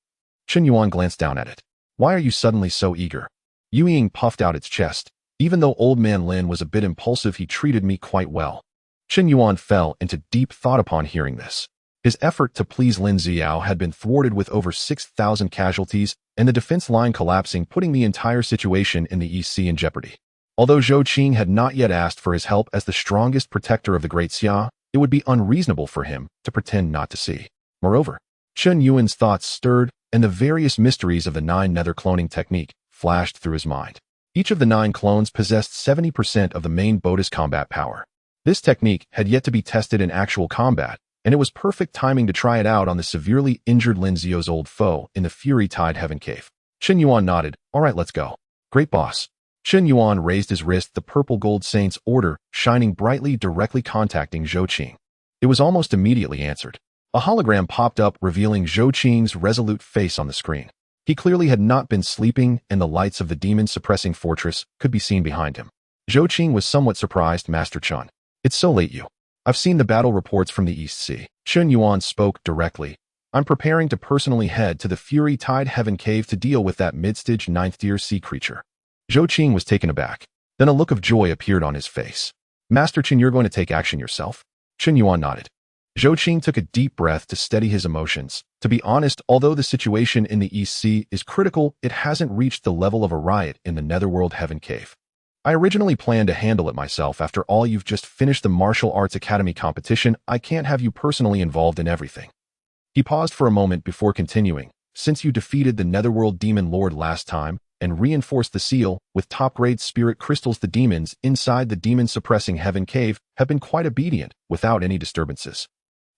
Chen Yuan glanced down at it. Why are you suddenly so eager? Yu Ying puffed out its chest. Even though old man Lin was a bit impulsive, he treated me quite well. Chen Yuan fell into deep thought upon hearing this. His effort to please Lin Ziyou had been thwarted with over 6,000 casualties and the defense line collapsing, putting the entire situation in the East Sea in jeopardy. Although Zhou Qing had not yet asked for his help as the strongest protector of the Great Xia, it would be unreasonable for him to pretend not to see. Moreover, Chen Yuan's thoughts stirred, and the various mysteries of the 9 nether cloning technique flashed through his mind. Each of the 9 clones possessed 70% of the main Bodis combat power. This technique had yet to be tested in actual combat, and it was perfect timing to try it out on the severely injured Lin Ziyou's old foe in the Fury Tide Heaven Cave. Chen Yuan nodded. All right, let's go. Great boss. Chen Yuan raised his wrist, the purple gold saint's order shining brightly, directly contacting Zhou Qing. It was almost immediately answered. A hologram popped up, revealing Zhou Qing's resolute face on the screen. He clearly had not been sleeping, and the lights of the demon-suppressing fortress could be seen behind him. Zhou Qing was somewhat surprised. Master Chen. It's so late, you. I've seen the battle reports from the East Sea. Chen Yuan spoke directly. I'm preparing to personally head to the Fury Tide Heaven Cave to deal with that mid-stage 9th-tier sea creature. Zhou Qing was taken aback. Then a look of joy appeared on his face. Master Chen, you're going to take action yourself? Chen Yuan nodded. Zhou Qing took a deep breath to steady his emotions. To be honest, although the situation in the East Sea is critical, it hasn't reached the level of a riot in the Netherworld Heaven Cave. I originally planned to handle it myself. After all, you've just finished the Martial Arts Academy competition. I can't have you personally involved in everything. He paused for a moment before continuing. Since you defeated the Netherworld Demon Lord last time and reinforced the seal with top-grade spirit crystals, the demons inside the demon-suppressing Heaven Cave have been quite obedient without any disturbances.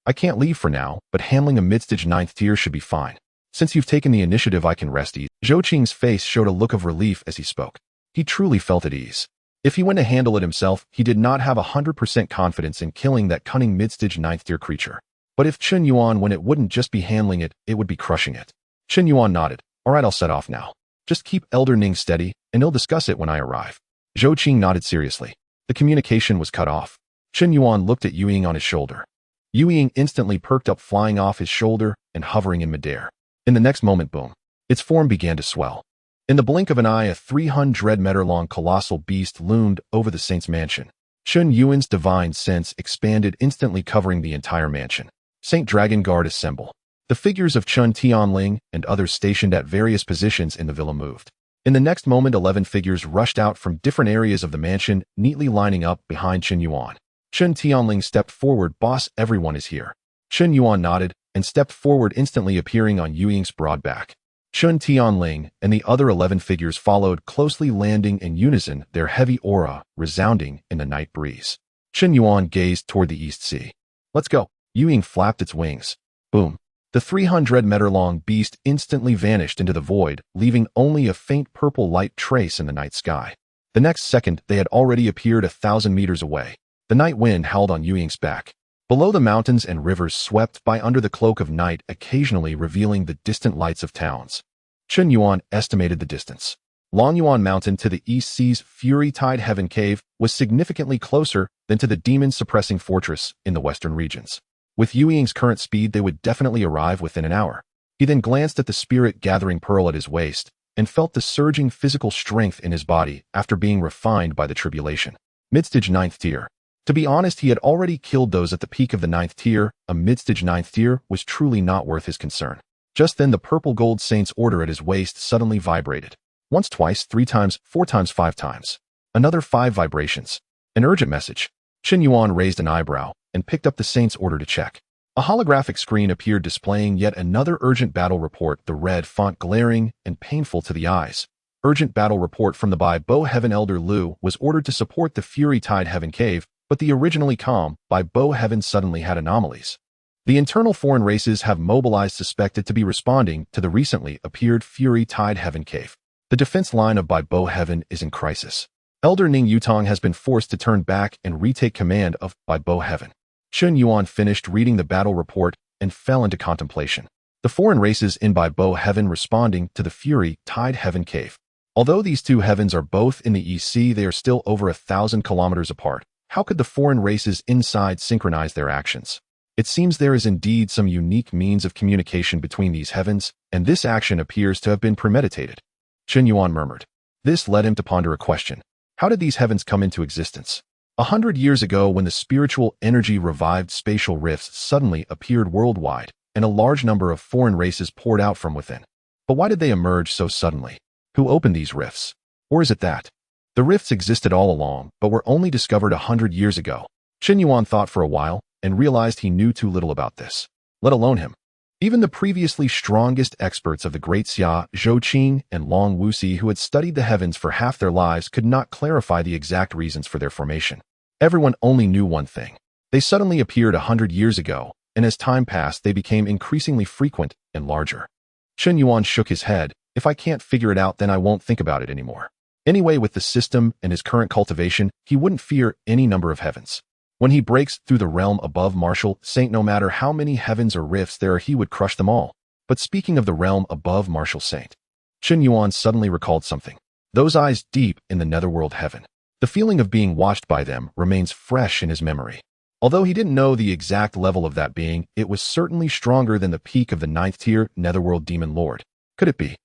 I can't leave for now, but handling a mid-stage 9th tier should be fine. Since you've taken the initiative, I can rest easy. Zhou Qing's face showed a look of relief as he spoke. He truly felt at ease. If he went to handle it himself, he did not have 100% confidence in killing that cunning mid-stage 9th tier creature. But if Chen Yuan went, it wouldn't just be handling it, it would be crushing it. Chen Yuan nodded. All right, I'll set off now. Just keep Elder Ning steady, and he'll discuss it when I arrive. Zhou Qing nodded seriously. The communication was cut off. Chen Yuan looked at Yu Ying on his shoulder. Yu Ying instantly perked up, flying off his shoulder and hovering in midair. In the next moment, boom, its form began to swell. In the blink of an eye, a 300-meter-long colossal beast loomed over the saint's mansion. Chen Yuan's divine sense expanded, instantly covering the entire mansion. Saint Dragon Guard assemble. The figures of Chen Tianling and others stationed at various positions in the villa moved. In the next moment, 11 figures rushed out from different areas of the mansion, neatly lining up behind Chen Yuan. Chen Tianling stepped forward. Boss, everyone is here. Chen Yuan nodded and stepped forward, instantly appearing on Yu Ying's broad back. Chen Tianling and the other 11 figures followed closely, landing in unison, their heavy aura resounding in the night breeze. Chen Yuan gazed toward the East Sea. Let's go. Yu Ying flapped its wings. Boom. The 300-meter-long beast instantly vanished into the void, leaving only a faint purple light trace in the night sky. The next second, they had already appeared 1,000 meters away. The night wind howled on Yu Ying's back. Below, the mountains and rivers swept by under the cloak of night, occasionally revealing the distant lights of towns. Chen Yuan estimated the distance. Longyuan Mountain to the East Sea's Fury Tide Heaven Cave was significantly closer than to the demon-suppressing fortress in the western regions. With Yu Ying's current speed, they would definitely arrive within an hour. He then glanced at the spirit-gathering pearl at his waist, and felt the surging physical strength in his body after being refined by the tribulation. Midstage 9th tier. To be honest, he had already killed those at the peak of the 9th tier. A midstage 9th tier was truly not worth his concern. Just then the purple gold saint's order at his waist suddenly vibrated. Once, twice, 3 times, 4 times, 5 times. Another 5 vibrations. An urgent message. Chen Yuan raised an eyebrow and picked up the saint's order to check. A holographic screen appeared displaying yet another urgent battle report, the red font glaring and painful to the eyes. Urgent battle report from the Bai Bo Heaven Elder Lu was ordered to support the Fury Tide Heaven Cave, but the originally calm Bai Bo Heaven suddenly had anomalies. The internal foreign races have mobilized suspected to be responding to the recently appeared Fury Tide Heaven Cave. The defense line of Bai Bo Heaven is in crisis. Elder Ning Yutong has been forced to turn back and retake command of Bai Bo Heaven. Chen Yuan finished reading the battle report and fell into contemplation. The foreign races in Bai Bo Heaven responding to the Fury Tide Heaven Cave. Although these two heavens are both in the EC, they are still over 1,000 kilometers apart. How could the foreign races inside synchronize their actions? It seems there is indeed some unique means of communication between these heavens, and this action appears to have been premeditated. Chen Yuan murmured. This led him to ponder a question. How did these heavens come into existence? 100 years ago, when the spiritual energy revived, spatial rifts suddenly appeared worldwide, and a large number of foreign races poured out from within. But why did they emerge so suddenly? Who opened these rifts? Or is it that the rifts existed all along, but were only discovered 100 years ago? Chen Yuan thought for a while and realized he knew too little about this, let alone him. Even the previously strongest experts of the Great Xia, Zhou Qing, and Long Wuxi, who had studied the heavens for half their lives, could not clarify the exact reasons for their formation. Everyone only knew one thing. They suddenly appeared 100 years ago, and as time passed, they became increasingly frequent and larger. Chen Yuan shook his head. If I can't figure it out, then I won't think about it anymore. Anyway, with the system and his current cultivation, he wouldn't fear any number of heavens. When he breaks through the realm above Martial Saint, no matter how many heavens or rifts there are, he would crush them all. But speaking of the realm above Martial Saint, Chen Yuan suddenly recalled something. Those eyes deep in the netherworld heaven. The feeling of being watched by them remains fresh in his memory. Although he didn't know the exact level of that being, it was certainly stronger than the peak of the 9th tier netherworld demon lord. Could it be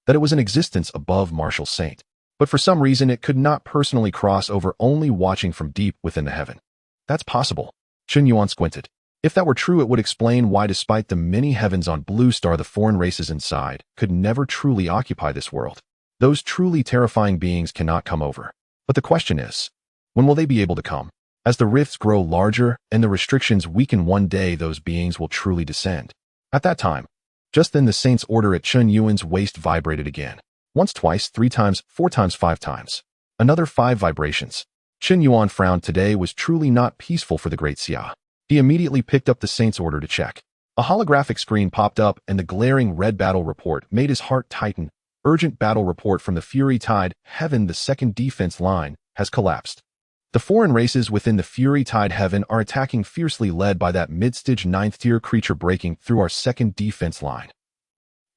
that it was an existence above Martial Saint? But for some reason it could not personally cross over, only watching from deep within the heaven. That's possible. Chen Yuan squinted. If that were true, it would explain why, despite the many heavens on Blue Star, the foreign races inside could never truly occupy this world. Those truly terrifying beings cannot come over. But the question is, when will they be able to come? As the rifts grow larger and the restrictions weaken, one day those beings will truly descend. At that time, just then the saint's order at Chen Yuan's waist vibrated again. Once, twice, 3 times, 4 times, 5 times. Another 5 vibrations. Chen Yuan frowned. Today was truly not peaceful for the Great Xia. He immediately picked up the saint's order to check. A holographic screen popped up and the glaring red battle report made his heart tighten. Urgent battle report from the Fury Tide Heaven. The second defense line has collapsed. The foreign races within the Fury Tide Heaven are attacking fiercely, led by that mid-stage 9th tier creature breaking through our second defense line.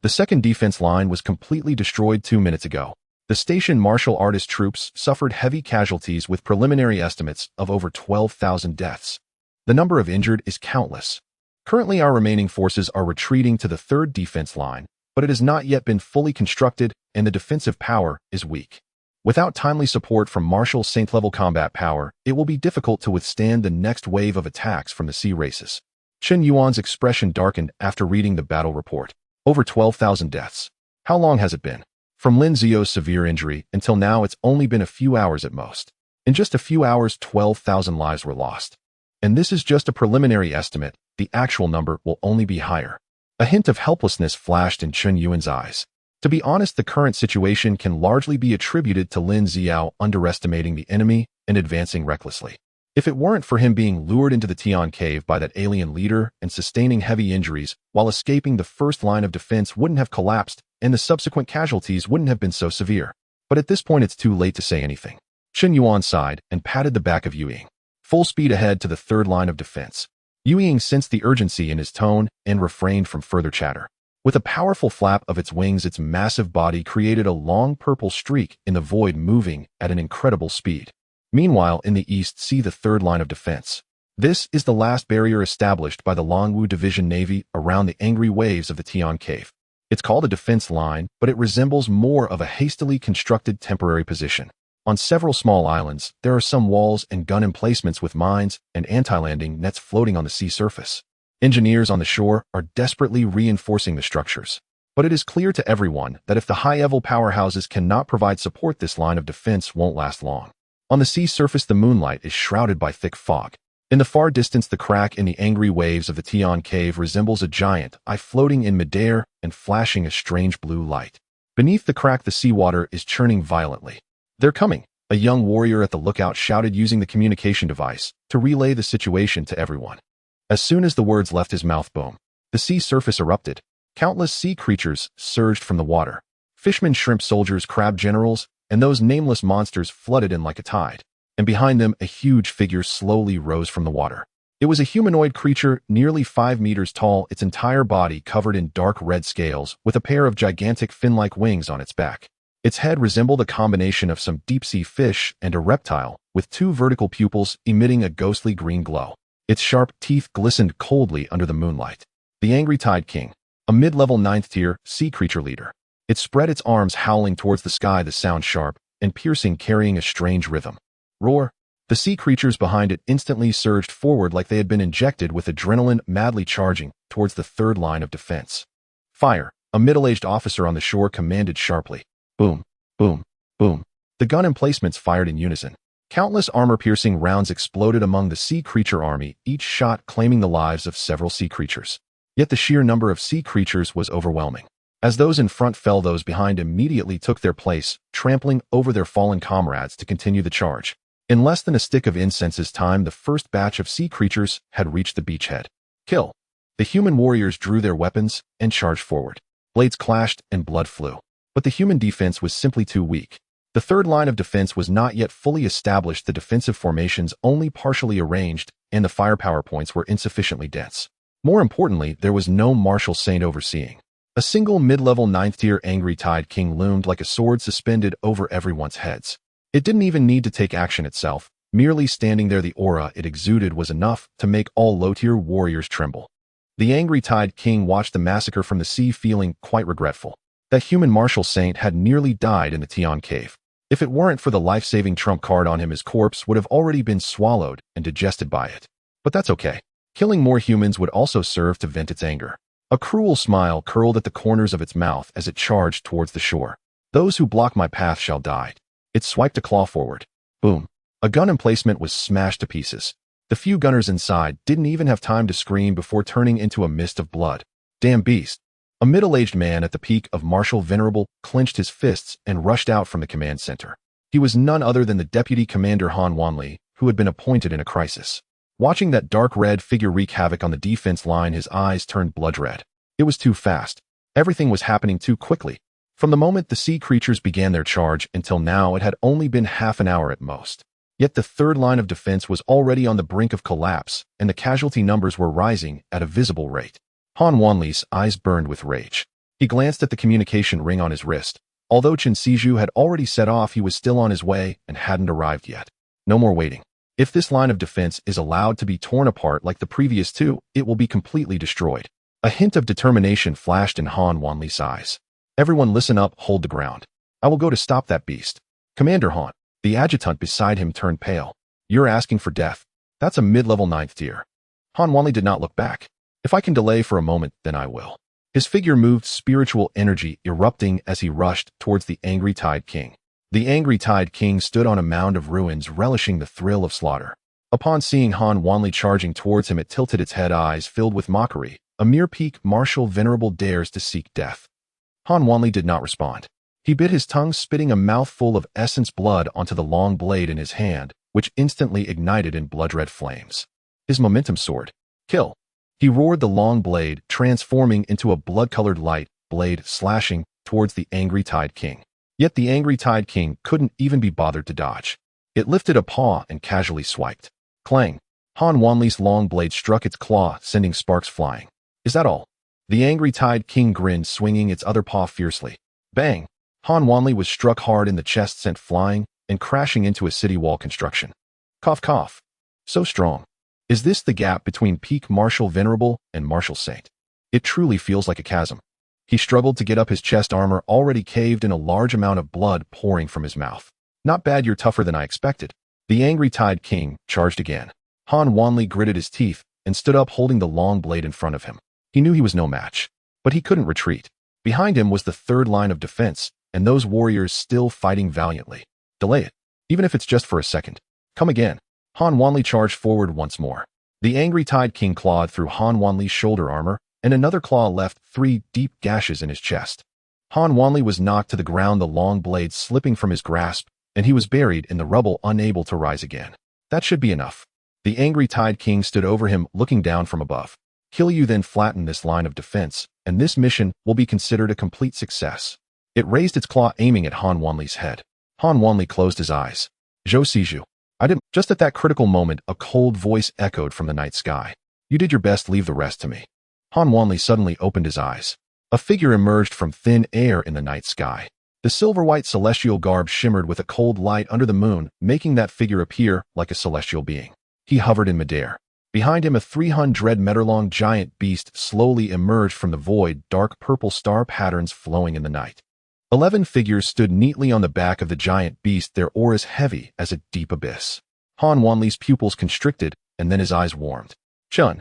The second defense line was completely destroyed 2 minutes ago. The station martial artist troops suffered heavy casualties with preliminary estimates of over 12,000 deaths. The number of injured is countless. Currently, our remaining forces are retreating to the third defense line, but it has not yet been fully constructed and the defensive power is weak. Without timely support from Martial Saint level combat power, it will be difficult to withstand the next wave of attacks from the sea races. Chen Yuan's expression darkened after reading the battle report. Over 12,000 deaths. How long has it been? From Lin Zio's severe injury until now, it's only been a few hours at most. In just a few hours, 12,000 lives were lost. And this is just a preliminary estimate. The actual number will only be higher. A hint of helplessness flashed in Chen Yuan's eyes. To be honest, the current situation can largely be attributed to Lin Ziao underestimating the enemy and advancing recklessly. If it weren't for him being lured into the Tian cave by that alien leader and sustaining heavy injuries while escaping, the first line of defense wouldn't have collapsed and the subsequent casualties wouldn't have been so severe. But at this point, it's too late to say anything. Chen Yuan sighed and patted the back of Yu Ying. Full speed ahead to the third line of defense. Yu Ying sensed the urgency in his tone and refrained from further chatter. With a powerful flap of its wings, its massive body created a long purple streak in the void, moving at an incredible speed. Meanwhile, in the east, see the third line of defense. This is the last barrier established by the Longwu Division Navy around the angry waves of the Tian Cave. It's called a defense line, but it resembles more of a hastily constructed temporary position. On several small islands, there are some walls and gun emplacements with mines and anti-landing nets floating on the sea surface. Engineers on the shore are desperately reinforcing the structures. But it is clear to everyone that if the high-level powerhouses cannot provide support, this line of defense won't last long. On the sea surface, the moonlight is shrouded by thick fog. In the far distance, the crack in the angry waves of the Tian cave resembles a giant eye floating in midair and flashing a strange blue light. Beneath the crack, the seawater is churning violently. "They're coming," a young warrior at the lookout shouted using the communication device to relay the situation to everyone. As soon as the words left his mouth, boom, the sea surface erupted. Countless sea creatures surged from the water. Fishmen, shrimp soldiers, crab generals, and those nameless monsters flooded in like a tide. And behind them, a huge figure slowly rose from the water. It was a humanoid creature nearly 5 meters tall, its entire body covered in dark red scales, with a pair of gigantic fin-like wings on its back. Its head resembled a combination of some deep-sea fish and a reptile, with 2 vertical pupils emitting a ghostly green glow. Its sharp teeth glistened coldly under the moonlight. The Angry Tide King, a mid-level 9th-tier sea creature leader. It spread its arms, howling towards the sky, the sound sharp and piercing, carrying a strange rhythm. Roar! The sea creatures behind it instantly surged forward like they had been injected with adrenaline, madly charging towards the third line of defense. Fire! A middle-aged officer on the shore commanded sharply. Boom! Boom! Boom! The gun emplacements fired in unison. Countless armor-piercing rounds exploded among the sea creature army, each shot claiming the lives of several sea creatures. Yet the sheer number of sea creatures was overwhelming. As those in front fell, those behind immediately took their place, trampling over their fallen comrades to continue the charge. In less than a stick of incense's time, the first batch of sea creatures had reached the beachhead. Kill! The human warriors drew their weapons and charged forward. Blades clashed and blood flew. But the human defense was simply too weak. The third line of defense was not yet fully established, the defensive formations only partially arranged, and the firepower points were insufficiently dense. More importantly, there was no martial saint overseeing. A single mid-level 9th-tier Angry Tide King loomed like a sword suspended over everyone's heads. It didn't even need to take action itself. Merely standing there, the aura it exuded was enough to make all low-tier warriors tremble. The Angry Tide King watched the massacre from the sea, feeling quite regretful. That human martial saint had nearly died in the Tian cave. If it weren't for the life-saving trump card on him, his corpse would have already been swallowed and digested by it. But that's okay. Killing more humans would also serve to vent its anger. A cruel smile curled at the corners of its mouth as it charged towards the shore. "Those who block my path shall die." It swiped a claw forward. Boom! A gun emplacement was smashed to pieces. The few gunners inside didn't even have time to scream before turning into a mist of blood. Damn beast! A middle-aged man at the peak of martial venerable clenched his fists and rushed out from the command center. He was none other than the Deputy Commander Han Wanli, who had been appointed in a crisis. Watching that dark red figure wreak havoc on the defense line, his eyes turned blood red. It was too fast. Everything was happening too quickly. From the moment the sea creatures began their charge until now, it had only been half an hour at most. Yet the third line of defense was already on the brink of collapse, and the casualty numbers were rising at a visible rate. Han Wanli's eyes burned with rage. He glanced at the communication ring on his wrist. Although Chen Siju had already set off, he was still on his way and hadn't arrived yet. No more waiting. If this line of defense is allowed to be torn apart like the previous two, it will be completely destroyed. A hint of determination flashed in Han Wanli's eyes. "Everyone listen up, hold the ground. I will go to stop that beast." "Commander Han." The adjutant beside him turned pale. "You're asking for death. That's a mid-level 9th tier." Han Wanli did not look back. "If I can delay for a moment, then I will." His figure moved, spiritual energy erupting as he rushed towards the Angry Tide King. The Angry Tide King stood on a mound of ruins, relishing the thrill of slaughter. Upon seeing Han Wanli charging towards him, it tilted its head, eyes filled with mockery. A mere peak martial venerable dares to seek death. Han Wanli did not respond. He bit his tongue, spitting a mouthful of essence blood onto the long blade in his hand, which instantly ignited in blood-red flames. His momentum soared. "Kill!" He roared, the long blade transforming into a blood-colored light blade slashing towards the Angry Tide King. Yet the Angry Tide King couldn't even be bothered to dodge. It lifted a paw and casually swiped. Clang! Han Wanli's long blade struck its claw, sending sparks flying. "Is that all?" The Angry Tide King grinned, swinging its other paw fiercely. Bang! Han Wanli was struck hard in the chest, sent flying and crashing into a city wall construction. Cough, cough. So strong. Is this the gap between peak martial venerable and martial saint? It truly feels like a chasm. He struggled to get up, his chest armor already caved and a large amount of blood pouring from his mouth. Not bad, you're tougher than I expected. The angry Tide King charged again. Han Wanli gritted his teeth and stood up holding the long blade in front of him. He knew he was no match, but he couldn't retreat. Behind him was the third line of defense, and those warriors still fighting valiantly. Delay it, even if it's just for a second. Come again. Han Wanli charged forward once more. The angry Tide King clawed through Han Wanli's shoulder armor, and another claw left 3 deep gashes in his chest. Han Wanli was knocked to the ground, the long blade slipping from his grasp, and he was buried in the rubble, unable to rise again. That should be enough. The angry Tide King stood over him, looking down from above. Kill you, then flatten this line of defense, and this mission will be considered a complete success. It raised its claw, aiming at Han Wanli's head. Han Wanli closed his eyes. Zhou Siju. I didn't. Just at that critical moment, a cold voice echoed from the night sky. You did your best, leave the rest to me. Han Wanli suddenly opened his eyes. A figure emerged from thin air in the night sky. The silver-white celestial garb shimmered with a cold light under the moon, making that figure appear like a celestial being. He hovered in midair. Behind him, a 300-meter-long giant beast slowly emerged from the void, dark purple star patterns flowing in the night. 11 figures stood neatly on the back of the giant beast, their auras heavy as a deep abyss. Han Wanli's pupils constricted, and then his eyes warmed. Chen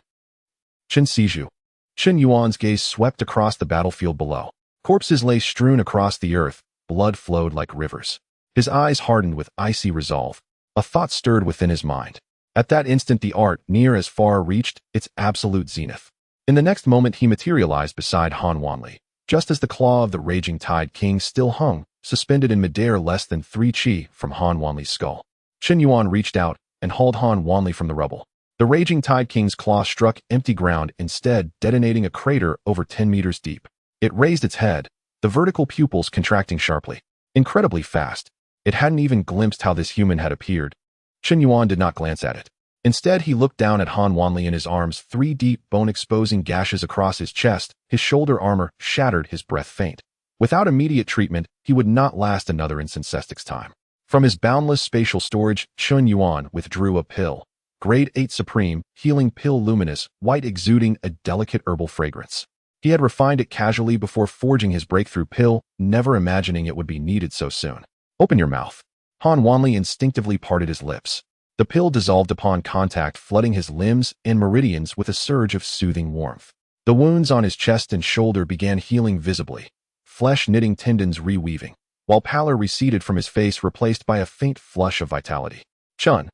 Siju. Chen Yuan's gaze swept across the battlefield below. Corpses lay strewn across the earth, blood flowed like rivers. His eyes hardened with icy resolve. A thought stirred within his mind. At that instant, the art, near as far, reached its absolute zenith. In the next moment, he materialized beside Han Wanli. Just as the claw of the raging Tide King still hung, suspended in midair less than 3 chi from Han Wanli's skull. Chen Yuan reached out and hauled Han Wanli from the rubble. The raging Tide King's claw struck empty ground, instead detonating a crater over 10 meters deep. It raised its head, the vertical pupils contracting sharply. Incredibly fast. It hadn't even glimpsed how this human had appeared. Chen Yuan did not glance at it. Instead, he looked down at Han Wanli in his arms, 3 deep bone-exposing gashes across his chest, his shoulder armor shattered, his breath faint. Without immediate treatment, he would not last another instant Sestic's time. From his boundless spatial storage, Chen Yuan withdrew a pill. Grade 8 Supreme, healing pill, luminous, white, exuding a delicate herbal fragrance. He had refined it casually before forging his breakthrough pill, never imagining it would be needed so soon. Open your mouth. Han Wanli instinctively parted his lips. The pill dissolved upon contact, flooding his limbs and meridians with a surge of soothing warmth. The wounds on his chest and shoulder began healing visibly, flesh knitting, tendons reweaving, while pallor receded from his face, replaced by a faint flush of vitality. Chun.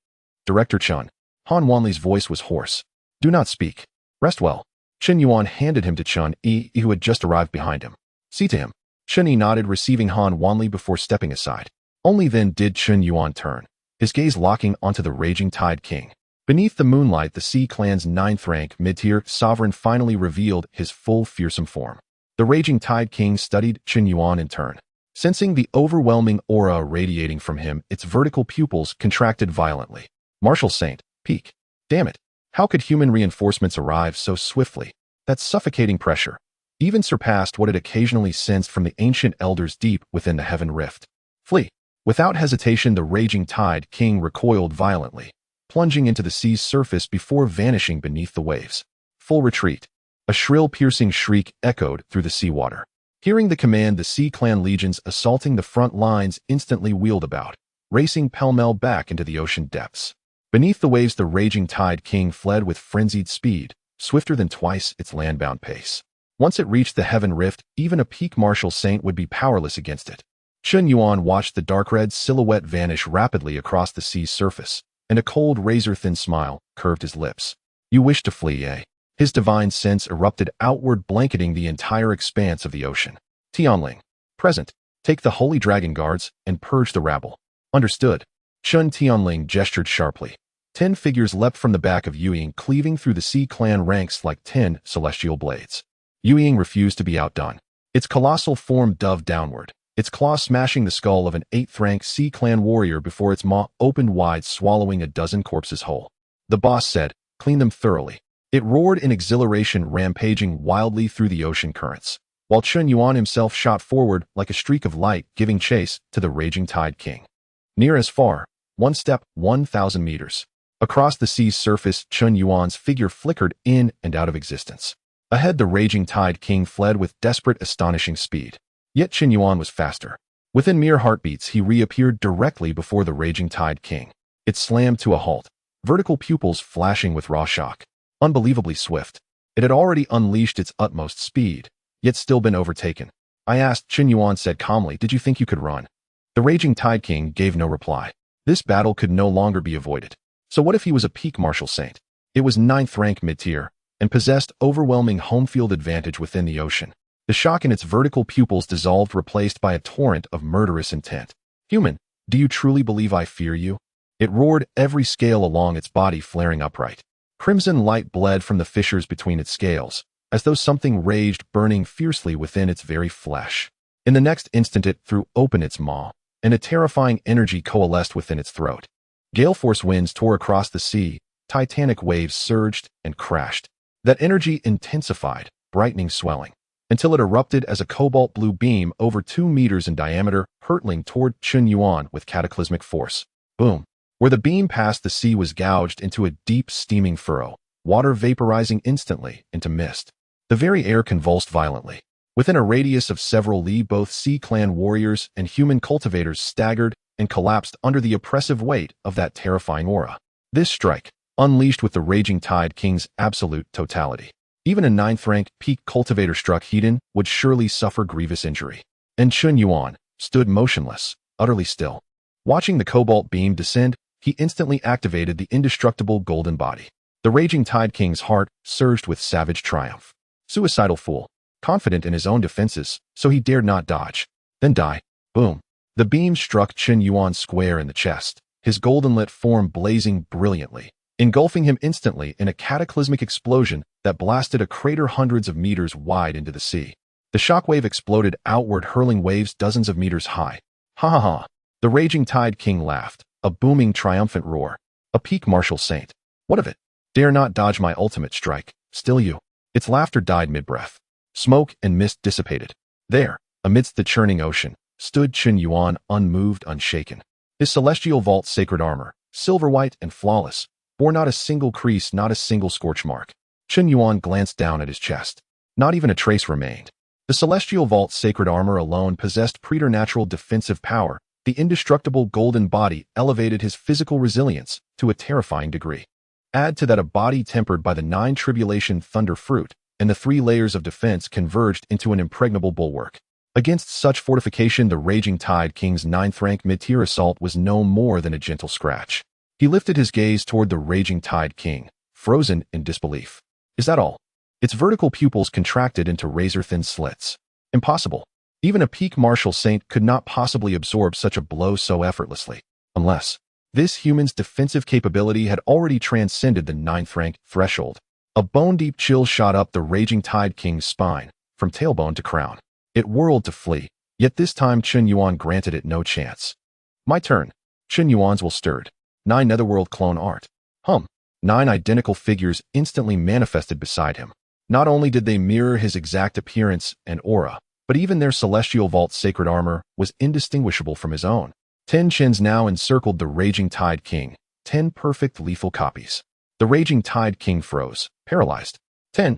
Director Chun. Han Wanli's voice was hoarse. Do not speak. Rest well. Chen Yuan handed him to Chun Yi, who had just arrived behind him. See to him. Chen Yi nodded, receiving Han Wanli before stepping aside. Only then did Chen Yuan turn, his gaze locking onto the raging Tide King. Beneath the moonlight, the Sea Clan's 9th rank mid-tier sovereign finally revealed his full fearsome form. The raging Tide King studied Chen Yuan in turn. Sensing the overwhelming aura radiating from him, its vertical pupils contracted violently. Martial Saint, peak. Damn it. How could human reinforcements arrive so swiftly? That suffocating pressure even surpassed what it occasionally sensed from the ancient elders deep within the heaven rift. Flee. Without hesitation, the raging Tide King recoiled violently, plunging into the sea's surface before vanishing beneath the waves. Full retreat. A shrill, piercing shriek echoed through the seawater. Hearing the command, the Sea Clan legions assaulting the front lines instantly wheeled about, racing pell-mell back into the ocean depths. Beneath the waves, the raging Tide King fled with frenzied speed, swifter than twice its landbound pace. Once it reached the heaven rift, even a peak martial saint would be powerless against it. Chen Yuan watched the dark red silhouette vanish rapidly across the sea's surface, and a cold, razor-thin smile curved his lips. You wish to flee, eh? His divine sense erupted outward, blanketing the entire expanse of the ocean. Tianling. Present. Take the holy dragon guards and purge the rabble. Understood. Chun Tianling gestured sharply. 10 figures leapt from the back of Yuying, cleaving through the Sea Clan ranks like 10 celestial blades. Yuying refused to be outdone. Its colossal form dove downward, its claws smashing the skull of an 8th-rank Sea Clan warrior before its maw opened wide, swallowing a dozen corpses whole. The boss said, clean them thoroughly. It roared in exhilaration, rampaging wildly through the ocean currents, while Chen Yuan himself shot forward like a streak of light, giving chase to the raging Tide King. Near as far, 1 step, 1,000 meters. Across the sea's surface, Chen Yuan's figure flickered in and out of existence. Ahead, the raging Tide King fled with desperate, astonishing speed. Yet Qin Yuan was faster. Within mere heartbeats, he reappeared directly before the raging Tide King. It slammed to a halt, vertical pupils flashing with raw shock. Unbelievably swift. It had already unleashed its utmost speed, yet still been overtaken. I asked, Qin Yuan said calmly, did you think you could run? The raging Tide King gave no reply. This battle could no longer be avoided. So what if he was a peak martial saint? It was 9th rank mid-tier, and possessed overwhelming home field advantage within the ocean. The shock in its vertical pupils dissolved, replaced by a torrent of murderous intent. Human, do you truly believe I fear you? It roared, every scale along its body flaring upright. Crimson light bled from the fissures between its scales, as though something raged, burning fiercely within its very flesh. In the next instant it threw open its maw, and a terrifying energy coalesced within its throat. Gale-force winds tore across the sea, titanic waves surged and crashed. That energy intensified, brightening, swelling, until it erupted as a cobalt blue beam over 2 meters in diameter, hurtling toward Qin Yuan with cataclysmic force. Boom! Where the beam passed, the sea was gouged into a deep, steaming furrow, water vaporizing instantly into mist. The very air convulsed violently. Within a radius of several li, both Sea Clan warriors and human cultivators staggered and collapsed under the oppressive weight of that terrifying aura. This strike, unleashed with the raging Tide King's absolute totality. Even a 9th rank peak cultivator struck Hedon would surely suffer grievous injury. And Qin Yuan stood motionless, utterly still. Watching the cobalt beam descend, he instantly activated the indestructible golden body. The raging Tide King's heart surged with savage triumph. Suicidal fool, confident in his own defenses, so he dared not dodge. Then die. Boom. The beam struck Qin Yuan square in the chest, his golden-lit form blazing brilliantly, engulfing him instantly in a cataclysmic explosion that blasted a crater hundreds of meters wide into the sea. The shockwave exploded outward, hurling waves dozens of meters high. Ha ha ha. The raging Tide King laughed, a booming, triumphant roar. A peak martial saint. What of it? Dare not dodge my ultimate strike. Still you. Its laughter died mid-breath. Smoke and mist dissipated. There, amidst the churning ocean, stood Qin Yuan, unmoved, unshaken. His celestial vault sacred armor, silver-white and flawless, bore not a single crease, not a single scorch mark. Qin Yuan glanced down at his chest. Not even a trace remained. The celestial vault sacred armor alone possessed preternatural defensive power. The indestructible golden body elevated his physical resilience to a terrifying degree. Add to that a body tempered by the 9 tribulation thunder fruit, and the 3 layers of defense converged into an impregnable bulwark. Against such fortification, the raging Tide King's 9th rank mid-tier assault was no more than a gentle scratch. He lifted his gaze toward the raging Tide King, frozen in disbelief. Is that all? Its vertical pupils contracted into razor-thin slits. Impossible. Even a peak martial saint could not possibly absorb such a blow so effortlessly. Unless this human's defensive capability had already transcended the 9th rank threshold. A bone-deep chill shot up the raging Tide King's spine, from tailbone to crown. It whirled to flee, yet this time Qin Yuan granted it no chance. My turn. Qin Yuan's will stirred. 9 netherworld clone art. 9 identical figures instantly manifested beside him. Not only did they mirror his exact appearance and aura, but even their celestial vault sacred armor was indistinguishable from his own. 10 chins now encircled the raging Tide King, 10 perfect lethal copies. The raging Tide King froze, paralyzed. 10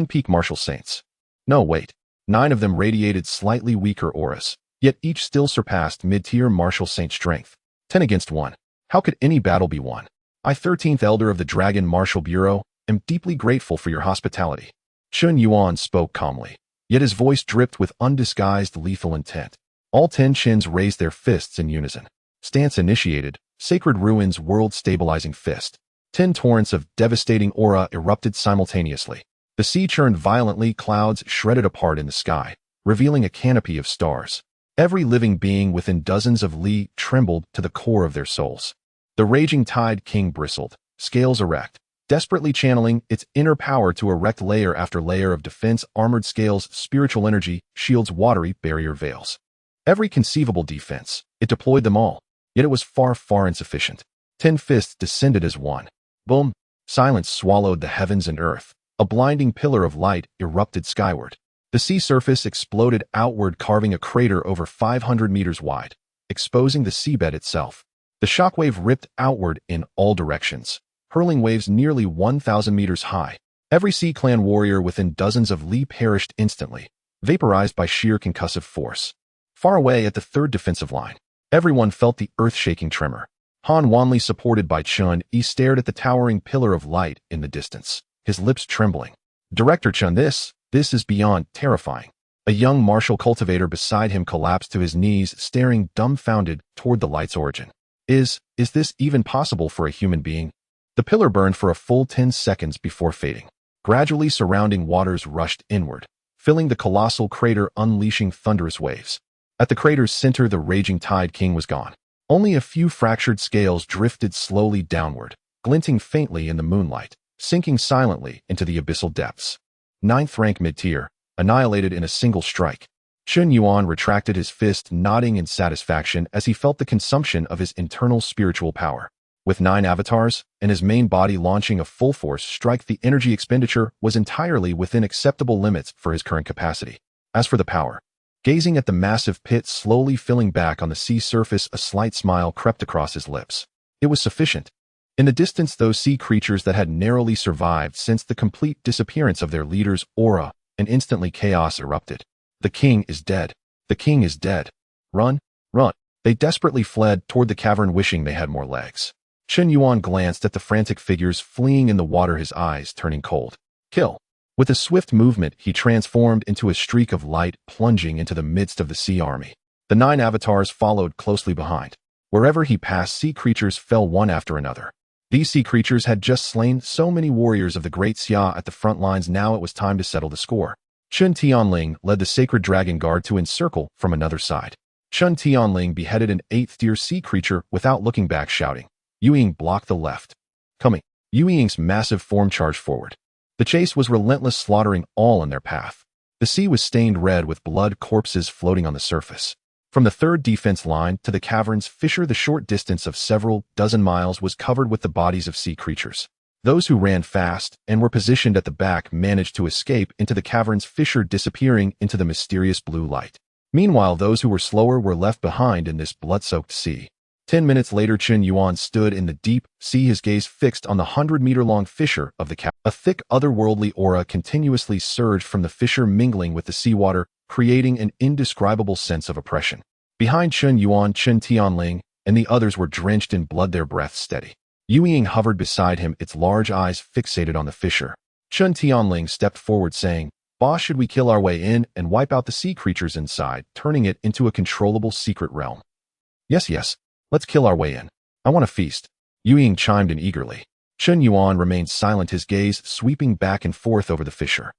peak martial saints. No, wait. 9 of them radiated slightly weaker auras, yet each still surpassed mid-tier martial saint strength. 10 against 1. How could any battle be won? I, 13th Elder of the Dragon Martial Bureau, am deeply grateful for your hospitality. Qin Yuan spoke calmly, yet his voice dripped with undisguised lethal intent. All 10 chins raised their fists in unison. Stance initiated, Sacred Ruins world-stabilizing fist. 10 torrents of devastating aura erupted simultaneously. The sea churned violently, clouds shredded apart in the sky, revealing a canopy of stars. Every living being within dozens of li trembled to the core of their souls. The raging Tide King bristled, scales erect, desperately channeling its inner power to erect layer after layer of defense, armored scales, spiritual energy, shields, watery barrier veils. Every conceivable defense, it deployed them all, yet it was far, far insufficient. 10 fists descended as one. Boom! Silence swallowed the heavens and earth. A blinding pillar of light erupted skyward. The sea surface exploded outward, carving a crater over 500 meters wide, exposing the seabed itself. The shockwave ripped outward in all directions, hurling waves nearly 1,000 meters high. Every Sea Clan warrior within dozens of li perished instantly, vaporized by sheer concussive force. Far away at the third defensive line, everyone felt the earth-shaking tremor. Han wanly, supported by Chun Yi, stared at the towering pillar of light in the distance, his lips trembling. Director Chun, this is beyond terrifying. A young martial cultivator beside him collapsed to his knees, staring dumbfounded toward the light's origin. Is this even possible for a human being? The pillar burned for a full 10 seconds before fading. Gradually, surrounding waters rushed inward, filling the colossal crater, unleashing thunderous waves. At the crater's center, the raging Tide King was gone. Only a few fractured scales drifted slowly downward, glinting faintly in the moonlight, sinking silently into the abyssal depths. 9th rank mid-tier, annihilated in a single strike. Chun Yuan retracted his fist, nodding in satisfaction as he felt the consumption of his internal spiritual power. With 9 avatars, and his main body launching a full-force strike, the energy expenditure was entirely within acceptable limits for his current capacity. As for the power, gazing at the massive pit slowly filling back on the sea surface, a slight smile crept across his lips. It was sufficient. In the distance, those sea creatures that had narrowly survived since the complete disappearance of their leader's aura, and instantly chaos erupted. The king is dead. The king is dead. Run, run. They desperately fled toward the cavern, wishing they had more legs. Chun Yuan glanced at the frantic figures fleeing in the water, his eyes turning cold. Kill. With a swift movement, he transformed into a streak of light, plunging into the midst of the sea army. The 9 avatars followed closely behind. Wherever he passed, sea creatures fell one after another. These sea creatures had just slain so many warriors of the Great Xia at the front lines. Now it was time to settle the score. Chun Tianling led the Sacred Dragon Guard to encircle from another side. Chun Tianling beheaded an 8th-tier sea creature without looking back, shouting. Yu Ying blocked the left. Coming. Yu Ying's massive form charged forward. The chase was relentless, slaughtering all in their path. The sea was stained red with blood, corpses floating on the surface. From the 3rd defense line to the cavern's fissure, the short distance of several dozen miles was covered with the bodies of sea creatures. Those who ran fast and were positioned at the back managed to escape into the cavern's fissure, disappearing into the mysterious blue light. Meanwhile, those who were slower were left behind in this blood-soaked sea. 10 minutes later, Chun Yuan stood in the deep sea, his gaze fixed on the 100-meter-long fissure of the cavern. A thick, otherworldly aura continuously surged from the fissure, mingling with the seawater, creating an indescribable sense of oppression. Behind Chun Yuan, Chun Tianling and the others were drenched in blood, their breath steady. Yu Ying hovered beside him, its large eyes fixated on the fissure. Chun Tianling stepped forward, saying, Boss, should we kill our way in and wipe out the sea creatures inside, turning it into a controllable secret realm? Yes. Let's kill our way in. I want to feast. Yu Ying chimed in eagerly. Chun Yuan remained silent, his gaze sweeping back and forth over the fissure.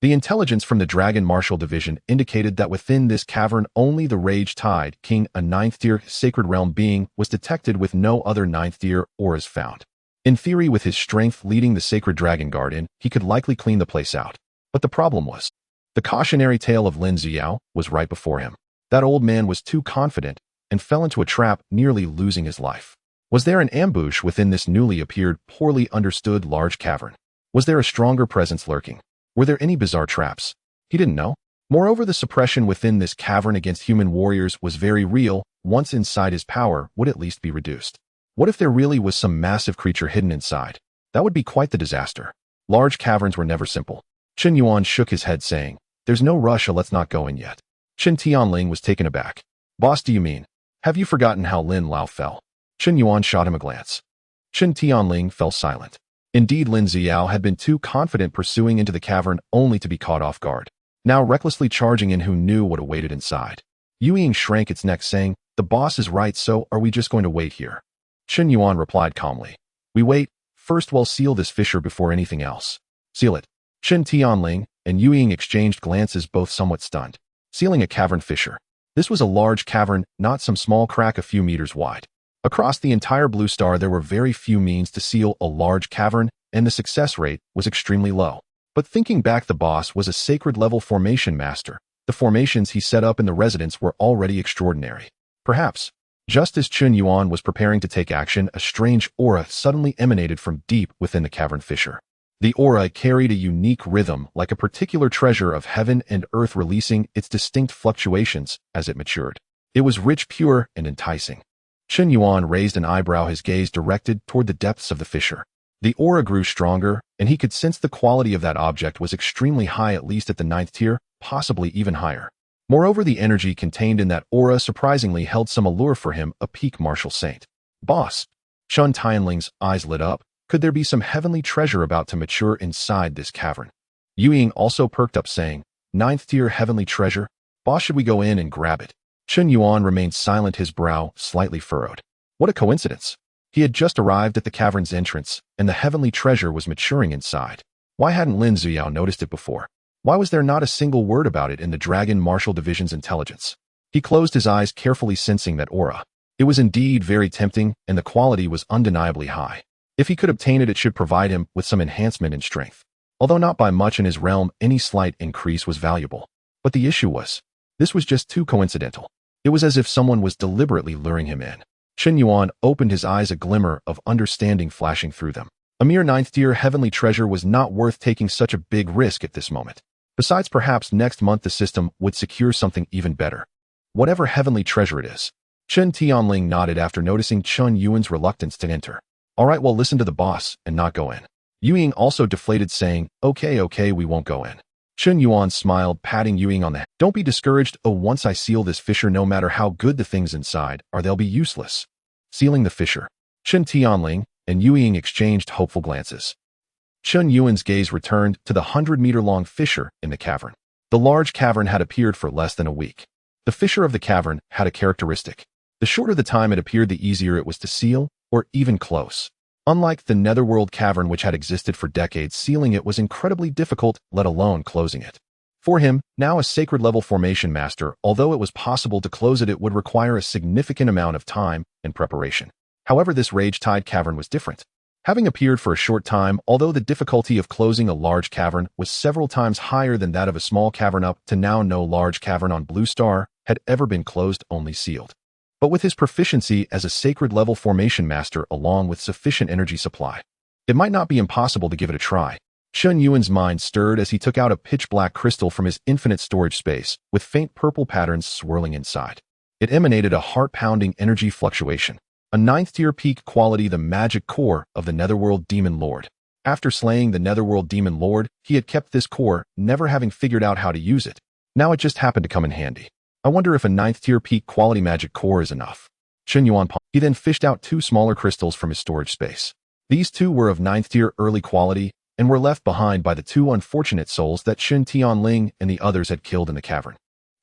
The intelligence from the Dragon Martial Division indicated that within this cavern only the Rage Tide King, a 9th-tier Sacred Realm being, was detected, with no other 9th-tier auras found. In theory, with his strength leading the Sacred Dragon Guard in, he could likely clean the place out. But the problem was, the cautionary tale of Lin Ziao was right before him. That old man was too confident and fell into a trap, nearly losing his life. Was there an ambush within this newly appeared, poorly understood large cavern? Was there a stronger presence lurking? Were there any bizarre traps? He didn't know. Moreover, the suppression within this cavern against human warriors was very real. Once inside, his power would at least be reduced. What if there really was some massive creature hidden inside? That would be quite the disaster. Large caverns were never simple. Chun Yuan shook his head, saying, There's no rush, let's not go in yet. Chun Tianling was taken aback. Boss, do you mean? Have you forgotten how Lin Lao fell? Chun Yuan shot him a glance. Chun Tianling fell silent. Indeed, Lin Ziao had been too confident, pursuing into the cavern only to be caught off guard. Now recklessly charging in, who knew what awaited inside? Yu Ying shrank its neck, saying, The boss is right, so are we just going to wait here? Chun Yuan replied calmly. We wait. First, we'll seal this fissure before anything else. Seal it. Chun Tianling and Yu Ying exchanged glances, both somewhat stunned. Sealing a cavern fissure. This was a large cavern, not some small crack a few meters wide. Across the entire Blue Star, there were very few means to seal a large cavern, and the success rate was extremely low. But thinking back, the boss was a sacred-level formation master. The formations he set up in the residence were already extraordinary. Perhaps, just as Chun Yuan was preparing to take action, a strange aura suddenly emanated from deep within the cavern fissure. The aura carried a unique rhythm, like a particular treasure of heaven and earth, releasing its distinct fluctuations as it matured. It was rich, pure, and enticing. Chun Yuan raised an eyebrow, his gaze directed toward the depths of the fissure. The aura grew stronger, and he could sense the quality of that object was extremely high, at least at the 9th tier, possibly even higher. Moreover, the energy contained in that aura surprisingly held some allure for him, a peak martial saint. Boss. Chun Tianling's eyes lit up. Could there be some heavenly treasure about to mature inside this cavern? Yu Ying also perked up, saying, 9th tier heavenly treasure? Boss, should we go in and grab it? Chun Yuan remained silent, his brow slightly furrowed. What a coincidence. He had just arrived at the cavern's entrance, and the heavenly treasure was maturing inside. Why hadn't Lin Ziyao noticed it before? Why was there not a single word about it in the Dragon Martial Division's intelligence? He closed his eyes, carefully sensing that aura. It was indeed very tempting, and the quality was undeniably high. If he could obtain it, it should provide him with some enhancement in strength. Although not by much in his realm, any slight increase was valuable. But the issue was, this was just too coincidental. It was as if someone was deliberately luring him in. Chen Yuan opened his eyes, a glimmer of understanding flashing through them. A mere 9th tier heavenly treasure was not worth taking such a big risk at this moment. Besides, perhaps next month the system would secure something even better. Whatever heavenly treasure it is. Chen Tianling nodded after noticing Chun Yuan's reluctance to enter. All right, well, listen to the boss and not go in. Yu Ying also deflated, saying, okay, we won't go in. Chen Yuan smiled, patting Yu Ying on the head. Don't be discouraged. Oh, once I seal this fissure, no matter how good the things inside are, they'll be useless. Sealing the fissure. Chen Tianling and Yu Ying exchanged hopeful glances. Chun Yuan's gaze returned to the 100-meter-long fissure in the cavern. The large cavern had appeared for less than a week. The fissure of the cavern had a characteristic. The shorter the time it appeared, the easier it was to seal, or even close. Unlike the Netherworld cavern, which had existed for decades, sealing it was incredibly difficult, let alone closing it. For him, now a sacred-level formation master, although it was possible to close it, it would require a significant amount of time and preparation. However, this Rage-Tide cavern was different. Having appeared for a short time, although the difficulty of closing a large cavern was several times higher than that of a small cavern, up to now no large cavern on Blue Star had ever been closed, only sealed. But with his proficiency as a sacred-level formation master along with sufficient energy supply, it might not be impossible to give it a try. Chun Yuan's mind stirred as he took out a pitch-black crystal from his infinite storage space, with faint purple patterns swirling inside. It emanated a heart-pounding energy fluctuation. A 9th-tier peak quality, the magic core of the Netherworld Demon Lord. After slaying the Netherworld Demon Lord, he had kept this core, never having figured out how to use it. Now it just happened to come in handy. I wonder if a 9th-tier peak quality magic core is enough. Chen Yuan paused. He then fished out 2 smaller crystals from his storage space. These 2 were of 9th-tier early quality and were left behind by the 2 unfortunate souls that Chen Tianling and the others had killed in the cavern.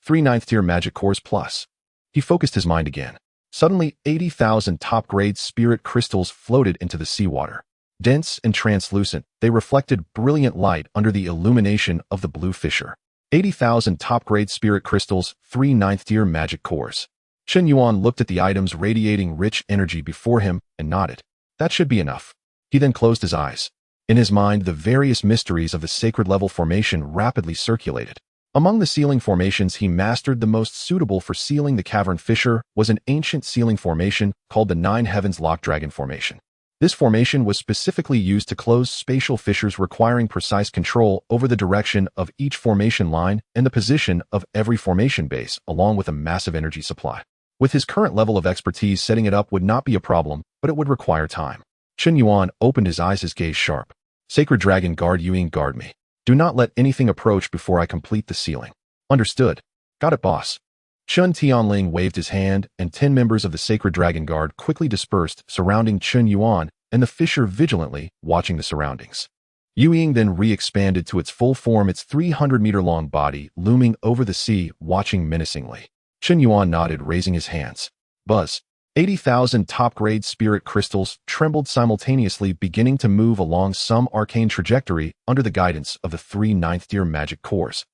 3 9th-tier magic cores plus. He focused his mind again. Suddenly, 80,000 top-grade spirit crystals floated into the seawater. Dense and translucent, they reflected brilliant light under the illumination of the blue fissure. 80,000 top-grade spirit crystals, 3 9th-tier magic cores. Chen Yuan looked at the items radiating rich energy before him and nodded. That should be enough. He then closed his eyes. In his mind, the various mysteries of the sacred-level formation rapidly circulated. Among the sealing formations he mastered, the most suitable for sealing the cavern fissure was an ancient sealing formation called the 9 Heavens Lock Dragon Formation. This formation was specifically used to close spatial fissures, requiring precise control over the direction of each formation line and the position of every formation base, along with a massive energy supply. With his current level of expertise, setting it up would not be a problem, but it would require time. Chen Yuan opened his eyes, his gaze sharp. Sacred Dragon Guard, Yu Ying, guard me. Do not let anything approach before I complete the sealing. Understood. Got it, boss. Chun Tianling waved his hand, and 10 members of the Sacred Dragon Guard quickly dispersed, surrounding Chen Yuan and the fissure, vigilantly watching the surroundings. Yu Ying then re-expanded to its full form, its 300-meter-long body looming over the sea, watching menacingly. Chen Yuan nodded, raising his hands. Buzz. 80,000 top-grade spirit crystals trembled simultaneously, beginning to move along some arcane trajectory under the guidance of the 3 9th-tier magic cores.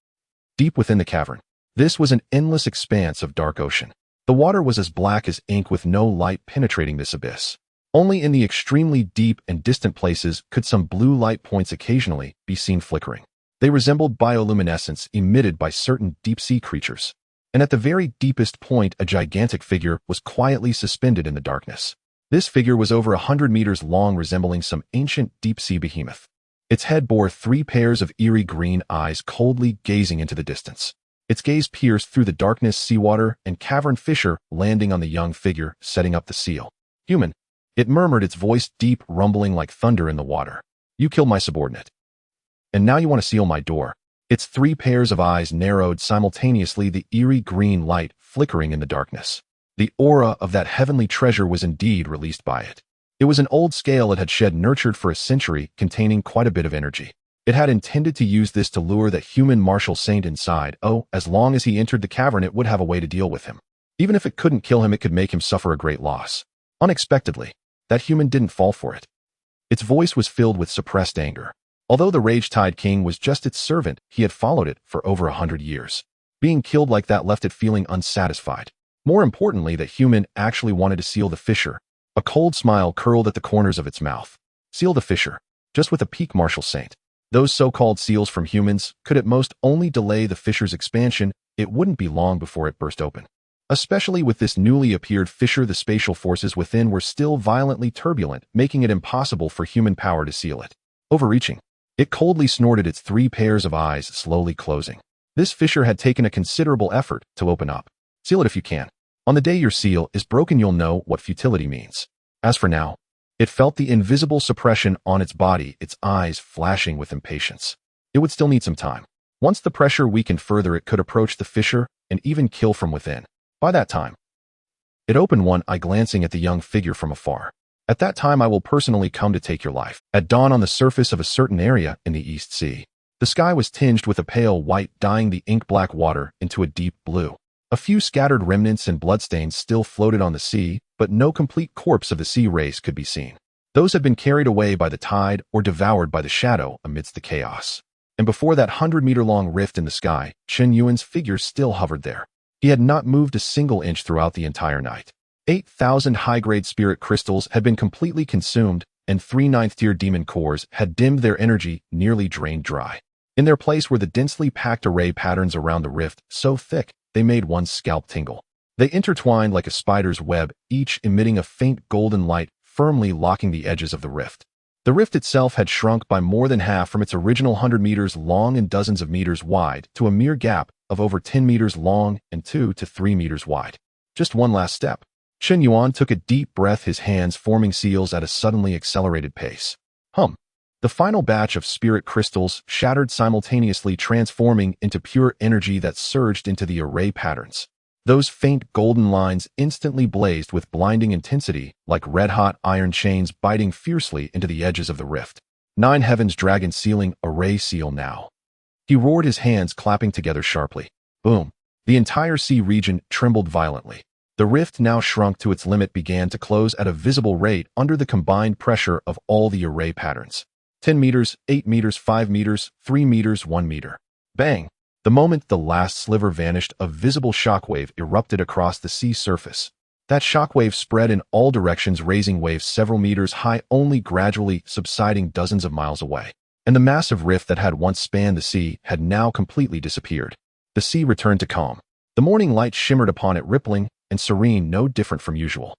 Deep within the cavern, this was an endless expanse of dark ocean. The water was as black as ink, with no light penetrating this abyss. Only in the extremely deep and distant places could some blue light points occasionally be seen flickering. They resembled bioluminescence emitted by certain deep-sea creatures. And at the very deepest point, a gigantic figure was quietly suspended in the darkness. This figure was over 100 meters long, resembling some ancient deep-sea behemoth. Its head bore 3 pairs of eerie green eyes, coldly gazing into the distance. Its gaze pierced through the darkness, seawater, and cavern fissure, landing on the young figure, setting up the seal. Human. It murmured, its voice deep, rumbling like thunder in the water. You killed my subordinate. And now you want to seal my door. Its 3 pairs of eyes narrowed simultaneously, the eerie green light flickering in the darkness. The aura of that heavenly treasure was indeed released by it. It was an old scale it had shed, nurtured for a century, containing quite a bit of energy. It had intended to use this to lure that human martial saint inside. Oh, as long as he entered the cavern, it would have a way to deal with him. Even if it couldn't kill him, it could make him suffer a great loss. Unexpectedly, that human didn't fall for it. Its voice was filled with suppressed anger. Although the rage-tide king was just its servant, he had followed it for over 100 years. Being killed like that left it feeling unsatisfied. More importantly, that human actually wanted to seal the fissure. A cold smile curled at the corners of its mouth. Seal the fissure. Just with a peak martial saint. Those so-called seals from humans could at most only delay the fissure's expansion. It wouldn't be long before it burst open. Especially with this newly appeared fissure, the spatial forces within were still violently turbulent, making it impossible for human power to seal it. Overreaching. It coldly snorted, its 3 pairs of eyes slowly closing. This fissure had taken a considerable effort to open up. Seal it if you can. On the day your seal is broken, you'll know what futility means. As for now, it felt the invisible suppression on its body, its eyes flashing with impatience. It would still need some time. Once the pressure weakened further, it could approach the fissure and even kill from within. By that time, it opened one eye, glancing at the young figure from afar. At that time, I will personally come to take your life. At dawn, on the surface of a certain area in the East Sea, the sky was tinged with a pale white, dyeing the ink-black water into a deep blue. A few scattered remnants and bloodstains still floated on the sea, but no complete corpse of the sea race could be seen. Those had been carried away by the tide or devoured by the shadow amidst the chaos. And before that 100-meter-long rift in the sky, Chen Yuan's figure still hovered there. He had not moved a single inch throughout the entire night. 8,000 high-grade spirit crystals had been completely consumed, and 3 ninth-tier demon cores had dimmed their energy, nearly drained dry. In their place were the densely packed array patterns around the rift, so thick they made one's scalp tingle. They intertwined like a spider's web, each emitting a faint golden light, firmly locking the edges of the rift. The rift itself had shrunk by more than half from its original 100 meters long and dozens of meters wide to a mere gap of over 10 meters long and 2 to 3 meters wide. Just one last step. Chen Yuan took a deep breath, his hands forming seals at a suddenly accelerated pace. The final batch of spirit crystals shattered simultaneously, transforming into pure energy that surged into the array patterns. Those faint golden lines instantly blazed with blinding intensity, like red-hot iron chains biting fiercely into the edges of the rift. 9 heavens dragon sealing array seal now. He roared, his hands clapping together sharply. Boom. The entire sea region trembled violently. The rift, now shrunk to its limit, began to close at a visible rate under the combined pressure of all the array patterns. 10 meters, 8 meters, 5 meters, 3 meters, 1 meter. Bang! The moment the last sliver vanished, a visible shockwave erupted across the sea surface. That shockwave spread in all directions, raising waves several meters high, only gradually subsiding dozens of miles away. And the massive rift that had once spanned the sea had now completely disappeared. The sea returned to calm. The morning light shimmered upon it, rippling and serene, no different from usual.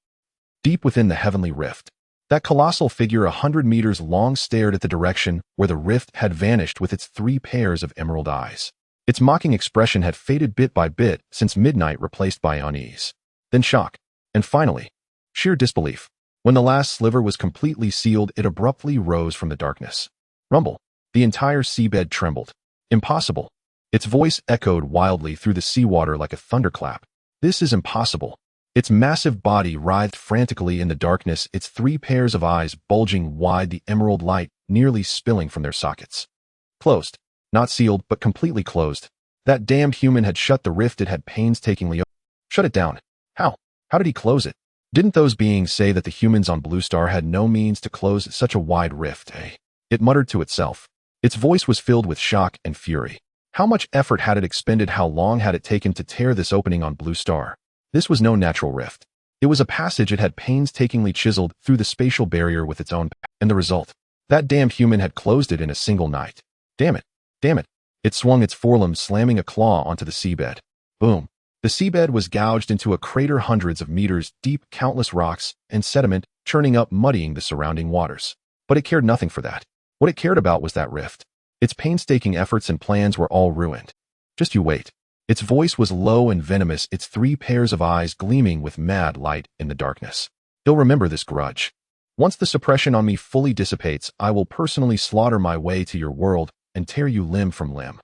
Deep within the heavenly rift, that colossal figure 100 meters long stared at the direction where the rift had vanished with its 3 pairs of emerald eyes. Its mocking expression had faded bit by bit since midnight, replaced by unease. Then shock. And finally, sheer disbelief. When the last sliver was completely sealed, it abruptly rose from the darkness. Rumble. The entire seabed trembled. Impossible. Its voice echoed wildly through the seawater like a thunderclap. This is impossible. Its massive body writhed frantically in the darkness, its 3 pairs of eyes bulging wide, the emerald light nearly spilling from their sockets. Closed. Not sealed, but completely closed. That damned human had shut the rift it had painstakingly opened. Shut it down. How? How did he close it? Didn't those beings say that the humans on Blue Star had no means to close such a wide rift, eh? It muttered to itself. Its voice was filled with shock and fury. How much effort had it expended? How long had it taken to tear this opening on Blue Star? This was no natural rift. It was a passage it had painstakingly chiseled through the spatial barrier with its own power. And the result? That damned human had closed it in a single night. Damn it. Damn it. It swung its forelimbs, slamming a claw onto the seabed. Boom. The seabed was gouged into a crater hundreds of meters deep, countless rocks and sediment churning up, muddying the surrounding waters. But it cared nothing for that. What it cared about was that rift. Its painstaking efforts and plans were all ruined. Just you wait. Its voice was low and venomous, its 3 pairs of eyes gleaming with mad light in the darkness. He'll remember this grudge. Once the suppression on me fully dissipates, I will personally slaughter my way to your world and tear you limb from limb.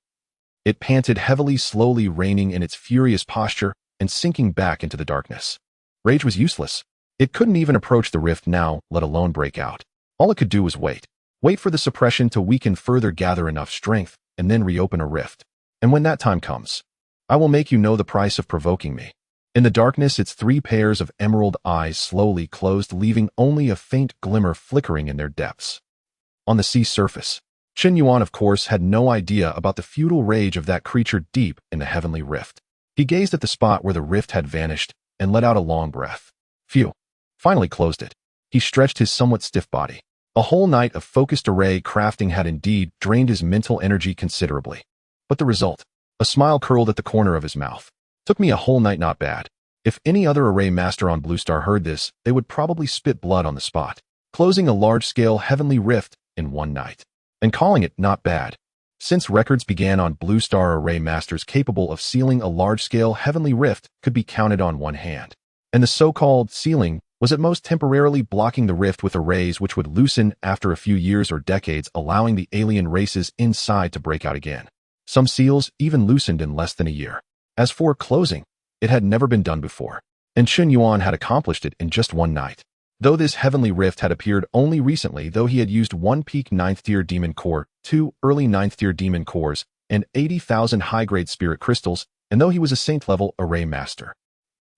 It panted heavily, slowly reining in its furious posture and sinking back into the darkness. Rage was useless. It couldn't even approach the rift now, let alone break out. All it could do was wait. Wait for the suppression to weaken further, gather enough strength, and then reopen a rift. And when that time comes, I will make you know the price of provoking me. In the darkness, its 3 pairs of emerald eyes slowly closed, leaving only a faint glimmer flickering in their depths. On the sea surface, Chen Yuan, of course, had no idea about the futile rage of that creature deep in the heavenly rift. He gazed at the spot where the rift had vanished and let out a long breath. Phew. Finally closed it. He stretched his somewhat stiff body. A whole night of focused array crafting had indeed drained his mental energy considerably. But the result? A smile curled at the corner of his mouth. Took me a whole night, not bad. If any other array master on Blue Star heard this, they would probably spit blood on the spot. Closing a large-scale heavenly rift in one night. And calling it not bad. Since records began on Blue Star, array masters capable of sealing a large-scale heavenly rift could be counted on one hand. And the so-called sealing was at most temporarily blocking the rift with arrays which would loosen after a few years or decades, allowing the alien races inside to break out again. Some seals even loosened in less than a year. As for closing, it had never been done before, and Chen Yuan had accomplished it in just one night. Though this heavenly rift had appeared only recently, though he had used 1 peak 9th tier demon core, 2 early 9th tier demon cores, and 80,000 high-grade spirit crystals, and though he was a saint-level array master.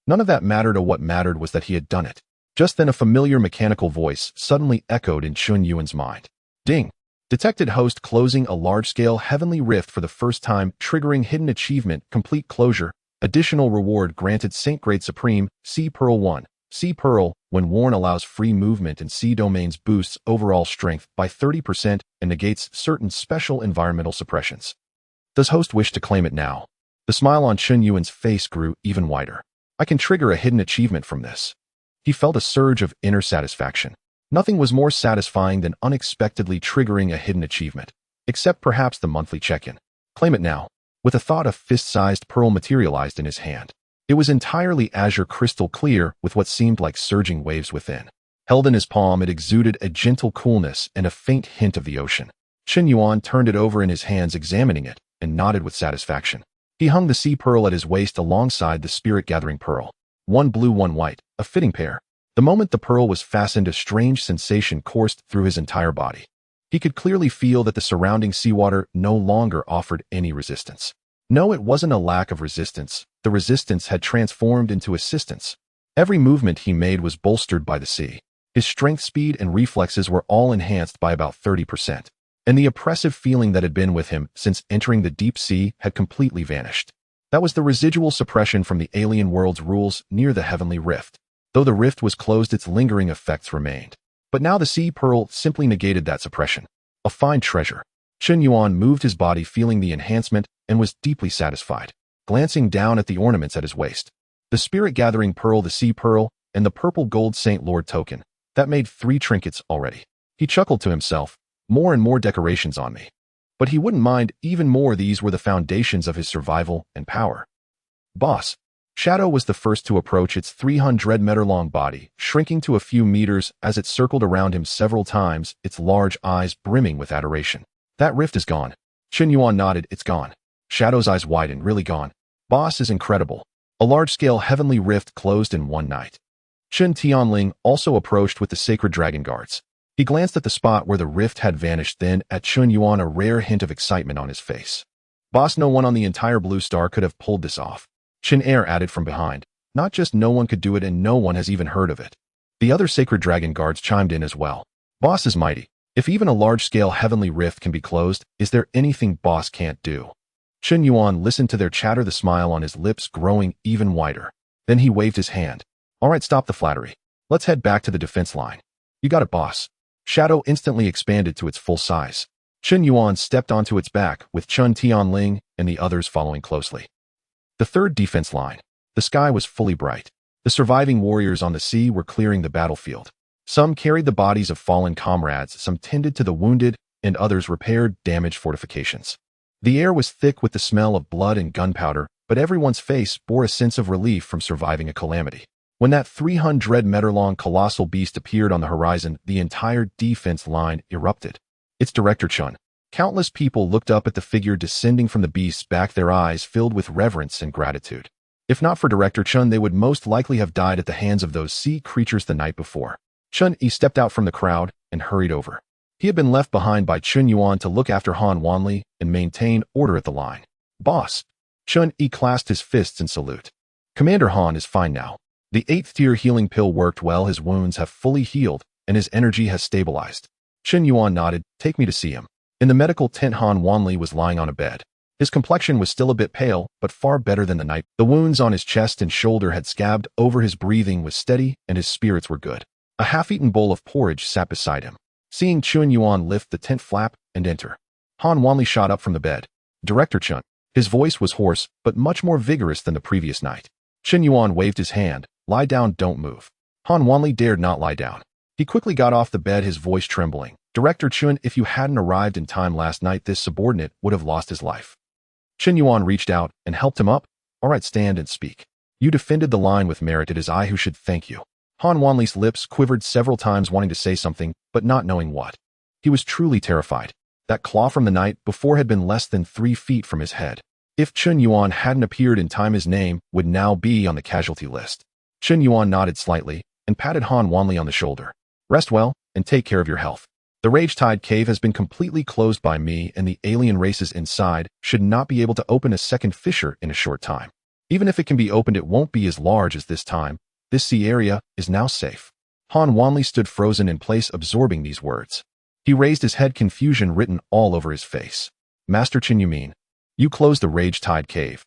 None of that mattered. What mattered was that he had done it. Just then a familiar mechanical voice suddenly echoed in Chen Yuan's mind. Ding! Detected host closing a large-scale heavenly rift for the first time, triggering hidden achievement, complete closure, additional reward granted Saint Grade Supreme, Sea Pearl 1. Sea Pearl, when worn, allows free movement in sea domains, boosts overall strength by 30% and negates certain special environmental suppressions. Does host wish to claim it now? The smile on Chen Yuan's face grew even wider. I can trigger a hidden achievement from this. He felt a surge of inner satisfaction. Nothing was more satisfying than unexpectedly triggering a hidden achievement, except perhaps the monthly check-in. Claim it now. With a thought, of fist-sized pearl materialized in his hand. It was entirely azure, crystal clear, with what seemed like surging waves within. Held in his palm, it exuded a gentle coolness and a faint hint of the ocean. Chen Yuan turned it over in his hands, examining it, and nodded with satisfaction. He hung the sea pearl at his waist alongside the spirit-gathering pearl. 1 blue, 1 white, a fitting pair. The moment the pearl was fastened, a strange sensation coursed through his entire body. He could clearly feel that the surrounding seawater no longer offered any resistance. No, it wasn't a lack of resistance. The resistance had transformed into assistance. Every movement he made was bolstered by the sea. His strength, speed, and reflexes were all enhanced by about 30%. And the oppressive feeling that had been with him since entering the deep sea had completely vanished. That was the residual suppression from the alien world's rules near the heavenly rift. Though the rift was closed, its lingering effects remained. But now the sea pearl simply negated that suppression. A fine treasure. Chen Yuan moved his body, feeling the enhancement, and was deeply satisfied, glancing down at the ornaments at his waist. The spirit-gathering pearl, the sea pearl, and the purple gold Saint Lord token. That made 3 trinkets already. He chuckled to himself. More and more decorations on me. But he wouldn't mind even more. These were the foundations of his survival and power. Boss. Shadow was the first to approach, its 300-meter-long body shrinking to a few meters as it circled around him several times, its large eyes brimming with adoration. That rift is gone. Chen Yuan nodded. It's gone. Shadow's eyes widened. Really gone. Boss is incredible. A large-scale heavenly rift closed in one night. Chen Tianling also approached with the sacred dragon guards. He glanced at the spot where the rift had vanished, then at Chen Yuan, a rare hint of excitement on his face. Boss, no one on the entire Blue Star could have pulled this off. Chen Air added from behind. Not just no one could do it, and no one has even heard of it. The other sacred dragon guards chimed in as well. Boss is mighty. If even a large-scale heavenly rift can be closed, is there anything boss can't do? Chen Yuan listened to their chatter, the smile on his lips growing even wider. Then he waved his hand. All right, stop the flattery. Let's head back to the defense line. You got it, boss. Shadow instantly expanded to its full size. Chen Yuan stepped onto its back, with Chen Tianling and the others following closely. The third defense line. The sky was fully bright. The surviving warriors on the sea were clearing the battlefield. Some carried the bodies of fallen comrades, some tended to the wounded, and others repaired damaged fortifications. The air was thick with the smell of blood and gunpowder, but everyone's face bore a sense of relief from surviving a calamity. When that 300-meter-long colossal beast appeared on the horizon, the entire defense line erupted. It's Director Chun. Countless people looked up at the figure descending from the beast's back, their eyes filled with reverence and gratitude. If not for Director Chun, they would most likely have died at the hands of those sea creatures the night before. Chun-Yi stepped out from the crowd and hurried over. He had been left behind by Chun Yuan to look after Han Wanli and maintain order at the line. Boss! Chun-Yi clasped his fists in salute. Commander Han is fine now. The 8th-tier healing pill worked well, his wounds have fully healed, and his energy has stabilized. Chun Yuan nodded. Take me to see him. In the medical tent, Han Wanli was lying on a bed. His complexion was still a bit pale, but far better than the night. The wounds on his chest and shoulder had scabbed over, his breathing was steady, and his spirits were good. A half-eaten bowl of porridge sat beside him. Seeing Chun Yuan lift the tent flap and enter, Han Wanli shot up from the bed. Director Chun. His voice was hoarse, but much more vigorous than the previous night. Chun Yuan waved his hand. Lie down, don't move. Han Wanli dared not lie down. He quickly got off the bed, his voice trembling. Director Chun, if you hadn't arrived in time last night, this subordinate would have lost his life. Chun Yuan reached out and helped him up. All right, stand and speak. You defended the line with merit. It is I who should thank you. Han Wanli's lips quivered several times, wanting to say something, but not knowing what. He was truly terrified. That claw from the night before had been less than 3 feet from his head. If Chun Yuan hadn't appeared in time, his name would now be on the casualty list. Chun Yuan nodded slightly and patted Han Wanli on the shoulder. Rest well and take care of your health. The Rage-Tide Cave has been completely closed by me, and the alien races inside should not be able to open a second fissure in a short time. Even if it can be opened, it won't be as large as this time. This sea area is now safe. Han Wanli stood frozen in place, absorbing these words. He raised his head, confusion written all over his face. Master Chun, you mean you closed the Rage-Tide Cave?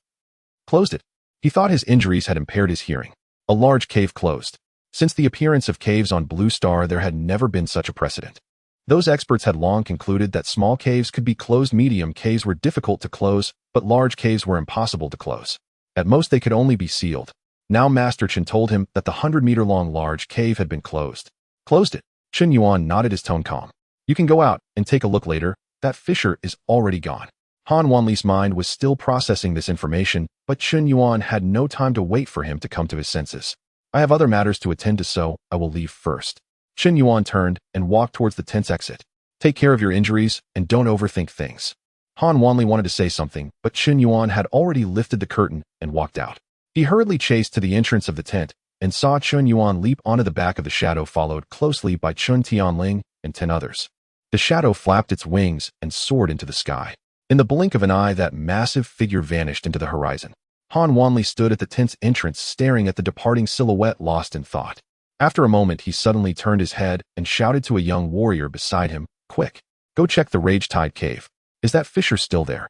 Closed it? He thought his injuries had impaired his hearing. A large cave closed. Since the appearance of caves on Blue Star, there had never been such a precedent. Those experts had long concluded that small caves could be closed. Medium caves were difficult to close, but large caves were impossible to close. At most, they could only be sealed. Now Master Chun told him that the 100-meter-long large cave had been closed. Closed it? Chun Yuan nodded, his tone calm. You can go out and take a look later. That fissure is already gone. Han Wanli's mind was still processing this information, but Chun Yuan had no time to wait for him to come to his senses. I have other matters to attend to, so I will leave first. Chun Yuan turned and walked towards the tent's exit. Take care of your injuries and don't overthink things. Han Wanli wanted to say something, but Chun Yuan had already lifted the curtain and walked out. He hurriedly chased to the entrance of the tent and saw Chun Yuan leap onto the back of the shadow, followed closely by Chun Tianling and 10 others. The shadow flapped its wings and soared into the sky. In the blink of an eye, that massive figure vanished into the horizon. Han Wanli stood at the tent's entrance, staring at the departing silhouette, lost in thought. After a moment, he suddenly turned his head and shouted to a young warrior beside him, Quick, go check the Rage-Tide Cave. Is that fissure still there?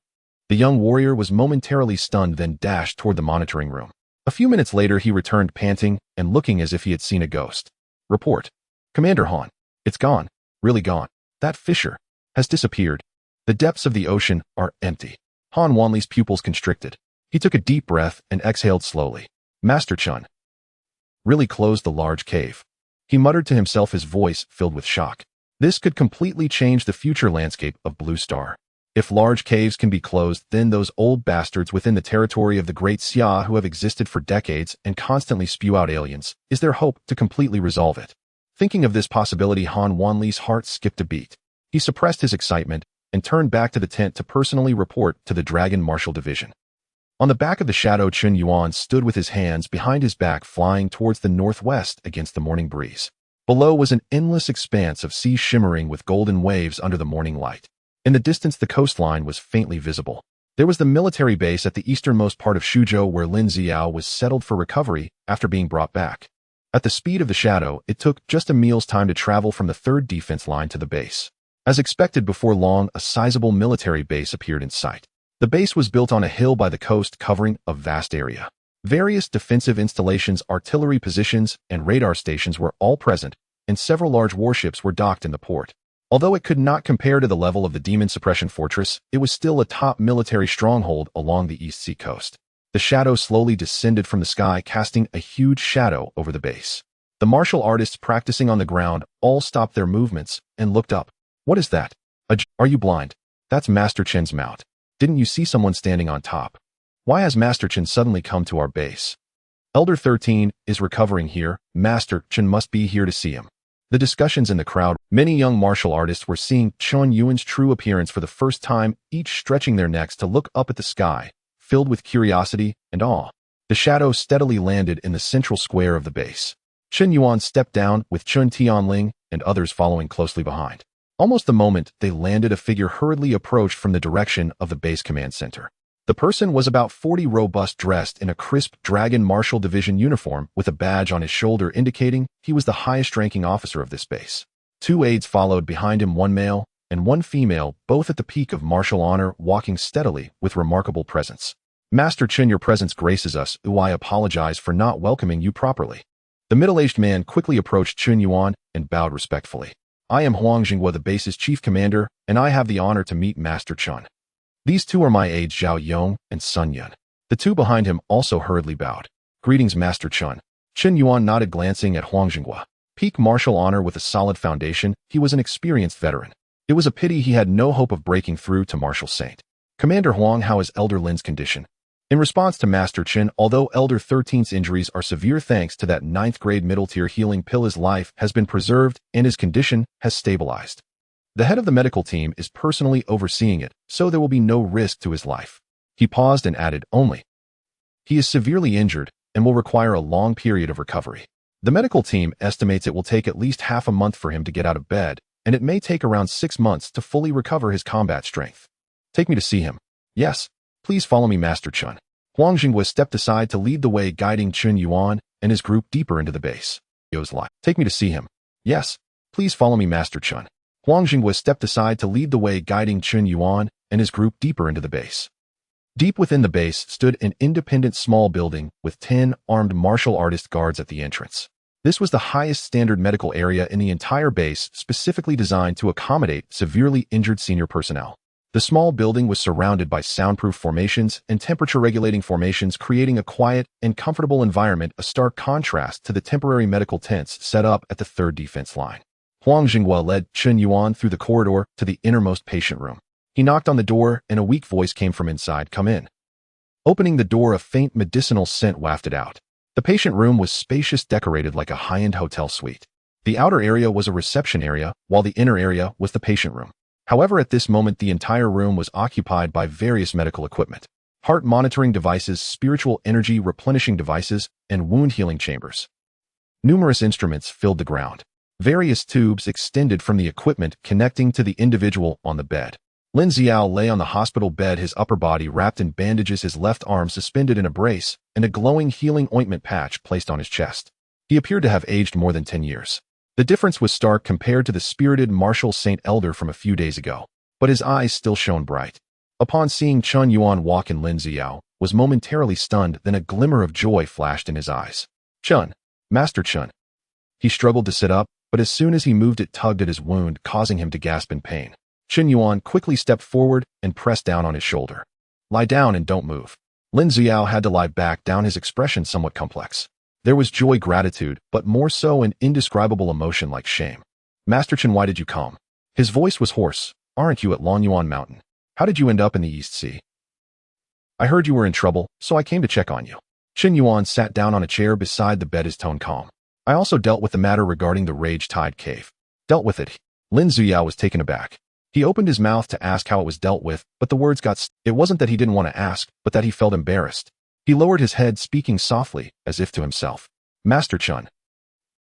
The young warrior was momentarily stunned, then dashed toward the monitoring room. A few minutes later, he returned panting and looking as if he had seen a ghost. Report. Commander Han. It's gone. Really gone. That fissure has disappeared. The depths of the ocean are empty. Han Wanli's pupils constricted. He took a deep breath and exhaled slowly. Master Chun really closed the large cave. He muttered to himself, his voice filled with shock. This could completely change the future landscape of Blue Star. If large caves can be closed, then those old bastards within the territory of the Great Xia, who have existed for decades and constantly spew out aliens, is there hope to completely resolve it? Thinking of this possibility, Han Wanli's heart skipped a beat. He suppressed his excitement and turned back to the tent to personally report to the Dragon Marshal Division. On the back of the shadow, Chun Yuan stood with his hands behind his back, flying towards the northwest against the morning breeze. Below was an endless expanse of sea shimmering with golden waves under the morning light. In the distance, the coastline was faintly visible. There was the military base at the easternmost part of Shuzhou, where Lin Xiao was settled for recovery after being brought back. At the speed of the shadow, it took just a meal's time to travel from the 3rd defense line to the base. As expected, before long, a sizable military base appeared in sight. The base was built on a hill by the coast, covering a vast area. Various defensive installations, artillery positions, and radar stations were all present, and several large warships were docked in the port. Although it could not compare to the level of the Demon Suppression Fortress, it was still a top military stronghold along the East Sea coast. The shadow slowly descended from the sky, casting a huge shadow over the base. The martial artists practicing on the ground all stopped their movements and looked up. What is that? Are you blind? That's Master Chen's mount. Didn't you see someone standing on top? Why has Master Chen suddenly come to our base? Elder 13 is recovering here. Master Chen must be here to see him. The discussions in the crowd, many young martial artists were seeing Chen Yuan's true appearance for the first time, each stretching their necks to look up at the sky, filled with curiosity and awe. The shadow steadily landed in the central square of the base. Chen Yuan stepped down, with Chen Tianling and others following closely behind. Almost the moment they landed, a figure hurriedly approached from the direction of the base command center. The person was about 40, robust, dressed in a crisp Dragon Martial Division uniform with a badge on his shoulder indicating he was the highest-ranking officer of this base. 2 aides followed behind him, 1 male and 1 female, both at the peak of martial honor, walking steadily with remarkable presence. Master Chen, your presence graces us. I apologize for not welcoming you properly. The middle-aged man quickly approached Chen Yuan and bowed respectfully. I am Huang Jingwa, the base's chief commander, and I have the honor to meet Master Chen. These 2 are my aides, Zhao Yong and Sun Yun. The 2 behind him also hurriedly bowed. Greetings, Master Chen. Chen Yuan nodded, glancing at Huang Jingwa. Peak martial honor with a solid foundation, he was an experienced veteran. It was a pity he had no hope of breaking through to Martial Saint. Commander Huang, how is Elder Lin's condition? In response to Master Chen, although Elder 13's injuries are severe, thanks to that 9th grade middle-tier healing pill, his life has been preserved and his condition has stabilized. The head of the medical team is personally overseeing it, so there will be no risk to his life. He paused and added, only. He is severely injured and will require a long period of recovery. The medical team estimates it will take at least half a month for him to get out of bed, and it may take around 6 months to fully recover his combat strength. Take me to see him. Yes, please follow me, Master Chen. Huang Jingwa stepped aside to lead the way, guiding Chen Yuan and his group deeper into the base. Take me to see him. Yes, please follow me, Master Chen. Huang Jingwa stepped aside to lead the way, guiding Chen Yuan and his group deeper into the base. Deep within the base stood an independent small building with 10 armed martial artist guards at the entrance. This was the highest standard medical area in the entire base, specifically designed to accommodate severely injured senior personnel. The small building was surrounded by soundproof formations and temperature-regulating formations, creating a quiet and comfortable environment, a stark contrast to the temporary medical tents set up at the 3rd defense line. Huang Jingwa led Chen Yuan through the corridor to the innermost patient room. He knocked on the door, and a weak voice came from inside. Come in. Opening the door, a faint medicinal scent wafted out. The patient room was spacious, decorated like a high-end hotel suite. The outer area was a reception area, while the inner area was the patient room. However, at this moment, the entire room was occupied by various medical equipment. Heart monitoring devices, spiritual energy replenishing devices, and wound healing chambers. Numerous instruments filled the ground. Various tubes extended from the equipment connecting to the individual on the bed. Lin Xiao lay on the hospital bed, his upper body wrapped in bandages, his left arm suspended in a brace, and a glowing healing ointment patch placed on his chest. He appeared to have aged more than 10 years. The difference was stark compared to the spirited martial saint elder from a few days ago, but his eyes still shone bright. Upon seeing Chen Yuan walk in, Lin Xiao was momentarily stunned, then a glimmer of joy flashed in his eyes. Chen, Master Chen. He struggled to sit up, but as soon as he moved, it tugged at his wound, causing him to gasp in pain. Chen Yuan quickly stepped forward and pressed down on his shoulder. Lie down and don't move. Lin Xiao had to lie back down, his expression somewhat complex. There was joy, gratitude, but more so an indescribable emotion like shame. Master Chen, why did you come? His voice was hoarse. Aren't you at Lonyuan Mountain? How did you end up in the East Sea? I heard you were in trouble, so I came to check on you. Chen Yuan sat down on a chair beside the bed, his tone calm. I also dealt with the matter regarding the Rage Tide Cave. Dealt with it. Lin Xiao was taken aback. He opened his mouth to ask how it was dealt with, but the words got It wasn't that he didn't want to ask, but that he felt embarrassed. He lowered his head, speaking softly, as if to himself. Master Chen.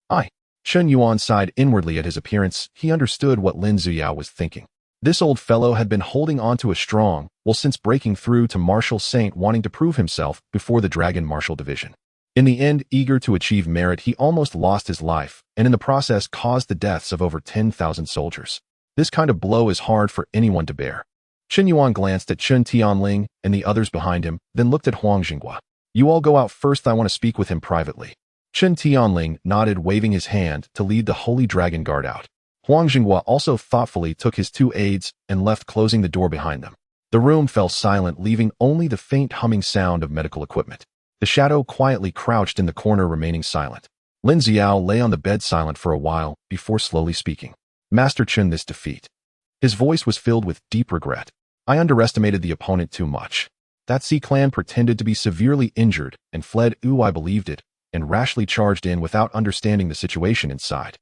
I. Chen Yuan sighed inwardly at his appearance. He understood what Lin Xiao was thinking. This old fellow had been holding on to a strong, well, since breaking through to Martial Saint, wanting to prove himself before the Dragon Martial Division. In the end, eager to achieve merit, he almost lost his life, and in the process caused the deaths of over 10,000 soldiers. This kind of blow is hard for anyone to bear. Chen Yuan glanced at Chen Tianling and the others behind him, then looked at Huang Jingwa. You all go out first, I want to speak with him privately. Chen Tianling nodded, waving his hand to lead the Holy Dragon Guard out. Huang Jingwa also thoughtfully took his 2 aides and left, closing the door behind them. The room fell silent, leaving only the faint humming sound of medical equipment. The shadow quietly crouched in the corner, remaining silent. Lin Xiao lay on the bed silent for a while before slowly speaking. Master Chen, this defeat. His voice was filled with deep regret. I underestimated the opponent too much. That Sea clan pretended to be severely injured and fled. Ooh, I believed it, and rashly charged in without understanding the situation inside.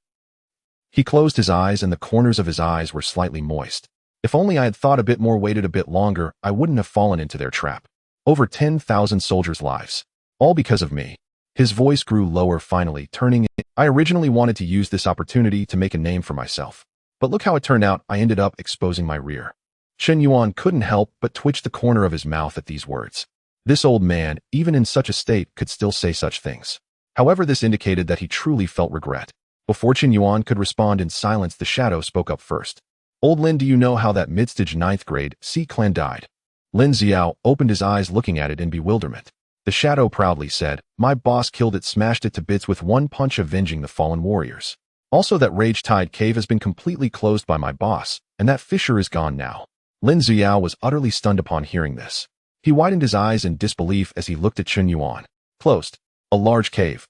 He closed his eyes and the corners of his eyes were slightly moist. If only I had thought a bit more, waited a bit longer, I wouldn't have fallen into their trap. Over 10,000 soldiers' lives. All because of me. His voice grew lower, finally turning in. I originally wanted to use this opportunity to make a name for myself. But look how it turned out. I ended up exposing my rear. Chen Yuan couldn't help but twitch the corner of his mouth at these words. This old man, even in such a state, could still say such things. However, this indicated that he truly felt regret. Before Chen Yuan could respond in silence, the shadow spoke up first. Old Lin, do you know how that mid-stage 9th grade Sea clan died? Lin Xiao opened his eyes, looking at it in bewilderment. The shadow proudly said, my boss killed it, smashed it to bits with one punch, avenging the fallen warriors. Also, that Rage Tide cave has been completely closed by my boss, and that fissure is gone now. Lin Xiao was utterly stunned upon hearing this. He widened his eyes in disbelief as he looked at Chen Yuan. Closed. A large cave.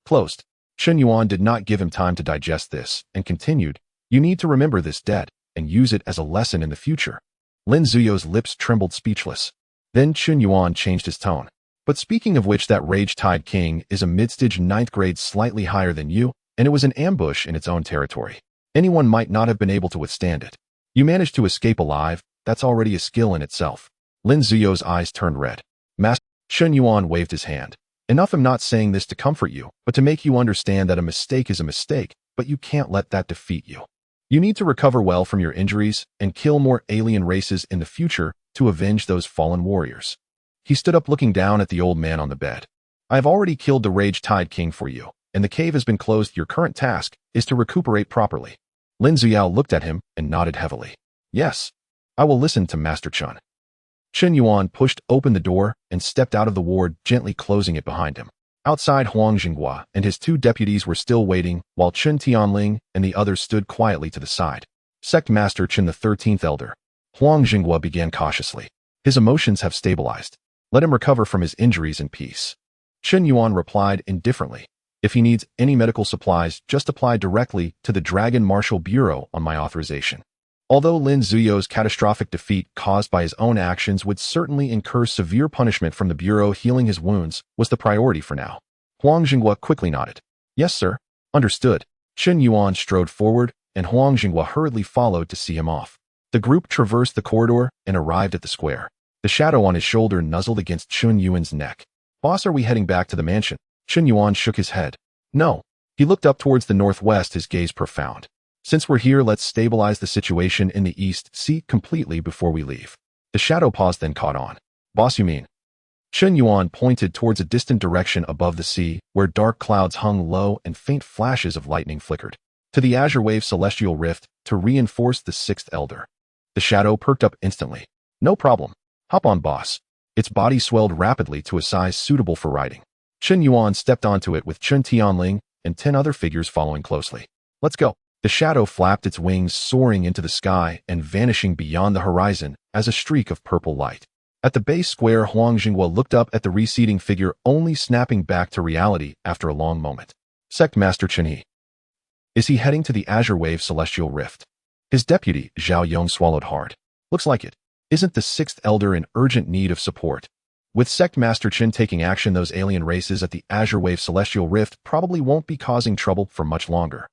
Closed. Chen Yuan did not give him time to digest this, and continued, you need to remember this debt, and use it as a lesson in the future. Lin Xiao's lips trembled, speechless. Then Chen Yuan changed his tone. But speaking of which, that Rage Tide King is a mid-stage 9th grade, slightly higher than you, and it was an ambush in its own territory. Anyone might not have been able to withstand it. You managed to escape alive, that's already a skill in itself. Lin Xiao's eyes turned red. Master Chen Yuan waved his hand. Enough, I'm not saying this to comfort you, but to make you understand that a mistake is a mistake, but you can't let that defeat you. You need to recover well from your injuries and kill more alien races in the future to avenge those fallen warriors. He stood up, looking down at the old man on the bed. I have already killed the Rage Tide King for you, and the cave has been closed. Your current task is to recuperate properly. Lin Xiao looked at him and nodded heavily. Yes, I will listen to Master Chen. Chen Yuan pushed open the door and stepped out of the ward, gently closing it behind him. Outside, Huang Jinghua and his 2 deputies were still waiting, while Chen Tianling and the others stood quietly to the side. Sect Master Chen, the 13th Elder. Huang Jinghua began cautiously. His emotions have stabilized. Let him recover from his injuries in peace. Chen Yuan replied indifferently. If he needs any medical supplies, just apply directly to the Dragon Martial Bureau on my authorization. Although Lin Xiao's catastrophic defeat caused by his own actions would certainly incur severe punishment from the Bureau, healing his wounds was the priority for now. Huang Jinghua quickly nodded. Yes, sir. Understood. Chen Yuan strode forward, and Huang Jinghua hurriedly followed to see him off. The group traversed the corridor and arrived at the square. The shadow on his shoulder nuzzled against Chen Yuan's neck. Boss, are we heading back to the mansion? Chen Yuan shook his head. No. He looked up towards the northwest, his gaze profound. Since we're here, let's stabilize the situation in the east sea completely before we leave. The shadow paused, then caught on. Boss, you mean? Chen Yuan pointed towards a distant direction above the sea, where dark clouds hung low and faint flashes of lightning flickered. To the Azure Wave Celestial Rift, to reinforce the 6th Elder. The shadow perked up instantly. No problem. Hop on, boss. Its body swelled rapidly to a size suitable for riding. Chen Yuan stepped onto it with Chen Tianling and 10 other figures following closely. Let's go. The shadow flapped its wings, soaring into the sky and vanishing beyond the horizon as a streak of purple light. At the base square, Huang Jinghua looked up at the receding figure, only snapping back to reality after a long moment. Sect Master Chen He. Is he heading to the Azure Wave Celestial Rift? His deputy, Zhao Yong, swallowed hard. Looks like it. Isn't the 6th Elder in urgent need of support? With Sect Master Chen taking action, those alien races at the Azure Wave Celestial Rift probably won't be causing trouble for much longer.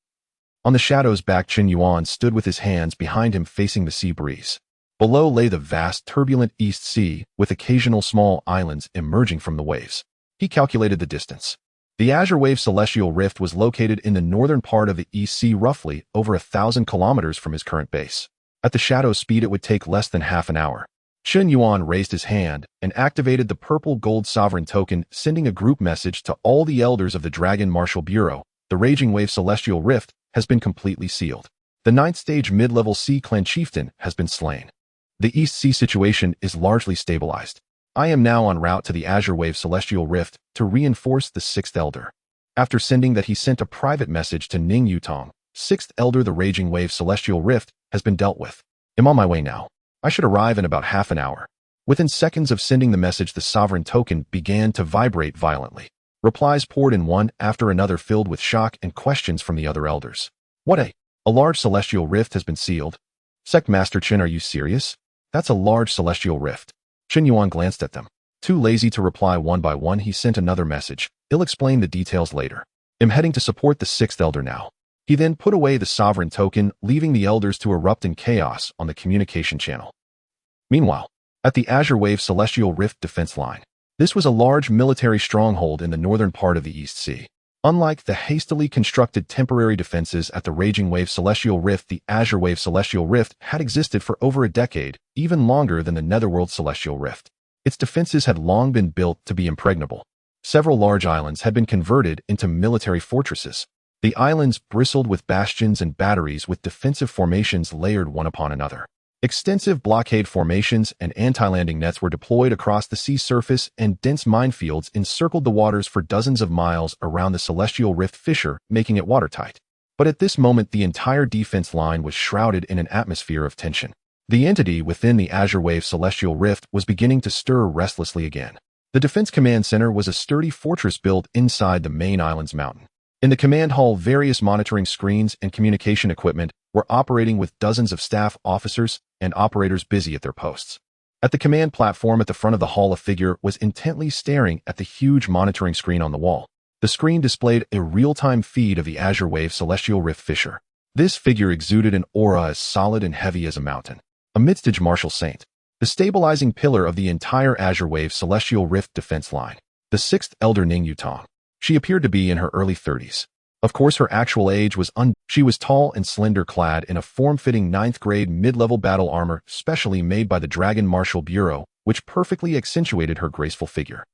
On the shadow's back, Chen Yuan stood with his hands behind him, facing the sea breeze. Below lay the vast, turbulent East Sea, with occasional small islands emerging from the waves. He calculated the distance. The Azure Wave Celestial Rift was located in the northern part of the East Sea, roughly over 1,000 kilometers from his current base. At the shadow's speed, it would take less than half an hour. Chen Yuan raised his hand and activated the purple gold sovereign token, sending a group message to all the elders of the Dragon Martial Bureau. The Raging Wave Celestial Rift has been completely sealed. The 9th stage mid-level Sea clan chieftain has been slain. The East Sea situation is largely stabilized. I am now en route to the Azure Wave Celestial Rift to reinforce the 6th Elder. After sending that, he sent a private message to Ning Yutong. 6th Elder, the Raging Wave Celestial Rift has been dealt with. I'm on my way now. I should arrive in about half an hour. Within seconds of sending the message, the sovereign token began to vibrate violently. Replies poured in one after another, filled with shock and questions from the other elders. What a large celestial rift has been sealed. Sect Master Chen, are you serious? That's a large celestial rift. Chen Yuan glanced at them. Too lazy to reply one by one, he sent another message. He'll explain the details later. I'm heading to support the sixth elder now. He then put away the sovereign token, leaving the elders to erupt in chaos on the communication channel. Meanwhile, at the Azure Wave Celestial Rift defense line, this was a large military stronghold in the northern part of the East Sea. Unlike the hastily constructed temporary defenses at the Raging Wave Celestial Rift, the Azure Wave Celestial Rift had existed for over a decade, even longer than the Netherworld Celestial Rift. Its defenses had long been built to be impregnable. Several large islands had been converted into military fortresses. The islands bristled with bastions and batteries with defensive formations layered one upon another. Extensive blockade formations and anti-landing nets were deployed across the sea surface, and dense minefields encircled the waters for dozens of miles around the Celestial Rift fissure, making it watertight. But at this moment, the entire defense line was shrouded in an atmosphere of tension. The entity within the Azure Wave Celestial Rift was beginning to stir restlessly again. The Defense Command Center was a sturdy fortress built inside the main island's mountain. In the command hall, various monitoring screens and communication equipment were operating with dozens of staff, officers, and operators busy at their posts. At the command platform at the front of the hall, a figure was intently staring at the huge monitoring screen on the wall. The screen displayed a real-time feed of the Azure Wave Celestial Rift fissure. This figure exuded an aura as solid and heavy as a mountain. A mid-stage martial saint, the stabilizing pillar of the entire Azure Wave Celestial Rift defense line. The sixth elder, Ning Yutong. She appeared to be in her early 30s. Of course, her actual age was She was tall and slender, clad in a form-fitting 9th-grade mid-level battle armor specially made by the Dragon Martial Bureau, which perfectly accentuated her graceful figure.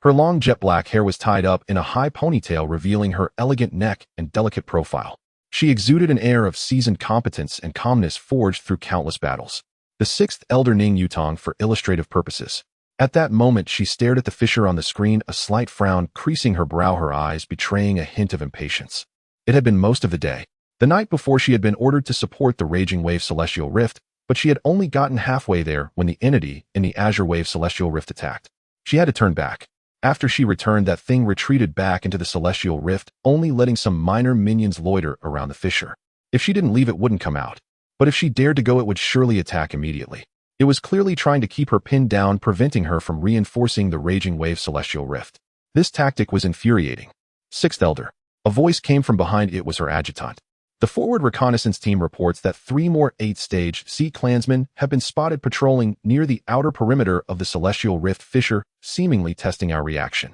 Her long jet-black hair was tied up in a high ponytail, revealing her elegant neck and delicate profile. She exuded an air of seasoned competence and calmness forged through countless battles. The sixth elder, Ning Yutong, for illustrative purposes. At that moment, she stared at the fissure on the screen, a slight frown creasing her brow, her eyes betraying a hint of impatience. It had been most of the day. The night before, she had been ordered to support the Raging Wave Celestial Rift, but she had only gotten halfway there when the entity in the Azure Wave Celestial Rift attacked. She had to turn back. After she returned, that thing retreated back into the Celestial Rift, only letting some minor minions loiter around the fissure. If she didn't leave, it wouldn't come out. But if she dared to go, it would surely attack immediately. It was clearly trying to keep her pinned down, preventing her from reinforcing the Raging Wave Celestial Rift. This tactic was infuriating. Sixth Elder. A voice came from behind. It was her adjutant. The forward reconnaissance team reports that 3 more 8th-stage Sea Clansmen have been spotted patrolling near the outer perimeter of the Celestial Rift fissure, seemingly testing our reaction.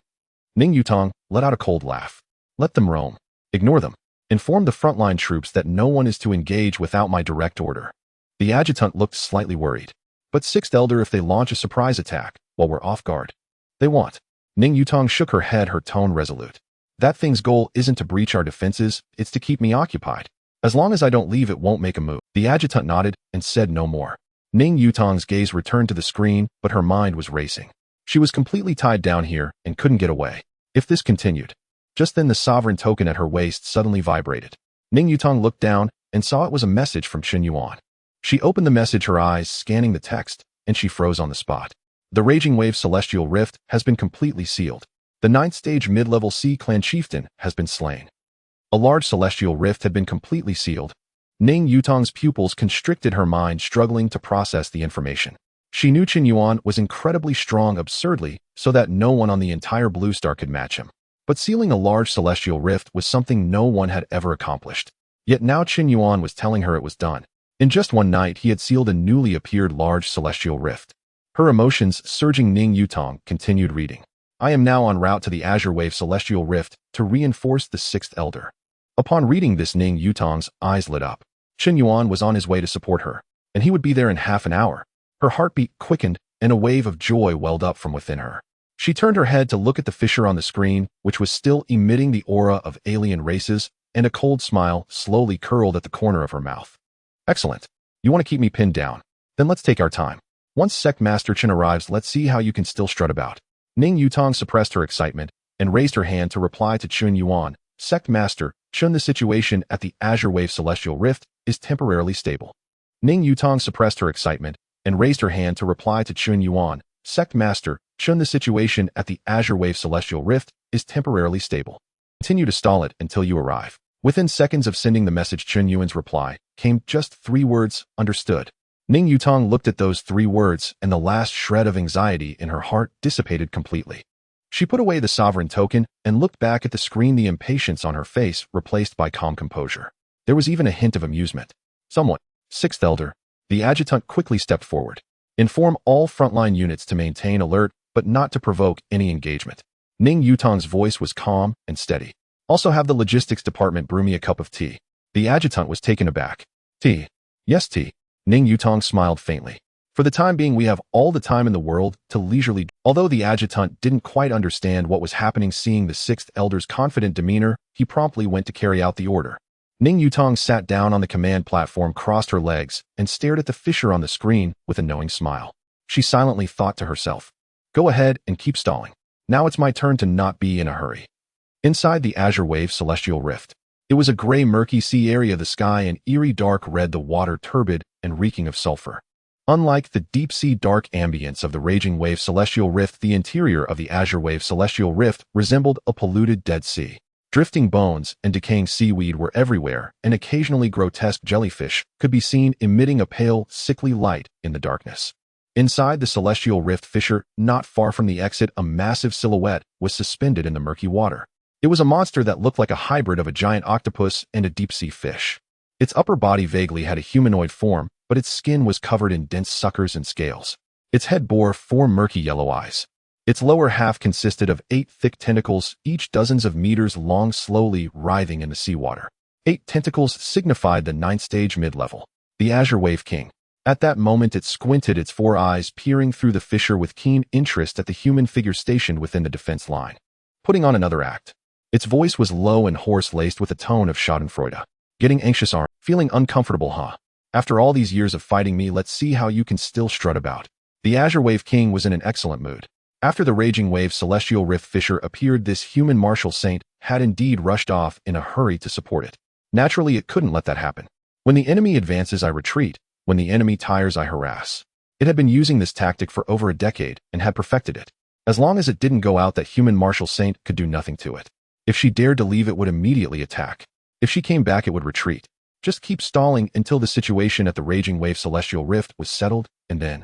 Ning Yutong let out a cold laugh. Let them roam. Ignore them. Inform the frontline troops that no one is to engage without my direct order. The adjutant looked slightly worried. But Sixth Elder, if they launch a surprise attack while we're off guard, they won't. Ning Yutong shook her head, her tone resolute. That thing's goal isn't to breach our defenses, it's to keep me occupied. As long as I don't leave, it won't make a move. The adjutant nodded and said no more. Ning Yutong's gaze returned to the screen, but her mind was racing. She was completely tied down here and couldn't get away. If this continued. Just then the sovereign token at her waist suddenly vibrated. Ning Yutong looked down and saw it was a message from Chen Yuan. She opened the message, her eyes scanning the text, and she froze on the spot. The Raging Wave Celestial Rift has been completely sealed. The 9th-stage mid-level Sea Clan chieftain has been slain. A large celestial rift had been completely sealed. Ning Yutong's pupils constricted, her mind struggling to process the information. She knew Chen Yuan was incredibly strong, absurdly, so that no one on the entire Blue Star could match him. But sealing a large celestial rift was something no one had ever accomplished. Yet now Chen Yuan was telling her it was done. In just one night, he had sealed a newly appeared large celestial rift. Her emotions surging, Ning Yutong continued reading. I am now en route to the Azure Wave Celestial Rift to reinforce the Sixth Elder. Upon reading this, Ning Yutong's eyes lit up. Chen Yuan was on his way to support her, and he would be there in half an hour. Her heartbeat quickened, and a wave of joy welled up from within her. She turned her head to look at the fissure on the screen, which was still emitting the aura of alien races, and a cold smile slowly curled at the corner of her mouth. Excellent. You want to keep me pinned down? Then let's take our time. Once Sect Master Chen arrives, let's see how you can still strut about. Ning Yutong suppressed her excitement and raised her hand to reply to Chen Yuan. Sect Master Chen, the situation at the Azure Wave Celestial Rift is temporarily stable. Ning Yutong suppressed her excitement and raised her hand to reply to Chen Yuan. Sect Master Chen, the situation at the Azure Wave Celestial Rift is temporarily stable. Continue to stall it until you arrive. Within seconds of sending the message, Chen Yuan's reply came just 3 words, understood. Ning Yutong looked at those 3 words, and the last shred of anxiety in her heart dissipated completely. She put away the sovereign token and looked back at the screen, the impatience on her face replaced by calm composure. There was even a hint of amusement. Someone, 6th Elder, the adjutant quickly stepped forward. Inform all frontline units to maintain alert, but not to provoke any engagement. Ning Yutong's voice was calm and steady. Also have the logistics department brew me a cup of tea. The adjutant was taken aback. Tea? Yes, tea. Ning Yutong smiled faintly. For the time being, we have all the time in the world to leisurely. Although the adjutant didn't quite understand what was happening, seeing the 6th Elder's confident demeanor, he promptly went to carry out the order. Ning Yutong sat down on the command platform, crossed her legs, and stared at the fissure on the screen with a knowing smile. She silently thought to herself, "Go ahead and keep stalling. Now it's my turn to not be in a hurry." Inside the Azure Wave Celestial Rift, it was a gray, murky sea area, the sky an eerie dark red, the water turbid and reeking of sulfur. Unlike the deep-sea dark ambience of the Raging Wave Celestial Rift, the interior of the Azure Wave Celestial Rift resembled a polluted Dead Sea. Drifting bones and decaying seaweed were everywhere, and occasionally grotesque jellyfish could be seen emitting a pale, sickly light in the darkness. Inside the Celestial Rift fissure, not far from the exit, a massive silhouette was suspended in the murky water. It was a monster that looked like a hybrid of a giant octopus and a deep-sea fish. Its upper body vaguely had a humanoid form, but its skin was covered in dense suckers and scales. Its head bore 4 murky yellow eyes. Its lower half consisted of 8 thick tentacles, each dozens of meters long, slowly writhing in the seawater. 8 tentacles signified the 9th stage mid-level, the Azure Wave King. At that moment it squinted, its 4 eyes peering through the fissure with keen interest at the human figure stationed within the defense line. Putting on another act. Its voice was low and hoarse, laced with a tone of schadenfreude. Getting anxious, arm, feeling uncomfortable, huh? After all these years of fighting me, let's see how you can still strut about. The Azure Wave King was in an excellent mood. After the Raging Wave Celestial Rift fissure appeared, this human martial saint had indeed rushed off in a hurry to support it. Naturally, it couldn't let that happen. When the enemy advances, I retreat. When the enemy tires, I harass. It had been using this tactic for over a decade and had perfected it. As long as it didn't go out, that human martial saint could do nothing to it. If she dared to leave, it would immediately attack. If she came back, it would retreat. Just keep stalling until the situation at the Raging Wave Celestial Rift was settled, and then.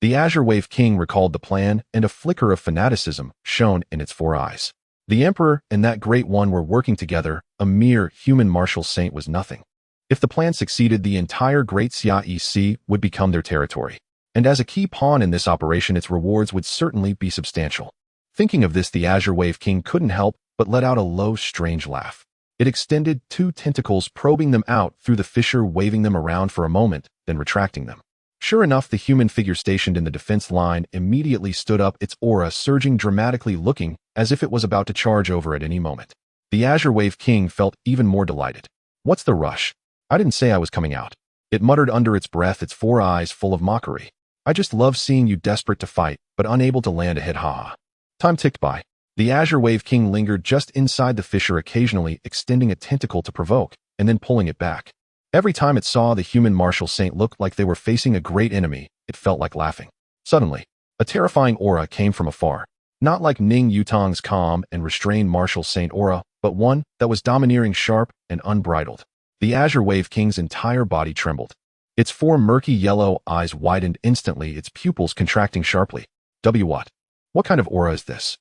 The Azure Wave King recalled the plan, and a flicker of fanaticism shone in its 4 eyes. The Emperor and that Great One were working together. A mere human martial saint was nothing. If the plan succeeded, the entire Great Xia Sea would become their territory. And as a key pawn in this operation, its rewards would certainly be substantial. Thinking of this, the Azure Wave King couldn't help but let out a low, strange laugh. It extended 2 tentacles, probing them out through the fissure, waving them around for a moment, then retracting them. Sure enough, the human figure stationed in the defense line immediately stood up, its aura surging dramatically, looking as if it was about to charge over at any moment. The Azure Wave King felt even more delighted. "What's the rush? I didn't say I was coming out," it muttered under its breath, its 4 eyes full of mockery. "I just love seeing you desperate to fight, but unable to land a hit, haha." Time ticked by. The Azure Wave King lingered just inside the fissure, occasionally extending a tentacle to provoke, and then pulling it back. Every time it saw the human martial saint look like they were facing a great enemy, it felt like laughing. Suddenly, a terrifying aura came from afar. Not like Ning Yutong's calm and restrained martial saint aura, but one that was domineering, sharp, and unbridled. The Azure Wave King's entire body trembled. Its 4 murky yellow eyes widened instantly, its pupils contracting sharply. What kind of aura is this?"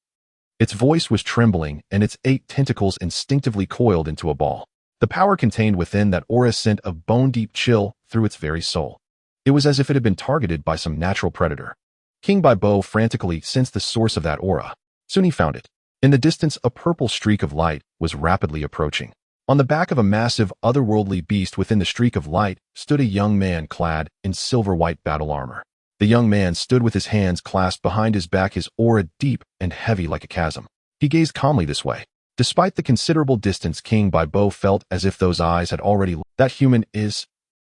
Its voice was trembling, and its 8 tentacles instinctively coiled into a ball. The power contained within that aura sent a bone-deep chill through its very soul. It was as if it had been targeted by some natural predator. King Baibo frantically sensed the source of that aura. Soon he found it. In the distance, a purple streak of light was rapidly approaching. On the back of a massive, otherworldly beast within the streak of light stood a young man clad in silver-white battle armor. The young man stood with his hands clasped behind his back, his aura deep and heavy like a chasm. He gazed calmly this way. Despite the considerable distance, King Baibo felt as if those eyes had already. That human is.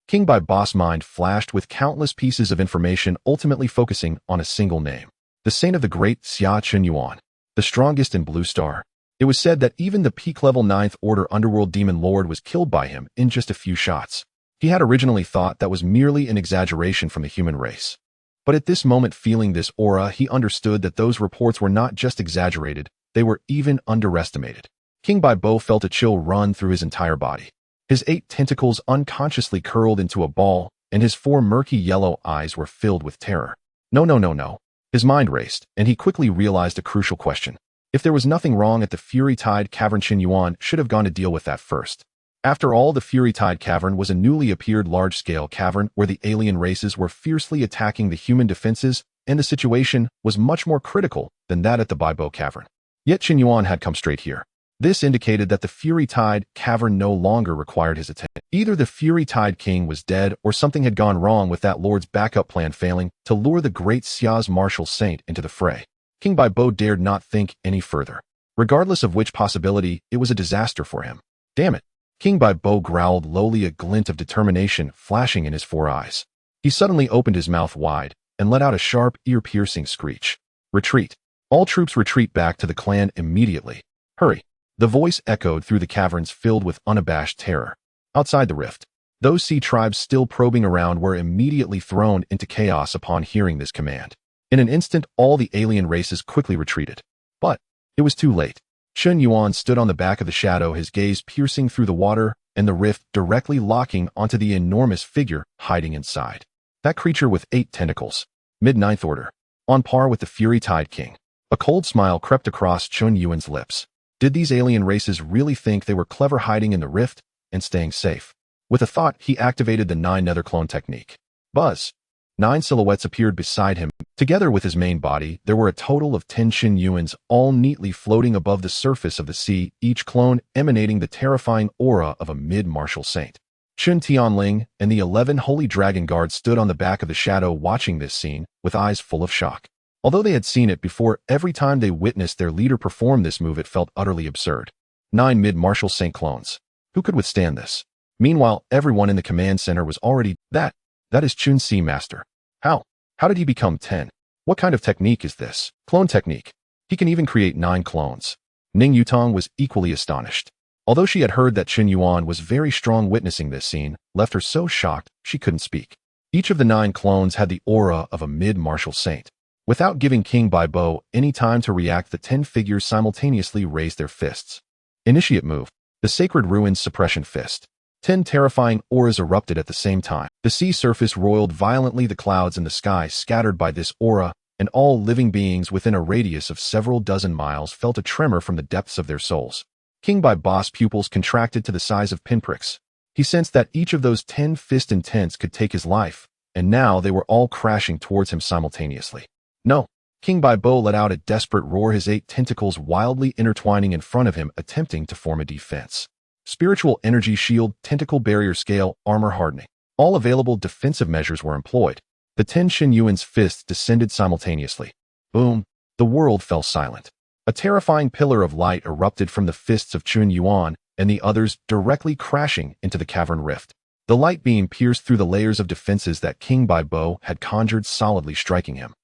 King Baibo's mind flashed with countless pieces of information, ultimately focusing on a single name. The saint of the great Xia Chunyuan, the strongest in Blue Star. It was said that even the peak-level 9th Order Underworld Demon Lord was killed by him in just a few shots. He had originally thought that was merely an exaggeration from the human race. But at this moment, feeling this aura, he understood that those reports were not just exaggerated, they were even underestimated. King Baibo felt a chill run through his entire body. His 8 tentacles unconsciously curled into a ball, and his four murky yellow eyes were filled with terror. No, no, no, no. His mind raced, and he quickly realized a crucial question. If there was nothing wrong at the Fury Tide Cavern, Chen Yuan should have gone to deal with that first. After all, the Fury Tide Cavern was a newly appeared large-scale cavern where the alien races were fiercely attacking the human defenses, and the situation was much more critical than that at the Baibo Cavern. Yet Chen Yuan had come straight here. This indicated that the Fury Tide Cavern no longer required his attention. Either the Fury Tide King was dead or something had gone wrong with that lord's backup plan failing to lure the great Xia's martial saint into the fray. King Baibo dared not think any further. Regardless of which possibility, it was a disaster for him. Damn it. King Baibo growled lowly, a glint of determination flashing in his four eyes. He suddenly opened his mouth wide and let out a sharp, ear-piercing screech. Retreat. All troops retreat back to the clan immediately. Hurry. The voice echoed through the caverns filled with unabashed terror. Outside the rift, those sea tribes still probing around were immediately thrown into chaos upon hearing this command. In an instant, all the alien races quickly retreated. But it was too late. Chen Yuan stood on the back of the shadow, his gaze piercing through the water and the rift directly locking onto the enormous figure hiding inside. That creature with 8 tentacles. Mid-ninth order. On par with the Fury Tide King. A cold smile crept across Chen Yuan's lips. Did these alien races really think they were clever hiding in the rift and staying safe? With a thought, he activated the 9 nether clone technique. Buzz. 9 silhouettes appeared beside him. Together with his main body, there were a total of 10 Chen Yuans, all neatly floating above the surface of the sea, each clone emanating the terrifying aura of a mid-martial saint. Chun Tianling and the 11 holy dragon guards stood on the back of the shadow watching this scene with eyes full of shock. Although they had seen it before, every time they witnessed their leader perform this move, it felt utterly absurd. 9 mid-martial saint clones. Who could withstand this? Meanwhile, everyone in the command center was already, that is Chun Si Master. How did he become 10? What kind of technique is this? Clone technique. He can even create 9 clones. Ning Yutong was equally astonished. Although she had heard that Chen Yuan was very strong, witnessing this scene left her so shocked she couldn't speak. Each of the 9 clones had the aura of a mid-martial saint. Without giving King Baibo any time to react, the 10 figures simultaneously raised their fists. Initiate move. The Sacred Ruins Suppression Fist. 10 terrifying auras erupted at the same time. The sea surface roiled violently, the clouds in the sky scattered by this aura, and all living beings within a radius of several dozen miles felt a tremor from the depths of their souls. King Baibo's pupils contracted to the size of pinpricks. He sensed that each of those 10 fist intents could take his life, and now they were all crashing towards him simultaneously. No! King Baibo let out a desperate roar, his 8 tentacles wildly intertwining in front of him, attempting to form a defense. Spiritual energy shield, tentacle barrier scale, armor hardening. All available defensive measures were employed. The 10 Chen Yuan's fists descended simultaneously. Boom! The world fell silent. A terrifying pillar of light erupted from the fists of Chen Yuan and the others, directly crashing into the cavern rift. The light beam pierced through the layers of defenses that King Baibo had conjured, solidly striking him.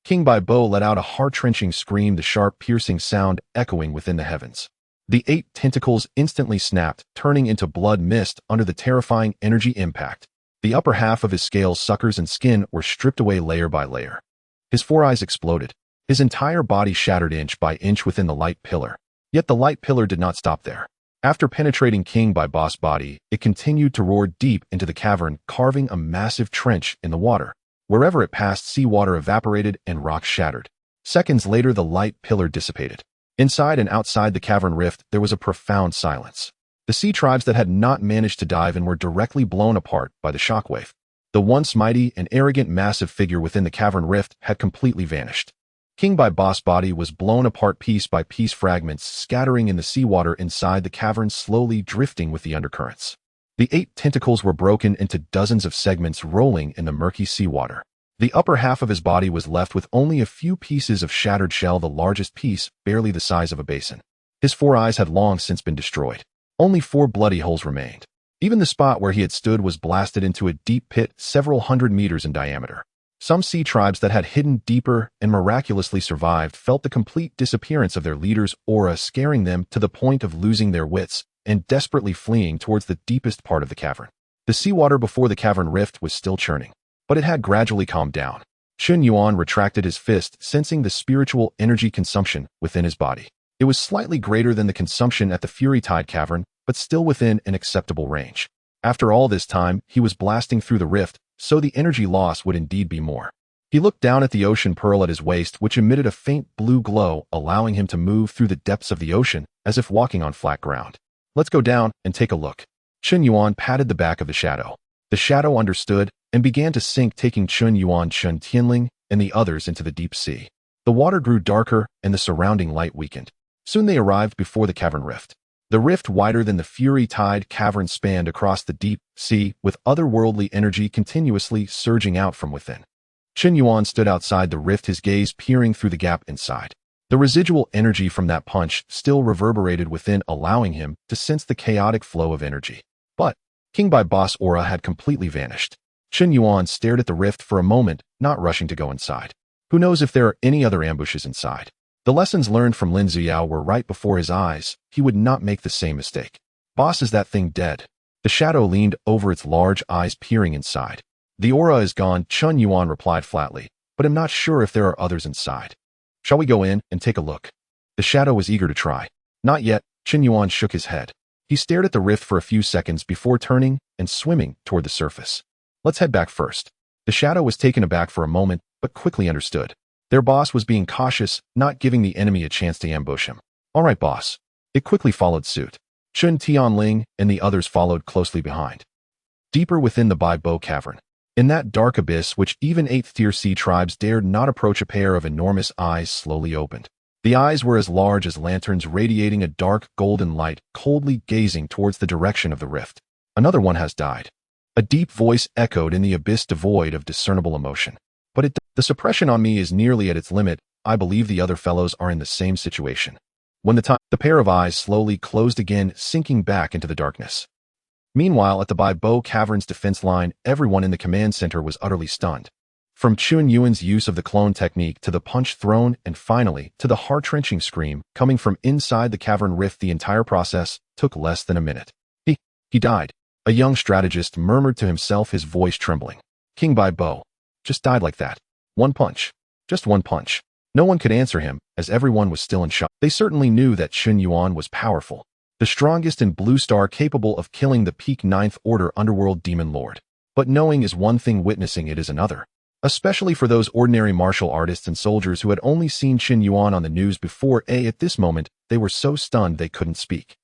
King Baibo let out a heart-wrenching scream, the sharp, piercing sound echoing within the heavens. The 8 tentacles instantly snapped, turning into blood mist under the terrifying energy impact. The upper half of his scales, suckers, and skin were stripped away layer by layer. His 4 eyes exploded. His entire body shattered inch by inch within the light pillar. Yet the light pillar did not stop there. After penetrating King Baibo's body, it continued to roar deep into the cavern, carving a massive trench in the water. Wherever it passed, seawater evaporated and rocks shattered. Seconds later, the light pillar dissipated. Inside and outside the cavern rift, there was a profound silence. The sea tribes that had not managed to dive in were directly blown apart by the shockwave. The once mighty and arrogant massive figure within the cavern rift had completely vanished. King Baibo's body was blown apart piece by piece, fragments scattering in the seawater inside the cavern, slowly drifting with the undercurrents. The 8 tentacles were broken into dozens of segments, rolling in the murky seawater. The upper half of his body was left with only a few pieces of shattered shell, the largest piece barely the size of a basin. His 4 eyes had long since been destroyed. Only 4 bloody holes remained. Even the spot where he had stood was blasted into a deep pit several hundred meters in diameter. Some sea tribes that had hidden deeper and miraculously survived felt the complete disappearance of their leader's aura, scaring them to the point of losing their wits and desperately fleeing towards the deepest part of the cavern. The seawater before the cavern rift was still churning, but it had gradually calmed down. Chen Yuan retracted his fist, sensing the spiritual energy consumption within his body. It was slightly greater than the consumption at the Fury Tide Cavern, but still within an acceptable range. After all this time, he was blasting through the rift, so the energy loss would indeed be more. He looked down at the ocean pearl at his waist, which emitted a faint blue glow, allowing him to move through the depths of the ocean, as if walking on flat ground. Let's go down and take a look. Chun Yuan patted the back of the shadow. The shadow understood and began to sink, taking Chun Yuan, Chun Tianling, and the others into the deep sea. The water grew darker and the surrounding light weakened. Soon they arrived before the cavern rift. The rift, wider than the Fury Tide cavern, spanned across the deep sea, with otherworldly energy continuously surging out from within. Chun Yuan stood outside the rift, his gaze peering through the gap inside. The residual energy from that punch still reverberated within, allowing him to sense the chaotic flow of energy. But King Bai Boss aura had completely vanished. Chun Yuan stared at the rift for a moment, not rushing to go inside. Who knows if there are any other ambushes inside? The lessons learned from Lin Ziao were right before his eyes. He would not make the same mistake. Boss, is that thing dead? The shadow leaned over, its large eyes peering inside. The aura is gone, Chun Yuan replied flatly, but I'm not sure if there are others inside. Shall we go in and take a look? The shadow was eager to try. Not yet, Chun Yuan shook his head. He stared at the rift for a few seconds before turning and swimming toward the surface. Let's head back first. The shadow was taken aback for a moment, but quickly understood. Their boss was being cautious, not giving the enemy a chance to ambush him. All right, boss. It quickly followed suit. Chun Tianling and the others followed closely behind. Deeper within the Bai Bo cavern, in that dark abyss which even 8th-tier sea tribes dared not approach, a pair of enormous eyes slowly opened. The eyes were as large as lanterns, radiating a dark golden light, coldly gazing towards the direction of the rift. Another one has died. A deep voice echoed in the abyss, devoid of discernible emotion. But the suppression on me is nearly at its limit. I believe the other fellows are in the same situation. When the pair of eyes slowly closed again, sinking back into the darkness. Meanwhile, at the Bai Bo cavern's defense line, everyone in the command center was utterly stunned. From Chun Yuan's use of the clone technique to the punch thrown, and finally to the heart-wrenching scream coming from inside the cavern rift, the entire process took less than a minute. He died. A young strategist murmured to himself, his voice trembling. King Bai Bo just died like that. One punch. Just one punch. No one could answer him, as everyone was still in shock. They certainly knew that Chun Yuan was powerful. The strongest in Blue Star, capable of killing the peak 9th Order Underworld Demon Lord. But knowing is one thing, witnessing it is another. Especially for those ordinary martial artists and soldiers who had only seen Chun Yuan on the news before. At this moment, they were so stunned they couldn't speak.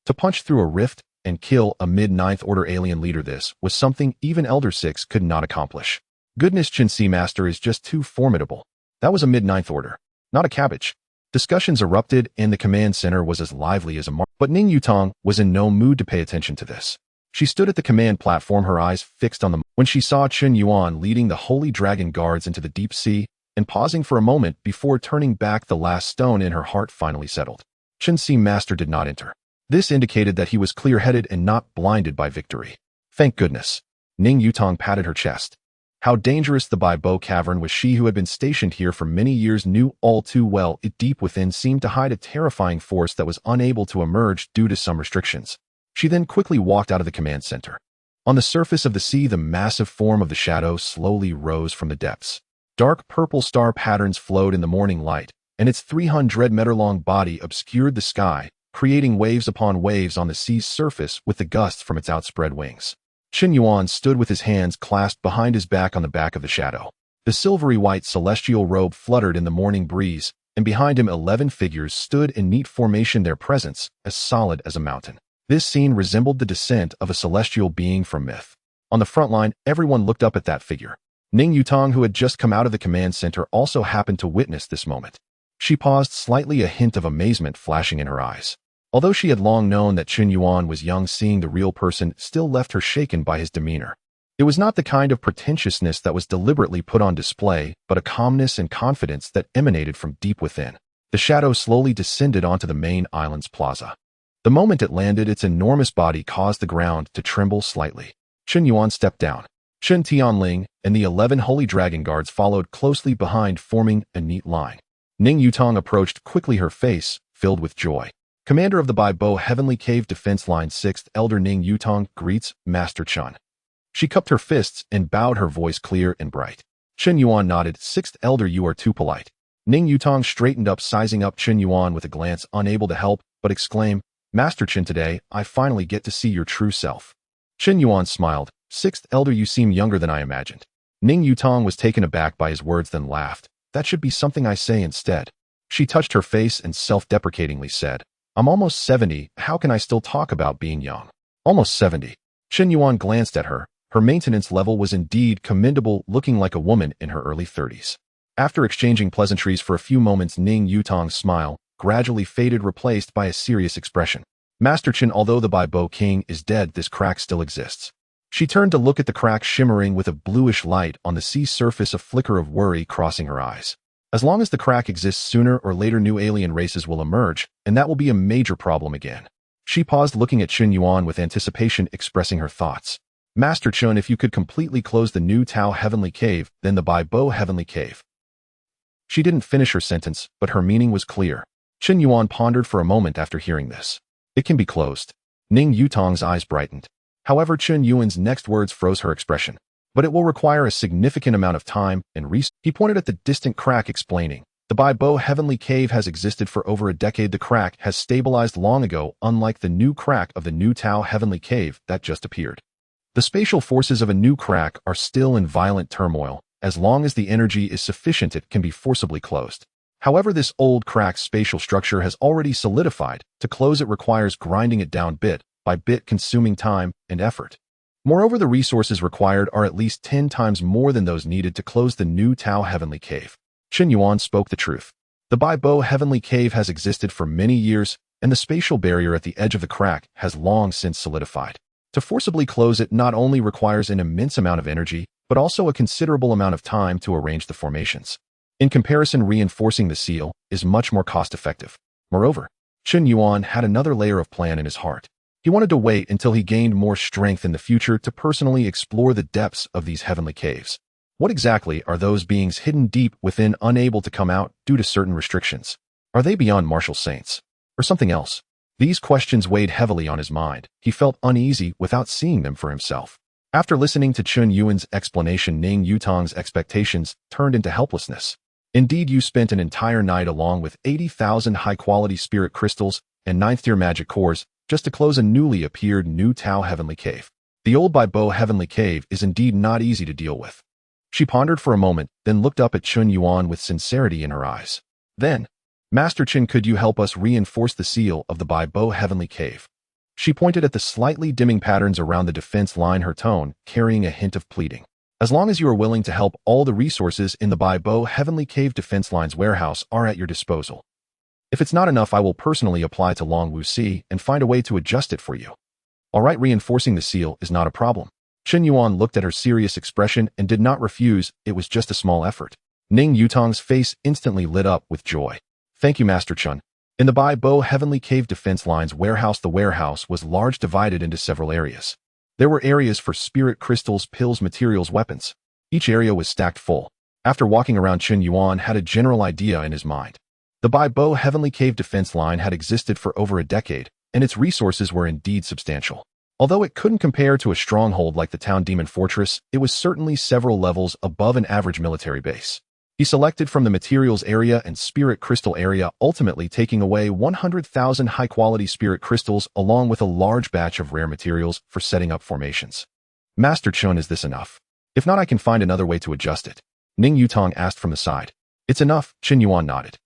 To punch through a rift and kill a mid-9th Order alien leader, this was something even Elder Six could not accomplish. Goodness, Chun Si Master is just too formidable. That was a mid-9th Order, not a cabbage. Discussions erupted and the command center was as lively as a market. But Ning Yutong was in no mood to pay attention to this. She stood at the command platform, her eyes fixed on them, when she saw Chun Yuan leading the Holy Dragon Guards into the deep sea, and pausing for a moment before turning back, the last stone in her heart finally settled. Chun Si Master did not enter. This indicated that he was clear-headed and not blinded by victory. Thank goodness. Ning Yutong patted her chest. How dangerous the Bai Bo cavern was, she who had been stationed here for many years knew all too well. It deep within seemed to hide a terrifying force that was unable to emerge due to some restrictions. She then quickly walked out of the command center. On the surface of the sea, the massive form of the shadow slowly rose from the depths. Dark purple star patterns flowed in the morning light, and its 300-meter-long body obscured the sky, creating waves upon waves on the sea's surface with the gusts from its outspread wings. Chun Yuan stood with his hands clasped behind his back on the back of the shadow. The silvery white celestial robe fluttered in the morning breeze, and behind him 11 figures stood in neat formation, their presence as solid as a mountain. This scene resembled the descent of a celestial being from myth. On the front line, everyone looked up at that figure. Ning Yutong, who had just come out of the command center, also happened to witness this moment. She paused slightly, a hint of amazement flashing in her eyes. Although she had long known that Chun Yuan was young, seeing the real person still left her shaken by his demeanor. It was not the kind of pretentiousness that was deliberately put on display, but a calmness and confidence that emanated from deep within. The shadow slowly descended onto the main island's plaza. The moment it landed, its enormous body caused the ground to tremble slightly. Chun Yuan stepped down. Chun Tianling and the 11 Holy Dragon Guards followed closely behind, forming a neat line. Ning Yutong approached quickly, her face filled with joy. Commander of the Bai Bo Heavenly Cave Defense Line, 6th Elder Ning Yutong greets Master Chun. She cupped her fists and bowed, her voice clear and bright. Chun Yuan nodded. 6th Elder, you are too polite. Ning Yutong straightened up, sizing up Chun Yuan with a glance, unable to help but exclaim, Master Chun, today I finally get to see your true self. Chen Yuan smiled. Sixth elder, you seem younger than I imagined. Ning Yutong was taken aback by his words, then laughed. That should be something I say instead. She touched her face and self-deprecatingly said, I'm almost 70, how can I still talk about being young? Almost 70. Chen Yuan glanced at her. Her maintenance level was indeed commendable, looking like a woman in her early 30s. After exchanging pleasantries for a few moments, Ning Yutong's smile gradually faded, replaced by a serious expression. Master Chen, although the Bai Bo King is dead, this crack still exists. She turned to look at the crack shimmering with a bluish light on the sea surface, a flicker of worry crossing her eyes. As long as the crack exists, sooner or later new alien races will emerge, and that will be a major problem again. She paused, looking at Chen Yuan with anticipation, expressing her thoughts. Master Chen, if you could completely close the new Tao Heavenly Cave, then the Bai Bo Heavenly Cave. She didn't finish her sentence, but her meaning was clear. Chen Yuan pondered for a moment after hearing this. It can be closed. Ning Yutong's eyes brightened. However, Chen Yuan's next words froze her expression. But it will require a significant amount of time and resources. He pointed at the distant crack, explaining, the Bai Bo Heavenly Cave has existed for over a decade. The crack has stabilized long ago, unlike the new crack of the new Tao Heavenly Cave that just appeared. The spatial forces of a new crack are still in violent turmoil. As long as the energy is sufficient, it can be forcibly closed. However, this old crack's spatial structure has already solidified. To close it requires grinding it down bit by bit, consuming time and effort. Moreover, the resources required are at least 10 times more than those needed to close the new Tao Heavenly Cave. Chen Yuan spoke the truth. The Bai Bo Heavenly Cave has existed for many years, and the spatial barrier at the edge of the crack has long since solidified. To forcibly close it not only requires an immense amount of energy, but also a considerable amount of time to arrange the formations. In comparison, reinforcing the seal is much more cost-effective. Moreover, Chen Yuan had another layer of plan in his heart. He wanted to wait until he gained more strength in the future to personally explore the depths of these heavenly caves. What exactly are those beings hidden deep within, unable to come out due to certain restrictions? Are they beyond martial saints? Or something else? These questions weighed heavily on his mind. He felt uneasy without seeing them for himself. After listening to Chen Yuan's explanation, Ning Yutong's expectations turned into helplessness. Indeed, you spent an entire night along with 80,000 high-quality spirit crystals and 9th-tier magic cores just to close a newly appeared new Tao Heavenly Cave. The old Bai Bo Heavenly Cave is indeed not easy to deal with. She pondered for a moment, then looked up at Chen Yuan with sincerity in her eyes. Then, Master Chen, could you help us reinforce the seal of the Bai Bo Heavenly Cave? She pointed at the slightly dimming patterns around the defense line, her tone carrying a hint of pleading. As long as you are willing to help, all the resources in the Bai Bo Heavenly Cave defense line's warehouse are at your disposal. If it's not enough, I will personally apply to Long Wu Si and find a way to adjust it for you. All right, reinforcing the seal is not a problem. Chen Yuan looked at her serious expression and did not refuse. It was just a small effort. Ning Yutong's face instantly lit up with joy. Thank you, Master Chen. In the Bai Bo Heavenly Cave defense line's warehouse, the warehouse was large, divided into several areas. There were areas for spirit crystals, pills, materials, weapons. Each area was stacked full. After walking around, Chen Yuan had a general idea in his mind. The Bai Bo Heavenly Cave defense line had existed for over a decade, and its resources were indeed substantial. Although it couldn't compare to a stronghold like the Town Demon Fortress, it was certainly several levels above an average military base. He selected from the materials area and spirit crystal area, ultimately taking away 100,000 high-quality spirit crystals along with a large batch of rare materials for setting up formations. Master Chen, is this enough? If not, I can find another way to adjust it. Ning Yutong asked from the side. It's enough, Chen Yuan nodded.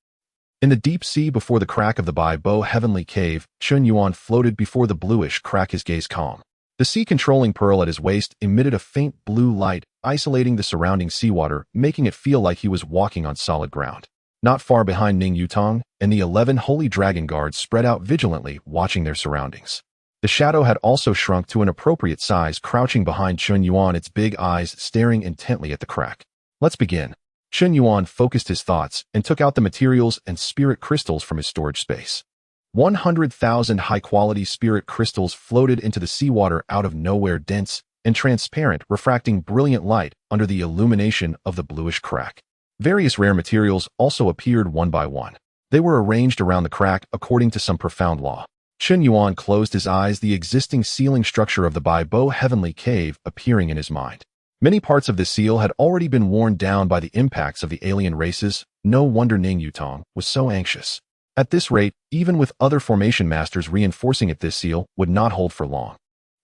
In the deep sea before the crack of the Bai Bo Heavenly Cave, Chen Yuan floated before the bluish crack, his gaze calm. The sea-controlling pearl at his waist emitted a faint blue light, isolating the surrounding seawater, making it feel like he was walking on solid ground. Not far behind Ning Yutong, and the 11 holy dragon guards spread out vigilantly, watching their surroundings. The shadow had also shrunk to an appropriate size, crouching behind Chen Yuan, its big eyes staring intently at the crack. Let's begin. Chen Yuan focused his thoughts and took out the materials and spirit crystals from his storage space. 100,000 high-quality spirit crystals floated into the seawater out of nowhere, dense and transparent, refracting brilliant light under the illumination of the bluish crack. Various rare materials also appeared one by one. They were arranged around the crack according to some profound law. Chen Yuan closed his eyes, the existing sealing structure of the Bai Bo Heavenly Cave appearing in his mind. Many parts of the seal had already been worn down by the impacts of the alien races. No wonder Ning Yutong was so anxious. At this rate, even with other formation masters reinforcing it, this seal would not hold for long.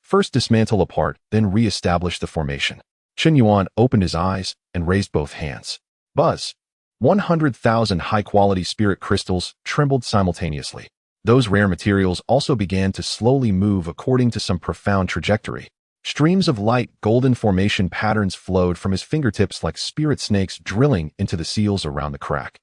First dismantle apart, then re-establish the formation. Chen Yuan opened his eyes and raised both hands. Buzz. 100,000 high-quality spirit crystals trembled simultaneously. Those rare materials also began to slowly move according to some profound trajectory. Streams of light golden formation patterns flowed from his fingertips like spirit snakes drilling into the seals around the crack.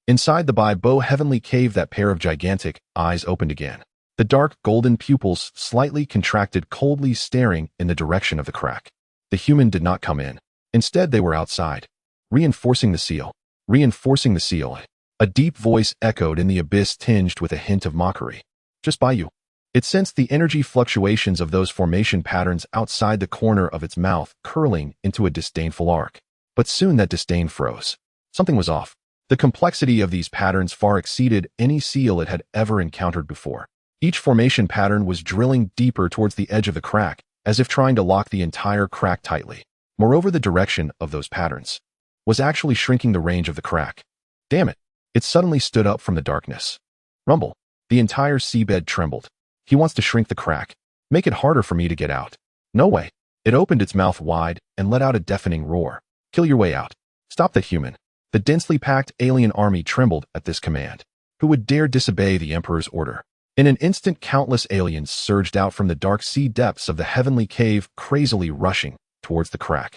Inside the Bai-Bo heavenly cave, that pair of gigantic eyes opened again. The dark golden pupils slightly contracted, coldly staring in the direction of the crack. The human did not come in. Instead, they were outside. Reinforcing the seal. Reinforcing the seal. A deep voice echoed in the abyss, tinged with a hint of mockery. Just by you. It sensed the energy fluctuations of those formation patterns outside the corner of its mouth, curling into a disdainful arc. But soon that disdain froze. Something was off. The complexity of these patterns far exceeded any seal it had ever encountered before. Each formation pattern was drilling deeper towards the edge of the crack, as if trying to lock the entire crack tightly. Moreover, the direction of those patterns was actually shrinking the range of the crack. Damn it! It suddenly stood up from the darkness. Rumble. The entire seabed trembled. He wants to shrink the crack. Make it harder for me to get out. No way. It opened its mouth wide and let out a deafening roar. Kill your way out. Stop that human. The densely packed alien army trembled at this command. Who would dare disobey the Emperor's order? In an instant, countless aliens surged out from the dark sea depths of the heavenly cave, crazily rushing towards the crack.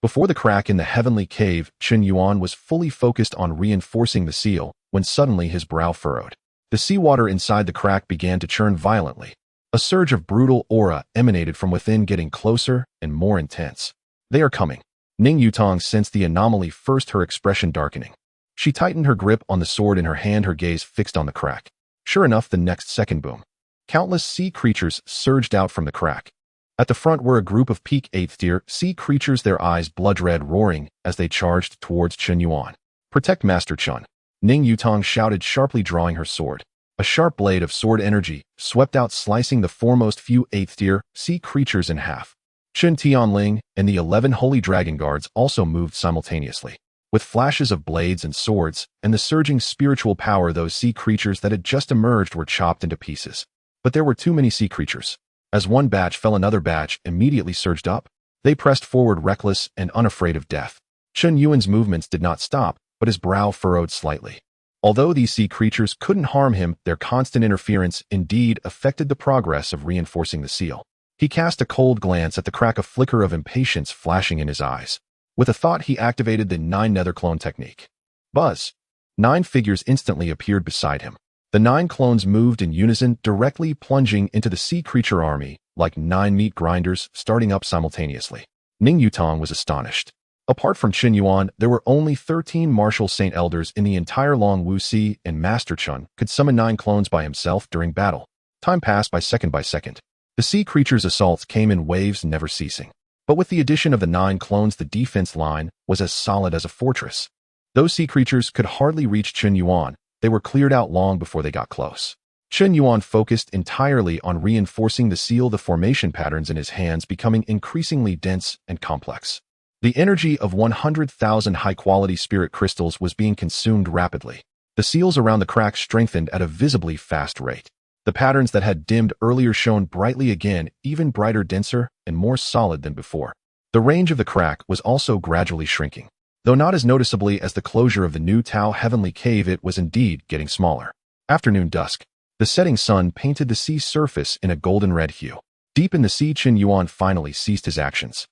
Before the crack in the heavenly cave, Chen Yuan was fully focused on reinforcing the seal when suddenly his brow furrowed. The seawater inside the crack began to churn violently. A surge of brutal aura emanated from within, getting closer and more intense. They are coming. Ning Yutong sensed the anomaly first, her expression darkening. She tightened her grip on the sword in her hand, her gaze fixed on the crack. Sure enough, the next second, boom. Countless sea creatures surged out from the crack. At the front were a group of peak 8th tier sea creatures, their eyes blood-red, roaring as they charged towards Chen Yuan. Protect Master Chen. Ning Yutong shouted sharply, drawing her sword. A sharp blade of sword energy swept out, slicing the foremost few 8th tier sea creatures in half. Chen Tianling and the 11 holy dragon guards also moved simultaneously. With flashes of blades and swords and the surging spiritual power, those sea creatures that had just emerged were chopped into pieces. But there were too many sea creatures. As one batch fell, another batch immediately surged up. They pressed forward, reckless and unafraid of death. Chen Yuan's movements did not stop, but his brow furrowed slightly. Although these sea creatures couldn't harm him, their constant interference indeed affected the progress of reinforcing the seal. He cast a cold glance at the crack, a flicker of impatience flashing in his eyes. With a thought, he activated the 9 nether clone technique. Buzz. 9 figures instantly appeared beside him. The 9 clones moved in unison, directly plunging into the sea creature army, like 9 meat grinders starting up simultaneously. Ning Yutong was astonished. Apart from Chen Yuan, there were only 13 martial saint elders in the entire Long Wu Sea, and Master Chen could summon 9 clones by himself during battle. Time passed by second by second. The sea creatures' assaults came in waves, never ceasing. But with the addition of the 9 clones, the defense line was as solid as a fortress. Those sea creatures could hardly reach Chen Yuan. They were cleared out long before they got close. Chen Yuan focused entirely on reinforcing the seal, the formation patterns in his hands becoming increasingly dense and complex. The energy of 100,000 high-quality spirit crystals was being consumed rapidly. The seals around the crack strengthened at a visibly fast rate. The patterns that had dimmed earlier shone brightly again, even brighter, denser, and more solid than before. The range of the crack was also gradually shrinking. Though not as noticeably as the closure of the new Tao heavenly cave, it was indeed getting smaller. Afternoon dusk. The setting sun painted the sea surface in a golden red hue. Deep in the sea, Chen Yuan finally ceased his actions.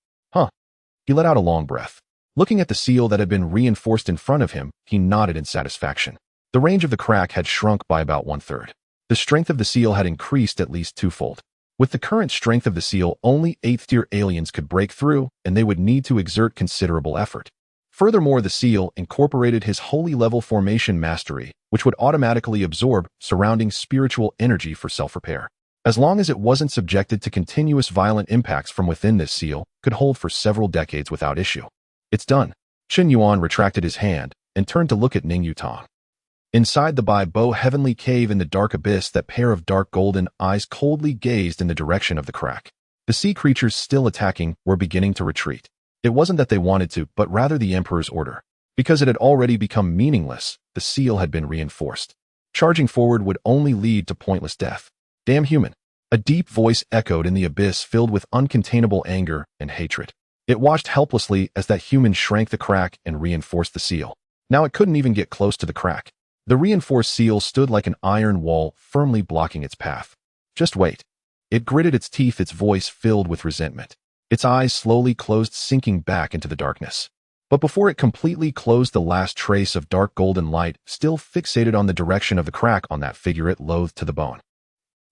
He let out a long breath. Looking at the seal that had been reinforced in front of him, he nodded in satisfaction. The range of the crack had shrunk by about 1/3. The strength of the seal had increased at least 2-fold. With the current strength of the seal, only 8th tier aliens could break through, and they would need to exert considerable effort. Furthermore, the seal incorporated his holy level formation mastery, which would automatically absorb surrounding spiritual energy for self-repair. As long as it wasn't subjected to continuous violent impacts from within, this seal could hold for several decades without issue. It's done. Chen Yuan retracted his hand and turned to look at Ning Yutong. Inside the Bai-Bo heavenly cave, in the dark abyss, that pair of dark golden eyes coldly gazed in the direction of the crack. The sea creatures still attacking were beginning to retreat. It wasn't that they wanted to, but rather the Emperor's order. Because it had already become meaningless, the seal had been reinforced. Charging forward would only lead to pointless death. Damn human. A deep voice echoed in the abyss filled with uncontainable anger and hatred. It watched helplessly as that human shrank the crack and reinforced the seal. Now it couldn't even get close to the crack. The reinforced seal stood like an iron wall, firmly blocking its path. Just wait. It gritted its teeth, its voice filled with resentment. Its eyes slowly closed, sinking back into the darkness. But before it completely closed, the last trace of dark golden light still fixated on the direction of the crack on that figure it loathed to the bone.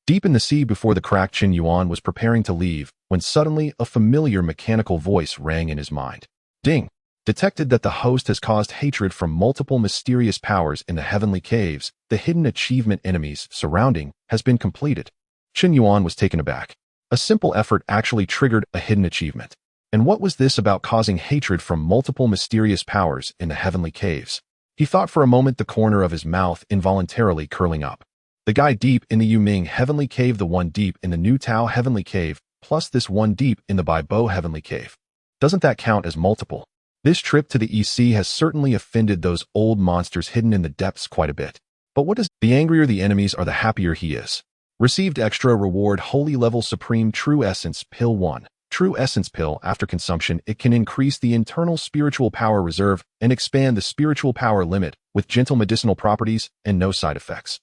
Deep in the sea before the crack, Qin Yuan was preparing to leave when suddenly a familiar mechanical voice rang in his mind. Ding! Detected that the host has caused hatred from multiple mysterious powers in the heavenly caves. The hidden achievement enemies surrounding has been completed. Qin Yuan was taken aback. A simple effort actually triggered a hidden achievement. And what was this about causing hatred from multiple mysterious powers in the heavenly caves? He thought for a moment, the corner of his mouth involuntarily curling up. The guy deep in the Yuming Heavenly Cave, the one deep in the New Tao Heavenly Cave, plus this one deep in the Baibo Heavenly Cave. Doesn't that count as multiple? This trip to the EC has certainly offended those old monsters hidden in the depths quite a bit. But what does the angrier the enemies are, the happier he is. Received extra reward, Holy Level Supreme True Essence Pill 1. True Essence Pill. After consumption, it can increase the internal spiritual power reserve and expand the spiritual power limit with gentle medicinal properties and no side effects.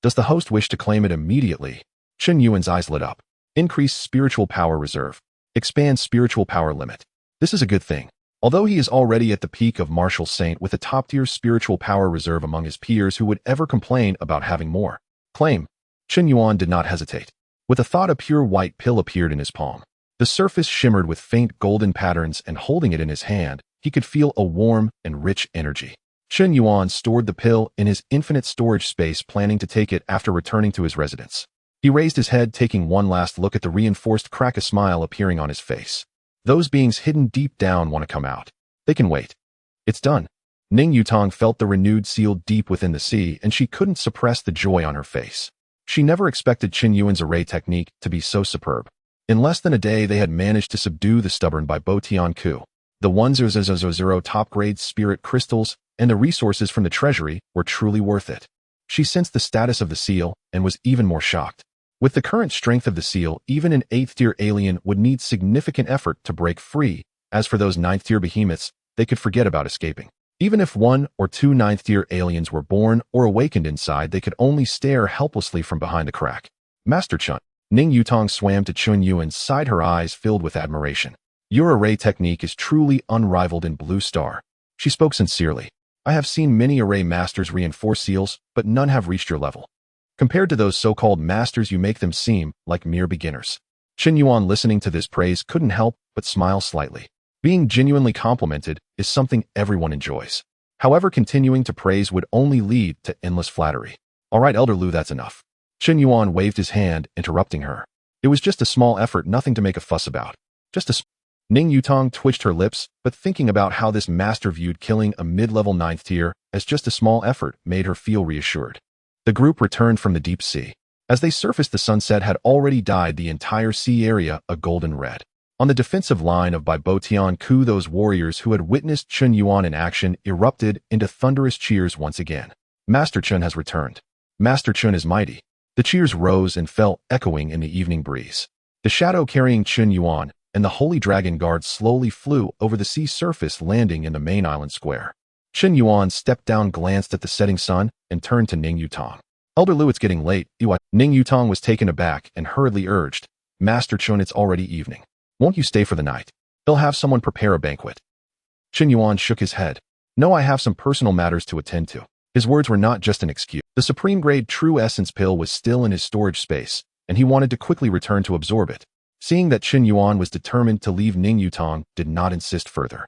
Does the host wish to claim it immediately? Qin Yuan's eyes lit up. Increase spiritual power reserve. Expand spiritual power limit. This is a good thing. Although he is already at the peak of martial saint with a top-tier spiritual power reserve among his peers, who would ever complain about having more? Claim. Qin Yuan did not hesitate. With a thought, a pure white pill appeared in his palm. The surface shimmered with faint golden patterns, and holding it in his hand, he could feel a warm and rich energy. Qin Yuan stored the pill in his infinite storage space, planning to take it after returning to his residence. He raised his head, taking one last look at the reinforced crack, a smile appearing on his face. Those beings hidden deep down want to come out. They can wait. It's done. Ning Yutong felt the renewed seal deep within the sea, and she couldn't suppress the joy on her face. She never expected Qin Yuan's array technique to be so superb. In less than a day, they had managed to subdue the stubborn Baibo Tianku. The 1000 top-grade spirit crystals and the resources from the treasury were truly worth it. She sensed the status of the seal and was even more shocked. With the current strength of the seal, even an 8th-tier alien would need significant effort to break free. As for those 9th-tier behemoths, they could forget about escaping. Even if 1 or 2 9th-tier aliens were born or awakened inside, they could only stare helplessly from behind the crack. Master Chun. Ning Yutong swam to Qin Yuan's side, her eyes filled with admiration. Your array technique is truly unrivaled in Blue Star. She spoke sincerely. I have seen many array masters reinforce seals, but none have reached your level. Compared to those so-called masters, you make them seem like mere beginners. Qin Yuan, listening to this praise, couldn't help but smile slightly. Being genuinely complimented is something everyone enjoys. However, continuing to praise would only lead to endless flattery. All right, Elder Lu, that's enough. Qin Yuan waved his hand, interrupting her. It was just a small effort, nothing to make a fuss about. Ning Yutong twitched her lips, but thinking about how this master viewed killing a mid-level 9th tier as just a small effort made her feel reassured. The group returned from the deep sea. As they surfaced, the sunset had already dyed the entire sea area a golden red. On the defensive line of Baibo Tianku, those warriors who had witnessed Qin Yuan in action erupted into thunderous cheers once again. Master Chun has returned. Master Chun is mighty. The cheers rose and fell, echoing in the evening breeze. The shadow carrying Qin Yuan and the Holy Dragon Guard slowly flew over the sea surface, landing in the main island square. Qin Yuan stepped down, glanced at the setting sun, and turned to Ning Yutong. Elder Lu, it's getting late. Ning Yutong was taken aback and hurriedly urged, Master Chun, it's already evening. Won't you stay for the night? He'll have someone prepare a banquet. Qin Yuan shook his head. No, I have some personal matters to attend to. His words were not just an excuse. The supreme grade True Essence pill was still in his storage space, and he wanted to quickly return to absorb it. Seeing that Qin Yuan was determined to leave, Ning Yutong did not insist further.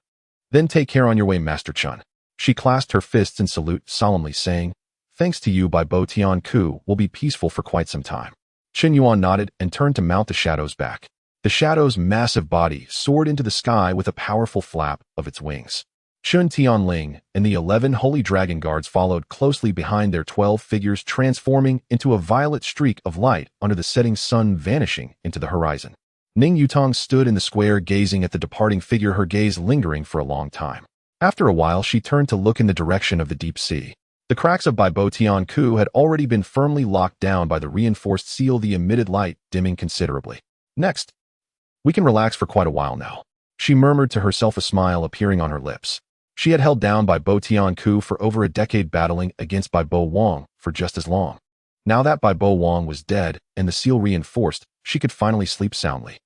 Then take care on your way, Master Chun. She clasped her fists in salute, solemnly saying, Thanks to you, Baibo Tianku will be peaceful for quite some time. Qin Yuan nodded and turned to mount the shadow's back. The shadow's massive body soared into the sky with a powerful flap of its wings. Chun Tianling and the 11 Holy Dragon Guards followed closely behind, their 12 figures transforming into a violet streak of light under the setting sun, vanishing into the horizon. Ning Yutong stood in the square, gazing at the departing figure, her gaze lingering for a long time. After a while, she turned to look in the direction of the deep sea. The The cracks of Baibo Tianku had already been firmly locked down by the reinforced seal, the emitted light dimming considerably. Next, we can relax for quite a while now, she murmured to herself, a smile appearing on her lips. She had held down Baibo Tianku for over a decade, battling against Baibo Wang for just as long. Now that Baibo Wang was dead and the seal reinforced, she could finally sleep soundly.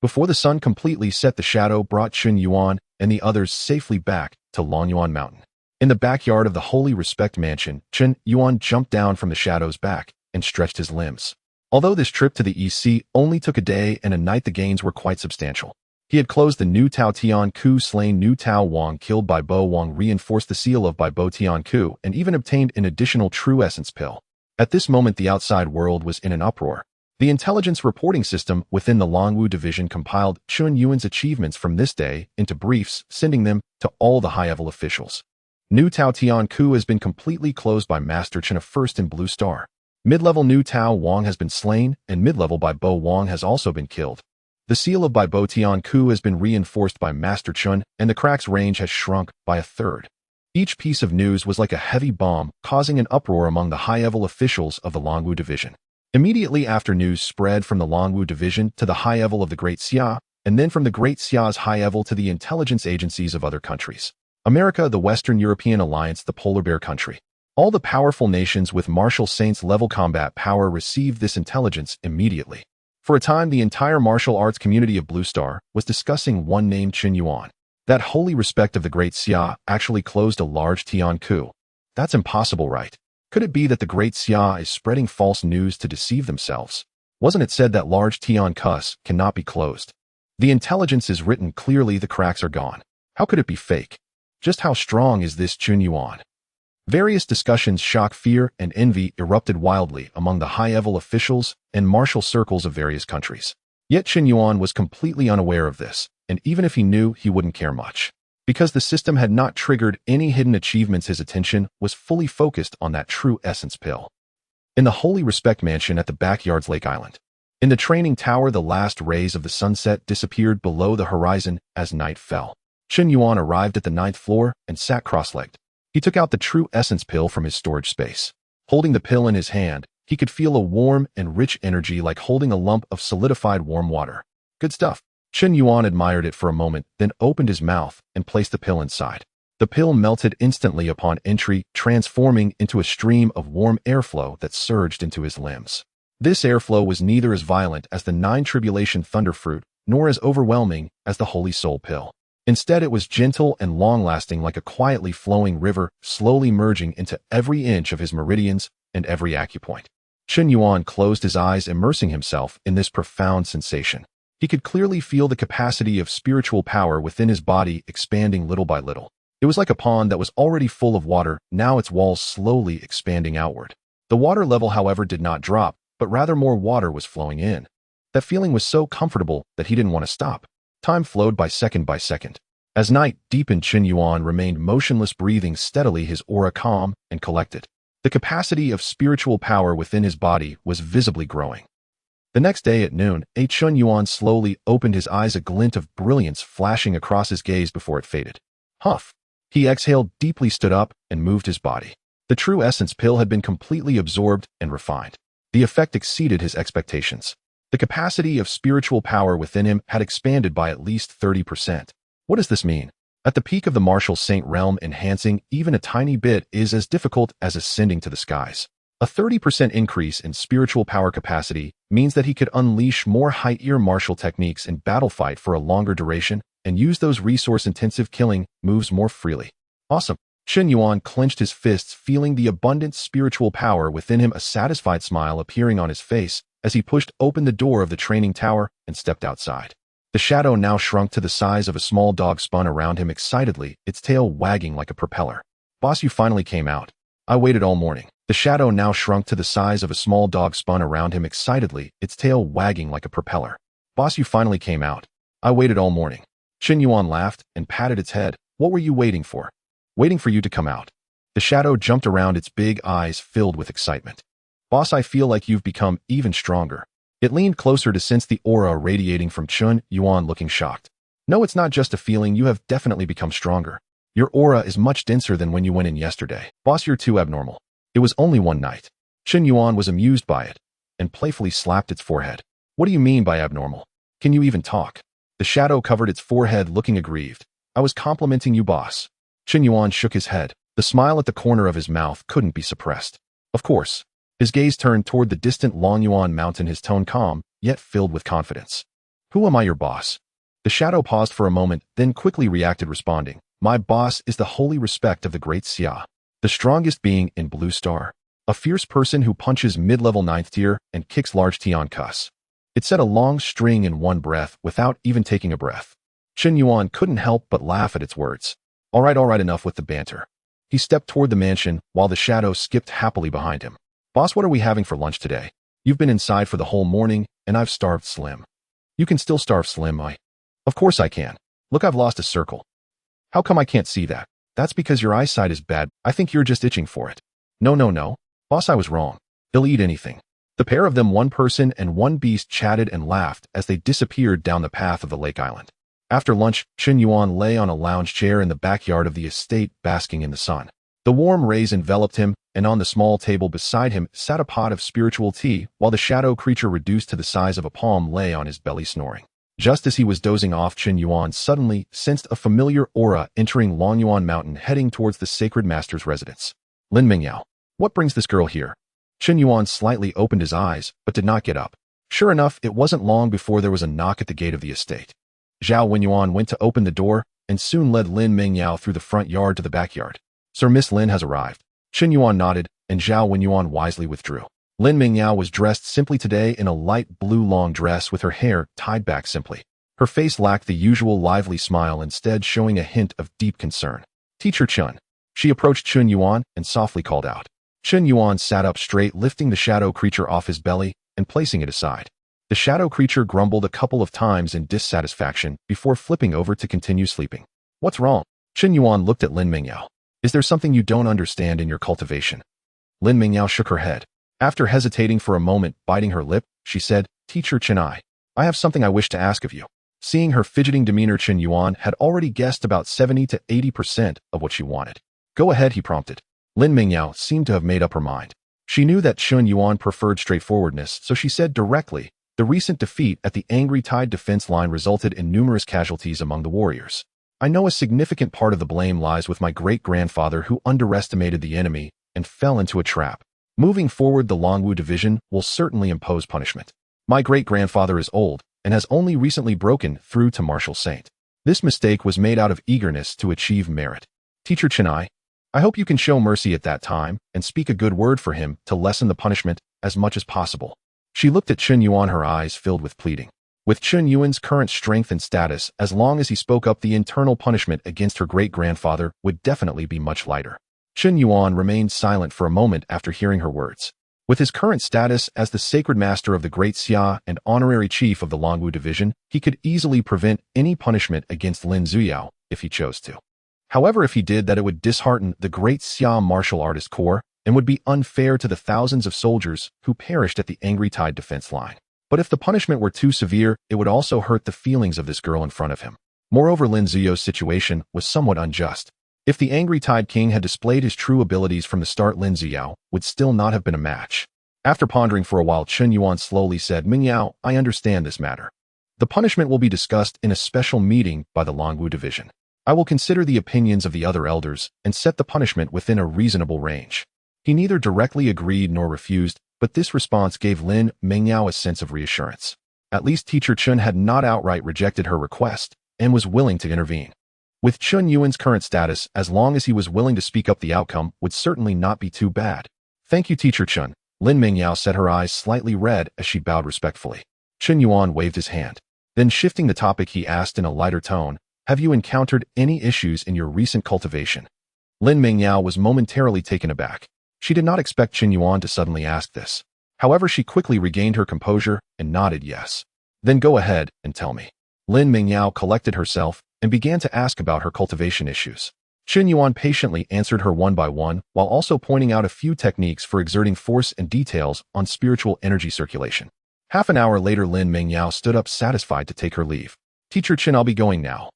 Before the sun completely set, the shadow brought Chun Yuan and the others safely back to Longyuan Mountain. In the backyard of the Holy Respect Mansion, Chun Yuan jumped down from the shadow's back and stretched his limbs. Although this trip to the EC only took a day and a night, the gains were quite substantial. He had closed the New Tao Tianku, slain New Tao Wang, killed Baibo Wang, reinforced the seal of Baibo Tianku, and even obtained an additional true essence pill. At this moment, the outside world was in an uproar. The intelligence reporting system within the Longwu division compiled Chun Yuan's achievements from this day into briefs, sending them to all the high-level officials. New Tao Tianku has been completely closed by Master Chen of First and Blue Star. Mid-level New Tao Wang has been slain, and mid-level Baibo Wang has also been killed. The seal of Baibo Tianku has been reinforced by Master Chun, and the crack's range has shrunk by a third. Each piece of news was like a heavy bomb, causing an uproar among the high-level officials of the Longwu division. Immediately after, news spread from the Longwu division to the high-level of the Great Xia, and then from the Great Xia's high-level to the intelligence agencies of other countries. America, the Western European Alliance, the Polar Bear country. All the powerful nations with Marshal Saints-level combat power received this intelligence immediately. For a time, the entire martial arts community of Blue Star was discussing one name, Chun Yuan. That Holy Respect of the Great Xia actually closed a large Tianku. That's impossible, right? Could it be that the Great Xia is spreading false news to deceive themselves? Wasn't it said that large Tiankus cannot be closed? The intelligence is written clearly, the cracks are gone. How could it be fake? Just how strong is this Chun Yuan? Various discussions, shock, fear, and envy erupted wildly among the high-level officials and martial circles of various countries. Yet Chun Yuan was completely unaware of this, and even if he knew, he wouldn't care much. Because the system had not triggered any hidden achievements, his attention was fully focused on that true essence pill. In the Holy Respect Mansion at the backyard's Lake Island. In the training tower, the last rays of the sunset disappeared below the horizon as night fell. Chun Yuan arrived at the 9th floor and sat cross-legged. He took out the true essence pill from his storage space. Holding the pill in his hand, he could feel a warm and rich energy, like holding a lump of solidified warm water. Good stuff. Chun Yuan admired it for a moment, then opened his mouth and placed the pill inside. The pill melted instantly upon entry, transforming into a stream of warm airflow that surged into his limbs. This airflow was neither as violent as the 9 Tribulation Thunderfruit, nor as overwhelming as the Holy Soul Pill. Instead, it was gentle and long-lasting, like a quietly flowing river, slowly merging into every inch of his meridians and every acupoint. Chun Yuan closed his eyes, immersing himself in this profound sensation. He could clearly feel the capacity of spiritual power within his body expanding little by little. It was like a pond that was already full of water, now its walls slowly expanding outward. The water level, however, did not drop, but rather more water was flowing in. That feeling was so comfortable that he didn't want to stop. Time flowed by second. As night deepened, Chun Yuan remained motionless, breathing steadily, his aura calm and collected. The capacity of spiritual power within his body was visibly growing. The next day at noon, Chun Yuan slowly opened his eyes, a glint of brilliance flashing across his gaze before it faded. Huff! He exhaled deeply, stood up, and moved his body. The true essence pill had been completely absorbed and refined. The effect exceeded his expectations. The capacity of spiritual power within him had expanded by at least 30%. What does this mean? At the peak of the martial saint realm, enhancing even a tiny bit is as difficult as ascending to the skies. A 30% increase in spiritual power capacity means that he could unleash more high-tier martial techniques in battle fight for a longer duration and use those resource-intensive killing moves more freely. Awesome. Chun Yuan clenched his fists, feeling the abundant spiritual power within him, a satisfied smile appearing on his face as he pushed open the door of the training tower and stepped outside. The shadow now shrunk to the size of a small dog, spun around him excitedly, its tail wagging like a propeller. Boss, you finally came out. I waited all morning. The shadow now shrunk to the size of a small dog, spun around him excitedly, its tail wagging like a propeller. Boss, you finally came out. I waited all morning. Chun Yuan laughed and patted its head. What were you waiting for? Waiting for you to come out. The shadow jumped around, its big eyes filled with excitement. Boss, I feel like you've become even stronger. It leaned closer to sense the aura radiating from Chun Yuan, looking shocked. No, it's not just a feeling, you have definitely become stronger. Your aura is much denser than when you went in yesterday. Boss, you're too abnormal. It was only one night. Chen Yuan was amused by it and playfully slapped its forehead. What do you mean by abnormal? Can you even talk? The shadow covered its forehead, looking aggrieved. I was complimenting you, boss. Chen Yuan shook his head. The smile at the corner of his mouth couldn't be suppressed. Of course. His gaze turned toward the distant Longyuan mountain, his tone calm, yet filled with confidence. Who am I, your boss? The shadow paused for a moment, then quickly reacted, responding. My boss is the holy respect of the great Xia, the strongest being in Blue Star. A fierce person who punches mid-level 9th tier and kicks large Tian cuss. It said a long string in one breath without even taking a breath. Chen Yuan couldn't help but laugh at its words. All right, enough with the banter. He stepped toward the mansion while the shadow skipped happily behind him. Boss, what are we having for lunch today? You've been inside for the whole morning, and I've starved slim. You can still starve slim, Of course I can. Look, I've lost a circle. How come I can't see that? That's because your eyesight is bad. I think you're just itching for it. No. Boss, I was wrong. They'll eat anything. The pair of them, one person and one beast, chatted and laughed as they disappeared down the path of the lake island. After lunch, Chen Yuan lay on a lounge chair in the backyard of the estate, basking in the sun. The warm rays enveloped him, and on the small table beside him sat a pot of spiritual tea, while the shadow creature reduced to the size of a palm lay on his belly snoring. Just as he was dozing off, Chen Yuan suddenly sensed a familiar aura entering Longyuan Mountain, heading towards the sacred master's residence. Lin Mingyao. What brings this girl here? Chen Yuan slightly opened his eyes, but did not get up. Sure enough, it wasn't long before there was a knock at the gate of the estate. Zhao Wenyuan went to open the door, and soon led Lin Mingyao through the front yard to the backyard. Sir, Miss Lin has arrived. Chen Yuan nodded, and Zhao Wenyuan wisely withdrew. Lin Mingyao was dressed simply today in a light blue long dress with her hair tied back simply. Her face lacked the usual lively smile, instead showing a hint of deep concern. Teacher Chen. She approached Chen Yuan and softly called out. Chen Yuan sat up straight, lifting the shadow creature off his belly and placing it aside. The shadow creature grumbled a couple of times in dissatisfaction before flipping over to continue sleeping. What's wrong? Chen Yuan looked at Lin Mingyao. Is there something you don't understand in your cultivation? Lin Mingyao shook her head. After hesitating for a moment, biting her lip, she said, Teacher Chen, I have something I wish to ask of you. Seeing her fidgeting demeanor, Chen Yuan had already guessed about 70 to 80% of what she wanted. Go ahead, he prompted. Lin Mingyao seemed to have made up her mind. She knew that Chen Yuan preferred straightforwardness, so she said directly, the recent defeat at the Angry Tide defense line resulted in numerous casualties among the warriors. I know a significant part of the blame lies with my great-grandfather, who underestimated the enemy and fell into a trap. Moving forward, the Longwu division will certainly impose punishment. My great-grandfather is old and has only recently broken through to Martial Saint. This mistake was made out of eagerness to achieve merit. Teacher Chen, I hope you can show mercy at that time and speak a good word for him to lessen the punishment as much as possible. She looked at Chen Yuan, her eyes filled with pleading. With Chen Yuan's current strength and status, as long as he spoke up, the internal punishment against her great-grandfather would definitely be much lighter. Chen Yuan remained silent for a moment after hearing her words. With his current status as the sacred master of the Great Xia and honorary chief of the Longwu division, he could easily prevent any punishment against Lin Zuyao if he chose to. However, if he did that, it would dishearten the Great Xia martial artist corps and would be unfair to the thousands of soldiers who perished at the Angry Tide defense line. But if the punishment were too severe, it would also hurt the feelings of this girl in front of him. Moreover, Lin Zuyo's situation was somewhat unjust. If the Angry Tide King had displayed his true abilities from the start, Lin Zuyao would still not have been a match. After pondering for a while, Chen Yuan slowly said, Mingyao, I understand this matter. The punishment will be discussed in a special meeting by the Longwu division. I will consider the opinions of the other elders and set the punishment within a reasonable range. He neither directly agreed nor refused, but this response gave Lin Mingyao a sense of reassurance. At least Teacher Chen had not outright rejected her request and was willing to intervene. With Chen Yuan's current status, as long as he was willing to speak up, the outcome would certainly not be too bad. Thank you, Teacher Chen. Lin Mingyao said, her eyes slightly red as she bowed respectfully. Chen Yuan waved his hand. Then, shifting the topic, he asked in a lighter tone, have you encountered any issues in your recent cultivation? Lin Mingyao was momentarily taken aback. She did not expect Chen Yuan to suddenly ask this. However, she quickly regained her composure and nodded yes. Then go ahead and tell me. Lin Mingyao collected herself and began to ask about her cultivation issues. Chen Yuan patiently answered her one by one, while also pointing out a few techniques for exerting force and details on spiritual energy circulation. Half an hour later, Lin Mingyao stood up, satisfied to take her leave. Teacher Chen, I'll be going now.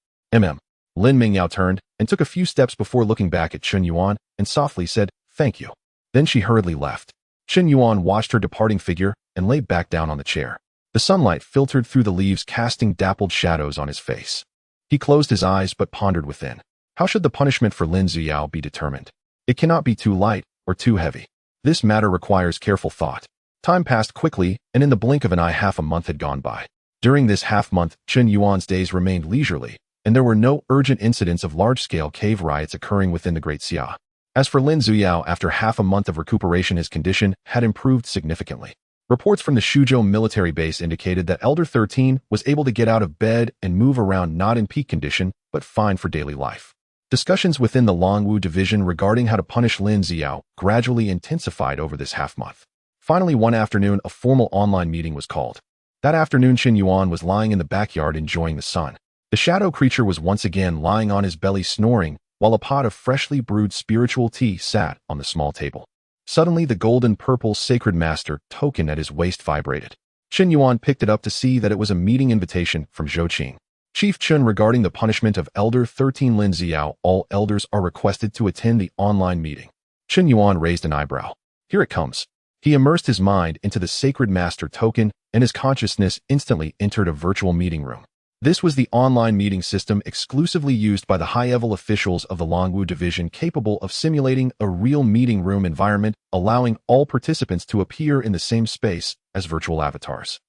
Lin Mingyao turned and took a few steps before looking back at Chen Yuan and softly said, "Thank you." Then she hurriedly left. Chen Yuan watched her departing figure and lay back down on the chair. The sunlight filtered through the leaves, casting dappled shadows on his face. He closed his eyes but pondered within. How should the punishment for Lin Ziyao be determined? It cannot be too light or too heavy. This matter requires careful thought. Time passed quickly, and in the blink of an eye half a month had gone by. During this half-month, Chen Yuan's days remained leisurely, and there were no urgent incidents of large-scale cave riots occurring within the Great Xia. As for Lin Ziyao, after half a month of recuperation, his condition had improved significantly. Reports from the Shuzhou military base indicated that Elder 13 was able to get out of bed and move around, not in peak condition, but fine for daily life. Discussions within the Longwu division regarding how to punish Lin Ziyao gradually intensified over this half-month. Finally, one afternoon, a formal online meeting was called. That afternoon, Chen Yuan was lying in the backyard enjoying the sun. The shadow creature was once again lying on his belly snoring, while a pot of freshly brewed spiritual tea sat on the small table. Suddenly, the golden-purple Sacred Master token at his waist vibrated. Chen Yuan picked it up to see that it was a meeting invitation from Zhou Qing. Chief Chen, regarding the punishment of Elder 13 Lin Ziyao, all elders are requested to attend the online meeting. Chen Yuan raised an eyebrow. Here it comes. He immersed his mind into the Sacred Master token, and his consciousness instantly entered a virtual meeting room. This was the online meeting system exclusively used by the high-level officials of the Longwu division, capable of simulating a real meeting room environment, allowing all participants to appear in the same space as virtual avatars.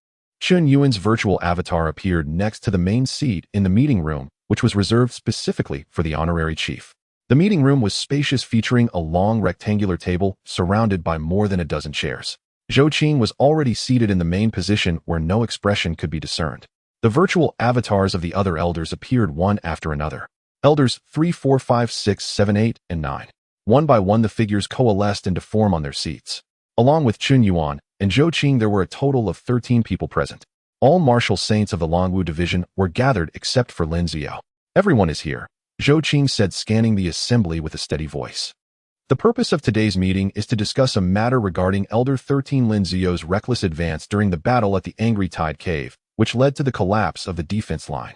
Chen Yuan's virtual avatar appeared next to the main seat in the meeting room, which was reserved specifically for the honorary chief. The meeting room was spacious, featuring a long rectangular table surrounded by more than a dozen chairs. Zhou Qing was already seated in the main position where no expression could be discerned. The virtual avatars of the other elders appeared one after another. Elders 3, 4, 5, 6, 7, 8, and 9. One by one, the figures coalesced into form on their seats. Along with Chen Yuan and Zhou Qing, there were a total of 13 people present. All martial saints of the Longwu division were gathered except for Lin Ziyao. "Everyone is here," Zhou Qing said, scanning the assembly with a steady voice. "The purpose of today's meeting is to discuss a matter regarding Elder 13 Lin Ziyao's reckless advance during the battle at the Angry Tide Cave, which led to the collapse of the defense line.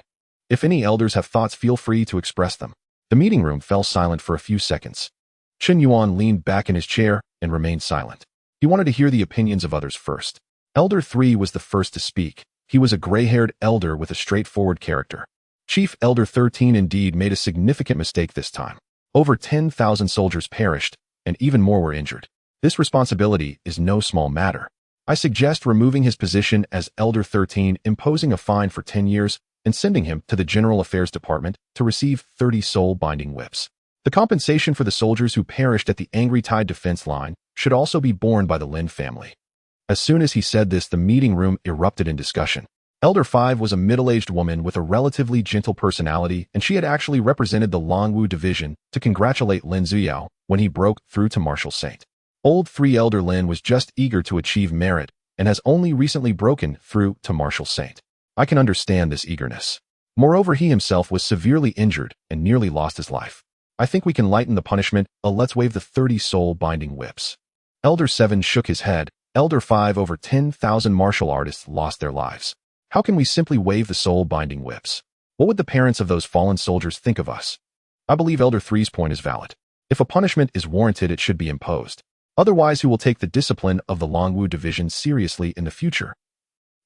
If any elders have thoughts, feel free to express them." The meeting room fell silent for a few seconds. Chen Yuan leaned back in his chair and remained silent. He wanted to hear the opinions of others first. Elder 3 was the first to speak. He was a gray-haired elder with a straightforward character. Chief Elder 13 indeed made a significant mistake this time. Over 10,000 soldiers perished, and even more were injured. This responsibility is no small matter. I suggest removing his position as Elder 13, imposing a fine for 10 years, and sending him to the General Affairs Department to receive 30 soul-binding whips. The compensation for the soldiers who perished at the Angry Tide defense line should also be borne by the Lin family. As soon as he said this, the meeting room erupted in discussion. Elder 5 was a middle-aged woman with a relatively gentle personality, and she had actually represented the Longwu division to congratulate Lin Ziyao when he broke through to Martial Saint. Old 3 Elder Lin was just eager to achieve merit and has only recently broken through to Martial Saint. I can understand this eagerness. Moreover, he himself was severely injured and nearly lost his life. I think we can lighten the punishment. Let's waive the 30 soul-binding whips. Elder 7 shook his head. Elder 5, over 10,000 martial artists lost their lives. How can we simply waive the soul-binding whips? What would the parents of those fallen soldiers think of us? I believe Elder 3's point is valid. If a punishment is warranted, it should be imposed. Otherwise, who will take the discipline of the Longwu division seriously in the future?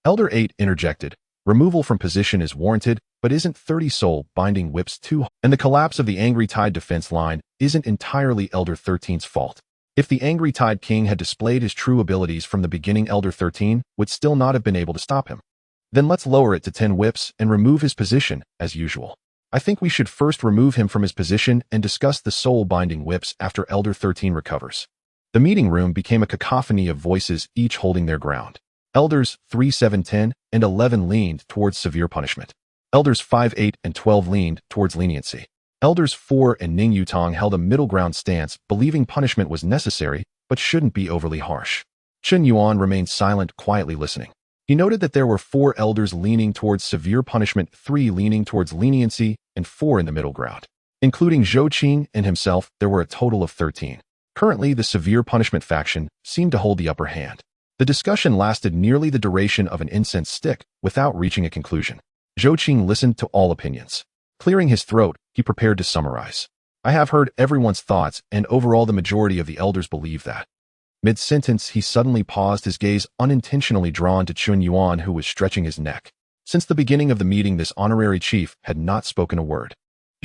Elder 8 interjected. Removal from position is warranted, but isn't 30 soul-binding whips too? And the collapse of the Angry Tide defense line isn't entirely Elder 13's fault. If the Angry Tide King had displayed his true abilities from the beginning, Elder 13 would still not have been able to stop him. Then let's lower it to 10 whips and remove his position, as usual. I think we should first remove him from his position and discuss the soul-binding whips after Elder 13 recovers. The meeting room became a cacophony of voices, each holding their ground. Elders 3, 7, 10, and 11 leaned towards severe punishment. Elders 5, 8, and 12 leaned towards leniency. Elders 4 and Ning Yutong held a middle ground stance, believing punishment was necessary, but shouldn't be overly harsh. Chen Yuan remained silent, quietly listening. He noted that there were 4 elders leaning towards severe punishment, 3 leaning towards leniency, and 4 in the middle ground. Including Zhou Qing and himself, there were a total of 13. Currently, the severe punishment faction seemed to hold the upper hand. The discussion lasted nearly the duration of an incense stick without reaching a conclusion. Zhou Qing listened to all opinions. Clearing his throat, he prepared to summarize. I have heard everyone's thoughts, and overall the majority of the elders believe that. Mid-sentence, he suddenly paused, his gaze unintentionally drawn to Chun Yuan, who was stretching his neck. Since the beginning of the meeting, this honorary chief had not spoken a word.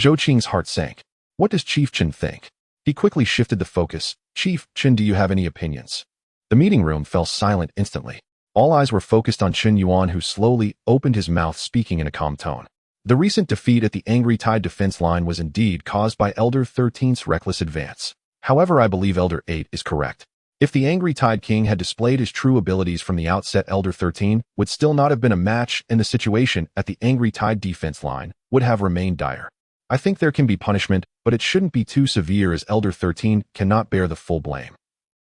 Zhou Qing's heart sank. What does Chief Chun think? He quickly shifted the focus. Chief Chun, do you have any opinions? The meeting room fell silent instantly. All eyes were focused on Chun Yuan, who slowly opened his mouth, speaking in a calm tone. The recent defeat at the Angry Tide defense line was indeed caused by Elder 13's reckless advance. However, I believe Elder 8 is correct. If the Angry Tide King had displayed his true abilities from the outset, Elder 13 would still not have been a match, and the situation at the Angry Tide defense line would have remained dire. I think there can be punishment, but it shouldn't be too severe, as Elder 13 cannot bear the full blame.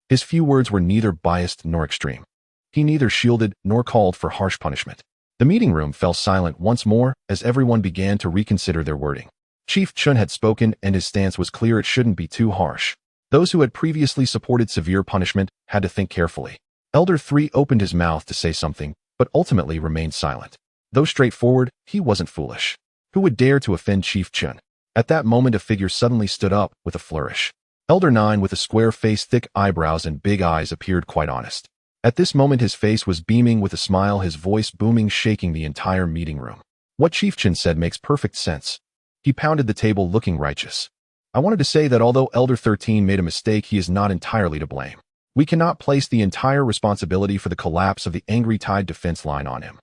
His few words were neither biased nor extreme. He neither shielded nor called for harsh punishment. The meeting room fell silent once more as everyone began to reconsider their wording. Chief Chun had spoken, and his stance was clear: it shouldn't be too harsh. Those who had previously supported severe punishment had to think carefully. Elder 3 opened his mouth to say something, but ultimately remained silent. Though straightforward, he wasn't foolish. Who would dare to offend Chief Chun? At that moment, a figure suddenly stood up with a flourish. Elder 9, with a square face, thick eyebrows, and big eyes, appeared quite honest. At this moment, his face was beaming with a smile, his voice booming, shaking the entire meeting room. What Chief Chun said makes perfect sense. He pounded the table, looking righteous. I wanted to say that although Elder 13 made a mistake, he is not entirely to blame. We cannot place the entire responsibility for the collapse of the Angry Tide defense line on him.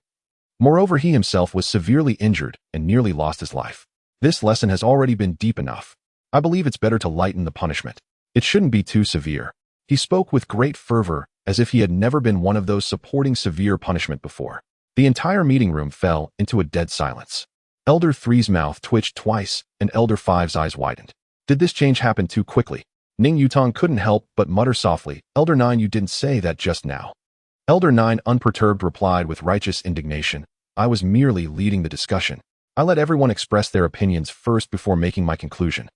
Moreover, he himself was severely injured and nearly lost his life. This lesson has already been deep enough. I believe it's better to lighten the punishment. It shouldn't be too severe. He spoke with great fervor, as if he had never been one of those supporting severe punishment before. The entire meeting room fell into a dead silence. Elder 3's mouth twitched twice, and Elder 5's eyes widened. Did this change happen too quickly? Ning Yutong couldn't help but mutter softly, Elder 9, you didn't say that just now. Elder 9, unperturbed, replied with righteous indignation, I was merely leading the discussion. I let everyone express their opinions first before making my conclusion.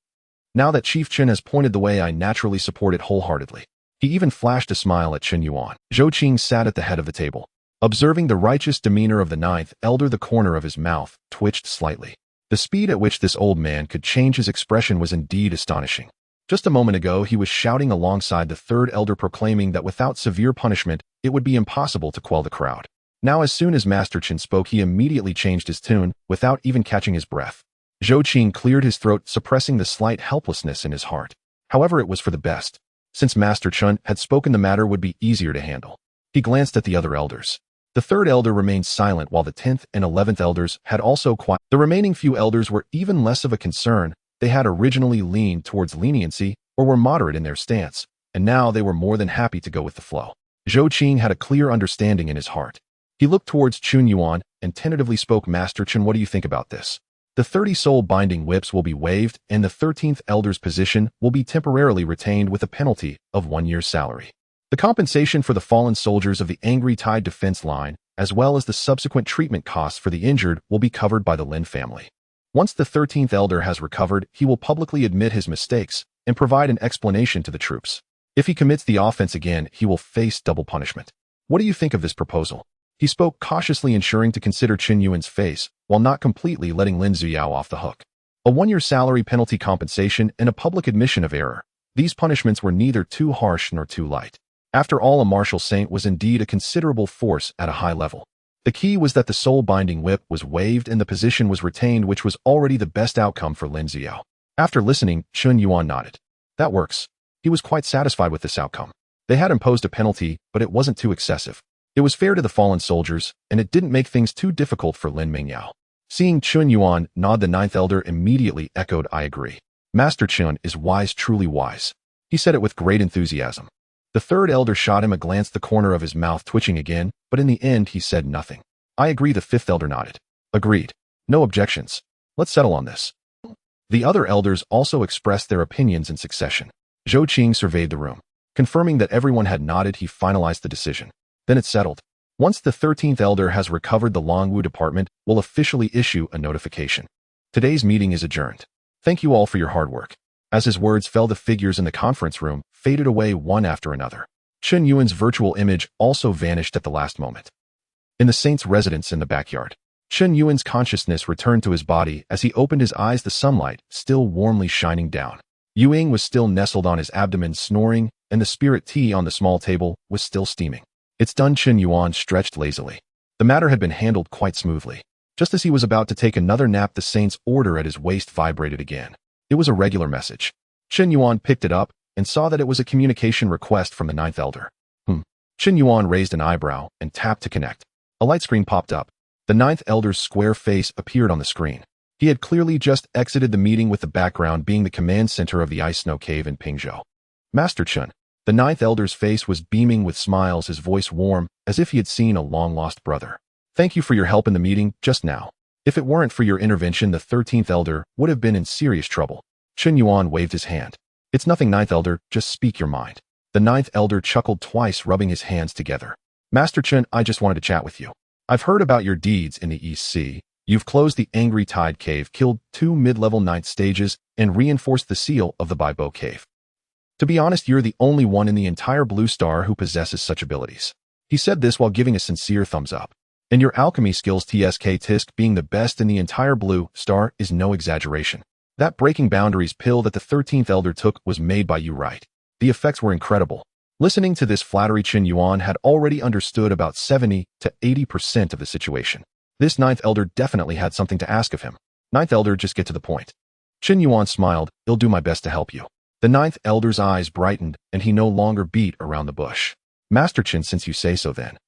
Now that Chief Chun has pointed the way, I naturally support it wholeheartedly. He even flashed a smile at Chun Yuan. Zhou Qing sat at the head of the table. Observing the righteous demeanor of the 9th elder, the corner of his mouth twitched slightly. The speed at which this old man could change his expression was indeed astonishing. Just a moment ago, he was shouting alongside the 3rd elder, proclaiming that without severe punishment, it would be impossible to quell the crowd. Now, as soon as Master Chen spoke, he immediately changed his tune, without even catching his breath. Zhou Qing cleared his throat, suppressing the slight helplessness in his heart. However, it was for the best. Since Master Chun had spoken, the matter would be easier to handle. He glanced at the other elders. The 3rd elder remained silent, while the 10th and 11th elders had also quiet. The remaining few elders were even less of a concern. They had originally leaned towards leniency or were moderate in their stance, and now they were more than happy to go with the flow. Zhou Qing had a clear understanding in his heart. He looked towards Chun Yuan and tentatively spoke, Master Chun, what do you think about this? The 30 soul-binding whips will be waived, and the 13th elder's position will be temporarily retained with a penalty of 1 year's salary. The compensation for the fallen soldiers of the Angry Tide defense line, as well as the subsequent treatment costs for the injured, will be covered by the Lin family. Once the 13th elder has recovered, he will publicly admit his mistakes and provide an explanation to the troops. If he commits the offense again, he will face double punishment. What do you think of this proposal? He spoke cautiously, ensuring to consider Qin Yuan's face, while not completely letting Lin Ziyao off the hook. A 1-year salary, penalty compensation, and a public admission of error. These punishments were neither too harsh nor too light. After all, a martial saint was indeed a considerable force at a high level. The key was that the soul-binding whip was waived and the position was retained, which was already the best outcome for Lin Ziyao. After listening, Chun Yuan nodded. That works. He was quite satisfied with this outcome. They had imposed a penalty, but it wasn't too excessive. It was fair to the fallen soldiers, and it didn't make things too difficult for Lin Mingyao. Seeing Chun Yuan nod, the 9th elder immediately echoed, I agree. Master Chun is wise, truly wise. He said it with great enthusiasm. The 3rd elder shot him a glance, the corner of his mouth twitching again, but in the end he said nothing. I agree, the 5th elder nodded. Agreed. No objections. Let's settle on this. The other elders also expressed their opinions in succession. Zhou Qing surveyed the room. Confirming that everyone had nodded, he finalized the decision. Then it's settled. Once the 13th elder has recovered, the Longwu department will officially issue a notification. Today's meeting is adjourned. Thank you all for your hard work. As his words fell, the figures in the conference room faded away one after another. Chun Yuan's virtual image also vanished at the last moment. In the saint's residence in the backyard, Chen Yuan's consciousness returned to his body as he opened his eyes, the sunlight still warmly shining down. Ying was still nestled on his abdomen snoring, and the spirit tea on the small table was still steaming. It's done. Chen Yuan stretched lazily. The matter had been handled quite smoothly. Just as he was about to take another nap, the saint's order at his waist vibrated again. It was a regular message. Chen Yuan picked it up and saw that it was a communication request from the ninth elder. Chen Yuan raised an eyebrow and tapped to connect. A light screen popped up. The ninth elder's square face appeared on the screen. He had clearly just exited the meeting, with the background being the command center of the ice snow cave in Pingzhou. Master Chen. The ninth elder's face was beaming with smiles, his voice warm, as if he had seen a long-lost brother. Thank you for your help in the meeting just now. If it weren't for your intervention, the 13th elder would have been in serious trouble. Chen Yuan waved his hand. It's nothing, ninth elder, just speak your mind. The ninth elder chuckled twice, rubbing his hands together. Master Chen, I just wanted to chat with you. I've heard about your deeds in the East Sea. You've closed the Angry Tide Cave, killed 2 mid-level ninth stages, and reinforced the seal of the Baibo Cave. To be honest, you're the only one in the entire Blue Star who possesses such abilities. He said this while giving a sincere thumbs up. And your alchemy skills, Tisk being the best in the entire Blue Star, is no exaggeration. That breaking boundaries pill that the 13th elder took was made by you, right? The effects were incredible. Listening to this flattery, Chen Yuan had already understood about 70 to 80% of the situation. This ninth elder definitely had something to ask of him. Ninth elder, just get to the point. Chen Yuan smiled. I'll do my best to help you. The ninth elder's eyes brightened, and he no longer beat around the bush. Master Chen, since you say so then.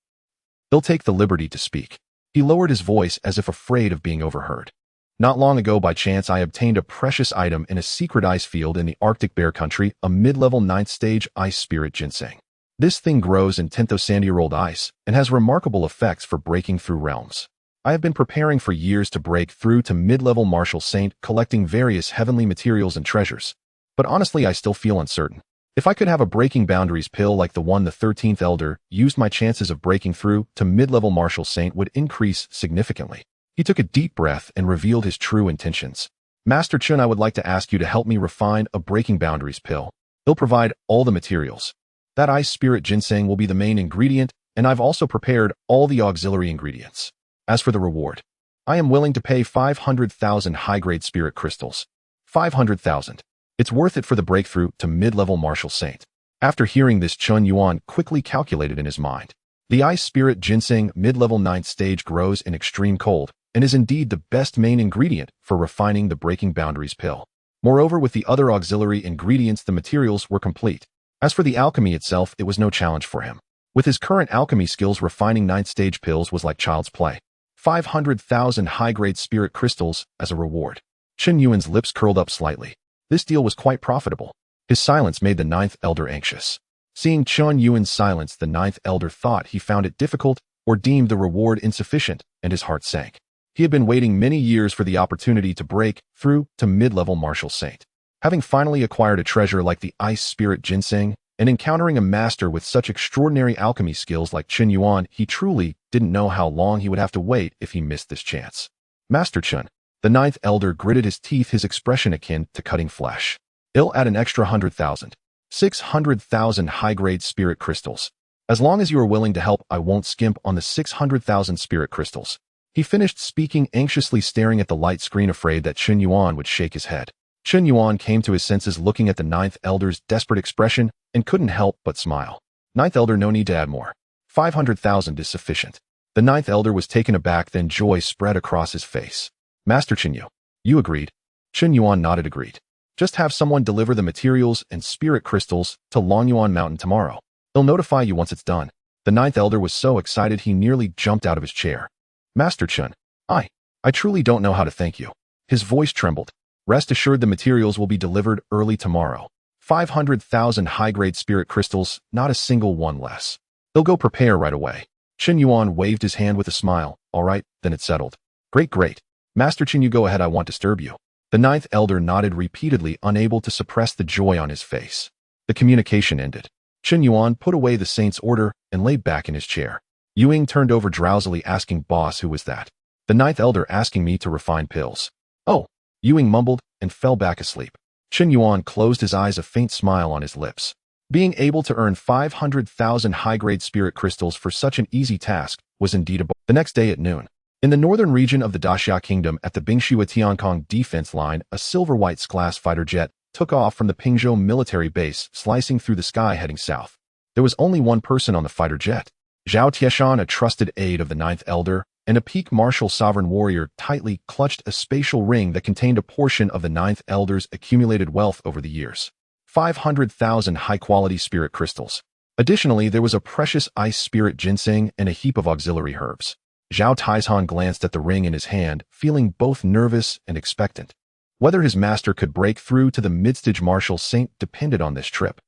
They'll take the liberty to speak. He lowered his voice as if afraid of being overheard. Not long ago, by chance, I obtained a precious item in a secret ice field in the Arctic Bear Country, a mid-level 9th stage ice spirit ginseng. This thing grows in 10th sandy-year-old ice and has remarkable effects for breaking through realms. I have been preparing for years to break through to mid-level Martial Saint, collecting various heavenly materials and treasures. But honestly, I still feel uncertain. If I could have a breaking boundaries pill like the one the 13th elder used, my chances of breaking through to mid-level Martial Saint would increase significantly. He took a deep breath and revealed his true intentions. Master Chen, I would like to ask you to help me refine a breaking boundaries pill. He'll provide all the materials. That ice spirit ginseng will be the main ingredient, and I've also prepared all the auxiliary ingredients. As for the reward, I am willing to pay 500,000 high-grade spirit crystals. 500,000. It's worth it for the breakthrough to mid-level Martial Saint. After hearing this, Chen Yuan quickly calculated in his mind. The ice spirit ginseng mid-level 9th stage grows in extreme cold and is indeed the best main ingredient for refining the breaking boundaries pill. Moreover, with the other auxiliary ingredients, the materials were complete. As for the alchemy itself, it was no challenge for him. With his current alchemy skills, refining 9th stage pills was like child's play. 500,000 high-grade spirit crystals as a reward. Chen Yuan's lips curled up slightly. This deal was quite profitable. His silence made the ninth elder anxious. Seeing Chen Yuan's silence, the ninth elder thought he found it difficult or deemed the reward insufficient, and his heart sank. He had been waiting many years for the opportunity to break through to mid-level Martial Saint. Having finally acquired a treasure like the ice spirit ginseng, and encountering a master with such extraordinary alchemy skills like Chen Yuan, he truly didn't know how long he would have to wait if he missed this chance. Master Chen. The ninth elder gritted his teeth, his expression akin to cutting flesh. I'll add an extra 100,000. 600,000 high-grade spirit crystals. As long as you are willing to help, I won't skimp on the 600,000 spirit crystals. He finished speaking, anxiously staring at the light screen, afraid that Chen Yuan would shake his head. Chen Yuan came to his senses, looking at the ninth elder's desperate expression, and couldn't help but smile. Ninth elder, no need to add more. 500,000 is sufficient. The ninth elder was taken aback, then joy spread across his face. Master Chen, you agreed? Chen Yuan nodded, agreed. Just have someone deliver the materials and spirit crystals to Longyuan Mountain tomorrow. They'll notify you once it's done. The ninth elder was so excited he nearly jumped out of his chair. Master Chen, I truly don't know how to thank you. His voice trembled. Rest assured, the materials will be delivered early tomorrow. 500,000 high-grade spirit crystals, not a single one less. They'll go prepare right away. Chen Yuan waved his hand with a smile. All right, then it's settled. Great. Master Chen, you go ahead, I won't disturb you. The ninth elder nodded repeatedly, unable to suppress the joy on his face. The communication ended. Chen Yuan put away the saint's order and lay back in his chair. Ying turned over drowsily, asking, Boss, who was that? The ninth elder asking me to refine pills. Oh, Ying mumbled and fell back asleep. Chen Yuan closed his eyes, a faint smile on his lips. Being able to earn 500,000 high-grade spirit crystals for such an easy task was indeed a bonus. The next day at noon, In the northern region of the Daxia Kingdom at the Bingxiwa Tiankong defense line, a silver-white class fighter jet took off from the Pingzhou military base, slicing through the sky heading south. There was only one person on the fighter jet. Zhao Tieshan, a trusted aide of the Ninth Elder, and a peak martial sovereign warrior, tightly clutched a spatial ring that contained a portion of the Ninth Elder's accumulated wealth over the years. 500,000 high-quality spirit crystals. Additionally, there was a precious ice spirit ginseng and a heap of auxiliary herbs. Zhao Taizhan glanced at the ring in his hand, feeling both nervous and expectant. Whether his master could break through to the mid-stage martial saint depended on this trip.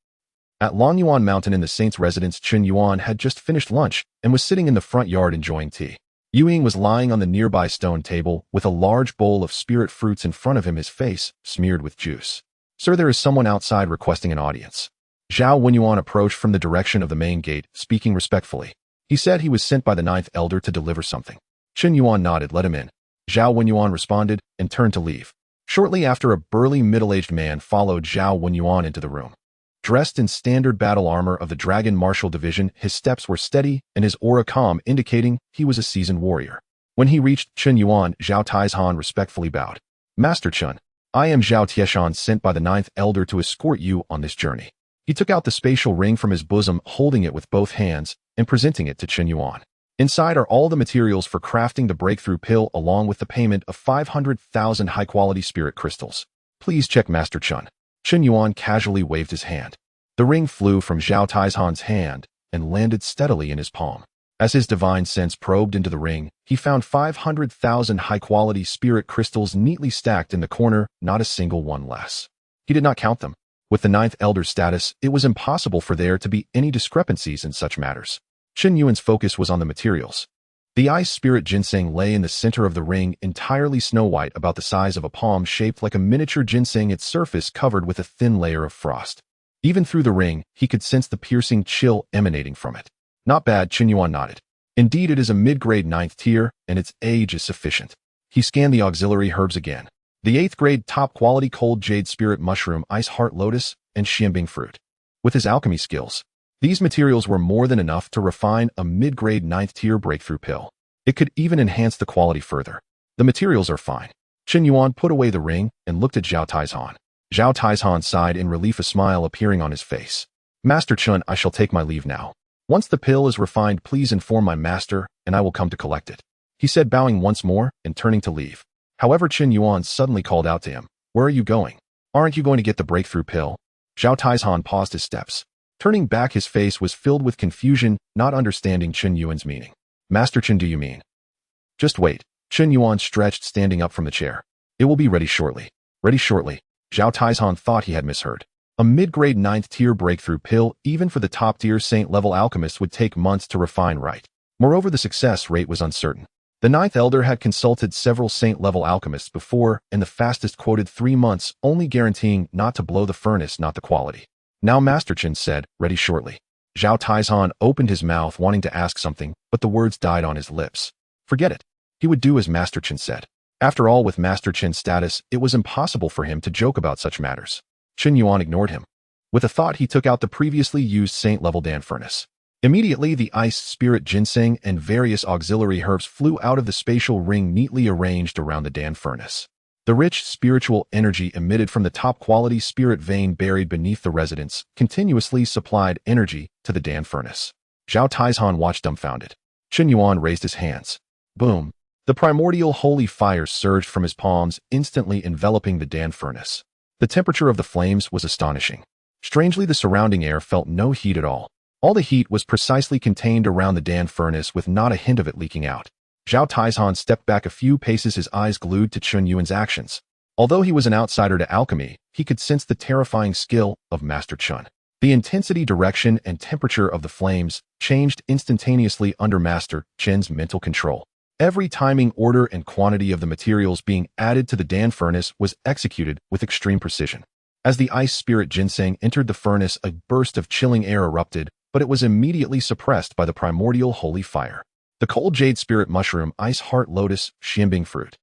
At Longyuan Mountain in the saint's residence, Chen Yuan had just finished lunch and was sitting in the front yard enjoying tea. Yu Ying was lying on the nearby stone table with a large bowl of spirit fruits in front of him, his face smeared with juice. "Sir, there is someone outside requesting an audience." Zhao Wenyuan approached from the direction of the main gate, speaking respectfully. He said he was sent by the Ninth Elder to deliver something. Chen Yuan nodded. "Let him in." Zhao Wenyuan responded and turned to leave. Shortly after, a burly middle-aged man followed Zhao Wenyuan into the room. Dressed in standard battle armor of the Dragon Martial Division, his steps were steady and his aura calm, indicating he was a seasoned warrior. When he reached Chen Yuan, Zhao Taizhan respectfully bowed. "Master Chen, I am Zhao Tieshan, sent by the Ninth Elder to escort you on this journey." He took out the spatial ring from his bosom, holding it with both hands and presenting it to Chen Yuan. Inside are all the materials for crafting the breakthrough pill, along with the payment of 500,000 high-quality spirit crystals. "Please check, Master Chen." Chen Yuan casually waved his hand. The ring flew from Zhao Taizhan's hand and landed steadily in his palm. As his divine sense probed into the ring, he found 500,000 high-quality spirit crystals neatly stacked in the corner, not a single one less. He did not count them. With the Ninth Elder's status, it was impossible for there to be any discrepancies in such matters. Chen Yuan's focus was on the materials. The ice spirit ginseng lay in the center of the ring, entirely snow-white, about the size of a palm, shaped like a miniature ginseng, its surface covered with a thin layer of frost. Even through the ring, he could sense the piercing chill emanating from it. "Not bad," Chen Yuan nodded. "Indeed, it is a mid-grade 9th tier, and its age is sufficient." He scanned the auxiliary herbs again. The 8th grade top-quality cold jade spirit mushroom, ice heart lotus, and xianbing fruit. With his alchemy skills, these materials were more than enough to refine a mid-grade 9th tier breakthrough pill. It could even enhance the quality further. "The materials are fine." Chen Yuan put away the ring and looked at Zhao Taizhan. Zhao Taizhan sighed in relief, a smile appearing on his face. "Master Chen, I shall take my leave now. Once the pill is refined, please inform my master, and I will come to collect it," he said, bowing once more and turning to leave. However, Chen Yuan suddenly called out to him. "Where are you going? Aren't you going to get the breakthrough pill?" Zhao Taizhan paused his steps. Turning back, his face was filled with confusion, not understanding Chen Yuan's meaning. "Master Chen, do you mean?" "Just wait." Chen Yuan stretched, standing up from the chair. "It will be ready shortly." "Ready shortly?" Zhao Taizhan thought he had misheard. A mid-grade 9th tier breakthrough pill, even for the top-tier saint-level alchemist, would take months to refine right. Moreover, the success rate was uncertain. The Ninth Elder had consulted several saint-level alchemists before, and the fastest quoted 3 months, only guaranteeing not to blow the furnace, not the quality. Now Master Chen said, "Ready shortly." Zhao Taizhan opened his mouth, wanting to ask something, but the words died on his lips. Forget it. He would do as Master Chen said. After all, with Master Chen's status, it was impossible for him to joke about such matters. Chen Yuan ignored him. With a thought, he took out the previously used saint-level Dan furnace. Immediately, the ice spirit ginseng and various auxiliary herbs flew out of the spatial ring, neatly arranged around the Dan furnace. The rich spiritual energy emitted from the top-quality spirit vein buried beneath the residence continuously supplied energy to the Dan furnace. Zhao Taizhan watched dumbfounded. Chen Yuan raised his hands. Boom! The primordial holy fire surged from his palms, instantly enveloping the Dan furnace. The temperature of the flames was astonishing. Strangely, the surrounding air felt no heat at all. All the heat was precisely contained around the Dan furnace, with not a hint of it leaking out. Zhao Taizhan stepped back a few paces, his eyes glued to Chen Yuan's actions. Although he was an outsider to alchemy, he could sense the terrifying skill of Master Chen. The intensity, direction, and temperature of the flames changed instantaneously under Master Chen's mental control. Every timing, order, and quantity of the materials being added to the Dan furnace was executed with extreme precision. As the ice spirit ginseng entered the furnace, a burst of chilling air erupted, but it was immediately suppressed by the primordial holy fire. The cold jade spirit mushroom, ice heart lotus, xianbing fruit.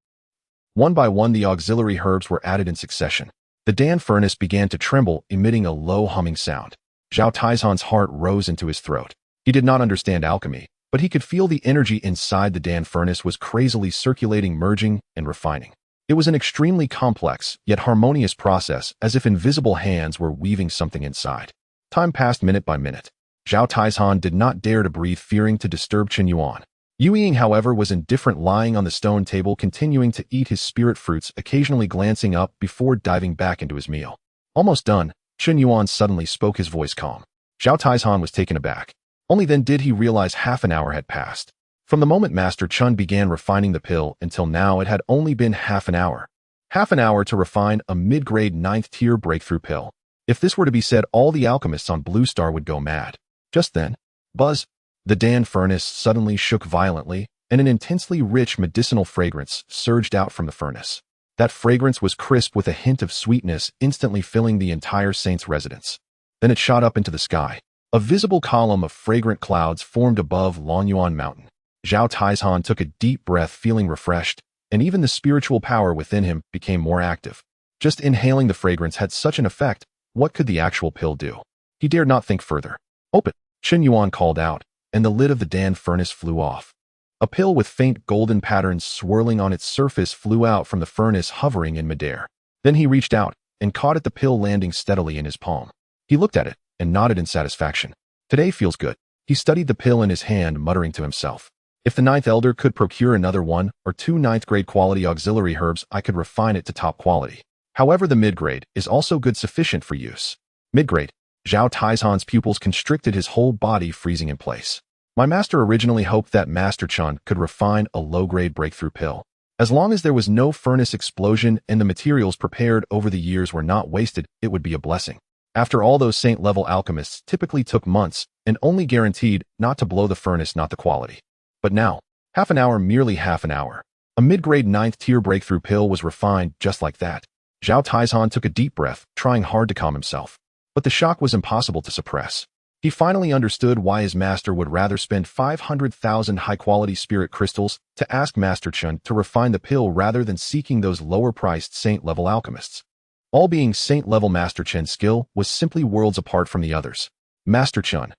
One by one, the auxiliary herbs were added in succession. The Dan furnace began to tremble, emitting a low humming sound. Zhao Taizhan's heart rose into his throat. He did not understand alchemy, but he could feel the energy inside the Dan furnace was crazily circulating, merging, and refining. It was an extremely complex, yet harmonious process, as if invisible hands were weaving something inside. Time passed minute by minute. Zhao Taizhan did not dare to breathe, fearing to disturb Chen Yuan. Yu Ying, however, was indifferent, lying on the stone table, continuing to eat his spirit fruits, occasionally glancing up before diving back into his meal. Almost done, Chen Yuan suddenly spoke, his voice calm. Zhao Taizhan was taken aback. Only then did he realize half an hour had passed. From the moment Master Chen began refining the pill until now, it had only been half an hour. Half an hour to refine a mid-grade 9th-tier breakthrough pill. If this were to be said, all the alchemists on Blue Star would go mad. Just then, buzz! The Dan furnace suddenly shook violently, and an intensely rich medicinal fragrance surged out from the furnace. That fragrance was crisp with a hint of sweetness, instantly filling the entire saint's residence. Then it shot up into the sky. A visible column of fragrant clouds formed above Longyuan Mountain. Zhao Taizhan took a deep breath, feeling refreshed, and even the spiritual power within him became more active. Just inhaling the fragrance had such an effect. What could the actual pill do? He dared not think further. Open! Chen Yuan called out, and the lid of the Dan furnace flew off. A pill with faint golden patterns swirling on its surface flew out from the furnace, hovering in midair. Then he reached out and caught at the pill, landing steadily in his palm. He looked at it and nodded in satisfaction. Today feels good. He studied the pill in his hand, muttering to himself. If the 9th Elder could procure another 1 or 2 9th-grade quality auxiliary herbs, I could refine it to top quality. However, the mid-grade is also good, sufficient for use. Mid-grade. Zhao Taizhan's pupils constricted, his whole body freezing in place. My master originally hoped that Master Chen could refine a low-grade breakthrough pill. As long as there was no furnace explosion and the materials prepared over the years were not wasted, it would be a blessing. After all, those saint-level alchemists typically took months and only guaranteed not to blow the furnace, not the quality. But now, half an hour, merely half an hour. A mid-grade 9th-tier breakthrough pill was refined just like that. Zhao Taizhan took a deep breath, trying hard to calm himself. But the shock was impossible to suppress. He finally understood why his master would rather spend 500,000 high-quality spirit crystals to ask Master Chen to refine the pill rather than seeking those lower-priced saint-level alchemists. All being saint-level, Master Chen's skill was simply worlds apart from the others. Master Chen.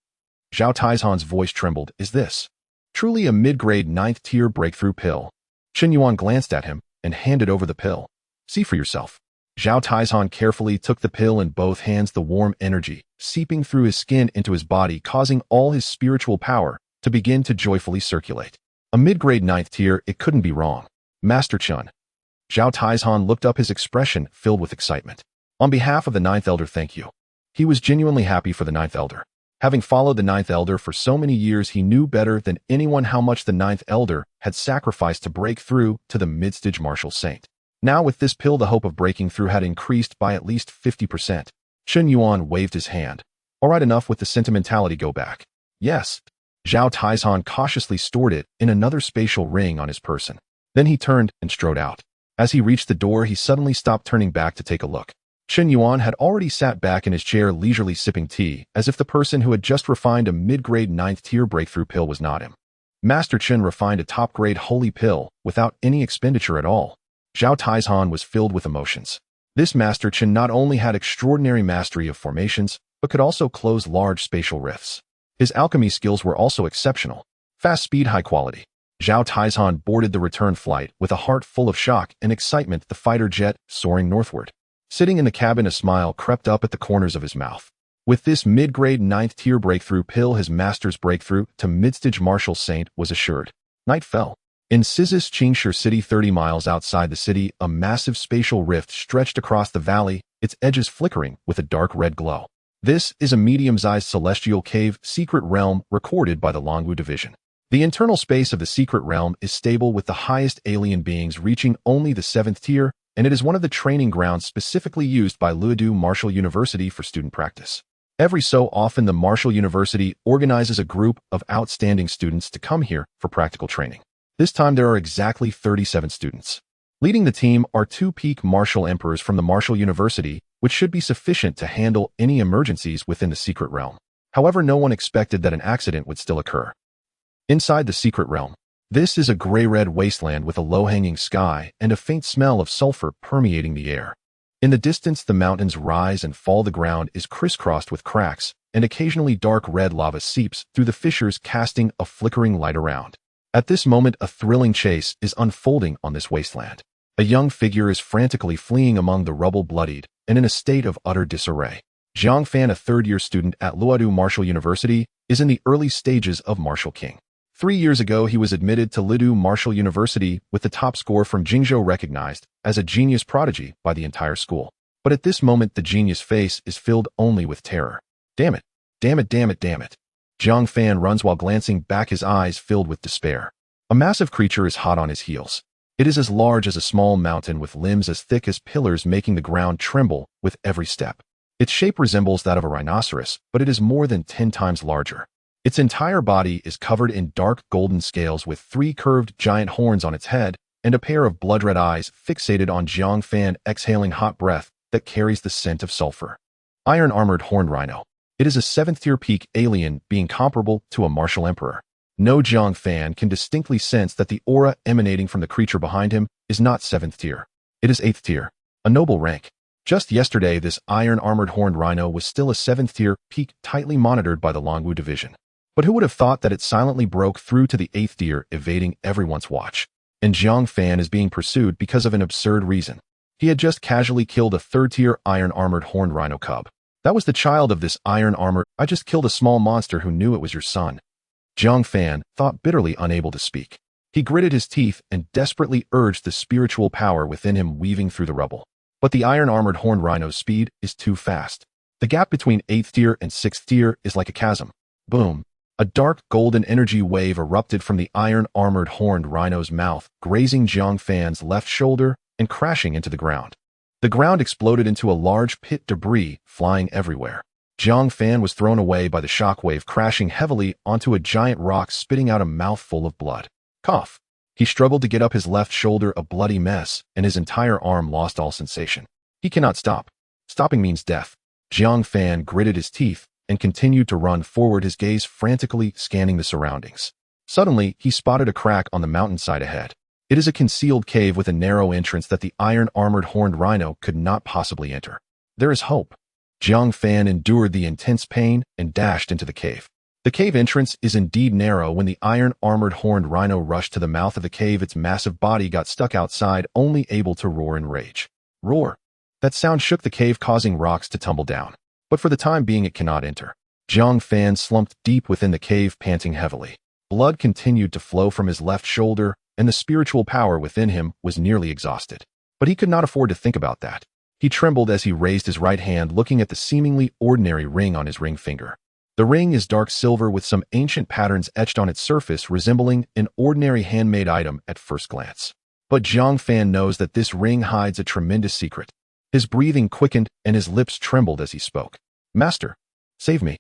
Zhao Taizhan's voice trembled. Is this truly a mid-grade 9th-tier breakthrough pill? Chen Yuan glanced at him and handed over the pill. See for yourself. Zhao Taizhan carefully took the pill in both hands, the warm energy seeping through his skin into his body, causing all his spiritual power to begin to joyfully circulate. A mid-grade 9th tier, it couldn't be wrong. Master Chen. Zhao Taizhan looked up, his expression filled with excitement. On behalf of the 9th Elder, thank you. He was genuinely happy for the 9th Elder. Having followed the 9th Elder for so many years, he knew better than anyone how much the 9th Elder had sacrificed to break through to the mid-stage martial saint. Now with this pill, the hope of breaking through had increased by at least 50%. Chen Yuan waved his hand. All right, enough with the sentimentality, go back. Yes. Zhao Taizhan cautiously stored it in another spatial ring on his person. Then he turned and strode out. As he reached the door, he suddenly stopped, turning back to take a look. Chen Yuan had already sat back in his chair, leisurely sipping tea, as if the person who had just refined a mid-grade 9th-tier breakthrough pill was not him. Master Chen refined a top-grade holy pill without any expenditure at all. Zhao Taizhan was filled with emotions. This Master Chen not only had extraordinary mastery of formations, but could also close large spatial rifts. His alchemy skills were also exceptional. Fast speed, high quality. Zhao Taizhan boarded the return flight with a heart full of shock and excitement, the fighter jet soaring northward. Sitting in the cabin, a smile crept up at the corners of his mouth. With this mid-grade 9th-tier breakthrough pill, his master's breakthrough to mid-stage martial saint was assured. Night fell. In Sizis Qingshi City, 30 miles outside the city, a massive spatial rift stretched across the valley, its edges flickering with a dark red glow. This is a medium-sized celestial cave secret realm recorded by the Longwu Division. The internal space of the secret realm is stable, with the highest alien beings reaching only the 7th tier, and it is one of the training grounds specifically used by Luodu Martial University for student practice. Every so often, the Martial University organizes a group of outstanding students to come here for practical training. This time there are exactly 37 students. Leading the team are 2 peak martial emperors from the Martial University, which should be sufficient to handle any emergencies within the secret realm. However, no one expected that an accident would still occur. Inside the secret realm, this is a gray-red wasteland with a low-hanging sky and a faint smell of sulfur permeating the air. In the distance, the mountains rise and fall. The ground is crisscrossed with cracks, and occasionally dark red lava seeps through the fissures, casting a flickering light around. At this moment, a thrilling chase is unfolding on this wasteland. A young figure is frantically fleeing among the rubble, bloodied and in a state of utter disarray. Jiang Fan, a third-year student at Luodu Martial University, is in the early stages of Martial King. 3 years ago, he was admitted to Luodu Martial University with the top score from Jingzhou, recognized as a genius prodigy by the entire school. But at this moment, the genius face is filled only with terror. Damn it! Damn it! Damn it! Damn it! Jiang Fan runs while glancing back, his eyes filled with despair. A massive creature is hot on his heels. It is as large as a small mountain, with limbs as thick as pillars, making the ground tremble with every step. Its shape resembles that of a rhinoceros, but it is more than 10 times larger. Its entire body is covered in dark golden scales, with 3 curved giant horns on its head and a pair of blood-red eyes fixated on Jiang Fan, exhaling hot breath that carries the scent of sulfur. Iron-armored horned rhino. It is a 7th-tier peak alien, being comparable to a martial emperor. No, Jiang Fan can distinctly sense that the aura emanating from the creature behind him is not 7th tier. It is 8th tier, a noble rank. Just yesterday, this iron-armored horned rhino was still a 7th tier peak, tightly monitored by the Longwu division. But who would have thought that it silently broke through to the 8th tier, evading everyone's watch? And Jiang Fan is being pursued because of an absurd reason. He had just casually killed a 3rd-tier iron-armored horned rhino cub. That was the child of this iron-armored. I just killed a small monster who knew it was your son. Jiang Fan thought, bitterly unable to speak. He gritted his teeth and desperately urged the spiritual power within him, weaving through the rubble. But the iron-armored horned rhino's speed is too fast. The gap between 8th tier and 6th tier is like a chasm. Boom! A dark golden energy wave erupted from the iron-armored horned rhino's mouth, grazing Jiang Fan's left shoulder and crashing into the ground. The ground exploded into a large pit, debris flying everywhere. Jiang Fan was thrown away by the shockwave, crashing heavily onto a giant rock, spitting out a mouthful of blood. Cough! He struggled to get up, his left shoulder a bloody mess, and his entire arm lost all sensation. He cannot stop. Stopping means death. Jiang Fan gritted his teeth and continued to run forward, his gaze frantically scanning the surroundings. Suddenly, he spotted a crack on the mountainside ahead. It is a concealed cave with a narrow entrance that the iron-armored horned rhino could not possibly enter. There is hope. Jiang Fan endured the intense pain and dashed into the cave. The cave entrance is indeed narrow. When the iron-armored horned rhino rushed to the mouth of the cave, its massive body got stuck outside, only able to roar in rage. Roar! That sound shook the cave, causing rocks to tumble down. But for the time being, it cannot enter. Jiang Fan slumped deep within the cave, panting heavily. Blood continued to flow from his left shoulder, and the spiritual power within him was nearly exhausted. But he could not afford to think about that. He trembled as he raised his right hand, looking at the seemingly ordinary ring on his ring finger. The ring is dark silver with some ancient patterns etched on its surface, resembling an ordinary handmade item at first glance. But Jiang Fan knows that this ring hides a tremendous secret. His breathing quickened and his lips trembled as he spoke. Master, save me.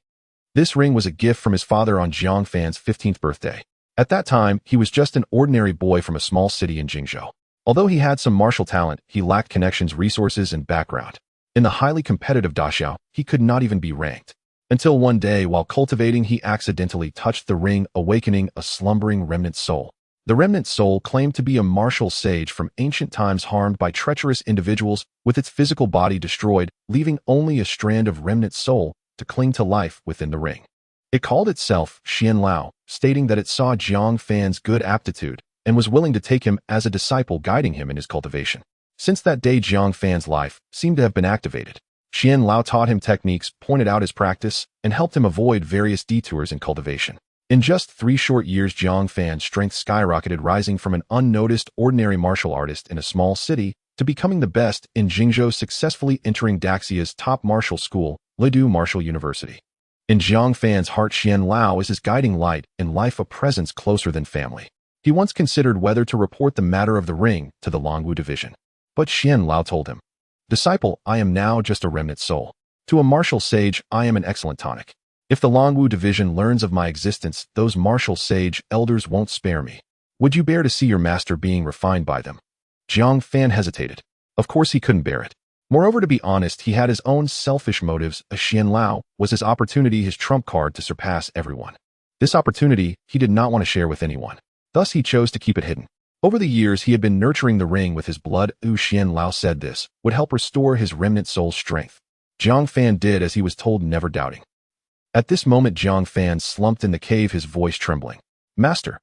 This ring was a gift from his father on Jiang Fan's 15th birthday. At that time, he was just an ordinary boy from a small city in Jingzhou. Although he had some martial talent, he lacked connections, resources, and background. In the highly competitive Daxiao, he could not even be ranked. Until one day, while cultivating, he accidentally touched the ring, awakening a slumbering remnant soul. The remnant soul claimed to be a martial sage from ancient times, harmed by treacherous individuals, with its physical body destroyed, leaving only a strand of remnant soul to cling to life within the ring. It called itself Xian Lao, stating that it saw Jiang Fan's good aptitude and was willing to take him as a disciple, guiding him in his cultivation. Since that day, Jiang Fan's life seemed to have been activated. Xian Lao taught him techniques, pointed out his practice, and helped him avoid various detours in cultivation. In just 3 short years, Jiang Fan's strength skyrocketed, rising from an unnoticed ordinary martial artist in a small city to becoming the best in Jingzhou, successfully entering Daxia's top martial school, Luodu Martial University. In Jiang Fan's heart, Xian Lao is his guiding light, in life a presence closer than family. He once considered whether to report the matter of the ring to the Longwu division. But Xian Lao told him, "Disciple, I am now just a remnant soul. To a martial sage, I am an excellent tonic. If the Longwu division learns of my existence, those martial sage elders won't spare me. Would you bear to see your master being refined by them?" Jiang Fan hesitated. Of course he couldn't bear it. Moreover, to be honest, he had his own selfish motives. A Xian Lao was his opportunity, his trump card to surpass everyone. This opportunity he did not want to share with anyone. Thus he chose to keep it hidden. Over the years, he had been nurturing the ring with his blood. Xian Lao said this would help restore his remnant soul's strength. Jiang Fan did as he was told, never doubting. At this moment, Jiang Fan slumped in the cave, his voice trembling. Master,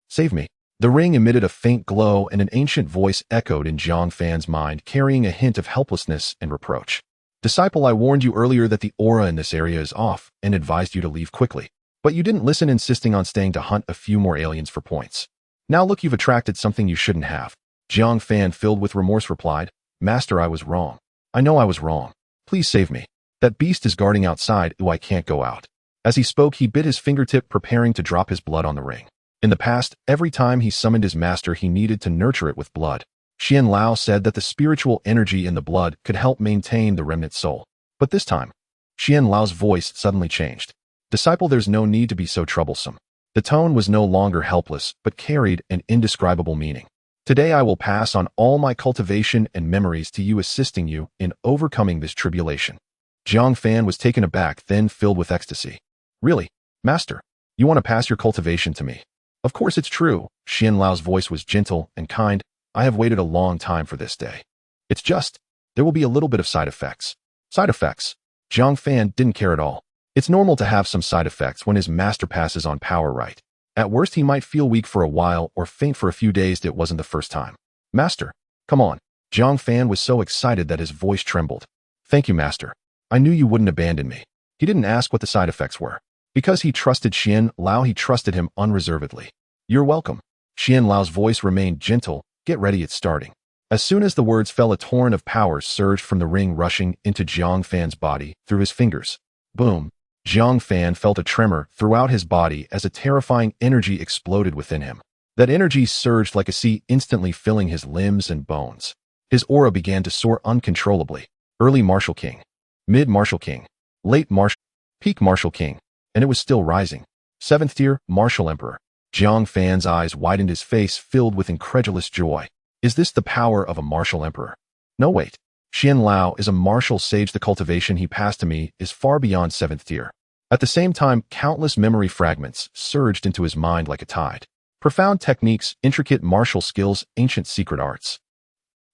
save me. The ring emitted a faint glow, and an ancient voice echoed in Jiang Fan's mind, carrying a hint of helplessness and reproach. Disciple, I warned you earlier that the aura in this area is off and advised you to leave quickly. But you didn't listen, insisting on staying to hunt a few more aliens for points. Now look, you've attracted something you shouldn't have. Jiang Fan, filled with remorse, replied, Master, I was wrong. I know I was wrong. Please save me. That beast is guarding outside. I can't go out. As he spoke, he bit his fingertip, preparing to drop his blood on the ring. In the past, every time he summoned his master, he needed to nurture it with blood. Xian Lao said that the spiritual energy in the blood could help maintain the remnant soul. But this time, Xian Lao's voice suddenly changed. Disciple, there's no need to be so troublesome. The tone was no longer helpless, but carried an indescribable meaning. Today I will pass on all my cultivation and memories to you, assisting you in overcoming this tribulation. Jiang Fan was taken aback, then filled with ecstasy. Really, Master? You want to pass your cultivation to me? Of course it's true. Xian Lao's voice was gentle and kind. I have waited a long time for this day. It's just, there will be a little bit of side effects. Side effects? Jiang Fan didn't care at all. It's normal to have some side effects when his master passes on power, right? At worst, he might feel weak for a while or faint for a few days. It wasn't the first time. Master, come on. Jiang Fan was so excited that his voice trembled. Thank you, Master. I knew you wouldn't abandon me. He didn't ask what the side effects were. Because he trusted Xian Lao, he trusted him unreservedly. You're welcome. Xian Lao's voice remained gentle. Get ready, it's starting. As soon as the words fell, a torrent of power surged from the ring, rushing into Jiang Fan's body through his fingers. Boom. Jiang Fan felt a tremor throughout his body as a terrifying energy exploded within him. That energy surged like a sea, instantly filling his limbs and bones. His aura began to soar uncontrollably. Early Martial King, Mid Martial King, Late Martial, Peak Martial King, and it was still rising. 7th tier, Martial Emperor. Jiang Fan's eyes widened, his face filled with incredulous joy. Is this the power of a Martial Emperor? No, wait. Xian Lao is a martial sage. The cultivation he passed to me is far beyond 7th tier. At the same time, countless memory fragments surged into his mind like a tide. Profound techniques, intricate martial skills, ancient secret arts.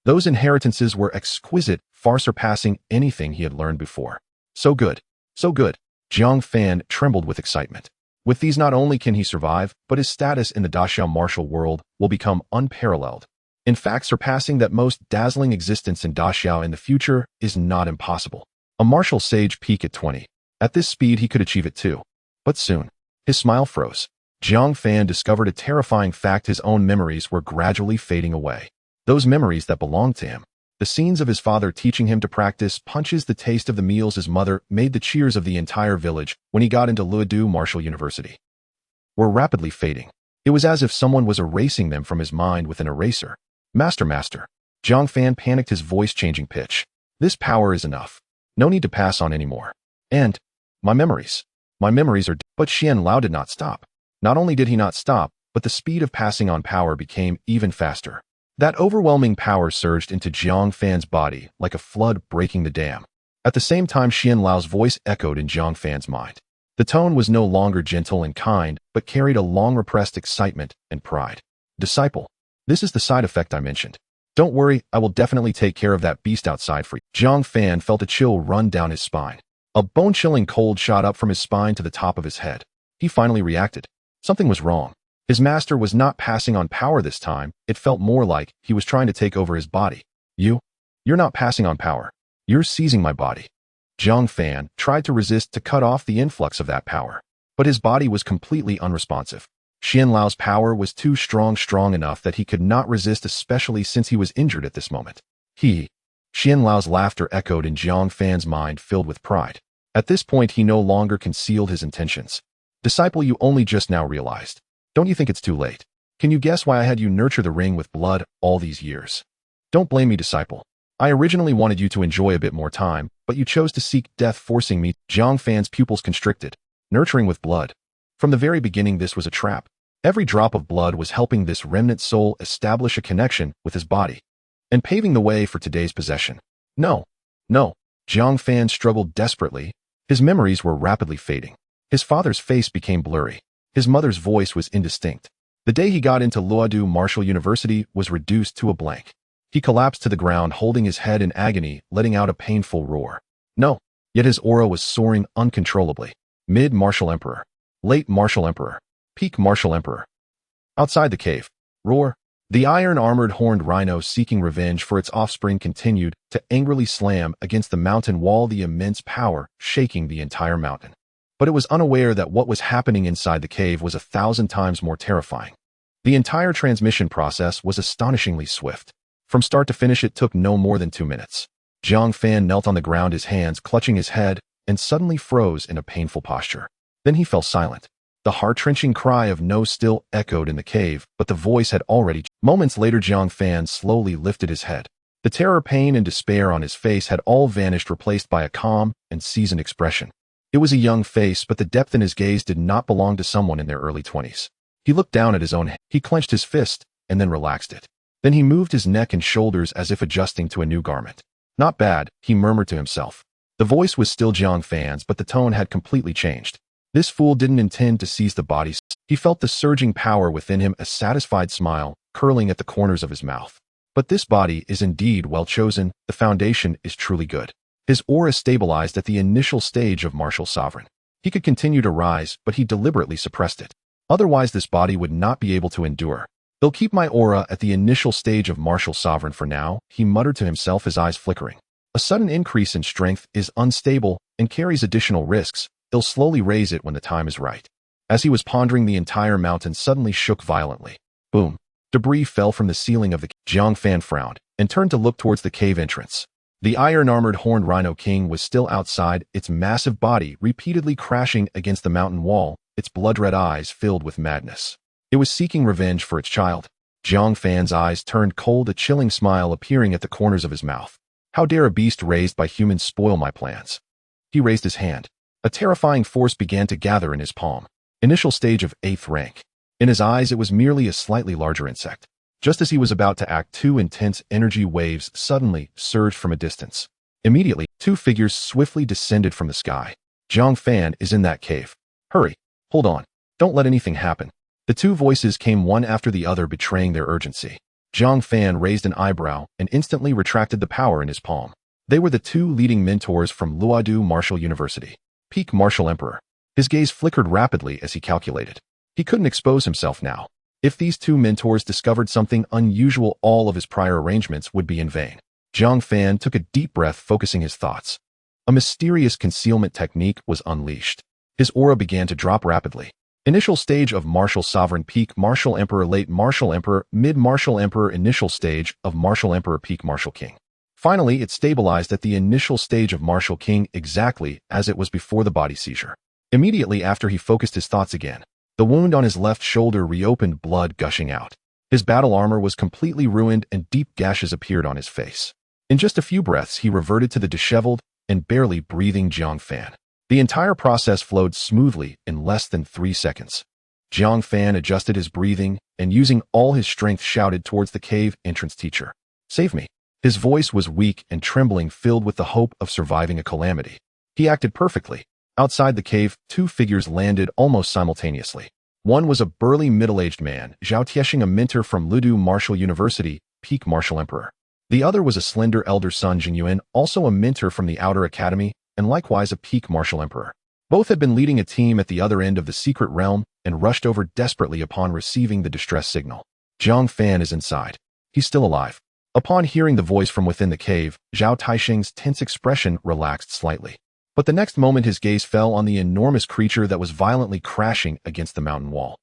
Those inheritances were exquisite, far surpassing anything he had learned before. So good. So good. Jiang Fan trembled with excitement. With these, not only can he survive, but his status in the Daxiao martial world will become unparalleled. In fact, surpassing that most dazzling existence in Daxiao in the future is not impossible. A martial sage peak at 20. At this speed, he could achieve it too. But soon, his smile froze. Jiang Fan discovered a terrifying fact: his own memories were gradually fading away. Those memories that belonged to him. The scenes of his father teaching him to practice punches, the taste of the meals his mother made, the cheers of the entire village when he got into Luodu Martial University, were rapidly fading. It was as if someone was erasing them from his mind with an eraser. Master. Jiang Fan panicked, his voice changing pitch. This power is enough. No need to pass on anymore. And my memories are. But Xian Lao did not stop. Not only did he not stop, but the speed of passing on power became even faster. That overwhelming power surged into Jiang Fan's body like a flood breaking the dam. At the same time, Xian Lao's voice echoed in Jiang Fan's mind. The tone was no longer gentle and kind, but carried a long-repressed excitement and pride. Disciple, this is the side effect I mentioned. Don't worry, I will definitely take care of that beast outside for you. Jiang Fan felt a chill run down his spine. A bone-chilling cold shot up from his spine to the top of his head. He finally reacted. Something was wrong. His master was not passing on power this time. It felt more like he was trying to take over his body. You're not passing on power. You're seizing my body. Jiang Fan tried to resist, to cut off the influx of that power. But his body was completely unresponsive. Xian Lao's power was too strong enough that he could not resist, especially since he was injured at this moment. Xian Lao's laughter echoed in Jiang Fan's mind, filled with pride. At this point, he no longer concealed his intentions. Disciple, you only just now realized. Don't you think it's too late? Can you guess why I had you nurture the ring with blood all these years? Don't blame me, disciple. I originally wanted you to enjoy a bit more time, but you chose to seek death, forcing me. Jiang Fan's pupils constricted. Nurturing with blood. From the very beginning, this was a trap. Every drop of blood was helping this remnant soul establish a connection with his body and paving the way for today's possession. No. Jiang Fan struggled desperately. His memories were rapidly fading. His father's face became blurry. His mother's voice was indistinct. The day he got into Luodu Martial University was reduced to a blank. He collapsed to the ground, holding his head in agony, letting out a painful roar. No, yet his aura was soaring uncontrollably. Mid-Martial Emperor. Late Martial Emperor. Peak Martial Emperor. Outside the cave. Roar. The iron-armored horned rhino seeking revenge for its offspring continued to angrily slam against the mountain wall, the immense power shaking the entire mountain. But it was unaware that what was happening inside the cave was 1,000 times more terrifying. The entire transmission process was astonishingly swift. From start to finish, it took no more than 2 minutes. Jiang Fan knelt on the ground, his hands clutching his head, and suddenly froze in a painful posture. Then he fell silent. The heart-wrenching cry of no still echoed in the cave, but the voice had already... Moments later, Jiang Fan slowly lifted his head. The terror, pain, and despair on his face had all vanished, replaced by a calm and seasoned expression. It was a young face, but the depth in his gaze did not belong to someone in their early 20s. He looked down at his own head. He clenched his fist and then relaxed it. Then he moved his neck and shoulders as if adjusting to a new garment. Not bad, he murmured to himself. The voice was still Jiang Fan's, but the tone had completely changed. This fool didn't intend to seize the bodies. He felt the surging power within him, a satisfied smile curling at the corners of his mouth. But this body is indeed well chosen. The foundation is truly good. His aura stabilized at the initial stage of Martial Sovereign. He could continue to rise, but he deliberately suppressed it. Otherwise, this body would not be able to endure. They'll keep my aura at the initial stage of Martial Sovereign for now, he muttered to himself, his eyes flickering. A sudden increase in strength is unstable and carries additional risks. They'll slowly raise it when the time is right. As he was pondering, the entire mountain suddenly shook violently. Boom. Debris fell from the ceiling of the cave. Jiang Fan frowned and turned to look towards the cave entrance. The iron-armored horned rhino king was still outside, its massive body repeatedly crashing against the mountain wall, its blood-red eyes filled with madness. It was seeking revenge for its child. Jiang Fan's eyes turned cold, a chilling smile appearing at the corners of his mouth. How dare a beast raised by humans spoil my plans? He raised his hand. A terrifying force began to gather in his palm. Initial stage of 8th rank. In his eyes, it was merely a slightly larger insect. Just as he was about to act, 2 intense energy waves suddenly surged from a distance. Immediately, 2 figures swiftly descended from the sky. Jiang Fan is in that cave. Hurry. Hold on. Don't let anything happen. The 2 voices came one after the other, betraying their urgency. Jiang Fan raised an eyebrow and instantly retracted the power in his palm. They were the 2 leading mentors from Luodu Martial University. Peak Martial Emperor. His gaze flickered rapidly as he calculated. He couldn't expose himself now. If these 2 mentors discovered something unusual, all of his prior arrangements would be in vain. Jiang Fan took a deep breath, focusing his thoughts. A mysterious concealment technique was unleashed. His aura began to drop rapidly. Initial stage of Martial Sovereign, Peak Martial Emperor, Late Martial Emperor, Mid Martial Emperor, Initial stage of Martial Emperor, Peak Martial King. Finally, it stabilized at the initial stage of Martial King, exactly as it was before the body seizure. Immediately after, he focused his thoughts again. The wound on his left shoulder reopened, blood gushing out. His battle armor was completely ruined and deep gashes appeared on his face. In just a few breaths, he reverted to the disheveled and barely breathing Jiang Fan. The entire process flowed smoothly in less than 3 seconds. Jiang Fan adjusted his breathing and, using all his strength, shouted towards the cave entrance, "Teacher, save me." His voice was weak and trembling, filled with the hope of surviving a calamity. He acted perfectly. Outside the cave, 2 figures landed almost simultaneously. One was a burly middle-aged man, Zhao Tieshing, a mentor from Luodu Martial University, Peak Martial Emperor. The other was a slender elder Sun Jingyuan, also a mentor from the Outer Academy, and likewise a Peak Martial Emperor. Both had been leading a team at the other end of the secret realm and rushed over desperately upon receiving the distress signal. Jiang Fan is inside. He's still alive. Upon hearing the voice from within the cave, Zhao Tieshing's tense expression relaxed slightly. But the next moment, his gaze fell on the enormous creature that was violently crashing against the mountain wall.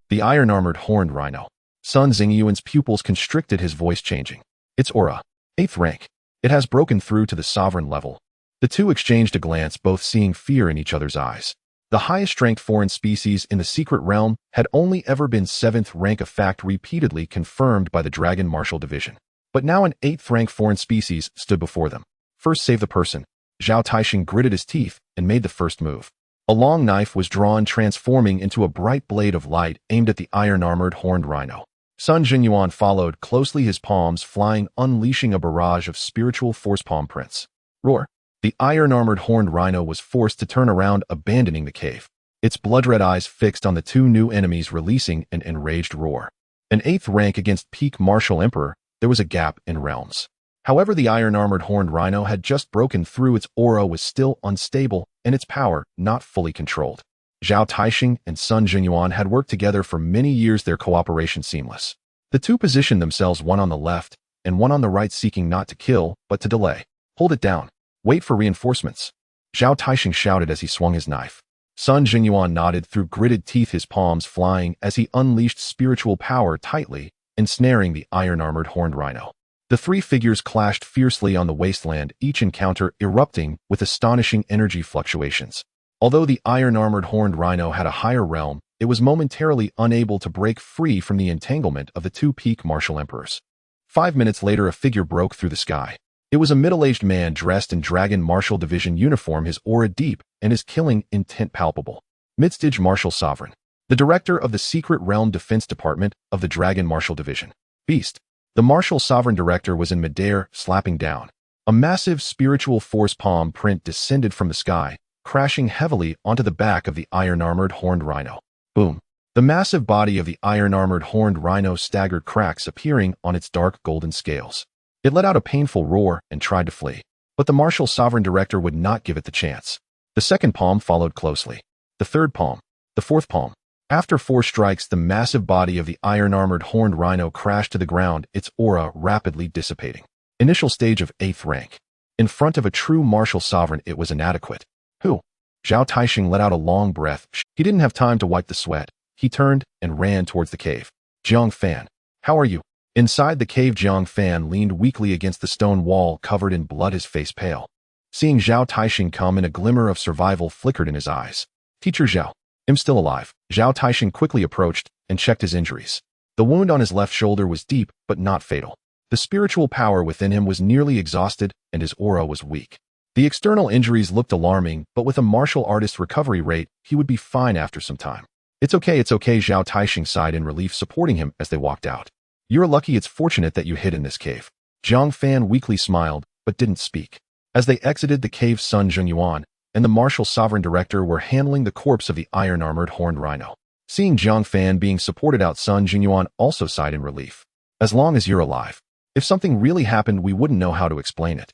The iron-armored horned rhino. Sun Jingyuan's pupils constricted, his voice changing. Its aura. 8th rank. It has broken through to the sovereign level. The 2 exchanged a glance, both seeing fear in each other's eyes. The highest ranked foreign species in the secret realm had only ever been 7th rank, a fact repeatedly confirmed by the Dragon Martial Division. But now an 8th rank foreign species stood before them. First save the person. Zhao Tieshing gritted his teeth and made the first move. A long knife was drawn, transforming into a bright blade of light aimed at the iron-armored horned rhino. Sun Jinyuan followed closely, his palms flying, unleashing a barrage of spiritual force palm prints. Roar. The iron-armored horned rhino was forced to turn around, abandoning the cave. its blood-red eyes fixed on the two new enemies, releasing an enraged roar. An 8th rank against peak martial emperor, there was a gap in realms. However, the iron-armored horned rhino had just broken through. Its aura was still unstable, and its power not fully controlled. Zhao Taixing and Sun Jinyuan had worked together for many years, their cooperation seamless. The two positioned themselves, one on the left and one on the right, seeking not to kill, but to delay. Hold it down. Wait for reinforcements. Zhao Taixing shouted as he swung his knife. Sun Jinyuan nodded through gritted teeth, his palms flying as he unleashed spiritual power, tightly ensnaring the iron-armored horned rhino. The three figures clashed fiercely on the wasteland, each encounter erupting with astonishing energy fluctuations. Although the iron-armored horned rhino had a higher realm, it was momentarily unable to break free from the entanglement of the two peak martial emperors. 5 minutes later, a figure broke through the sky. It was a middle-aged man dressed in Dragon Martial Division uniform, his aura deep and his killing intent palpable. Besieged Martial Sovereign, the director of the Secret Realm Defense Department of the Dragon Martial Division. Beast. The Martial Sovereign Director was in midair, slapping down. A massive spiritual force palm print descended from the sky, crashing heavily onto the back of the iron-armored horned rhino. Boom. The massive body of the iron-armored horned rhino staggered, cracks appearing on its dark golden scales. It let out a painful roar and tried to flee, but the Martial Sovereign Director would not give it the chance. The second palm followed closely. The third palm. The fourth palm. After 4 strikes, the massive body of the iron-armored horned rhino crashed to the ground, its aura rapidly dissipating. Initial stage of 8th rank. In front of a true martial sovereign, it was inadequate. Who? Zhao Taixing let out a long breath. He didn't have time to wipe the sweat. He turned and ran towards the cave. Jiang Fan, how are you? Inside the cave, Jiang Fan leaned weakly against the stone wall, covered in blood, his face pale. Seeing Zhao Taixing come in, a glimmer of survival flickered in his eyes. Teacher Zhao. I'm still alive. Zhao Taixing quickly approached and checked his injuries. The wound on his left shoulder was deep, but not fatal. The spiritual power within him was nearly exhausted, and his aura was weak. The external injuries looked alarming, but with a martial artist's recovery rate, he would be fine after some time. It's okay, Zhao Taixing sighed in relief, supporting him as they walked out. You're lucky. It's fortunate that you hid in this cave. Jiang Fan weakly smiled, but didn't speak. As they exited the cave, Sun Jinyuan and the Martial Sovereign Director were handling the corpse of the iron-armored horned rhino. Seeing Jiang Fan being supported out, Sun Jinyuan also sighed in relief. As long as you're alive. If something really happened, we wouldn't know how to explain it.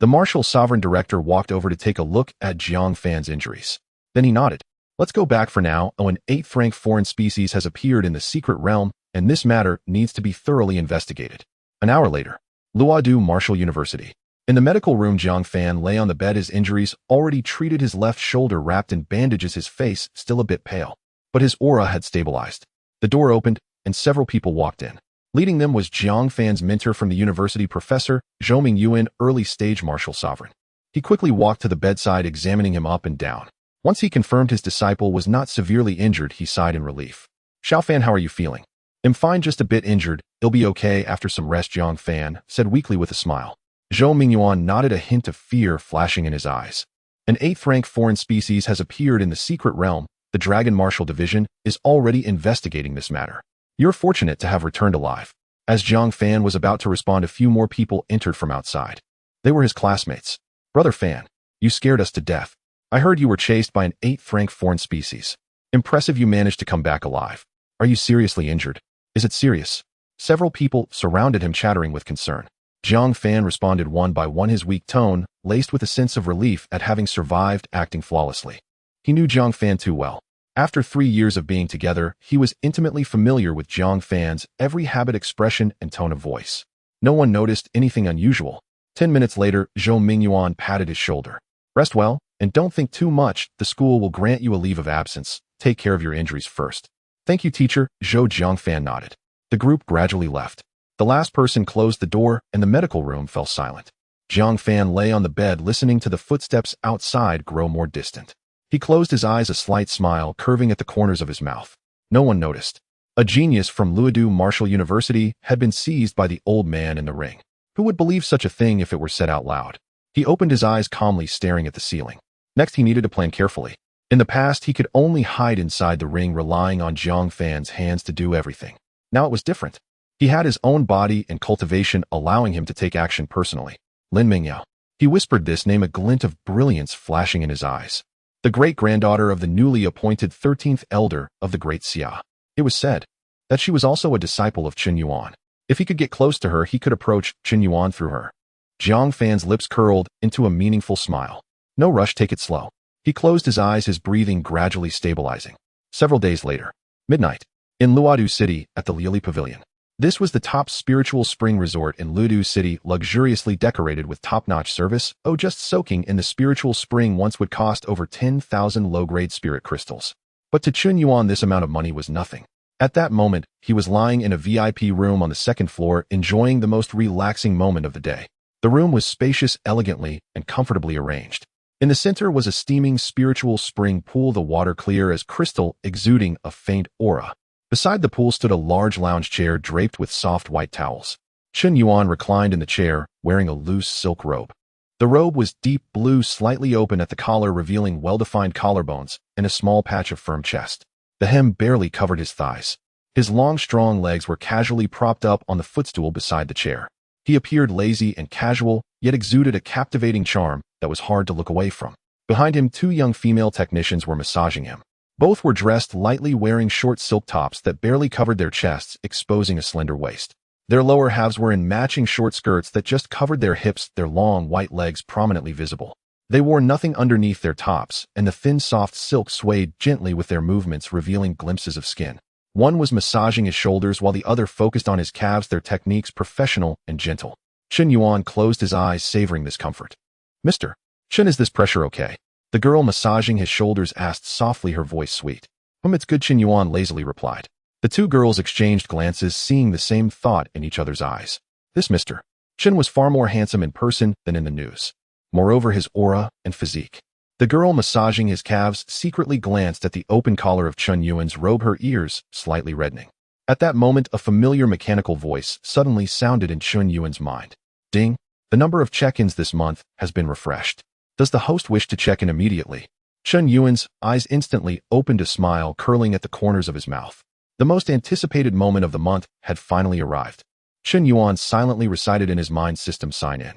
The Martial Sovereign Director walked over to take a look at Jiang Fan's injuries. Then he nodded. Let's go back for now. An 8th rank foreign species has appeared in the secret realm, and this matter needs to be thoroughly investigated. An hour later, Luodu Martial University. In the medical room, Jiang Fan lay on the bed, his injuries already treated, his left shoulder wrapped in bandages, his face still a bit pale. But his aura had stabilized. The door opened, and several people walked in. Leading them was Jiang Fan's mentor from the university, Professor Zhou Mingyuan, early stage martial sovereign. He quickly walked to the bedside, examining him up and down. Once he confirmed his disciple was not severely injured, he sighed in relief. Xiao Fan, how are you feeling? I'm fine, just a bit injured. It'll be okay after some rest, Jiang Fan said weakly with a smile. Zhou Mingyuan nodded, a hint of fear flashing in his eyes. An 8th rank foreign species has appeared in the secret realm. The Dragon Martial Division is already investigating this matter. You're fortunate to have returned alive. As Jiang Fan was about to respond, a few more people entered from outside. They were his classmates. Brother Fan, you scared us to death. I heard you were chased by an 8th rank foreign species. Impressive, you managed to come back alive. Are you seriously injured? Is it serious? Several people surrounded him, chattering with concern. Jiang Fan responded one by one, his weak tone laced with a sense of relief at having survived, acting flawlessly. He knew Jiang Fan too well. After 3 years of being together, he was intimately familiar with Jiang Fan's every habit, expression, and tone of voice. No one noticed anything unusual. 10 minutes later, Zhou Mingyuan patted his shoulder. Rest well, and don't think too much. The school will grant you a leave of absence. Take care of your injuries first. Thank you, teacher. Jiang Fan nodded. The group gradually left. The last person closed the door, and the medical room fell silent. Jiang Fan lay on the bed, listening to the footsteps outside grow more distant. He closed his eyes, a slight smile curving at the corners of his mouth. No one noticed. A genius from Luodu Martial University had been seized by the old man in the ring. Who would believe such a thing if it were said out loud? He opened his eyes, calmly staring at the ceiling. Next, he needed to plan carefully. In the past, he could only hide inside the ring, relying on Jiang Fan's hands to do everything. Now it was different. He had his own body and cultivation, allowing him to take action personally. Lin Mingyao. He whispered this name, a glint of brilliance flashing in his eyes. the great-granddaughter of the newly appointed 13th elder of the Great Xia. It was said that she was also a disciple of Qin Yuan. If he could get close to her, he could approach Qin Yuan through her. Jiang Fan's lips curled into a meaningful smile. No rush, take it slow. He closed his eyes, his breathing gradually stabilizing. Several days later, midnight, in Luodu City at the Liili Pavilion. This was the top spiritual spring resort in Luodu City, luxuriously decorated with top-notch service. Just soaking in the spiritual spring once would cost over 10,000 low-grade spirit crystals. But to Qin Yuan, this amount of money was nothing. At that moment, he was lying in a VIP room on the second floor, enjoying the most relaxing moment of the day. The room was spacious, elegantly, and comfortably arranged. In the center was a steaming spiritual spring pool, the water clear as crystal, exuding a faint aura. Beside the pool stood a large lounge chair draped with soft white towels. Qin Yuan reclined in the chair, wearing a loose silk robe. The robe was deep blue, slightly open at the collar, revealing well-defined collarbones and a small patch of firm chest. The hem barely covered his thighs. His long, strong legs were casually propped up on the footstool beside the chair. He appeared lazy and casual, yet exuded a captivating charm that was hard to look away from. Behind him, two young female technicians were massaging him. Both were dressed lightly, wearing short silk tops that barely covered their chests, exposing a slender waist. Their lower halves were in matching short skirts that just covered their hips, their long white legs prominently visible. They wore nothing underneath their tops, and the thin soft silk swayed gently with their movements, revealing glimpses of skin. One was massaging his shoulders while the other focused on his calves, their techniques professional and gentle. Qin Yuan closed his eyes, savoring this comfort. Mr. Qin, is this pressure okay? The girl massaging his shoulders asked softly, her voice sweet. It's good, Qin Yuan lazily replied. The two girls exchanged glances, seeing the same thought in each other's eyes. This Mr. Qin was far more handsome in person than in the news. Moreover, his aura and physique. The girl massaging his calves secretly glanced at the open collar of Qin Yuan's robe, her ears slightly reddening. At that moment, a familiar mechanical voice suddenly sounded in Qin Yuan's mind. Ding! The number of check-ins this month has been refreshed. Does the host wish to check in immediately? Qin Yuan's eyes instantly opened, a smile curling at the corners of his mouth. The most anticipated moment of the month had finally arrived. Qin Yuan silently recited in his mind, system sign in.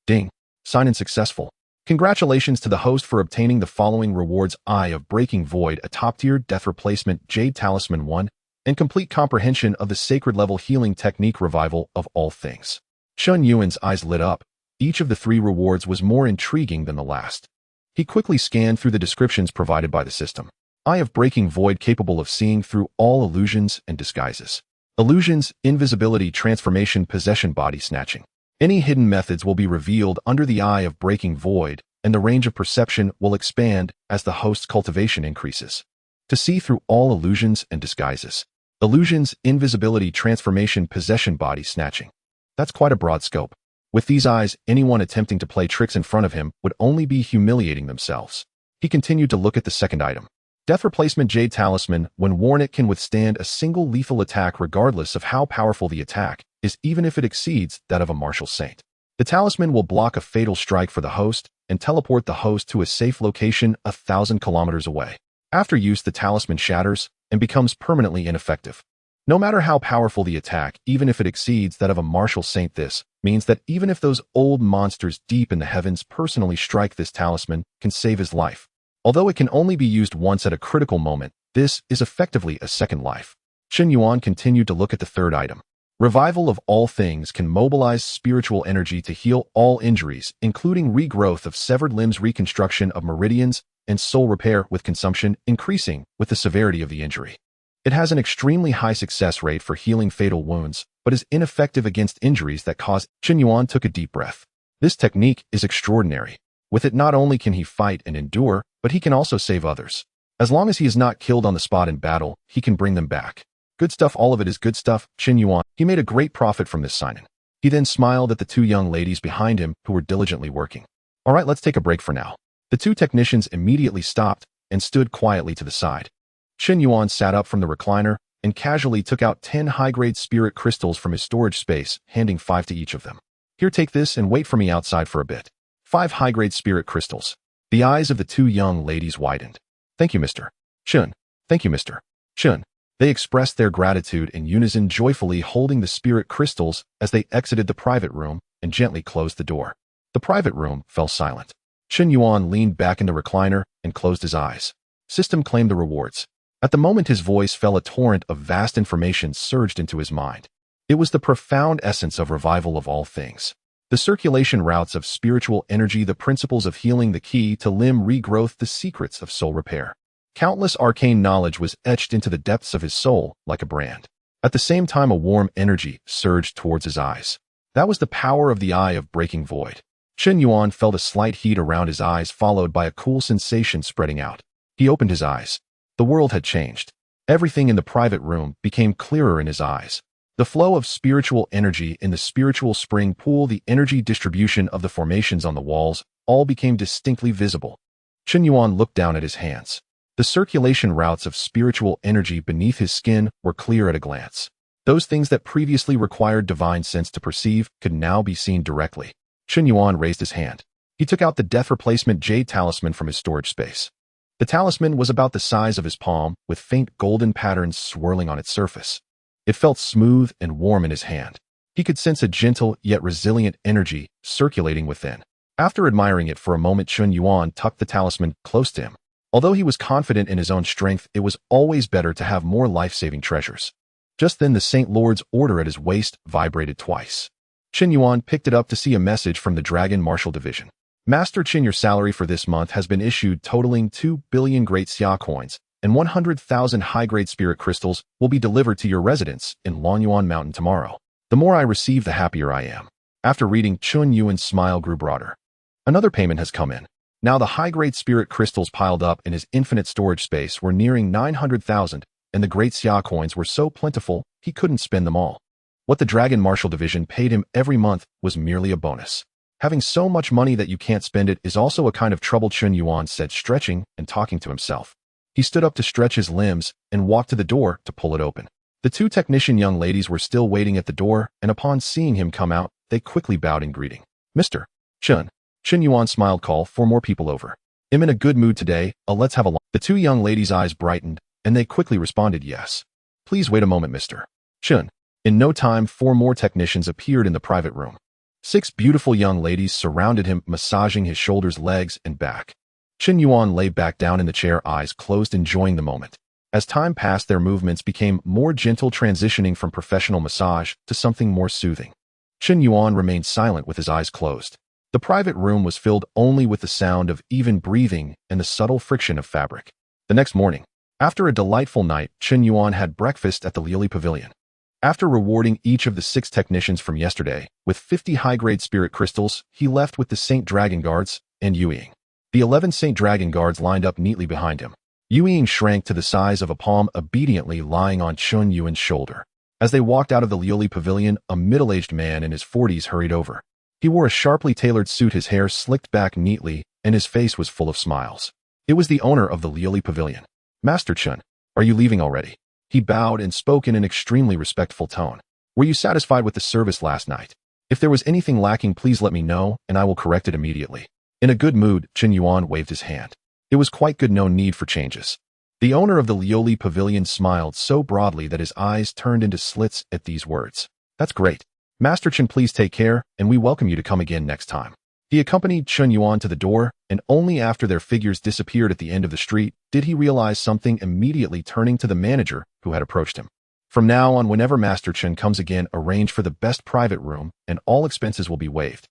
Ding! Sign in successful. Congratulations to the host for obtaining the following rewards: Eye of Breaking Void, a top-tier death replacement, Jade Talisman 1, and complete comprehension of the sacred level healing technique, Revival of All Things. Qin Yuan's eyes lit up. Each of the three rewards was more intriguing than the last. He quickly scanned through the descriptions provided by the system. Eye of Breaking Void, capable of seeing through all illusions and disguises. Illusions, invisibility, transformation, possession, body snatching. Any hidden methods will be revealed under the Eye of Breaking Void, and the range of perception will expand as the host's cultivation increases. To see through all illusions and disguises. Illusions, invisibility, transformation, possession, body snatching. That's quite a broad scope. With these eyes, anyone attempting to play tricks in front of him would only be humiliating themselves. He continued to look at the second item. Death Replacement Jade Talisman. When worn, it can withstand a single lethal attack regardless of how powerful the attack is, even if it exceeds that of a martial saint. The talisman will block a fatal strike for the host and teleport the host to a safe location 1,000 kilometers away. After use, the talisman shatters and becomes permanently ineffective. No matter how powerful the attack, even if it exceeds that of a martial saint, this means that even if those old monsters deep in the heavens personally strike, this talisman can save his life. Although it can only be used once at a critical moment, this is effectively a second life. Qin Yuan continued to look at the third item. Revival of All Things can mobilize spiritual energy to heal all injuries, including regrowth of severed limbs, reconstruction of meridians, and soul repair, with consumption increasing with the severity of the injury. It has an extremely high success rate for healing fatal wounds, but is ineffective against injuries that cause. Qin Yuan took a deep breath. This technique is extraordinary. With it, not only can he fight and endure, but he can also save others. As long as he is not killed on the spot in battle, he can bring them back. Good stuff, all of it is good stuff. Qin Yuan, he made a great profit from this signing. He then smiled at the two young ladies behind him who were diligently working. All right, let's take a break for now. The two technicians immediately stopped and stood quietly to the side. Qin Yuan sat up from the recliner and casually took out 10 high-grade spirit crystals from his storage space, handing 5 to each of them. Here, take this and wait for me outside for a bit. 5 high-grade spirit crystals. The eyes of the two young ladies widened. Thank you, Mr. Qin. Thank you, Mr. Qin. They expressed their gratitude in unison, joyfully holding the spirit crystals as they exited the private room and gently closed the door. The private room fell silent. Chen Yuan leaned back in the recliner and closed his eyes. System claimed the rewards. At the moment his voice fell, a torrent of vast information surged into his mind. It was the profound essence of revival of all things. The circulation routes of spiritual energy, the principles of healing, the key to limb regrowth, the secrets of soul repair. Countless arcane knowledge was etched into the depths of his soul like a brand. At the same time, a warm energy surged towards his eyes. That was the power of the eye of breaking void. Chen Yuan felt a slight heat around his eyes, followed by a cool sensation spreading out. He opened his eyes. The world had changed. Everything in the private room became clearer in his eyes. The flow of spiritual energy in the spiritual spring pool, the energy distribution of the formations on the walls, all became distinctly visible. Chen Yuan looked down at his hands. The circulation routes of spiritual energy beneath his skin were clear at a glance. Those things that previously required divine sense to perceive could now be seen directly. Chen Yuan raised his hand. He took out the death replacement jade talisman from his storage space. The talisman was about the size of his palm, with faint golden patterns swirling on its surface. It felt smooth and warm in his hand. He could sense a gentle yet resilient energy circulating within. After admiring it for a moment, Chen Yuan tucked the talisman close to him. Although he was confident in his own strength, it was always better to have more life-saving treasures. Just then the Saint Lord's order at his waist vibrated twice. Chen Yuan picked it up to see a message from the Dragon Martial Division. Master Chen, your salary for this month has been issued, totaling 2 billion Great Xia coins, and 100,000 high-grade spirit crystals will be delivered to your residence in Lonyuan Mountain tomorrow. The more I receive, the happier I am. After reading, Chen Yuan's smile grew broader. Another payment has come in. Now the high-grade spirit crystals piled up in his infinite storage space were nearing 900,000, and the Great Xia coins were so plentiful he couldn't spend them all. What the Dragon Martial Division paid him every month was merely a bonus. Having so much money that you can't spend it is also a kind of trouble, Chen Yuan said, stretching and talking to himself. He stood up to stretch his limbs and walked to the door to pull it open. The two technician young ladies were still waiting at the door, and upon seeing him come out, they quickly bowed in greeting. Mr. Chen. Chen Yuan smiled. Call for more people over. I'm in a good mood today, let's have a The two young ladies' eyes brightened, and they quickly responded yes. Please wait a moment, Mr. Chen. In no time, 4 more technicians appeared in the private room. 6 beautiful young ladies surrounded him, massaging his shoulders, legs, and back. Chen Yuan lay back down in the chair, eyes closed, enjoying the moment. As time passed, their movements became more gentle, transitioning from professional massage to something more soothing. Chen Yuan remained silent with his eyes closed. The private room was filled only with the sound of even breathing and the subtle friction of fabric. The next morning, after a delightful night, Chen Yuan had breakfast at the Liuli Pavilion. After rewarding each of the 6 technicians from yesterday with 50 high-grade spirit crystals, he left with the Saint Dragon Guards and Yuying. The 11 Saint Dragon Guards lined up neatly behind him. Yuying shrank to the size of a palm, obediently lying on Chen Yuan's shoulder. As they walked out of the Liuli Pavilion, a middle-aged man in his 40s hurried over. He wore a sharply tailored suit, his hair slicked back neatly, and his face was full of smiles. It was the owner of the Liuli Pavilion. Master Chen, are you leaving already? He bowed and spoke in an extremely respectful tone. Were you satisfied with the service last night? If there was anything lacking, please let me know, and I will correct it immediately. In a good mood, Chen Yuan waved his hand. It was quite good, no need for changes. The owner of the Liuli Pavilion smiled so broadly that his eyes turned into slits at these words. That's great. Master Chen, please take care, and we welcome you to come again next time. He accompanied Chen Yuan to the door, and only after their figures disappeared at the end of the street did he realize something, immediately turning to the manager who had approached him. From now on, whenever Master Chen comes again, arrange for the best private room, and all expenses will be waived.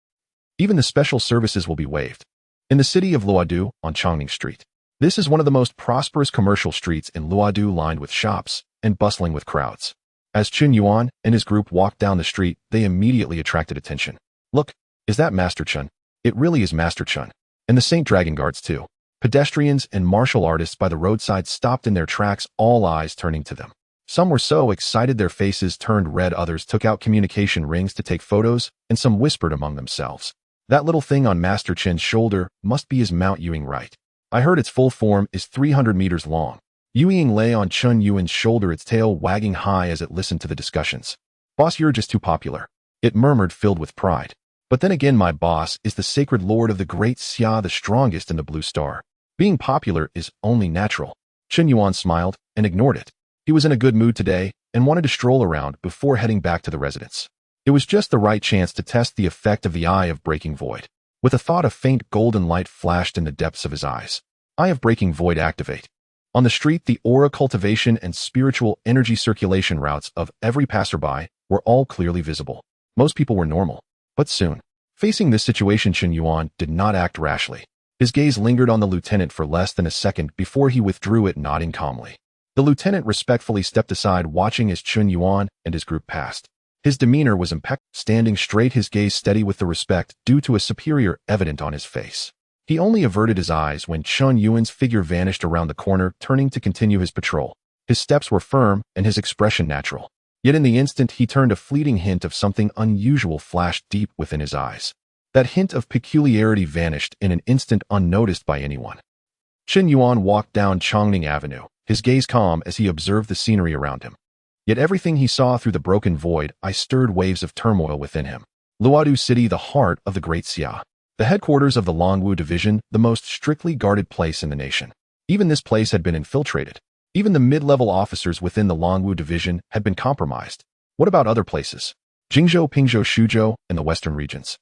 Even the special services will be waived. In the city of Luodu, on Chongning Street. This is one of the most prosperous commercial streets in Luodu, lined with shops and bustling with crowds. As Chen Yuan and his group walked down the street, they immediately attracted attention. Look, is that Master Chen? It really is Master Chen. And the Saint Dragon Guards too. Pedestrians and martial artists by the roadside stopped in their tracks, all eyes turning to them. Some were so excited their faces turned red, others took out communication rings to take photos, and some whispered among themselves. That little thing on Master Chen's shoulder must be his Mount Yuying, right? I heard its full form is 300 meters long. Yuying lay on Chen Yuan's shoulder, its tail wagging high as it listened to the discussions. Boss, you're just too popular. It murmured, filled with pride. But then again, my boss is the sacred lord of the Great Xia, the strongest in the Blue Star. Being popular is only natural. Chen Yuan smiled and ignored it. He was in a good mood today and wanted to stroll around before heading back to the residence. It was just the right chance to test the effect of the eye of breaking void. With a thought, a faint golden light flashed in the depths of his eyes. Eye of Breaking Void activate. On the street, the aura, cultivation, and spiritual energy circulation routes of every passerby were all clearly visible. Most people were normal. But soon, facing this situation, Chen Yuan did not act rashly. His gaze lingered on the lieutenant for less than a second before he withdrew it, nodding calmly. The lieutenant respectfully stepped aside, watching as Chen Yuan and his group passed. His demeanor was impeccable, standing straight, his gaze steady with the respect due to a superior evident on his face. He only averted his eyes when Chen Yuan's figure vanished around the corner, turning to continue his patrol. His steps were firm and his expression natural. Yet in the instant he turned, a fleeting hint of something unusual flashed deep within his eyes. That hint of peculiarity vanished in an instant, unnoticed by anyone. Chen Yuan walked down Chongning Avenue, his gaze calm as he observed the scenery around him. Yet everything he saw through the broken void eye stirred waves of turmoil within him. Luodu City, the heart of the Great Xia. The headquarters of the Longwu Division, the most strictly guarded place in the nation. Even this place had been infiltrated. Even the mid-level officers within the Longwu Division had been compromised. What about other places? Jingzhou, Pingzhou, Shuzhou, and the western regions.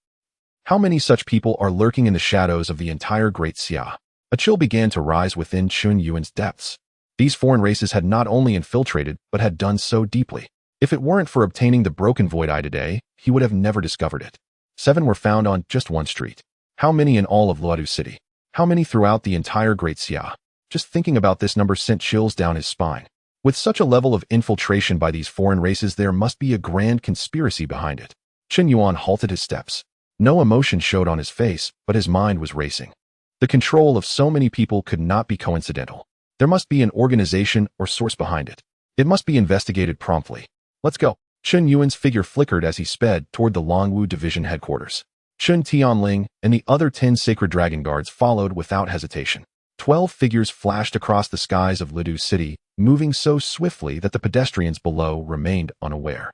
How many such people are lurking in the shadows of the entire Great Xia? A chill began to rise within Chen Yuan's depths. These foreign races had not only infiltrated, but had done so deeply. If it weren't for obtaining the broken void eye today, he would have never discovered it. 7 were found on just one street. How many in all of Luodu City? How many throughout the entire Great Xia? Just thinking about this number sent chills down his spine. With such a level of infiltration by these foreign races, there must be a grand conspiracy behind it. Chen Yuan halted his steps. No emotion showed on his face, but his mind was racing. The control of so many people could not be coincidental. There must be an organization or source behind it. It must be investigated promptly. Let's go. Chen Yuan's figure flickered as he sped toward the Longwu Division headquarters. Chen Tianling and the other 10 sacred dragon guards followed without hesitation. 12 figures flashed across the skies of Luodu City, moving so swiftly that the pedestrians below remained unaware.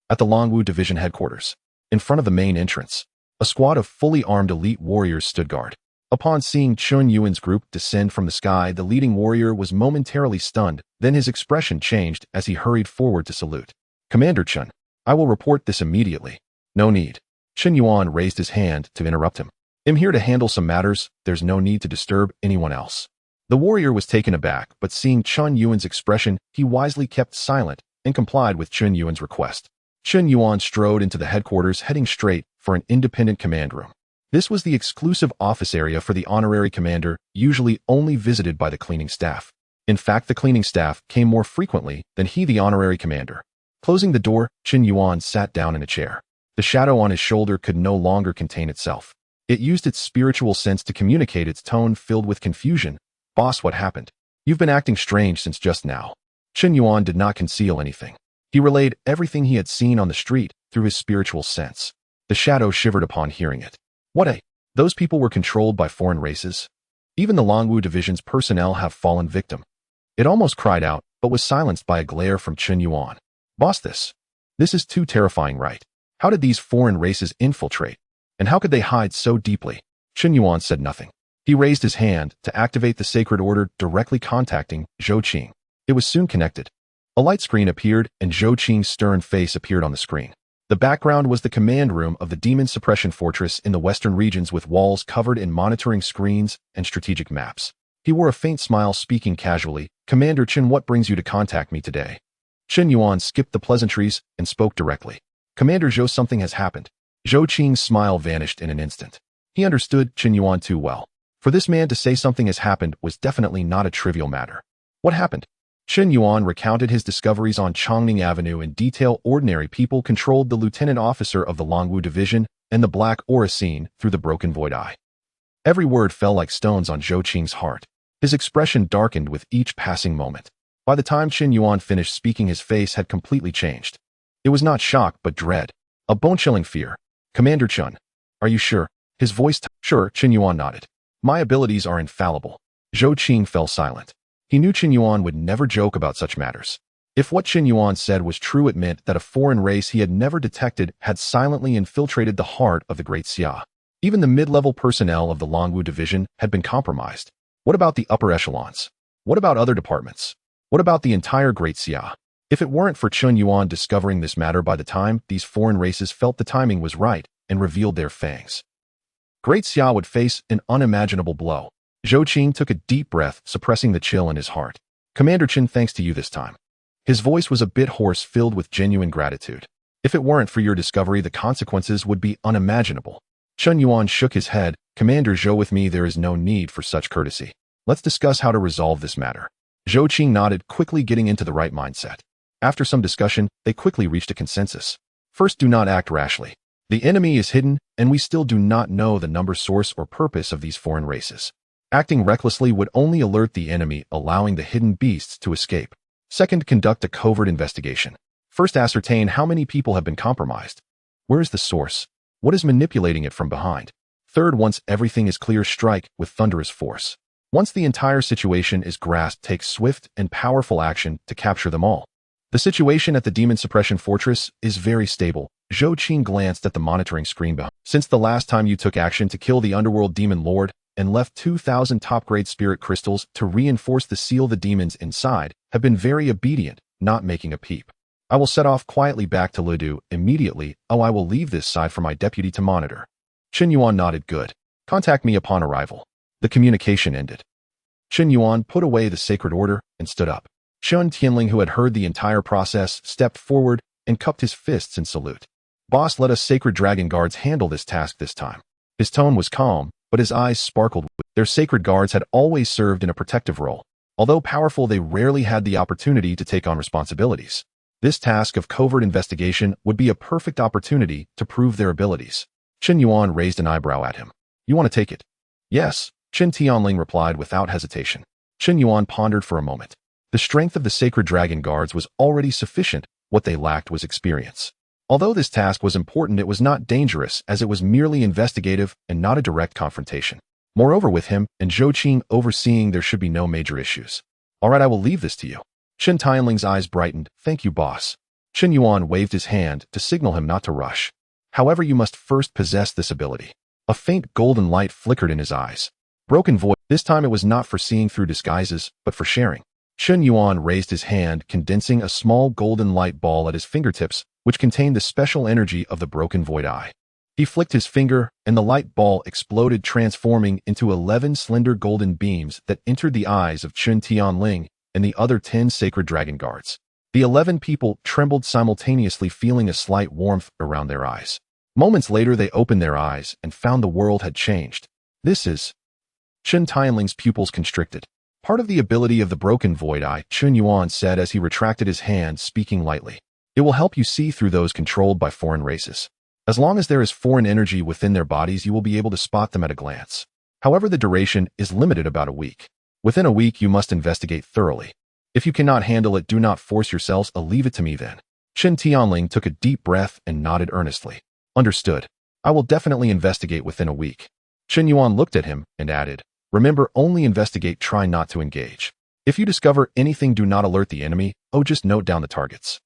At the Longwu Division headquarters, in front of the main entrance, a squad of fully armed elite warriors stood guard. Upon seeing Chen Yuan's group descend from the sky, the leading warrior was momentarily stunned, then his expression changed as he hurried forward to salute. Commander Chen, I will report this immediately. No need. Chen Yuan raised his hand to interrupt him. I'm here to handle some matters, there's no need to disturb anyone else. The warrior was taken aback, but seeing Chen Yuan's expression, he wisely kept silent and complied with Chen Yuan's request. Chen Yuan strode into the headquarters, heading straight for an independent command room. This was the exclusive office area for the honorary commander, usually only visited by the cleaning staff. In fact, the cleaning staff came more frequently than he, the honorary commander. Closing the door, Chen Yuan sat down in a chair. The shadow on his shoulder could no longer contain itself. It used its spiritual sense to communicate, its tone filled with confusion. Boss, what happened? You've been acting strange since just now. Chen Yuan did not conceal anything. He relayed everything he had seen on the street through his spiritual sense. The shadow shivered upon hearing it. Those people were controlled by foreign races. Even the Longwu Division's personnel have fallen victim. It almost cried out, but was silenced by a glare from Chen Yuan. Boss, this is too terrifying, right? How did these foreign races infiltrate? And how could they hide so deeply? Chen Yuan said nothing. He raised his hand to activate the sacred order, directly contacting Zhou Qing. It was soon connected. A light screen appeared and Zhou Qing's stern face appeared on the screen. The background was the command room of the Demon Suppression Fortress in the western regions, with walls covered in monitoring screens and strategic maps. He wore a faint smile, speaking casually. Commander Chen, what brings you to contact me today? Chen Yuan skipped the pleasantries and spoke directly. Commander Zhou, something has happened. Zhou Qing's smile vanished in an instant. He understood Chen Yuan too well. For this man to say something has happened was definitely not a trivial matter. What happened? Chen Yuan recounted his discoveries on Chongning Avenue in detail. Ordinary people controlled the lieutenant officer of the Longwu Division and the black aura seen through the broken void eye. Every word fell like stones on Zhou Qing's heart. His expression darkened with each passing moment. By the time Chen Yuan finished speaking, his face had completely changed. It was not shock, but dread. A bone-chilling fear. Commander Chen, are you sure? His voice Sure, Chen Yuan nodded. My abilities are infallible. Zhou Qing fell silent. He knew Chen Yuan would never joke about such matters. If what Chen Yuan said was true, it meant that a foreign race he had never detected had silently infiltrated the heart of the Great Xia. Even the mid-level personnel of the Longwu Division had been compromised. What about the upper echelons? What about other departments? What about the entire Great Xia? If it weren't for Chen Yuan discovering this matter by the time these foreign races felt the timing was right and revealed their fangs. Great Xia would face an unimaginable blow. Zhou Qing took a deep breath, suppressing the chill in his heart. Commander Chen, thanks to you this time. His voice was a bit hoarse, filled with genuine gratitude. If it weren't for your discovery, the consequences would be unimaginable. Chen Yuan shook his head. Commander Zhou, with me there is no need for such courtesy. Let's discuss how to resolve this matter. Zhou Qing nodded, quickly getting into the right mindset. After some discussion, they quickly reached a consensus. First, do not act rashly. The enemy is hidden, and we still do not know the number, source, or purpose of these foreign races. Acting recklessly would only alert the enemy, allowing the hidden beasts to escape. Second, conduct a covert investigation. First, ascertain how many people have been compromised. Where is the source? What is manipulating it from behind? Third, once everything is clear, strike with thunderous force. Once the entire situation is grasped, take swift and powerful action to capture them all. The situation at the Demon Suppression Fortress is very stable. Zhou Qing glanced at the monitoring screen behind. Since the last time you took action to kill the Underworld Demon Lord and left 2,000 top-grade spirit crystals to reinforce the seal, the demons inside have been very obedient, not making a peep. I will set off quietly back to Lidu immediately. Oh, I will leave this side for my deputy to monitor. Chen Yuan nodded. Good. Contact me upon arrival. The communication ended. Chen Yuan put away the sacred order and stood up. Chen Tianling, who had heard the entire process, stepped forward and cupped his fists in salute. Boss, let us sacred dragon guards handle this task this time. His tone was calm, but his eyes sparkled. Their sacred guards had always served in a protective role. Although powerful, they rarely had the opportunity to take on responsibilities. This task of covert investigation would be a perfect opportunity to prove their abilities. Chen Yuan raised an eyebrow at him. You want to take it? Yes, Chen Tianling replied without hesitation. Chen Yuan pondered for a moment. The strength of the sacred dragon guards was already sufficient. What they lacked was experience. Although this task was important, it was not dangerous, as it was merely investigative and not a direct confrontation. Moreover, with him and Zhou Qing overseeing, there should be no major issues. All right, I will leave this to you. Chen Tianling's eyes brightened. Thank you, boss. Chen Yuan waved his hand to signal him not to rush. However, you must first possess this ability. A faint golden light flickered in his eyes. Broken voice. This time it was not for seeing through disguises, but for sharing. Chen Yuan raised his hand, condensing a small golden light ball at his fingertips, which contained the special energy of the broken void eye. He flicked his finger, and the light ball exploded, transforming into 11 slender golden beams that entered the eyes of Chen Tianling and the other 10 sacred dragon guards. The 11 people trembled simultaneously, feeling a slight warmth around their eyes. Moments later, they opened their eyes and found the world had changed. This is... Chen Tianling's pupils constricted. Part of the ability of the broken void eye, Chen Yuan said as he retracted his hand, speaking lightly. It will help you see through those controlled by foreign races. As long as there is foreign energy within their bodies, you will be able to spot them at a glance. However, the duration is limited, about a week. Within a week, you must investigate thoroughly. If you cannot handle it, do not force yourselves. Leave it to me then. Chen Tianling took a deep breath and nodded earnestly. Understood. I will definitely investigate within a week. Chen Yuan looked at him and added, remember, only investigate, try not to engage. If you discover anything, do not alert the enemy. Just note down the targets.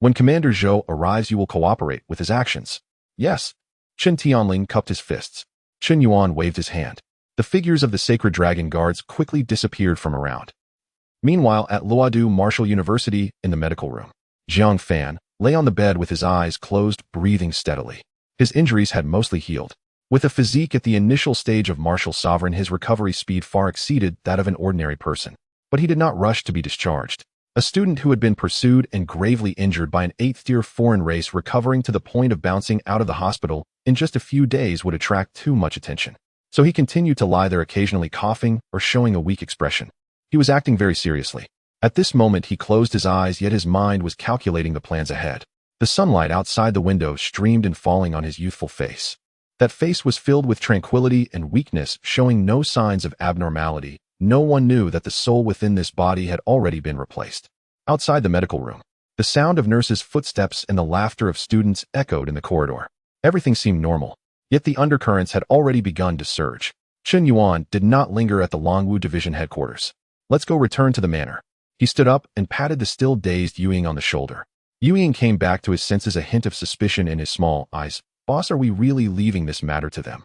When Commander Zhou arrives, you will cooperate with his actions. Yes. Chen Tianling cupped his fists. Chen Yuan waved his hand. The figures of the sacred dragon guards quickly disappeared from around. Meanwhile, at Luodu Martial University, in the medical room, Jiang Fan lay on the bed with his eyes closed, breathing steadily. His injuries had mostly healed. With a physique at the initial stage of martial sovereign, his recovery speed far exceeded that of an ordinary person. But he did not rush to be discharged. A student who had been pursued and gravely injured by an 8th-tier foreign race recovering to the point of bouncing out of the hospital in just a few days would attract too much attention. So he continued to lie there, occasionally coughing or showing a weak expression. He was acting very seriously. At this moment, he closed his eyes, yet his mind was calculating the plans ahead. The sunlight outside the window streamed in, falling on his youthful face. That face was filled with tranquility and weakness, showing no signs of abnormality. No one knew that the soul within this body had already been replaced. Outside the medical room, the sound of nurses' footsteps and the laughter of students echoed in the corridor. Everything seemed normal, yet the undercurrents had already begun to surge. Chen Yuan did not linger at the Longwu Division headquarters. Let's go return to the manor. He stood up and patted the still dazed Yuying on the shoulder. Yuying came back to his senses, a hint of suspicion in his small eyes. Boss, are we really leaving this matter to them?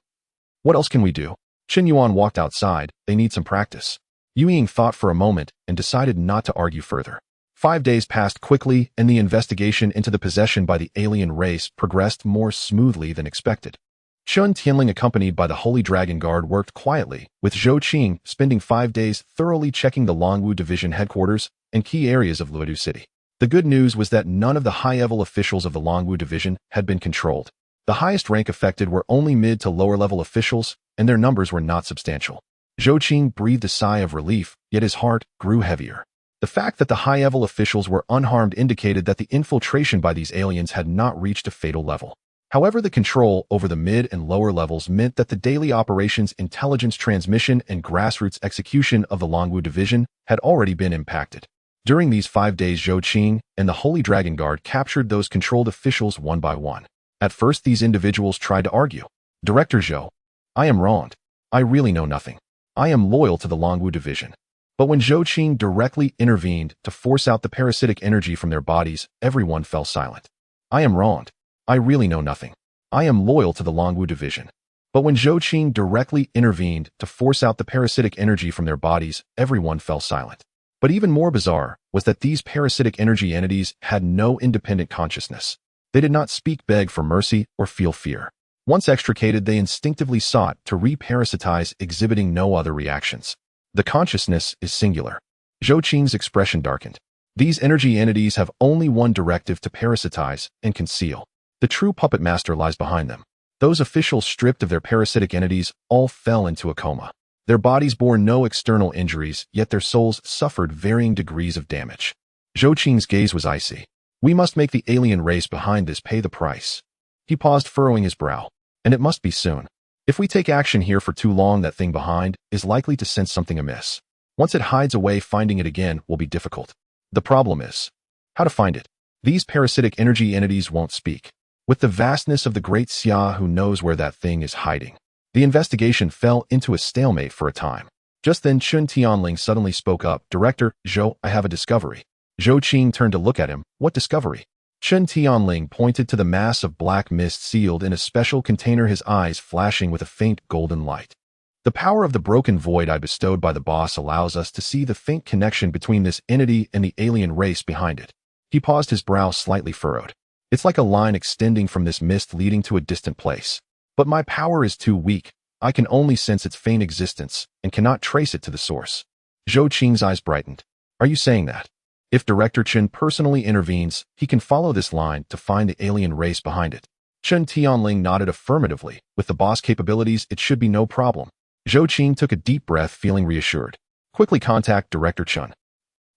What else can we do? Chen Yuan walked outside. They need some practice. Yuying thought for a moment and decided not to argue further. 5 days passed quickly, and the investigation into the possession by the alien race progressed more smoothly than expected. Chun Tianling, accompanied by the Holy Dragon Guard, worked quietly, with Zhou Qing spending 5 days thoroughly checking the Longwu Division headquarters and key areas of Luodu City. The good news was that none of the high-level officials of the Longwu Division had been controlled. The highest rank affected were only mid to lower-level officials, and their numbers were not substantial. Zhou Qing breathed a sigh of relief, yet his heart grew heavier. The fact that the high-level officials were unharmed indicated that the infiltration by these aliens had not reached a fatal level. However, the control over the mid and lower levels meant that the daily operations, intelligence transmission, and grassroots execution of the Longwu Division had already been impacted. During these 5 days, Zhou Qing and the Holy Dragon Guard captured those controlled officials one by one. At first, these individuals tried to argue. Director Zhou, I am wronged. I really know nothing. I am loyal to the Longwu Division. But when Zhou Qing directly intervened to force out the parasitic energy from their bodies, everyone fell silent. I am wronged. I really know nothing. I am loyal to the Longwu Division. But when Zhou Qing directly intervened to force out the parasitic energy from their bodies, everyone fell silent. But even more bizarre was that these parasitic energy entities had no independent consciousness. They did not speak, beg for mercy, or feel fear. Once extricated, they instinctively sought to reparasitize, exhibiting no other reactions. The consciousness is singular. Zhou Qing's expression darkened. These energy entities have only one directive: to parasitize and conceal. The true puppet master lies behind them. Those officials, stripped of their parasitic entities, all fell into a coma. Their bodies bore no external injuries, yet their souls suffered varying degrees of damage. Zhou Qing's gaze was icy. We must make the alien race behind this pay the price. He paused, furrowing his brow. And it must be soon. If we take action here for too long, that thing behind is likely to sense something amiss. Once it hides away, finding it again will be difficult. The problem is how to find it. These parasitic energy entities won't speak. With the vastness of the great Xia, who knows where that thing is hiding? The investigation fell into a stalemate for a time. Just then, Chun Tianling suddenly spoke up. Director Zhou, I have a discovery. Zhou Qing turned to look at him. What discovery? Chun Tianling pointed to the mass of black mist sealed in a special container, his eyes flashing with a faint golden light. The power of the broken void I bestowed by the boss allows us to see the faint connection between this entity and the alien race behind it. He paused, his brow slightly furrowed. It's like a line extending from this mist leading to a distant place. But my power is too weak. I can only sense its faint existence and cannot trace it to the source. Zhou Qing's eyes brightened. Are you saying that if Director Chen personally intervenes, he can follow this line to find the alien race behind it? Chun Tianling nodded affirmatively. With the boss capabilities, it should be no problem. Zhou Qing took a deep breath, feeling reassured. Quickly contact Director Chun.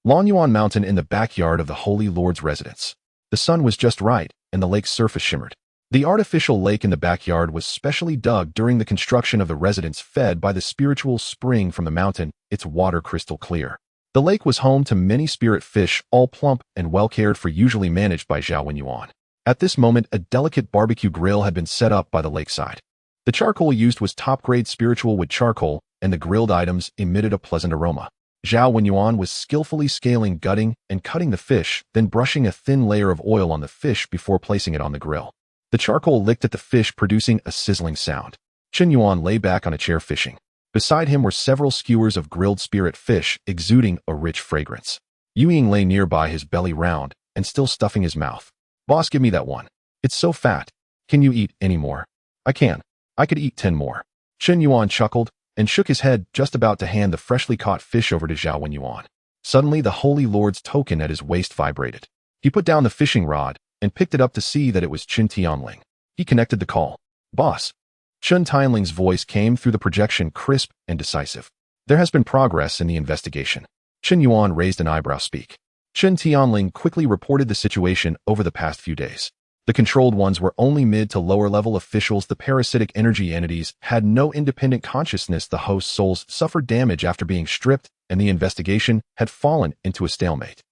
Lonyuan Mountain, in the backyard of the Holy Lord's residence. The sun was just right, and the lake's surface shimmered. The artificial lake in the backyard was specially dug during the construction of the residence, fed by the spiritual spring from the mountain, its water crystal clear. The lake was home to many spirit fish, all plump and well cared for, usually managed by Zhao Wenyuan. At this moment, a delicate barbecue grill had been set up by the lakeside. The charcoal used was top-grade spiritual wood charcoal, and the grilled items emitted a pleasant aroma. Zhao Wenyuan was skillfully scaling, gutting, and cutting the fish, then brushing a thin layer of oil on the fish before placing it on the grill. The charcoal licked at the fish, producing a sizzling sound. Chen Yuan lay back on a chair fishing. Beside him were several skewers of grilled spirit fish, exuding a rich fragrance. Yu Ying lay nearby, his belly round, and still stuffing his mouth. Boss, give me that one. It's so fat. Can you eat any more? I can. I could eat 10 more. Chen Yuan chuckled and shook his head, just about to hand the freshly caught fish over to Zhao Wenyuan. Suddenly, the Holy Lord's token at his waist vibrated. He put down the fishing rod and picked it up to see that it was Chun Tianling. He connected the call. Boss. Chun Tianling's voice came through the projection, crisp and decisive. There has been progress in the investigation. Chen Yuan raised an eyebrow. Speak. Chun Tianling quickly reported the situation over the past few days. The controlled ones were only mid to lower level officials. The parasitic energy entities had no independent consciousness. The host's souls suffered damage after being stripped, and the investigation had fallen into a stalemate.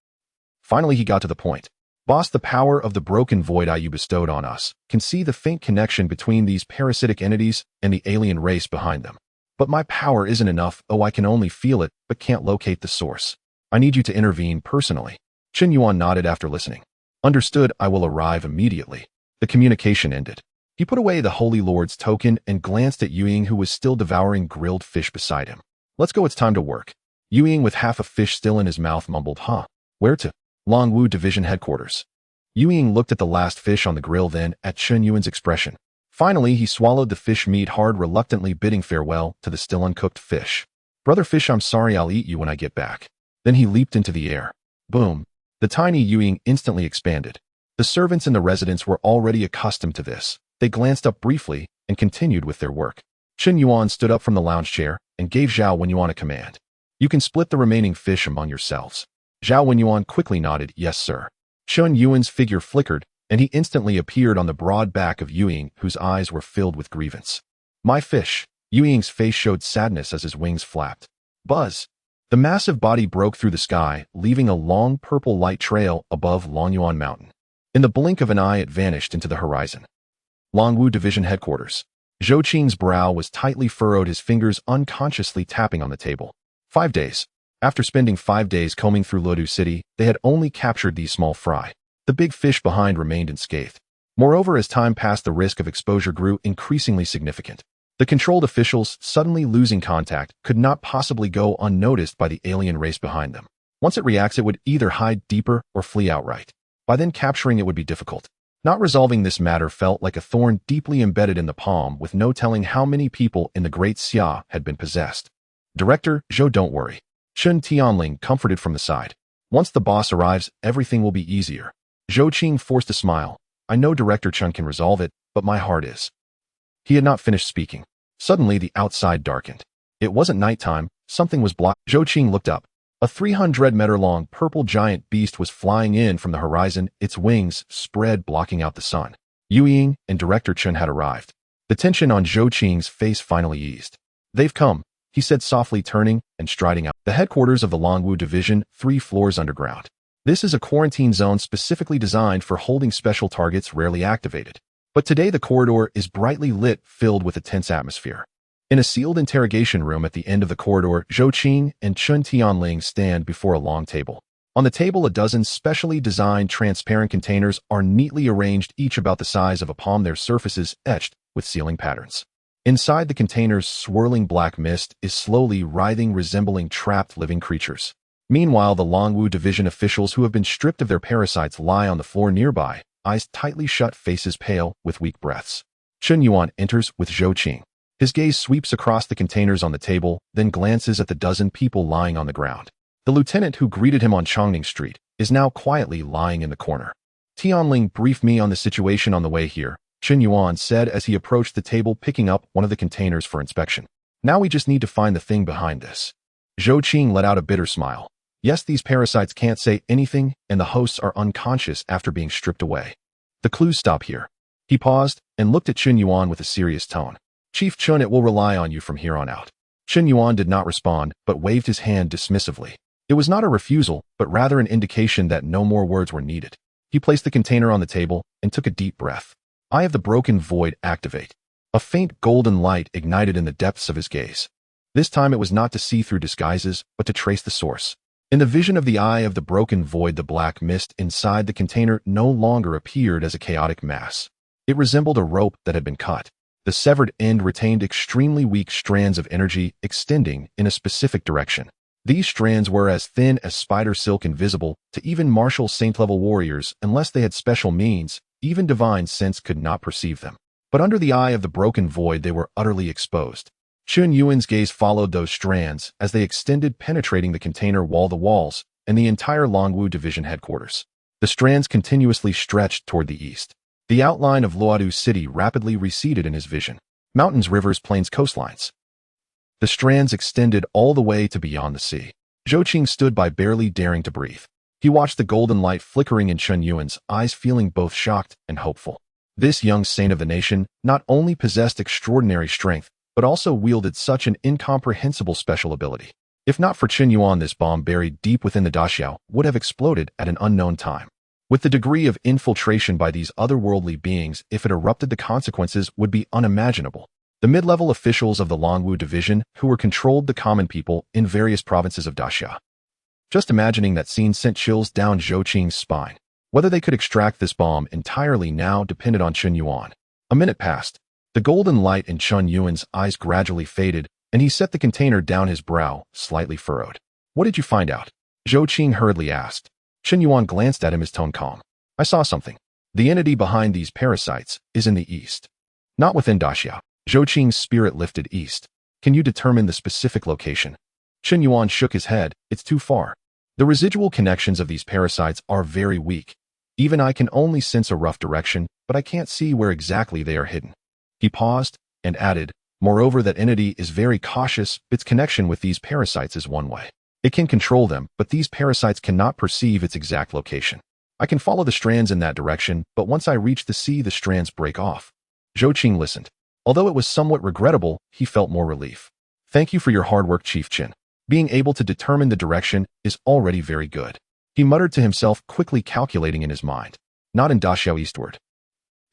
Finally, he got to the point. Boss, the power of the broken void you bestowed on us can see the faint connection between these parasitic entities and the alien race behind them. But my power isn't enough. Oh, I can only feel it, but can't locate the source. I need you to intervene personally. Chen Yuan nodded after listening. Understood, I will arrive immediately. The communication ended. He put away the Holy Lord's token and glanced at Yu Ying, who was still devouring grilled fish beside him. Let's go, it's time to work. Yu Ying, with half a fish still in his mouth, mumbled, Where to? Longwu Division headquarters. Yu Ying looked at the last fish on the grill, then at Chen Yuan's expression. Finally, he swallowed the fish meat hard, reluctantly bidding farewell to the still uncooked fish. Brother fish, I'm sorry, I'll eat you when I get back. Then he leaped into the air. Boom. The tiny Yuying instantly expanded. The servants in the residence were already accustomed to this. They glanced up briefly and continued with their work. Chen Yuan stood up from the lounge chair and gave Zhao Wenyuan a command. You can split the remaining fish among yourselves. Zhao Wenyuan quickly nodded, yes, sir. Chen Yuan's figure flickered, and he instantly appeared on the broad back of Yuying, whose eyes were filled with grievance. My fish. Yuying's face showed sadness as his wings flapped. Buzz. The massive body broke through the sky, leaving a long purple light trail above Longyuan Mountain. In the blink of an eye, it vanished into the horizon. Longwu Division Headquarters. Zhou Qing's brow was tightly furrowed, his fingers unconsciously tapping on the table. 5 days. After spending 5 days combing through Luodu City, they had only captured these small fry. The big fish behind remained unscathed. Moreover, as time passed, the risk of exposure grew increasingly significant. The controlled officials, suddenly losing contact, could not possibly go unnoticed by the alien race behind them. Once it reacts, it would either hide deeper or flee outright. By then, capturing it would be difficult. Not resolving this matter felt like a thorn deeply embedded in the palm, with no telling how many people in the Great Xia had been possessed. Director, Zhou, don't worry. Chen Tianling comforted from the side. Once the boss arrives, everything will be easier. Zhou Qing forced a smile. I know Director Chen can resolve it, but my heart is. He had not finished speaking. Suddenly, the outside darkened. It wasn't nighttime, something was blocked. Zhou Qing looked up. A 300-meter-long purple giant beast was flying in from the horizon, its wings spread blocking out the sun. Yuying and Director Chen had arrived. The tension on Zhou Qing's face finally eased. They've come, he said softly, turning and striding out. The headquarters of the Longwu Division, 3 floors underground. This is a quarantine zone specifically designed for holding special targets rarely activated. But today the corridor is brightly lit, filled with a tense atmosphere. In a sealed interrogation room at the end of the corridor, Zhou Qing and Chen Tianling stand before a long table. On the table, a dozen specially designed transparent containers are neatly arranged, each about the size of a palm, their surfaces etched with sealing patterns. Inside the containers, swirling black mist is slowly writhing, resembling trapped living creatures. Meanwhile, the Longwu Division officials who have been stripped of their parasites lie on the floor nearby, eyes tightly shut, faces pale, with weak breaths. Chen Yuan enters with Zhou Qing. His gaze sweeps across the containers on the table, then glances at the dozen people lying on the ground. The lieutenant who greeted him on Chongning Street is now quietly lying in the corner. Tianling briefed me on the situation on the way here, Chen Yuan said as he approached the table, picking up one of the containers for inspection. Now we just need to find the thing behind this. Zhou Qing let out a bitter smile. Yes, these parasites can't say anything, and the hosts are unconscious after being stripped away. The clues stop here. He paused and looked at Chen Yuan with a serious tone. Chief Chen, it will rely on you from here on out. Chen Yuan did not respond, but waved his hand dismissively. It was not a refusal, but rather an indication that no more words were needed. He placed the container on the table and took a deep breath. Eye of the Broken Void activate. A faint golden light ignited in the depths of his gaze. This time it was not to see through disguises, but to trace the source. In the vision of the Eye of the Broken Void, the black mist inside the container no longer appeared as a chaotic mass. It resembled a rope that had been cut. The severed end retained extremely weak strands of energy extending in a specific direction. These strands were as thin as spider silk, invisible to even martial saint-level warriors unless they had special means. Even divine sense could not perceive them. But under the Eye of the Broken Void, they were utterly exposed. Chen Yuan's gaze followed those strands as they extended, penetrating the container wall, the walls, and the entire Longwu Division headquarters. The strands continuously stretched toward the east. The outline of Luodu City rapidly receded in his vision. Mountains, rivers, plains, coastlines. The strands extended all the way to beyond the sea. Zhou Qing stood by, barely daring to breathe. He watched the golden light flickering in Chen Yuan's eyes, feeling both shocked and hopeful. This young saint of the nation not only possessed extraordinary strength, but also wielded such an incomprehensible special ability. If not for Chen Yuan, this bomb buried deep within the Daxiao would have exploded at an unknown time. With the degree of infiltration by these otherworldly beings, if it erupted, the consequences would be unimaginable. The mid-level officials of the Longwu Division, who were controlled the common people in various provinces of Daxia. Just imagining that scene sent chills down Zhou Qing's spine. Whether they could extract this bomb entirely now depended on Chen Yuan. A minute passed. The golden light in Chen Yuan's eyes gradually faded, and he set the container down, his brow slightly furrowed. What did you find out? Zhou Qing hurriedly asked. Chen Yuan glanced at him, his tone calm. I saw something. The entity behind these parasites is in the east. Not within Daxiao. Zhou Qing's spirit lifted east. Can you determine the specific location? Chen Yuan shook his head. It's too far. The residual connections of these parasites are very weak. Even I can only sense a rough direction, but I can't see where exactly they are hidden. He paused and added, moreover, that entity is very cautious. Its connection with these parasites is one way. It can control them, but these parasites cannot perceive its exact location. I can follow the strands in that direction, but once I reach the sea, the strands break off. Zhou Qing listened. Although it was somewhat regrettable, he felt more relief. Thank you for your hard work, Chief Chen. Being able to determine the direction is already very good. He muttered to himself, quickly calculating in his mind. Not in Daxiao eastward.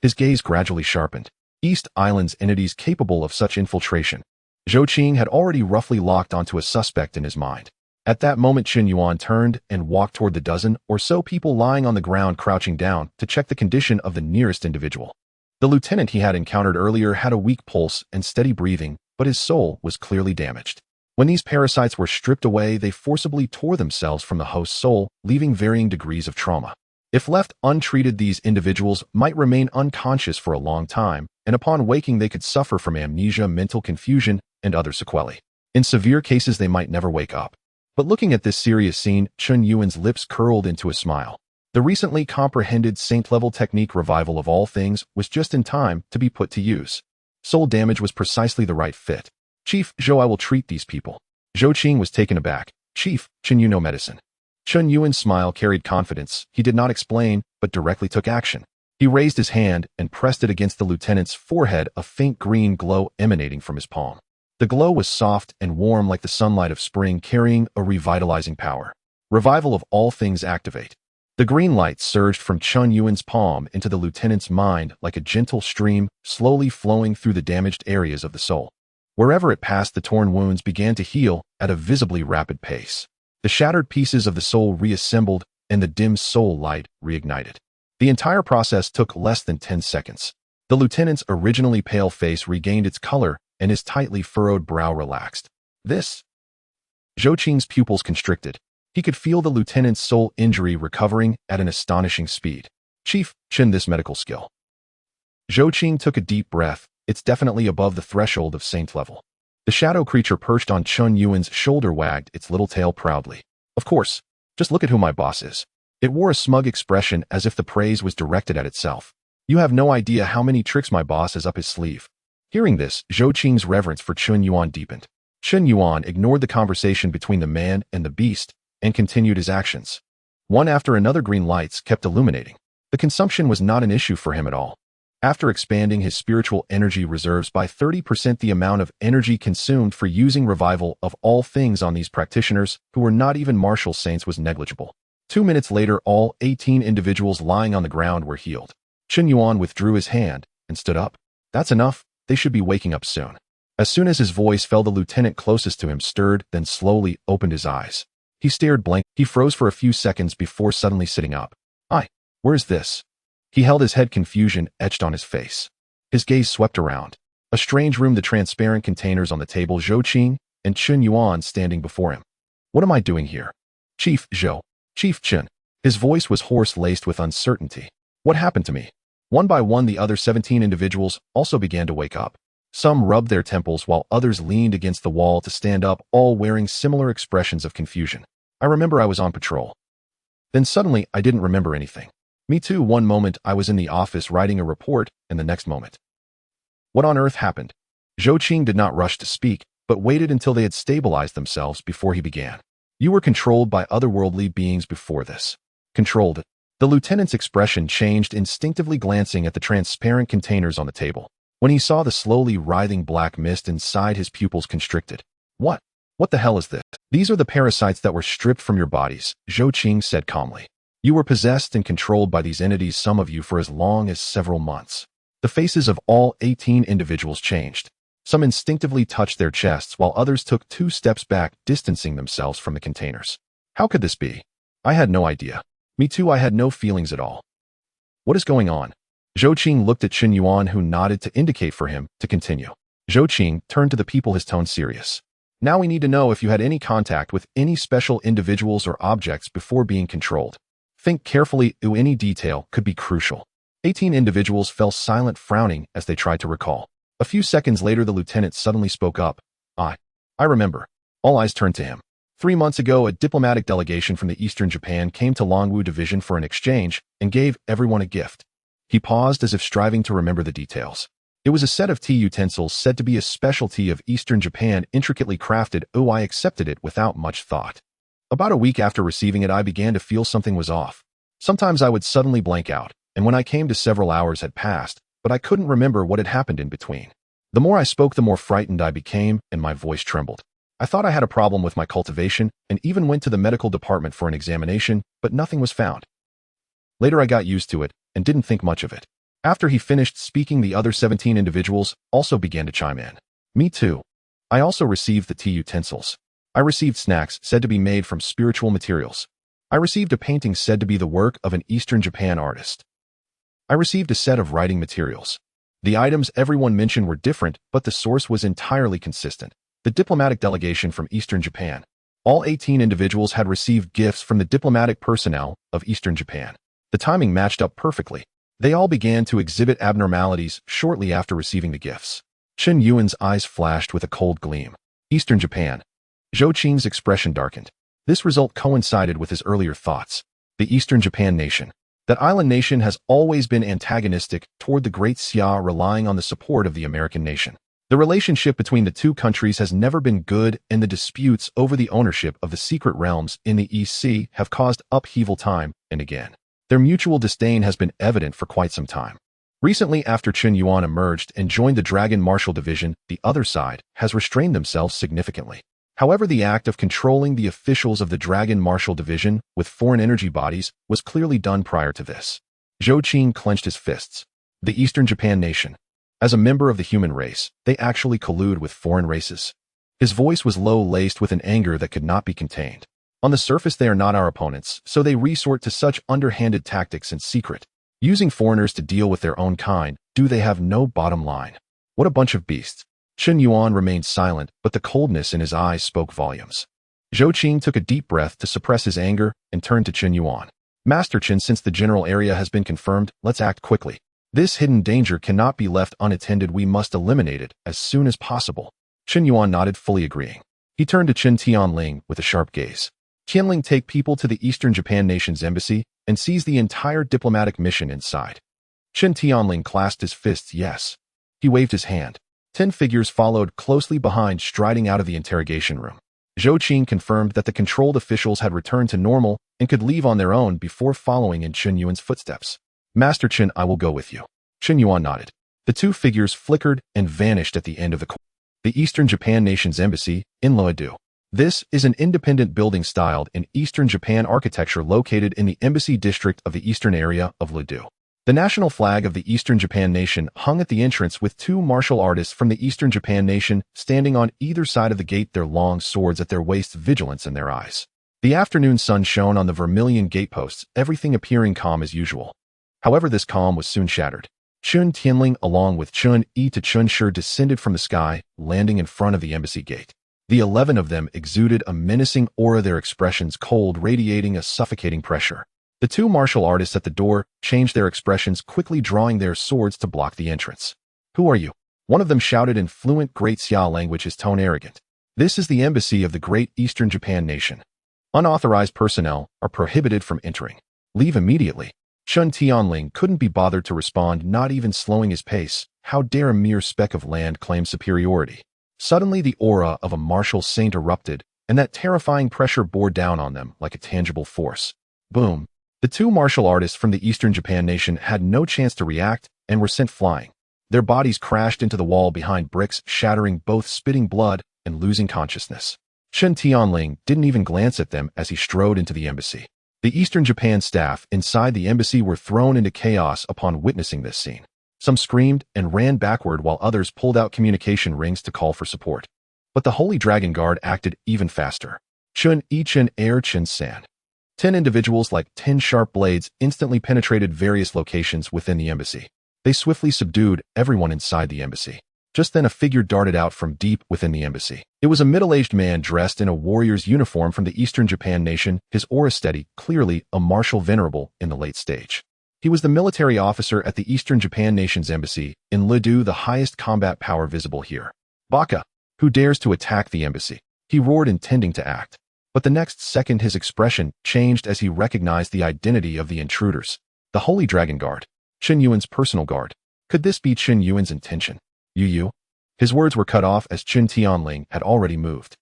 His gaze gradually sharpened. East Island's entities capable of such infiltration. Zhou Qing had already roughly locked onto a suspect in his mind. At that moment, Chen Yuan turned and walked toward the dozen or so people lying on the ground, crouching down to check the condition of the nearest individual. The lieutenant he had encountered earlier had a weak pulse and steady breathing, but his soul was clearly damaged. When these parasites were stripped away, they forcibly tore themselves from the host's soul, leaving varying degrees of trauma. If left untreated, these individuals might remain unconscious for a long time, and upon waking they could suffer from amnesia, mental confusion, and other sequelae. In severe cases, they might never wake up. But looking at this serious scene, Chen Yuan's lips curled into a smile. The recently comprehended saint-level technique revival of all things was just in time to be put to use. Soul damage was precisely the right fit. Chief Zhou, I will treat these people. Zhou Qing was taken aback. Chief, Chen, you know medicine. Chen Yuan's smile carried confidence. He did not explain, but directly took action. He raised his hand and pressed it against the lieutenant's forehead, a faint green glow emanating from his palm. The glow was soft and warm like the sunlight of spring, carrying a revitalizing power. Revival of all things activate. The green light surged from Chen Yuan's palm into the lieutenant's mind like a gentle stream, slowly flowing through the damaged areas of the soul. Wherever it passed, the torn wounds began to heal at a visibly rapid pace. The shattered pieces of the soul reassembled, and the dim soul light reignited. The entire process took less than 10 seconds. The lieutenant's originally pale face regained its color, and his tightly furrowed brow relaxed. This? Zhou Qing's pupils constricted. He could feel the lieutenant's soul injury recovering at an astonishing speed. Chief Chen, this medical skill. Zhou Qing took a deep breath. It's definitely above the threshold of saint level. The shadow creature perched on Chen Yuan's shoulder wagged its little tail proudly. Of course. Just look at who my boss is. It wore a smug expression as if the praise was directed at itself. You have no idea how many tricks my boss has up his sleeve. Hearing this, Zhou Qing's reverence for Chen Yuan deepened. Chen Yuan ignored the conversation between the man and the beast and continued his actions. One after another, green lights kept illuminating. The consumption was not an issue for him at all. After expanding his spiritual energy reserves by 30%, the amount of energy consumed for using revival of all things on these practitioners, who were not even martial saints, was negligible. 2 minutes later, all 18 individuals lying on the ground were healed. Chen Yuan withdrew his hand and stood up. That's enough. They should be waking up soon. As soon as his voice fell, the lieutenant closest to him stirred, then slowly opened his eyes. He stared blank. He froze for a few seconds before suddenly sitting up. Where's this? He held his head, confusion etched on his face. His gaze swept around. A strange room, the transparent containers on the table, Zhou Qing and Chen Yuan standing before him. What am I doing here? Chief Zhou. Chief Chen. His voice was hoarse, laced with uncertainty. What happened to me? One by one, the other 17 individuals also began to wake up. Some rubbed their temples while others leaned against the wall to stand up, all wearing similar expressions of confusion. I remember I was on patrol. Then suddenly, I didn't remember anything. Me too. One moment I was in the office writing a report, and the next moment. What on earth happened? Zhou Qing did not rush to speak, but waited until they had stabilized themselves before he began. You were controlled by otherworldly beings before this. Controlled? The lieutenant's expression changed, instinctively glancing at the transparent containers on the table. When he saw the slowly writhing black mist inside, his pupils constricted. What? What the hell is this? These are the parasites that were stripped from your bodies, Zhou Qing said calmly. You were possessed and controlled by these entities, some of you for as long as several months. The faces of all 18 individuals changed. Some instinctively touched their chests, while others took 2 steps back, distancing themselves from the containers. How could this be? I had no idea. Me too, I had no feelings at all. What is going on? Zhou Qing looked at Chen Yuan, who nodded to indicate for him to continue. Zhou Qing turned to the people, his tone serious. Now we need to know if you had any contact with any special individuals or objects before being controlled. Think carefully, any detail could be crucial. 18 individuals fell silent, frowning as they tried to recall. A few seconds later, the lieutenant suddenly spoke up. I remember. All eyes turned to him. 3 months ago, a diplomatic delegation from the Eastern Japan came to Longwu Division for an exchange and gave everyone a gift. He paused as if striving to remember the details. It was a set of tea utensils said to be a specialty of Eastern Japan, intricately crafted. I accepted it without much thought. About a week after receiving it, I began to feel something was off. Sometimes I would suddenly blank out, and when I came to, several hours had passed, but I couldn't remember what had happened in between. The more I spoke, the more frightened I became, and my voice trembled. I thought I had a problem with my cultivation and even went to the medical department for an examination, but nothing was found. Later I got used to it and didn't think much of it. After he finished speaking, the other 17 individuals also began to chime in. Me too. I also received the tea utensils. I received snacks said to be made from spiritual materials. I received a painting said to be the work of an Eastern Japan artist. I received a set of writing materials. The items everyone mentioned were different, but the source was entirely consistent. The diplomatic delegation from Eastern Japan. All 18 individuals had received gifts from the diplomatic personnel of Eastern Japan. The timing matched up perfectly. They all began to exhibit abnormalities shortly after receiving the gifts. Chen Yuan's eyes flashed with a cold gleam. Eastern Japan. Zhou Qing's expression darkened. This result coincided with his earlier thoughts. The Eastern Japan nation. That island nation has always been antagonistic toward the Great Xia, relying on the support of the American nation. The relationship between the two countries has never been good, and the disputes over the ownership of the secret realms in the East Sea have caused upheaval time and again. Their mutual disdain has been evident for quite some time. Recently, after Chen Yuan emerged and joined the Dragon Martial Division, the other side has restrained themselves significantly. However, the act of controlling the officials of the Dragon Martial Division with foreign energy bodies was clearly done prior to this. Zhou Qing clenched his fists. The Eastern Japan nation. As a member of the human race, they actually collude with foreign races. His voice was low, laced with an anger that could not be contained. On the surface, they are not our opponents, so they resort to such underhanded tactics in secret. Using foreigners to deal with their own kind, do they have no bottom line? What a bunch of beasts. Chen Yuan remained silent, but the coldness in his eyes spoke volumes. Zhou Qing took a deep breath to suppress his anger and turned to Chen Yuan. Master Chen, since the general area has been confirmed, let's act quickly. This hidden danger cannot be left unattended. We must eliminate it as soon as possible. Chen Yuan nodded, fully agreeing. He turned to Chen Tianling with a sharp gaze. Tianling, take people to the Eastern Japan nation's embassy and seize the entire diplomatic mission inside. Chen Tianling clasped his fists. Yes. He waved his hand. 10 figures followed closely behind, striding out of the interrogation room. Zhou Qing confirmed that the controlled officials had returned to normal and could leave on their own before following in Chen Yuan's footsteps. Master Chen, I will go with you. Chen Yuan nodded. The 2 figures flickered and vanished at the end of the corridor. The Eastern Japan nation's embassy in Luodu. This is an independent building styled in Eastern Japan architecture located in the embassy district of the eastern area of Luodu. The national flag of the Eastern Japan nation hung at the entrance, with 2 martial artists from the Eastern Japan nation standing on either side of the gate, their long swords at their waists, vigilance in their eyes. The afternoon sun shone on the vermilion gateposts, everything appearing calm as usual. However, this calm was soon shattered. Chen Tianling, along with Chun Yi to Chun Shi, descended from the sky, landing in front of the embassy gate. The 11 of them exuded a menacing aura, their expressions cold, radiating a suffocating pressure. The 2 martial artists at the door changed their expressions, quickly drawing their swords to block the entrance. Who are you? One of them shouted in fluent Great Xia language, his tone arrogant. This is the embassy of the Great Eastern Japan nation. Unauthorized personnel are prohibited from entering. Leave immediately. Chen Tianling couldn't be bothered to respond, not even slowing his pace. How dare a mere speck of land claim superiority? Suddenly, the aura of a martial saint erupted, and that terrifying pressure bore down on them like a tangible force. Boom. The 2 martial artists from the Eastern Japan nation had no chance to react and were sent flying. Their bodies crashed into the wall behind bricks, shattering, both spitting blood and losing consciousness. Chen Tianling didn't even glance at them as he strode into the embassy. The Eastern Japan staff inside the embassy were thrown into chaos upon witnessing this scene. Some screamed and ran backward, while others pulled out communication rings to call for support. But the Holy Dragon Guard acted even faster. Chun Yi, Chen Air, Chen San. 10 individuals like 10 sharp blades instantly penetrated various locations within the embassy. They swiftly subdued everyone inside the embassy. Just then, a figure darted out from deep within the embassy. It was a middle-aged man dressed in a warrior's uniform from the Eastern Japan nation, his aura steady, clearly a martial venerable in the late stage. He was the military officer at the Eastern Japan Nation's embassy in Lidu, the highest combat power visible here. Baka, who dares to attack the embassy? He roared, intending to act. But the next second his expression changed as he recognized the identity of the intruders. The Holy Dragon Guard. Chen Yuan's personal guard. Could this be Chen Yuan's intention? Yu? His words were cut off as Chen Tianling had already moved.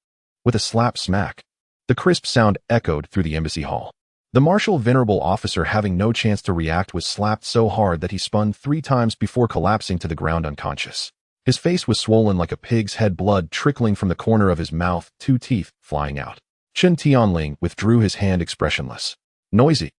With a slap smack, the crisp sound echoed through the embassy hall. The martial venerable officer, having no chance to react, was slapped so hard that he spun 3 times before collapsing to the ground unconscious. His face was swollen like a pig's head, blood trickling from the corner of his mouth, 2 teeth flying out. Chen Tianling withdrew his hand expressionless. Noisy.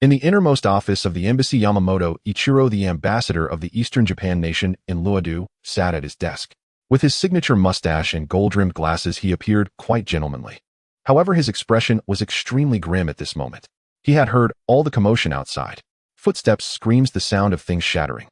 In the innermost office of the embassy, Yamamoto Ichiro, the ambassador of the Eastern Japan Nation in Luodu, sat at his desk. With his signature mustache and gold-rimmed glasses, he appeared quite gentlemanly. However, his expression was extremely grim at this moment. He had heard all the commotion outside. Footsteps, screams, the sound of things shattering.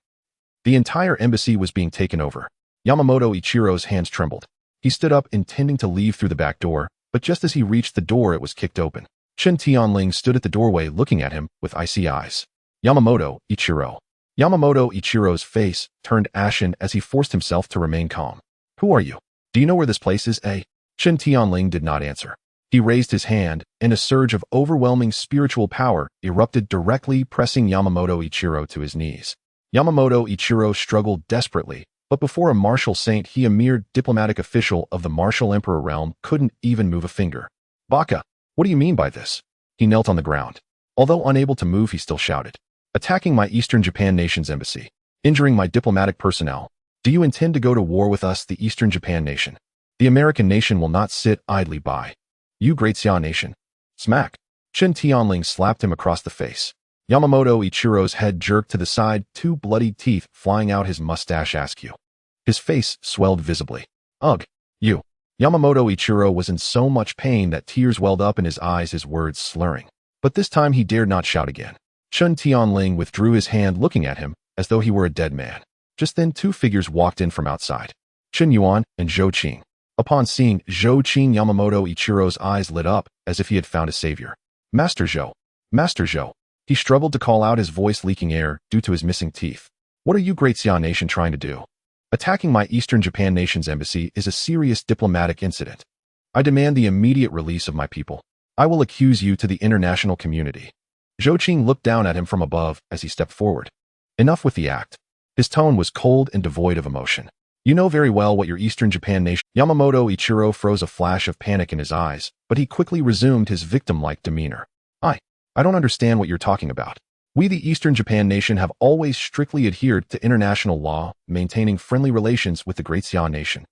The entire embassy was being taken over. Yamamoto Ichiro's hands trembled. He stood up, intending to leave through the back door, but just as he reached the door, it was kicked open. Chen Tianling stood at the doorway looking at him with icy eyes. Yamamoto Ichiro. Yamamoto Ichiro's face turned ashen as he forced himself to remain calm. Who are you? Do you know where this place is, eh? Chen Tianling did not answer. He raised his hand, and a surge of overwhelming spiritual power erupted directly, pressing Yamamoto Ichiro to his knees. Yamamoto Ichiro struggled desperately, but before a martial saint, he, a mere diplomatic official of the martial emperor realm, couldn't even move a finger. Baka, what do you mean by this? He knelt on the ground. Although unable to move, he still shouted. Attacking my Eastern Japan Nation's embassy. Injuring my diplomatic personnel. Do you intend to go to war with us, the Eastern Japan Nation? The American nation will not sit idly by. You great Xia nation. Smack. Chen Tianling slapped him across the face. Yamamoto Ichiro's head jerked to the side, 2 bloody teeth flying out his mustache askew. His face swelled visibly. Ugh. You. Yamamoto Ichiro was in so much pain that tears welled up in his eyes, his words slurring. But this time he dared not shout again. Chen Tianling withdrew his hand, looking at him as though he were a dead man. Just then 2 figures walked in from outside. Chen Yuan and Zhou Qing. Upon seeing Zhou Qing, Yamamoto Ichiro's eyes lit up as if he had found a savior. Master Zhou. Master Zhou. He struggled to call out, his voice leaking air due to his missing teeth. What are you great Xia nation trying to do? Attacking my Eastern Japan Nation's embassy is a serious diplomatic incident. I demand the immediate release of my people. I will accuse you to the international community. Zhou Qing looked down at him from above as he stepped forward. Enough with the act. His tone was cold and devoid of emotion. You know very well what your Eastern Japan Nation... Yamamoto Ichiro froze, a flash of panic in his eyes, but he quickly resumed his victim-like demeanor. I don't understand what you're talking about. We, the Eastern Japan Nation, have always strictly adhered to international law, maintaining friendly relations with the Great Xia Nation.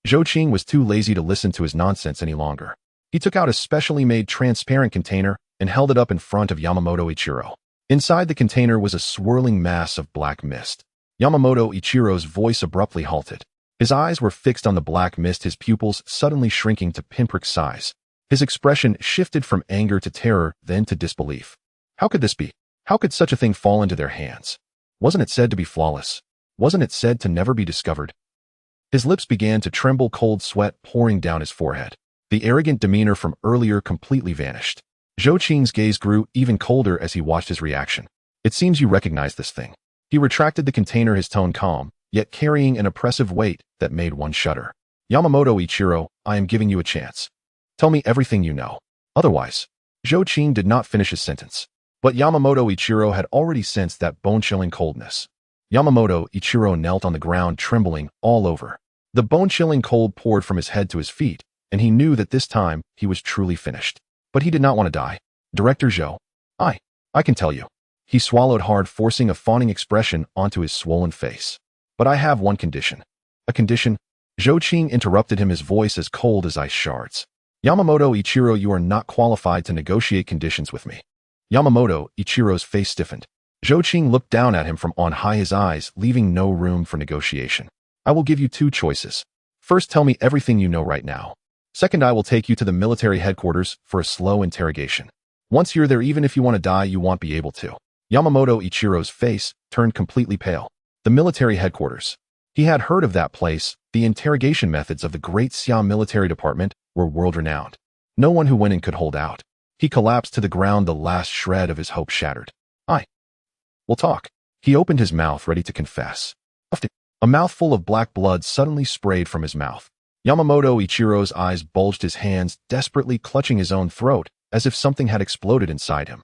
Zhou Qing was too lazy to listen to his nonsense any longer. He took out a specially made transparent container and held it up in front of Yamamoto Ichiro. Inside the container was a swirling mass of black mist. Yamamoto Ichiro's voice abruptly halted. His eyes were fixed on the black mist, his pupils suddenly shrinking to pinprick size. His expression shifted from anger to terror, then to disbelief. How could this be? How could such a thing fall into their hands? Wasn't it said to be flawless? Wasn't it said to never be discovered? His lips began to tremble, cold sweat pouring down his forehead. The arrogant demeanor from earlier completely vanished. Zhou Qing's gaze grew even colder as he watched his reaction. It seems you recognize this thing. He retracted the container, his tone calm, yet carrying an oppressive weight that made one shudder. Yamamoto Ichiro, I am giving you a chance. Tell me everything you know. Otherwise. Zhou Qing did not finish his sentence. But Yamamoto Ichiro had already sensed that bone-chilling coldness. Yamamoto Ichiro knelt on the ground, trembling all over. The bone-chilling cold poured from his head to his feet, and he knew that this time he was truly finished. But he did not want to die. Director Zhou. I can tell you. He swallowed hard, forcing a fawning expression onto his swollen face. But I have one condition. A condition? Zhou Qing interrupted him, his voice as cold as ice shards. Yamamoto Ichiro, you are not qualified to negotiate conditions with me. Yamamoto Ichiro's face stiffened. Zhou Qing looked down at him from on high, his eyes leaving no room for negotiation. I will give you 2 choices. First, tell me everything you know right now. Second, I will take you to the military headquarters for a slow interrogation. Once you're there, even if you want to die, you won't be able to. Yamamoto Ichiro's face turned completely pale. The military headquarters. He had heard of that place. The interrogation methods of the Great Xia military department were world-renowned. No one who went in could hold out. He collapsed to the ground, the last shred of his hope shattered. We'll talk. He opened his mouth, ready to confess. A mouthful of black blood suddenly sprayed from his mouth. Yamamoto Ichiro's eyes bulged, his hands desperately clutching his own throat, as if something had exploded inside him.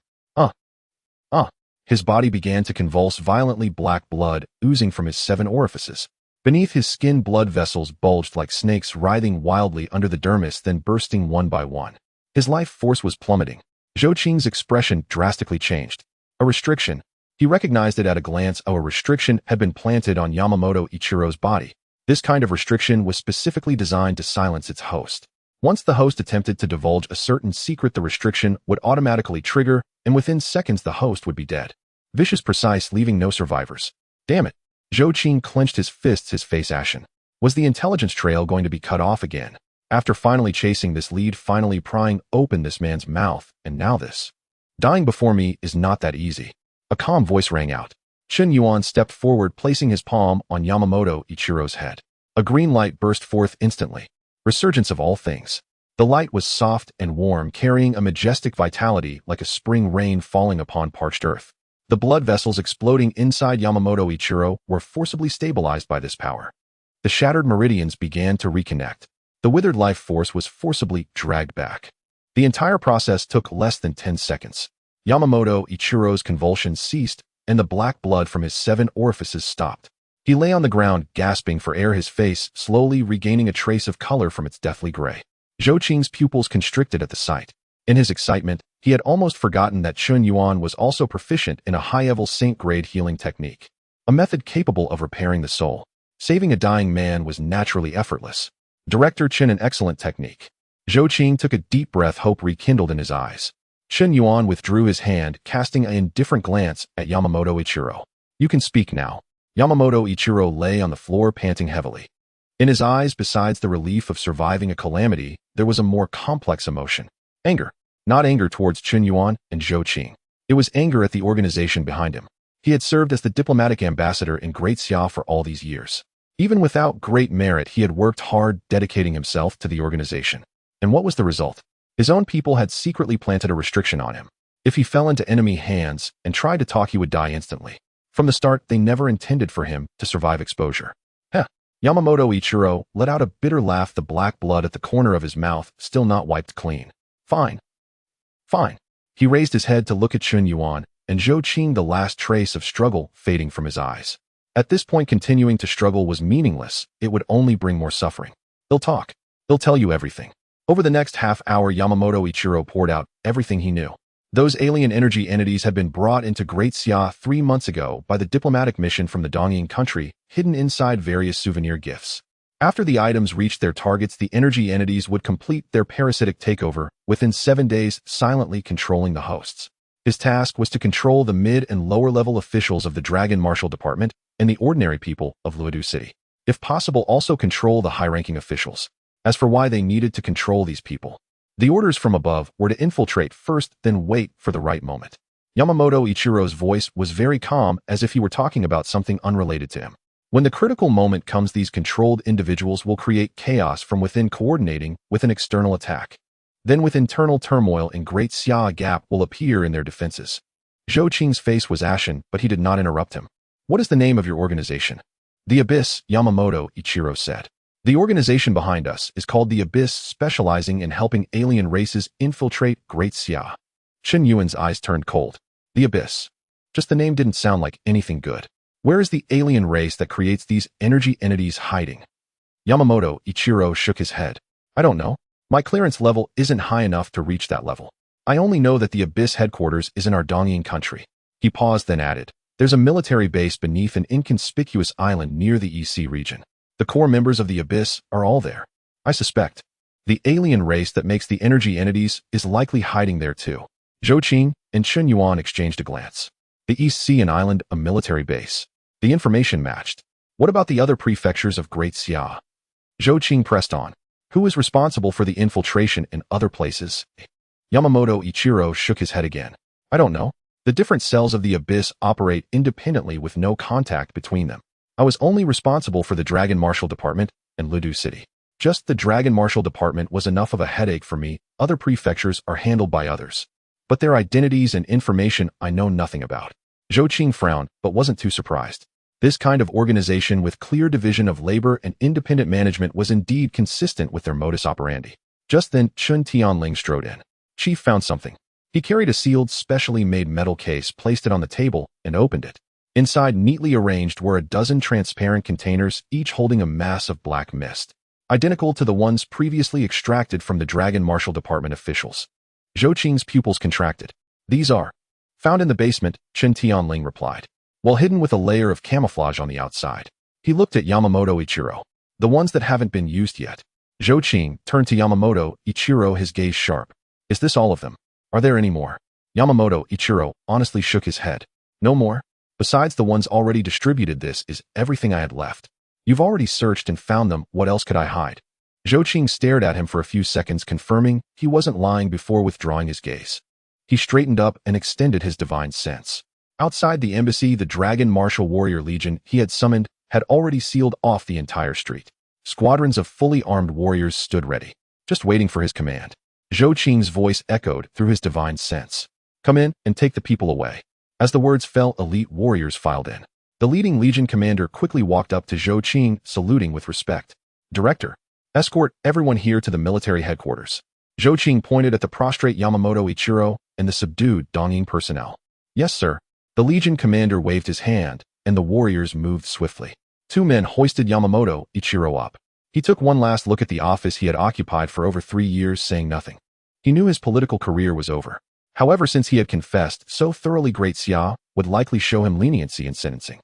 His body began to convulse violently, black blood oozing from his 7 orifices. Beneath his skin, blood vessels bulged like snakes, writhing wildly under the dermis, then bursting one by one. His life force was plummeting. Zhou Qing's expression drastically changed. A restriction. He recognized it at a glance. A restriction had been planted on Yamamoto Ichiro's body. This kind of restriction was specifically designed to silence its host. Once the host attempted to divulge a certain secret, the restriction would automatically trigger, and within seconds the host would be dead. Vicious, precise, leaving no survivors. Damn it. Zhou Qing clenched his fists, his face ashen. Was the intelligence trail going to be cut off again? After finally chasing this lead, finally prying open this man's mouth, and now this. Dying before me is not that easy. A calm voice rang out. Chen Yuan stepped forward, placing his palm on Yamamoto Ichiro's head. A green light burst forth instantly. Resurgence of all things. The light was soft and warm, carrying a majestic vitality like a spring rain falling upon parched earth. The blood vessels exploding inside Yamamoto Ichiro were forcibly stabilized by this power. The shattered meridians began to reconnect. The withered life force was forcibly dragged back. The entire process took less than 10 seconds. Yamamoto Ichiro's convulsions ceased, and the black blood from his 7 orifices stopped. He lay on the ground, gasping for air, his face slowly regaining a trace of color from its deathly gray. Zhou Qing's pupils constricted at the sight. In his excitement, he had almost forgotten that Chen Yuan was also proficient in a high-level saint-grade healing technique, a method capable of repairing the soul. Saving a dying man was naturally effortless. Director Chen, an excellent technique. Zhou Qing took a deep breath, hope rekindled in his eyes. Chen Yuan withdrew his hand, casting an indifferent glance at Yamamoto Ichiro. You can speak now. Yamamoto Ichiro lay on the floor, panting heavily. In his eyes, besides the relief of surviving a calamity, there was a more complex emotion. Anger. Not anger towards Chen Yuan and Zhou Qing. It was anger at the organization behind him. He had served as the diplomatic ambassador in Great Xia for all these years. Even without great merit, he had worked hard, dedicating himself to the organization. And what was the result? His own people had secretly planted a restriction on him. If he fell into enemy hands and tried to talk, he would die instantly. From the start, they never intended for him to survive exposure. Yamamoto Ichiro let out a bitter laugh, the black blood at the corner of his mouth still not wiped clean. Fine. He raised his head to look at Chen Yuan and Zhou Qing, the last trace of struggle fading from his eyes. At this point, continuing to struggle was meaningless. It would only bring more suffering. They'll talk. They'll tell you everything. Over the next half hour, Yamamoto Ichiro poured out everything he knew. Those alien energy entities had been brought into Great Xia 3 months ago by the diplomatic mission from the Dongying country, hidden inside various souvenir gifts. After the items reached their targets, the energy entities would complete their parasitic takeover within 7 days, silently controlling the hosts. His task was to control the mid and lower level officials of the Dragon Marshal Department and the ordinary people of Luodu City. If possible, also control the high-ranking officials. As for why they needed to control these people, the orders from above were to infiltrate first, then wait for the right moment. Yamamoto Ichiro's voice was very calm, as if he were talking about something unrelated to him. When the critical moment comes, these controlled individuals will create chaos from within, coordinating with an external attack. Then with internal turmoil in Great Xia, a gap will appear in their defenses. Zhou Qing's face was ashen, but he did not interrupt him. What is the name of your organization? The Abyss, Yamamoto Ichiro said. The organization behind us is called the Abyss, specializing in helping alien races infiltrate Great Xia. Chen Yuan's eyes turned cold. The Abyss. Just the name didn't sound like anything good. Where is the alien race that creates these energy entities hiding? Yamamoto Ichiro shook his head. I don't know. My clearance level isn't high enough to reach that level. I only know that the Abyss headquarters is in our Dongying country. He paused, then added, there's a military base beneath an inconspicuous island near the EC region. The core members of the Abyss are all there. I suspect the alien race that makes the energy entities is likely hiding there too. Zhou Qing and Chen Yuan exchanged a glance. The East Sea, an island, a military base. The information matched. What about the other prefectures of Great Xia? Zhou Qing pressed on. Who is responsible for the infiltration in other places? Yamamoto Ichiro shook his head again. I don't know. The different cells of the Abyss operate independently with no contact between them. I was only responsible for the Dragon Marshal Department and Luodu City. Just the Dragon Marshal Department was enough of a headache for me. Other prefectures are handled by others. But their identities and information I know nothing about. Zhou Qing frowned, but wasn't too surprised. This kind of organization with clear division of labor and independent management was indeed consistent with their modus operandi. Just then, Chun Tianling strode in. Chief found something. He carried a sealed, specially made metal case, placed it on the table, and opened it. Inside, neatly arranged, were a dozen transparent containers, each holding a mass of black mist, identical to the ones previously extracted from the Dragon Marshal Department officials. Zhou Qing's pupils contracted. These are found in the basement, Chun Tianling replied, while hidden with a layer of camouflage on the outside. He looked at Yamamoto Ichiro. The ones that haven't been used yet. Zhou Qing turned to Yamamoto Ichiro, his gaze sharp. Is this all of them? Are there any more? Yamamoto Ichiro honestly shook his head. No more? Besides the ones already distributed, this is everything I had left. You've already searched and found them, what else could I hide? Zhou Qing stared at him for a few seconds, confirming he wasn't lying before withdrawing his gaze. He straightened up and extended his divine sense. Outside the embassy, the Dragon Martial Warrior Legion he had summoned had already sealed off the entire street. Squadrons of fully armed warriors stood ready, just waiting for his command. Zhou Qing's voice echoed through his divine sense. Come in and take the people away. As the words fell, elite warriors filed in. The leading legion commander quickly walked up to Zhou Qing, saluting with respect. Director, escort everyone here to the military headquarters. Zhou Qing pointed at the prostrate Yamamoto Ichiro and the subdued Dongying personnel. Yes, sir. The legion commander waved his hand, and the warriors moved swiftly. Two men hoisted Yamamoto Ichiro up. He took one last look at the office he had occupied for over 3 years, saying nothing. He knew his political career was over. However, since he had confessed so thoroughly, Great Xia would likely show him leniency in sentencing.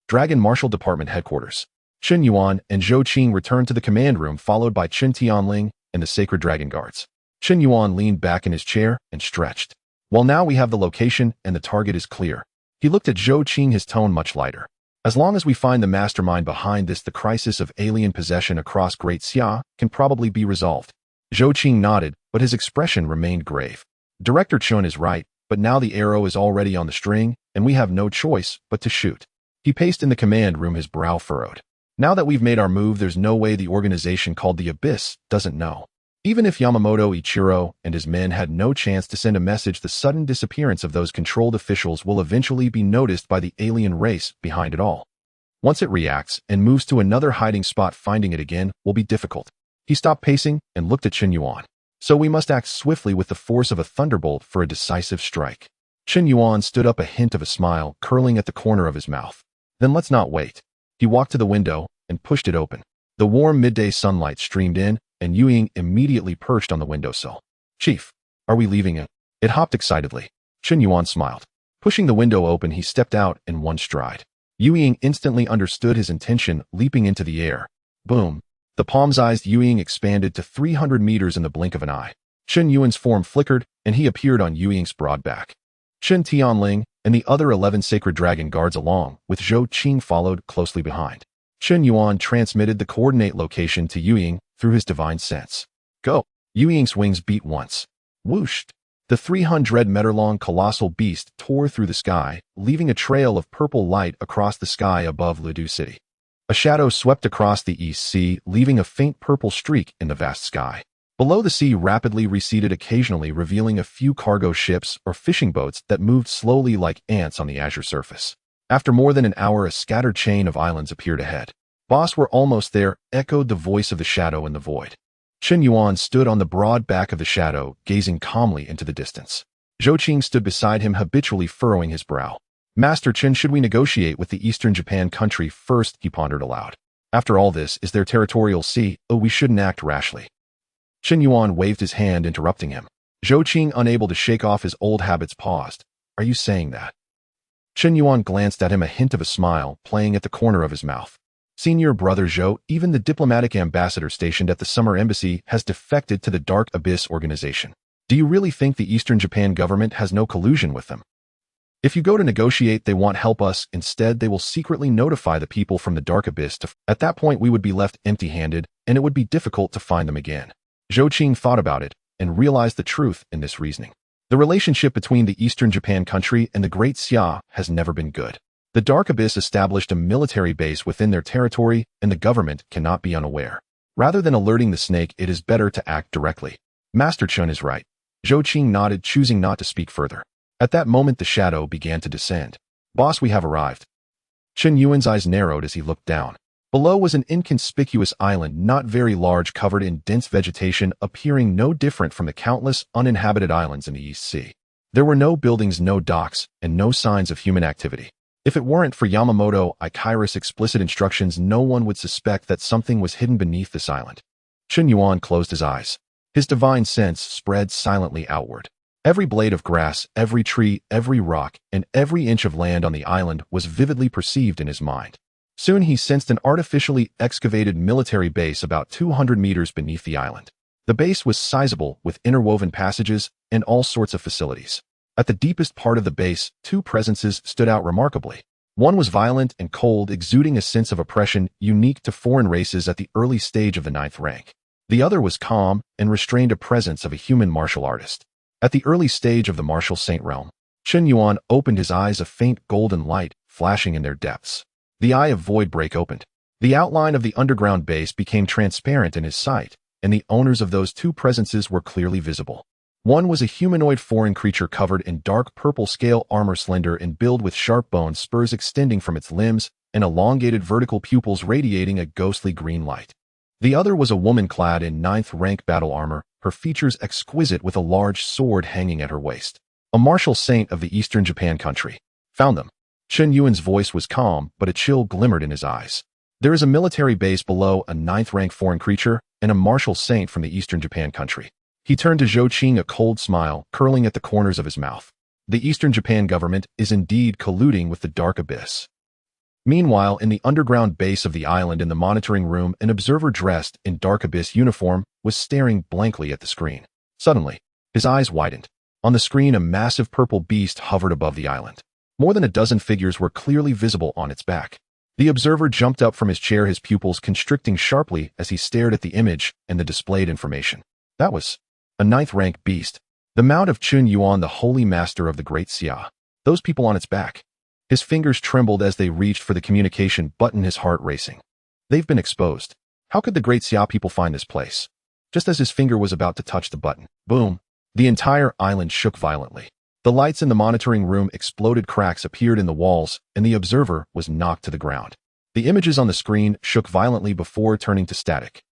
Dragon Martial Department headquarters. Chen Yuan and Zhou Qing returned to the command room, followed by Chun Tianling and the Sacred Dragon Guards. Chen Yuan leaned back in his chair and stretched. Well, now we have the location and the target is clear. He looked at Zhou Qing, his tone much lighter. As long as we find the mastermind behind this, the crisis of alien possession across Great Xia can probably be resolved. Zhou Qing nodded, but his expression remained grave. Director Chun is right, but now the arrow is already on the string, and we have no choice but to shoot. He paced in the command room, his brow furrowed. Now that we've made our move, there's no way the organization called the Abyss doesn't know. Even if Yamamoto Ichiro and his men had no chance to send a message, the sudden disappearance of those controlled officials will eventually be noticed by the alien race behind it all. Once it reacts and moves to another hiding spot, finding it again will be difficult. He stopped pacing and looked at Chen Yuan. So we must act swiftly with the force of a thunderbolt for a decisive strike. Chen Yuan stood up, a hint of a smile curling at the corner of his mouth. Then let's not wait. He walked to the window and pushed it open. The warm midday sunlight streamed in, and Yuying immediately perched on the windowsill. Chief, are we leaving it? It hopped excitedly. Chen Yuan smiled. Pushing the window open, he stepped out in one stride. Yuying instantly understood his intention, leaping into the air. Boom. The palm-sized Yuying expanded to 300 meters in the blink of an eye. Chen Yuan's form flickered, and he appeared on Yuying's broad back. Chen Tianling and the other 11 Sacred Dragon Guards, along with Zhou Qing, followed closely behind. Chen Yuan transmitted the coordinate location to Yuying through his divine sense. Go! Yuying's wings beat once. Whooshed! The 300-meter-long colossal beast tore through the sky, leaving a trail of purple light across the sky above Lidu City. A shadow swept across the East Sea, leaving a faint purple streak in the vast sky. Below, the sea rapidly receded, occasionally revealing a few cargo ships or fishing boats that moved slowly like ants on the azure surface. After more than an hour, a scattered chain of islands appeared ahead. Boss, we're almost there, echoed the voice of the shadow in the void. Chen Yuan stood on the broad back of the shadow, gazing calmly into the distance. Zhou Qing stood beside him, habitually furrowing his brow. Master Chen, should we negotiate with the Eastern Japan country first? He pondered aloud. After all, this is their territorial sea. Oh, we shouldn't act rashly. Chen Yuan waved his hand, interrupting him. Zhou Qing, unable to shake off his old habits, paused. Are you saying that? Chen Yuan glanced at him, a hint of a smile playing at the corner of his mouth. Senior brother Zhou, even the diplomatic ambassador stationed at the summer embassy has defected to the Dark Abyss organization. Do you really think the Eastern Japan government has no collusion with them? If you go to negotiate, they won't help us. Instead, they will secretly notify the people from the Dark Abyss. At that point, we would be left empty-handed, and it would be difficult to find them again. Zhou Qing thought about it and realized the truth in this reasoning. The relationship between the Eastern Japan country and the Great Xia has never been good. The Dark Abyss established a military base within their territory, and the government cannot be unaware. Rather than alerting the snake, it is better to act directly. Master Chun is right. Zhou Qing nodded, choosing not to speak further. At that moment, the shadow began to descend. Boss, we have arrived. Chen Yuan's eyes narrowed as he looked down. Below was an inconspicuous island not very large covered in dense vegetation appearing no different from the countless uninhabited islands in the East Sea. There were no buildings, no docks, and no signs of human activity. If it weren't for Yamamoto Ikira's explicit instructions, no one would suspect that something was hidden beneath this island. Chen Yuan closed his eyes. His divine sense spread silently outward. Every blade of grass, every tree, every rock, and every inch of land on the island was vividly perceived in his mind. Soon he sensed an artificially excavated military base about 200 meters beneath the island. The base was sizable, with interwoven passages and all sorts of facilities. At the deepest part of the base, two presences stood out remarkably. One was violent and cold, exuding a sense of oppression unique to foreign races at the early stage of the 9th rank. The other was calm and restrained, a presence of a human martial artist. At the early stage of the martial saint realm, Chen Yuan opened his eyes, a faint golden light flashing in their depths. The eye of void break opened. The outline of the underground base became transparent in his sight, and the owners of those two presences were clearly visible. One was a humanoid foreign creature covered in dark purple scale armor, slender in build with sharp bone spurs extending from its limbs and elongated vertical pupils radiating a ghostly green light. The other was a woman clad in 9th rank battle armor, her features exquisite with a large sword hanging at her waist. A martial saint of the Eastern Japan country. Found them. Chen Yuan's voice was calm, but a chill glimmered in his eyes. There is a military base below, a 9th rank foreign creature, and a martial saint from the Eastern Japan country. He turned to Zhou Qing, a cold smile curling at the corners of his mouth. The Eastern Japan government is indeed colluding with the Dark Abyss. Meanwhile, in the underground base of the island in the monitoring room, an observer dressed in Dark Abyss uniform was staring blankly at the screen. Suddenly, his eyes widened. On the screen, a massive purple beast hovered above the island. More than a dozen figures were clearly visible on its back. The observer jumped up from his chair, his pupils constricting sharply as he stared at the image and the displayed information. That was a 9th rank beast. The mount of Chen Yuan, the holy master of the Great Xia. Those people on its back. His fingers trembled as they reached for the communication button, his heart racing. They've been exposed. How could the Great Xia people find this place? Just as his finger was about to touch the button, boom, the entire island shook violently. The lights in the monitoring room exploded, cracks appeared in the walls, and the observer was knocked to the ground. The images on the screen shook violently before turning to static.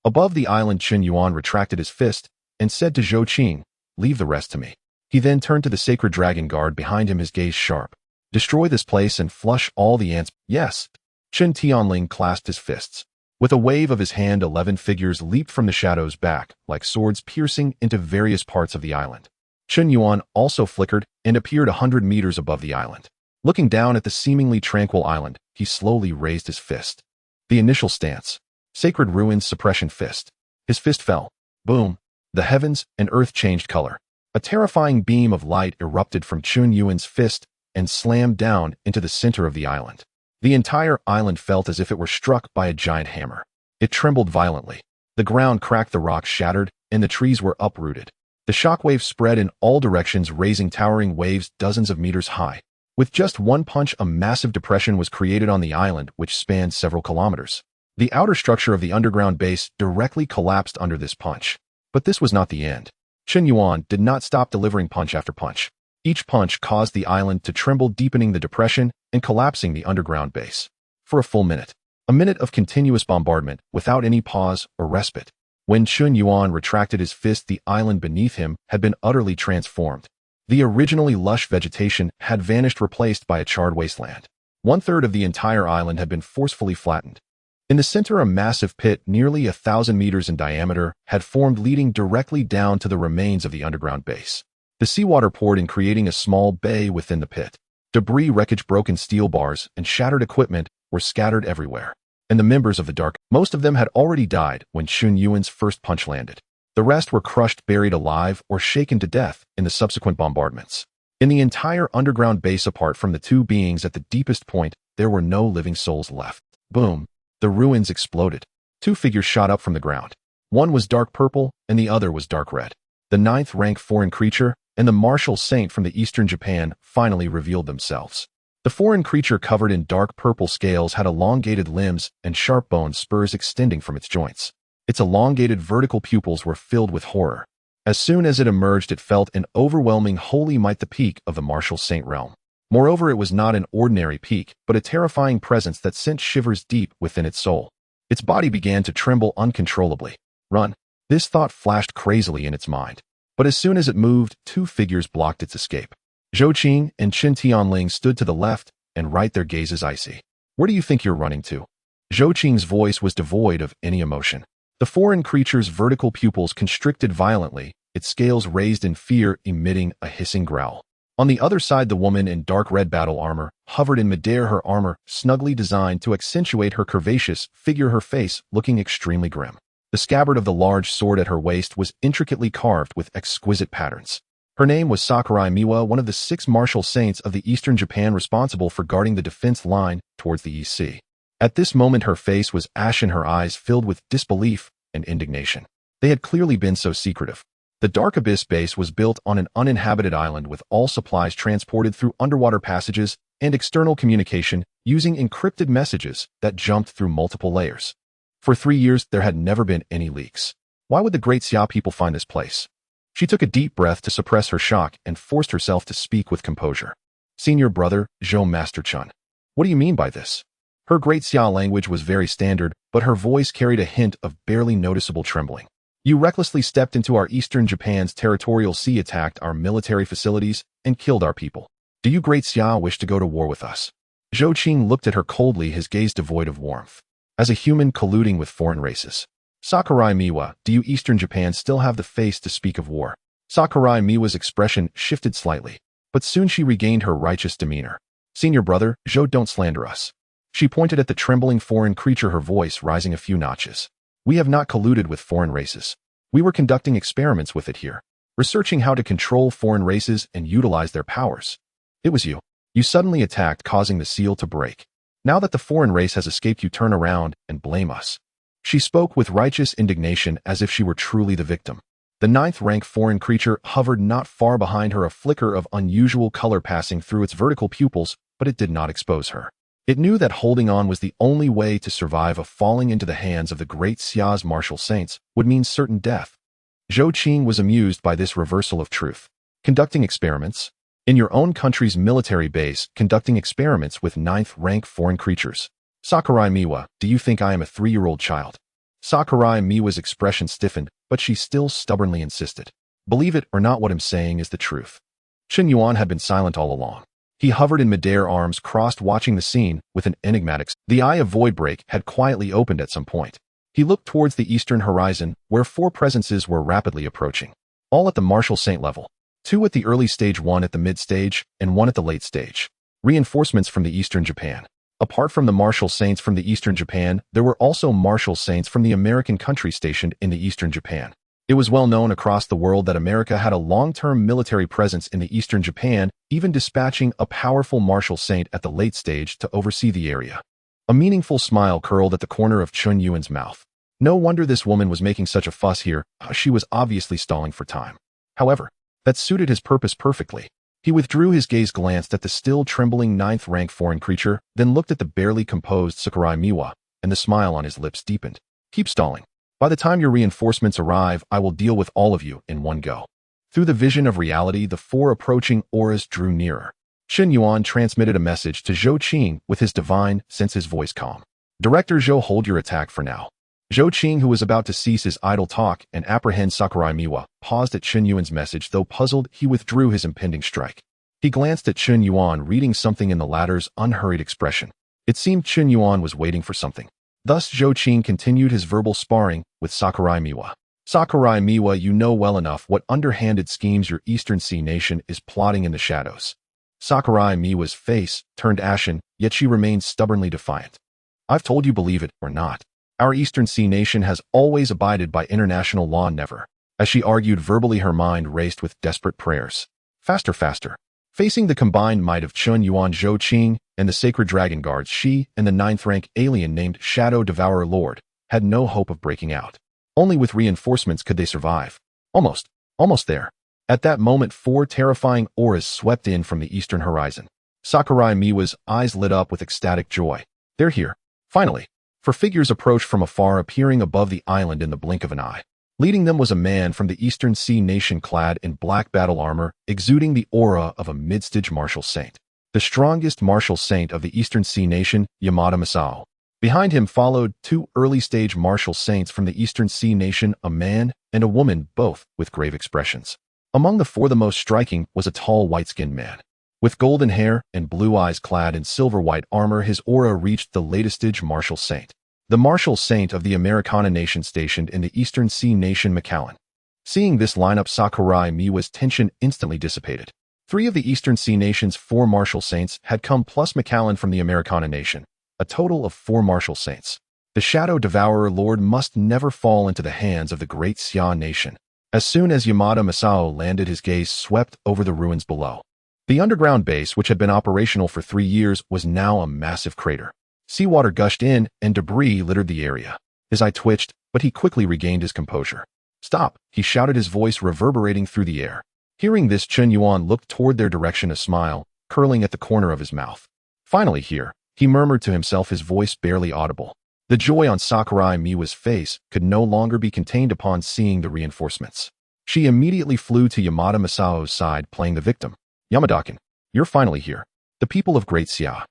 Above the island, Chen Yuan retracted his fist and said to Zhou Qing, "Leave the rest to me." He then turned to the sacred dragon guard behind him, his gaze sharp. "Destroy this place and flush all the ants." "Yes." Chen Tianling clasped his fists. With a wave of his hand, 11 figures leaped from the shadows back, like swords piercing into various parts of the island. Chen Yuan also flickered and appeared 100 meters above the island. Looking down at the seemingly tranquil island, he slowly raised his fist. The initial stance. Sacred Ruins Suppression Fist. His fist fell. Boom. The heavens and earth changed color. A terrifying beam of light erupted from Chen Yuan's fist and slammed down into the center of the island. The entire island felt as if it were struck by a giant hammer. It trembled violently. The ground cracked, the rocks shattered, and the trees were uprooted. The shockwave spread in all directions, raising towering waves dozens of meters high. With just one punch, a massive depression was created on the island, which spanned several kilometers. The outer structure of the underground base directly collapsed under this punch. But this was not the end. Chen Yuan did not stop delivering punch after punch. Each punch caused the island to tremble, deepening the depression and collapsing the underground base. For a full minute. A minute of continuous bombardment, without any pause or respite. When Chen Yuan retracted his fist, the island beneath him had been utterly transformed. The originally lush vegetation had vanished, replaced by a charred wasteland. 1/3 of the entire island had been forcefully flattened. In the center, a massive pit nearly 1,000 meters in diameter had formed, leading directly down to the remains of the underground base. The seawater poured in, creating a small bay within the pit. Debris, wreckage, broken steel bars, and shattered equipment were scattered everywhere. And the members of the Dark, most of them had already died when Chen Yuan's first punch landed. The rest were crushed, buried alive, or shaken to death in the subsequent bombardments. In the entire underground base, apart from the two beings at the deepest point, there were no living souls left. Boom. The ruins exploded. Two figures shot up from the ground. One was dark purple, and the other was dark red. The 9th rank foreign creature and the martial saint from the Eastern Japan finally revealed themselves. The foreign creature, covered in dark purple scales, had elongated limbs and sharp bone spurs extending from its joints. Its elongated vertical pupils were filled with horror. As soon as it emerged, it felt an overwhelming holy might, the peak of the martial saint realm. Moreover, it was not an ordinary peak, but a terrifying presence that sent shivers deep within its soul. Its body began to tremble uncontrollably. Run. This thought flashed crazily in its mind. But as soon as it moved, two figures blocked its escape. Zhou Qing and Qin Tianling stood to the left and right, their gazes icy. Where do you think you're running to? Zhou Qing's voice was devoid of any emotion. The foreign creature's vertical pupils constricted violently, its scales raised in fear, emitting a hissing growl. On the other side, the woman in dark red battle armor hovered in midair, her armor snugly designed to accentuate her curvaceous figure, her face looking extremely grim. The scabbard of the large sword at her waist was intricately carved with exquisite patterns. Her name was Sakurai Miwa, one of the 6 martial saints of the Eastern Japan responsible for guarding the defense line towards the East Sea. At this moment, her face was ashen, her eyes filled with disbelief and indignation. They had clearly been so secretive. The Dark Abyss base was built on an uninhabited island with all supplies transported through underwater passages and external communication using encrypted messages that jumped through multiple layers. For 3 years, there had never been any leaks. Why would the Great Xia people find this place? She took a deep breath to suppress her shock and forced herself to speak with composure. Senior brother, Zhou Master Chun. What do you mean by this? Her Great Xia language was very standard, but her voice carried a hint of barely noticeable trembling. You recklessly stepped into our Eastern Japan's territorial sea, attacked our military facilities, and killed our people. Do you, Great Xia, wish to go to war with us? Zhou Qing looked at her coldly, his gaze devoid of warmth. As a human colluding with foreign races. Sakurai Miwa, do you, Eastern Japan, still have the face to speak of war? Sakurai Miwa's expression shifted slightly, but soon she regained her righteous demeanor. Senior brother, Zhou, don't slander us. She pointed at the trembling foreign creature, her voice rising a few notches. We have not colluded with foreign races. We were conducting experiments with it here, researching how to control foreign races and utilize their powers. It was you. You suddenly attacked, causing the seal to break. Now that the foreign race has escaped, you turn around and blame us. She spoke with righteous indignation as if she were truly the victim. The 9th-rank foreign creature hovered not far behind her, a flicker of unusual color passing through its vertical pupils, but it did not expose her. It knew that holding on was the only way to survive. Falling into the hands of the Great Xia's martial saints would mean certain death. Zhou Qing was amused by this reversal of truth. Conducting experiments? In your own country's military base, conducting experiments with 9th-rank foreign creatures. Sakurai Miwa, do you think I am a 3-year-old child? Sakurai Miwa's expression stiffened, but she still stubbornly insisted. Believe it or not, what I'm saying is the truth. Chen Yuan had been silent all along. He hovered in midair, arms crossed, watching the scene with an enigmatic. The eye of Voidbreak had quietly opened at some point. He looked towards the eastern horizon, where 4 presences were rapidly approaching. All at the martial saint level. 2 at the early stage, 1 at the mid stage, and 1 at the late stage. Reinforcements from the Eastern Japan. Apart from the martial saints from the Eastern Japan, there were also martial saints from the American country stationed in the Eastern Japan. It was well known across the world that America had a long-term military presence in the Eastern Japan, even dispatching a powerful martial saint at the late stage to oversee the area. A meaningful smile curled at the corner of Chun Yuan's mouth. No wonder this woman was making such a fuss here. She was obviously stalling for time. However, that suited his purpose perfectly. He withdrew his gaze, glanced at the still trembling 9th-rank foreign creature, then looked at the barely composed Sakurai Miwa, and the smile on his lips deepened. Keep stalling. By the time your reinforcements arrive, I will deal with all of you in one go. Through the vision of reality, the 4 approaching auras drew nearer. Chen Yuan transmitted a message to Zhou Qing with his divine sense, his voice calm. Director Zhou, hold your attack for now. Zhou Qing, who was about to cease his idle talk and apprehend Sakurai Miwa, paused at Chen Yuan's message. Though puzzled, he withdrew his impending strike. He glanced at Chen Yuan, reading something in the latter's unhurried expression. It seemed Chen Yuan was waiting for something. Thus Zhou Qing continued his verbal sparring with Sakurai Miwa. Sakurai Miwa, you know well enough what underhanded schemes your Eastern Sea nation is plotting in the shadows. Sakurai Miwa's face turned ashen, yet she remained stubbornly defiant. I've told you, believe it or not. Our Eastern Sea nation has always abided by international law, never. As she argued verbally, her mind raced with desperate prayers. Faster, faster. Facing the combined might of Chun Yuan, Zhou Qing, and the Sacred Dragon Guards, she and the 9th-rank alien named Shadow Devourer Lord had no hope of breaking out. Only with reinforcements could they survive. Almost there. At that moment, 4 terrifying auras swept in from the eastern horizon. Sakurai Miwa's eyes lit up with ecstatic joy. They're here. Finally. 4 figures approached from afar, appearing above the island in the blink of an eye. Leading them was a man from the Eastern Sea nation clad in black battle armor, exuding the aura of a mid-stage martial saint. the strongest martial saint of the Eastern Sea nation, Yamada Masao. Behind him followed two early-stage martial saints from the Eastern Sea nation, a man and a woman, both with grave expressions. Among the four, the most striking was a tall, white-skinned man. With golden hair and blue eyes clad in silver-white armor, his aura reached the latest-stage martial saint. The martial saint of the Americana nation stationed in the Eastern Sea nation, Macallan. Seeing this lineup, Sakurai Miwa's tension instantly dissipated. 3 of the Eastern Sea nation's 4 martial saints had come, plus Macallan from the Americana nation. A total of 4 martial saints. The Shadow Devourer Lord must never fall into the hands of the Great Xia nation. As soon as Yamada Masao landed, his gaze swept over the ruins below. The underground base, which had been operational for 3 years, was now a massive crater. Seawater gushed in, and debris littered the area. His eye twitched, but he quickly regained his composure. "Stop!" he shouted, his voice reverberating through the air. Hearing this, Chen Yuan looked toward their direction, a smile curling at the corner of his mouth. "Finally here," he murmured to himself, his voice barely audible. The joy on Sakurai Miwa's face could no longer be contained upon seeing the reinforcements. She immediately flew to Yamada Masao's side, playing the victim. "Yamada-kun, you're finally here. The people of Great Xia."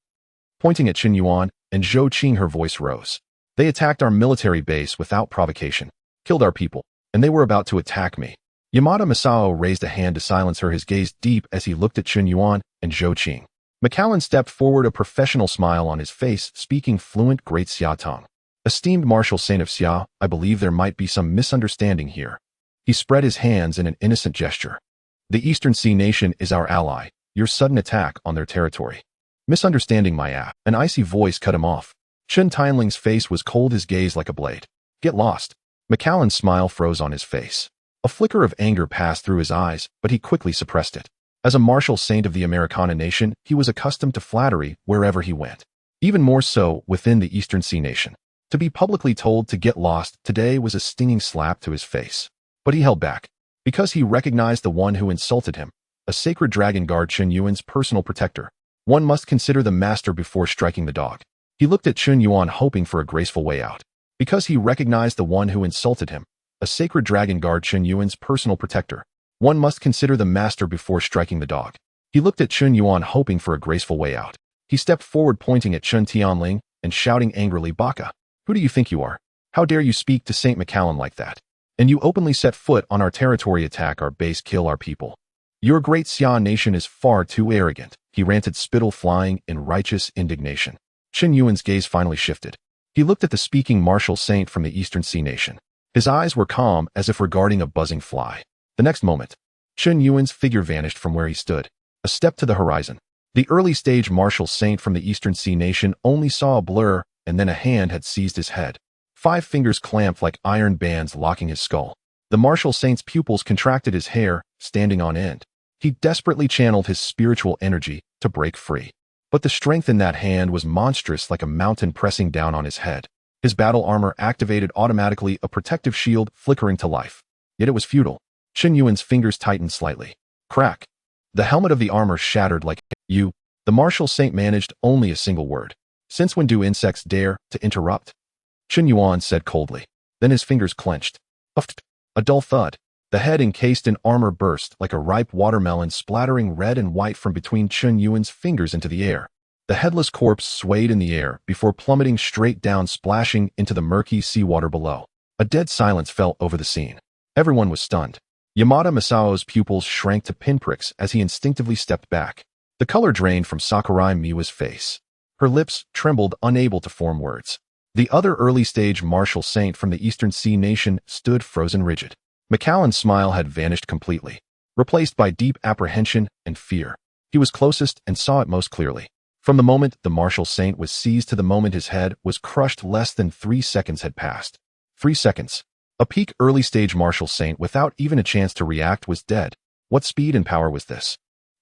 Pointing at Chen Yuan and Zhou Qing, her voice rose. "They attacked our military base without provocation, killed our people, and they were about to attack me." Yamada Masao raised a hand to silence her, his gaze deep as he looked at Chen Yuan and Zhou Qing. Macallan stepped forward, a professional smile on his face, speaking fluent Great Xia tongue. "Esteemed martial saint of Xia, I believe there might be some misunderstanding here." He spread his hands in an innocent gesture. "The Eastern Sea nation is our ally. Your sudden attack on their territory." "Misunderstanding my ass." An icy voice cut him off. Chen Tianling's face was cold, his gaze like a blade. "Get lost." Macallan's smile froze on his face. A flicker of anger passed through his eyes, but he quickly suppressed it. As a martial saint of the Americana nation, he was accustomed to flattery wherever he went. Even more so within the Eastern Sea nation. To be publicly told to get lost today was a stinging slap to his face. But he held back, because he recognized the one who insulted him, a sacred dragon guard, Chen Yuan's personal protector. One must consider the master before striking the dog. He looked at Chen Yuan, hoping for a graceful way out. Because he recognized the one who insulted him, a sacred dragon guard, Chen Yuan's personal protector. One must consider the master before striking the dog. He looked at Chen Yuan, hoping for a graceful way out. He stepped forward, pointing at Chen Tianling and shouting angrily, "Baka! Who do you think you are? How dare you speak to Saint Macallan like that? And you openly set foot on our territory, attack our base, kill our people. Your Great Xia nation is far too arrogant," he ranted, spittle flying in righteous indignation. Chen Yuan's gaze finally shifted. He looked at the speaking martial saint from the Eastern Sea nation. His eyes were calm, as if regarding a buzzing fly. The next moment, Chen Yuan's figure vanished from where he stood, a step to the horizon. The early-stage martial saint from the Eastern Sea nation only saw a blur, and then a hand had seized his head. 5 fingers clamped like iron bands, locking his skull. The martial saint's pupils contracted, his hair standing on end. He desperately channeled his spiritual energy to break free. But the strength in that hand was monstrous, like a mountain pressing down on his head. His battle armor activated automatically, a protective shield flickering to life. Yet it was futile. Chen Yuan's fingers tightened slightly. Crack. The helmet of the armor shattered like, "You." The martial saint managed only a single word. "Since when do insects dare to interrupt?" Chen Yuan said coldly. Then his fingers clenched. Uft. A dull thud. The head encased in armor burst like a ripe watermelon, splattering red and white from between Chen Yuan's fingers into the air. The headless corpse swayed in the air before plummeting straight down, splashing into the murky seawater below. A dead silence fell over the scene. Everyone was stunned. Yamada Masao's pupils shrank to pinpricks as he instinctively stepped back. The color drained from Sakurai Miwa's face. Her lips trembled, unable to form words. The other early-stage martial saint from the Eastern Sea nation stood frozen rigid. Macallan's smile had vanished completely, replaced by deep apprehension and fear. He was closest and saw it most clearly. From the moment the martial saint was seized to the moment his head was crushed, less than 3 seconds had passed. 3 seconds. A peak early-stage martial saint, without even a chance to react, was dead. What speed and power was this?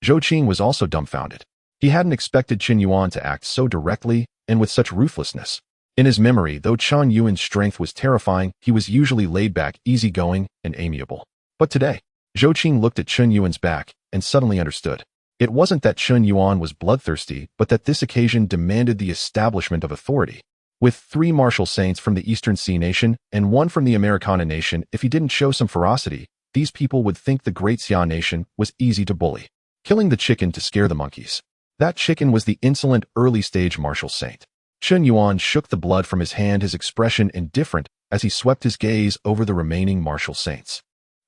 Zhou Qing was also dumbfounded. He hadn't expected Chen Yuan to act so directly and with such ruthlessness. In his memory, though Chen Yuan's strength was terrifying, he was usually laid-back, easygoing, and amiable. But today, Zhou Qing looked at Chen Yuan's back and suddenly understood. It wasn't that Chen Yuan was bloodthirsty, but that this occasion demanded the establishment of authority. With 3 martial saints from the Eastern Sea nation and 1 from the Americana nation, if he didn't show some ferocity, these people would think the Great Xia nation was easy to bully. Killing the chicken to scare the monkeys. That chicken was the insolent early-stage martial saint. Chen Yuan shook the blood from his hand, his expression indifferent as he swept his gaze over the remaining martial saints.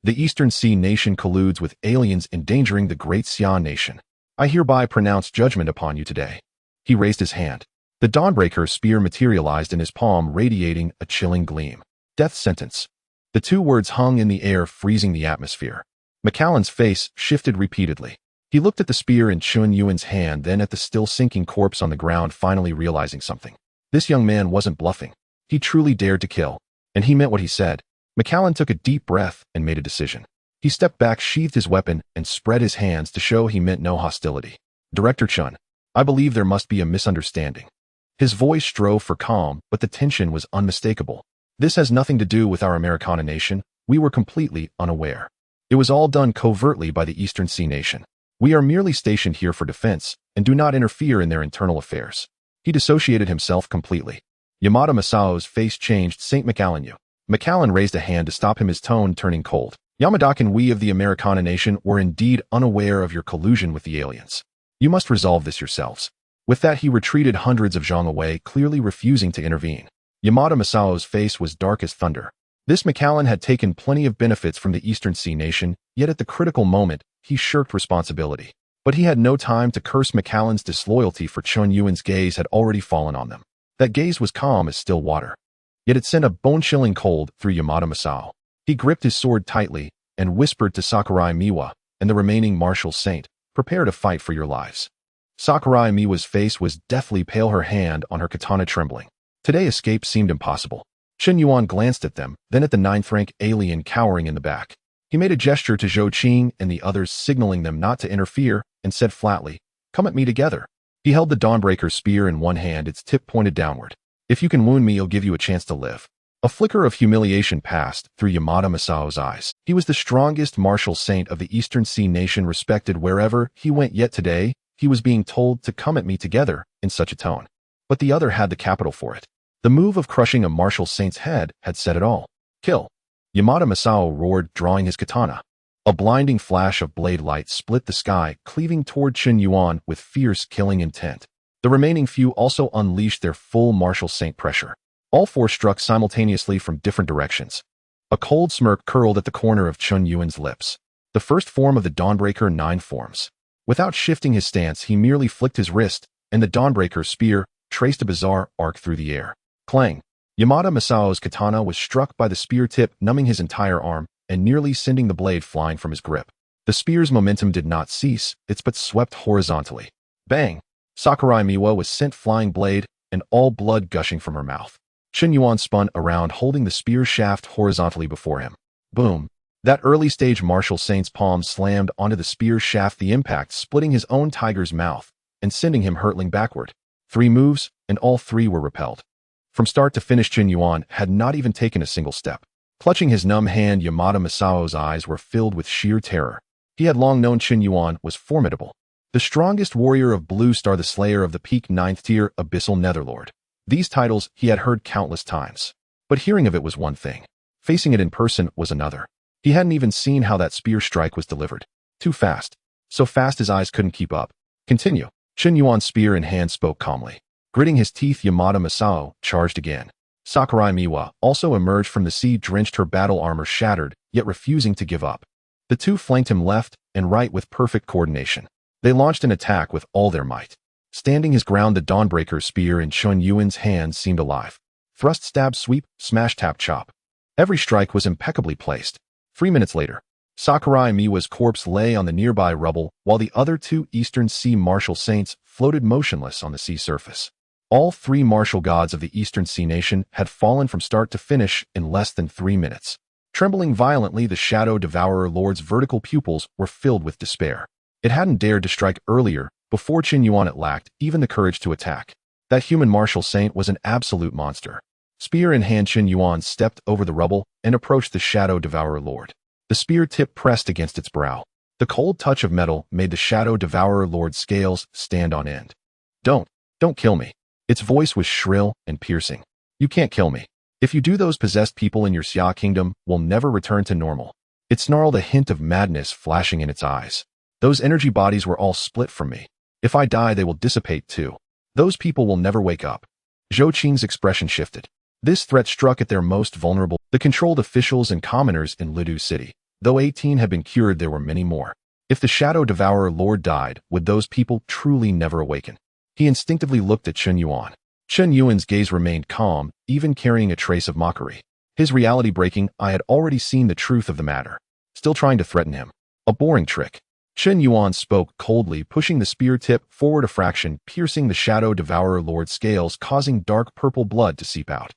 The Eastern Sea nation colludes with aliens endangering the great Xia nation. I hereby pronounce judgment upon you today. He raised his hand. The Dawnbreaker's spear materialized in his palm, radiating a chilling gleam. Death sentence. The two words hung in the air, freezing the atmosphere. McAllen's face shifted repeatedly. He looked at the spear in Chen Yuan's hand, then at the still sinking corpse on the ground, finally realizing something. This young man wasn't bluffing. He truly dared to kill, and he meant what he said. McAllen took a deep breath and made a decision. He stepped back, sheathed his weapon, and spread his hands to show he meant no hostility. Director Chen, I believe there must be a misunderstanding. His voice strove for calm, but the tension was unmistakable. This has nothing to do with our Americana nation. We were completely unaware. It was all done covertly by the Eastern Sea nation. We are merely stationed here for defense and do not interfere in their internal affairs. He dissociated himself completely. Yamada Masao's face changed. St. McAllen, you. McAllen raised a hand to stop him, his tone turning cold. Yamada-kun, we of the Americana nation were indeed unaware of your collusion with the aliens. You must resolve this yourselves. With that, he retreated hundreds of zhang away, clearly refusing to intervene. Yamada Masao's face was dark as thunder. This McAllen had taken plenty of benefits from the Eastern Sea nation, yet at the critical moment, he shirked responsibility. But he had no time to curse McAllen's disloyalty, for Chen Yuan's gaze had already fallen on them. That gaze was calm as still water. Yet it sent a bone-chilling cold through Yamada Masao. He gripped his sword tightly and whispered to Sakurai Miwa and the remaining martial saint, prepare to fight for your lives. Sakurai Miwa's face was deathly pale, her hand on her katana trembling. Today escape seemed impossible. Chen Yuan glanced at them, then at the ninth-rank alien cowering in the back. He made a gesture to Zhou Qing and the others, signaling them not to interfere, and said flatly, come at me together. He held the Dawnbreaker's spear in one hand, its tip pointed downward. If you can wound me, I'll give you a chance to live. A flicker of humiliation passed through Yamada Masao's eyes. He was the strongest martial saint of the Eastern Sea nation, respected wherever he went, yet today, he was being told to come at me together in such a tone. But the other had the capital for it. The move of crushing a martial saint's head had said it all. Kill. Yamada Masao roared, drawing his katana. A blinding flash of blade light split the sky, cleaving toward Chen Yuan with fierce killing intent. The remaining few also unleashed their full martial saint pressure. All four struck simultaneously from different directions. A cold smirk curled at the corner of Chen Yuan's lips. The first form of the Dawnbreaker, 9 forms. Without shifting his stance, he merely flicked his wrist, and the Dawnbreaker's spear traced a bizarre arc through the air. Clang! Yamada Masao's katana was struck by the spear tip, numbing his entire arm and nearly sending the blade flying from his grip. The spear's momentum did not cease, but swept horizontally. Bang! Sakurai Miwa was sent flying, blade and all blood gushing from her mouth. Chen Yuan spun around, holding the spear shaft horizontally before him. Boom! That early-stage martial saint's palm slammed onto the spear shaft, the impact splitting his own tiger's mouth and sending him hurtling backward. 3 moves, and all 3 were repelled. From start to finish, Chen Yuan had not even taken a single step. Clutching his numb hand, Yamada Masao's eyes were filled with sheer terror. He had long known Chen Yuan was formidable. The strongest warrior of Blue Star, the slayer of the peak 9th tier Abyssal Netherlord. These titles he had heard countless times. But hearing of it was one thing. Facing it in person was another. He hadn't even seen how that spear strike was delivered. Too fast. So fast his eyes couldn't keep up. Continue. Chen Yuan's spear in hand spoke calmly. Gritting his teeth, Yamada Masao charged again. Sakurai Miwa also emerged from the sea, drenched, her battle armor shattered, yet refusing to give up. The two flanked him left and right with perfect coordination. They launched an attack with all their might. Standing his ground, the Dawnbreaker's spear in Chen Yuan's hand seemed alive. Thrust, stab, sweep, smash, tap, chop. Every strike was impeccably placed. 3 minutes later, Sakurai Miwa's corpse lay on the nearby rubble, while the other 2 Eastern Sea martial saints floated motionless on the sea surface. All 3 martial gods of the Eastern Sea nation had fallen from start to finish in less than 3 minutes. Trembling violently, the Shadow Devourer Lord's vertical pupils were filled with despair. It hadn't dared to strike earlier. Before Chen Yuan, it lacked even the courage to attack. That human martial saint was an absolute monster. Spear in hand, Chen Yuan stepped over the rubble and approached the Shadow Devourer Lord. The spear tip pressed against its brow. The cold touch of metal made the Shadow Devourer Lord's scales stand on end. Don't kill me. Its voice was shrill and piercing. You can't kill me. If you do, those possessed people in your Xia kingdom will never return to normal. It snarled, a hint of madness flashing in its eyes. Those energy bodies were all split from me. If I die, they will dissipate too. Those people will never wake up. Zhou Qing's expression shifted. This threat struck at their most vulnerable, the controlled officials and commoners in Lidu City. Though 18 had been cured, there were many more. If the Shadow Devourer Lord died, would those people truly never awaken? He instinctively looked at Chen Yuan. Chen Yuan's gaze remained calm, even carrying a trace of mockery. His reality breaking, I had already seen the truth of the matter. Still trying to threaten him. A boring trick. Chen Yuan spoke coldly, pushing the spear tip forward a fraction, piercing the Shadow Devourer Lord's scales, causing dark purple blood to seep out.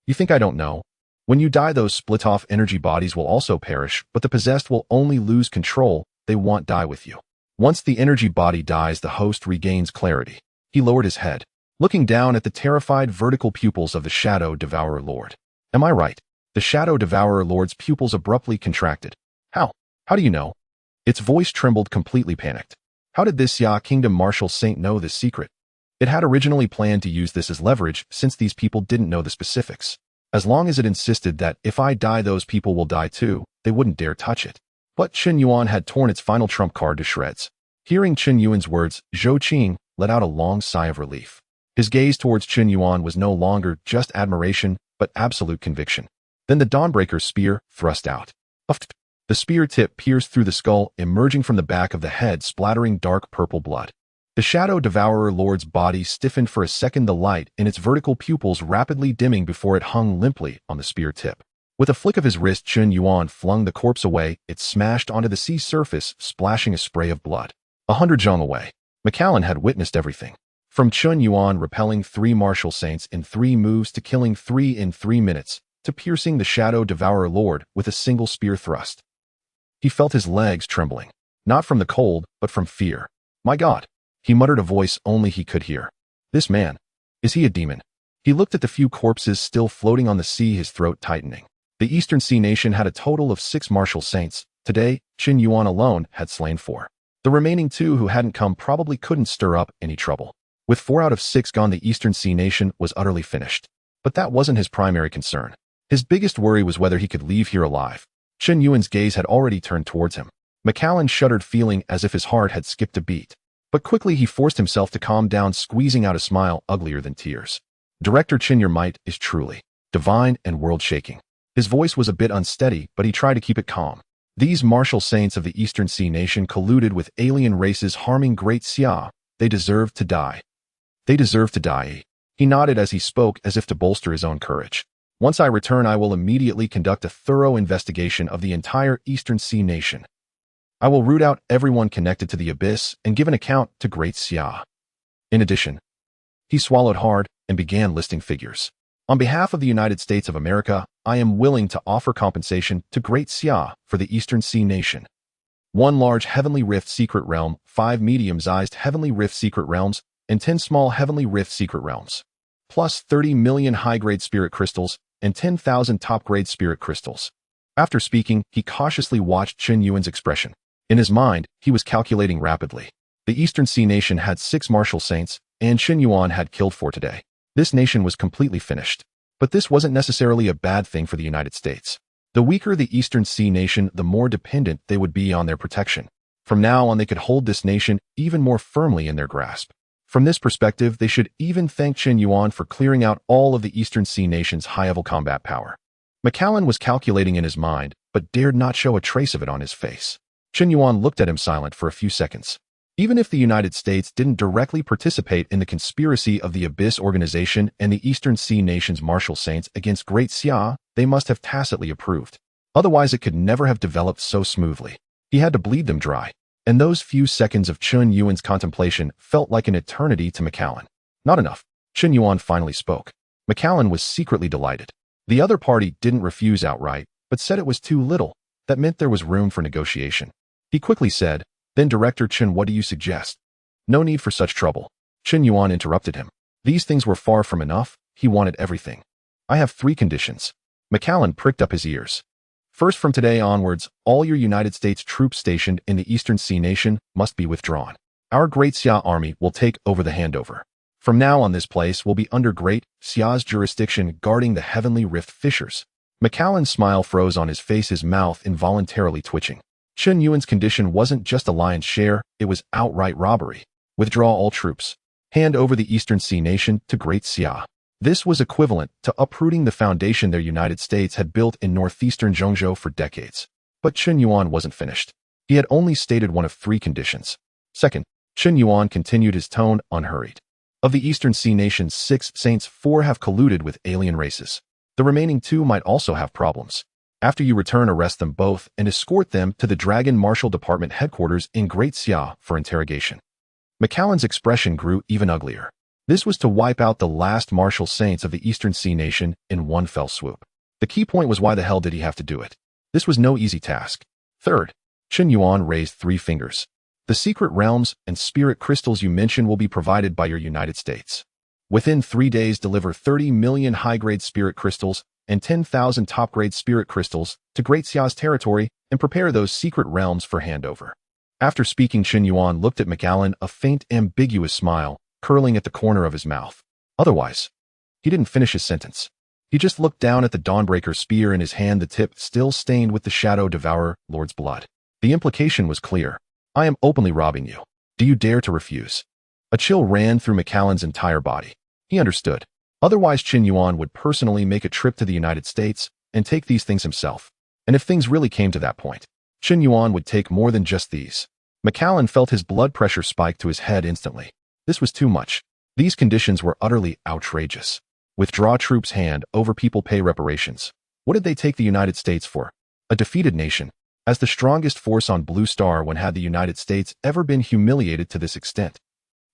You think I don't know? When you die, those split-off energy bodies will also perish, but the possessed will only lose control. They won't die with you. Once the energy body dies, the host regains clarity. He lowered his head, looking down at the terrified vertical pupils of the Shadow Devourer Lord. Am I right? The Shadow Devourer Lord's pupils abruptly contracted. How? How do you know? Its voice trembled, completely panicked. How did this Xia Kingdom Martial Saint know this secret? It had originally planned to use this as leverage, since these people didn't know the specifics. As long as it insisted that if I die, those people will die too, they wouldn't dare touch it. But Chen Yuan had torn its final trump card to shreds. Hearing Chen Yuan's words, Zhou Qing let out a long sigh of relief. His gaze towards Chen Yuan was no longer just admiration, but absolute conviction. Then the Dawnbreaker's spear thrust out. The spear tip pierced through the skull, emerging from the back of the head, splattering dark purple blood. The Shadow Devourer Lord's body stiffened for a second, the light in its vertical pupils rapidly dimming before it hung limply on the spear tip. With a flick of his wrist, Chen Yuan flung the corpse away. It smashed onto the sea surface, splashing a spray of blood. 100 zhang away. Macallan had witnessed everything. From Chen Yuan repelling 3 martial saints in 3 moves to killing 3 in 3 minutes, to piercing the Shadow Devourer Lord with a single spear thrust. He felt his legs trembling, not from the cold, but from fear. My God, he muttered, a voice only he could hear. This man, is he a demon? He looked at the few corpses still floating on the sea, his throat tightening. The Eastern Sea Nation had a total of 6 martial saints. Today, Chen Yuan alone had slain 4. The remaining 2 who hadn't come probably couldn't stir up any trouble. With 4 out of 6 gone, the Eastern Sea Nation was utterly finished. But that wasn't his primary concern. His biggest worry was whether he could leave here alive. Chen Yuan's gaze had already turned towards him. Macallan shuddered, feeling as if his heart had skipped a beat. But quickly he forced himself to calm down, squeezing out a smile uglier than tears. Director Chen, your might is truly divine and world-shaking. His voice was a bit unsteady, but he tried to keep it calm. These martial saints of the Eastern Sea Nation colluded with alien races, harming Great Xia. They deserved to die. They deserve to die. He nodded as he spoke, as if to bolster his own courage. Once I return, I will immediately conduct a thorough investigation of the entire Eastern Sea Nation. I will root out everyone connected to the Abyss and give an account to Great Xia. In addition, he swallowed hard and began listing figures. On behalf of the United States of America, I am willing to offer compensation to Great Xia for the Eastern Sea Nation. 1 large Heavenly Rift Secret Realm, 5 medium-sized Heavenly Rift Secret Realms, and 10 small Heavenly Rift Secret Realms. Plus 30 million high-grade Spirit Crystals and 10,000 top-grade Spirit Crystals. After speaking, he cautiously watched Chen Yuan's expression. In his mind, he was calculating rapidly. The Eastern Sea Nation had 6 martial saints, and Chen Yuan had killed 4 today. This nation was completely finished. But this wasn't necessarily a bad thing for the United States. The weaker the Eastern Sea Nation, the more dependent they would be on their protection. From now on, they could hold this nation even more firmly in their grasp. From this perspective, they should even thank Chen Yuan for clearing out all of the Eastern Sea Nation's high-level combat power. Macallan was calculating in his mind, but dared not show a trace of it on his face. Chen Yuan looked at him silent for a few seconds. Even if the United States didn't directly participate in the conspiracy of the Abyss Organization and the Eastern Sea Nation's martial saints against Great Xia, they must have tacitly approved. Otherwise, it could never have developed so smoothly. He had to bleed them dry. And those few seconds of Chen Yuan's contemplation felt like an eternity to Macallan. Not enough. Chen Yuan finally spoke. Macallan was secretly delighted. The other party didn't refuse outright, but said it was too little. That meant there was room for negotiation. He quickly said, "Then Director Chen, what do you suggest?" "No need for such trouble." Chen Yuan interrupted him. These things were far from enough. He wanted everything. "I have 3 conditions." Macallan pricked up his ears. "First, from today onwards, all your United States troops stationed in the Eastern Sea Nation must be withdrawn. Our Great Xia army will take over the handover. From now on, this place will be under Great Xia's jurisdiction, guarding the Heavenly Rift fissures." Macallan's smile froze on his face, his mouth involuntarily twitching. Chen Yuan's condition wasn't just a lion's share, it was outright robbery. Withdraw all troops. Hand over the Eastern Sea nation to Great Xia. This was equivalent to uprooting the foundation their United States had built in northeastern Zhongzhou for decades. But Chen Yuan wasn't finished. He had only stated one of three conditions. Second, Chen Yuan continued his tone unhurried. Of the Eastern Sea nation's 6 saints, 4 have colluded with alien races. The remaining 2 might also have problems. After you return, arrest them both and escort them to the Dragon Marshal Department headquarters in Great Xia for interrogation. McAllen's expression grew even uglier. This was to wipe out the last martial saints of the Eastern Sea nation in one fell swoop. The key point was, why the hell did he have to do it? This was no easy task. Third, Chen Yuan raised 3 fingers. The secret realms and spirit crystals you mentioned will be provided by your United States. Within 3 days, deliver 30 million high-grade spirit crystals and 10,000 top-grade spirit crystals to Great Xia's territory and prepare those secret realms for handover. After speaking, Chen Yuan looked at McAllen, a faint, ambiguous smile curling at the corner of his mouth. Otherwise, he didn't finish his sentence. He just looked down at the Dawnbreaker spear in his hand, the tip still stained with the Shadow Devourer Lord's blood. The implication was clear. I am openly robbing you. Do you dare to refuse? A chill ran through McAllen's entire body. He understood. Otherwise, Chen Yuan would personally make a trip to the United States and take these things himself. And if things really came to that point, Chen Yuan would take more than just these. McAllen felt his blood pressure spike to his head instantly. This was too much. These conditions were utterly outrageous. Withdraw troops, hand over people, pay reparations. What did they take the United States for? A defeated nation. As the strongest force on Blue Star, when had the United States ever been humiliated to this extent?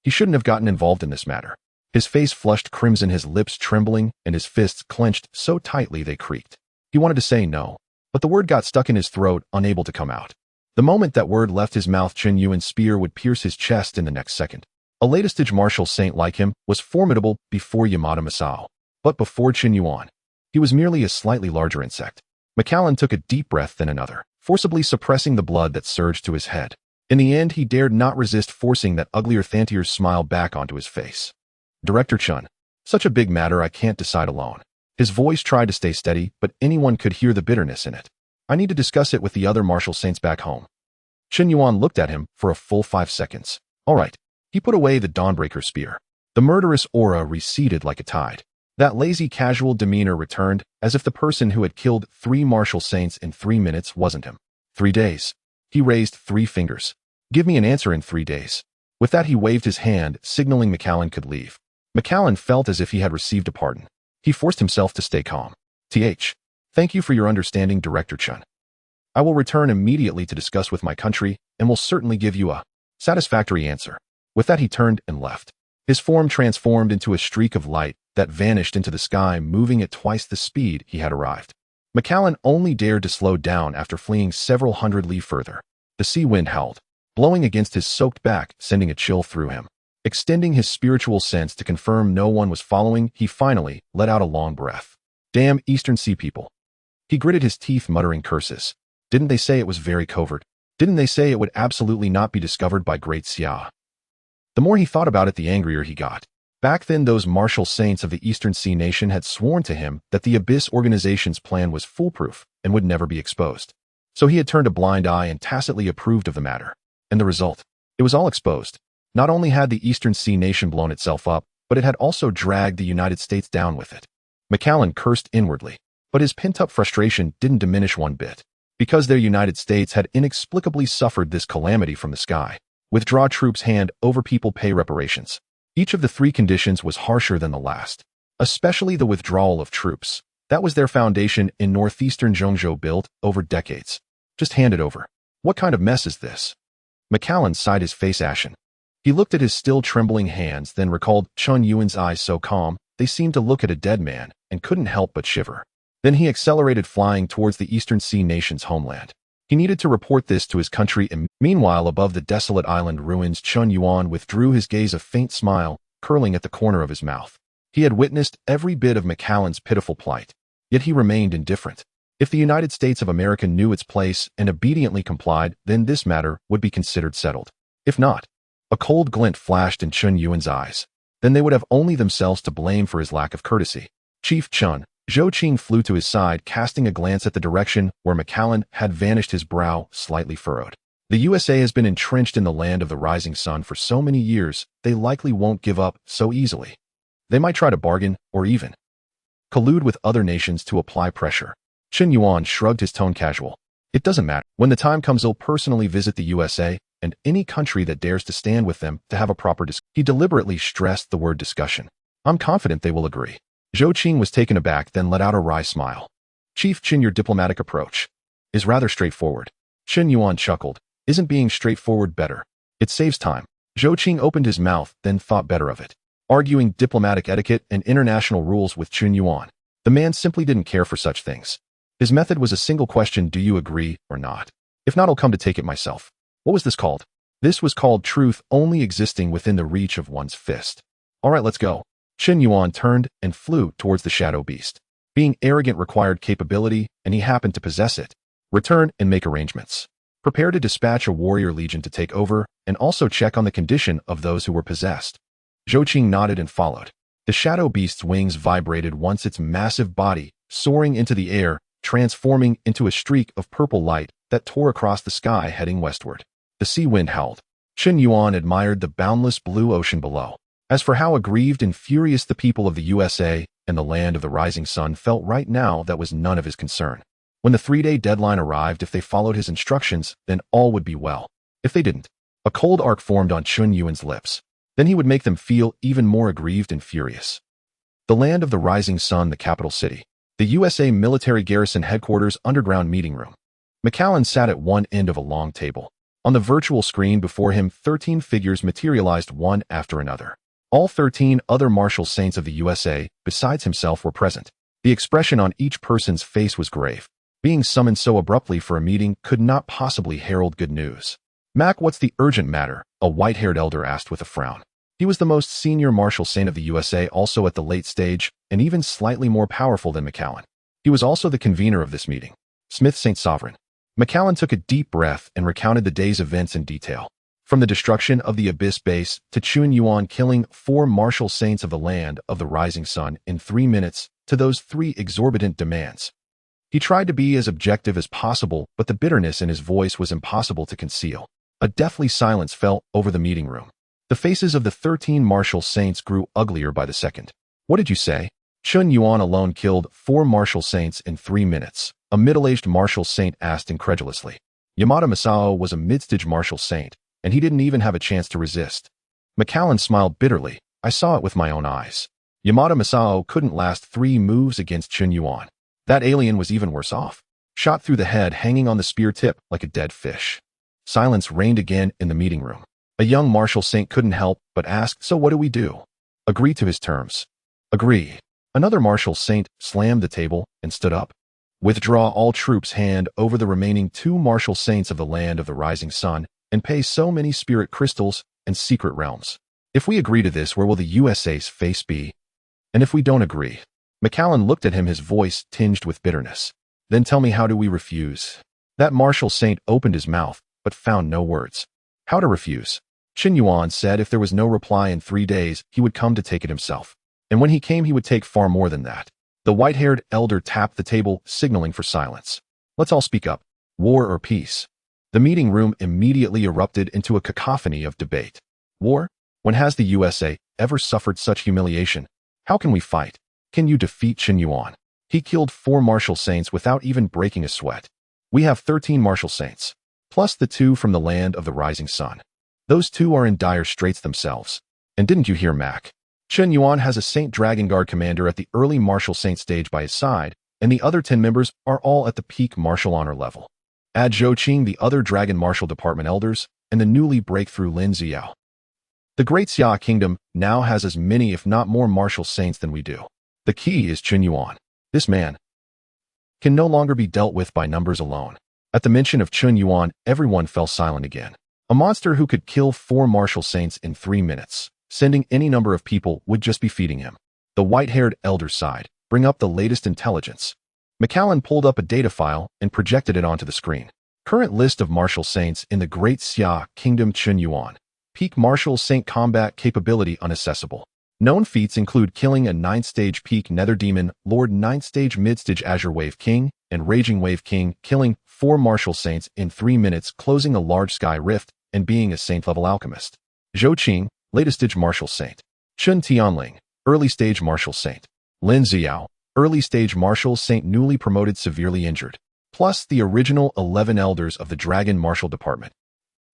He shouldn't have gotten involved in this matter. His face flushed crimson, his lips trembling, and his fists clenched so tightly they creaked. He wanted to say no, but the word got stuck in his throat, unable to come out. The moment that word left his mouth, Chen Yuan's spear would pierce his chest in the next second. A late-stage martial saint like him was formidable before Yamada Masao. But before Chen Yuan, he was merely a slightly larger insect. McAllen took a deep breath, then another, forcibly suppressing the blood that surged to his head. In the end, he dared not resist forcing that uglier Thantier's smile back onto his face. Director Chun, such a big matter, I can't decide alone. His voice tried to stay steady, but anyone could hear the bitterness in it. I need to discuss it with the other martial saints back home. Chen Yuan looked at him for a full 5 seconds. All right. He put away the Dawnbreaker spear. The murderous aura receded like a tide. That lazy, casual demeanor returned, as if the person who had killed 3 martial saints in 3 minutes wasn't him. 3 days. He raised 3 fingers. Give me an answer in 3 days. With that, he waved his hand, signaling McAllen could leave. McAllen felt as if he had received a pardon. He forced himself to stay calm. Thank you for your understanding, Director Chun. I will return immediately to discuss with my country, and will certainly give you a satisfactory answer. With that, he turned and left. His form transformed into a streak of light that vanished into the sky, moving at twice the speed he had arrived. McAllen only dared to slow down after fleeing several hundred li further. The sea wind howled, blowing against his soaked back, sending a chill through him. Extending his spiritual sense to confirm no one was following, he finally let out a long breath. Damn Eastern Sea people. He gritted his teeth, muttering curses. Didn't they say it was very covert? Didn't they say it would absolutely not be discovered by Great Xia? The more he thought about it, the angrier he got. Back then, those martial saints of the Eastern Sea nation had sworn to him that the Abyss organization's plan was foolproof and would never be exposed. So he had turned a blind eye and tacitly approved of the matter. And the result? It was all exposed. Not only had the Eastern Sea nation blown itself up, but it had also dragged the United States down with it. McAllen cursed inwardly, but his pent-up frustration didn't diminish one bit. Because their United States had inexplicably suffered this calamity from the sky. Withdraw troops, hand over people, pay reparations. Each of the 3 conditions was harsher than the last, especially the withdrawal of troops. That was their foundation in northeastern Zhongzhou, built over decades. Just hand it over. What kind of mess is this? McAllen sighed, his face ashen. He looked at his still trembling hands, then recalled Chen Yuan's eyes so calm, they seemed to look at a dead man, and couldn't help but shiver. Then he accelerated, flying towards the Eastern Sea nation's homeland. He needed to report this to his country, and meanwhile, above the desolate island ruins, Chen Yuan withdrew his gaze, a faint smile curling at the corner of his mouth. He had witnessed every bit of McAllen's pitiful plight, yet he remained indifferent. If the United States of America knew its place and obediently complied, then this matter would be considered settled. If not, a cold glint flashed in Chen Yuan's eyes. Then they would have only themselves to blame for his lack of courtesy. Chief Chun, Zhou Qing flew to his side, casting a glance at the direction where McAllen had vanished, his brow slightly furrowed. The USA has been entrenched in the land of the rising sun for so many years, they likely won't give up so easily. They might try to bargain, or even collude with other nations to apply pressure. Chen Yuan shrugged his tone casual. It doesn't matter. When the time comes, he'll personally visit the USA and any country that dares to stand with them to have a proper discussion. He deliberately stressed the word discussion. I'm confident they will agree. Zhou Qing was taken aback, then let out a wry smile. Chief Chen, your diplomatic approach is rather straightforward. Chen Yuan chuckled. Isn't being straightforward better? It saves time. Zhou Qing opened his mouth, then thought better of it. Arguing diplomatic etiquette and international rules with Chen Yuan. The man simply didn't care for such things. His method was a single question: do you agree or not? If not, I'll come to take it myself. What was this called? This was called truth only existing within the reach of one's fist. All right, let's go. Chen Yuan turned and flew towards the shadow beast. Being arrogant required capability, and he happened to possess it. Return and make arrangements. Prepare to dispatch a warrior legion to take over, and also check on the condition of those who were possessed. Zhou Qing nodded and followed. The shadow beast's wings vibrated once its massive body, soaring into the air, transforming into a streak of purple light that tore across the sky heading westward. The sea wind howled. Chen Yuan admired the boundless blue ocean below. As for how aggrieved and furious the people of the USA and the land of the rising sun felt right now, that was none of his concern. When the 3-day deadline arrived, if they followed his instructions, then all would be well. If they didn't, a cold arc formed on Chen Yuan's lips. Then he would make them feel even more aggrieved and furious. The land of the rising sun, the capital city. The USA military garrison headquarters underground meeting room. McAllen sat at one end of a long table. On the virtual screen before him, 13 figures materialized one after another. All 13 other martial saints of the USA, besides himself, were present. The expression on each person's face was grave. Being summoned so abruptly for a meeting could not possibly herald good news. Mac, what's the urgent matter? A white-haired elder asked with a frown. He was the most senior martial saint of the USA, also at the late stage, and even slightly more powerful than McAllen. He was also the convener of this meeting. Smith, Saint Sovereign. McAllen took a deep breath and recounted the day's events in detail. From the destruction of the Abyss base to Chen Yuan killing 4 martial saints of the land of the rising sun in 3 minutes, to those 3 exorbitant demands. He tried to be as objective as possible, but the bitterness in his voice was impossible to conceal. A deathly silence fell over the meeting room. The faces of the 13 martial saints grew uglier by the second. What did you say? Chen Yuan alone killed 4 martial saints in 3 minutes, a middle-aged martial saint asked incredulously. Yamada Masao was a mid-stage martial saint, and he didn't even have a chance to resist. McAllen smiled bitterly. I saw it with my own eyes. Yamada Masao couldn't last 3 moves against Chen Yuan. That alien was even worse off. Shot through the head, hanging on the spear tip like a dead fish. Silence reigned again in the meeting room. A young martial saint couldn't help but ask, so what do we do? Agree to his terms. Agree. Another martial saint slammed the table and stood up. Withdraw all troops, hand over the remaining 2 martial saints of the land of the rising sun, and pay so many spirit crystals and secret realms. If we agree to this, where will the USA's face be? And if we don't agree? McAllen looked at him, his voice tinged with bitterness. Then tell me, how do we refuse? That martial saint opened his mouth, but found no words. How to refuse? Chen Yuan said if there was no reply in 3 days, he would come to take it himself. And when he came, he would take far more than that. The white-haired elder tapped the table, signaling for silence. Let's all speak up. War or peace? The meeting room immediately erupted into a cacophony of debate. War? When has the USA ever suffered such humiliation? How can we fight? Can you defeat Chen Yuan? He killed 4 martial saints without even breaking a sweat. We have 13 martial saints, plus the 2 from the land of the rising sun. Those 2 are in dire straits themselves. And didn't you hear Mac? Chen Yuan has a Saint Dragon Guard commander at the early martial saint stage by his side, and the other 10 members are all at the peak martial honor level. Add Zhou Qing, the other Dragon Martial Department elders, and the newly breakthrough Lin Ziao. The Great Xia Kingdom now has as many, if not more, martial saints than we do. The key is Chen Yuan. This man can no longer be dealt with by numbers alone. At the mention of Chen Yuan, everyone fell silent again. A monster who could kill 4 martial saints in 3 minutes. Sending any number of people would just be feeding him. The white-haired elder sighed. Bring up the latest intelligence. McAllen pulled up a data file and projected it onto the screen. Current list of martial saints in the Great Xia Kingdom: Chen Yuan. Peak martial saint combat capability unaccessible. Known feats include killing a 9th stage peak nether demon, Lord 9th stage mid-stage Azure Wave King, and Raging Wave King, killing 4 martial saints in 3 minutes, closing a large sky rift and being a saint-level alchemist. Zhou Qing, latest-stage martial saint. Chun Tianling, early-stage martial saint. Lin Xiao, early-stage martial saint newly promoted, severely injured. Plus the original 11 elders of the Dragon Martial Department.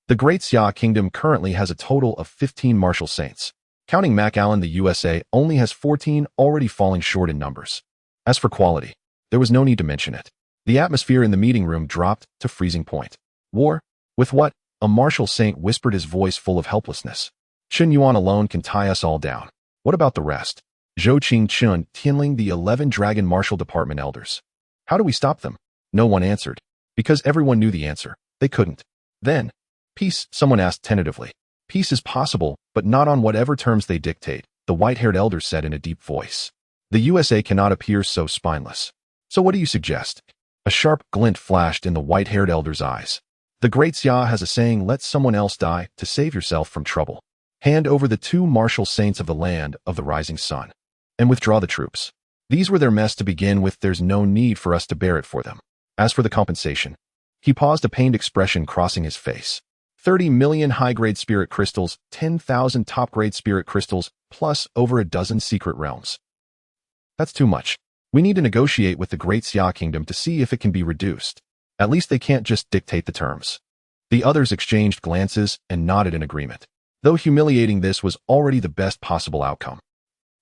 The Great Xia Kingdom currently has a total of 15 martial saints. Counting Mac Allen, the USA only has 14, already falling short in numbers. As for quality, there was no need to mention it. The atmosphere in the meeting room dropped to freezing point. War? With what? A martial saint whispered, his voice full of helplessness. Chen Yuan alone can tie us all down. What about the rest? Zhou Qing, Chun Tianling, the 11 Dragon Martial Department elders. How do we stop them? No one answered. Because everyone knew the answer. They couldn't. Then, peace, someone asked tentatively. Peace is possible, but not on whatever terms they dictate, the white-haired elder said in a deep voice. The USA cannot appear so spineless. So what do you suggest? A sharp glint flashed in the white-haired elder's eyes. The Great Xia has a saying, let someone else die to save yourself from trouble. Hand over the 2 martial saints of the land of the rising sun. And withdraw the troops. These were their mess to begin with, there's no need for us to bear it for them. As for the compensation. He paused, a pained expression crossing his face. 30 million high-grade spirit crystals, 10,000 top-grade spirit crystals, plus over a dozen secret realms. That's too much. We need to negotiate with the Great Xia Kingdom to see if it can be reduced. At least they can't just dictate the terms. The others exchanged glances and nodded in agreement. Though humiliating, this was already the best possible outcome.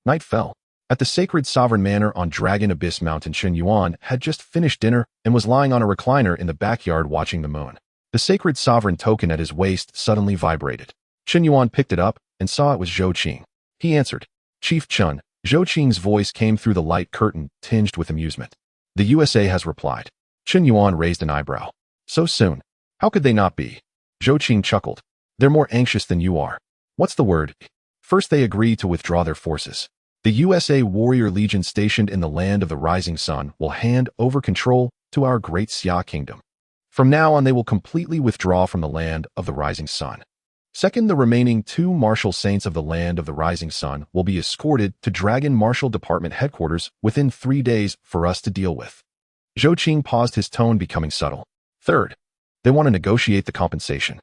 Night fell. At the sacred sovereign manor on Dragon Abyss Mountain, Chen Yuan had just finished dinner and was lying on a recliner in the backyard watching the moon. The sacred sovereign token at his waist suddenly vibrated. Chen Yuan picked it up and saw it was Zhou Qing. He answered. Chief Chun. Zhou Qing's voice came through the light curtain, tinged with amusement. The USA has replied. Chen Yuan raised an eyebrow. So soon? How could they not be? Zhou Qing chuckled. They're more anxious than you are. What's the word? First they agree to withdraw their forces. The USA Warrior Legion stationed in the land of the rising sun will hand over control to our Great Xia Kingdom. From now on they will completely withdraw from the land of the rising sun. Second, the remaining 2 martial saints of the land of the rising sun will be escorted to Dragon Martial Department headquarters within 3 days for us to deal with. Zhou Qing paused, his tone becoming subtle. Third, they want to negotiate the compensation.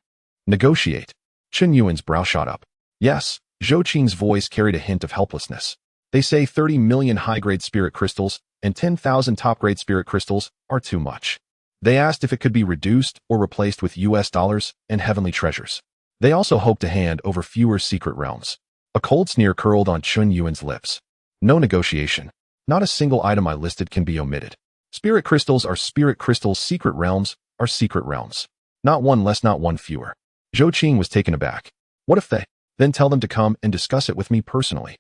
Negotiate? Chen Yuan's brow shot up. Yes, Zhou Qing's voice carried a hint of helplessness. They say 30 million high-grade spirit crystals and 10,000 top-grade spirit crystals are too much. They asked if it could be reduced or replaced with US dollars and heavenly treasures. They also hope to hand over fewer secret realms. A cold sneer curled on Chen Yuan's lips. No negotiation. Not a single item I listed can be omitted. Spirit crystals are spirit crystals, secret realms are secret realms. Not one less, not one fewer. Zhou Qing was taken aback. What if they? Then tell them to come and discuss it with me personally.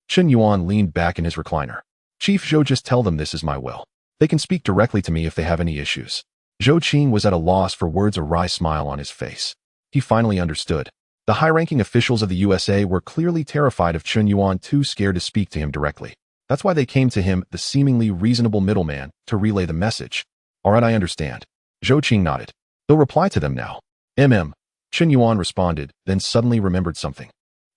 Chen Yuan leaned back in his recliner. Chief Zhou, just tell them this is my will. They can speak directly to me if they have any issues. Zhou Qing was at a loss for words, a wry smile on his face. He finally understood. The high-ranking officials of the USA were clearly terrified of Chen Yuan, too scared to speak to him directly. That's why they came to him, the seemingly reasonable middleman, to relay the message. All right, I understand. Zhou Qing nodded. They'll reply to them now. Chen Yuan responded, then suddenly remembered something.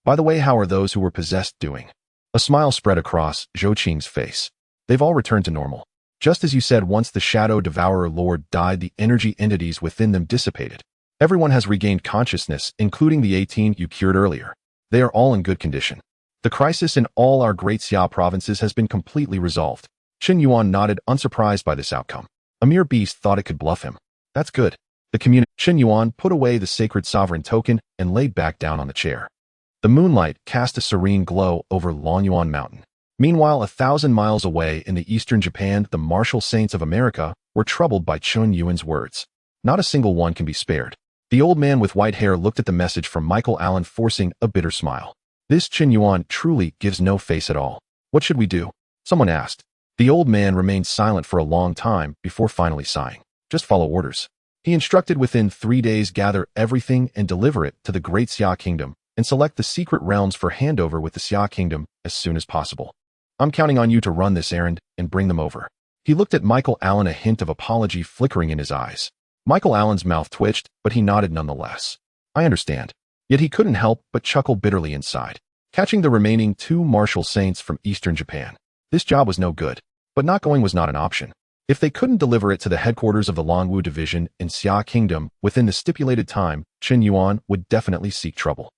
By the way, how are those who were possessed doing? A smile spread across Zhou Qing's face. They've all returned to normal. Just as you said, once the Shadow Devourer Lord died, the energy entities within them dissipated. Everyone has regained consciousness, including the 18 you cured earlier. They are all in good condition. The crisis in all our Great Xia provinces has been completely resolved. Chen Yuan nodded, unsurprised by this outcome. A mere beast thought it could bluff him. That's good. Chen Yuan put away the sacred sovereign token and laid back down on the chair. The moonlight cast a serene glow over Lonyuan Mountain. Meanwhile, 1,000 miles away in the eastern Japan, the martial saints of America were troubled by Chen Yuan's words. Not a single one can be spared. The old man with white hair looked at the message from Michael Allen, forcing a bitter smile. This Chen Yuan truly gives no face at all. What should we do? Someone asked. The old man remained silent for a long time before finally sighing. Just follow orders. He instructed, within 3 days gather everything and deliver it to the Great Xia Kingdom, and select the secret realms for handover with the Xia Kingdom as soon as possible. I'm counting on you to run this errand and bring them over. He looked at Michael Allen, a hint of apology flickering in his eyes. Michael Allen's mouth twitched, but he nodded nonetheless. I understand. Yet he couldn't help but chuckle bitterly inside. Catching the remaining 2 martial saints from eastern Japan. This job was no good, but not going was not an option. If they couldn't deliver it to the headquarters of the Longwu Division in Xia Kingdom within the stipulated time, Chen Yuan would definitely seek trouble.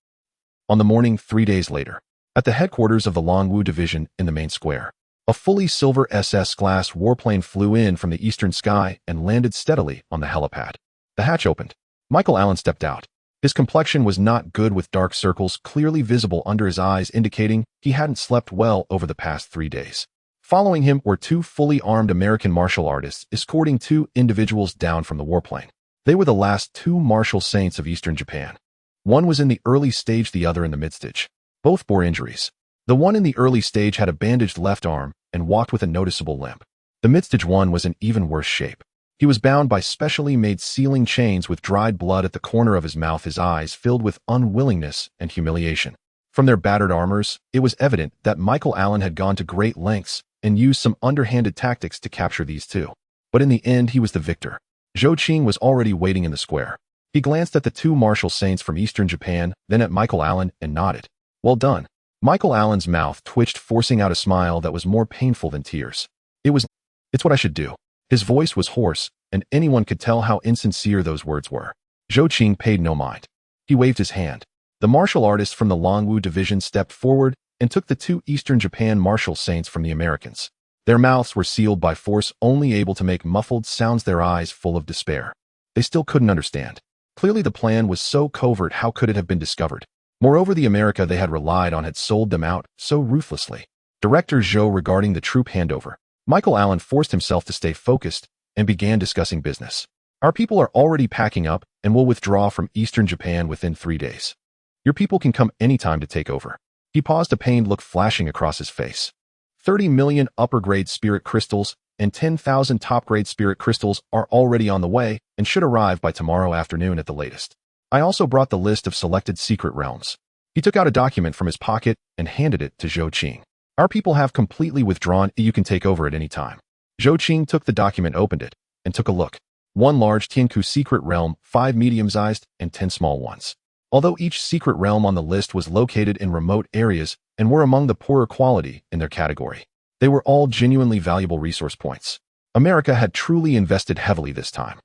On the morning 3 days later, at the headquarters of the Longwu Division in the main square, a fully silver SS-class warplane flew in from the eastern sky and landed steadily on the helipad. The hatch opened. Michael Allen stepped out. His complexion was not good, with dark circles clearly visible under his eyes, indicating he hadn't slept well over the past 3 days. Following him were 2 fully armed American martial artists escorting 2 individuals down from the warplane. They were the last 2 martial saints of Eastern Japan. One was in the early stage, the other in the mid-stage. Both bore injuries. The one in the early stage had a bandaged left arm and walked with a noticeable limp. The mid-stage one was in even worse shape. He was bound by specially made sealing chains with dried blood at the corner of his mouth, his eyes filled with unwillingness and humiliation. From their battered armors, it was evident that Michael Allen had gone to great lengths and used some underhanded tactics to capture these 2. But in the end, he was the victor. Zhou Qing was already waiting in the square. He glanced at the 2 martial saints from Eastern Japan, then at Michael Allen, and nodded. Well done. Michael Allen's mouth twitched, forcing out a smile that was more painful than tears. It's what I should do. His voice was hoarse, and anyone could tell how insincere those words were. Zhou Qing paid no mind. He waved his hand. The martial artist from the Longwu Division stepped forward and took the 2 Eastern Japan martial saints from the Americans. Their mouths were sealed by force, only able to make muffled sounds, their eyes full of despair. They still couldn't understand. Clearly the plan was so covert, how could it have been discovered? Moreover, the America they had relied on had sold them out so ruthlessly. Director Zhou regarding the troop handover. Michael Allen forced himself to stay focused and began discussing business. Our people are already packing up and will withdraw from Eastern Japan within 3 days. Your people can come anytime to take over. He paused, a pained look flashing across his face. 30 million upper-grade spirit crystals and 10,000 top-grade spirit crystals are already on the way and should arrive by tomorrow afternoon at the latest. I also brought the list of selected secret realms. He took out a document from his pocket and handed it to Zhou Qing. Our people have completely withdrawn. You can take over at any time. Zhou Qing took the document, opened it, and took a look. 1 large Tianku secret realm, 5 medium-sized, and 10 small ones. Although each secret realm on the list was located in remote areas and were among the poorer quality in their category, they were all genuinely valuable resource points. America had truly invested heavily this time.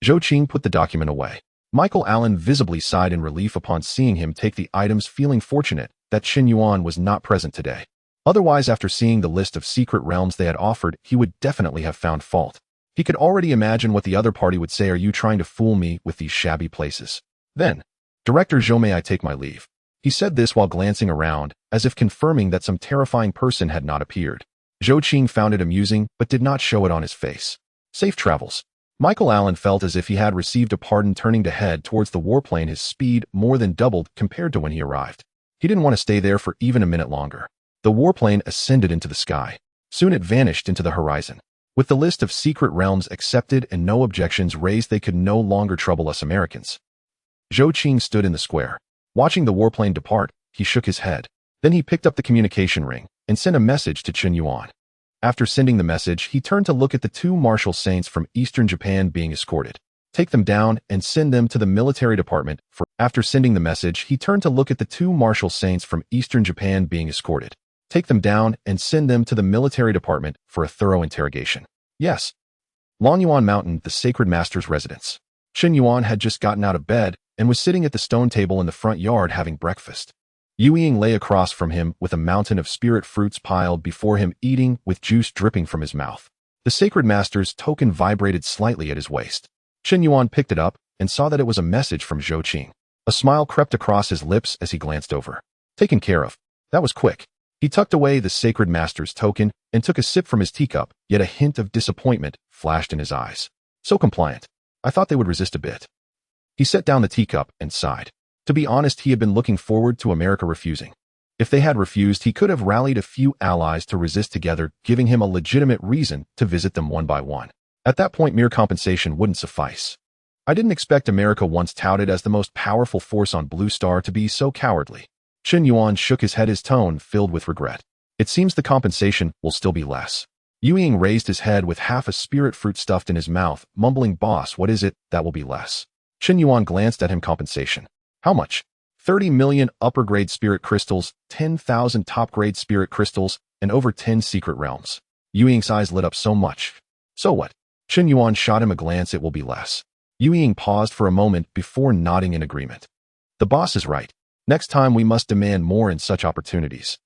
Zhou Qing put the document away. Michael Allen visibly sighed in relief upon seeing him take the items, feeling fortunate that Chen Yuan was not present today. Otherwise, after seeing the list of secret realms they had offered, he would definitely have found fault. He could already imagine what the other party would say. Are you trying to fool me with these shabby places? Then, Director Zhou, may I take my leave? He said this while glancing around, as if confirming that some terrifying person had not appeared. Zhou Qing found it amusing, but did not show it on his face. Safe travels. Michael Allen felt as if he had received a pardon. Turning to head towards the warplane, his speed more than doubled compared to when he arrived. He didn't want to stay there for even a minute longer. The warplane ascended into the sky. Soon it vanished into the horizon. With the list of secret realms accepted and no objections raised, they could no longer trouble us Americans. Zhou Qing stood in the square. Watching the warplane depart, he shook his head. Then he picked up the communication ring and sent a message to Chen Yuan. After sending the message, he turned to look at the 2 martial saints from Eastern Japan being escorted. Take them down and send them to the military department for. After sending the message, he turned to look at the 2 martial saints from Eastern Japan being escorted. Take them down and send them to the military department for a thorough interrogation. Yes. Longyuan Mountain, the Sacred Master's residence. Chen Yuan had just gotten out of bed and was sitting at the stone table in the front yard having breakfast. Yu Ying lay across from him with a mountain of spirit fruits piled before him, eating with juice dripping from his mouth. The Sacred Master's token vibrated slightly at his waist. Chen Yuan picked it up and saw that it was a message from Zhou Qing. A smile crept across his lips as he glanced over. Taken care of. That was quick. He tucked away the Sacred Master's token and took a sip from his teacup, yet a hint of disappointment flashed in his eyes. So compliant. I thought they would resist a bit. He set down the teacup and sighed. To be honest, he had been looking forward to America refusing. If they had refused, he could have rallied a few allies to resist together, giving him a legitimate reason to visit them one by one. At that point, mere compensation wouldn't suffice. I didn't expect America, once touted as the most powerful force on Blue Star, to be so cowardly. Chen Yuan shook his head, his tone filled with regret. It seems the compensation will still be less. Yu Ying raised his head with half a spirit fruit stuffed in his mouth, mumbling, "Boss, what is it that will be less?" Chen Yuan glanced at him. Compensation. How much? 30 million upper-grade spirit crystals, 10,000 top-grade spirit crystals, and over 10 secret realms. Yu Ying's eyes lit up. So much. So what? Chen Yuan shot him a glance. It will be less. Yu Ying paused for a moment before nodding in agreement. The boss is right. Next time we must demand more in such opportunities.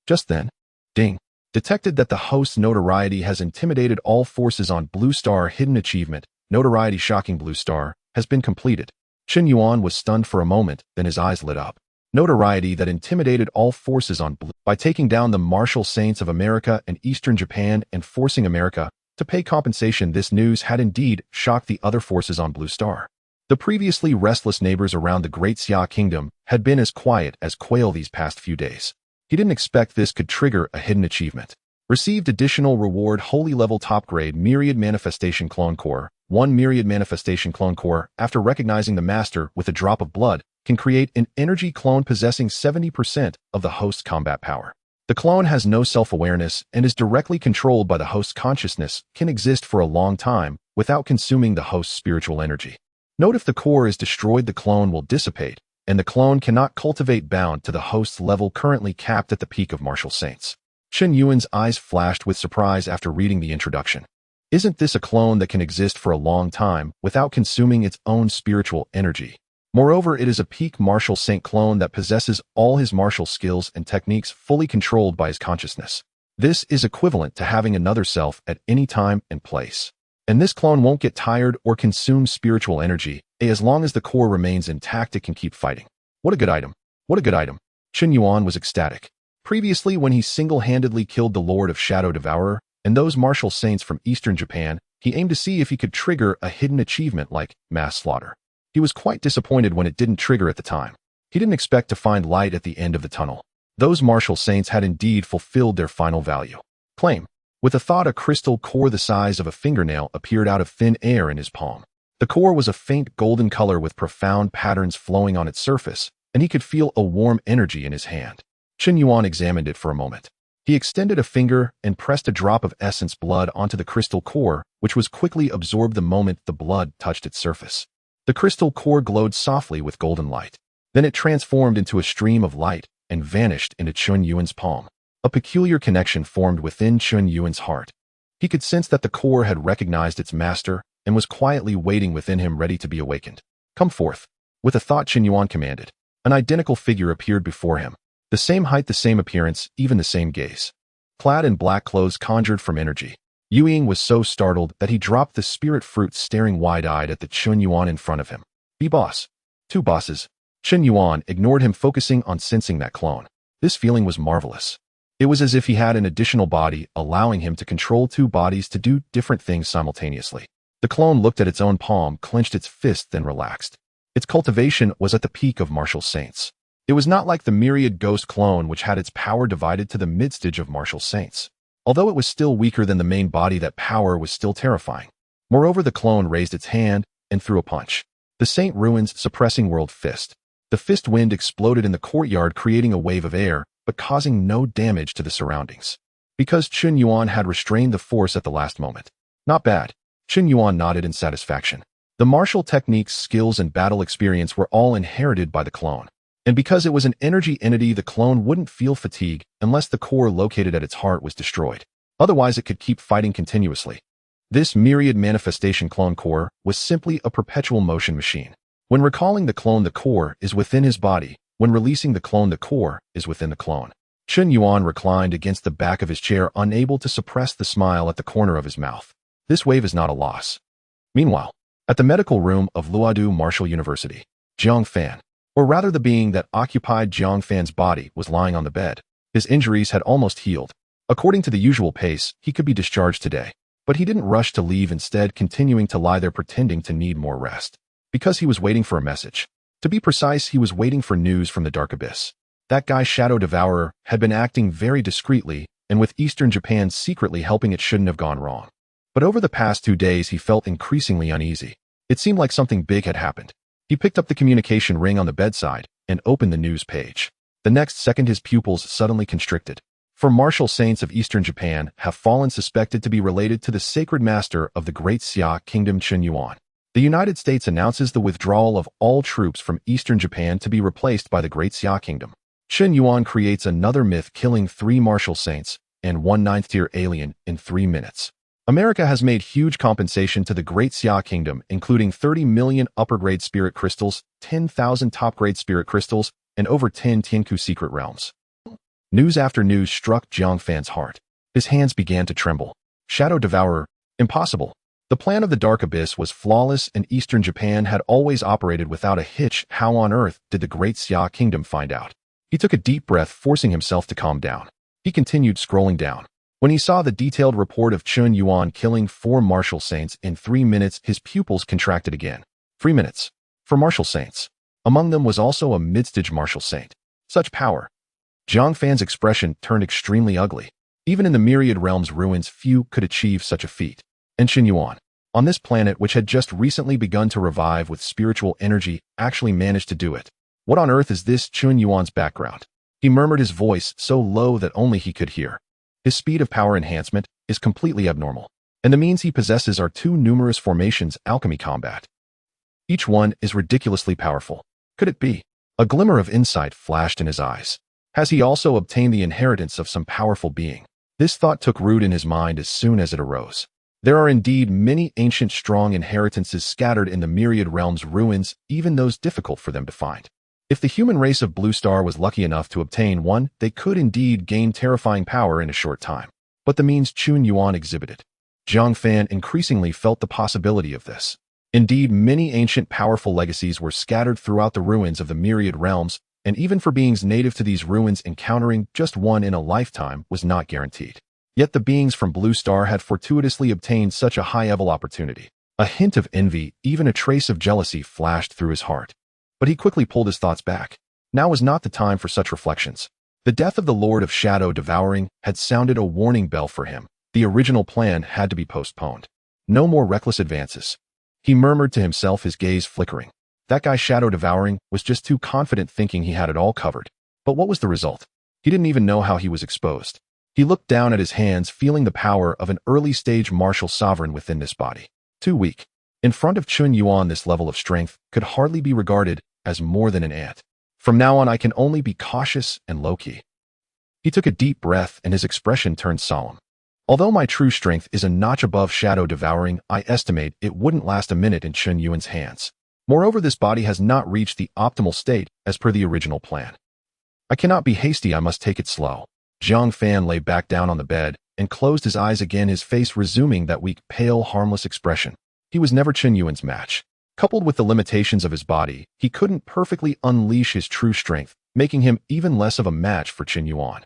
Just then, ding. Detected that the host's notoriety has intimidated all forces on Blue Star. Hidden achievement, notoriety shocking Blue Star, has been completed. Chen Yuan was stunned for a moment, then his eyes lit up. Notoriety that intimidated all forces on Blue by taking down the martial saints of America and Eastern Japan and forcing America to pay compensation. This news had indeed shocked the other forces on Blue Star. The previously restless neighbors around the Great Xia Kingdom had been as quiet as quail these past few days. He didn't expect this could trigger a hidden achievement. Received additional reward. Holy level top grade Myriad Manifestation Clone Core. 1 Myriad Manifestation Clone Core, after recognizing the master with a drop of blood, can create an energy clone possessing 70% of the host's combat power. The clone has no self-awareness and is directly controlled by the host's consciousness, can exist for a long time without consuming the host's spiritual energy. Note if the core is destroyed, the clone will dissipate, and the clone cannot cultivate bound to the host's level currently capped at the peak of martial saints. Chen Yuan's eyes flashed with surprise after reading the introduction. Isn't this a clone that can exist for a long time without consuming its own spiritual energy? Moreover, it is a peak martial saint clone that possesses all his martial skills and techniques fully controlled by his consciousness. This is equivalent to having another self at any time and place. And this clone won't get tired or consume spiritual energy. As long as the core remains intact, it can keep fighting. What a good item. What a good item. Chen Yuan was ecstatic. Previously, when he single-handedly killed the Lord of Shadow Devourer and those martial saints from Eastern Japan, he aimed to see if he could trigger a hidden achievement like mass slaughter. He was quite disappointed when it didn't trigger at the time. He didn't expect to find light at the end of the tunnel. Those martial saints had indeed fulfilled their final value. Claim. With a thought, a crystal core the size of a fingernail appeared out of thin air in his palm. The core was a faint golden color with profound patterns flowing on its surface, and he could feel a warm energy in his hand. Chen Yuan examined it for a moment. He extended a finger and pressed a drop of essence blood onto the crystal core, which was quickly absorbed the moment the blood touched its surface. The crystal core glowed softly with golden light. Then it transformed into a stream of light and vanished into Chen Yuan's palm. A peculiar connection formed within Chen Yuan's heart. He could sense that the core had recognized its master and was quietly waiting within him, ready to be awakened. Come forth. With a thought, Chen Yuan commanded. An identical figure appeared before him. The same height, the same appearance, even the same gaze. Clad in black clothes conjured from energy. Yu Ying was so startled that he dropped the spirit fruit, staring wide-eyed at the Chen Yuan in front of him. Be boss. 2 bosses. Chen Yuan ignored him, focusing on sensing that clone. This feeling was marvelous. It was as if he had an additional body, allowing him to control 2 bodies to do different things simultaneously. The clone looked at its own palm, clenched its fist, then relaxed. Its cultivation was at the peak of martial saints. It was not like the Myriad Ghost clone, which had its power divided to the mid-stage of martial saints. Although it was still weaker than the main body, that power was still terrifying. Moreover, the clone raised its hand and threw a punch. The Saint Ruins suppressing world fist. The fist wind exploded in the courtyard, creating a wave of air, but causing no damage to the surroundings. Because Chen Yuan had restrained the force at the last moment. Not bad. Chen Yuan nodded in satisfaction. The martial techniques, skills, and battle experience were all inherited by the clone. And because it was an energy entity, the clone wouldn't feel fatigue unless the core located at its heart was destroyed. Otherwise, it could keep fighting continuously. This Myriad Manifestation Clone Core was simply a perpetual motion machine. When recalling the core is within his body. When releasing the core is within the clone. Chen Yuan reclined against the back of his chair, unable to suppress the smile at the corner of his mouth. This wave is not a loss. Meanwhile, at the medical room of Luodu Martial University, Jiang Fan, or rather the being that occupied Jiang Fan's body, was lying on the bed. His injuries had almost healed. According to the usual pace, he could be discharged today. But he didn't rush to leave, instead continuing to lie there pretending to need more rest. Because he was waiting for a message. To be precise, he was waiting for news from the Dark Abyss. That guy Shadow Devourer had been acting very discreetly, and with Eastern Japan secretly helping, it shouldn't have gone wrong. But over the past 2 days, he felt increasingly uneasy. It seemed like something big had happened. He picked up the communication ring on the bedside and opened the news page. The next second, his pupils suddenly constricted. For martial saints of Eastern Japan have fallen, suspected to be related to the sacred master of the Great Xia Kingdom, Chen Yuan. The United States announces the withdrawal of all troops from Eastern Japan to be replaced by the Great Xia Kingdom. Chen Yuan creates another myth, killing 3 martial saints and 1 9th-tier alien in 3 minutes. America has made huge compensation to the Great Xia Kingdom, including 30 million upper-grade spirit crystals, 10,000 top-grade spirit crystals, and over 10 Tianku secret realms. News after news struck Jiang Fan's heart. His hands began to tremble. Shadow Devourer. Impossible. The plan of the Dark Abyss was flawless and Eastern Japan had always operated without a hitch. How on earth did the Great Xia Kingdom find out? He took a deep breath, forcing himself to calm down. He continued scrolling down. When he saw the detailed report of Chun Yuan killing 4 martial saints in 3 minutes, his pupils contracted again. 3 minutes. For martial saints. Among them was also a mid-stage martial saint. Such power. Jiang Fan's expression turned extremely ugly. Even in the myriad realms ruins, few could achieve such a feat. And Chun Yuan, on this planet which had just recently begun to revive with spiritual energy, actually managed to do it. What on earth is this Chun Yuan's background? He murmured, his voice so low that only he could hear. His speed of power enhancement is completely abnormal, and the means he possesses are too numerous formations, alchemy combat. Each one is ridiculously powerful. Could it be? A glimmer of insight flashed in his eyes. Has he also obtained the inheritance of some powerful being? This thought took root in his mind as soon as it arose. There are indeed many ancient strong inheritances scattered in the myriad realms ruins, even those difficult for them to find. If the human race of Blue Star was lucky enough to obtain one, they could indeed gain terrifying power in a short time. But the means Chun Yuan exhibited. Jiang Fan increasingly felt the possibility of this. Indeed, many ancient powerful legacies were scattered throughout the ruins of the myriad realms, and even for beings native to these ruins, encountering just one in a lifetime was not guaranteed. Yet the beings from Blue Star had fortuitously obtained such a high-level opportunity. A hint of envy, even a trace of jealousy, flashed through his heart. But he quickly pulled his thoughts back. Now was not the time for such reflections. The death of the Lord of Shadow Devouring had sounded a warning bell for him. The original plan had to be postponed. No more reckless advances. He murmured to himself, his gaze flickering. That guy Shadow Devouring was just too confident, thinking he had it all covered. But what was the result? He didn't even know how he was exposed. He looked down at his hands, feeling the power of an early-stage martial sovereign within this body. Too weak. In front of Chun Yuan, this level of strength could hardly be regarded as more than an ant. From now on, I can only be cautious and low-key. He took a deep breath and his expression turned solemn. Although my true strength is a notch above Shadow Devouring, I estimate it wouldn't last a minute in Chun Yuan's hands. Moreover, this body has not reached the optimal state as per the original plan. I cannot be hasty, I must take it slow. Jiang Fan lay back down on the bed and closed his eyes again, his face resuming that weak, pale, harmless expression. He was never Chun Yuan's match. Coupled with the limitations of his body, he couldn't perfectly unleash his true strength, making him even less of a match for Chun Yuan.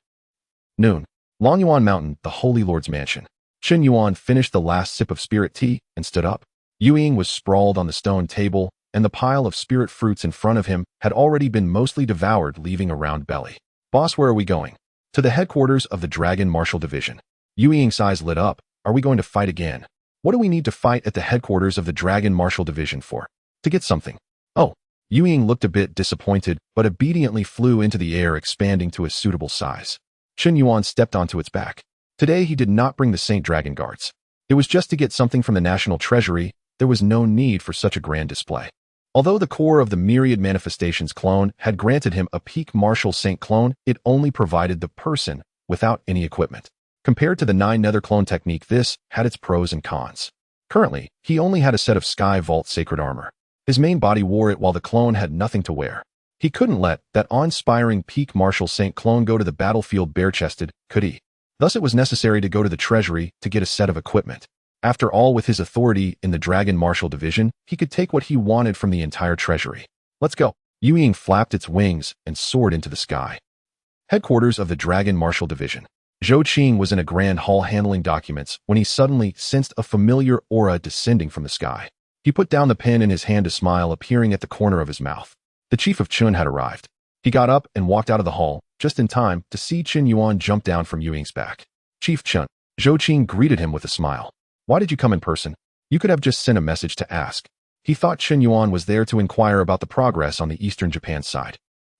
Noon. Longyuan Mountain, the Holy Lord's mansion. Chun Yuan finished the last sip of spirit tea and stood up. Yu Ying was sprawled on the stone table, and the pile of spirit fruits in front of him had already been mostly devoured, leaving a round belly. Boss, where are we going? To the headquarters of the Dragon Martial Division. Yu Ying's eyes lit up. Are we going to fight again? What do we need to fight at the headquarters of the Dragon Martial Division for? To get something. Oh. Yu Ying looked a bit disappointed, but obediently flew into the air, expanding to a suitable size. Chun Yuan stepped onto its back. Today he did not bring the Saint Dragon Guards. It was just to get something from the National Treasury. There was no need for such a grand display. Although the core of the Myriad Manifestations clone had granted him a peak martial saint clone, it only provided the person without any equipment. Compared to the 9 Nether clone technique, this had its pros and cons. Currently, he only had a set of Sky Vault sacred armor. His main body wore it while the clone had nothing to wear. He couldn't let that awe-inspiring peak martial saint clone go to the battlefield bare-chested, could he? Thus it was necessary to go to the treasury to get a set of equipment. After all, with his authority in the Dragon Martial Division, he could take what he wanted from the entire treasury. Let's go. Yu Ying flapped its wings and soared into the sky. Headquarters of the Dragon Martial Division. Zhou Qing was in a grand hall handling documents when he suddenly sensed a familiar aura descending from the sky. He put down the pen in his hand, a smile appearing at the corner of his mouth. The chief of Chun had arrived. He got up and walked out of the hall, just in time to see Chun Yuan jump down from Yu Ying's back. Chief Chun. Zhou Qing greeted him with a smile. Why did you come in person? You could have just sent a message to ask. He thought Chun Yuan was there to inquire about the progress on the Eastern Japan side.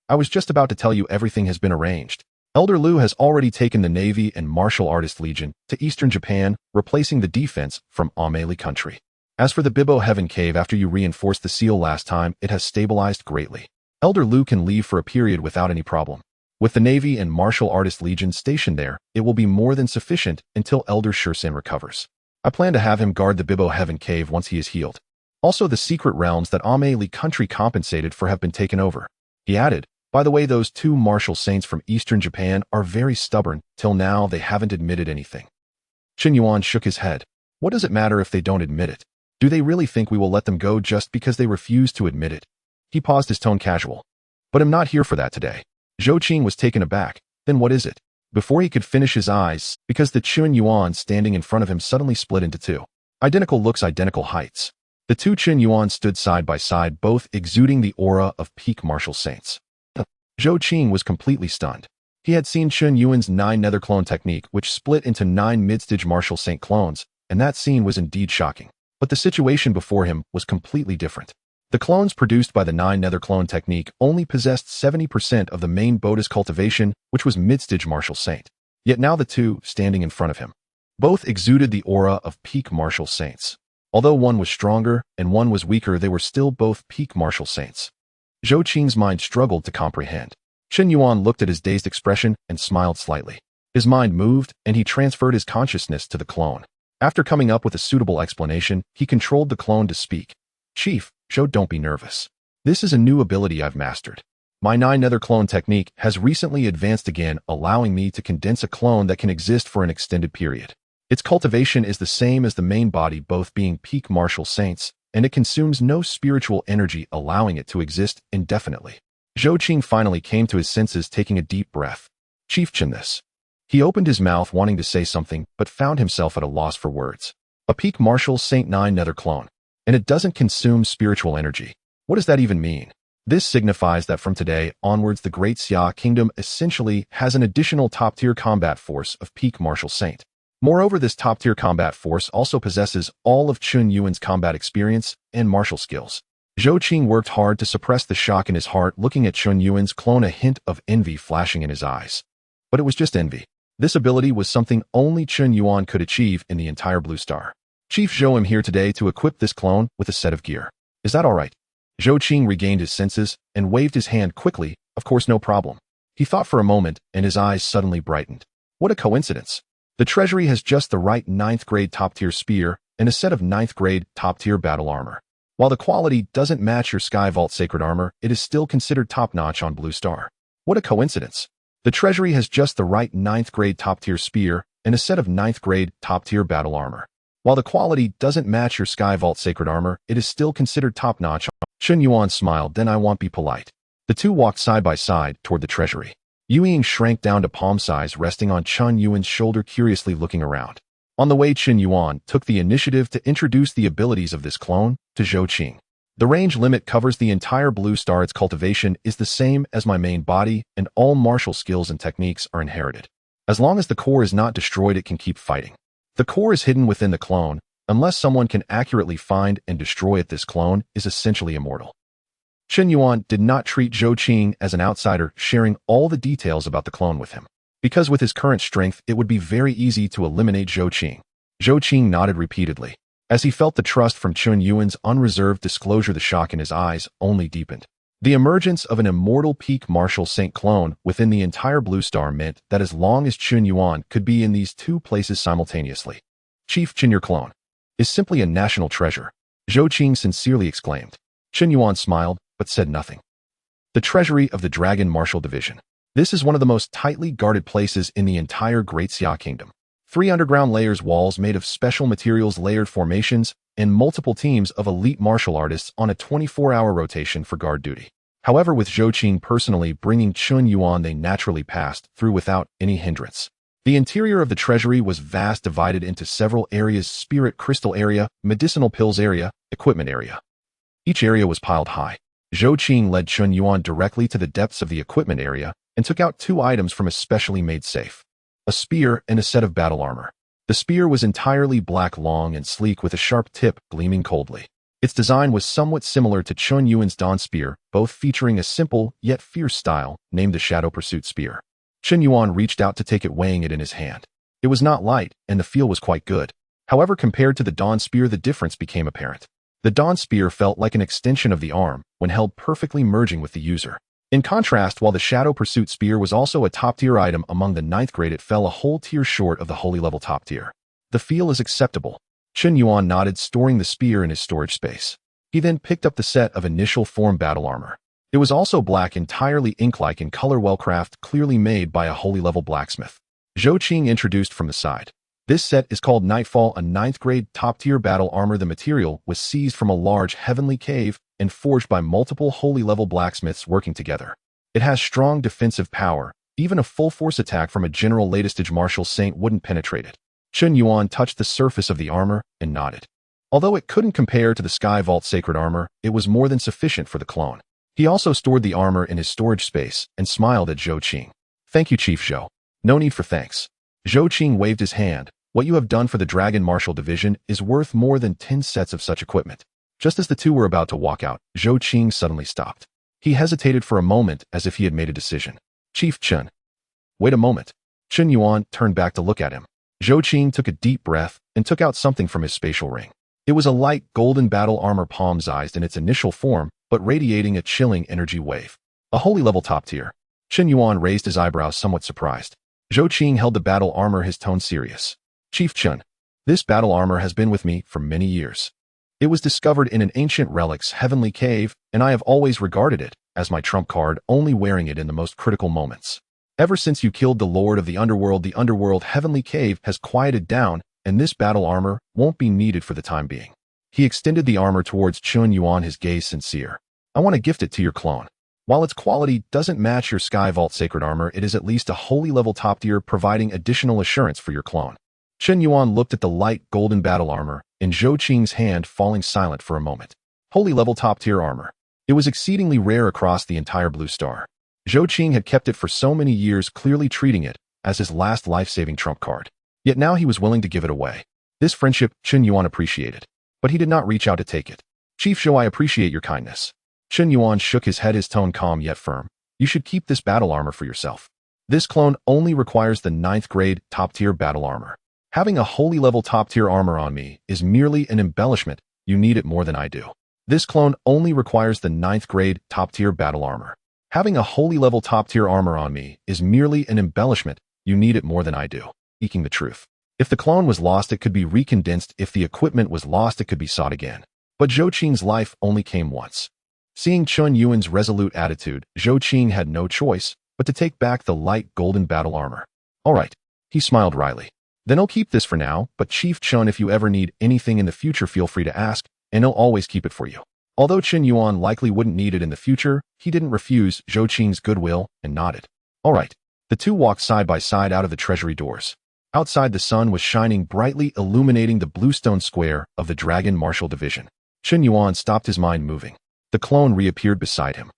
I was just about to tell you everything has been arranged. Elder Liu has already taken the Navy and Martial Artist Legion to Eastern Japan, replacing the defense from Amelie country. As for the Bibbo Heaven Cave, after you reinforced the seal last time, it has stabilized greatly. Elder Liu can leave for a period without any problem. With the Navy and Martial Artist Legion stationed there, it will be more than sufficient until Elder Shursen recovers. I plan to have him guard the Bibo Heaven Cave once he is healed. Also, the secret realms that Ame-Li country compensated for have been taken over. He added, by the way, those two martial saints from eastern Japan are very stubborn. Till now, they haven't admitted anything. Qin Yuan shook his head. What does it matter if they don't admit it? Do they really think we will let them go just because they refuse to admit it? He paused, his tone casual. But I'm not here for that today. Zhou Qing was taken aback. Then what is it? Before he could finish his eyes, because the Qin Yuan standing in front of him suddenly split into two. Identical looks, identical heights. The two Qin Yuan stood side by side, both exuding the aura of peak martial saints. Zhou Qing was completely stunned. He had seen Qin Yuan's 9 nether clone technique, which split into 9 mid-stage martial saint clones, and that scene was indeed shocking. But the situation before him was completely different. The clones produced by the 9 nether clone technique only possessed 70% of the main Bodhi's cultivation, which was mid-stage martial saint. Yet now the two standing in front of him. Both exuded the aura of peak martial saints. Although one was stronger and one was weaker, they were still both peak martial saints. Zhou Qing's mind struggled to comprehend. Qin Yuan looked at his dazed expression and smiled slightly. His mind moved, and he transferred his consciousness to the clone. After coming up with a suitable explanation, he controlled the clone to speak. Chief, Zhou, don't be nervous. This is a new ability I've mastered. My 9 nether clone technique has recently advanced again, allowing me to condense a clone that can exist for an extended period. Its cultivation is the same as the main body, both being peak martial saints, and it consumes no spiritual energy, allowing it to exist indefinitely. Zhou Qing finally came to his senses, taking a deep breath. Chief Qin, this. He opened his mouth wanting to say something, but found himself at a loss for words. A peak martial saint 9 nether clone. And it doesn't consume spiritual energy. What does that even mean? This signifies that from today onwards, the Great Xia Kingdom essentially has an additional top-tier combat force of peak martial saint. Moreover, this top-tier combat force also possesses all of Qin Yuan's combat experience and martial skills. Zhou Qing worked hard to suppress the shock in his heart, looking at Qin Yuan's clone, a hint of envy flashing in his eyes. But it was just envy. This ability was something only Qin Yuan could achieve in the entire Blue Star. Chief Zhou, I'm here today to equip this clone with a set of gear. Is that all right? Zhou Qing regained his senses and waved his hand quickly. Of course, no problem. He thought for a moment, and his eyes suddenly brightened. What a coincidence. The treasury has just the right 9th grade top-tier spear and a set of 9th grade top-tier battle armor. While the quality doesn't match your Sky Vault sacred armor, it is still considered top-notch on Blue Star. What a coincidence. The treasury has just the right 9th grade top-tier spear and a set of 9th grade top-tier battle armor. While the quality doesn't match your Sky Vault sacred armor, it is still considered top-notch. Qin Yuan smiled. Then I won't be polite. The two walked side by side toward the treasury. Yu Ying shrank down to palm size, resting on Qin Yuan's shoulder, curiously looking around. On the way, Qin Yuan took the initiative to introduce the abilities of this clone to Zhou Qing. The range limit covers the entire Blue Star. Its cultivation is the same as my main body, and all martial skills and techniques are inherited. As long as the core is not destroyed, it can keep fighting. The core is hidden within the clone. Unless someone can accurately find and destroy it, this clone is essentially immortal. Qin Yuan did not treat Zhou Qing as an outsider, sharing all the details about the clone with him. Because with his current strength, it would be very easy to eliminate Zhou Qing. Zhou Qing nodded repeatedly. As he felt the trust from Qin Yuan's unreserved disclosure, the shock in his eyes only deepened. The emergence of an immortal peak martial saint clone within the entire Blue Star meant that as long as Qin Yuan could be in these two places simultaneously. Chief Qin, your clone is simply a national treasure, Zhou Qing sincerely exclaimed. Qin Yuan smiled, but said nothing. The treasury of the Dragon Martial Division. This is one of the most tightly guarded places in the entire Great Xia Kingdom. 3 underground layers, walls made of special materials, layered formations, and multiple teams of elite martial artists on a 24-hour rotation for guard duty. However, with Zhou Qing personally bringing Qin Yuan, they naturally passed through without any hindrance. The interior of the treasury was vast, divided into several areas: spirit crystal area, medicinal pills area, equipment area. Each area was piled high. Zhou Qing led Qin Yuan directly to the depths of the equipment area and took out 2 items from a specially made safe: a spear and a set of battle armor. The spear was entirely black, long and sleek, with a sharp tip gleaming coldly. Its design was somewhat similar to Qin Yuan's Dawn Spear, both featuring a simple yet fierce style named the Shadow Pursuit Spear. Qin Yuan reached out to take it, weighing it in his hand. It was not light, and the feel was quite good. However, compared to the Dawn Spear, the difference became apparent. The Dawn Spear felt like an extension of the arm when held perfectly, merging with the user. In contrast, while the Shadow Pursuit Spear was also a top-tier item among the 9th grade, it fell a whole tier short of the holy level top tier. The feel is acceptable. Chen Yuan nodded, storing the spear in his storage space. He then picked up the set of initial form battle armor. It was also black, entirely ink-like in color, well-crafted, clearly made by a holy-level blacksmith. Zhou Qing introduced from the side. This set is called Nightfall, a 9th-grade top-tier battle armor. The material was seized from a large heavenly cave and forged by multiple holy-level blacksmiths working together. It has strong defensive power. Even a full-force attack from a general latest-stage martial saint wouldn't penetrate it. Chen Yuan touched the surface of the armor and nodded. Although it couldn't compare to the Sky Vault sacred armor, it was more than sufficient for the clone. He also stored the armor in his storage space and smiled at Zhou Qing. Thank you, Chief Zhou. No need for thanks. Zhou Qing waved his hand. What you have done for the Dragon Martial Division is worth more than 10 sets of such equipment. Just as the two were about to walk out, Zhou Qing suddenly stopped. He hesitated for a moment as if he had made a decision. Chief Chen. Wait a moment. Chen Yuan turned back to look at him. Zhou Qing took a deep breath and took out something from his spatial ring. It was a light golden battle armor, palm-sized in its initial form, but radiating a chilling energy wave. A holy level top tier. Chen Yuan raised his eyebrows, somewhat surprised. Zhou Qing held the battle armor, his tone serious. Chief Chen, this battle armor has been with me for many years. It was discovered in an ancient relic's heavenly cave, and I have always regarded it as my trump card, only wearing it in the most critical moments. Ever since you killed the Lord of the Underworld heavenly cave has quieted down, and this battle armor won't be needed for the time being. He extended the armor towards Chen Yuan, his gaze sincere. I want to gift it to your clone. While its quality doesn't match your Sky Vault sacred armor, it is at least a holy level top tier, providing additional assurance for your clone. Chen Yuan looked at the light golden battle armor in Zhou Qing's hand, falling silent for a moment. Holy level top tier armor. It was exceedingly rare across the entire Blue Star. Zhou Qing had kept it for so many years, clearly treating it as his last life-saving trump card. Yet now he was willing to give it away. This friendship Chen Yuan appreciated, but he did not reach out to take it. Chief Zhou, I appreciate your kindness. Chen Yuan shook his head, his tone calm yet firm. You should keep this battle armor for yourself. This clone only requires the 9th grade top-tier battle armor. Having a holy level top-tier armor on me is merely an embellishment. You need it more than I do. This clone only requires the 9th grade top-tier battle armor. Having a holy level top-tier armor on me is merely an embellishment. You need it more than I do. Speaking the truth. If the clone was lost, it could be recondensed. If the equipment was lost, it could be sought again. But Zhou Qing's life only came once. Seeing Chen Yuan's resolute attitude, Zhou Qing had no choice but to take back the light golden battle armor. All right. He smiled wryly. Then I'll keep this for now, but Chief Chen, if you ever need anything in the future, feel free to ask, and I'll always keep it for you. Although Chen Yuan likely wouldn't need it in the future, he didn't refuse Zhou Qing's goodwill and nodded. All right. The two walked side by side out of the treasury doors. Outside, the sun was shining brightly, illuminating the bluestone square of the Dragon Martial Division. Chen Yuan stopped, his mind moving. The clone reappeared beside him.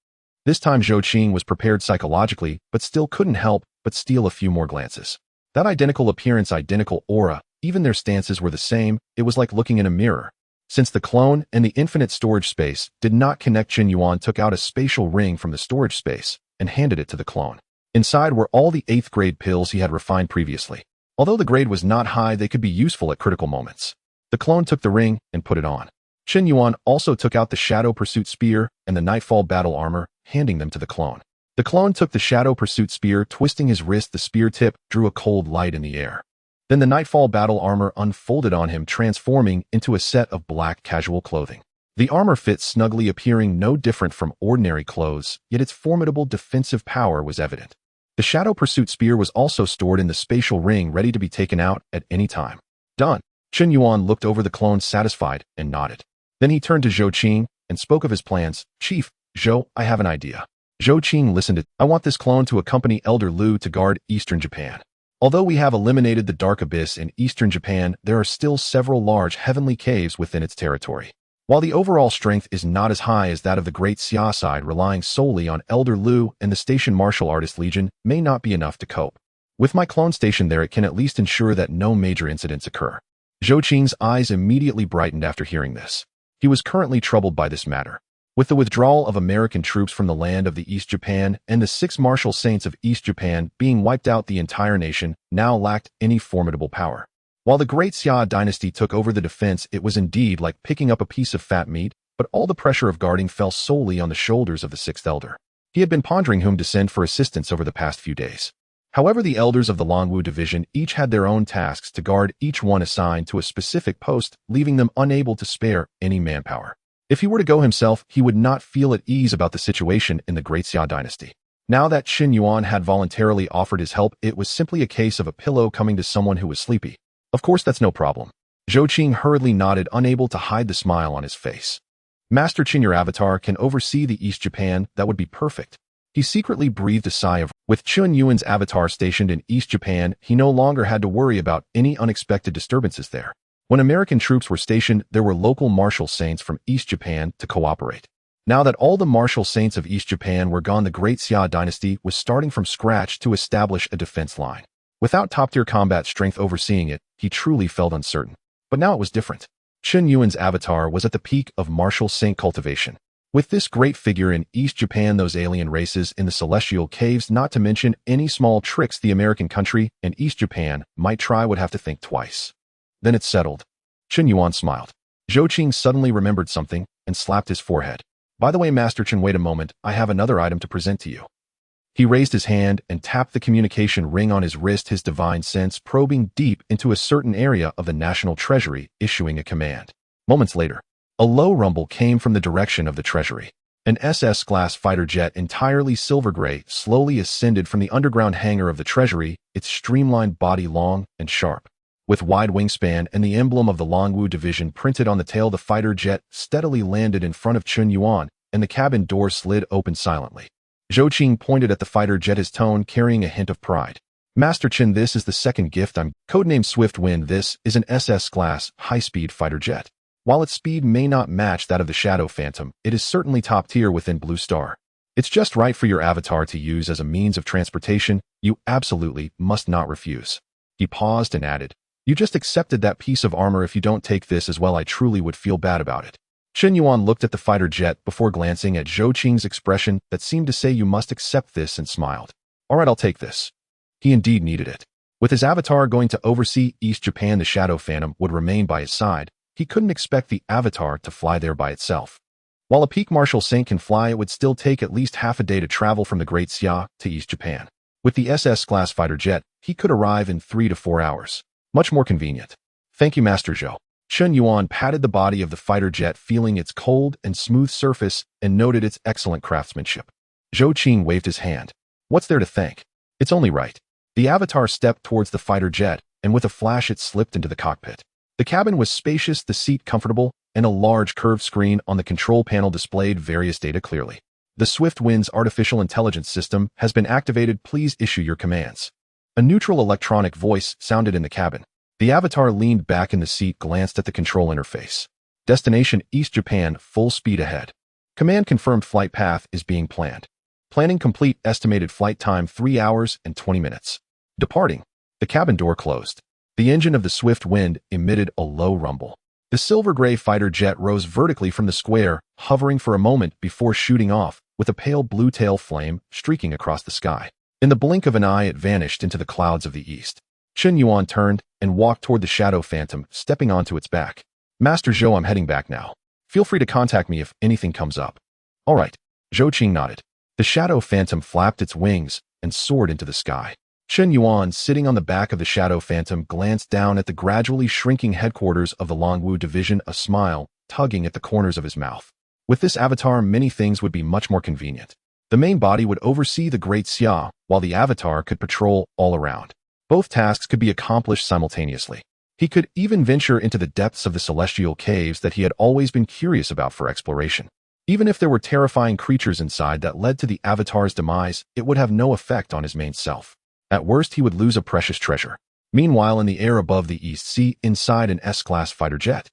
This time Zhou Qing was prepared psychologically, but still couldn't help but steal a few more glances. That identical appearance, identical aura, even their stances were the same. It was like looking in a mirror. Since the clone and the infinite storage space did not connect, Chen Yuan took out a spatial ring from the storage space and handed it to the clone. Inside were all the 8th grade pills he had refined previously. Although the grade was not high, they could be useful at critical moments. The clone took the ring and put it on. Chen Yuan also took out the Shadow Pursuit Spear and the Nightfall Battle Armor, handing them to the clone. The clone took the Shadow Pursuit Spear, twisting his wrist. The spear tip drew a cold light in the air. Then the Nightfall Battle Armor unfolded on him, transforming into a set of black casual clothing. The armor fit snugly, appearing no different from ordinary clothes, yet its formidable defensive power was evident. The Shadow Pursuit Spear was also stored in the spatial ring, ready to be taken out at any time. Done. Chen Yuan looked over the clone, satisfied, and nodded. Then he turned to Zhou Qing and spoke of his plans. Chief Zhou, I have an idea. Zhou Qing listened. I want this clone to accompany Elder Lu to guard eastern Japan. Although we have eliminated the Dark Abyss in eastern Japan, there are still several large heavenly caves within its territory. While the overall strength is not as high as that of the Great Xia side, relying solely on Elder Lu and the Station Martial Artist Legion may not be enough to cope. With my clone stationed there, it can at least ensure that no major incidents occur. Zhou Qing's eyes immediately brightened after hearing this. He was currently troubled by this matter. With the withdrawal of American troops from the land of the East Japan and the 6 martial saints of East Japan being wiped out, the entire nation now lacked any formidable power. While the Great Xia dynasty took over the defense, it was indeed like picking up a piece of fat meat, but all the pressure of guarding fell solely on the shoulders of the 6th elder. He had been pondering whom to send for assistance over the past few days. However, the elders of the Longwu division each had their own tasks to guard, each one assigned to a specific post, leaving them unable to spare any manpower. If he were to go himself, he would not feel at ease about the situation in the Great Xia dynasty. Now that Qin Yuan had voluntarily offered his help, it was simply a case of a pillow coming to someone who was sleepy. Of course, that's no problem. Zhou Qing hurriedly nodded, unable to hide the smile on his face. Master Qin, your avatar can oversee the East Japan. That would be perfect. He secretly breathed a sigh of relief. With Qin Yuan's avatar stationed in East Japan, he no longer had to worry about any unexpected disturbances there. When American troops were stationed, there were local martial saints from East Japan to cooperate. Now that all the martial saints of East Japan were gone, the Great Xia dynasty was starting from scratch to establish a defense line. Without top-tier combat strength overseeing it, he truly felt uncertain. But now it was different. Qin Yuan's avatar was at the peak of martial saint cultivation. With this great figure in East Japan, those alien races in the celestial caves, not to mention any small tricks the American country and East Japan might try, would have to think twice. Then it's settled. Qin Yuan smiled. Zhou Qing suddenly remembered something and slapped his forehead. By the way, Master Qin, wait a moment, I have another item to present to you. He raised his hand and tapped the communication ring on his wrist, his divine sense probing deep into a certain area of the national treasury, issuing a command. Moments later, a low rumble came from the direction of the treasury. An SS-class fighter jet, entirely silver gray, slowly ascended from the underground hangar of the treasury, its streamlined body long and sharp. With wide wingspan and the emblem of the Longwu division printed on the tail, the fighter jet steadily landed in front of Qin Yuan, and the cabin door slid open silently. Zhou Qing pointed at the fighter jet, his tone carrying a hint of pride. Master Qin, this is the second gift I'm codenamed Swift Wind. This is an SS-class, high-speed fighter jet. While its speed may not match that of the Shadow Phantom, it is certainly top tier within Blue Star. It's just right for your avatar to use as a means of transportation. You absolutely must not refuse. He paused and added, you just accepted that piece of armor. If you don't take this as well, I truly would feel bad about it. Qin Yuan looked at the fighter jet before glancing at Zhou Qing's expression that seemed to say you must accept this, and smiled. All right, I'll take this. He indeed needed it. With his avatar going to oversee East Japan, the Shadow Phantom would remain by his side. He couldn't expect the avatar to fly there by itself. While a peak martial saint can fly, it would still take at least half a day to travel from the Great Xia to East Japan. With the SS-class fighter jet, he could arrive in 3 to 4 hours. Much more convenient. Thank you, Master Zhou. Qin Yuan patted the body of the fighter jet, feeling its cold and smooth surface, and noted its excellent craftsmanship. Zhou Qing waved his hand. What's there to thank? It's only right. The avatar stepped towards the fighter jet, and with a flash it slipped into the cockpit. The cabin was spacious, the seat comfortable, and a large curved screen on the control panel displayed various data clearly. The Swift Wind's artificial intelligence system has been activated. Please issue your commands. A neutral electronic voice sounded in the cabin. The avatar leaned back in the seat, glanced at the control interface. Destination East Japan, full speed ahead. Command confirmed, flight path is being planned. Planning complete, estimated flight time 3 hours and 20 minutes. Departing. The cabin door closed. The engine of the Swift Wind emitted a low rumble. The silver-gray fighter jet rose vertically from the square, hovering for a moment before shooting off, with a pale blue tail flame streaking across the sky. In the blink of an eye, it vanished into the clouds of the east. Qin Yuan turned and walked toward the Shadow Phantom, stepping onto its back. Master Zhou, I'm heading back now. Feel free to contact me if anything comes up. All right. Zhou Qing nodded. The Shadow Phantom flapped its wings and soared into the sky. Qin Yuan, sitting on the back of the Shadow Phantom, glanced down at the gradually shrinking headquarters of the Longwu division, a smile tugging at the corners of his mouth. With this avatar, many things would be much more convenient. The main body would oversee the Great Xia, while the avatar could patrol all around. Both tasks could be accomplished simultaneously. He could even venture into the depths of the celestial caves that he had always been curious about for exploration. Even if there were terrifying creatures inside that led to the avatar's demise, it would have no effect on his main self. At worst, he would lose a precious treasure. Meanwhile, in the air above the East Sea, inside an S-class fighter jet,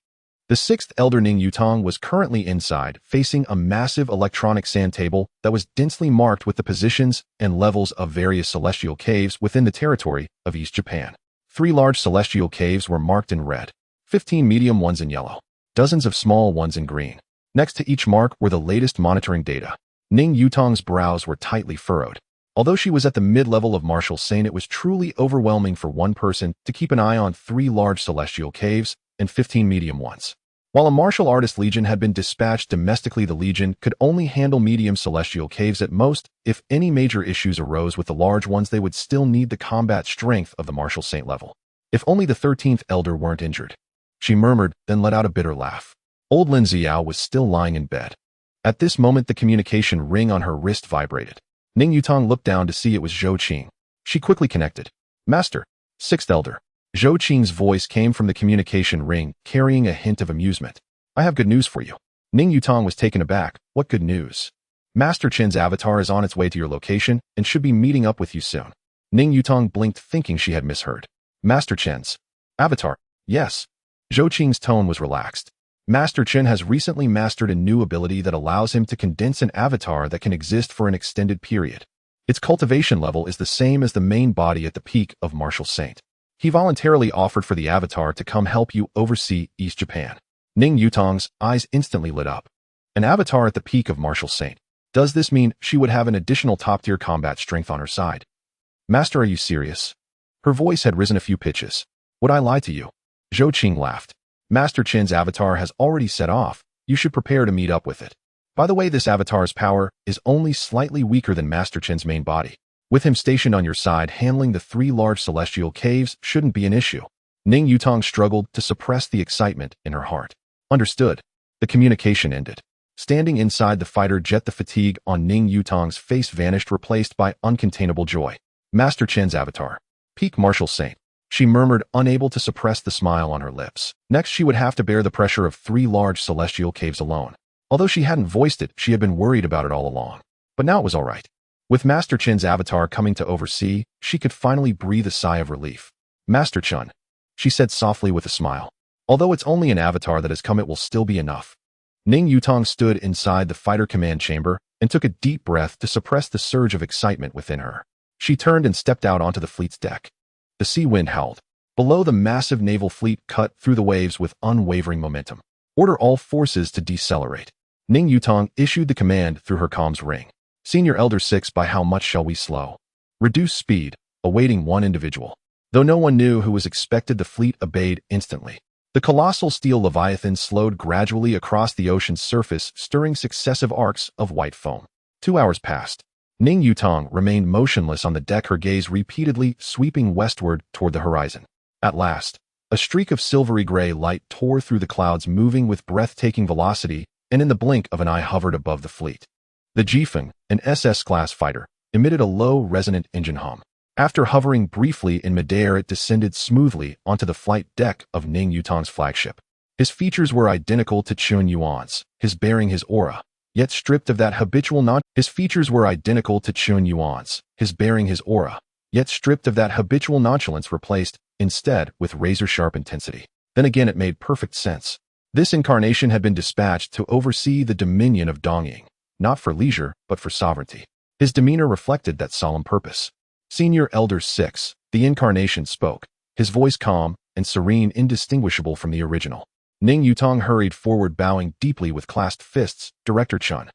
the 6th Elder Ning Yutong was currently inside, facing a massive electronic sand table that was densely marked with the positions and levels of various celestial caves within the territory of East Japan. 3 large celestial caves were marked in red, 15 medium ones in yellow, dozens of small ones in green. Next to each mark were the latest monitoring data. Ning Yutong's brows were tightly furrowed. Although she was at the mid-level of martial saint, it was truly overwhelming for one person to keep an eye on 3 large celestial caves and 15 medium ones. While a martial artist legion had been dispatched domestically, the legion could only handle medium celestial caves at most. If any major issues arose with the large ones, they would still need the combat strength of the martial saint level. If only the 13th elder weren't injured. She murmured, then let out a bitter laugh. Old Lin Xiao was still lying in bed. At this moment, the communication ring on her wrist vibrated. Ning Yutong looked down to see it was Zhou Qing. She quickly connected. Master, 6th elder. Zhou Qing's voice came from the communication ring, carrying a hint of amusement. I have good news for you. Ning Yutong was taken aback. What good news? Master Chen's avatar is on its way to your location and should be meeting up with you soon. Ning Yutong blinked, thinking she had misheard. Master Chen's avatar? Yes. Zhou Qing's tone was relaxed. Master Chen has recently mastered a new ability that allows him to condense an avatar that can exist for an extended period. Its cultivation level is the same as the main body at the peak of Martial Saint. He voluntarily offered for the avatar to come help you oversee East Japan. Ning Yutong's eyes instantly lit up. An avatar at the peak of Martial Saint. Does this mean she would have an additional top-tier combat strength on her side? Master, are you serious? Her voice had risen a few pitches. Would I lie to you? Zhou Qing laughed. Master Chen's avatar has already set off. You should prepare to meet up with it. By the way, this avatar's power is only slightly weaker than Master Chen's main body. With him stationed on your side, handling the 3 large celestial caves shouldn't be an issue. Ning Yutong struggled to suppress the excitement in her heart. Understood. The communication ended. Standing inside the fighter jet, the fatigue on Ning Yutong's face vanished, replaced by uncontainable joy. Master Chen's avatar. Peak Martial Saint. She murmured, unable to suppress the smile on her lips. Next, she would have to bear the pressure of 3 large celestial caves alone. Although she hadn't voiced it, she had been worried about it all along. But now it was all right. With Master Chen's avatar coming to oversee, she could finally breathe a sigh of relief. Master Chen, she said softly with a smile. Although it's only an avatar that has come, it will still be enough. Ning Yutong stood inside the fighter command chamber and took a deep breath to suppress the surge of excitement within her. She turned and stepped out onto the fleet's deck. The sea wind howled. Below, the massive naval fleet cut through the waves with unwavering momentum. Order all forces to decelerate. Ning Yutong issued the command through her comms ring. Senior Elder 6, by how much shall we slow? Reduce speed, awaiting one individual. Though no one knew who was expected, the fleet obeyed instantly. The colossal steel leviathan slowed gradually across the ocean's surface, stirring successive arcs of white foam. 2 hours passed. Ning Yutong remained motionless on the deck, her gaze repeatedly sweeping westward toward the horizon. At last, a streak of silvery gray light tore through the clouds, moving with breathtaking velocity, and in the blink of an eye hovered above the fleet. The Jifeng, an SS-class fighter, emitted a low, resonant engine hum. After hovering briefly in midair, it descended smoothly onto the flight deck of Ning Yutong's flagship. His features were identical to Chun Yuan's, his bearing, his aura. Yet stripped of that habitual nonchalance, replaced, instead, with razor-sharp intensity. Then again, it made perfect sense. This incarnation had been dispatched to oversee the dominion of Dongying, not for leisure, but for sovereignty. His demeanor reflected that solemn purpose. Senior Elder 6, the incarnation spoke, his voice calm and serene, indistinguishable from the original. Ning Yutong hurried forward, bowing deeply with clasped fists. Director Chun.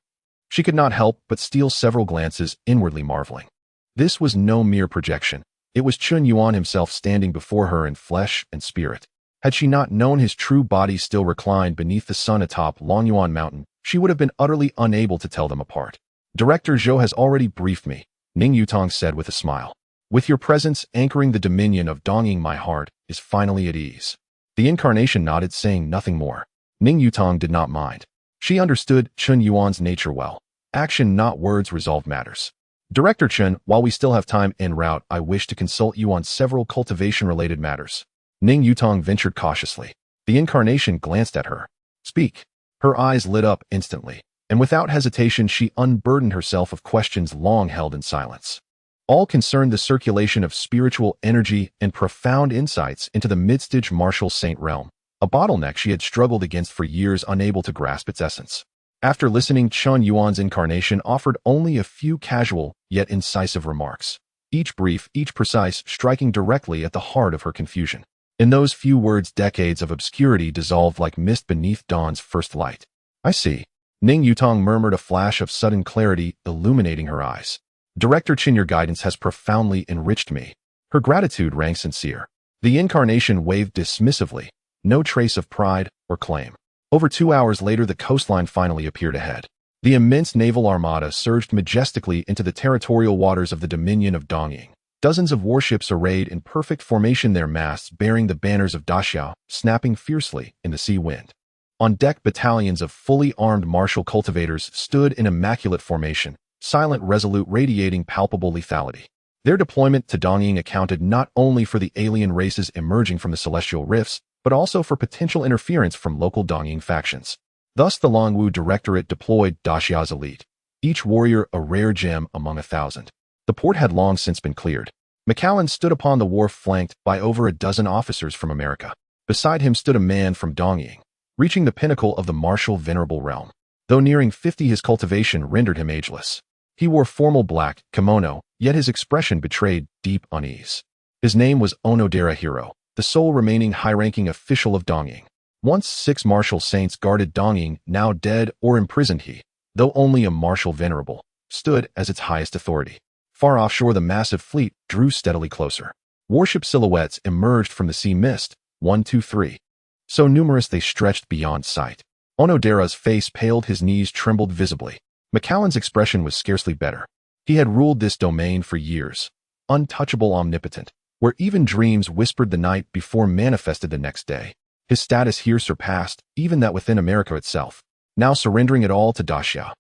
She could not help but steal several glances, inwardly marveling. This was no mere projection. It was Chun Yuan himself standing before her in flesh and spirit. Had she not known his true body still reclined beneath the sun atop Longyuan Mountain, she would have been utterly unable to tell them apart. Director Zhou has already briefed me, Ning Yutong said with a smile. With your presence anchoring the dominion of Dongying, my heart is finally at ease. The incarnation nodded, saying nothing more. Ning Yutong did not mind. She understood Chun Yuan's nature well. Action, not words, resolved matters. Director Chun, while we still have time en route, I wish to consult you on several cultivation-related matters. Ning Yutong ventured cautiously. The incarnation glanced at her. Speak. Her eyes lit up instantly, and without hesitation she unburdened herself of questions long held in silence. All concerned the circulation of spiritual energy and profound insights into the mid-stage Martial Saint realm, a bottleneck she had struggled against for years, unable to grasp its essence. After listening, Chun Yuan's incarnation offered only a few casual, yet incisive remarks. Each brief, each precise, striking directly at the heart of her confusion. In those few words, decades of obscurity dissolved like mist beneath dawn's first light. I see. Ning Yutong murmured, a flash of sudden clarity illuminating her eyes. Director Chin, your guidance has profoundly enriched me. Her gratitude rang sincere. The incarnation waved dismissively, no trace of pride or claim. Over 2 hours later, the coastline finally appeared ahead. The immense naval armada surged majestically into the territorial waters of the Dominion of Dongying. Dozens of warships arrayed in perfect formation, their masts bearing the banners of Daxiao, snapping fiercely in the sea wind. On deck, battalions of fully armed martial cultivators stood in immaculate formation, silent, resolute, radiating palpable lethality. Their deployment to Dongying accounted not only for the alien races emerging from the celestial rifts, but also for potential interference from local Dongying factions. Thus, the Longwu Directorate deployed Daxiao's elite, each warrior a rare gem among 1,000. The port had long since been cleared. McAllen stood upon the wharf, flanked by over a dozen officers from America. Beside him stood a man from Dongying, reaching the pinnacle of the martial venerable realm. Though nearing 50, his cultivation rendered him ageless. He wore formal black kimono, yet his expression betrayed deep unease. His name was Onodera Hiro, the sole remaining high-ranking official of Dongying. Once 6 martial saints guarded Dongying, now dead or imprisoned, he, though only a martial venerable, stood as its highest authority. Far offshore, the massive fleet drew steadily closer. Warship silhouettes emerged from the sea mist, 1, 2, 3. So numerous they stretched beyond sight. Onodera's face paled, his knees trembled visibly. McAllen's expression was scarcely better. He had ruled this domain for years, untouchable, omnipotent, where even dreams whispered the night before manifested the next day. His status here surpassed even that within America itself. Now surrendering it all to Daxia.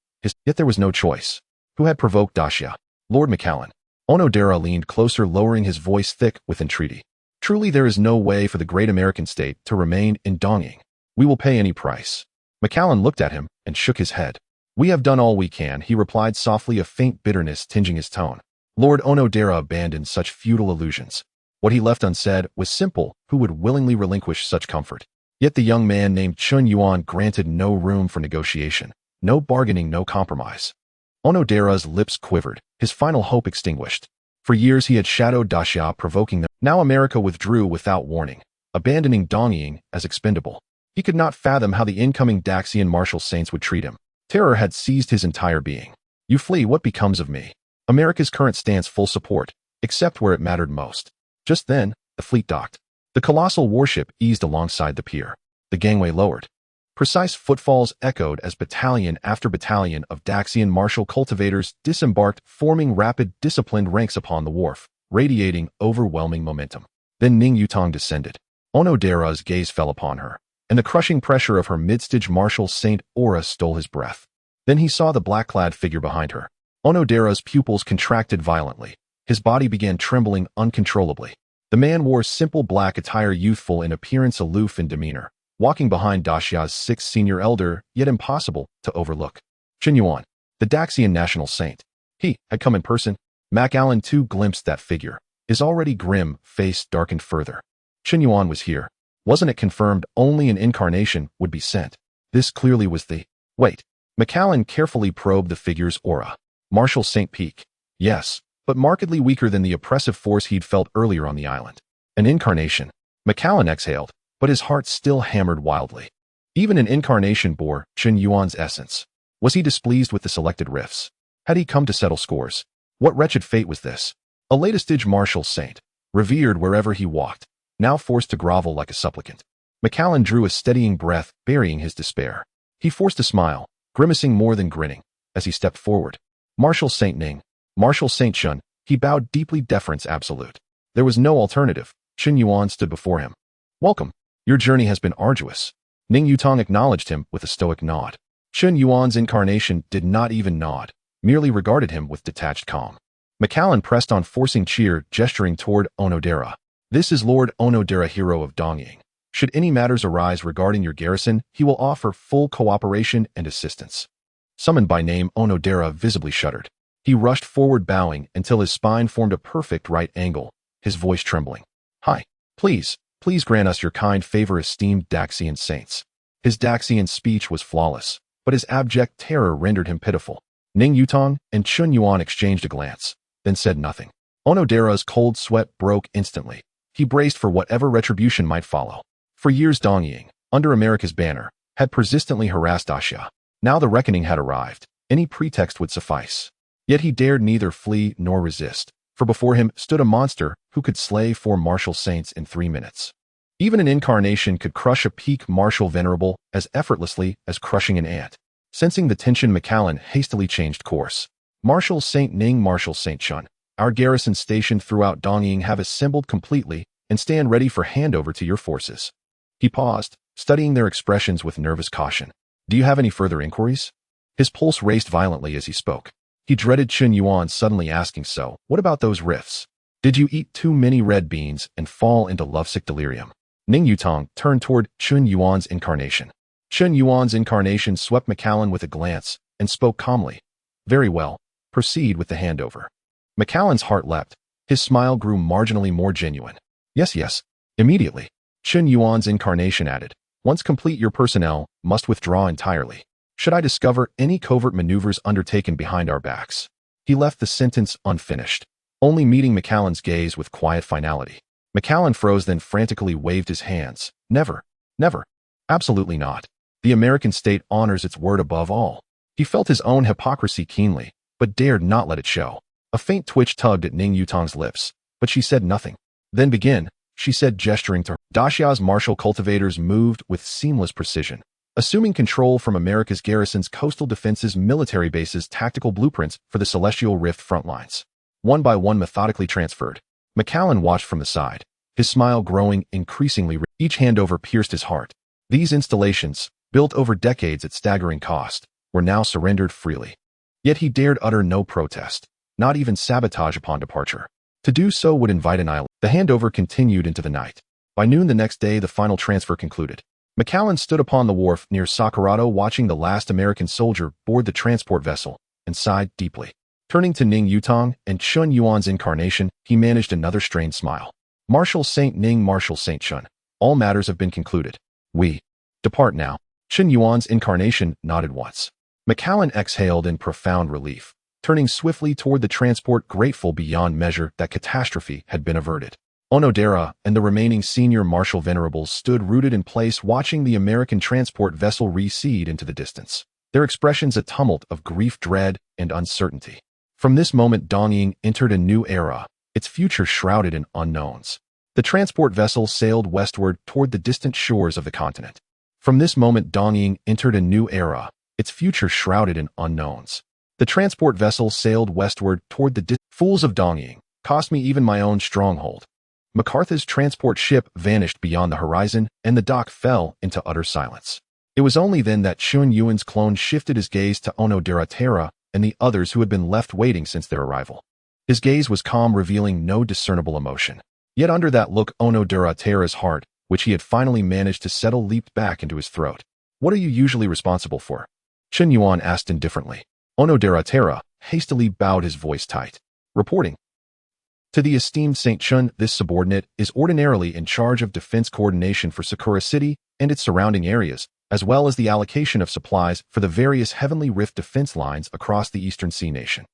Yet there was no choice. Who had provoked Daxia? Lord McAllen. Onodera leaned closer, lowering his voice thick with entreaty. Truly, there is no way for the great American state to remain in Dongying. We will pay any price. McAllen looked at him and shook his head. We have done all we can, he replied softly, a faint bitterness tinging his tone. Lord Onodera abandoned such futile illusions. What he left unsaid was simple: who would willingly relinquish such comfort? Yet the young man named Chun Yuan granted no room for negotiation, no bargaining, no compromise. Onodera's lips quivered, his final hope extinguished. For years he had shadowed Daxia, provoking them. Now America withdrew without warning, abandoning Dongying as expendable. He could not fathom how the incoming Daxian martial saints would treat him. Terror had seized his entire being. You flee, what becomes of me? America's current stance: full support, except where it mattered most. Just then, the fleet docked. The colossal warship eased alongside the pier. The gangway lowered. Precise footfalls echoed as battalion after battalion of Daxian martial cultivators disembarked, forming rapid, disciplined ranks upon the wharf, radiating overwhelming momentum. Then Ning Yutong descended. Onodera's gaze fell upon her, and the crushing pressure of her mid-stage martial saint aura stole his breath. Then he saw the black-clad figure behind her. Onodera's pupils contracted violently. His body began trembling uncontrollably. The man wore simple black attire, youthful in appearance, aloof in demeanor, walking behind Daxia's 6th senior elder, yet impossible to overlook. Chun Yuan, the Daxian national saint. He had come in person. McAllen too glimpsed that figure. His already grim face darkened further. Chun Yuan was here. Wasn't it confirmed only an incarnation would be sent? This clearly was the... Wait. McAllen carefully probed the figure's aura. Martial Saint Peak. Yes, but markedly weaker than the oppressive force he'd felt earlier on the island. An incarnation. McAllen exhaled, but his heart still hammered wildly. Even an incarnation bore Chun Yuan's essence. Was he displeased with the selected rifts? Had he come to settle scores? What wretched fate was this? A late-stage martial saint, revered wherever he walked, now forced to grovel like a supplicant. McAllen drew a steadying breath, burying his despair. He forced a smile, grimacing more than grinning, as he stepped forward. Martial Saint Ning, Martial Saint Chun, he bowed deeply, deference absolute. There was no alternative. Chun Yuan stood before him. Welcome. Your journey has been arduous. Ning Yutong acknowledged him with a stoic nod. Chun Yuan's incarnation did not even nod, merely regarded him with detached calm. McAllen pressed on, forcing cheer, gesturing toward Onodera. This is Lord Onodera, Hero of Dongying. Should any matters arise regarding your garrison, he will offer full cooperation and assistance. Summoned by name, Onodera visibly shuddered. He rushed forward, bowing until his spine formed a perfect right angle, his voice trembling. Hi. Please grant us your kind favor, esteemed Daxian saints. His Daxian speech was flawless, but his abject terror rendered him pitiful. Ning Yutong and Chun Yuan exchanged a glance, then said nothing. Onodera's cold sweat broke instantly. He braced for whatever retribution might follow. For years Dongying, under America's banner, had persistently harassed Daxia. Now the reckoning had arrived. Any pretext would suffice. Yet he dared neither flee nor resist, for before him stood a monster who could slay 4 martial saints in 3 minutes. Even an incarnation could crush a peak martial venerable as effortlessly as crushing an ant. Sensing the tension, McAllen hastily changed course. Marshal St. Ning, Marshal St. Chun, our garrison stationed throughout Dongying have assembled completely and stand ready for handover to your forces. He paused, studying their expressions with nervous caution. Do you have any further inquiries? His pulse raced violently as he spoke. He dreaded Chun Yuan suddenly asking, so, what about those rifts? Did you eat too many red beans and fall into lovesick delirium? Ning Yutong turned toward Chun Yuan's incarnation. Chun Yuan's incarnation swept McAllen with a glance and spoke calmly. Very well, proceed with the handover. McAllen's heart leapt. His smile grew marginally more genuine. Yes, immediately. Chun Yuan's incarnation added, once complete, your personnel must withdraw entirely. Should I discover any covert maneuvers undertaken behind our backs? He left the sentence unfinished, only meeting McAllen's gaze with quiet finality. McAllen froze, then frantically waved his hands. Never, absolutely not. The American state honors its word above all. He felt his own hypocrisy keenly, but dared not let it show. A faint twitch tugged at Ning Yutong's lips, but she said nothing. Then begin, she said, gesturing to her. Daxia's martial cultivators moved with seamless precision, assuming control from America's garrison's coastal defenses, military bases, tactical blueprints for the Celestial Rift front lines. One by one methodically transferred. McAllen watched from the side, his smile growing increasingly. Each handover pierced his heart. These installations, built over decades at staggering cost, were now surrendered freely. Yet he dared utter no protest, not even sabotage upon departure. To do so would invite annihilation. The handover continued into the night. By noon the next day, the final transfer concluded. McAllen stood upon the wharf near Sakurado, watching the last American soldier board the transport vessel, and sighed deeply. Turning to Ning Yutong and Chun Yuan's incarnation, he managed another strained smile. Marshal St. Ning, Marshal St. Chun, all matters have been concluded. We depart now. Chun Yuan's incarnation nodded once. McAllen exhaled in profound relief, turning swiftly toward the transport, grateful beyond measure that catastrophe had been averted. Onodera and the remaining senior martial venerables stood rooted in place, watching the American transport vessel recede into the distance, their expressions a tumult of grief, dread, and uncertainty. From this moment, Dongying entered a new era, its future shrouded in unknowns. The transport vessel sailed westward toward the distant shores of the continent. From this moment, Dongying entered a new era, its future shrouded in unknowns. The transport vessel sailed westward toward the fools of Dongying, cost me even my own stronghold. MacArthur's transport ship vanished beyond the horizon, and the dock fell into utter silence. It was only then that Chun Yuan's clone shifted his gaze to Onodera Terra and the others who had been left waiting since their arrival. His gaze was calm, revealing no discernible emotion. Yet under that look, Onodera Terra's heart, which he had finally managed to settle, leaped back into his throat. What are you usually responsible for? Chun Yuan asked indifferently. Onodera Terra hastily bowed, his voice tight. Reporting. To the esteemed St. Chun, this subordinate is ordinarily in charge of defense coordination for Sakura City and its surrounding areas, as well as the allocation of supplies for the various Heavenly Rift defense lines across the Eastern Sea nation.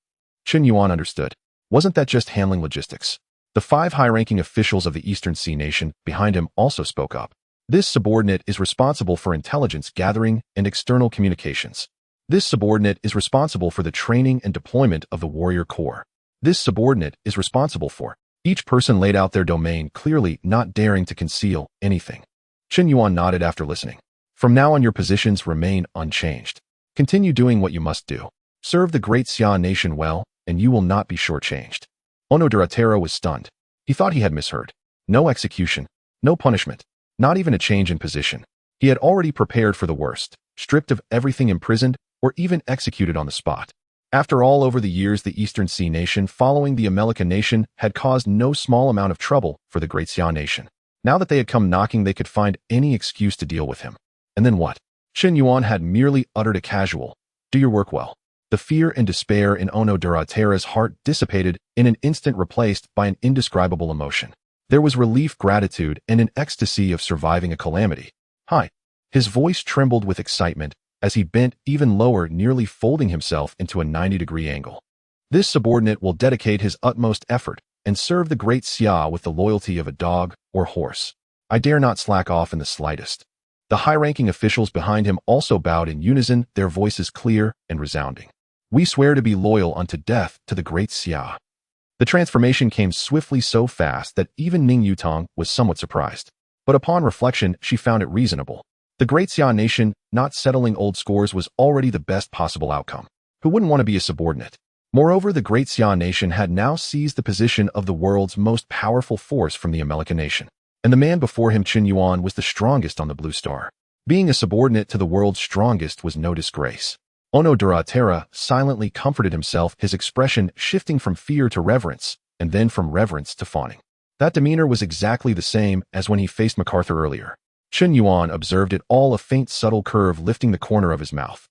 Chun Yuan understood. Wasn't that just handling logistics? The 5 high-ranking officials of the Eastern Sea nation behind him also spoke up. This subordinate is responsible for intelligence gathering and external communications. This subordinate is responsible for the training and deployment of the warrior corps. This subordinate is responsible for. Each person laid out their domain clearly, not daring to conceal anything. Chun Yuan nodded after listening. From now on, your positions remain unchanged. Continue doing what you must do. Serve the great Xia nation well, and you will not be shortchanged. Onodera Terra was stunned. He thought he had misheard. No execution, no punishment, not even a change in position. He had already prepared for the worst, stripped of everything, imprisoned, or even executed on the spot. After all, over the years, the Eastern Sea nation, following the Amelika nation, had caused no small amount of trouble for the great Xia nation. Now that they had come knocking, they could find any excuse to deal with him. And then what? Chun Yuan had merely uttered a casual, "Do your work well." The fear and despair in Onodera Terra's heart dissipated in an instant, replaced by an indescribable emotion. There was relief, gratitude, and an ecstasy of surviving a calamity. Hi. His voice trembled with excitement as he bent even lower, nearly folding himself into a 90-degree angle. This subordinate will dedicate his utmost effort and serve the great Xia with the loyalty of a dog or horse. I dare not slack off in the slightest. The high-ranking officials behind him also bowed in unison, their voices clear and resounding. We swear to be loyal unto death to the great Xia. The transformation came swiftly, so fast that even Ning Yutong was somewhat surprised. But upon reflection, she found it reasonable. The Great Xia nation not settling old scores was already the best possible outcome. Who wouldn't want to be a subordinate? Moreover, the Great Xia nation had now seized the position of the world's most powerful force from the American nation. And the man before him, Qin Yuan, was the strongest on the Blue Star. Being a subordinate to the world's strongest was no disgrace. Onodera silently comforted himself, his expression shifting from fear to reverence, and then from reverence to fawning. That demeanor was exactly the same as when he faced MacArthur earlier. Qin Yuan observed it all, a faint subtle curve lifting the corner of his mouth.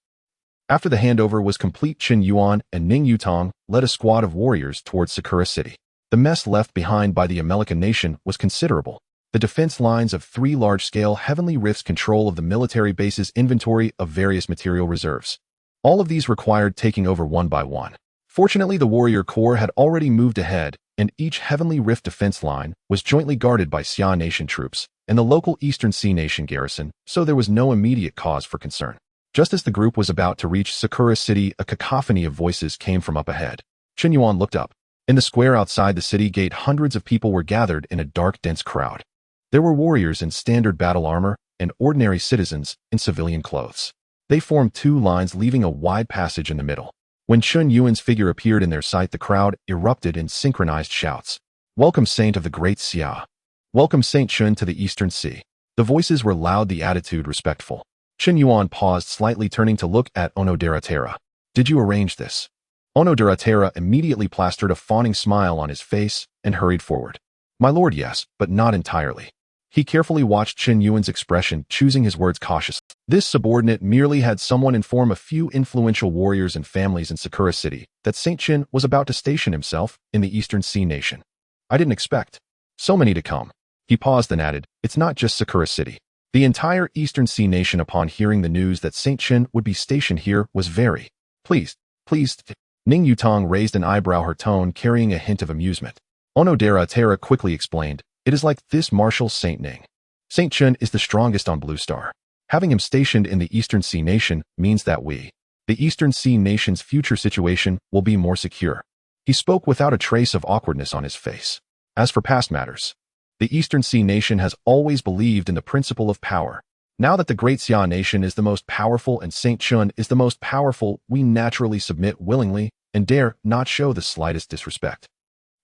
After the handover was complete, Qin Yuan and Ning Yutong led a squad of warriors towards Sakura City. The mess left behind by the American nation was considerable. The defense lines of 3 large-scale heavenly rifts, control of the military base's inventory of various material reserves. All of these required taking over one by one. Fortunately, the warrior corps had already moved ahead, and each heavenly rift defense line was jointly guarded by Xia Nation troops and the local Eastern Sea Nation garrison, so there was no immediate cause for concern. Just as the group was about to reach Sakura City, a cacophony of voices came from up ahead. Qin Yuan looked up. In the square outside the city gate, hundreds of people were gathered in a dark, dense crowd. There were warriors in standard battle armor and ordinary citizens in civilian clothes. They formed 2 lines, leaving a wide passage in the middle. When Qin Yuan's figure appeared in their sight, the crowd erupted in synchronized shouts. "Welcome, Saint of the Great Xia! Welcome, Saint Qin, to the Eastern Sea!" The voices were loud, the attitude respectful. Qin Yuan paused slightly, turning to look at Onodera. "Did you arrange this?" Onodera immediately plastered a fawning smile on his face and hurried forward. "My lord, yes, but not entirely." He carefully watched Qin Yuan's expression, choosing his words cautiously. This subordinate merely had someone inform a few influential warriors and families in Sakura City that Saint Qin was about to station himself in the Eastern Sea Nation. "I didn't expect so many to come." He paused and added, "It's not just Sakura City. The entire Eastern Sea Nation, upon hearing the news that Saint Qin would be stationed here, was very pleased. Ning Yutong raised an eyebrow, her tone carrying a hint of amusement. Onodera quickly explained, "It is like this, Marshal Saint Ning. Saint Qin is the strongest on Blue Star. Having him stationed in the Eastern Sea Nation means that the Eastern Sea Nation's future situation, will be more secure." He spoke without a trace of awkwardness on his face. As for past matters, the Eastern Sea Nation has always believed in the principle of power. Now that the Great Xia Nation is the most powerful and Saint Qin is the most powerful, we naturally submit willingly and dare not show the slightest disrespect.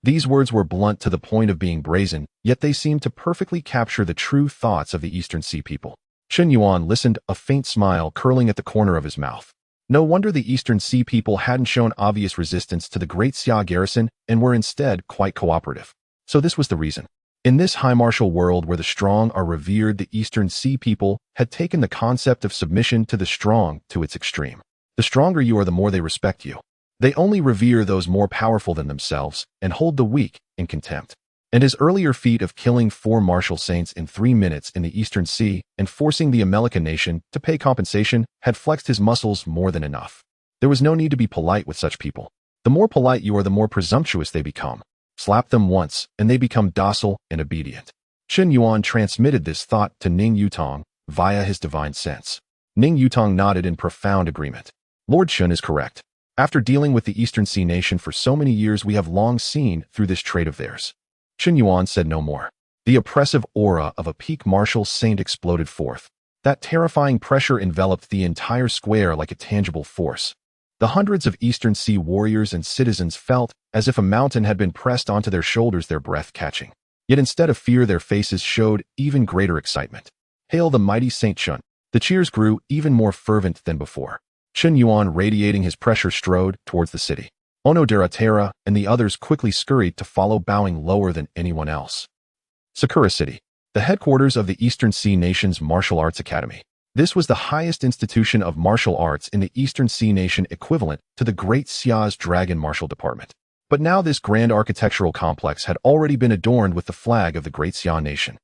These words were blunt to the point of being brazen, yet they seemed to perfectly capture the true thoughts of the Eastern Sea people. Qin Yuan listened, a faint smile curling at the corner of his mouth. No wonder the Eastern Sea people hadn't shown obvious resistance to the Great Xia garrison and were instead quite cooperative. So this was the reason. In this high martial world where the strong are revered, the Eastern Sea people had taken the concept of submission to the strong to its extreme. The stronger you are, the more they respect you. They only revere those more powerful than themselves and hold the weak in contempt. And his earlier feat of killing 4 martial saints in 3 minutes in the Eastern Sea and forcing the American nation to pay compensation had flexed his muscles more than enough. There was no need to be polite with such people. The more polite you are, the more presumptuous they become. Slap them once, and they become docile and obedient. Qin Yuan transmitted this thought to Ning Yutong via his divine sense. Ning Yutong nodded in profound agreement. Lord Qin is correct. After dealing with the Eastern Sea Nation for so many years, we have long seen through this trait of theirs. Qin Yuan said no more. The oppressive aura of a peak martial saint exploded forth. That terrifying pressure enveloped the entire square like a tangible force. The hundreds of Eastern Sea warriors and citizens felt as if a mountain had been pressed onto their shoulders, their breath catching. Yet instead of fear, their faces showed even greater excitement. Hail the mighty Saint Qin! The cheers grew even more fervent than before. Qin Yuan, radiating his pressure, strode towards the city. Onodera and the others quickly scurried to follow, bowing lower than anyone else. Sakura City, the headquarters of the Eastern Sea Nation's Martial Arts Academy. This was the highest institution of martial arts in the Eastern Sea Nation, equivalent to the Great Xia's Dragon Martial Department. But now this grand architectural complex had already been adorned with the flag of the Great Xia Nation.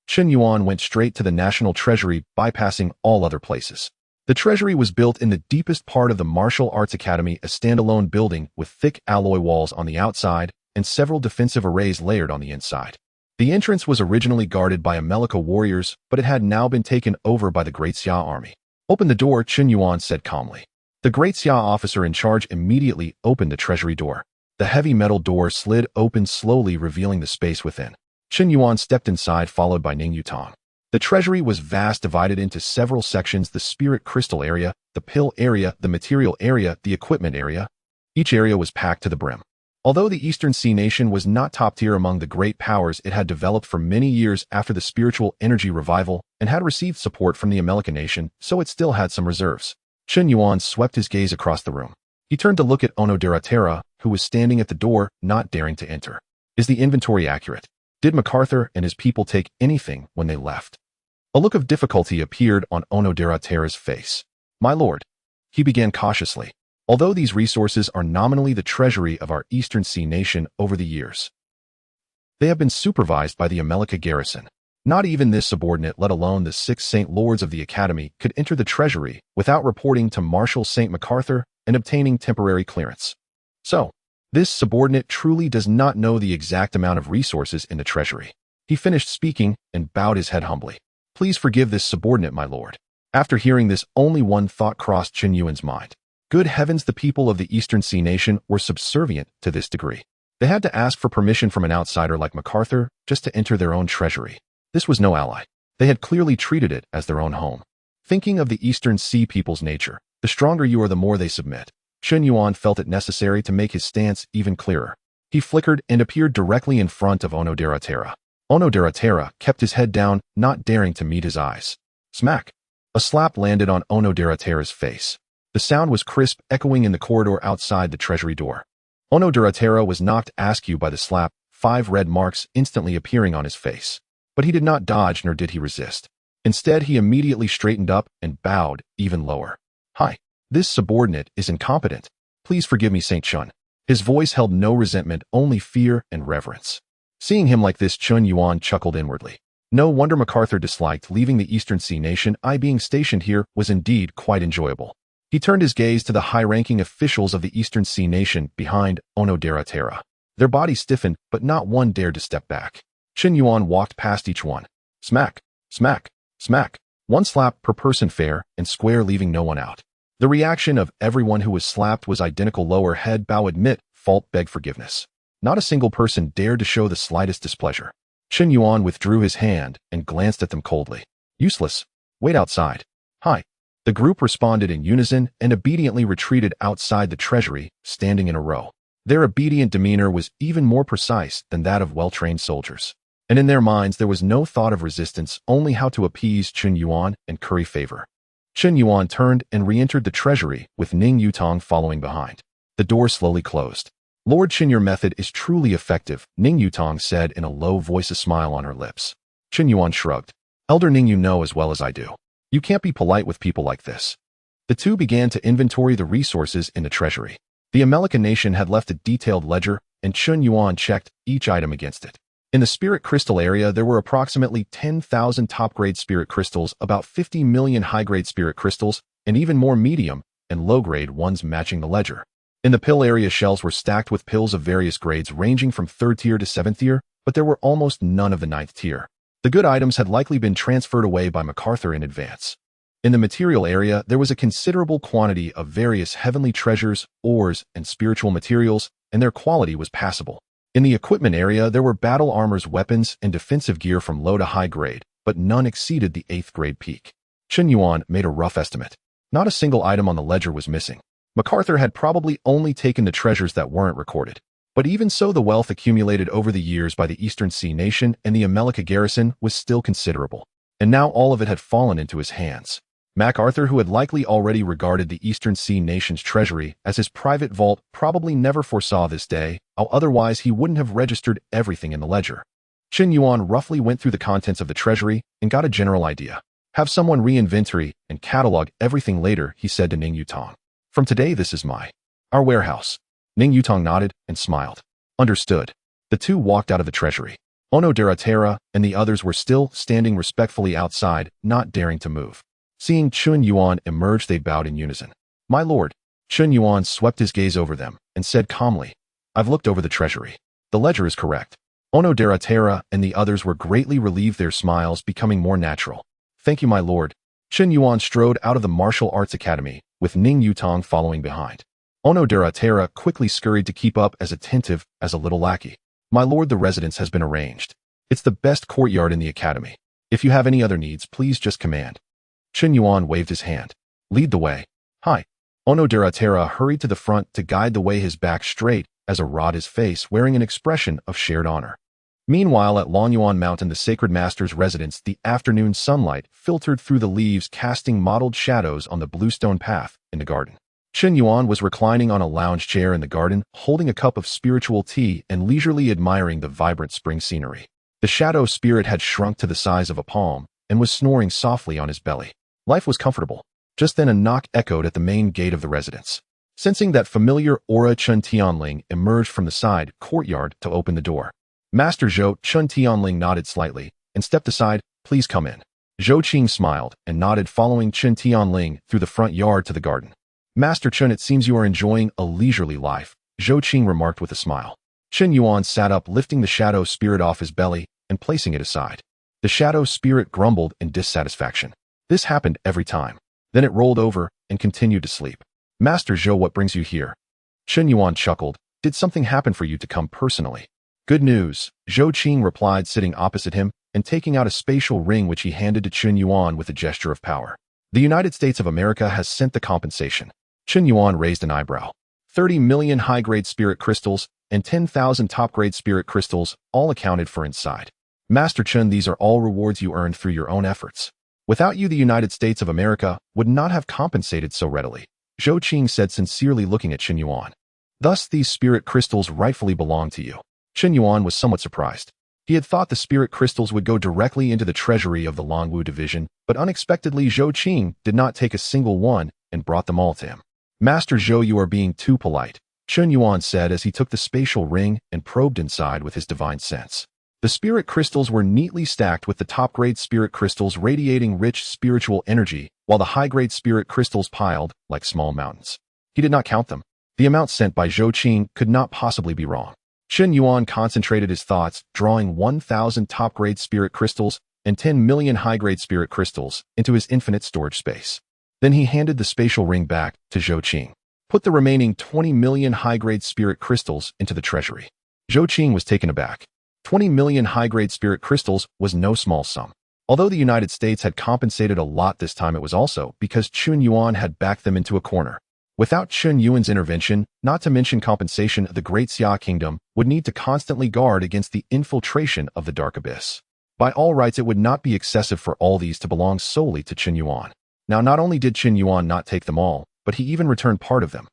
Qin Yuan went straight to the National Treasury, bypassing all other places. The treasury was built in the deepest part of the Martial Arts Academy, a standalone building with thick alloy walls on the outside and several defensive arrays layered on the inside. The entrance was originally guarded by Amelika warriors, but it had now been taken over by the Great Xia army. "Open the door," Qin Yuan said calmly. The Great Xia officer in charge immediately opened the treasury door. The heavy metal door slid open slowly, revealing the space within. Qin Yuan stepped inside, followed by Ning Yutong. The treasury was vast, divided into several sections: the spirit crystal area, the pill area, the material area, the equipment area. Each area was packed to the brim. Although the Eastern Sea Nation was not top tier among the great powers, it had developed for many years after the spiritual energy revival and had received support from the American nation, so it still had some reserves. Chen Yuan swept his gaze across the room. He turned to look at Onodaratera, who was standing at the door, not daring to enter. Is the inventory accurate? Did MacArthur and his people take anything when they left? A look of difficulty appeared on Onodaratera's face. My lord, he began cautiously. Although these resources are nominally the treasury of our Eastern Sea Nation over the years, they have been supervised by the Amelika garrison. Not even this subordinate, let alone the 6 Saint Lords of the Academy, could enter the treasury without reporting to Marshal St. MacArthur and obtaining temporary clearance. So, this subordinate truly does not know the exact amount of resources in the treasury. He finished speaking and bowed his head humbly. Please forgive this subordinate, my lord. After hearing this, only one thought crossed Chen Yuan's mind. Good heavens, the people of the Eastern Sea Nation were subservient to this degree. They had to ask for permission from an outsider like MacArthur just to enter their own treasury. This was no ally. They had clearly treated it as their own home. Thinking of the Eastern Sea people's nature, the stronger you are, the more they submit. Chen Yuan felt it necessary to make his stance even clearer. He flickered and appeared directly in front of Onodaratera. Onodaratera kept his head down, not daring to meet his eyes. Smack! A slap landed on Onodaratera's face. The sound was crisp, echoing in the corridor outside the treasury door. Onodaratera was knocked askew by the slap, 5 red marks instantly appearing on his face. But he did not dodge, nor did he resist. Instead, he immediately straightened up and bowed even lower. Hi. This subordinate is incompetent. Please forgive me, Saint Chun. His voice held no resentment, only fear and reverence. Seeing him like this, Chen Yuan chuckled inwardly. No wonder MacArthur disliked leaving the Eastern Sea Nation. Being stationed here was indeed quite enjoyable. He turned his gaze to the high-ranking officials of the Eastern Sea Nation behind Onodaratera. Their bodies stiffened, but not one dared to step back. Chen Yuan walked past each one. Smack, smack, smack. 1 slap per person, fair and square, leaving no one out. The reaction of everyone who was slapped was identical. Lower head, bow, admit, fault, beg forgiveness. Not a single person dared to show the slightest displeasure. Chen Yuan withdrew his hand and glanced at them coldly. Useless. Wait outside. Hi. The group responded in unison and obediently retreated outside the treasury, standing in a row. Their obedient demeanor was even more precise than that of well-trained soldiers. And in their minds there was no thought of resistance, only how to appease Chen Yuan and curry favor. Chen Yuan turned and re-entered the treasury, with Ning Yutong following behind. The door slowly closed. Lord Chen, your method is truly effective, Ning Yutong said in a low voice, a smile on her lips. Chen Yuan shrugged. Elder Ning, you know as well as I do. You can't be polite with people like this. The two began to inventory the resources in the treasury. The Amelika nation had left a detailed ledger, and Chen Yuan checked each item against it. In the spirit crystal area, there were approximately 10,000 top-grade spirit crystals, about 50 million high-grade spirit crystals, and even more medium and low-grade ones matching the ledger. In the pill area, shelves were stacked with pills of various grades ranging from 3rd tier to 7th tier, but there were almost none of the 9th tier. The good items had likely been transferred away by MacArthur in advance. In the material area, there was a considerable quantity of various heavenly treasures, ores, and spiritual materials, and their quality was passable. In the equipment area, there were battle armors, weapons, and defensive gear from low to high grade, but none exceeded the 8th grade peak. Chen Yuan made a rough estimate. Not a single item on the ledger was missing. MacArthur had probably only taken the treasures that weren't recorded. But even so, the wealth accumulated over the years by the Eastern Sea Nation and the Amelika garrison was still considerable. And now all of it had fallen into his hands. MacArthur, who had likely already regarded the Eastern Sea Nation's treasury as his private vault, probably never foresaw this day, otherwise he wouldn't have registered everything in the ledger. Chen Yuan roughly went through the contents of the treasury and got a general idea. Have someone re-inventory and catalog everything later, he said to Ning Yutong. From today, this is our warehouse. Ning Yutong nodded and smiled. Understood. The two walked out of the treasury. Onodaratera and the others were still standing respectfully outside, not daring to move. Seeing Chen Yuan emerge, they bowed in unison. My lord. Chen Yuan swept his gaze over them and said calmly, I've looked over the treasury. The ledger is correct. Onodaratera and the others were greatly relieved, their smiles becoming more natural. Thank you, my lord. Chen Yuan strode out of the martial arts academy, with Ning Yutong following behind. Onodaratera quickly scurried to keep up, as attentive as a little lackey. My lord, the residence has been arranged. It's the best courtyard in the academy. If you have any other needs, please just command. Chen Yuan waved his hand. Lead the way. Hi. Onodera hurried to the front to guide the way, his back straight as a rod, his face wearing an expression of shared honor. Meanwhile, at Longyuan Mountain, the sacred master's residence, the afternoon sunlight filtered through the leaves, casting mottled shadows on the bluestone path in the garden. Chen Yuan was reclining on a lounge chair in the garden, holding a cup of spiritual tea and leisurely admiring the vibrant spring scenery. The shadow spirit had shrunk to the size of a palm and was snoring softly on his belly. Life was comfortable. Just then a knock echoed at the main gate of the residence. Sensing that familiar aura, Chen Tianling emerged from the side courtyard to open the door. Master Zhou. Chen Tianling nodded slightly and stepped aside. Please come in. Zhou Qing smiled and nodded, following Chen Tianling through the front yard to the garden. Master Chen, it seems you are enjoying a leisurely life, Zhou Qing remarked with a smile. Chen Yuan sat up, lifting the shadow spirit off his belly and placing it aside. The shadow spirit grumbled in dissatisfaction. This happened every time. Then it rolled over and continued to sleep. Master Zhou, what brings you here? Chen Yuan chuckled. Did something happen for you to come personally? Good news, Zhou Qing replied, sitting opposite him and taking out a spatial ring which he handed to Chen Yuan with a gesture of power. The United States of America has sent the compensation. Chen Yuan raised an eyebrow. 30 million high-grade spirit crystals and 10,000 top-grade spirit crystals, all accounted for inside. Master Chen, these are all rewards you earned through your own efforts. Without you, the United States of America would not have compensated so readily, Zhou Qing said, sincerely looking at Chen Yuan. Thus, these spirit crystals rightfully belong to you. Chen Yuan was somewhat surprised. He had thought the spirit crystals would go directly into the treasury of the Longwu division, but unexpectedly Zhou Qing did not take a single one and brought them all to him. Master Zhou, you are being too polite, Chen Yuan said as he took the spatial ring and probed inside with his divine sense. The spirit crystals were neatly stacked, with the top-grade spirit crystals radiating rich spiritual energy, while the high-grade spirit crystals piled like small mountains. He did not count them. The amount sent by Zhou Qing could not possibly be wrong. Chen Yuan concentrated his thoughts, drawing 1,000 top-grade spirit crystals and 10 million high-grade spirit crystals into his infinite storage space. Then he handed the spatial ring back to Zhou Qing. Put the remaining 20 million high-grade spirit crystals into the treasury. Zhou Qing was taken aback. 20 million high-grade spirit crystals was no small sum. Although the United States had compensated a lot this time, it was also because Chen Yuan had backed them into a corner. Without Chen Yuan's intervention, not to mention compensation, the Great Xia Kingdom would need to constantly guard against the infiltration of the Dark Abyss. By all rights, it would not be excessive for all these to belong solely to Chen Yuan. Now, not only did Chen Yuan not take them all, but he even returned part of them.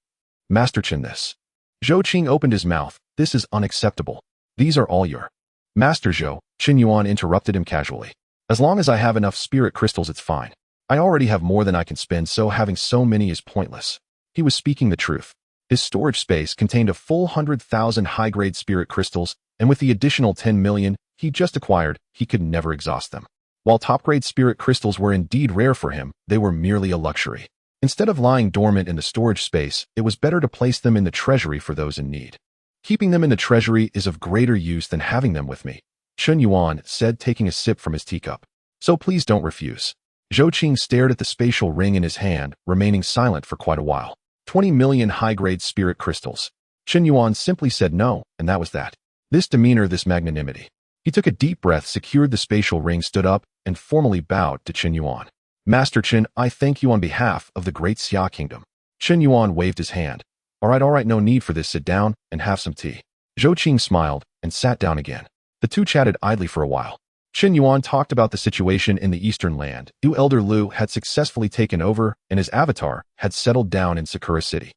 Master Chen, this. Zhou Qing opened his mouth. This is unacceptable. These are all your. Master Zhou, Chen Yuan interrupted him casually. As long as I have enough spirit crystals, it's fine. I already have more than I can spend, so having so many is pointless. He was speaking the truth. His storage space contained a full 100,000 high-grade spirit crystals, and with the additional 10 million he just acquired, he could never exhaust them. While top-grade spirit crystals were indeed rare for him, they were merely a luxury. Instead of lying dormant in the storage space, it was better to place them in the treasury for those in need. Keeping them in the treasury is of greater use than having them with me, Chen Yuan said, taking a sip from his teacup. So please don't refuse. Zhou Qing stared at the spatial ring in his hand, remaining silent for quite a while. 20 million high-grade spirit crystals. Chen Yuan simply said no, and that was that. This demeanor, this magnanimity. He took a deep breath, secured the spatial ring, stood up, and formally bowed to Chen Yuan. Master Chen, I thank you on behalf of the Great Xia Kingdom. Chen Yuan waved his hand. All right, no need for this. Sit down and have some tea. Zhou Qing smiled and sat down again. The two chatted idly for a while. Chen Yuan talked about the situation in the Eastern Land. New Elder Lu had successfully taken over, and his avatar had settled down in Sakura City.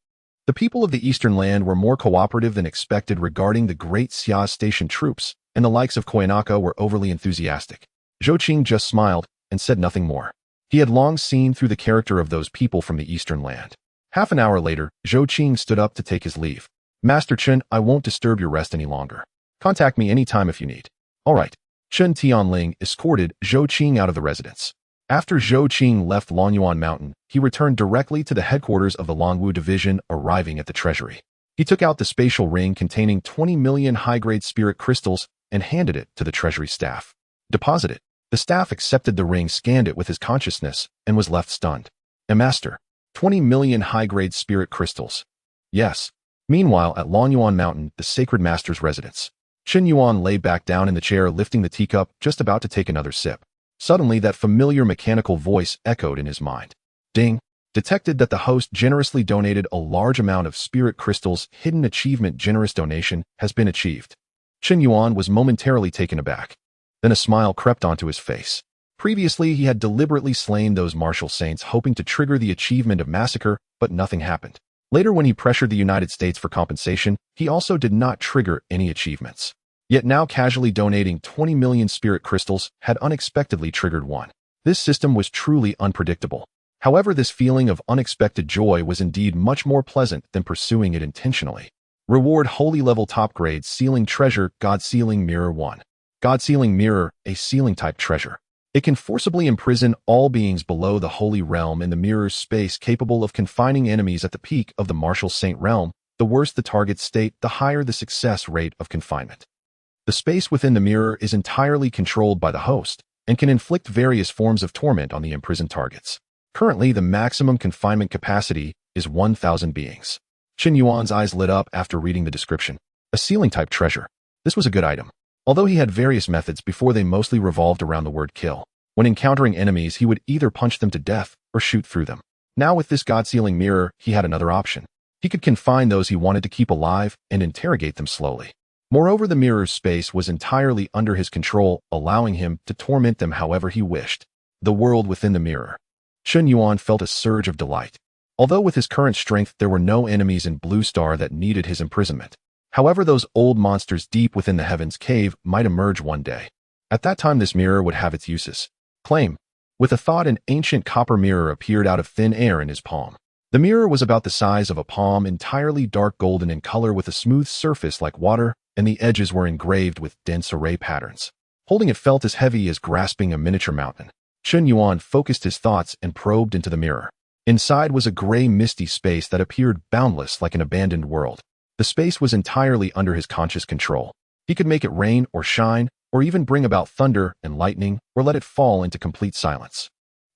The people of the Eastern Land were more cooperative than expected regarding the Great Xia Station troops, and the likes of Koinaka were overly enthusiastic. Zhou Qing just smiled and said nothing more. He had long seen through the character of those people from the Eastern Land. Half an hour later, Zhou Qing stood up to take his leave. Master Chen, I won't disturb your rest any longer. Contact me anytime if you need. All right. Chen Tianling escorted Zhou Qing out of the residence. After Zhou Qing left Longyuan Mountain, he returned directly to the headquarters of the Longwu Division, arriving at the treasury. He took out the spatial ring containing 20 million high-grade spirit crystals and handed it to the treasury staff. Deposit it. The staff accepted the ring, scanned it with his consciousness, and was left stunned. Master, 20 million high-grade spirit crystals. Yes. Meanwhile, at Longyuan Mountain, the sacred master's residence. Chen Yuan lay back down in the chair, lifting the teacup, just about to take another sip. Suddenly, that familiar mechanical voice echoed in his mind. Ding! Detected that the host generously donated a large amount of spirit crystals. Hidden achievement: generous donation has been achieved. Chen Yuan was momentarily taken aback. Then a smile crept onto his face. Previously, he had deliberately slain those martial saints, hoping to trigger the achievement of massacre, but nothing happened. Later, when he pressured the United States for compensation, he also did not trigger any achievements. Yet now casually donating 20 million spirit crystals had unexpectedly triggered one. This system was truly unpredictable. However, this feeling of unexpected joy was indeed much more pleasant than pursuing it intentionally. Reward: Holy Level Top Grade Sealing Treasure God Sealing Mirror 1. God Sealing Mirror, a sealing-type treasure. It can forcibly imprison all beings below the Holy Realm in the mirror's space, capable of confining enemies at the peak of the Martial Saint Realm. The worse the target state, the higher the success rate of confinement. The space within the mirror is entirely controlled by the host and can inflict various forms of torment on the imprisoned targets. Currently, the maximum confinement capacity is 1,000 beings. Chen Yuan's eyes lit up after reading the description. A sealing-type treasure. This was a good item. Although he had various methods before, they mostly revolved around the word kill. When encountering enemies, he would either punch them to death or shoot through them. Now with this God-sealing mirror, he had another option. He could confine those he wanted to keep alive and interrogate them slowly. Moreover, the mirror's space was entirely under his control, allowing him to torment them however he wished. The world within the mirror. Chen Yuan felt a surge of delight. Although with his current strength there were no enemies in Blue Star that needed his imprisonment. However, those old monsters deep within the Heavens Cave might emerge one day. At that time, this mirror would have its uses. Claim. With a thought, an ancient copper mirror appeared out of thin air in his palm. The mirror was about the size of a palm, entirely dark golden in color with a smooth surface like water, and the edges were engraved with dense array patterns. Holding it felt as heavy as grasping a miniature mountain. Chen Yuan focused his thoughts and probed into the mirror. Inside was a gray, misty space that appeared boundless like an abandoned world. The space was entirely under his conscious control. He could make it rain or shine, or even bring about thunder and lightning, or let it fall into complete silence.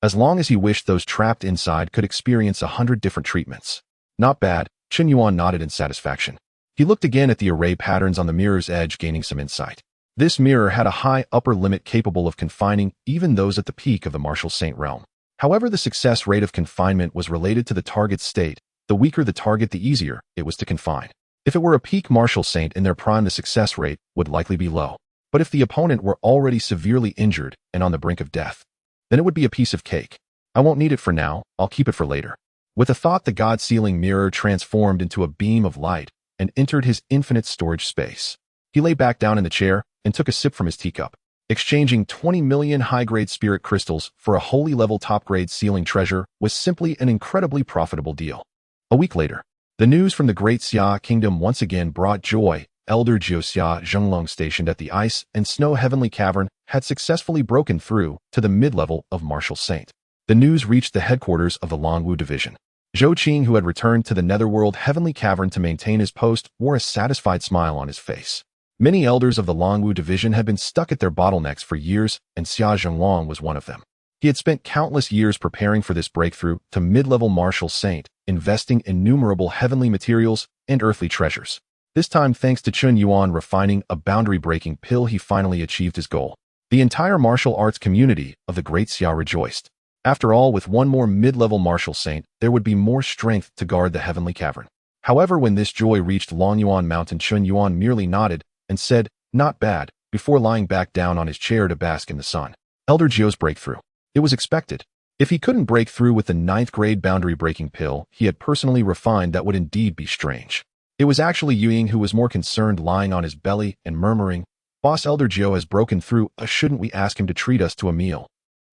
As long as he wished, those trapped inside could experience 100 different treatments. Not bad, Chen Yuan nodded in satisfaction. He looked again at the array patterns on the mirror's edge, gaining some insight. This mirror had a high upper limit capable of confining even those at the peak of the Martial Saint Realm. However, the success rate of confinement was related to the target's state. The weaker the target, the easier it was to confine. If it were a peak Martial Saint in their prime, the success rate would likely be low. But if the opponent were already severely injured and on the brink of death, then it would be a piece of cake. I won't need it for now, I'll keep it for later. With a thought, the God-sealing mirror transformed into a beam of light and entered his infinite storage space. He lay back down in the chair and took a sip from his teacup. Exchanging 20 million high-grade spirit crystals for a holy level top-grade sealing treasure was simply an incredibly profitable deal. A week later, the news from the Great Xia Kingdom once again brought joy. Elder Jioxia Zhenglong, stationed at the Ice and Snow Heavenly Cavern, had successfully broken through to the mid-level of Martial Saint. The news reached the headquarters of the Longwu Division. Zhou Qing, who had returned to the Netherworld Heavenly Cavern to maintain his post, wore a satisfied smile on his face. Many elders of the Longwu Division had been stuck at their bottlenecks for years, and Xia Zhenglong was one of them. He had spent countless years preparing for this breakthrough to mid-level Martial Saint, investing innumerable heavenly materials and earthly treasures. This time, thanks to Chen Yuan refining a boundary-breaking pill, he finally achieved his goal. The entire martial arts community of the Great Xia rejoiced. After all, with one more mid-level Martial Saint, there would be more strength to guard the Heavenly Cavern. However, when this joy reached Longyuan Mountain, Chen Yuan merely nodded and said, "Not bad," before lying back down on his chair to bask in the sun. Elder Zhou's breakthrough. It was expected. If he couldn't break through with the 9th-grade boundary-breaking pill he had personally refined, that would indeed be strange. It was actually Yuying who was more concerned, lying on his belly and murmuring, "Boss, Elder Zhou has broken through. Shouldn't we ask him to treat us to a meal?"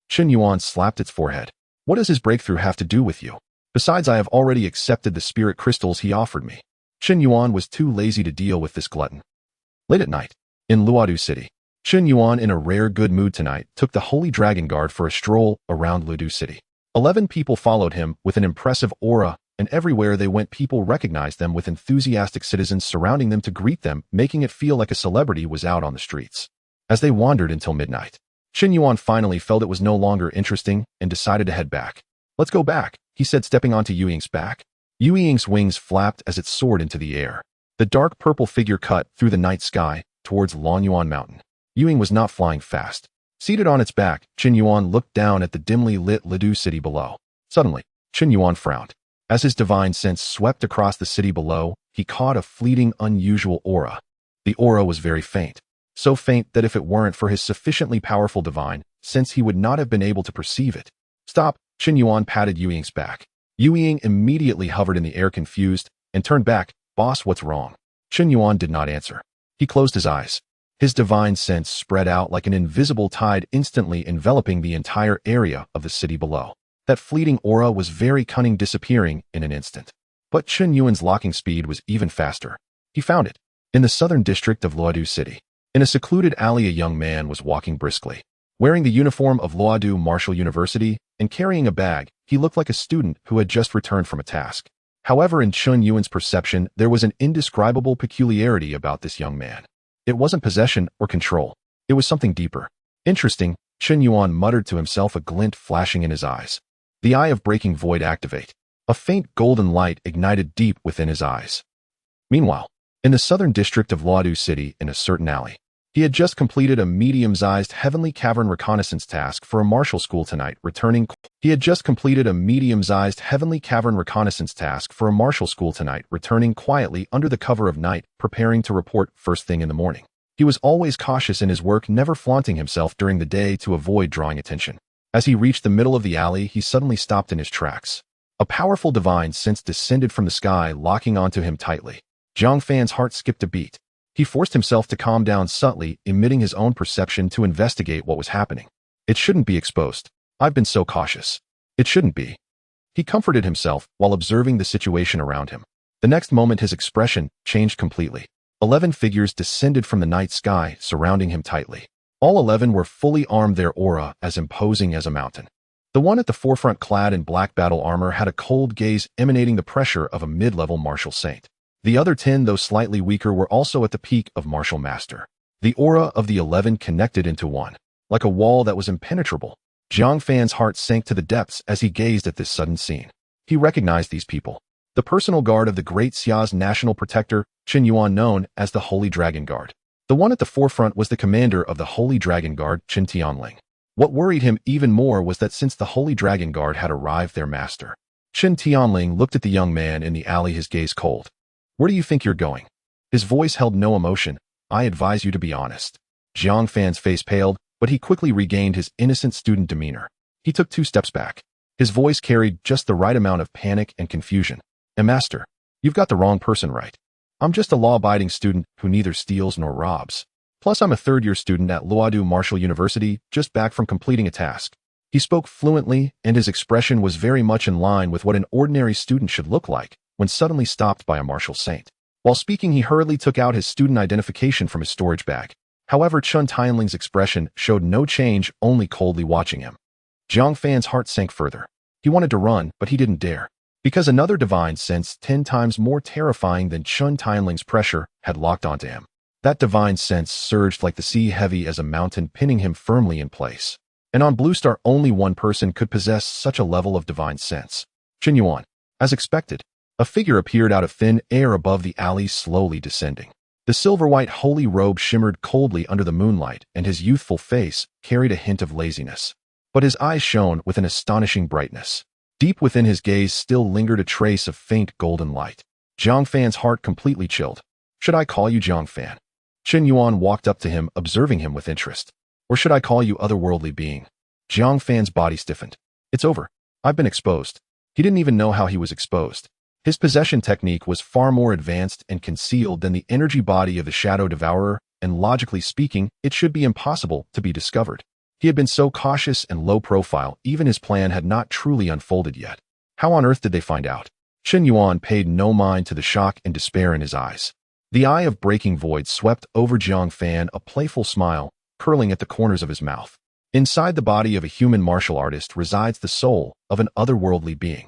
Chen Yuan slapped its forehead. "What does his breakthrough have to do with you? Besides, I have already accepted the spirit crystals he offered me." Chen Yuan was too lazy to deal with this glutton. Late at night, in Luodu City, Chen Yuan, in a rare good mood tonight, took the Holy Dragon Guard for a stroll around Luodu City. 11 people followed him with an impressive aura, and everywhere they went, people recognized them, with enthusiastic citizens surrounding them to greet them, making it feel like a celebrity was out on the streets. As they wandered until midnight, Chen Yuan finally felt it was no longer interesting and decided to head back. "Let's go back," he said, stepping onto Yuying's back. Yuying's wings flapped as it soared into the air. The dark purple figure cut through the night sky towards Longyuan Mountain. Yuying was not flying fast. Seated on its back, Qin Yuan looked down at the dimly lit Lidu city below. Suddenly, Qin Yuan frowned. As his divine sense swept across the city below, he caught a fleeting, unusual aura. The aura was very faint. So faint that if it weren't for his sufficiently powerful divine sense, he would not have been able to perceive it. Stop, Qin Yuan patted Yu Ying's back. Yu Ying immediately hovered in the air confused and turned back. Boss, what's wrong? Qin Yuan did not answer. He closed his eyes. His divine sense spread out like an invisible tide, instantly enveloping the entire area of the city below. That fleeting aura was very cunning, disappearing in an instant. But Qin Yuan's locking speed was even faster. He found it. In the southern district of Luodu City. In a secluded alley, a young man was walking briskly. Wearing the uniform of Luodu Martial University and carrying a bag, he looked like a student who had just returned from a task. However, in Qin Yuan's perception, there was an indescribable peculiarity about this young man. It wasn't possession or control. It was something deeper. Interesting, Qin Yuan muttered to himself, a glint flashing in his eyes. The eye of breaking void activate. A faint golden light ignited deep within his eyes. Meanwhile, in the southern district of Luodu City, in a certain alley, he had just completed a medium-sized heavenly cavern reconnaissance task for a martial school tonight, returning quietly under the cover of night, preparing to report first thing in the morning. He was always cautious in his work, never flaunting himself during the day to avoid drawing attention. As he reached the middle of the alley, he suddenly stopped in his tracks. A powerful divine sense descended from the sky, locking onto him tightly. Zhang Fan's heart skipped a beat. He forced himself to calm down subtly, emitting his own perception to investigate what was happening. It shouldn't be exposed. I've been so cautious. It shouldn't be. He comforted himself while observing the situation around him. The next moment his expression changed completely. 11 figures descended from the night sky, surrounding him tightly. All 11 were fully armed, their aura as imposing as a mountain. The one at the forefront, clad in black battle armor, had a cold gaze emanating the pressure of a mid-level martial saint. The other 10, though slightly weaker, were also at the peak of martial master. The aura of the 11 connected into one, like a wall that was impenetrable. Zhang Fan's heart sank to the depths as he gazed at this sudden scene. He recognized these people. The personal guard of the Great Xia's national protector, Qin Yuan, known as the Holy Dragon Guard. The one at the forefront was the commander of the Holy Dragon Guard, Qin Tianling. What worried him even more was that since the Holy Dragon Guard had arrived, their master, Qin Tianling, looked at the young man in the alley, his gaze cold. Where do you think you're going? His voice held no emotion. I advise you to be honest. Zhang Fan's face paled, but he quickly regained his innocent student demeanor. He took 2 steps back. His voice carried just the right amount of panic and confusion. Master, you've got the wrong person right. I'm just a law-abiding student who neither steals nor robs. Plus, I'm a third-year student at Luodu Martial University, just back from completing a task. He spoke fluently, and his expression was very much in line with what an ordinary student should look like when suddenly stopped by a martial saint. While speaking, he hurriedly took out his student identification from his storage bag. However, Qin Tianling's expression showed no change, only coldly watching him. Zhang Fan's heart sank further. He wanted to run, but he didn't dare. Because another divine sense 10 times more terrifying than Qin Tianling's pressure had locked onto him. That divine sense surged like the sea, heavy as a mountain, pinning him firmly in place. And on Blue Star, only one person could possess such a level of divine sense. Qin Yuan. As expected, a figure appeared out of thin air above the alley, slowly descending. The silver-white holy robe shimmered coldly under the moonlight, and his youthful face carried a hint of laziness. But his eyes shone with an astonishing brightness. Deep within his gaze still lingered a trace of faint golden light. Zhang Fan's heart completely chilled. Should I call you Zhang Fan? Qin Yuan walked up to him, observing him with interest. Or should I call you otherworldly being? Zhang Fan's body stiffened. It's over. I've been exposed. He didn't even know how he was exposed. His possession technique was far more advanced and concealed than the energy body of the Shadow Devourer, and logically speaking, it should be impossible to be discovered. He had been so cautious and low profile, even his plan had not truly unfolded yet. How on earth did they find out? Qin Yuan paid no mind to the shock and despair in his eyes. The eye of breaking void swept over Zhang Fan, a playful smile curling at the corners of his mouth. Inside the body of a human martial artist resides the soul of an otherworldly being.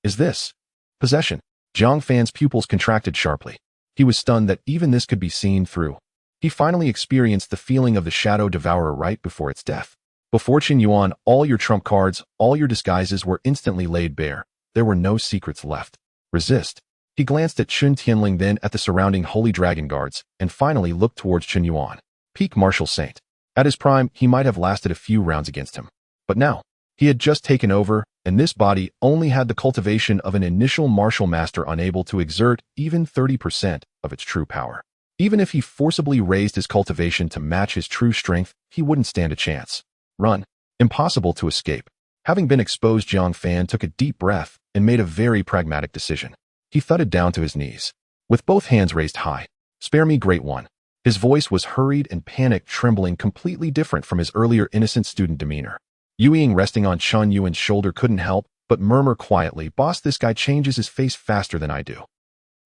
Is this possession? Zhang Fan's pupils contracted sharply. He was stunned that even this could be seen through. He finally experienced the feeling of the Shadow Devourer right before its death. Before Qin Yuan, all your trump cards, all your disguises were instantly laid bare. There were no secrets left. Resist. He glanced at Qin Tianling, then at the surrounding Holy Dragon Guards, and finally looked towards Qin Yuan. Peak Martial Saint. At his prime, he might have lasted a few rounds against him. But now, he had just taken over, and this body only had the cultivation of an initial martial master unable to exert even 30% of its true power. Even if he forcibly raised his cultivation to match his true strength, he wouldn't stand a chance. Run. Impossible to escape. Having been exposed, Jiang Fan took a deep breath and made a very pragmatic decision. He thudded down to his knees, with both hands raised high. "Spare me, Great One." His voice was hurried and panicked, trembling, completely different from his earlier innocent student demeanor. Yu Ying, resting on Chen Yuan's shoulder, couldn't help but murmur quietly, "Boss, this guy changes his face faster than I do."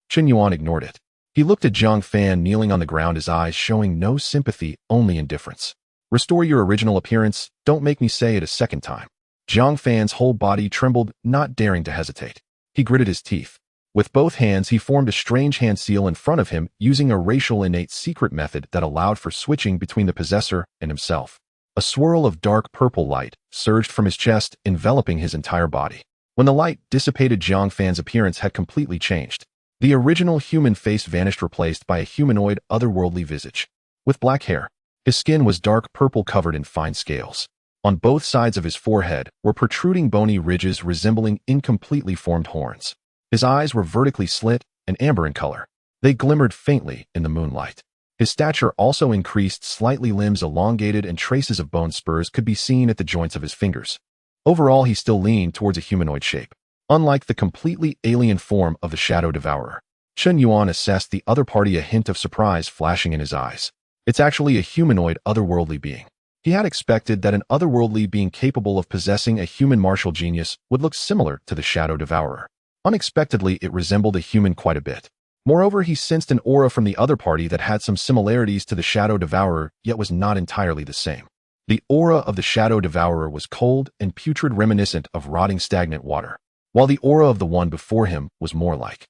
Chen Yuan ignored it. He looked at Jiang Fan kneeling on the ground, his eyes showing no sympathy, only indifference. "Restore your original appearance. Don't make me say it a second time." Jiang Fan's whole body trembled, not daring to hesitate. He gritted his teeth. With both hands, he formed a strange hand seal in front of him, using a racial innate secret method that allowed for switching between the possessor and himself. A swirl of dark purple light surged from his chest, enveloping his entire body. When the light dissipated, Jiang Fan's appearance had completely changed. The original human face vanished, replaced by a humanoid, otherworldly visage. With black hair, his skin was dark purple, covered in fine scales. On both sides of his forehead were protruding bony ridges resembling incompletely formed horns. His eyes were vertically slit and amber in color. They glimmered faintly in the moonlight. His stature also increased slightly, limbs elongated, and traces of bone spurs could be seen at the joints of his fingers. Overall, he still leaned towards a humanoid shape. Unlike the completely alien form of the Shadow Devourer, Chen Yuan assessed the other party, a hint of surprise flashing in his eyes. "It's actually a humanoid, otherworldly being." He had expected that an otherworldly being capable of possessing a human martial genius would look similar to the Shadow Devourer. Unexpectedly, it resembled a human quite a bit. Moreover, he sensed an aura from the other party that had some similarities to the Shadow Devourer, yet was not entirely the same. The aura of the Shadow Devourer was cold and putrid, reminiscent of rotting stagnant water, while the aura of the one before him was more like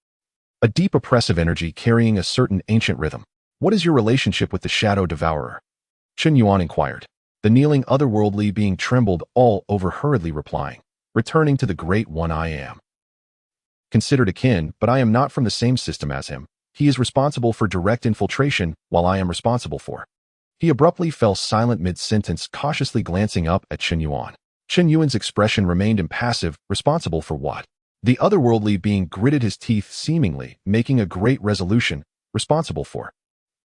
a deep oppressive energy carrying a certain ancient rhythm. "What is your relationship with the Shadow Devourer?" Chen Yuan inquired. The kneeling otherworldly being trembled all over, hurriedly replying, "Returning to the Great One, I am considered akin, but I am not from the same system as him. He is responsible for direct infiltration, while I am responsible for—" He abruptly fell silent mid-sentence, cautiously glancing up at Chen Yuan. Chen Yuan's expression remained impassive. "Responsible for what?" The otherworldly being gritted his teeth, seemingly making a great resolution. "Responsible for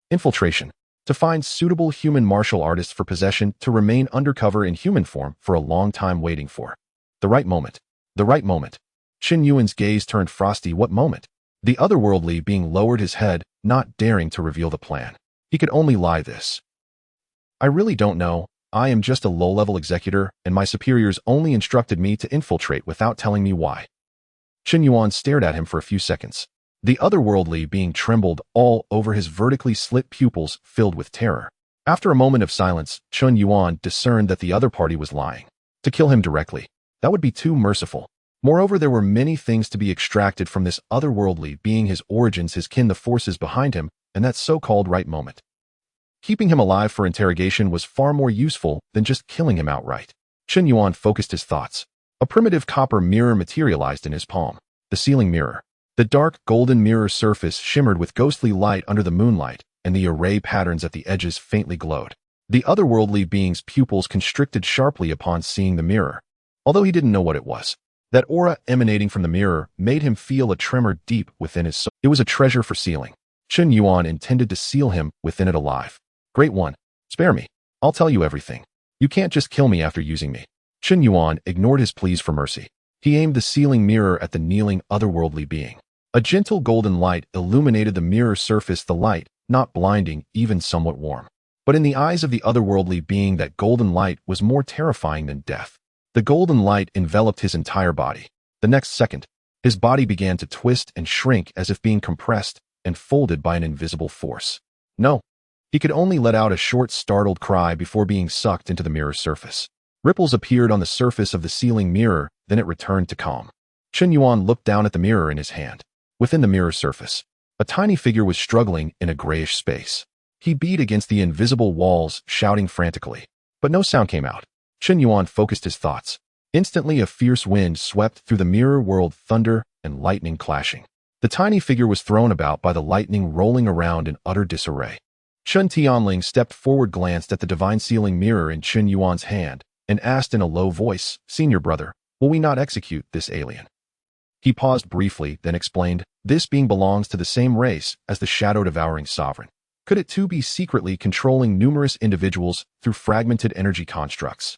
infiltration. To find suitable human martial artists for possession, to remain undercover in human form for a long time, waiting for the right moment." The right moment. Chen Yuan's gaze turned frosty. "What moment?" The otherworldly being lowered his head, not daring to reveal the plan. He could only lie this. "I really don't know. I am just a low-level executor, and my superiors only instructed me to infiltrate without telling me why." Chen Yuan stared at him for a few seconds. The otherworldly being trembled all over, his vertically slit pupils filled with terror. After a moment of silence, Chen Yuan discerned that the other party was lying. To kill him directly, that would be too merciful. Moreover, there were many things to be extracted from this otherworldly being: his origins, his kin, the forces behind him, and that so-called right moment. Keeping him alive for interrogation was far more useful than just killing him outright. Chen Yuan focused his thoughts. A primitive copper mirror materialized in his palm. The ceiling mirror. The dark golden mirror surface shimmered with ghostly light under the moonlight, and the array patterns at the edges faintly glowed. The otherworldly being's pupils constricted sharply upon seeing the mirror. Although he didn't know what it was, that aura emanating from the mirror made him feel a tremor deep within his soul. It was a treasure for sealing. Chen Yuan intended to seal him within it alive. "Great One, spare me. I'll tell you everything. You can't just kill me after using me." Chen Yuan ignored his pleas for mercy. He aimed the sealing mirror at the kneeling otherworldly being. A gentle golden light illuminated the mirror surface, the light not blinding, even somewhat warm. But in the eyes of the otherworldly being, that golden light was more terrifying than death. The golden light enveloped his entire body. The next second, his body began to twist and shrink as if being compressed and folded by an invisible force. No, he could only let out a short, startled cry before being sucked into the mirror surface. Ripples appeared on the surface of the sealing mirror, then it returned to calm. Chen Yuan looked down at the mirror in his hand. Within the mirror surface, a tiny figure was struggling in a grayish space. He beat against the invisible walls, shouting frantically. But no sound came out. Chen Yuan focused his thoughts. Instantly, a fierce wind swept through the mirror world, thunder and lightning clashing. The tiny figure was thrown about by the lightning, rolling around in utter disarray. Chen Tianling stepped forward, glanced at the divine sealing mirror in Chen Yuan's hand, and asked in a low voice, "Senior brother, will we not execute this alien?" He paused briefly, then explained, "This being belongs to the same race as the shadow-devouring sovereign. Could it too be secretly controlling numerous individuals through fragmented energy constructs?"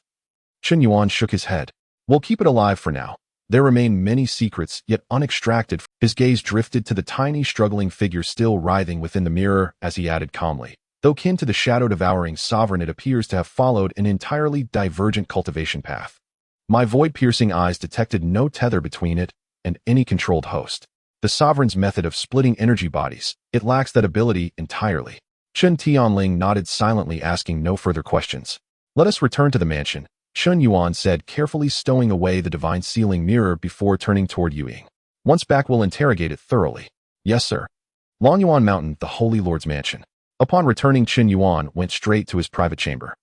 Chen Yuan shook his head. "We'll keep it alive for now. There remain many secrets yet unextracted." His gaze drifted to the tiny, struggling figure still writhing within the mirror as he added calmly, "Though kin to the shadow-devouring sovereign, it appears to have followed an entirely divergent cultivation path. My void-piercing eyes detected no tether between it and any controlled host. The sovereign's method of splitting energy bodies, it lacks that ability entirely." Chen Tianling nodded silently, asking no further questions. "Let us return to the mansion," Chen Yuan said, carefully stowing away the divine sealing mirror before turning toward Yu Ying. "Once back, we'll interrogate it thoroughly." "Yes, sir." Long Yuan Mountain, the Holy Lord's mansion. Upon returning, Chen Yuan went straight to his private chamber.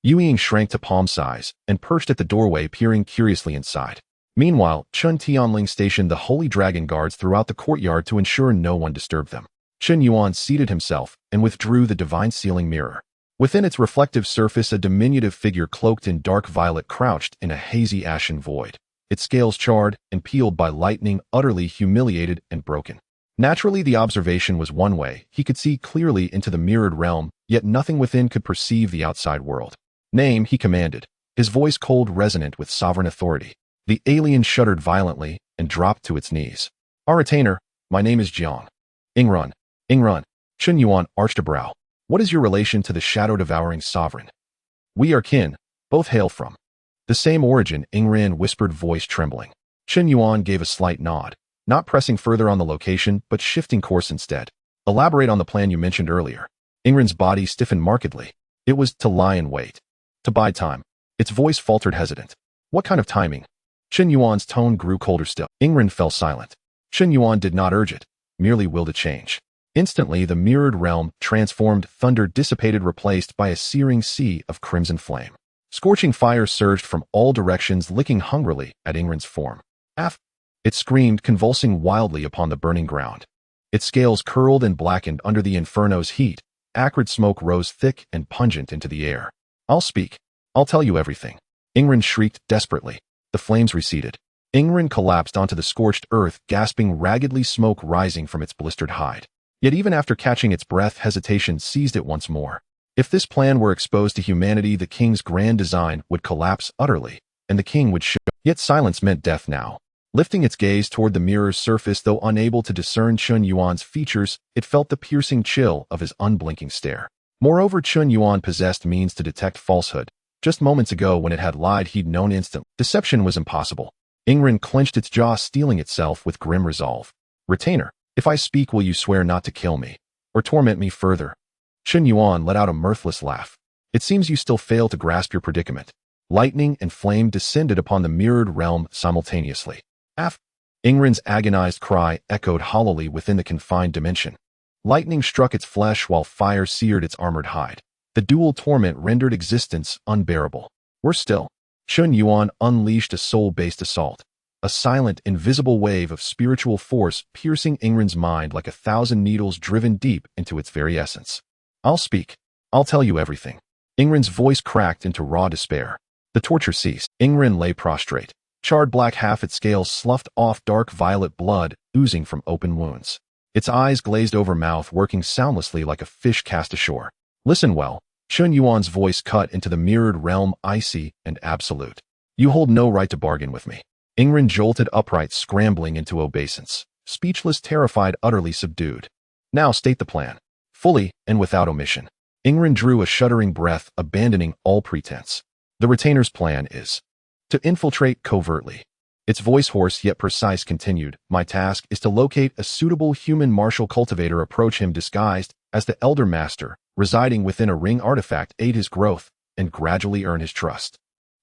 Yu Ying shrank to palm size and perched at the doorway, peering curiously inside. Meanwhile, Chen Tianling stationed the Holy Dragon guards throughout the courtyard to ensure no one disturbed them. Chen Yuan seated himself and withdrew the divine sealing mirror. Within its reflective surface, a diminutive figure cloaked in dark violet crouched in a hazy ashen void, its scales charred and peeled by lightning, utterly humiliated and broken. Naturally, the observation was one way. He could see clearly into the mirrored realm, yet nothing within could perceive the outside world. "Name," he commanded, his voice cold, resonant with sovereign authority. The alien shuddered violently and dropped to its knees. "Our retainer, my name is Jiang. Ingrun." "Ingrun." Chen Yuan arched a brow. "What is your relation to the shadow-devouring sovereign?" "We are kin, both hail from the same origin," Ingran whispered, voice trembling. Chen Yuan gave a slight nod, not pressing further on the location, but shifting course instead. "Elaborate on the plan you mentioned earlier." Ingran's body stiffened markedly. It was to lie in wait, to bide time. Its voice faltered, hesitant. "What kind of timing?" Chen Yuan's tone grew colder still. Ingran fell silent. Chen Yuan did not urge it, merely willed a change. Instantly, the mirrored realm transformed, thunder dissipated, replaced by a searing sea of crimson flame. Scorching fire surged from all directions, licking hungrily at Ingran's form. "Af!" It screamed, convulsing wildly upon the burning ground. Its scales curled and blackened under the inferno's heat. Acrid smoke rose thick and pungent into the air. "I'll speak. I'll tell you everything." Ingran shrieked desperately. The flames receded. Ingran collapsed onto the scorched earth, gasping raggedly, smoke rising from its blistered hide. Yet even after catching its breath, hesitation seized it once more. If this plan were exposed to humanity, the king's grand design would collapse utterly, and the king would show. Yet silence meant death now. Lifting its gaze toward the mirror's surface, though unable to discern Chen Yuan's features, it felt the piercing chill of his unblinking stare. Moreover, Chen Yuan possessed means to detect falsehood. Just moments ago, when it had lied, he'd known instantly. Deception was impossible. Ingran clenched its jaw, steeling itself with grim resolve. "Retainer, if I speak, will you swear not to kill me, or torment me further?" Chen Yuan let out a mirthless laugh. "It seems you still fail to grasp your predicament." Lightning and flame descended upon the mirrored realm simultaneously. "Af!" Ingran's agonized cry echoed hollowly within the confined dimension. Lightning struck its flesh while fire seared its armored hide. The dual torment rendered existence unbearable. Worse still, Chen Yuan unleashed a soul-based assault. A silent, invisible wave of spiritual force piercing Ingran's mind like 1,000 needles driven deep into its very essence. "I'll speak. I'll tell you everything." Ingran's voice cracked into raw despair. The torture ceased. Ingran lay prostrate. Charred black, half its scales sloughed off, dark violet blood oozing from open wounds. Its eyes glazed over, mouth working soundlessly like a fish cast ashore. "Listen well." Chen Yuan's voice cut into the mirrored realm, icy and absolute. "You hold no right to bargain with me." Ingran jolted upright, scrambling into obeisance. Speechless, terrified, utterly subdued. "Now state the plan. Fully and without omission." Ingran drew a shuddering breath, abandoning all pretense. "The retainer's plan is to infiltrate covertly." Its voice, hoarse yet precise, continued, "My task is to locate a suitable human martial cultivator, approach him disguised as the Elder Master, residing within a ring artifact, aid his growth, and gradually earn his trust.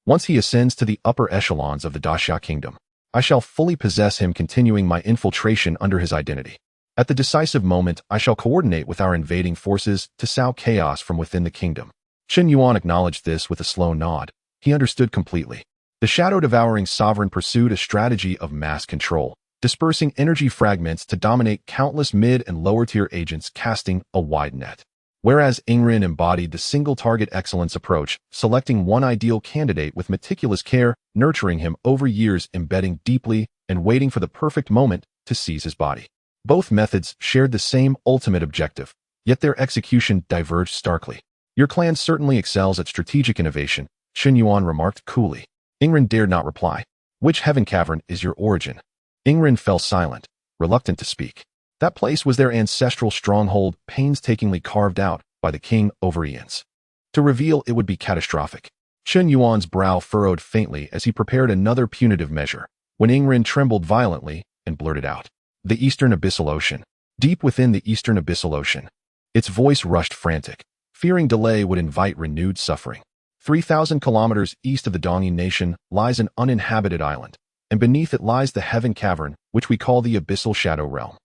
Once he ascends to the upper echelons of the Daxia Kingdom, I shall fully possess him, continuing my infiltration under his identity. At the decisive moment, I shall coordinate with our invading forces to sow chaos from within the kingdom." Chen Yuan acknowledged this with a slow nod. He understood completely. The shadow-devouring sovereign pursued a strategy of mass control, dispersing energy fragments to dominate countless mid- and lower-tier agents, casting a wide net. Whereas Ingrid embodied the single-target excellence approach, selecting one ideal candidate with meticulous care, nurturing him over years, embedding deeply, and waiting for the perfect moment to seize his body. Both methods shared the same ultimate objective, yet their execution diverged starkly. Your clan certainly excels at strategic innovation, Chen Yuan remarked coolly. Ingrid dared not reply. Which heaven cavern is your origin? Ingrid fell silent, reluctant to speak. That place was their ancestral stronghold, painstakingly carved out by the king over eons. To reveal it would be catastrophic. Chen Yuan's brow furrowed faintly as he prepared another punitive measure, when Ingrid trembled violently and blurted out, "The Eastern Abyssal Ocean." Deep within the Eastern Abyssal Ocean. Its voice rushed frantic, fearing delay would invite renewed suffering. 3,000 kilometers east of the Dongyin nation lies an uninhabited island, and beneath it lies the heaven cavern, which we call the Abyssal Shadow Realm.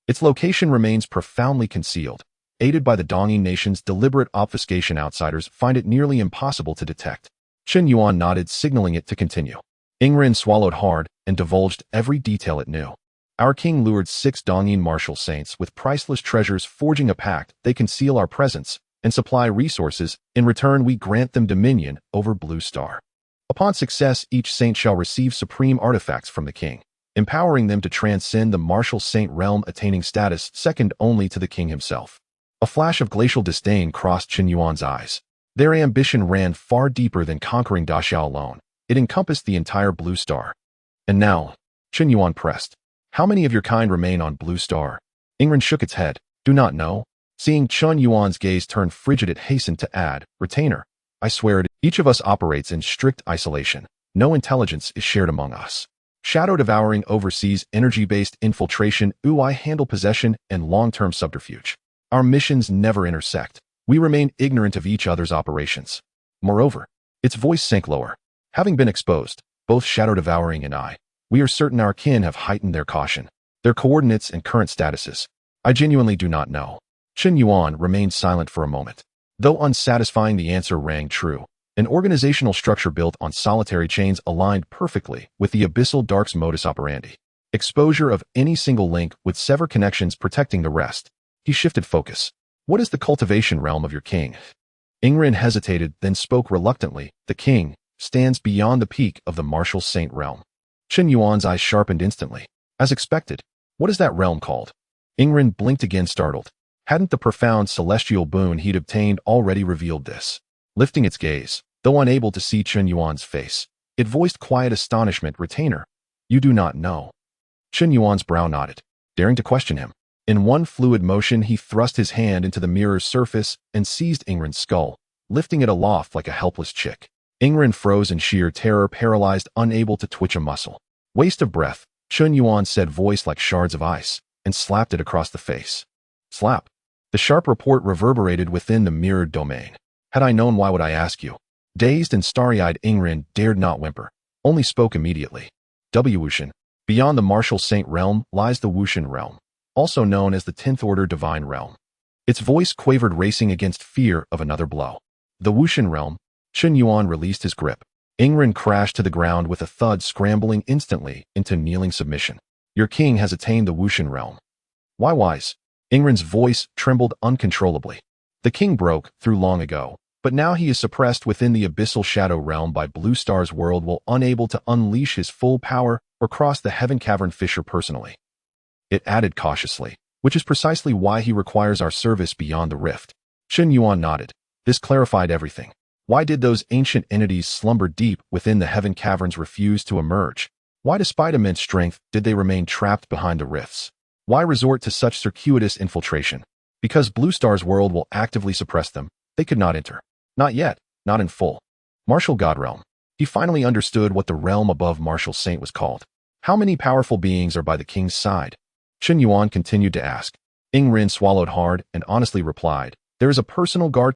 Its location remains profoundly concealed. Aided by the Dongyin nation's deliberate obfuscation, outsiders find it nearly impossible to detect. Chen Yuan nodded, signaling it to continue. Ingrid swallowed hard and divulged every detail it knew. Our king lured 6 Dongyin martial saints with priceless treasures, forging a pact. They conceal our presence and supply resources. In return, we grant them dominion over Blue Star. Upon success, each saint shall receive supreme artifacts from the king, empowering them to transcend the martial saint realm, attaining status second only to the king himself. A flash of glacial disdain crossed Chen Yuan's eyes. Their ambition ran far deeper than conquering Daxiao alone. It encompassed the entire Blue Star. And now, Chen Yuan pressed, how many of your kind remain on Blue Star? Ingrid shook its head. Do not know. Seeing Chen Yuan's gaze turn frigid, it hastened to add, retainer. I swear it, each of us operates in strict isolation. No intelligence is shared among us. Shadow devouring oversees energy-based infiltration. I handle possession and long-term subterfuge. Our missions never intersect. We remain ignorant of each other's operations. Moreover, its voice sank lower. Having been exposed, both Shadow Devouring and I, we are certain our kin have heightened their caution. Their coordinates and current statuses, I genuinely do not know. Chen Yuan remained silent for a moment. Though unsatisfying, the answer rang true. An organizational structure built on solitary chains aligned perfectly with the Abyssal Dark's modus operandi. Exposure of any single link would sever connections, protecting the rest. He shifted focus. What is the cultivation realm of your king? Ingrid hesitated, then spoke reluctantly. The king stands beyond the peak of the martial saint realm. Chen Yuan's eyes sharpened instantly. As expected. What is that realm called? Ingrid blinked again, startled. Hadn't the profound celestial boon he'd obtained already revealed this? Lifting its gaze, though unable to see Chen Yuan's face, it voiced quiet astonishment. Retainer, you do not know. Chen Yuan's brow nodded, daring to question him. In one fluid motion, he thrust his hand into the mirror's surface and seized Ingrid's skull, lifting it aloft like a helpless chick. Ingrid froze in sheer terror, paralyzed, unable to twitch a muscle. Waste of breath, Chen Yuan said, voice like shards of ice, and slapped it across the face. Slap. The sharp report reverberated within the mirrored domain. Had I known, why would I ask you? Dazed and starry-eyed, Ingrid dared not whimper, only spoke immediately. Wushan. Beyond the martial saint realm lies the Wushan realm, also known as the 10th Order Divine Realm. Its voice quavered, racing against fear of another blow. The Wushan realm. Chen Yuan released his grip. Ingrid crashed to the ground with a thud, scrambling instantly into kneeling submission. Your king has attained the Wushan realm. Why wise? Ingrid's voice trembled uncontrollably. The king broke through long ago, but now he is suppressed within the Abyssal Shadow Realm by Blue Star's world, will unable to unleash his full power or cross the Heaven Cavern fissure personally. It added cautiously, which is precisely why he requires our service beyond the rift. Chen Yuan nodded. This clarified everything. Why did those ancient entities slumber deep within the Heaven Caverns refuse to emerge? Why, despite immense strength, did they remain trapped behind the rifts? Why resort to such circuitous infiltration? Because Blue Star's world will actively suppress them. They could not enter. Not yet, not in full. Martial God Realm. He finally understood what the realm above Martial Saint was called. How many powerful beings are by the king's side? Chen Yuan continued to ask. Ingrid swallowed hard and honestly replied, there is a personal guard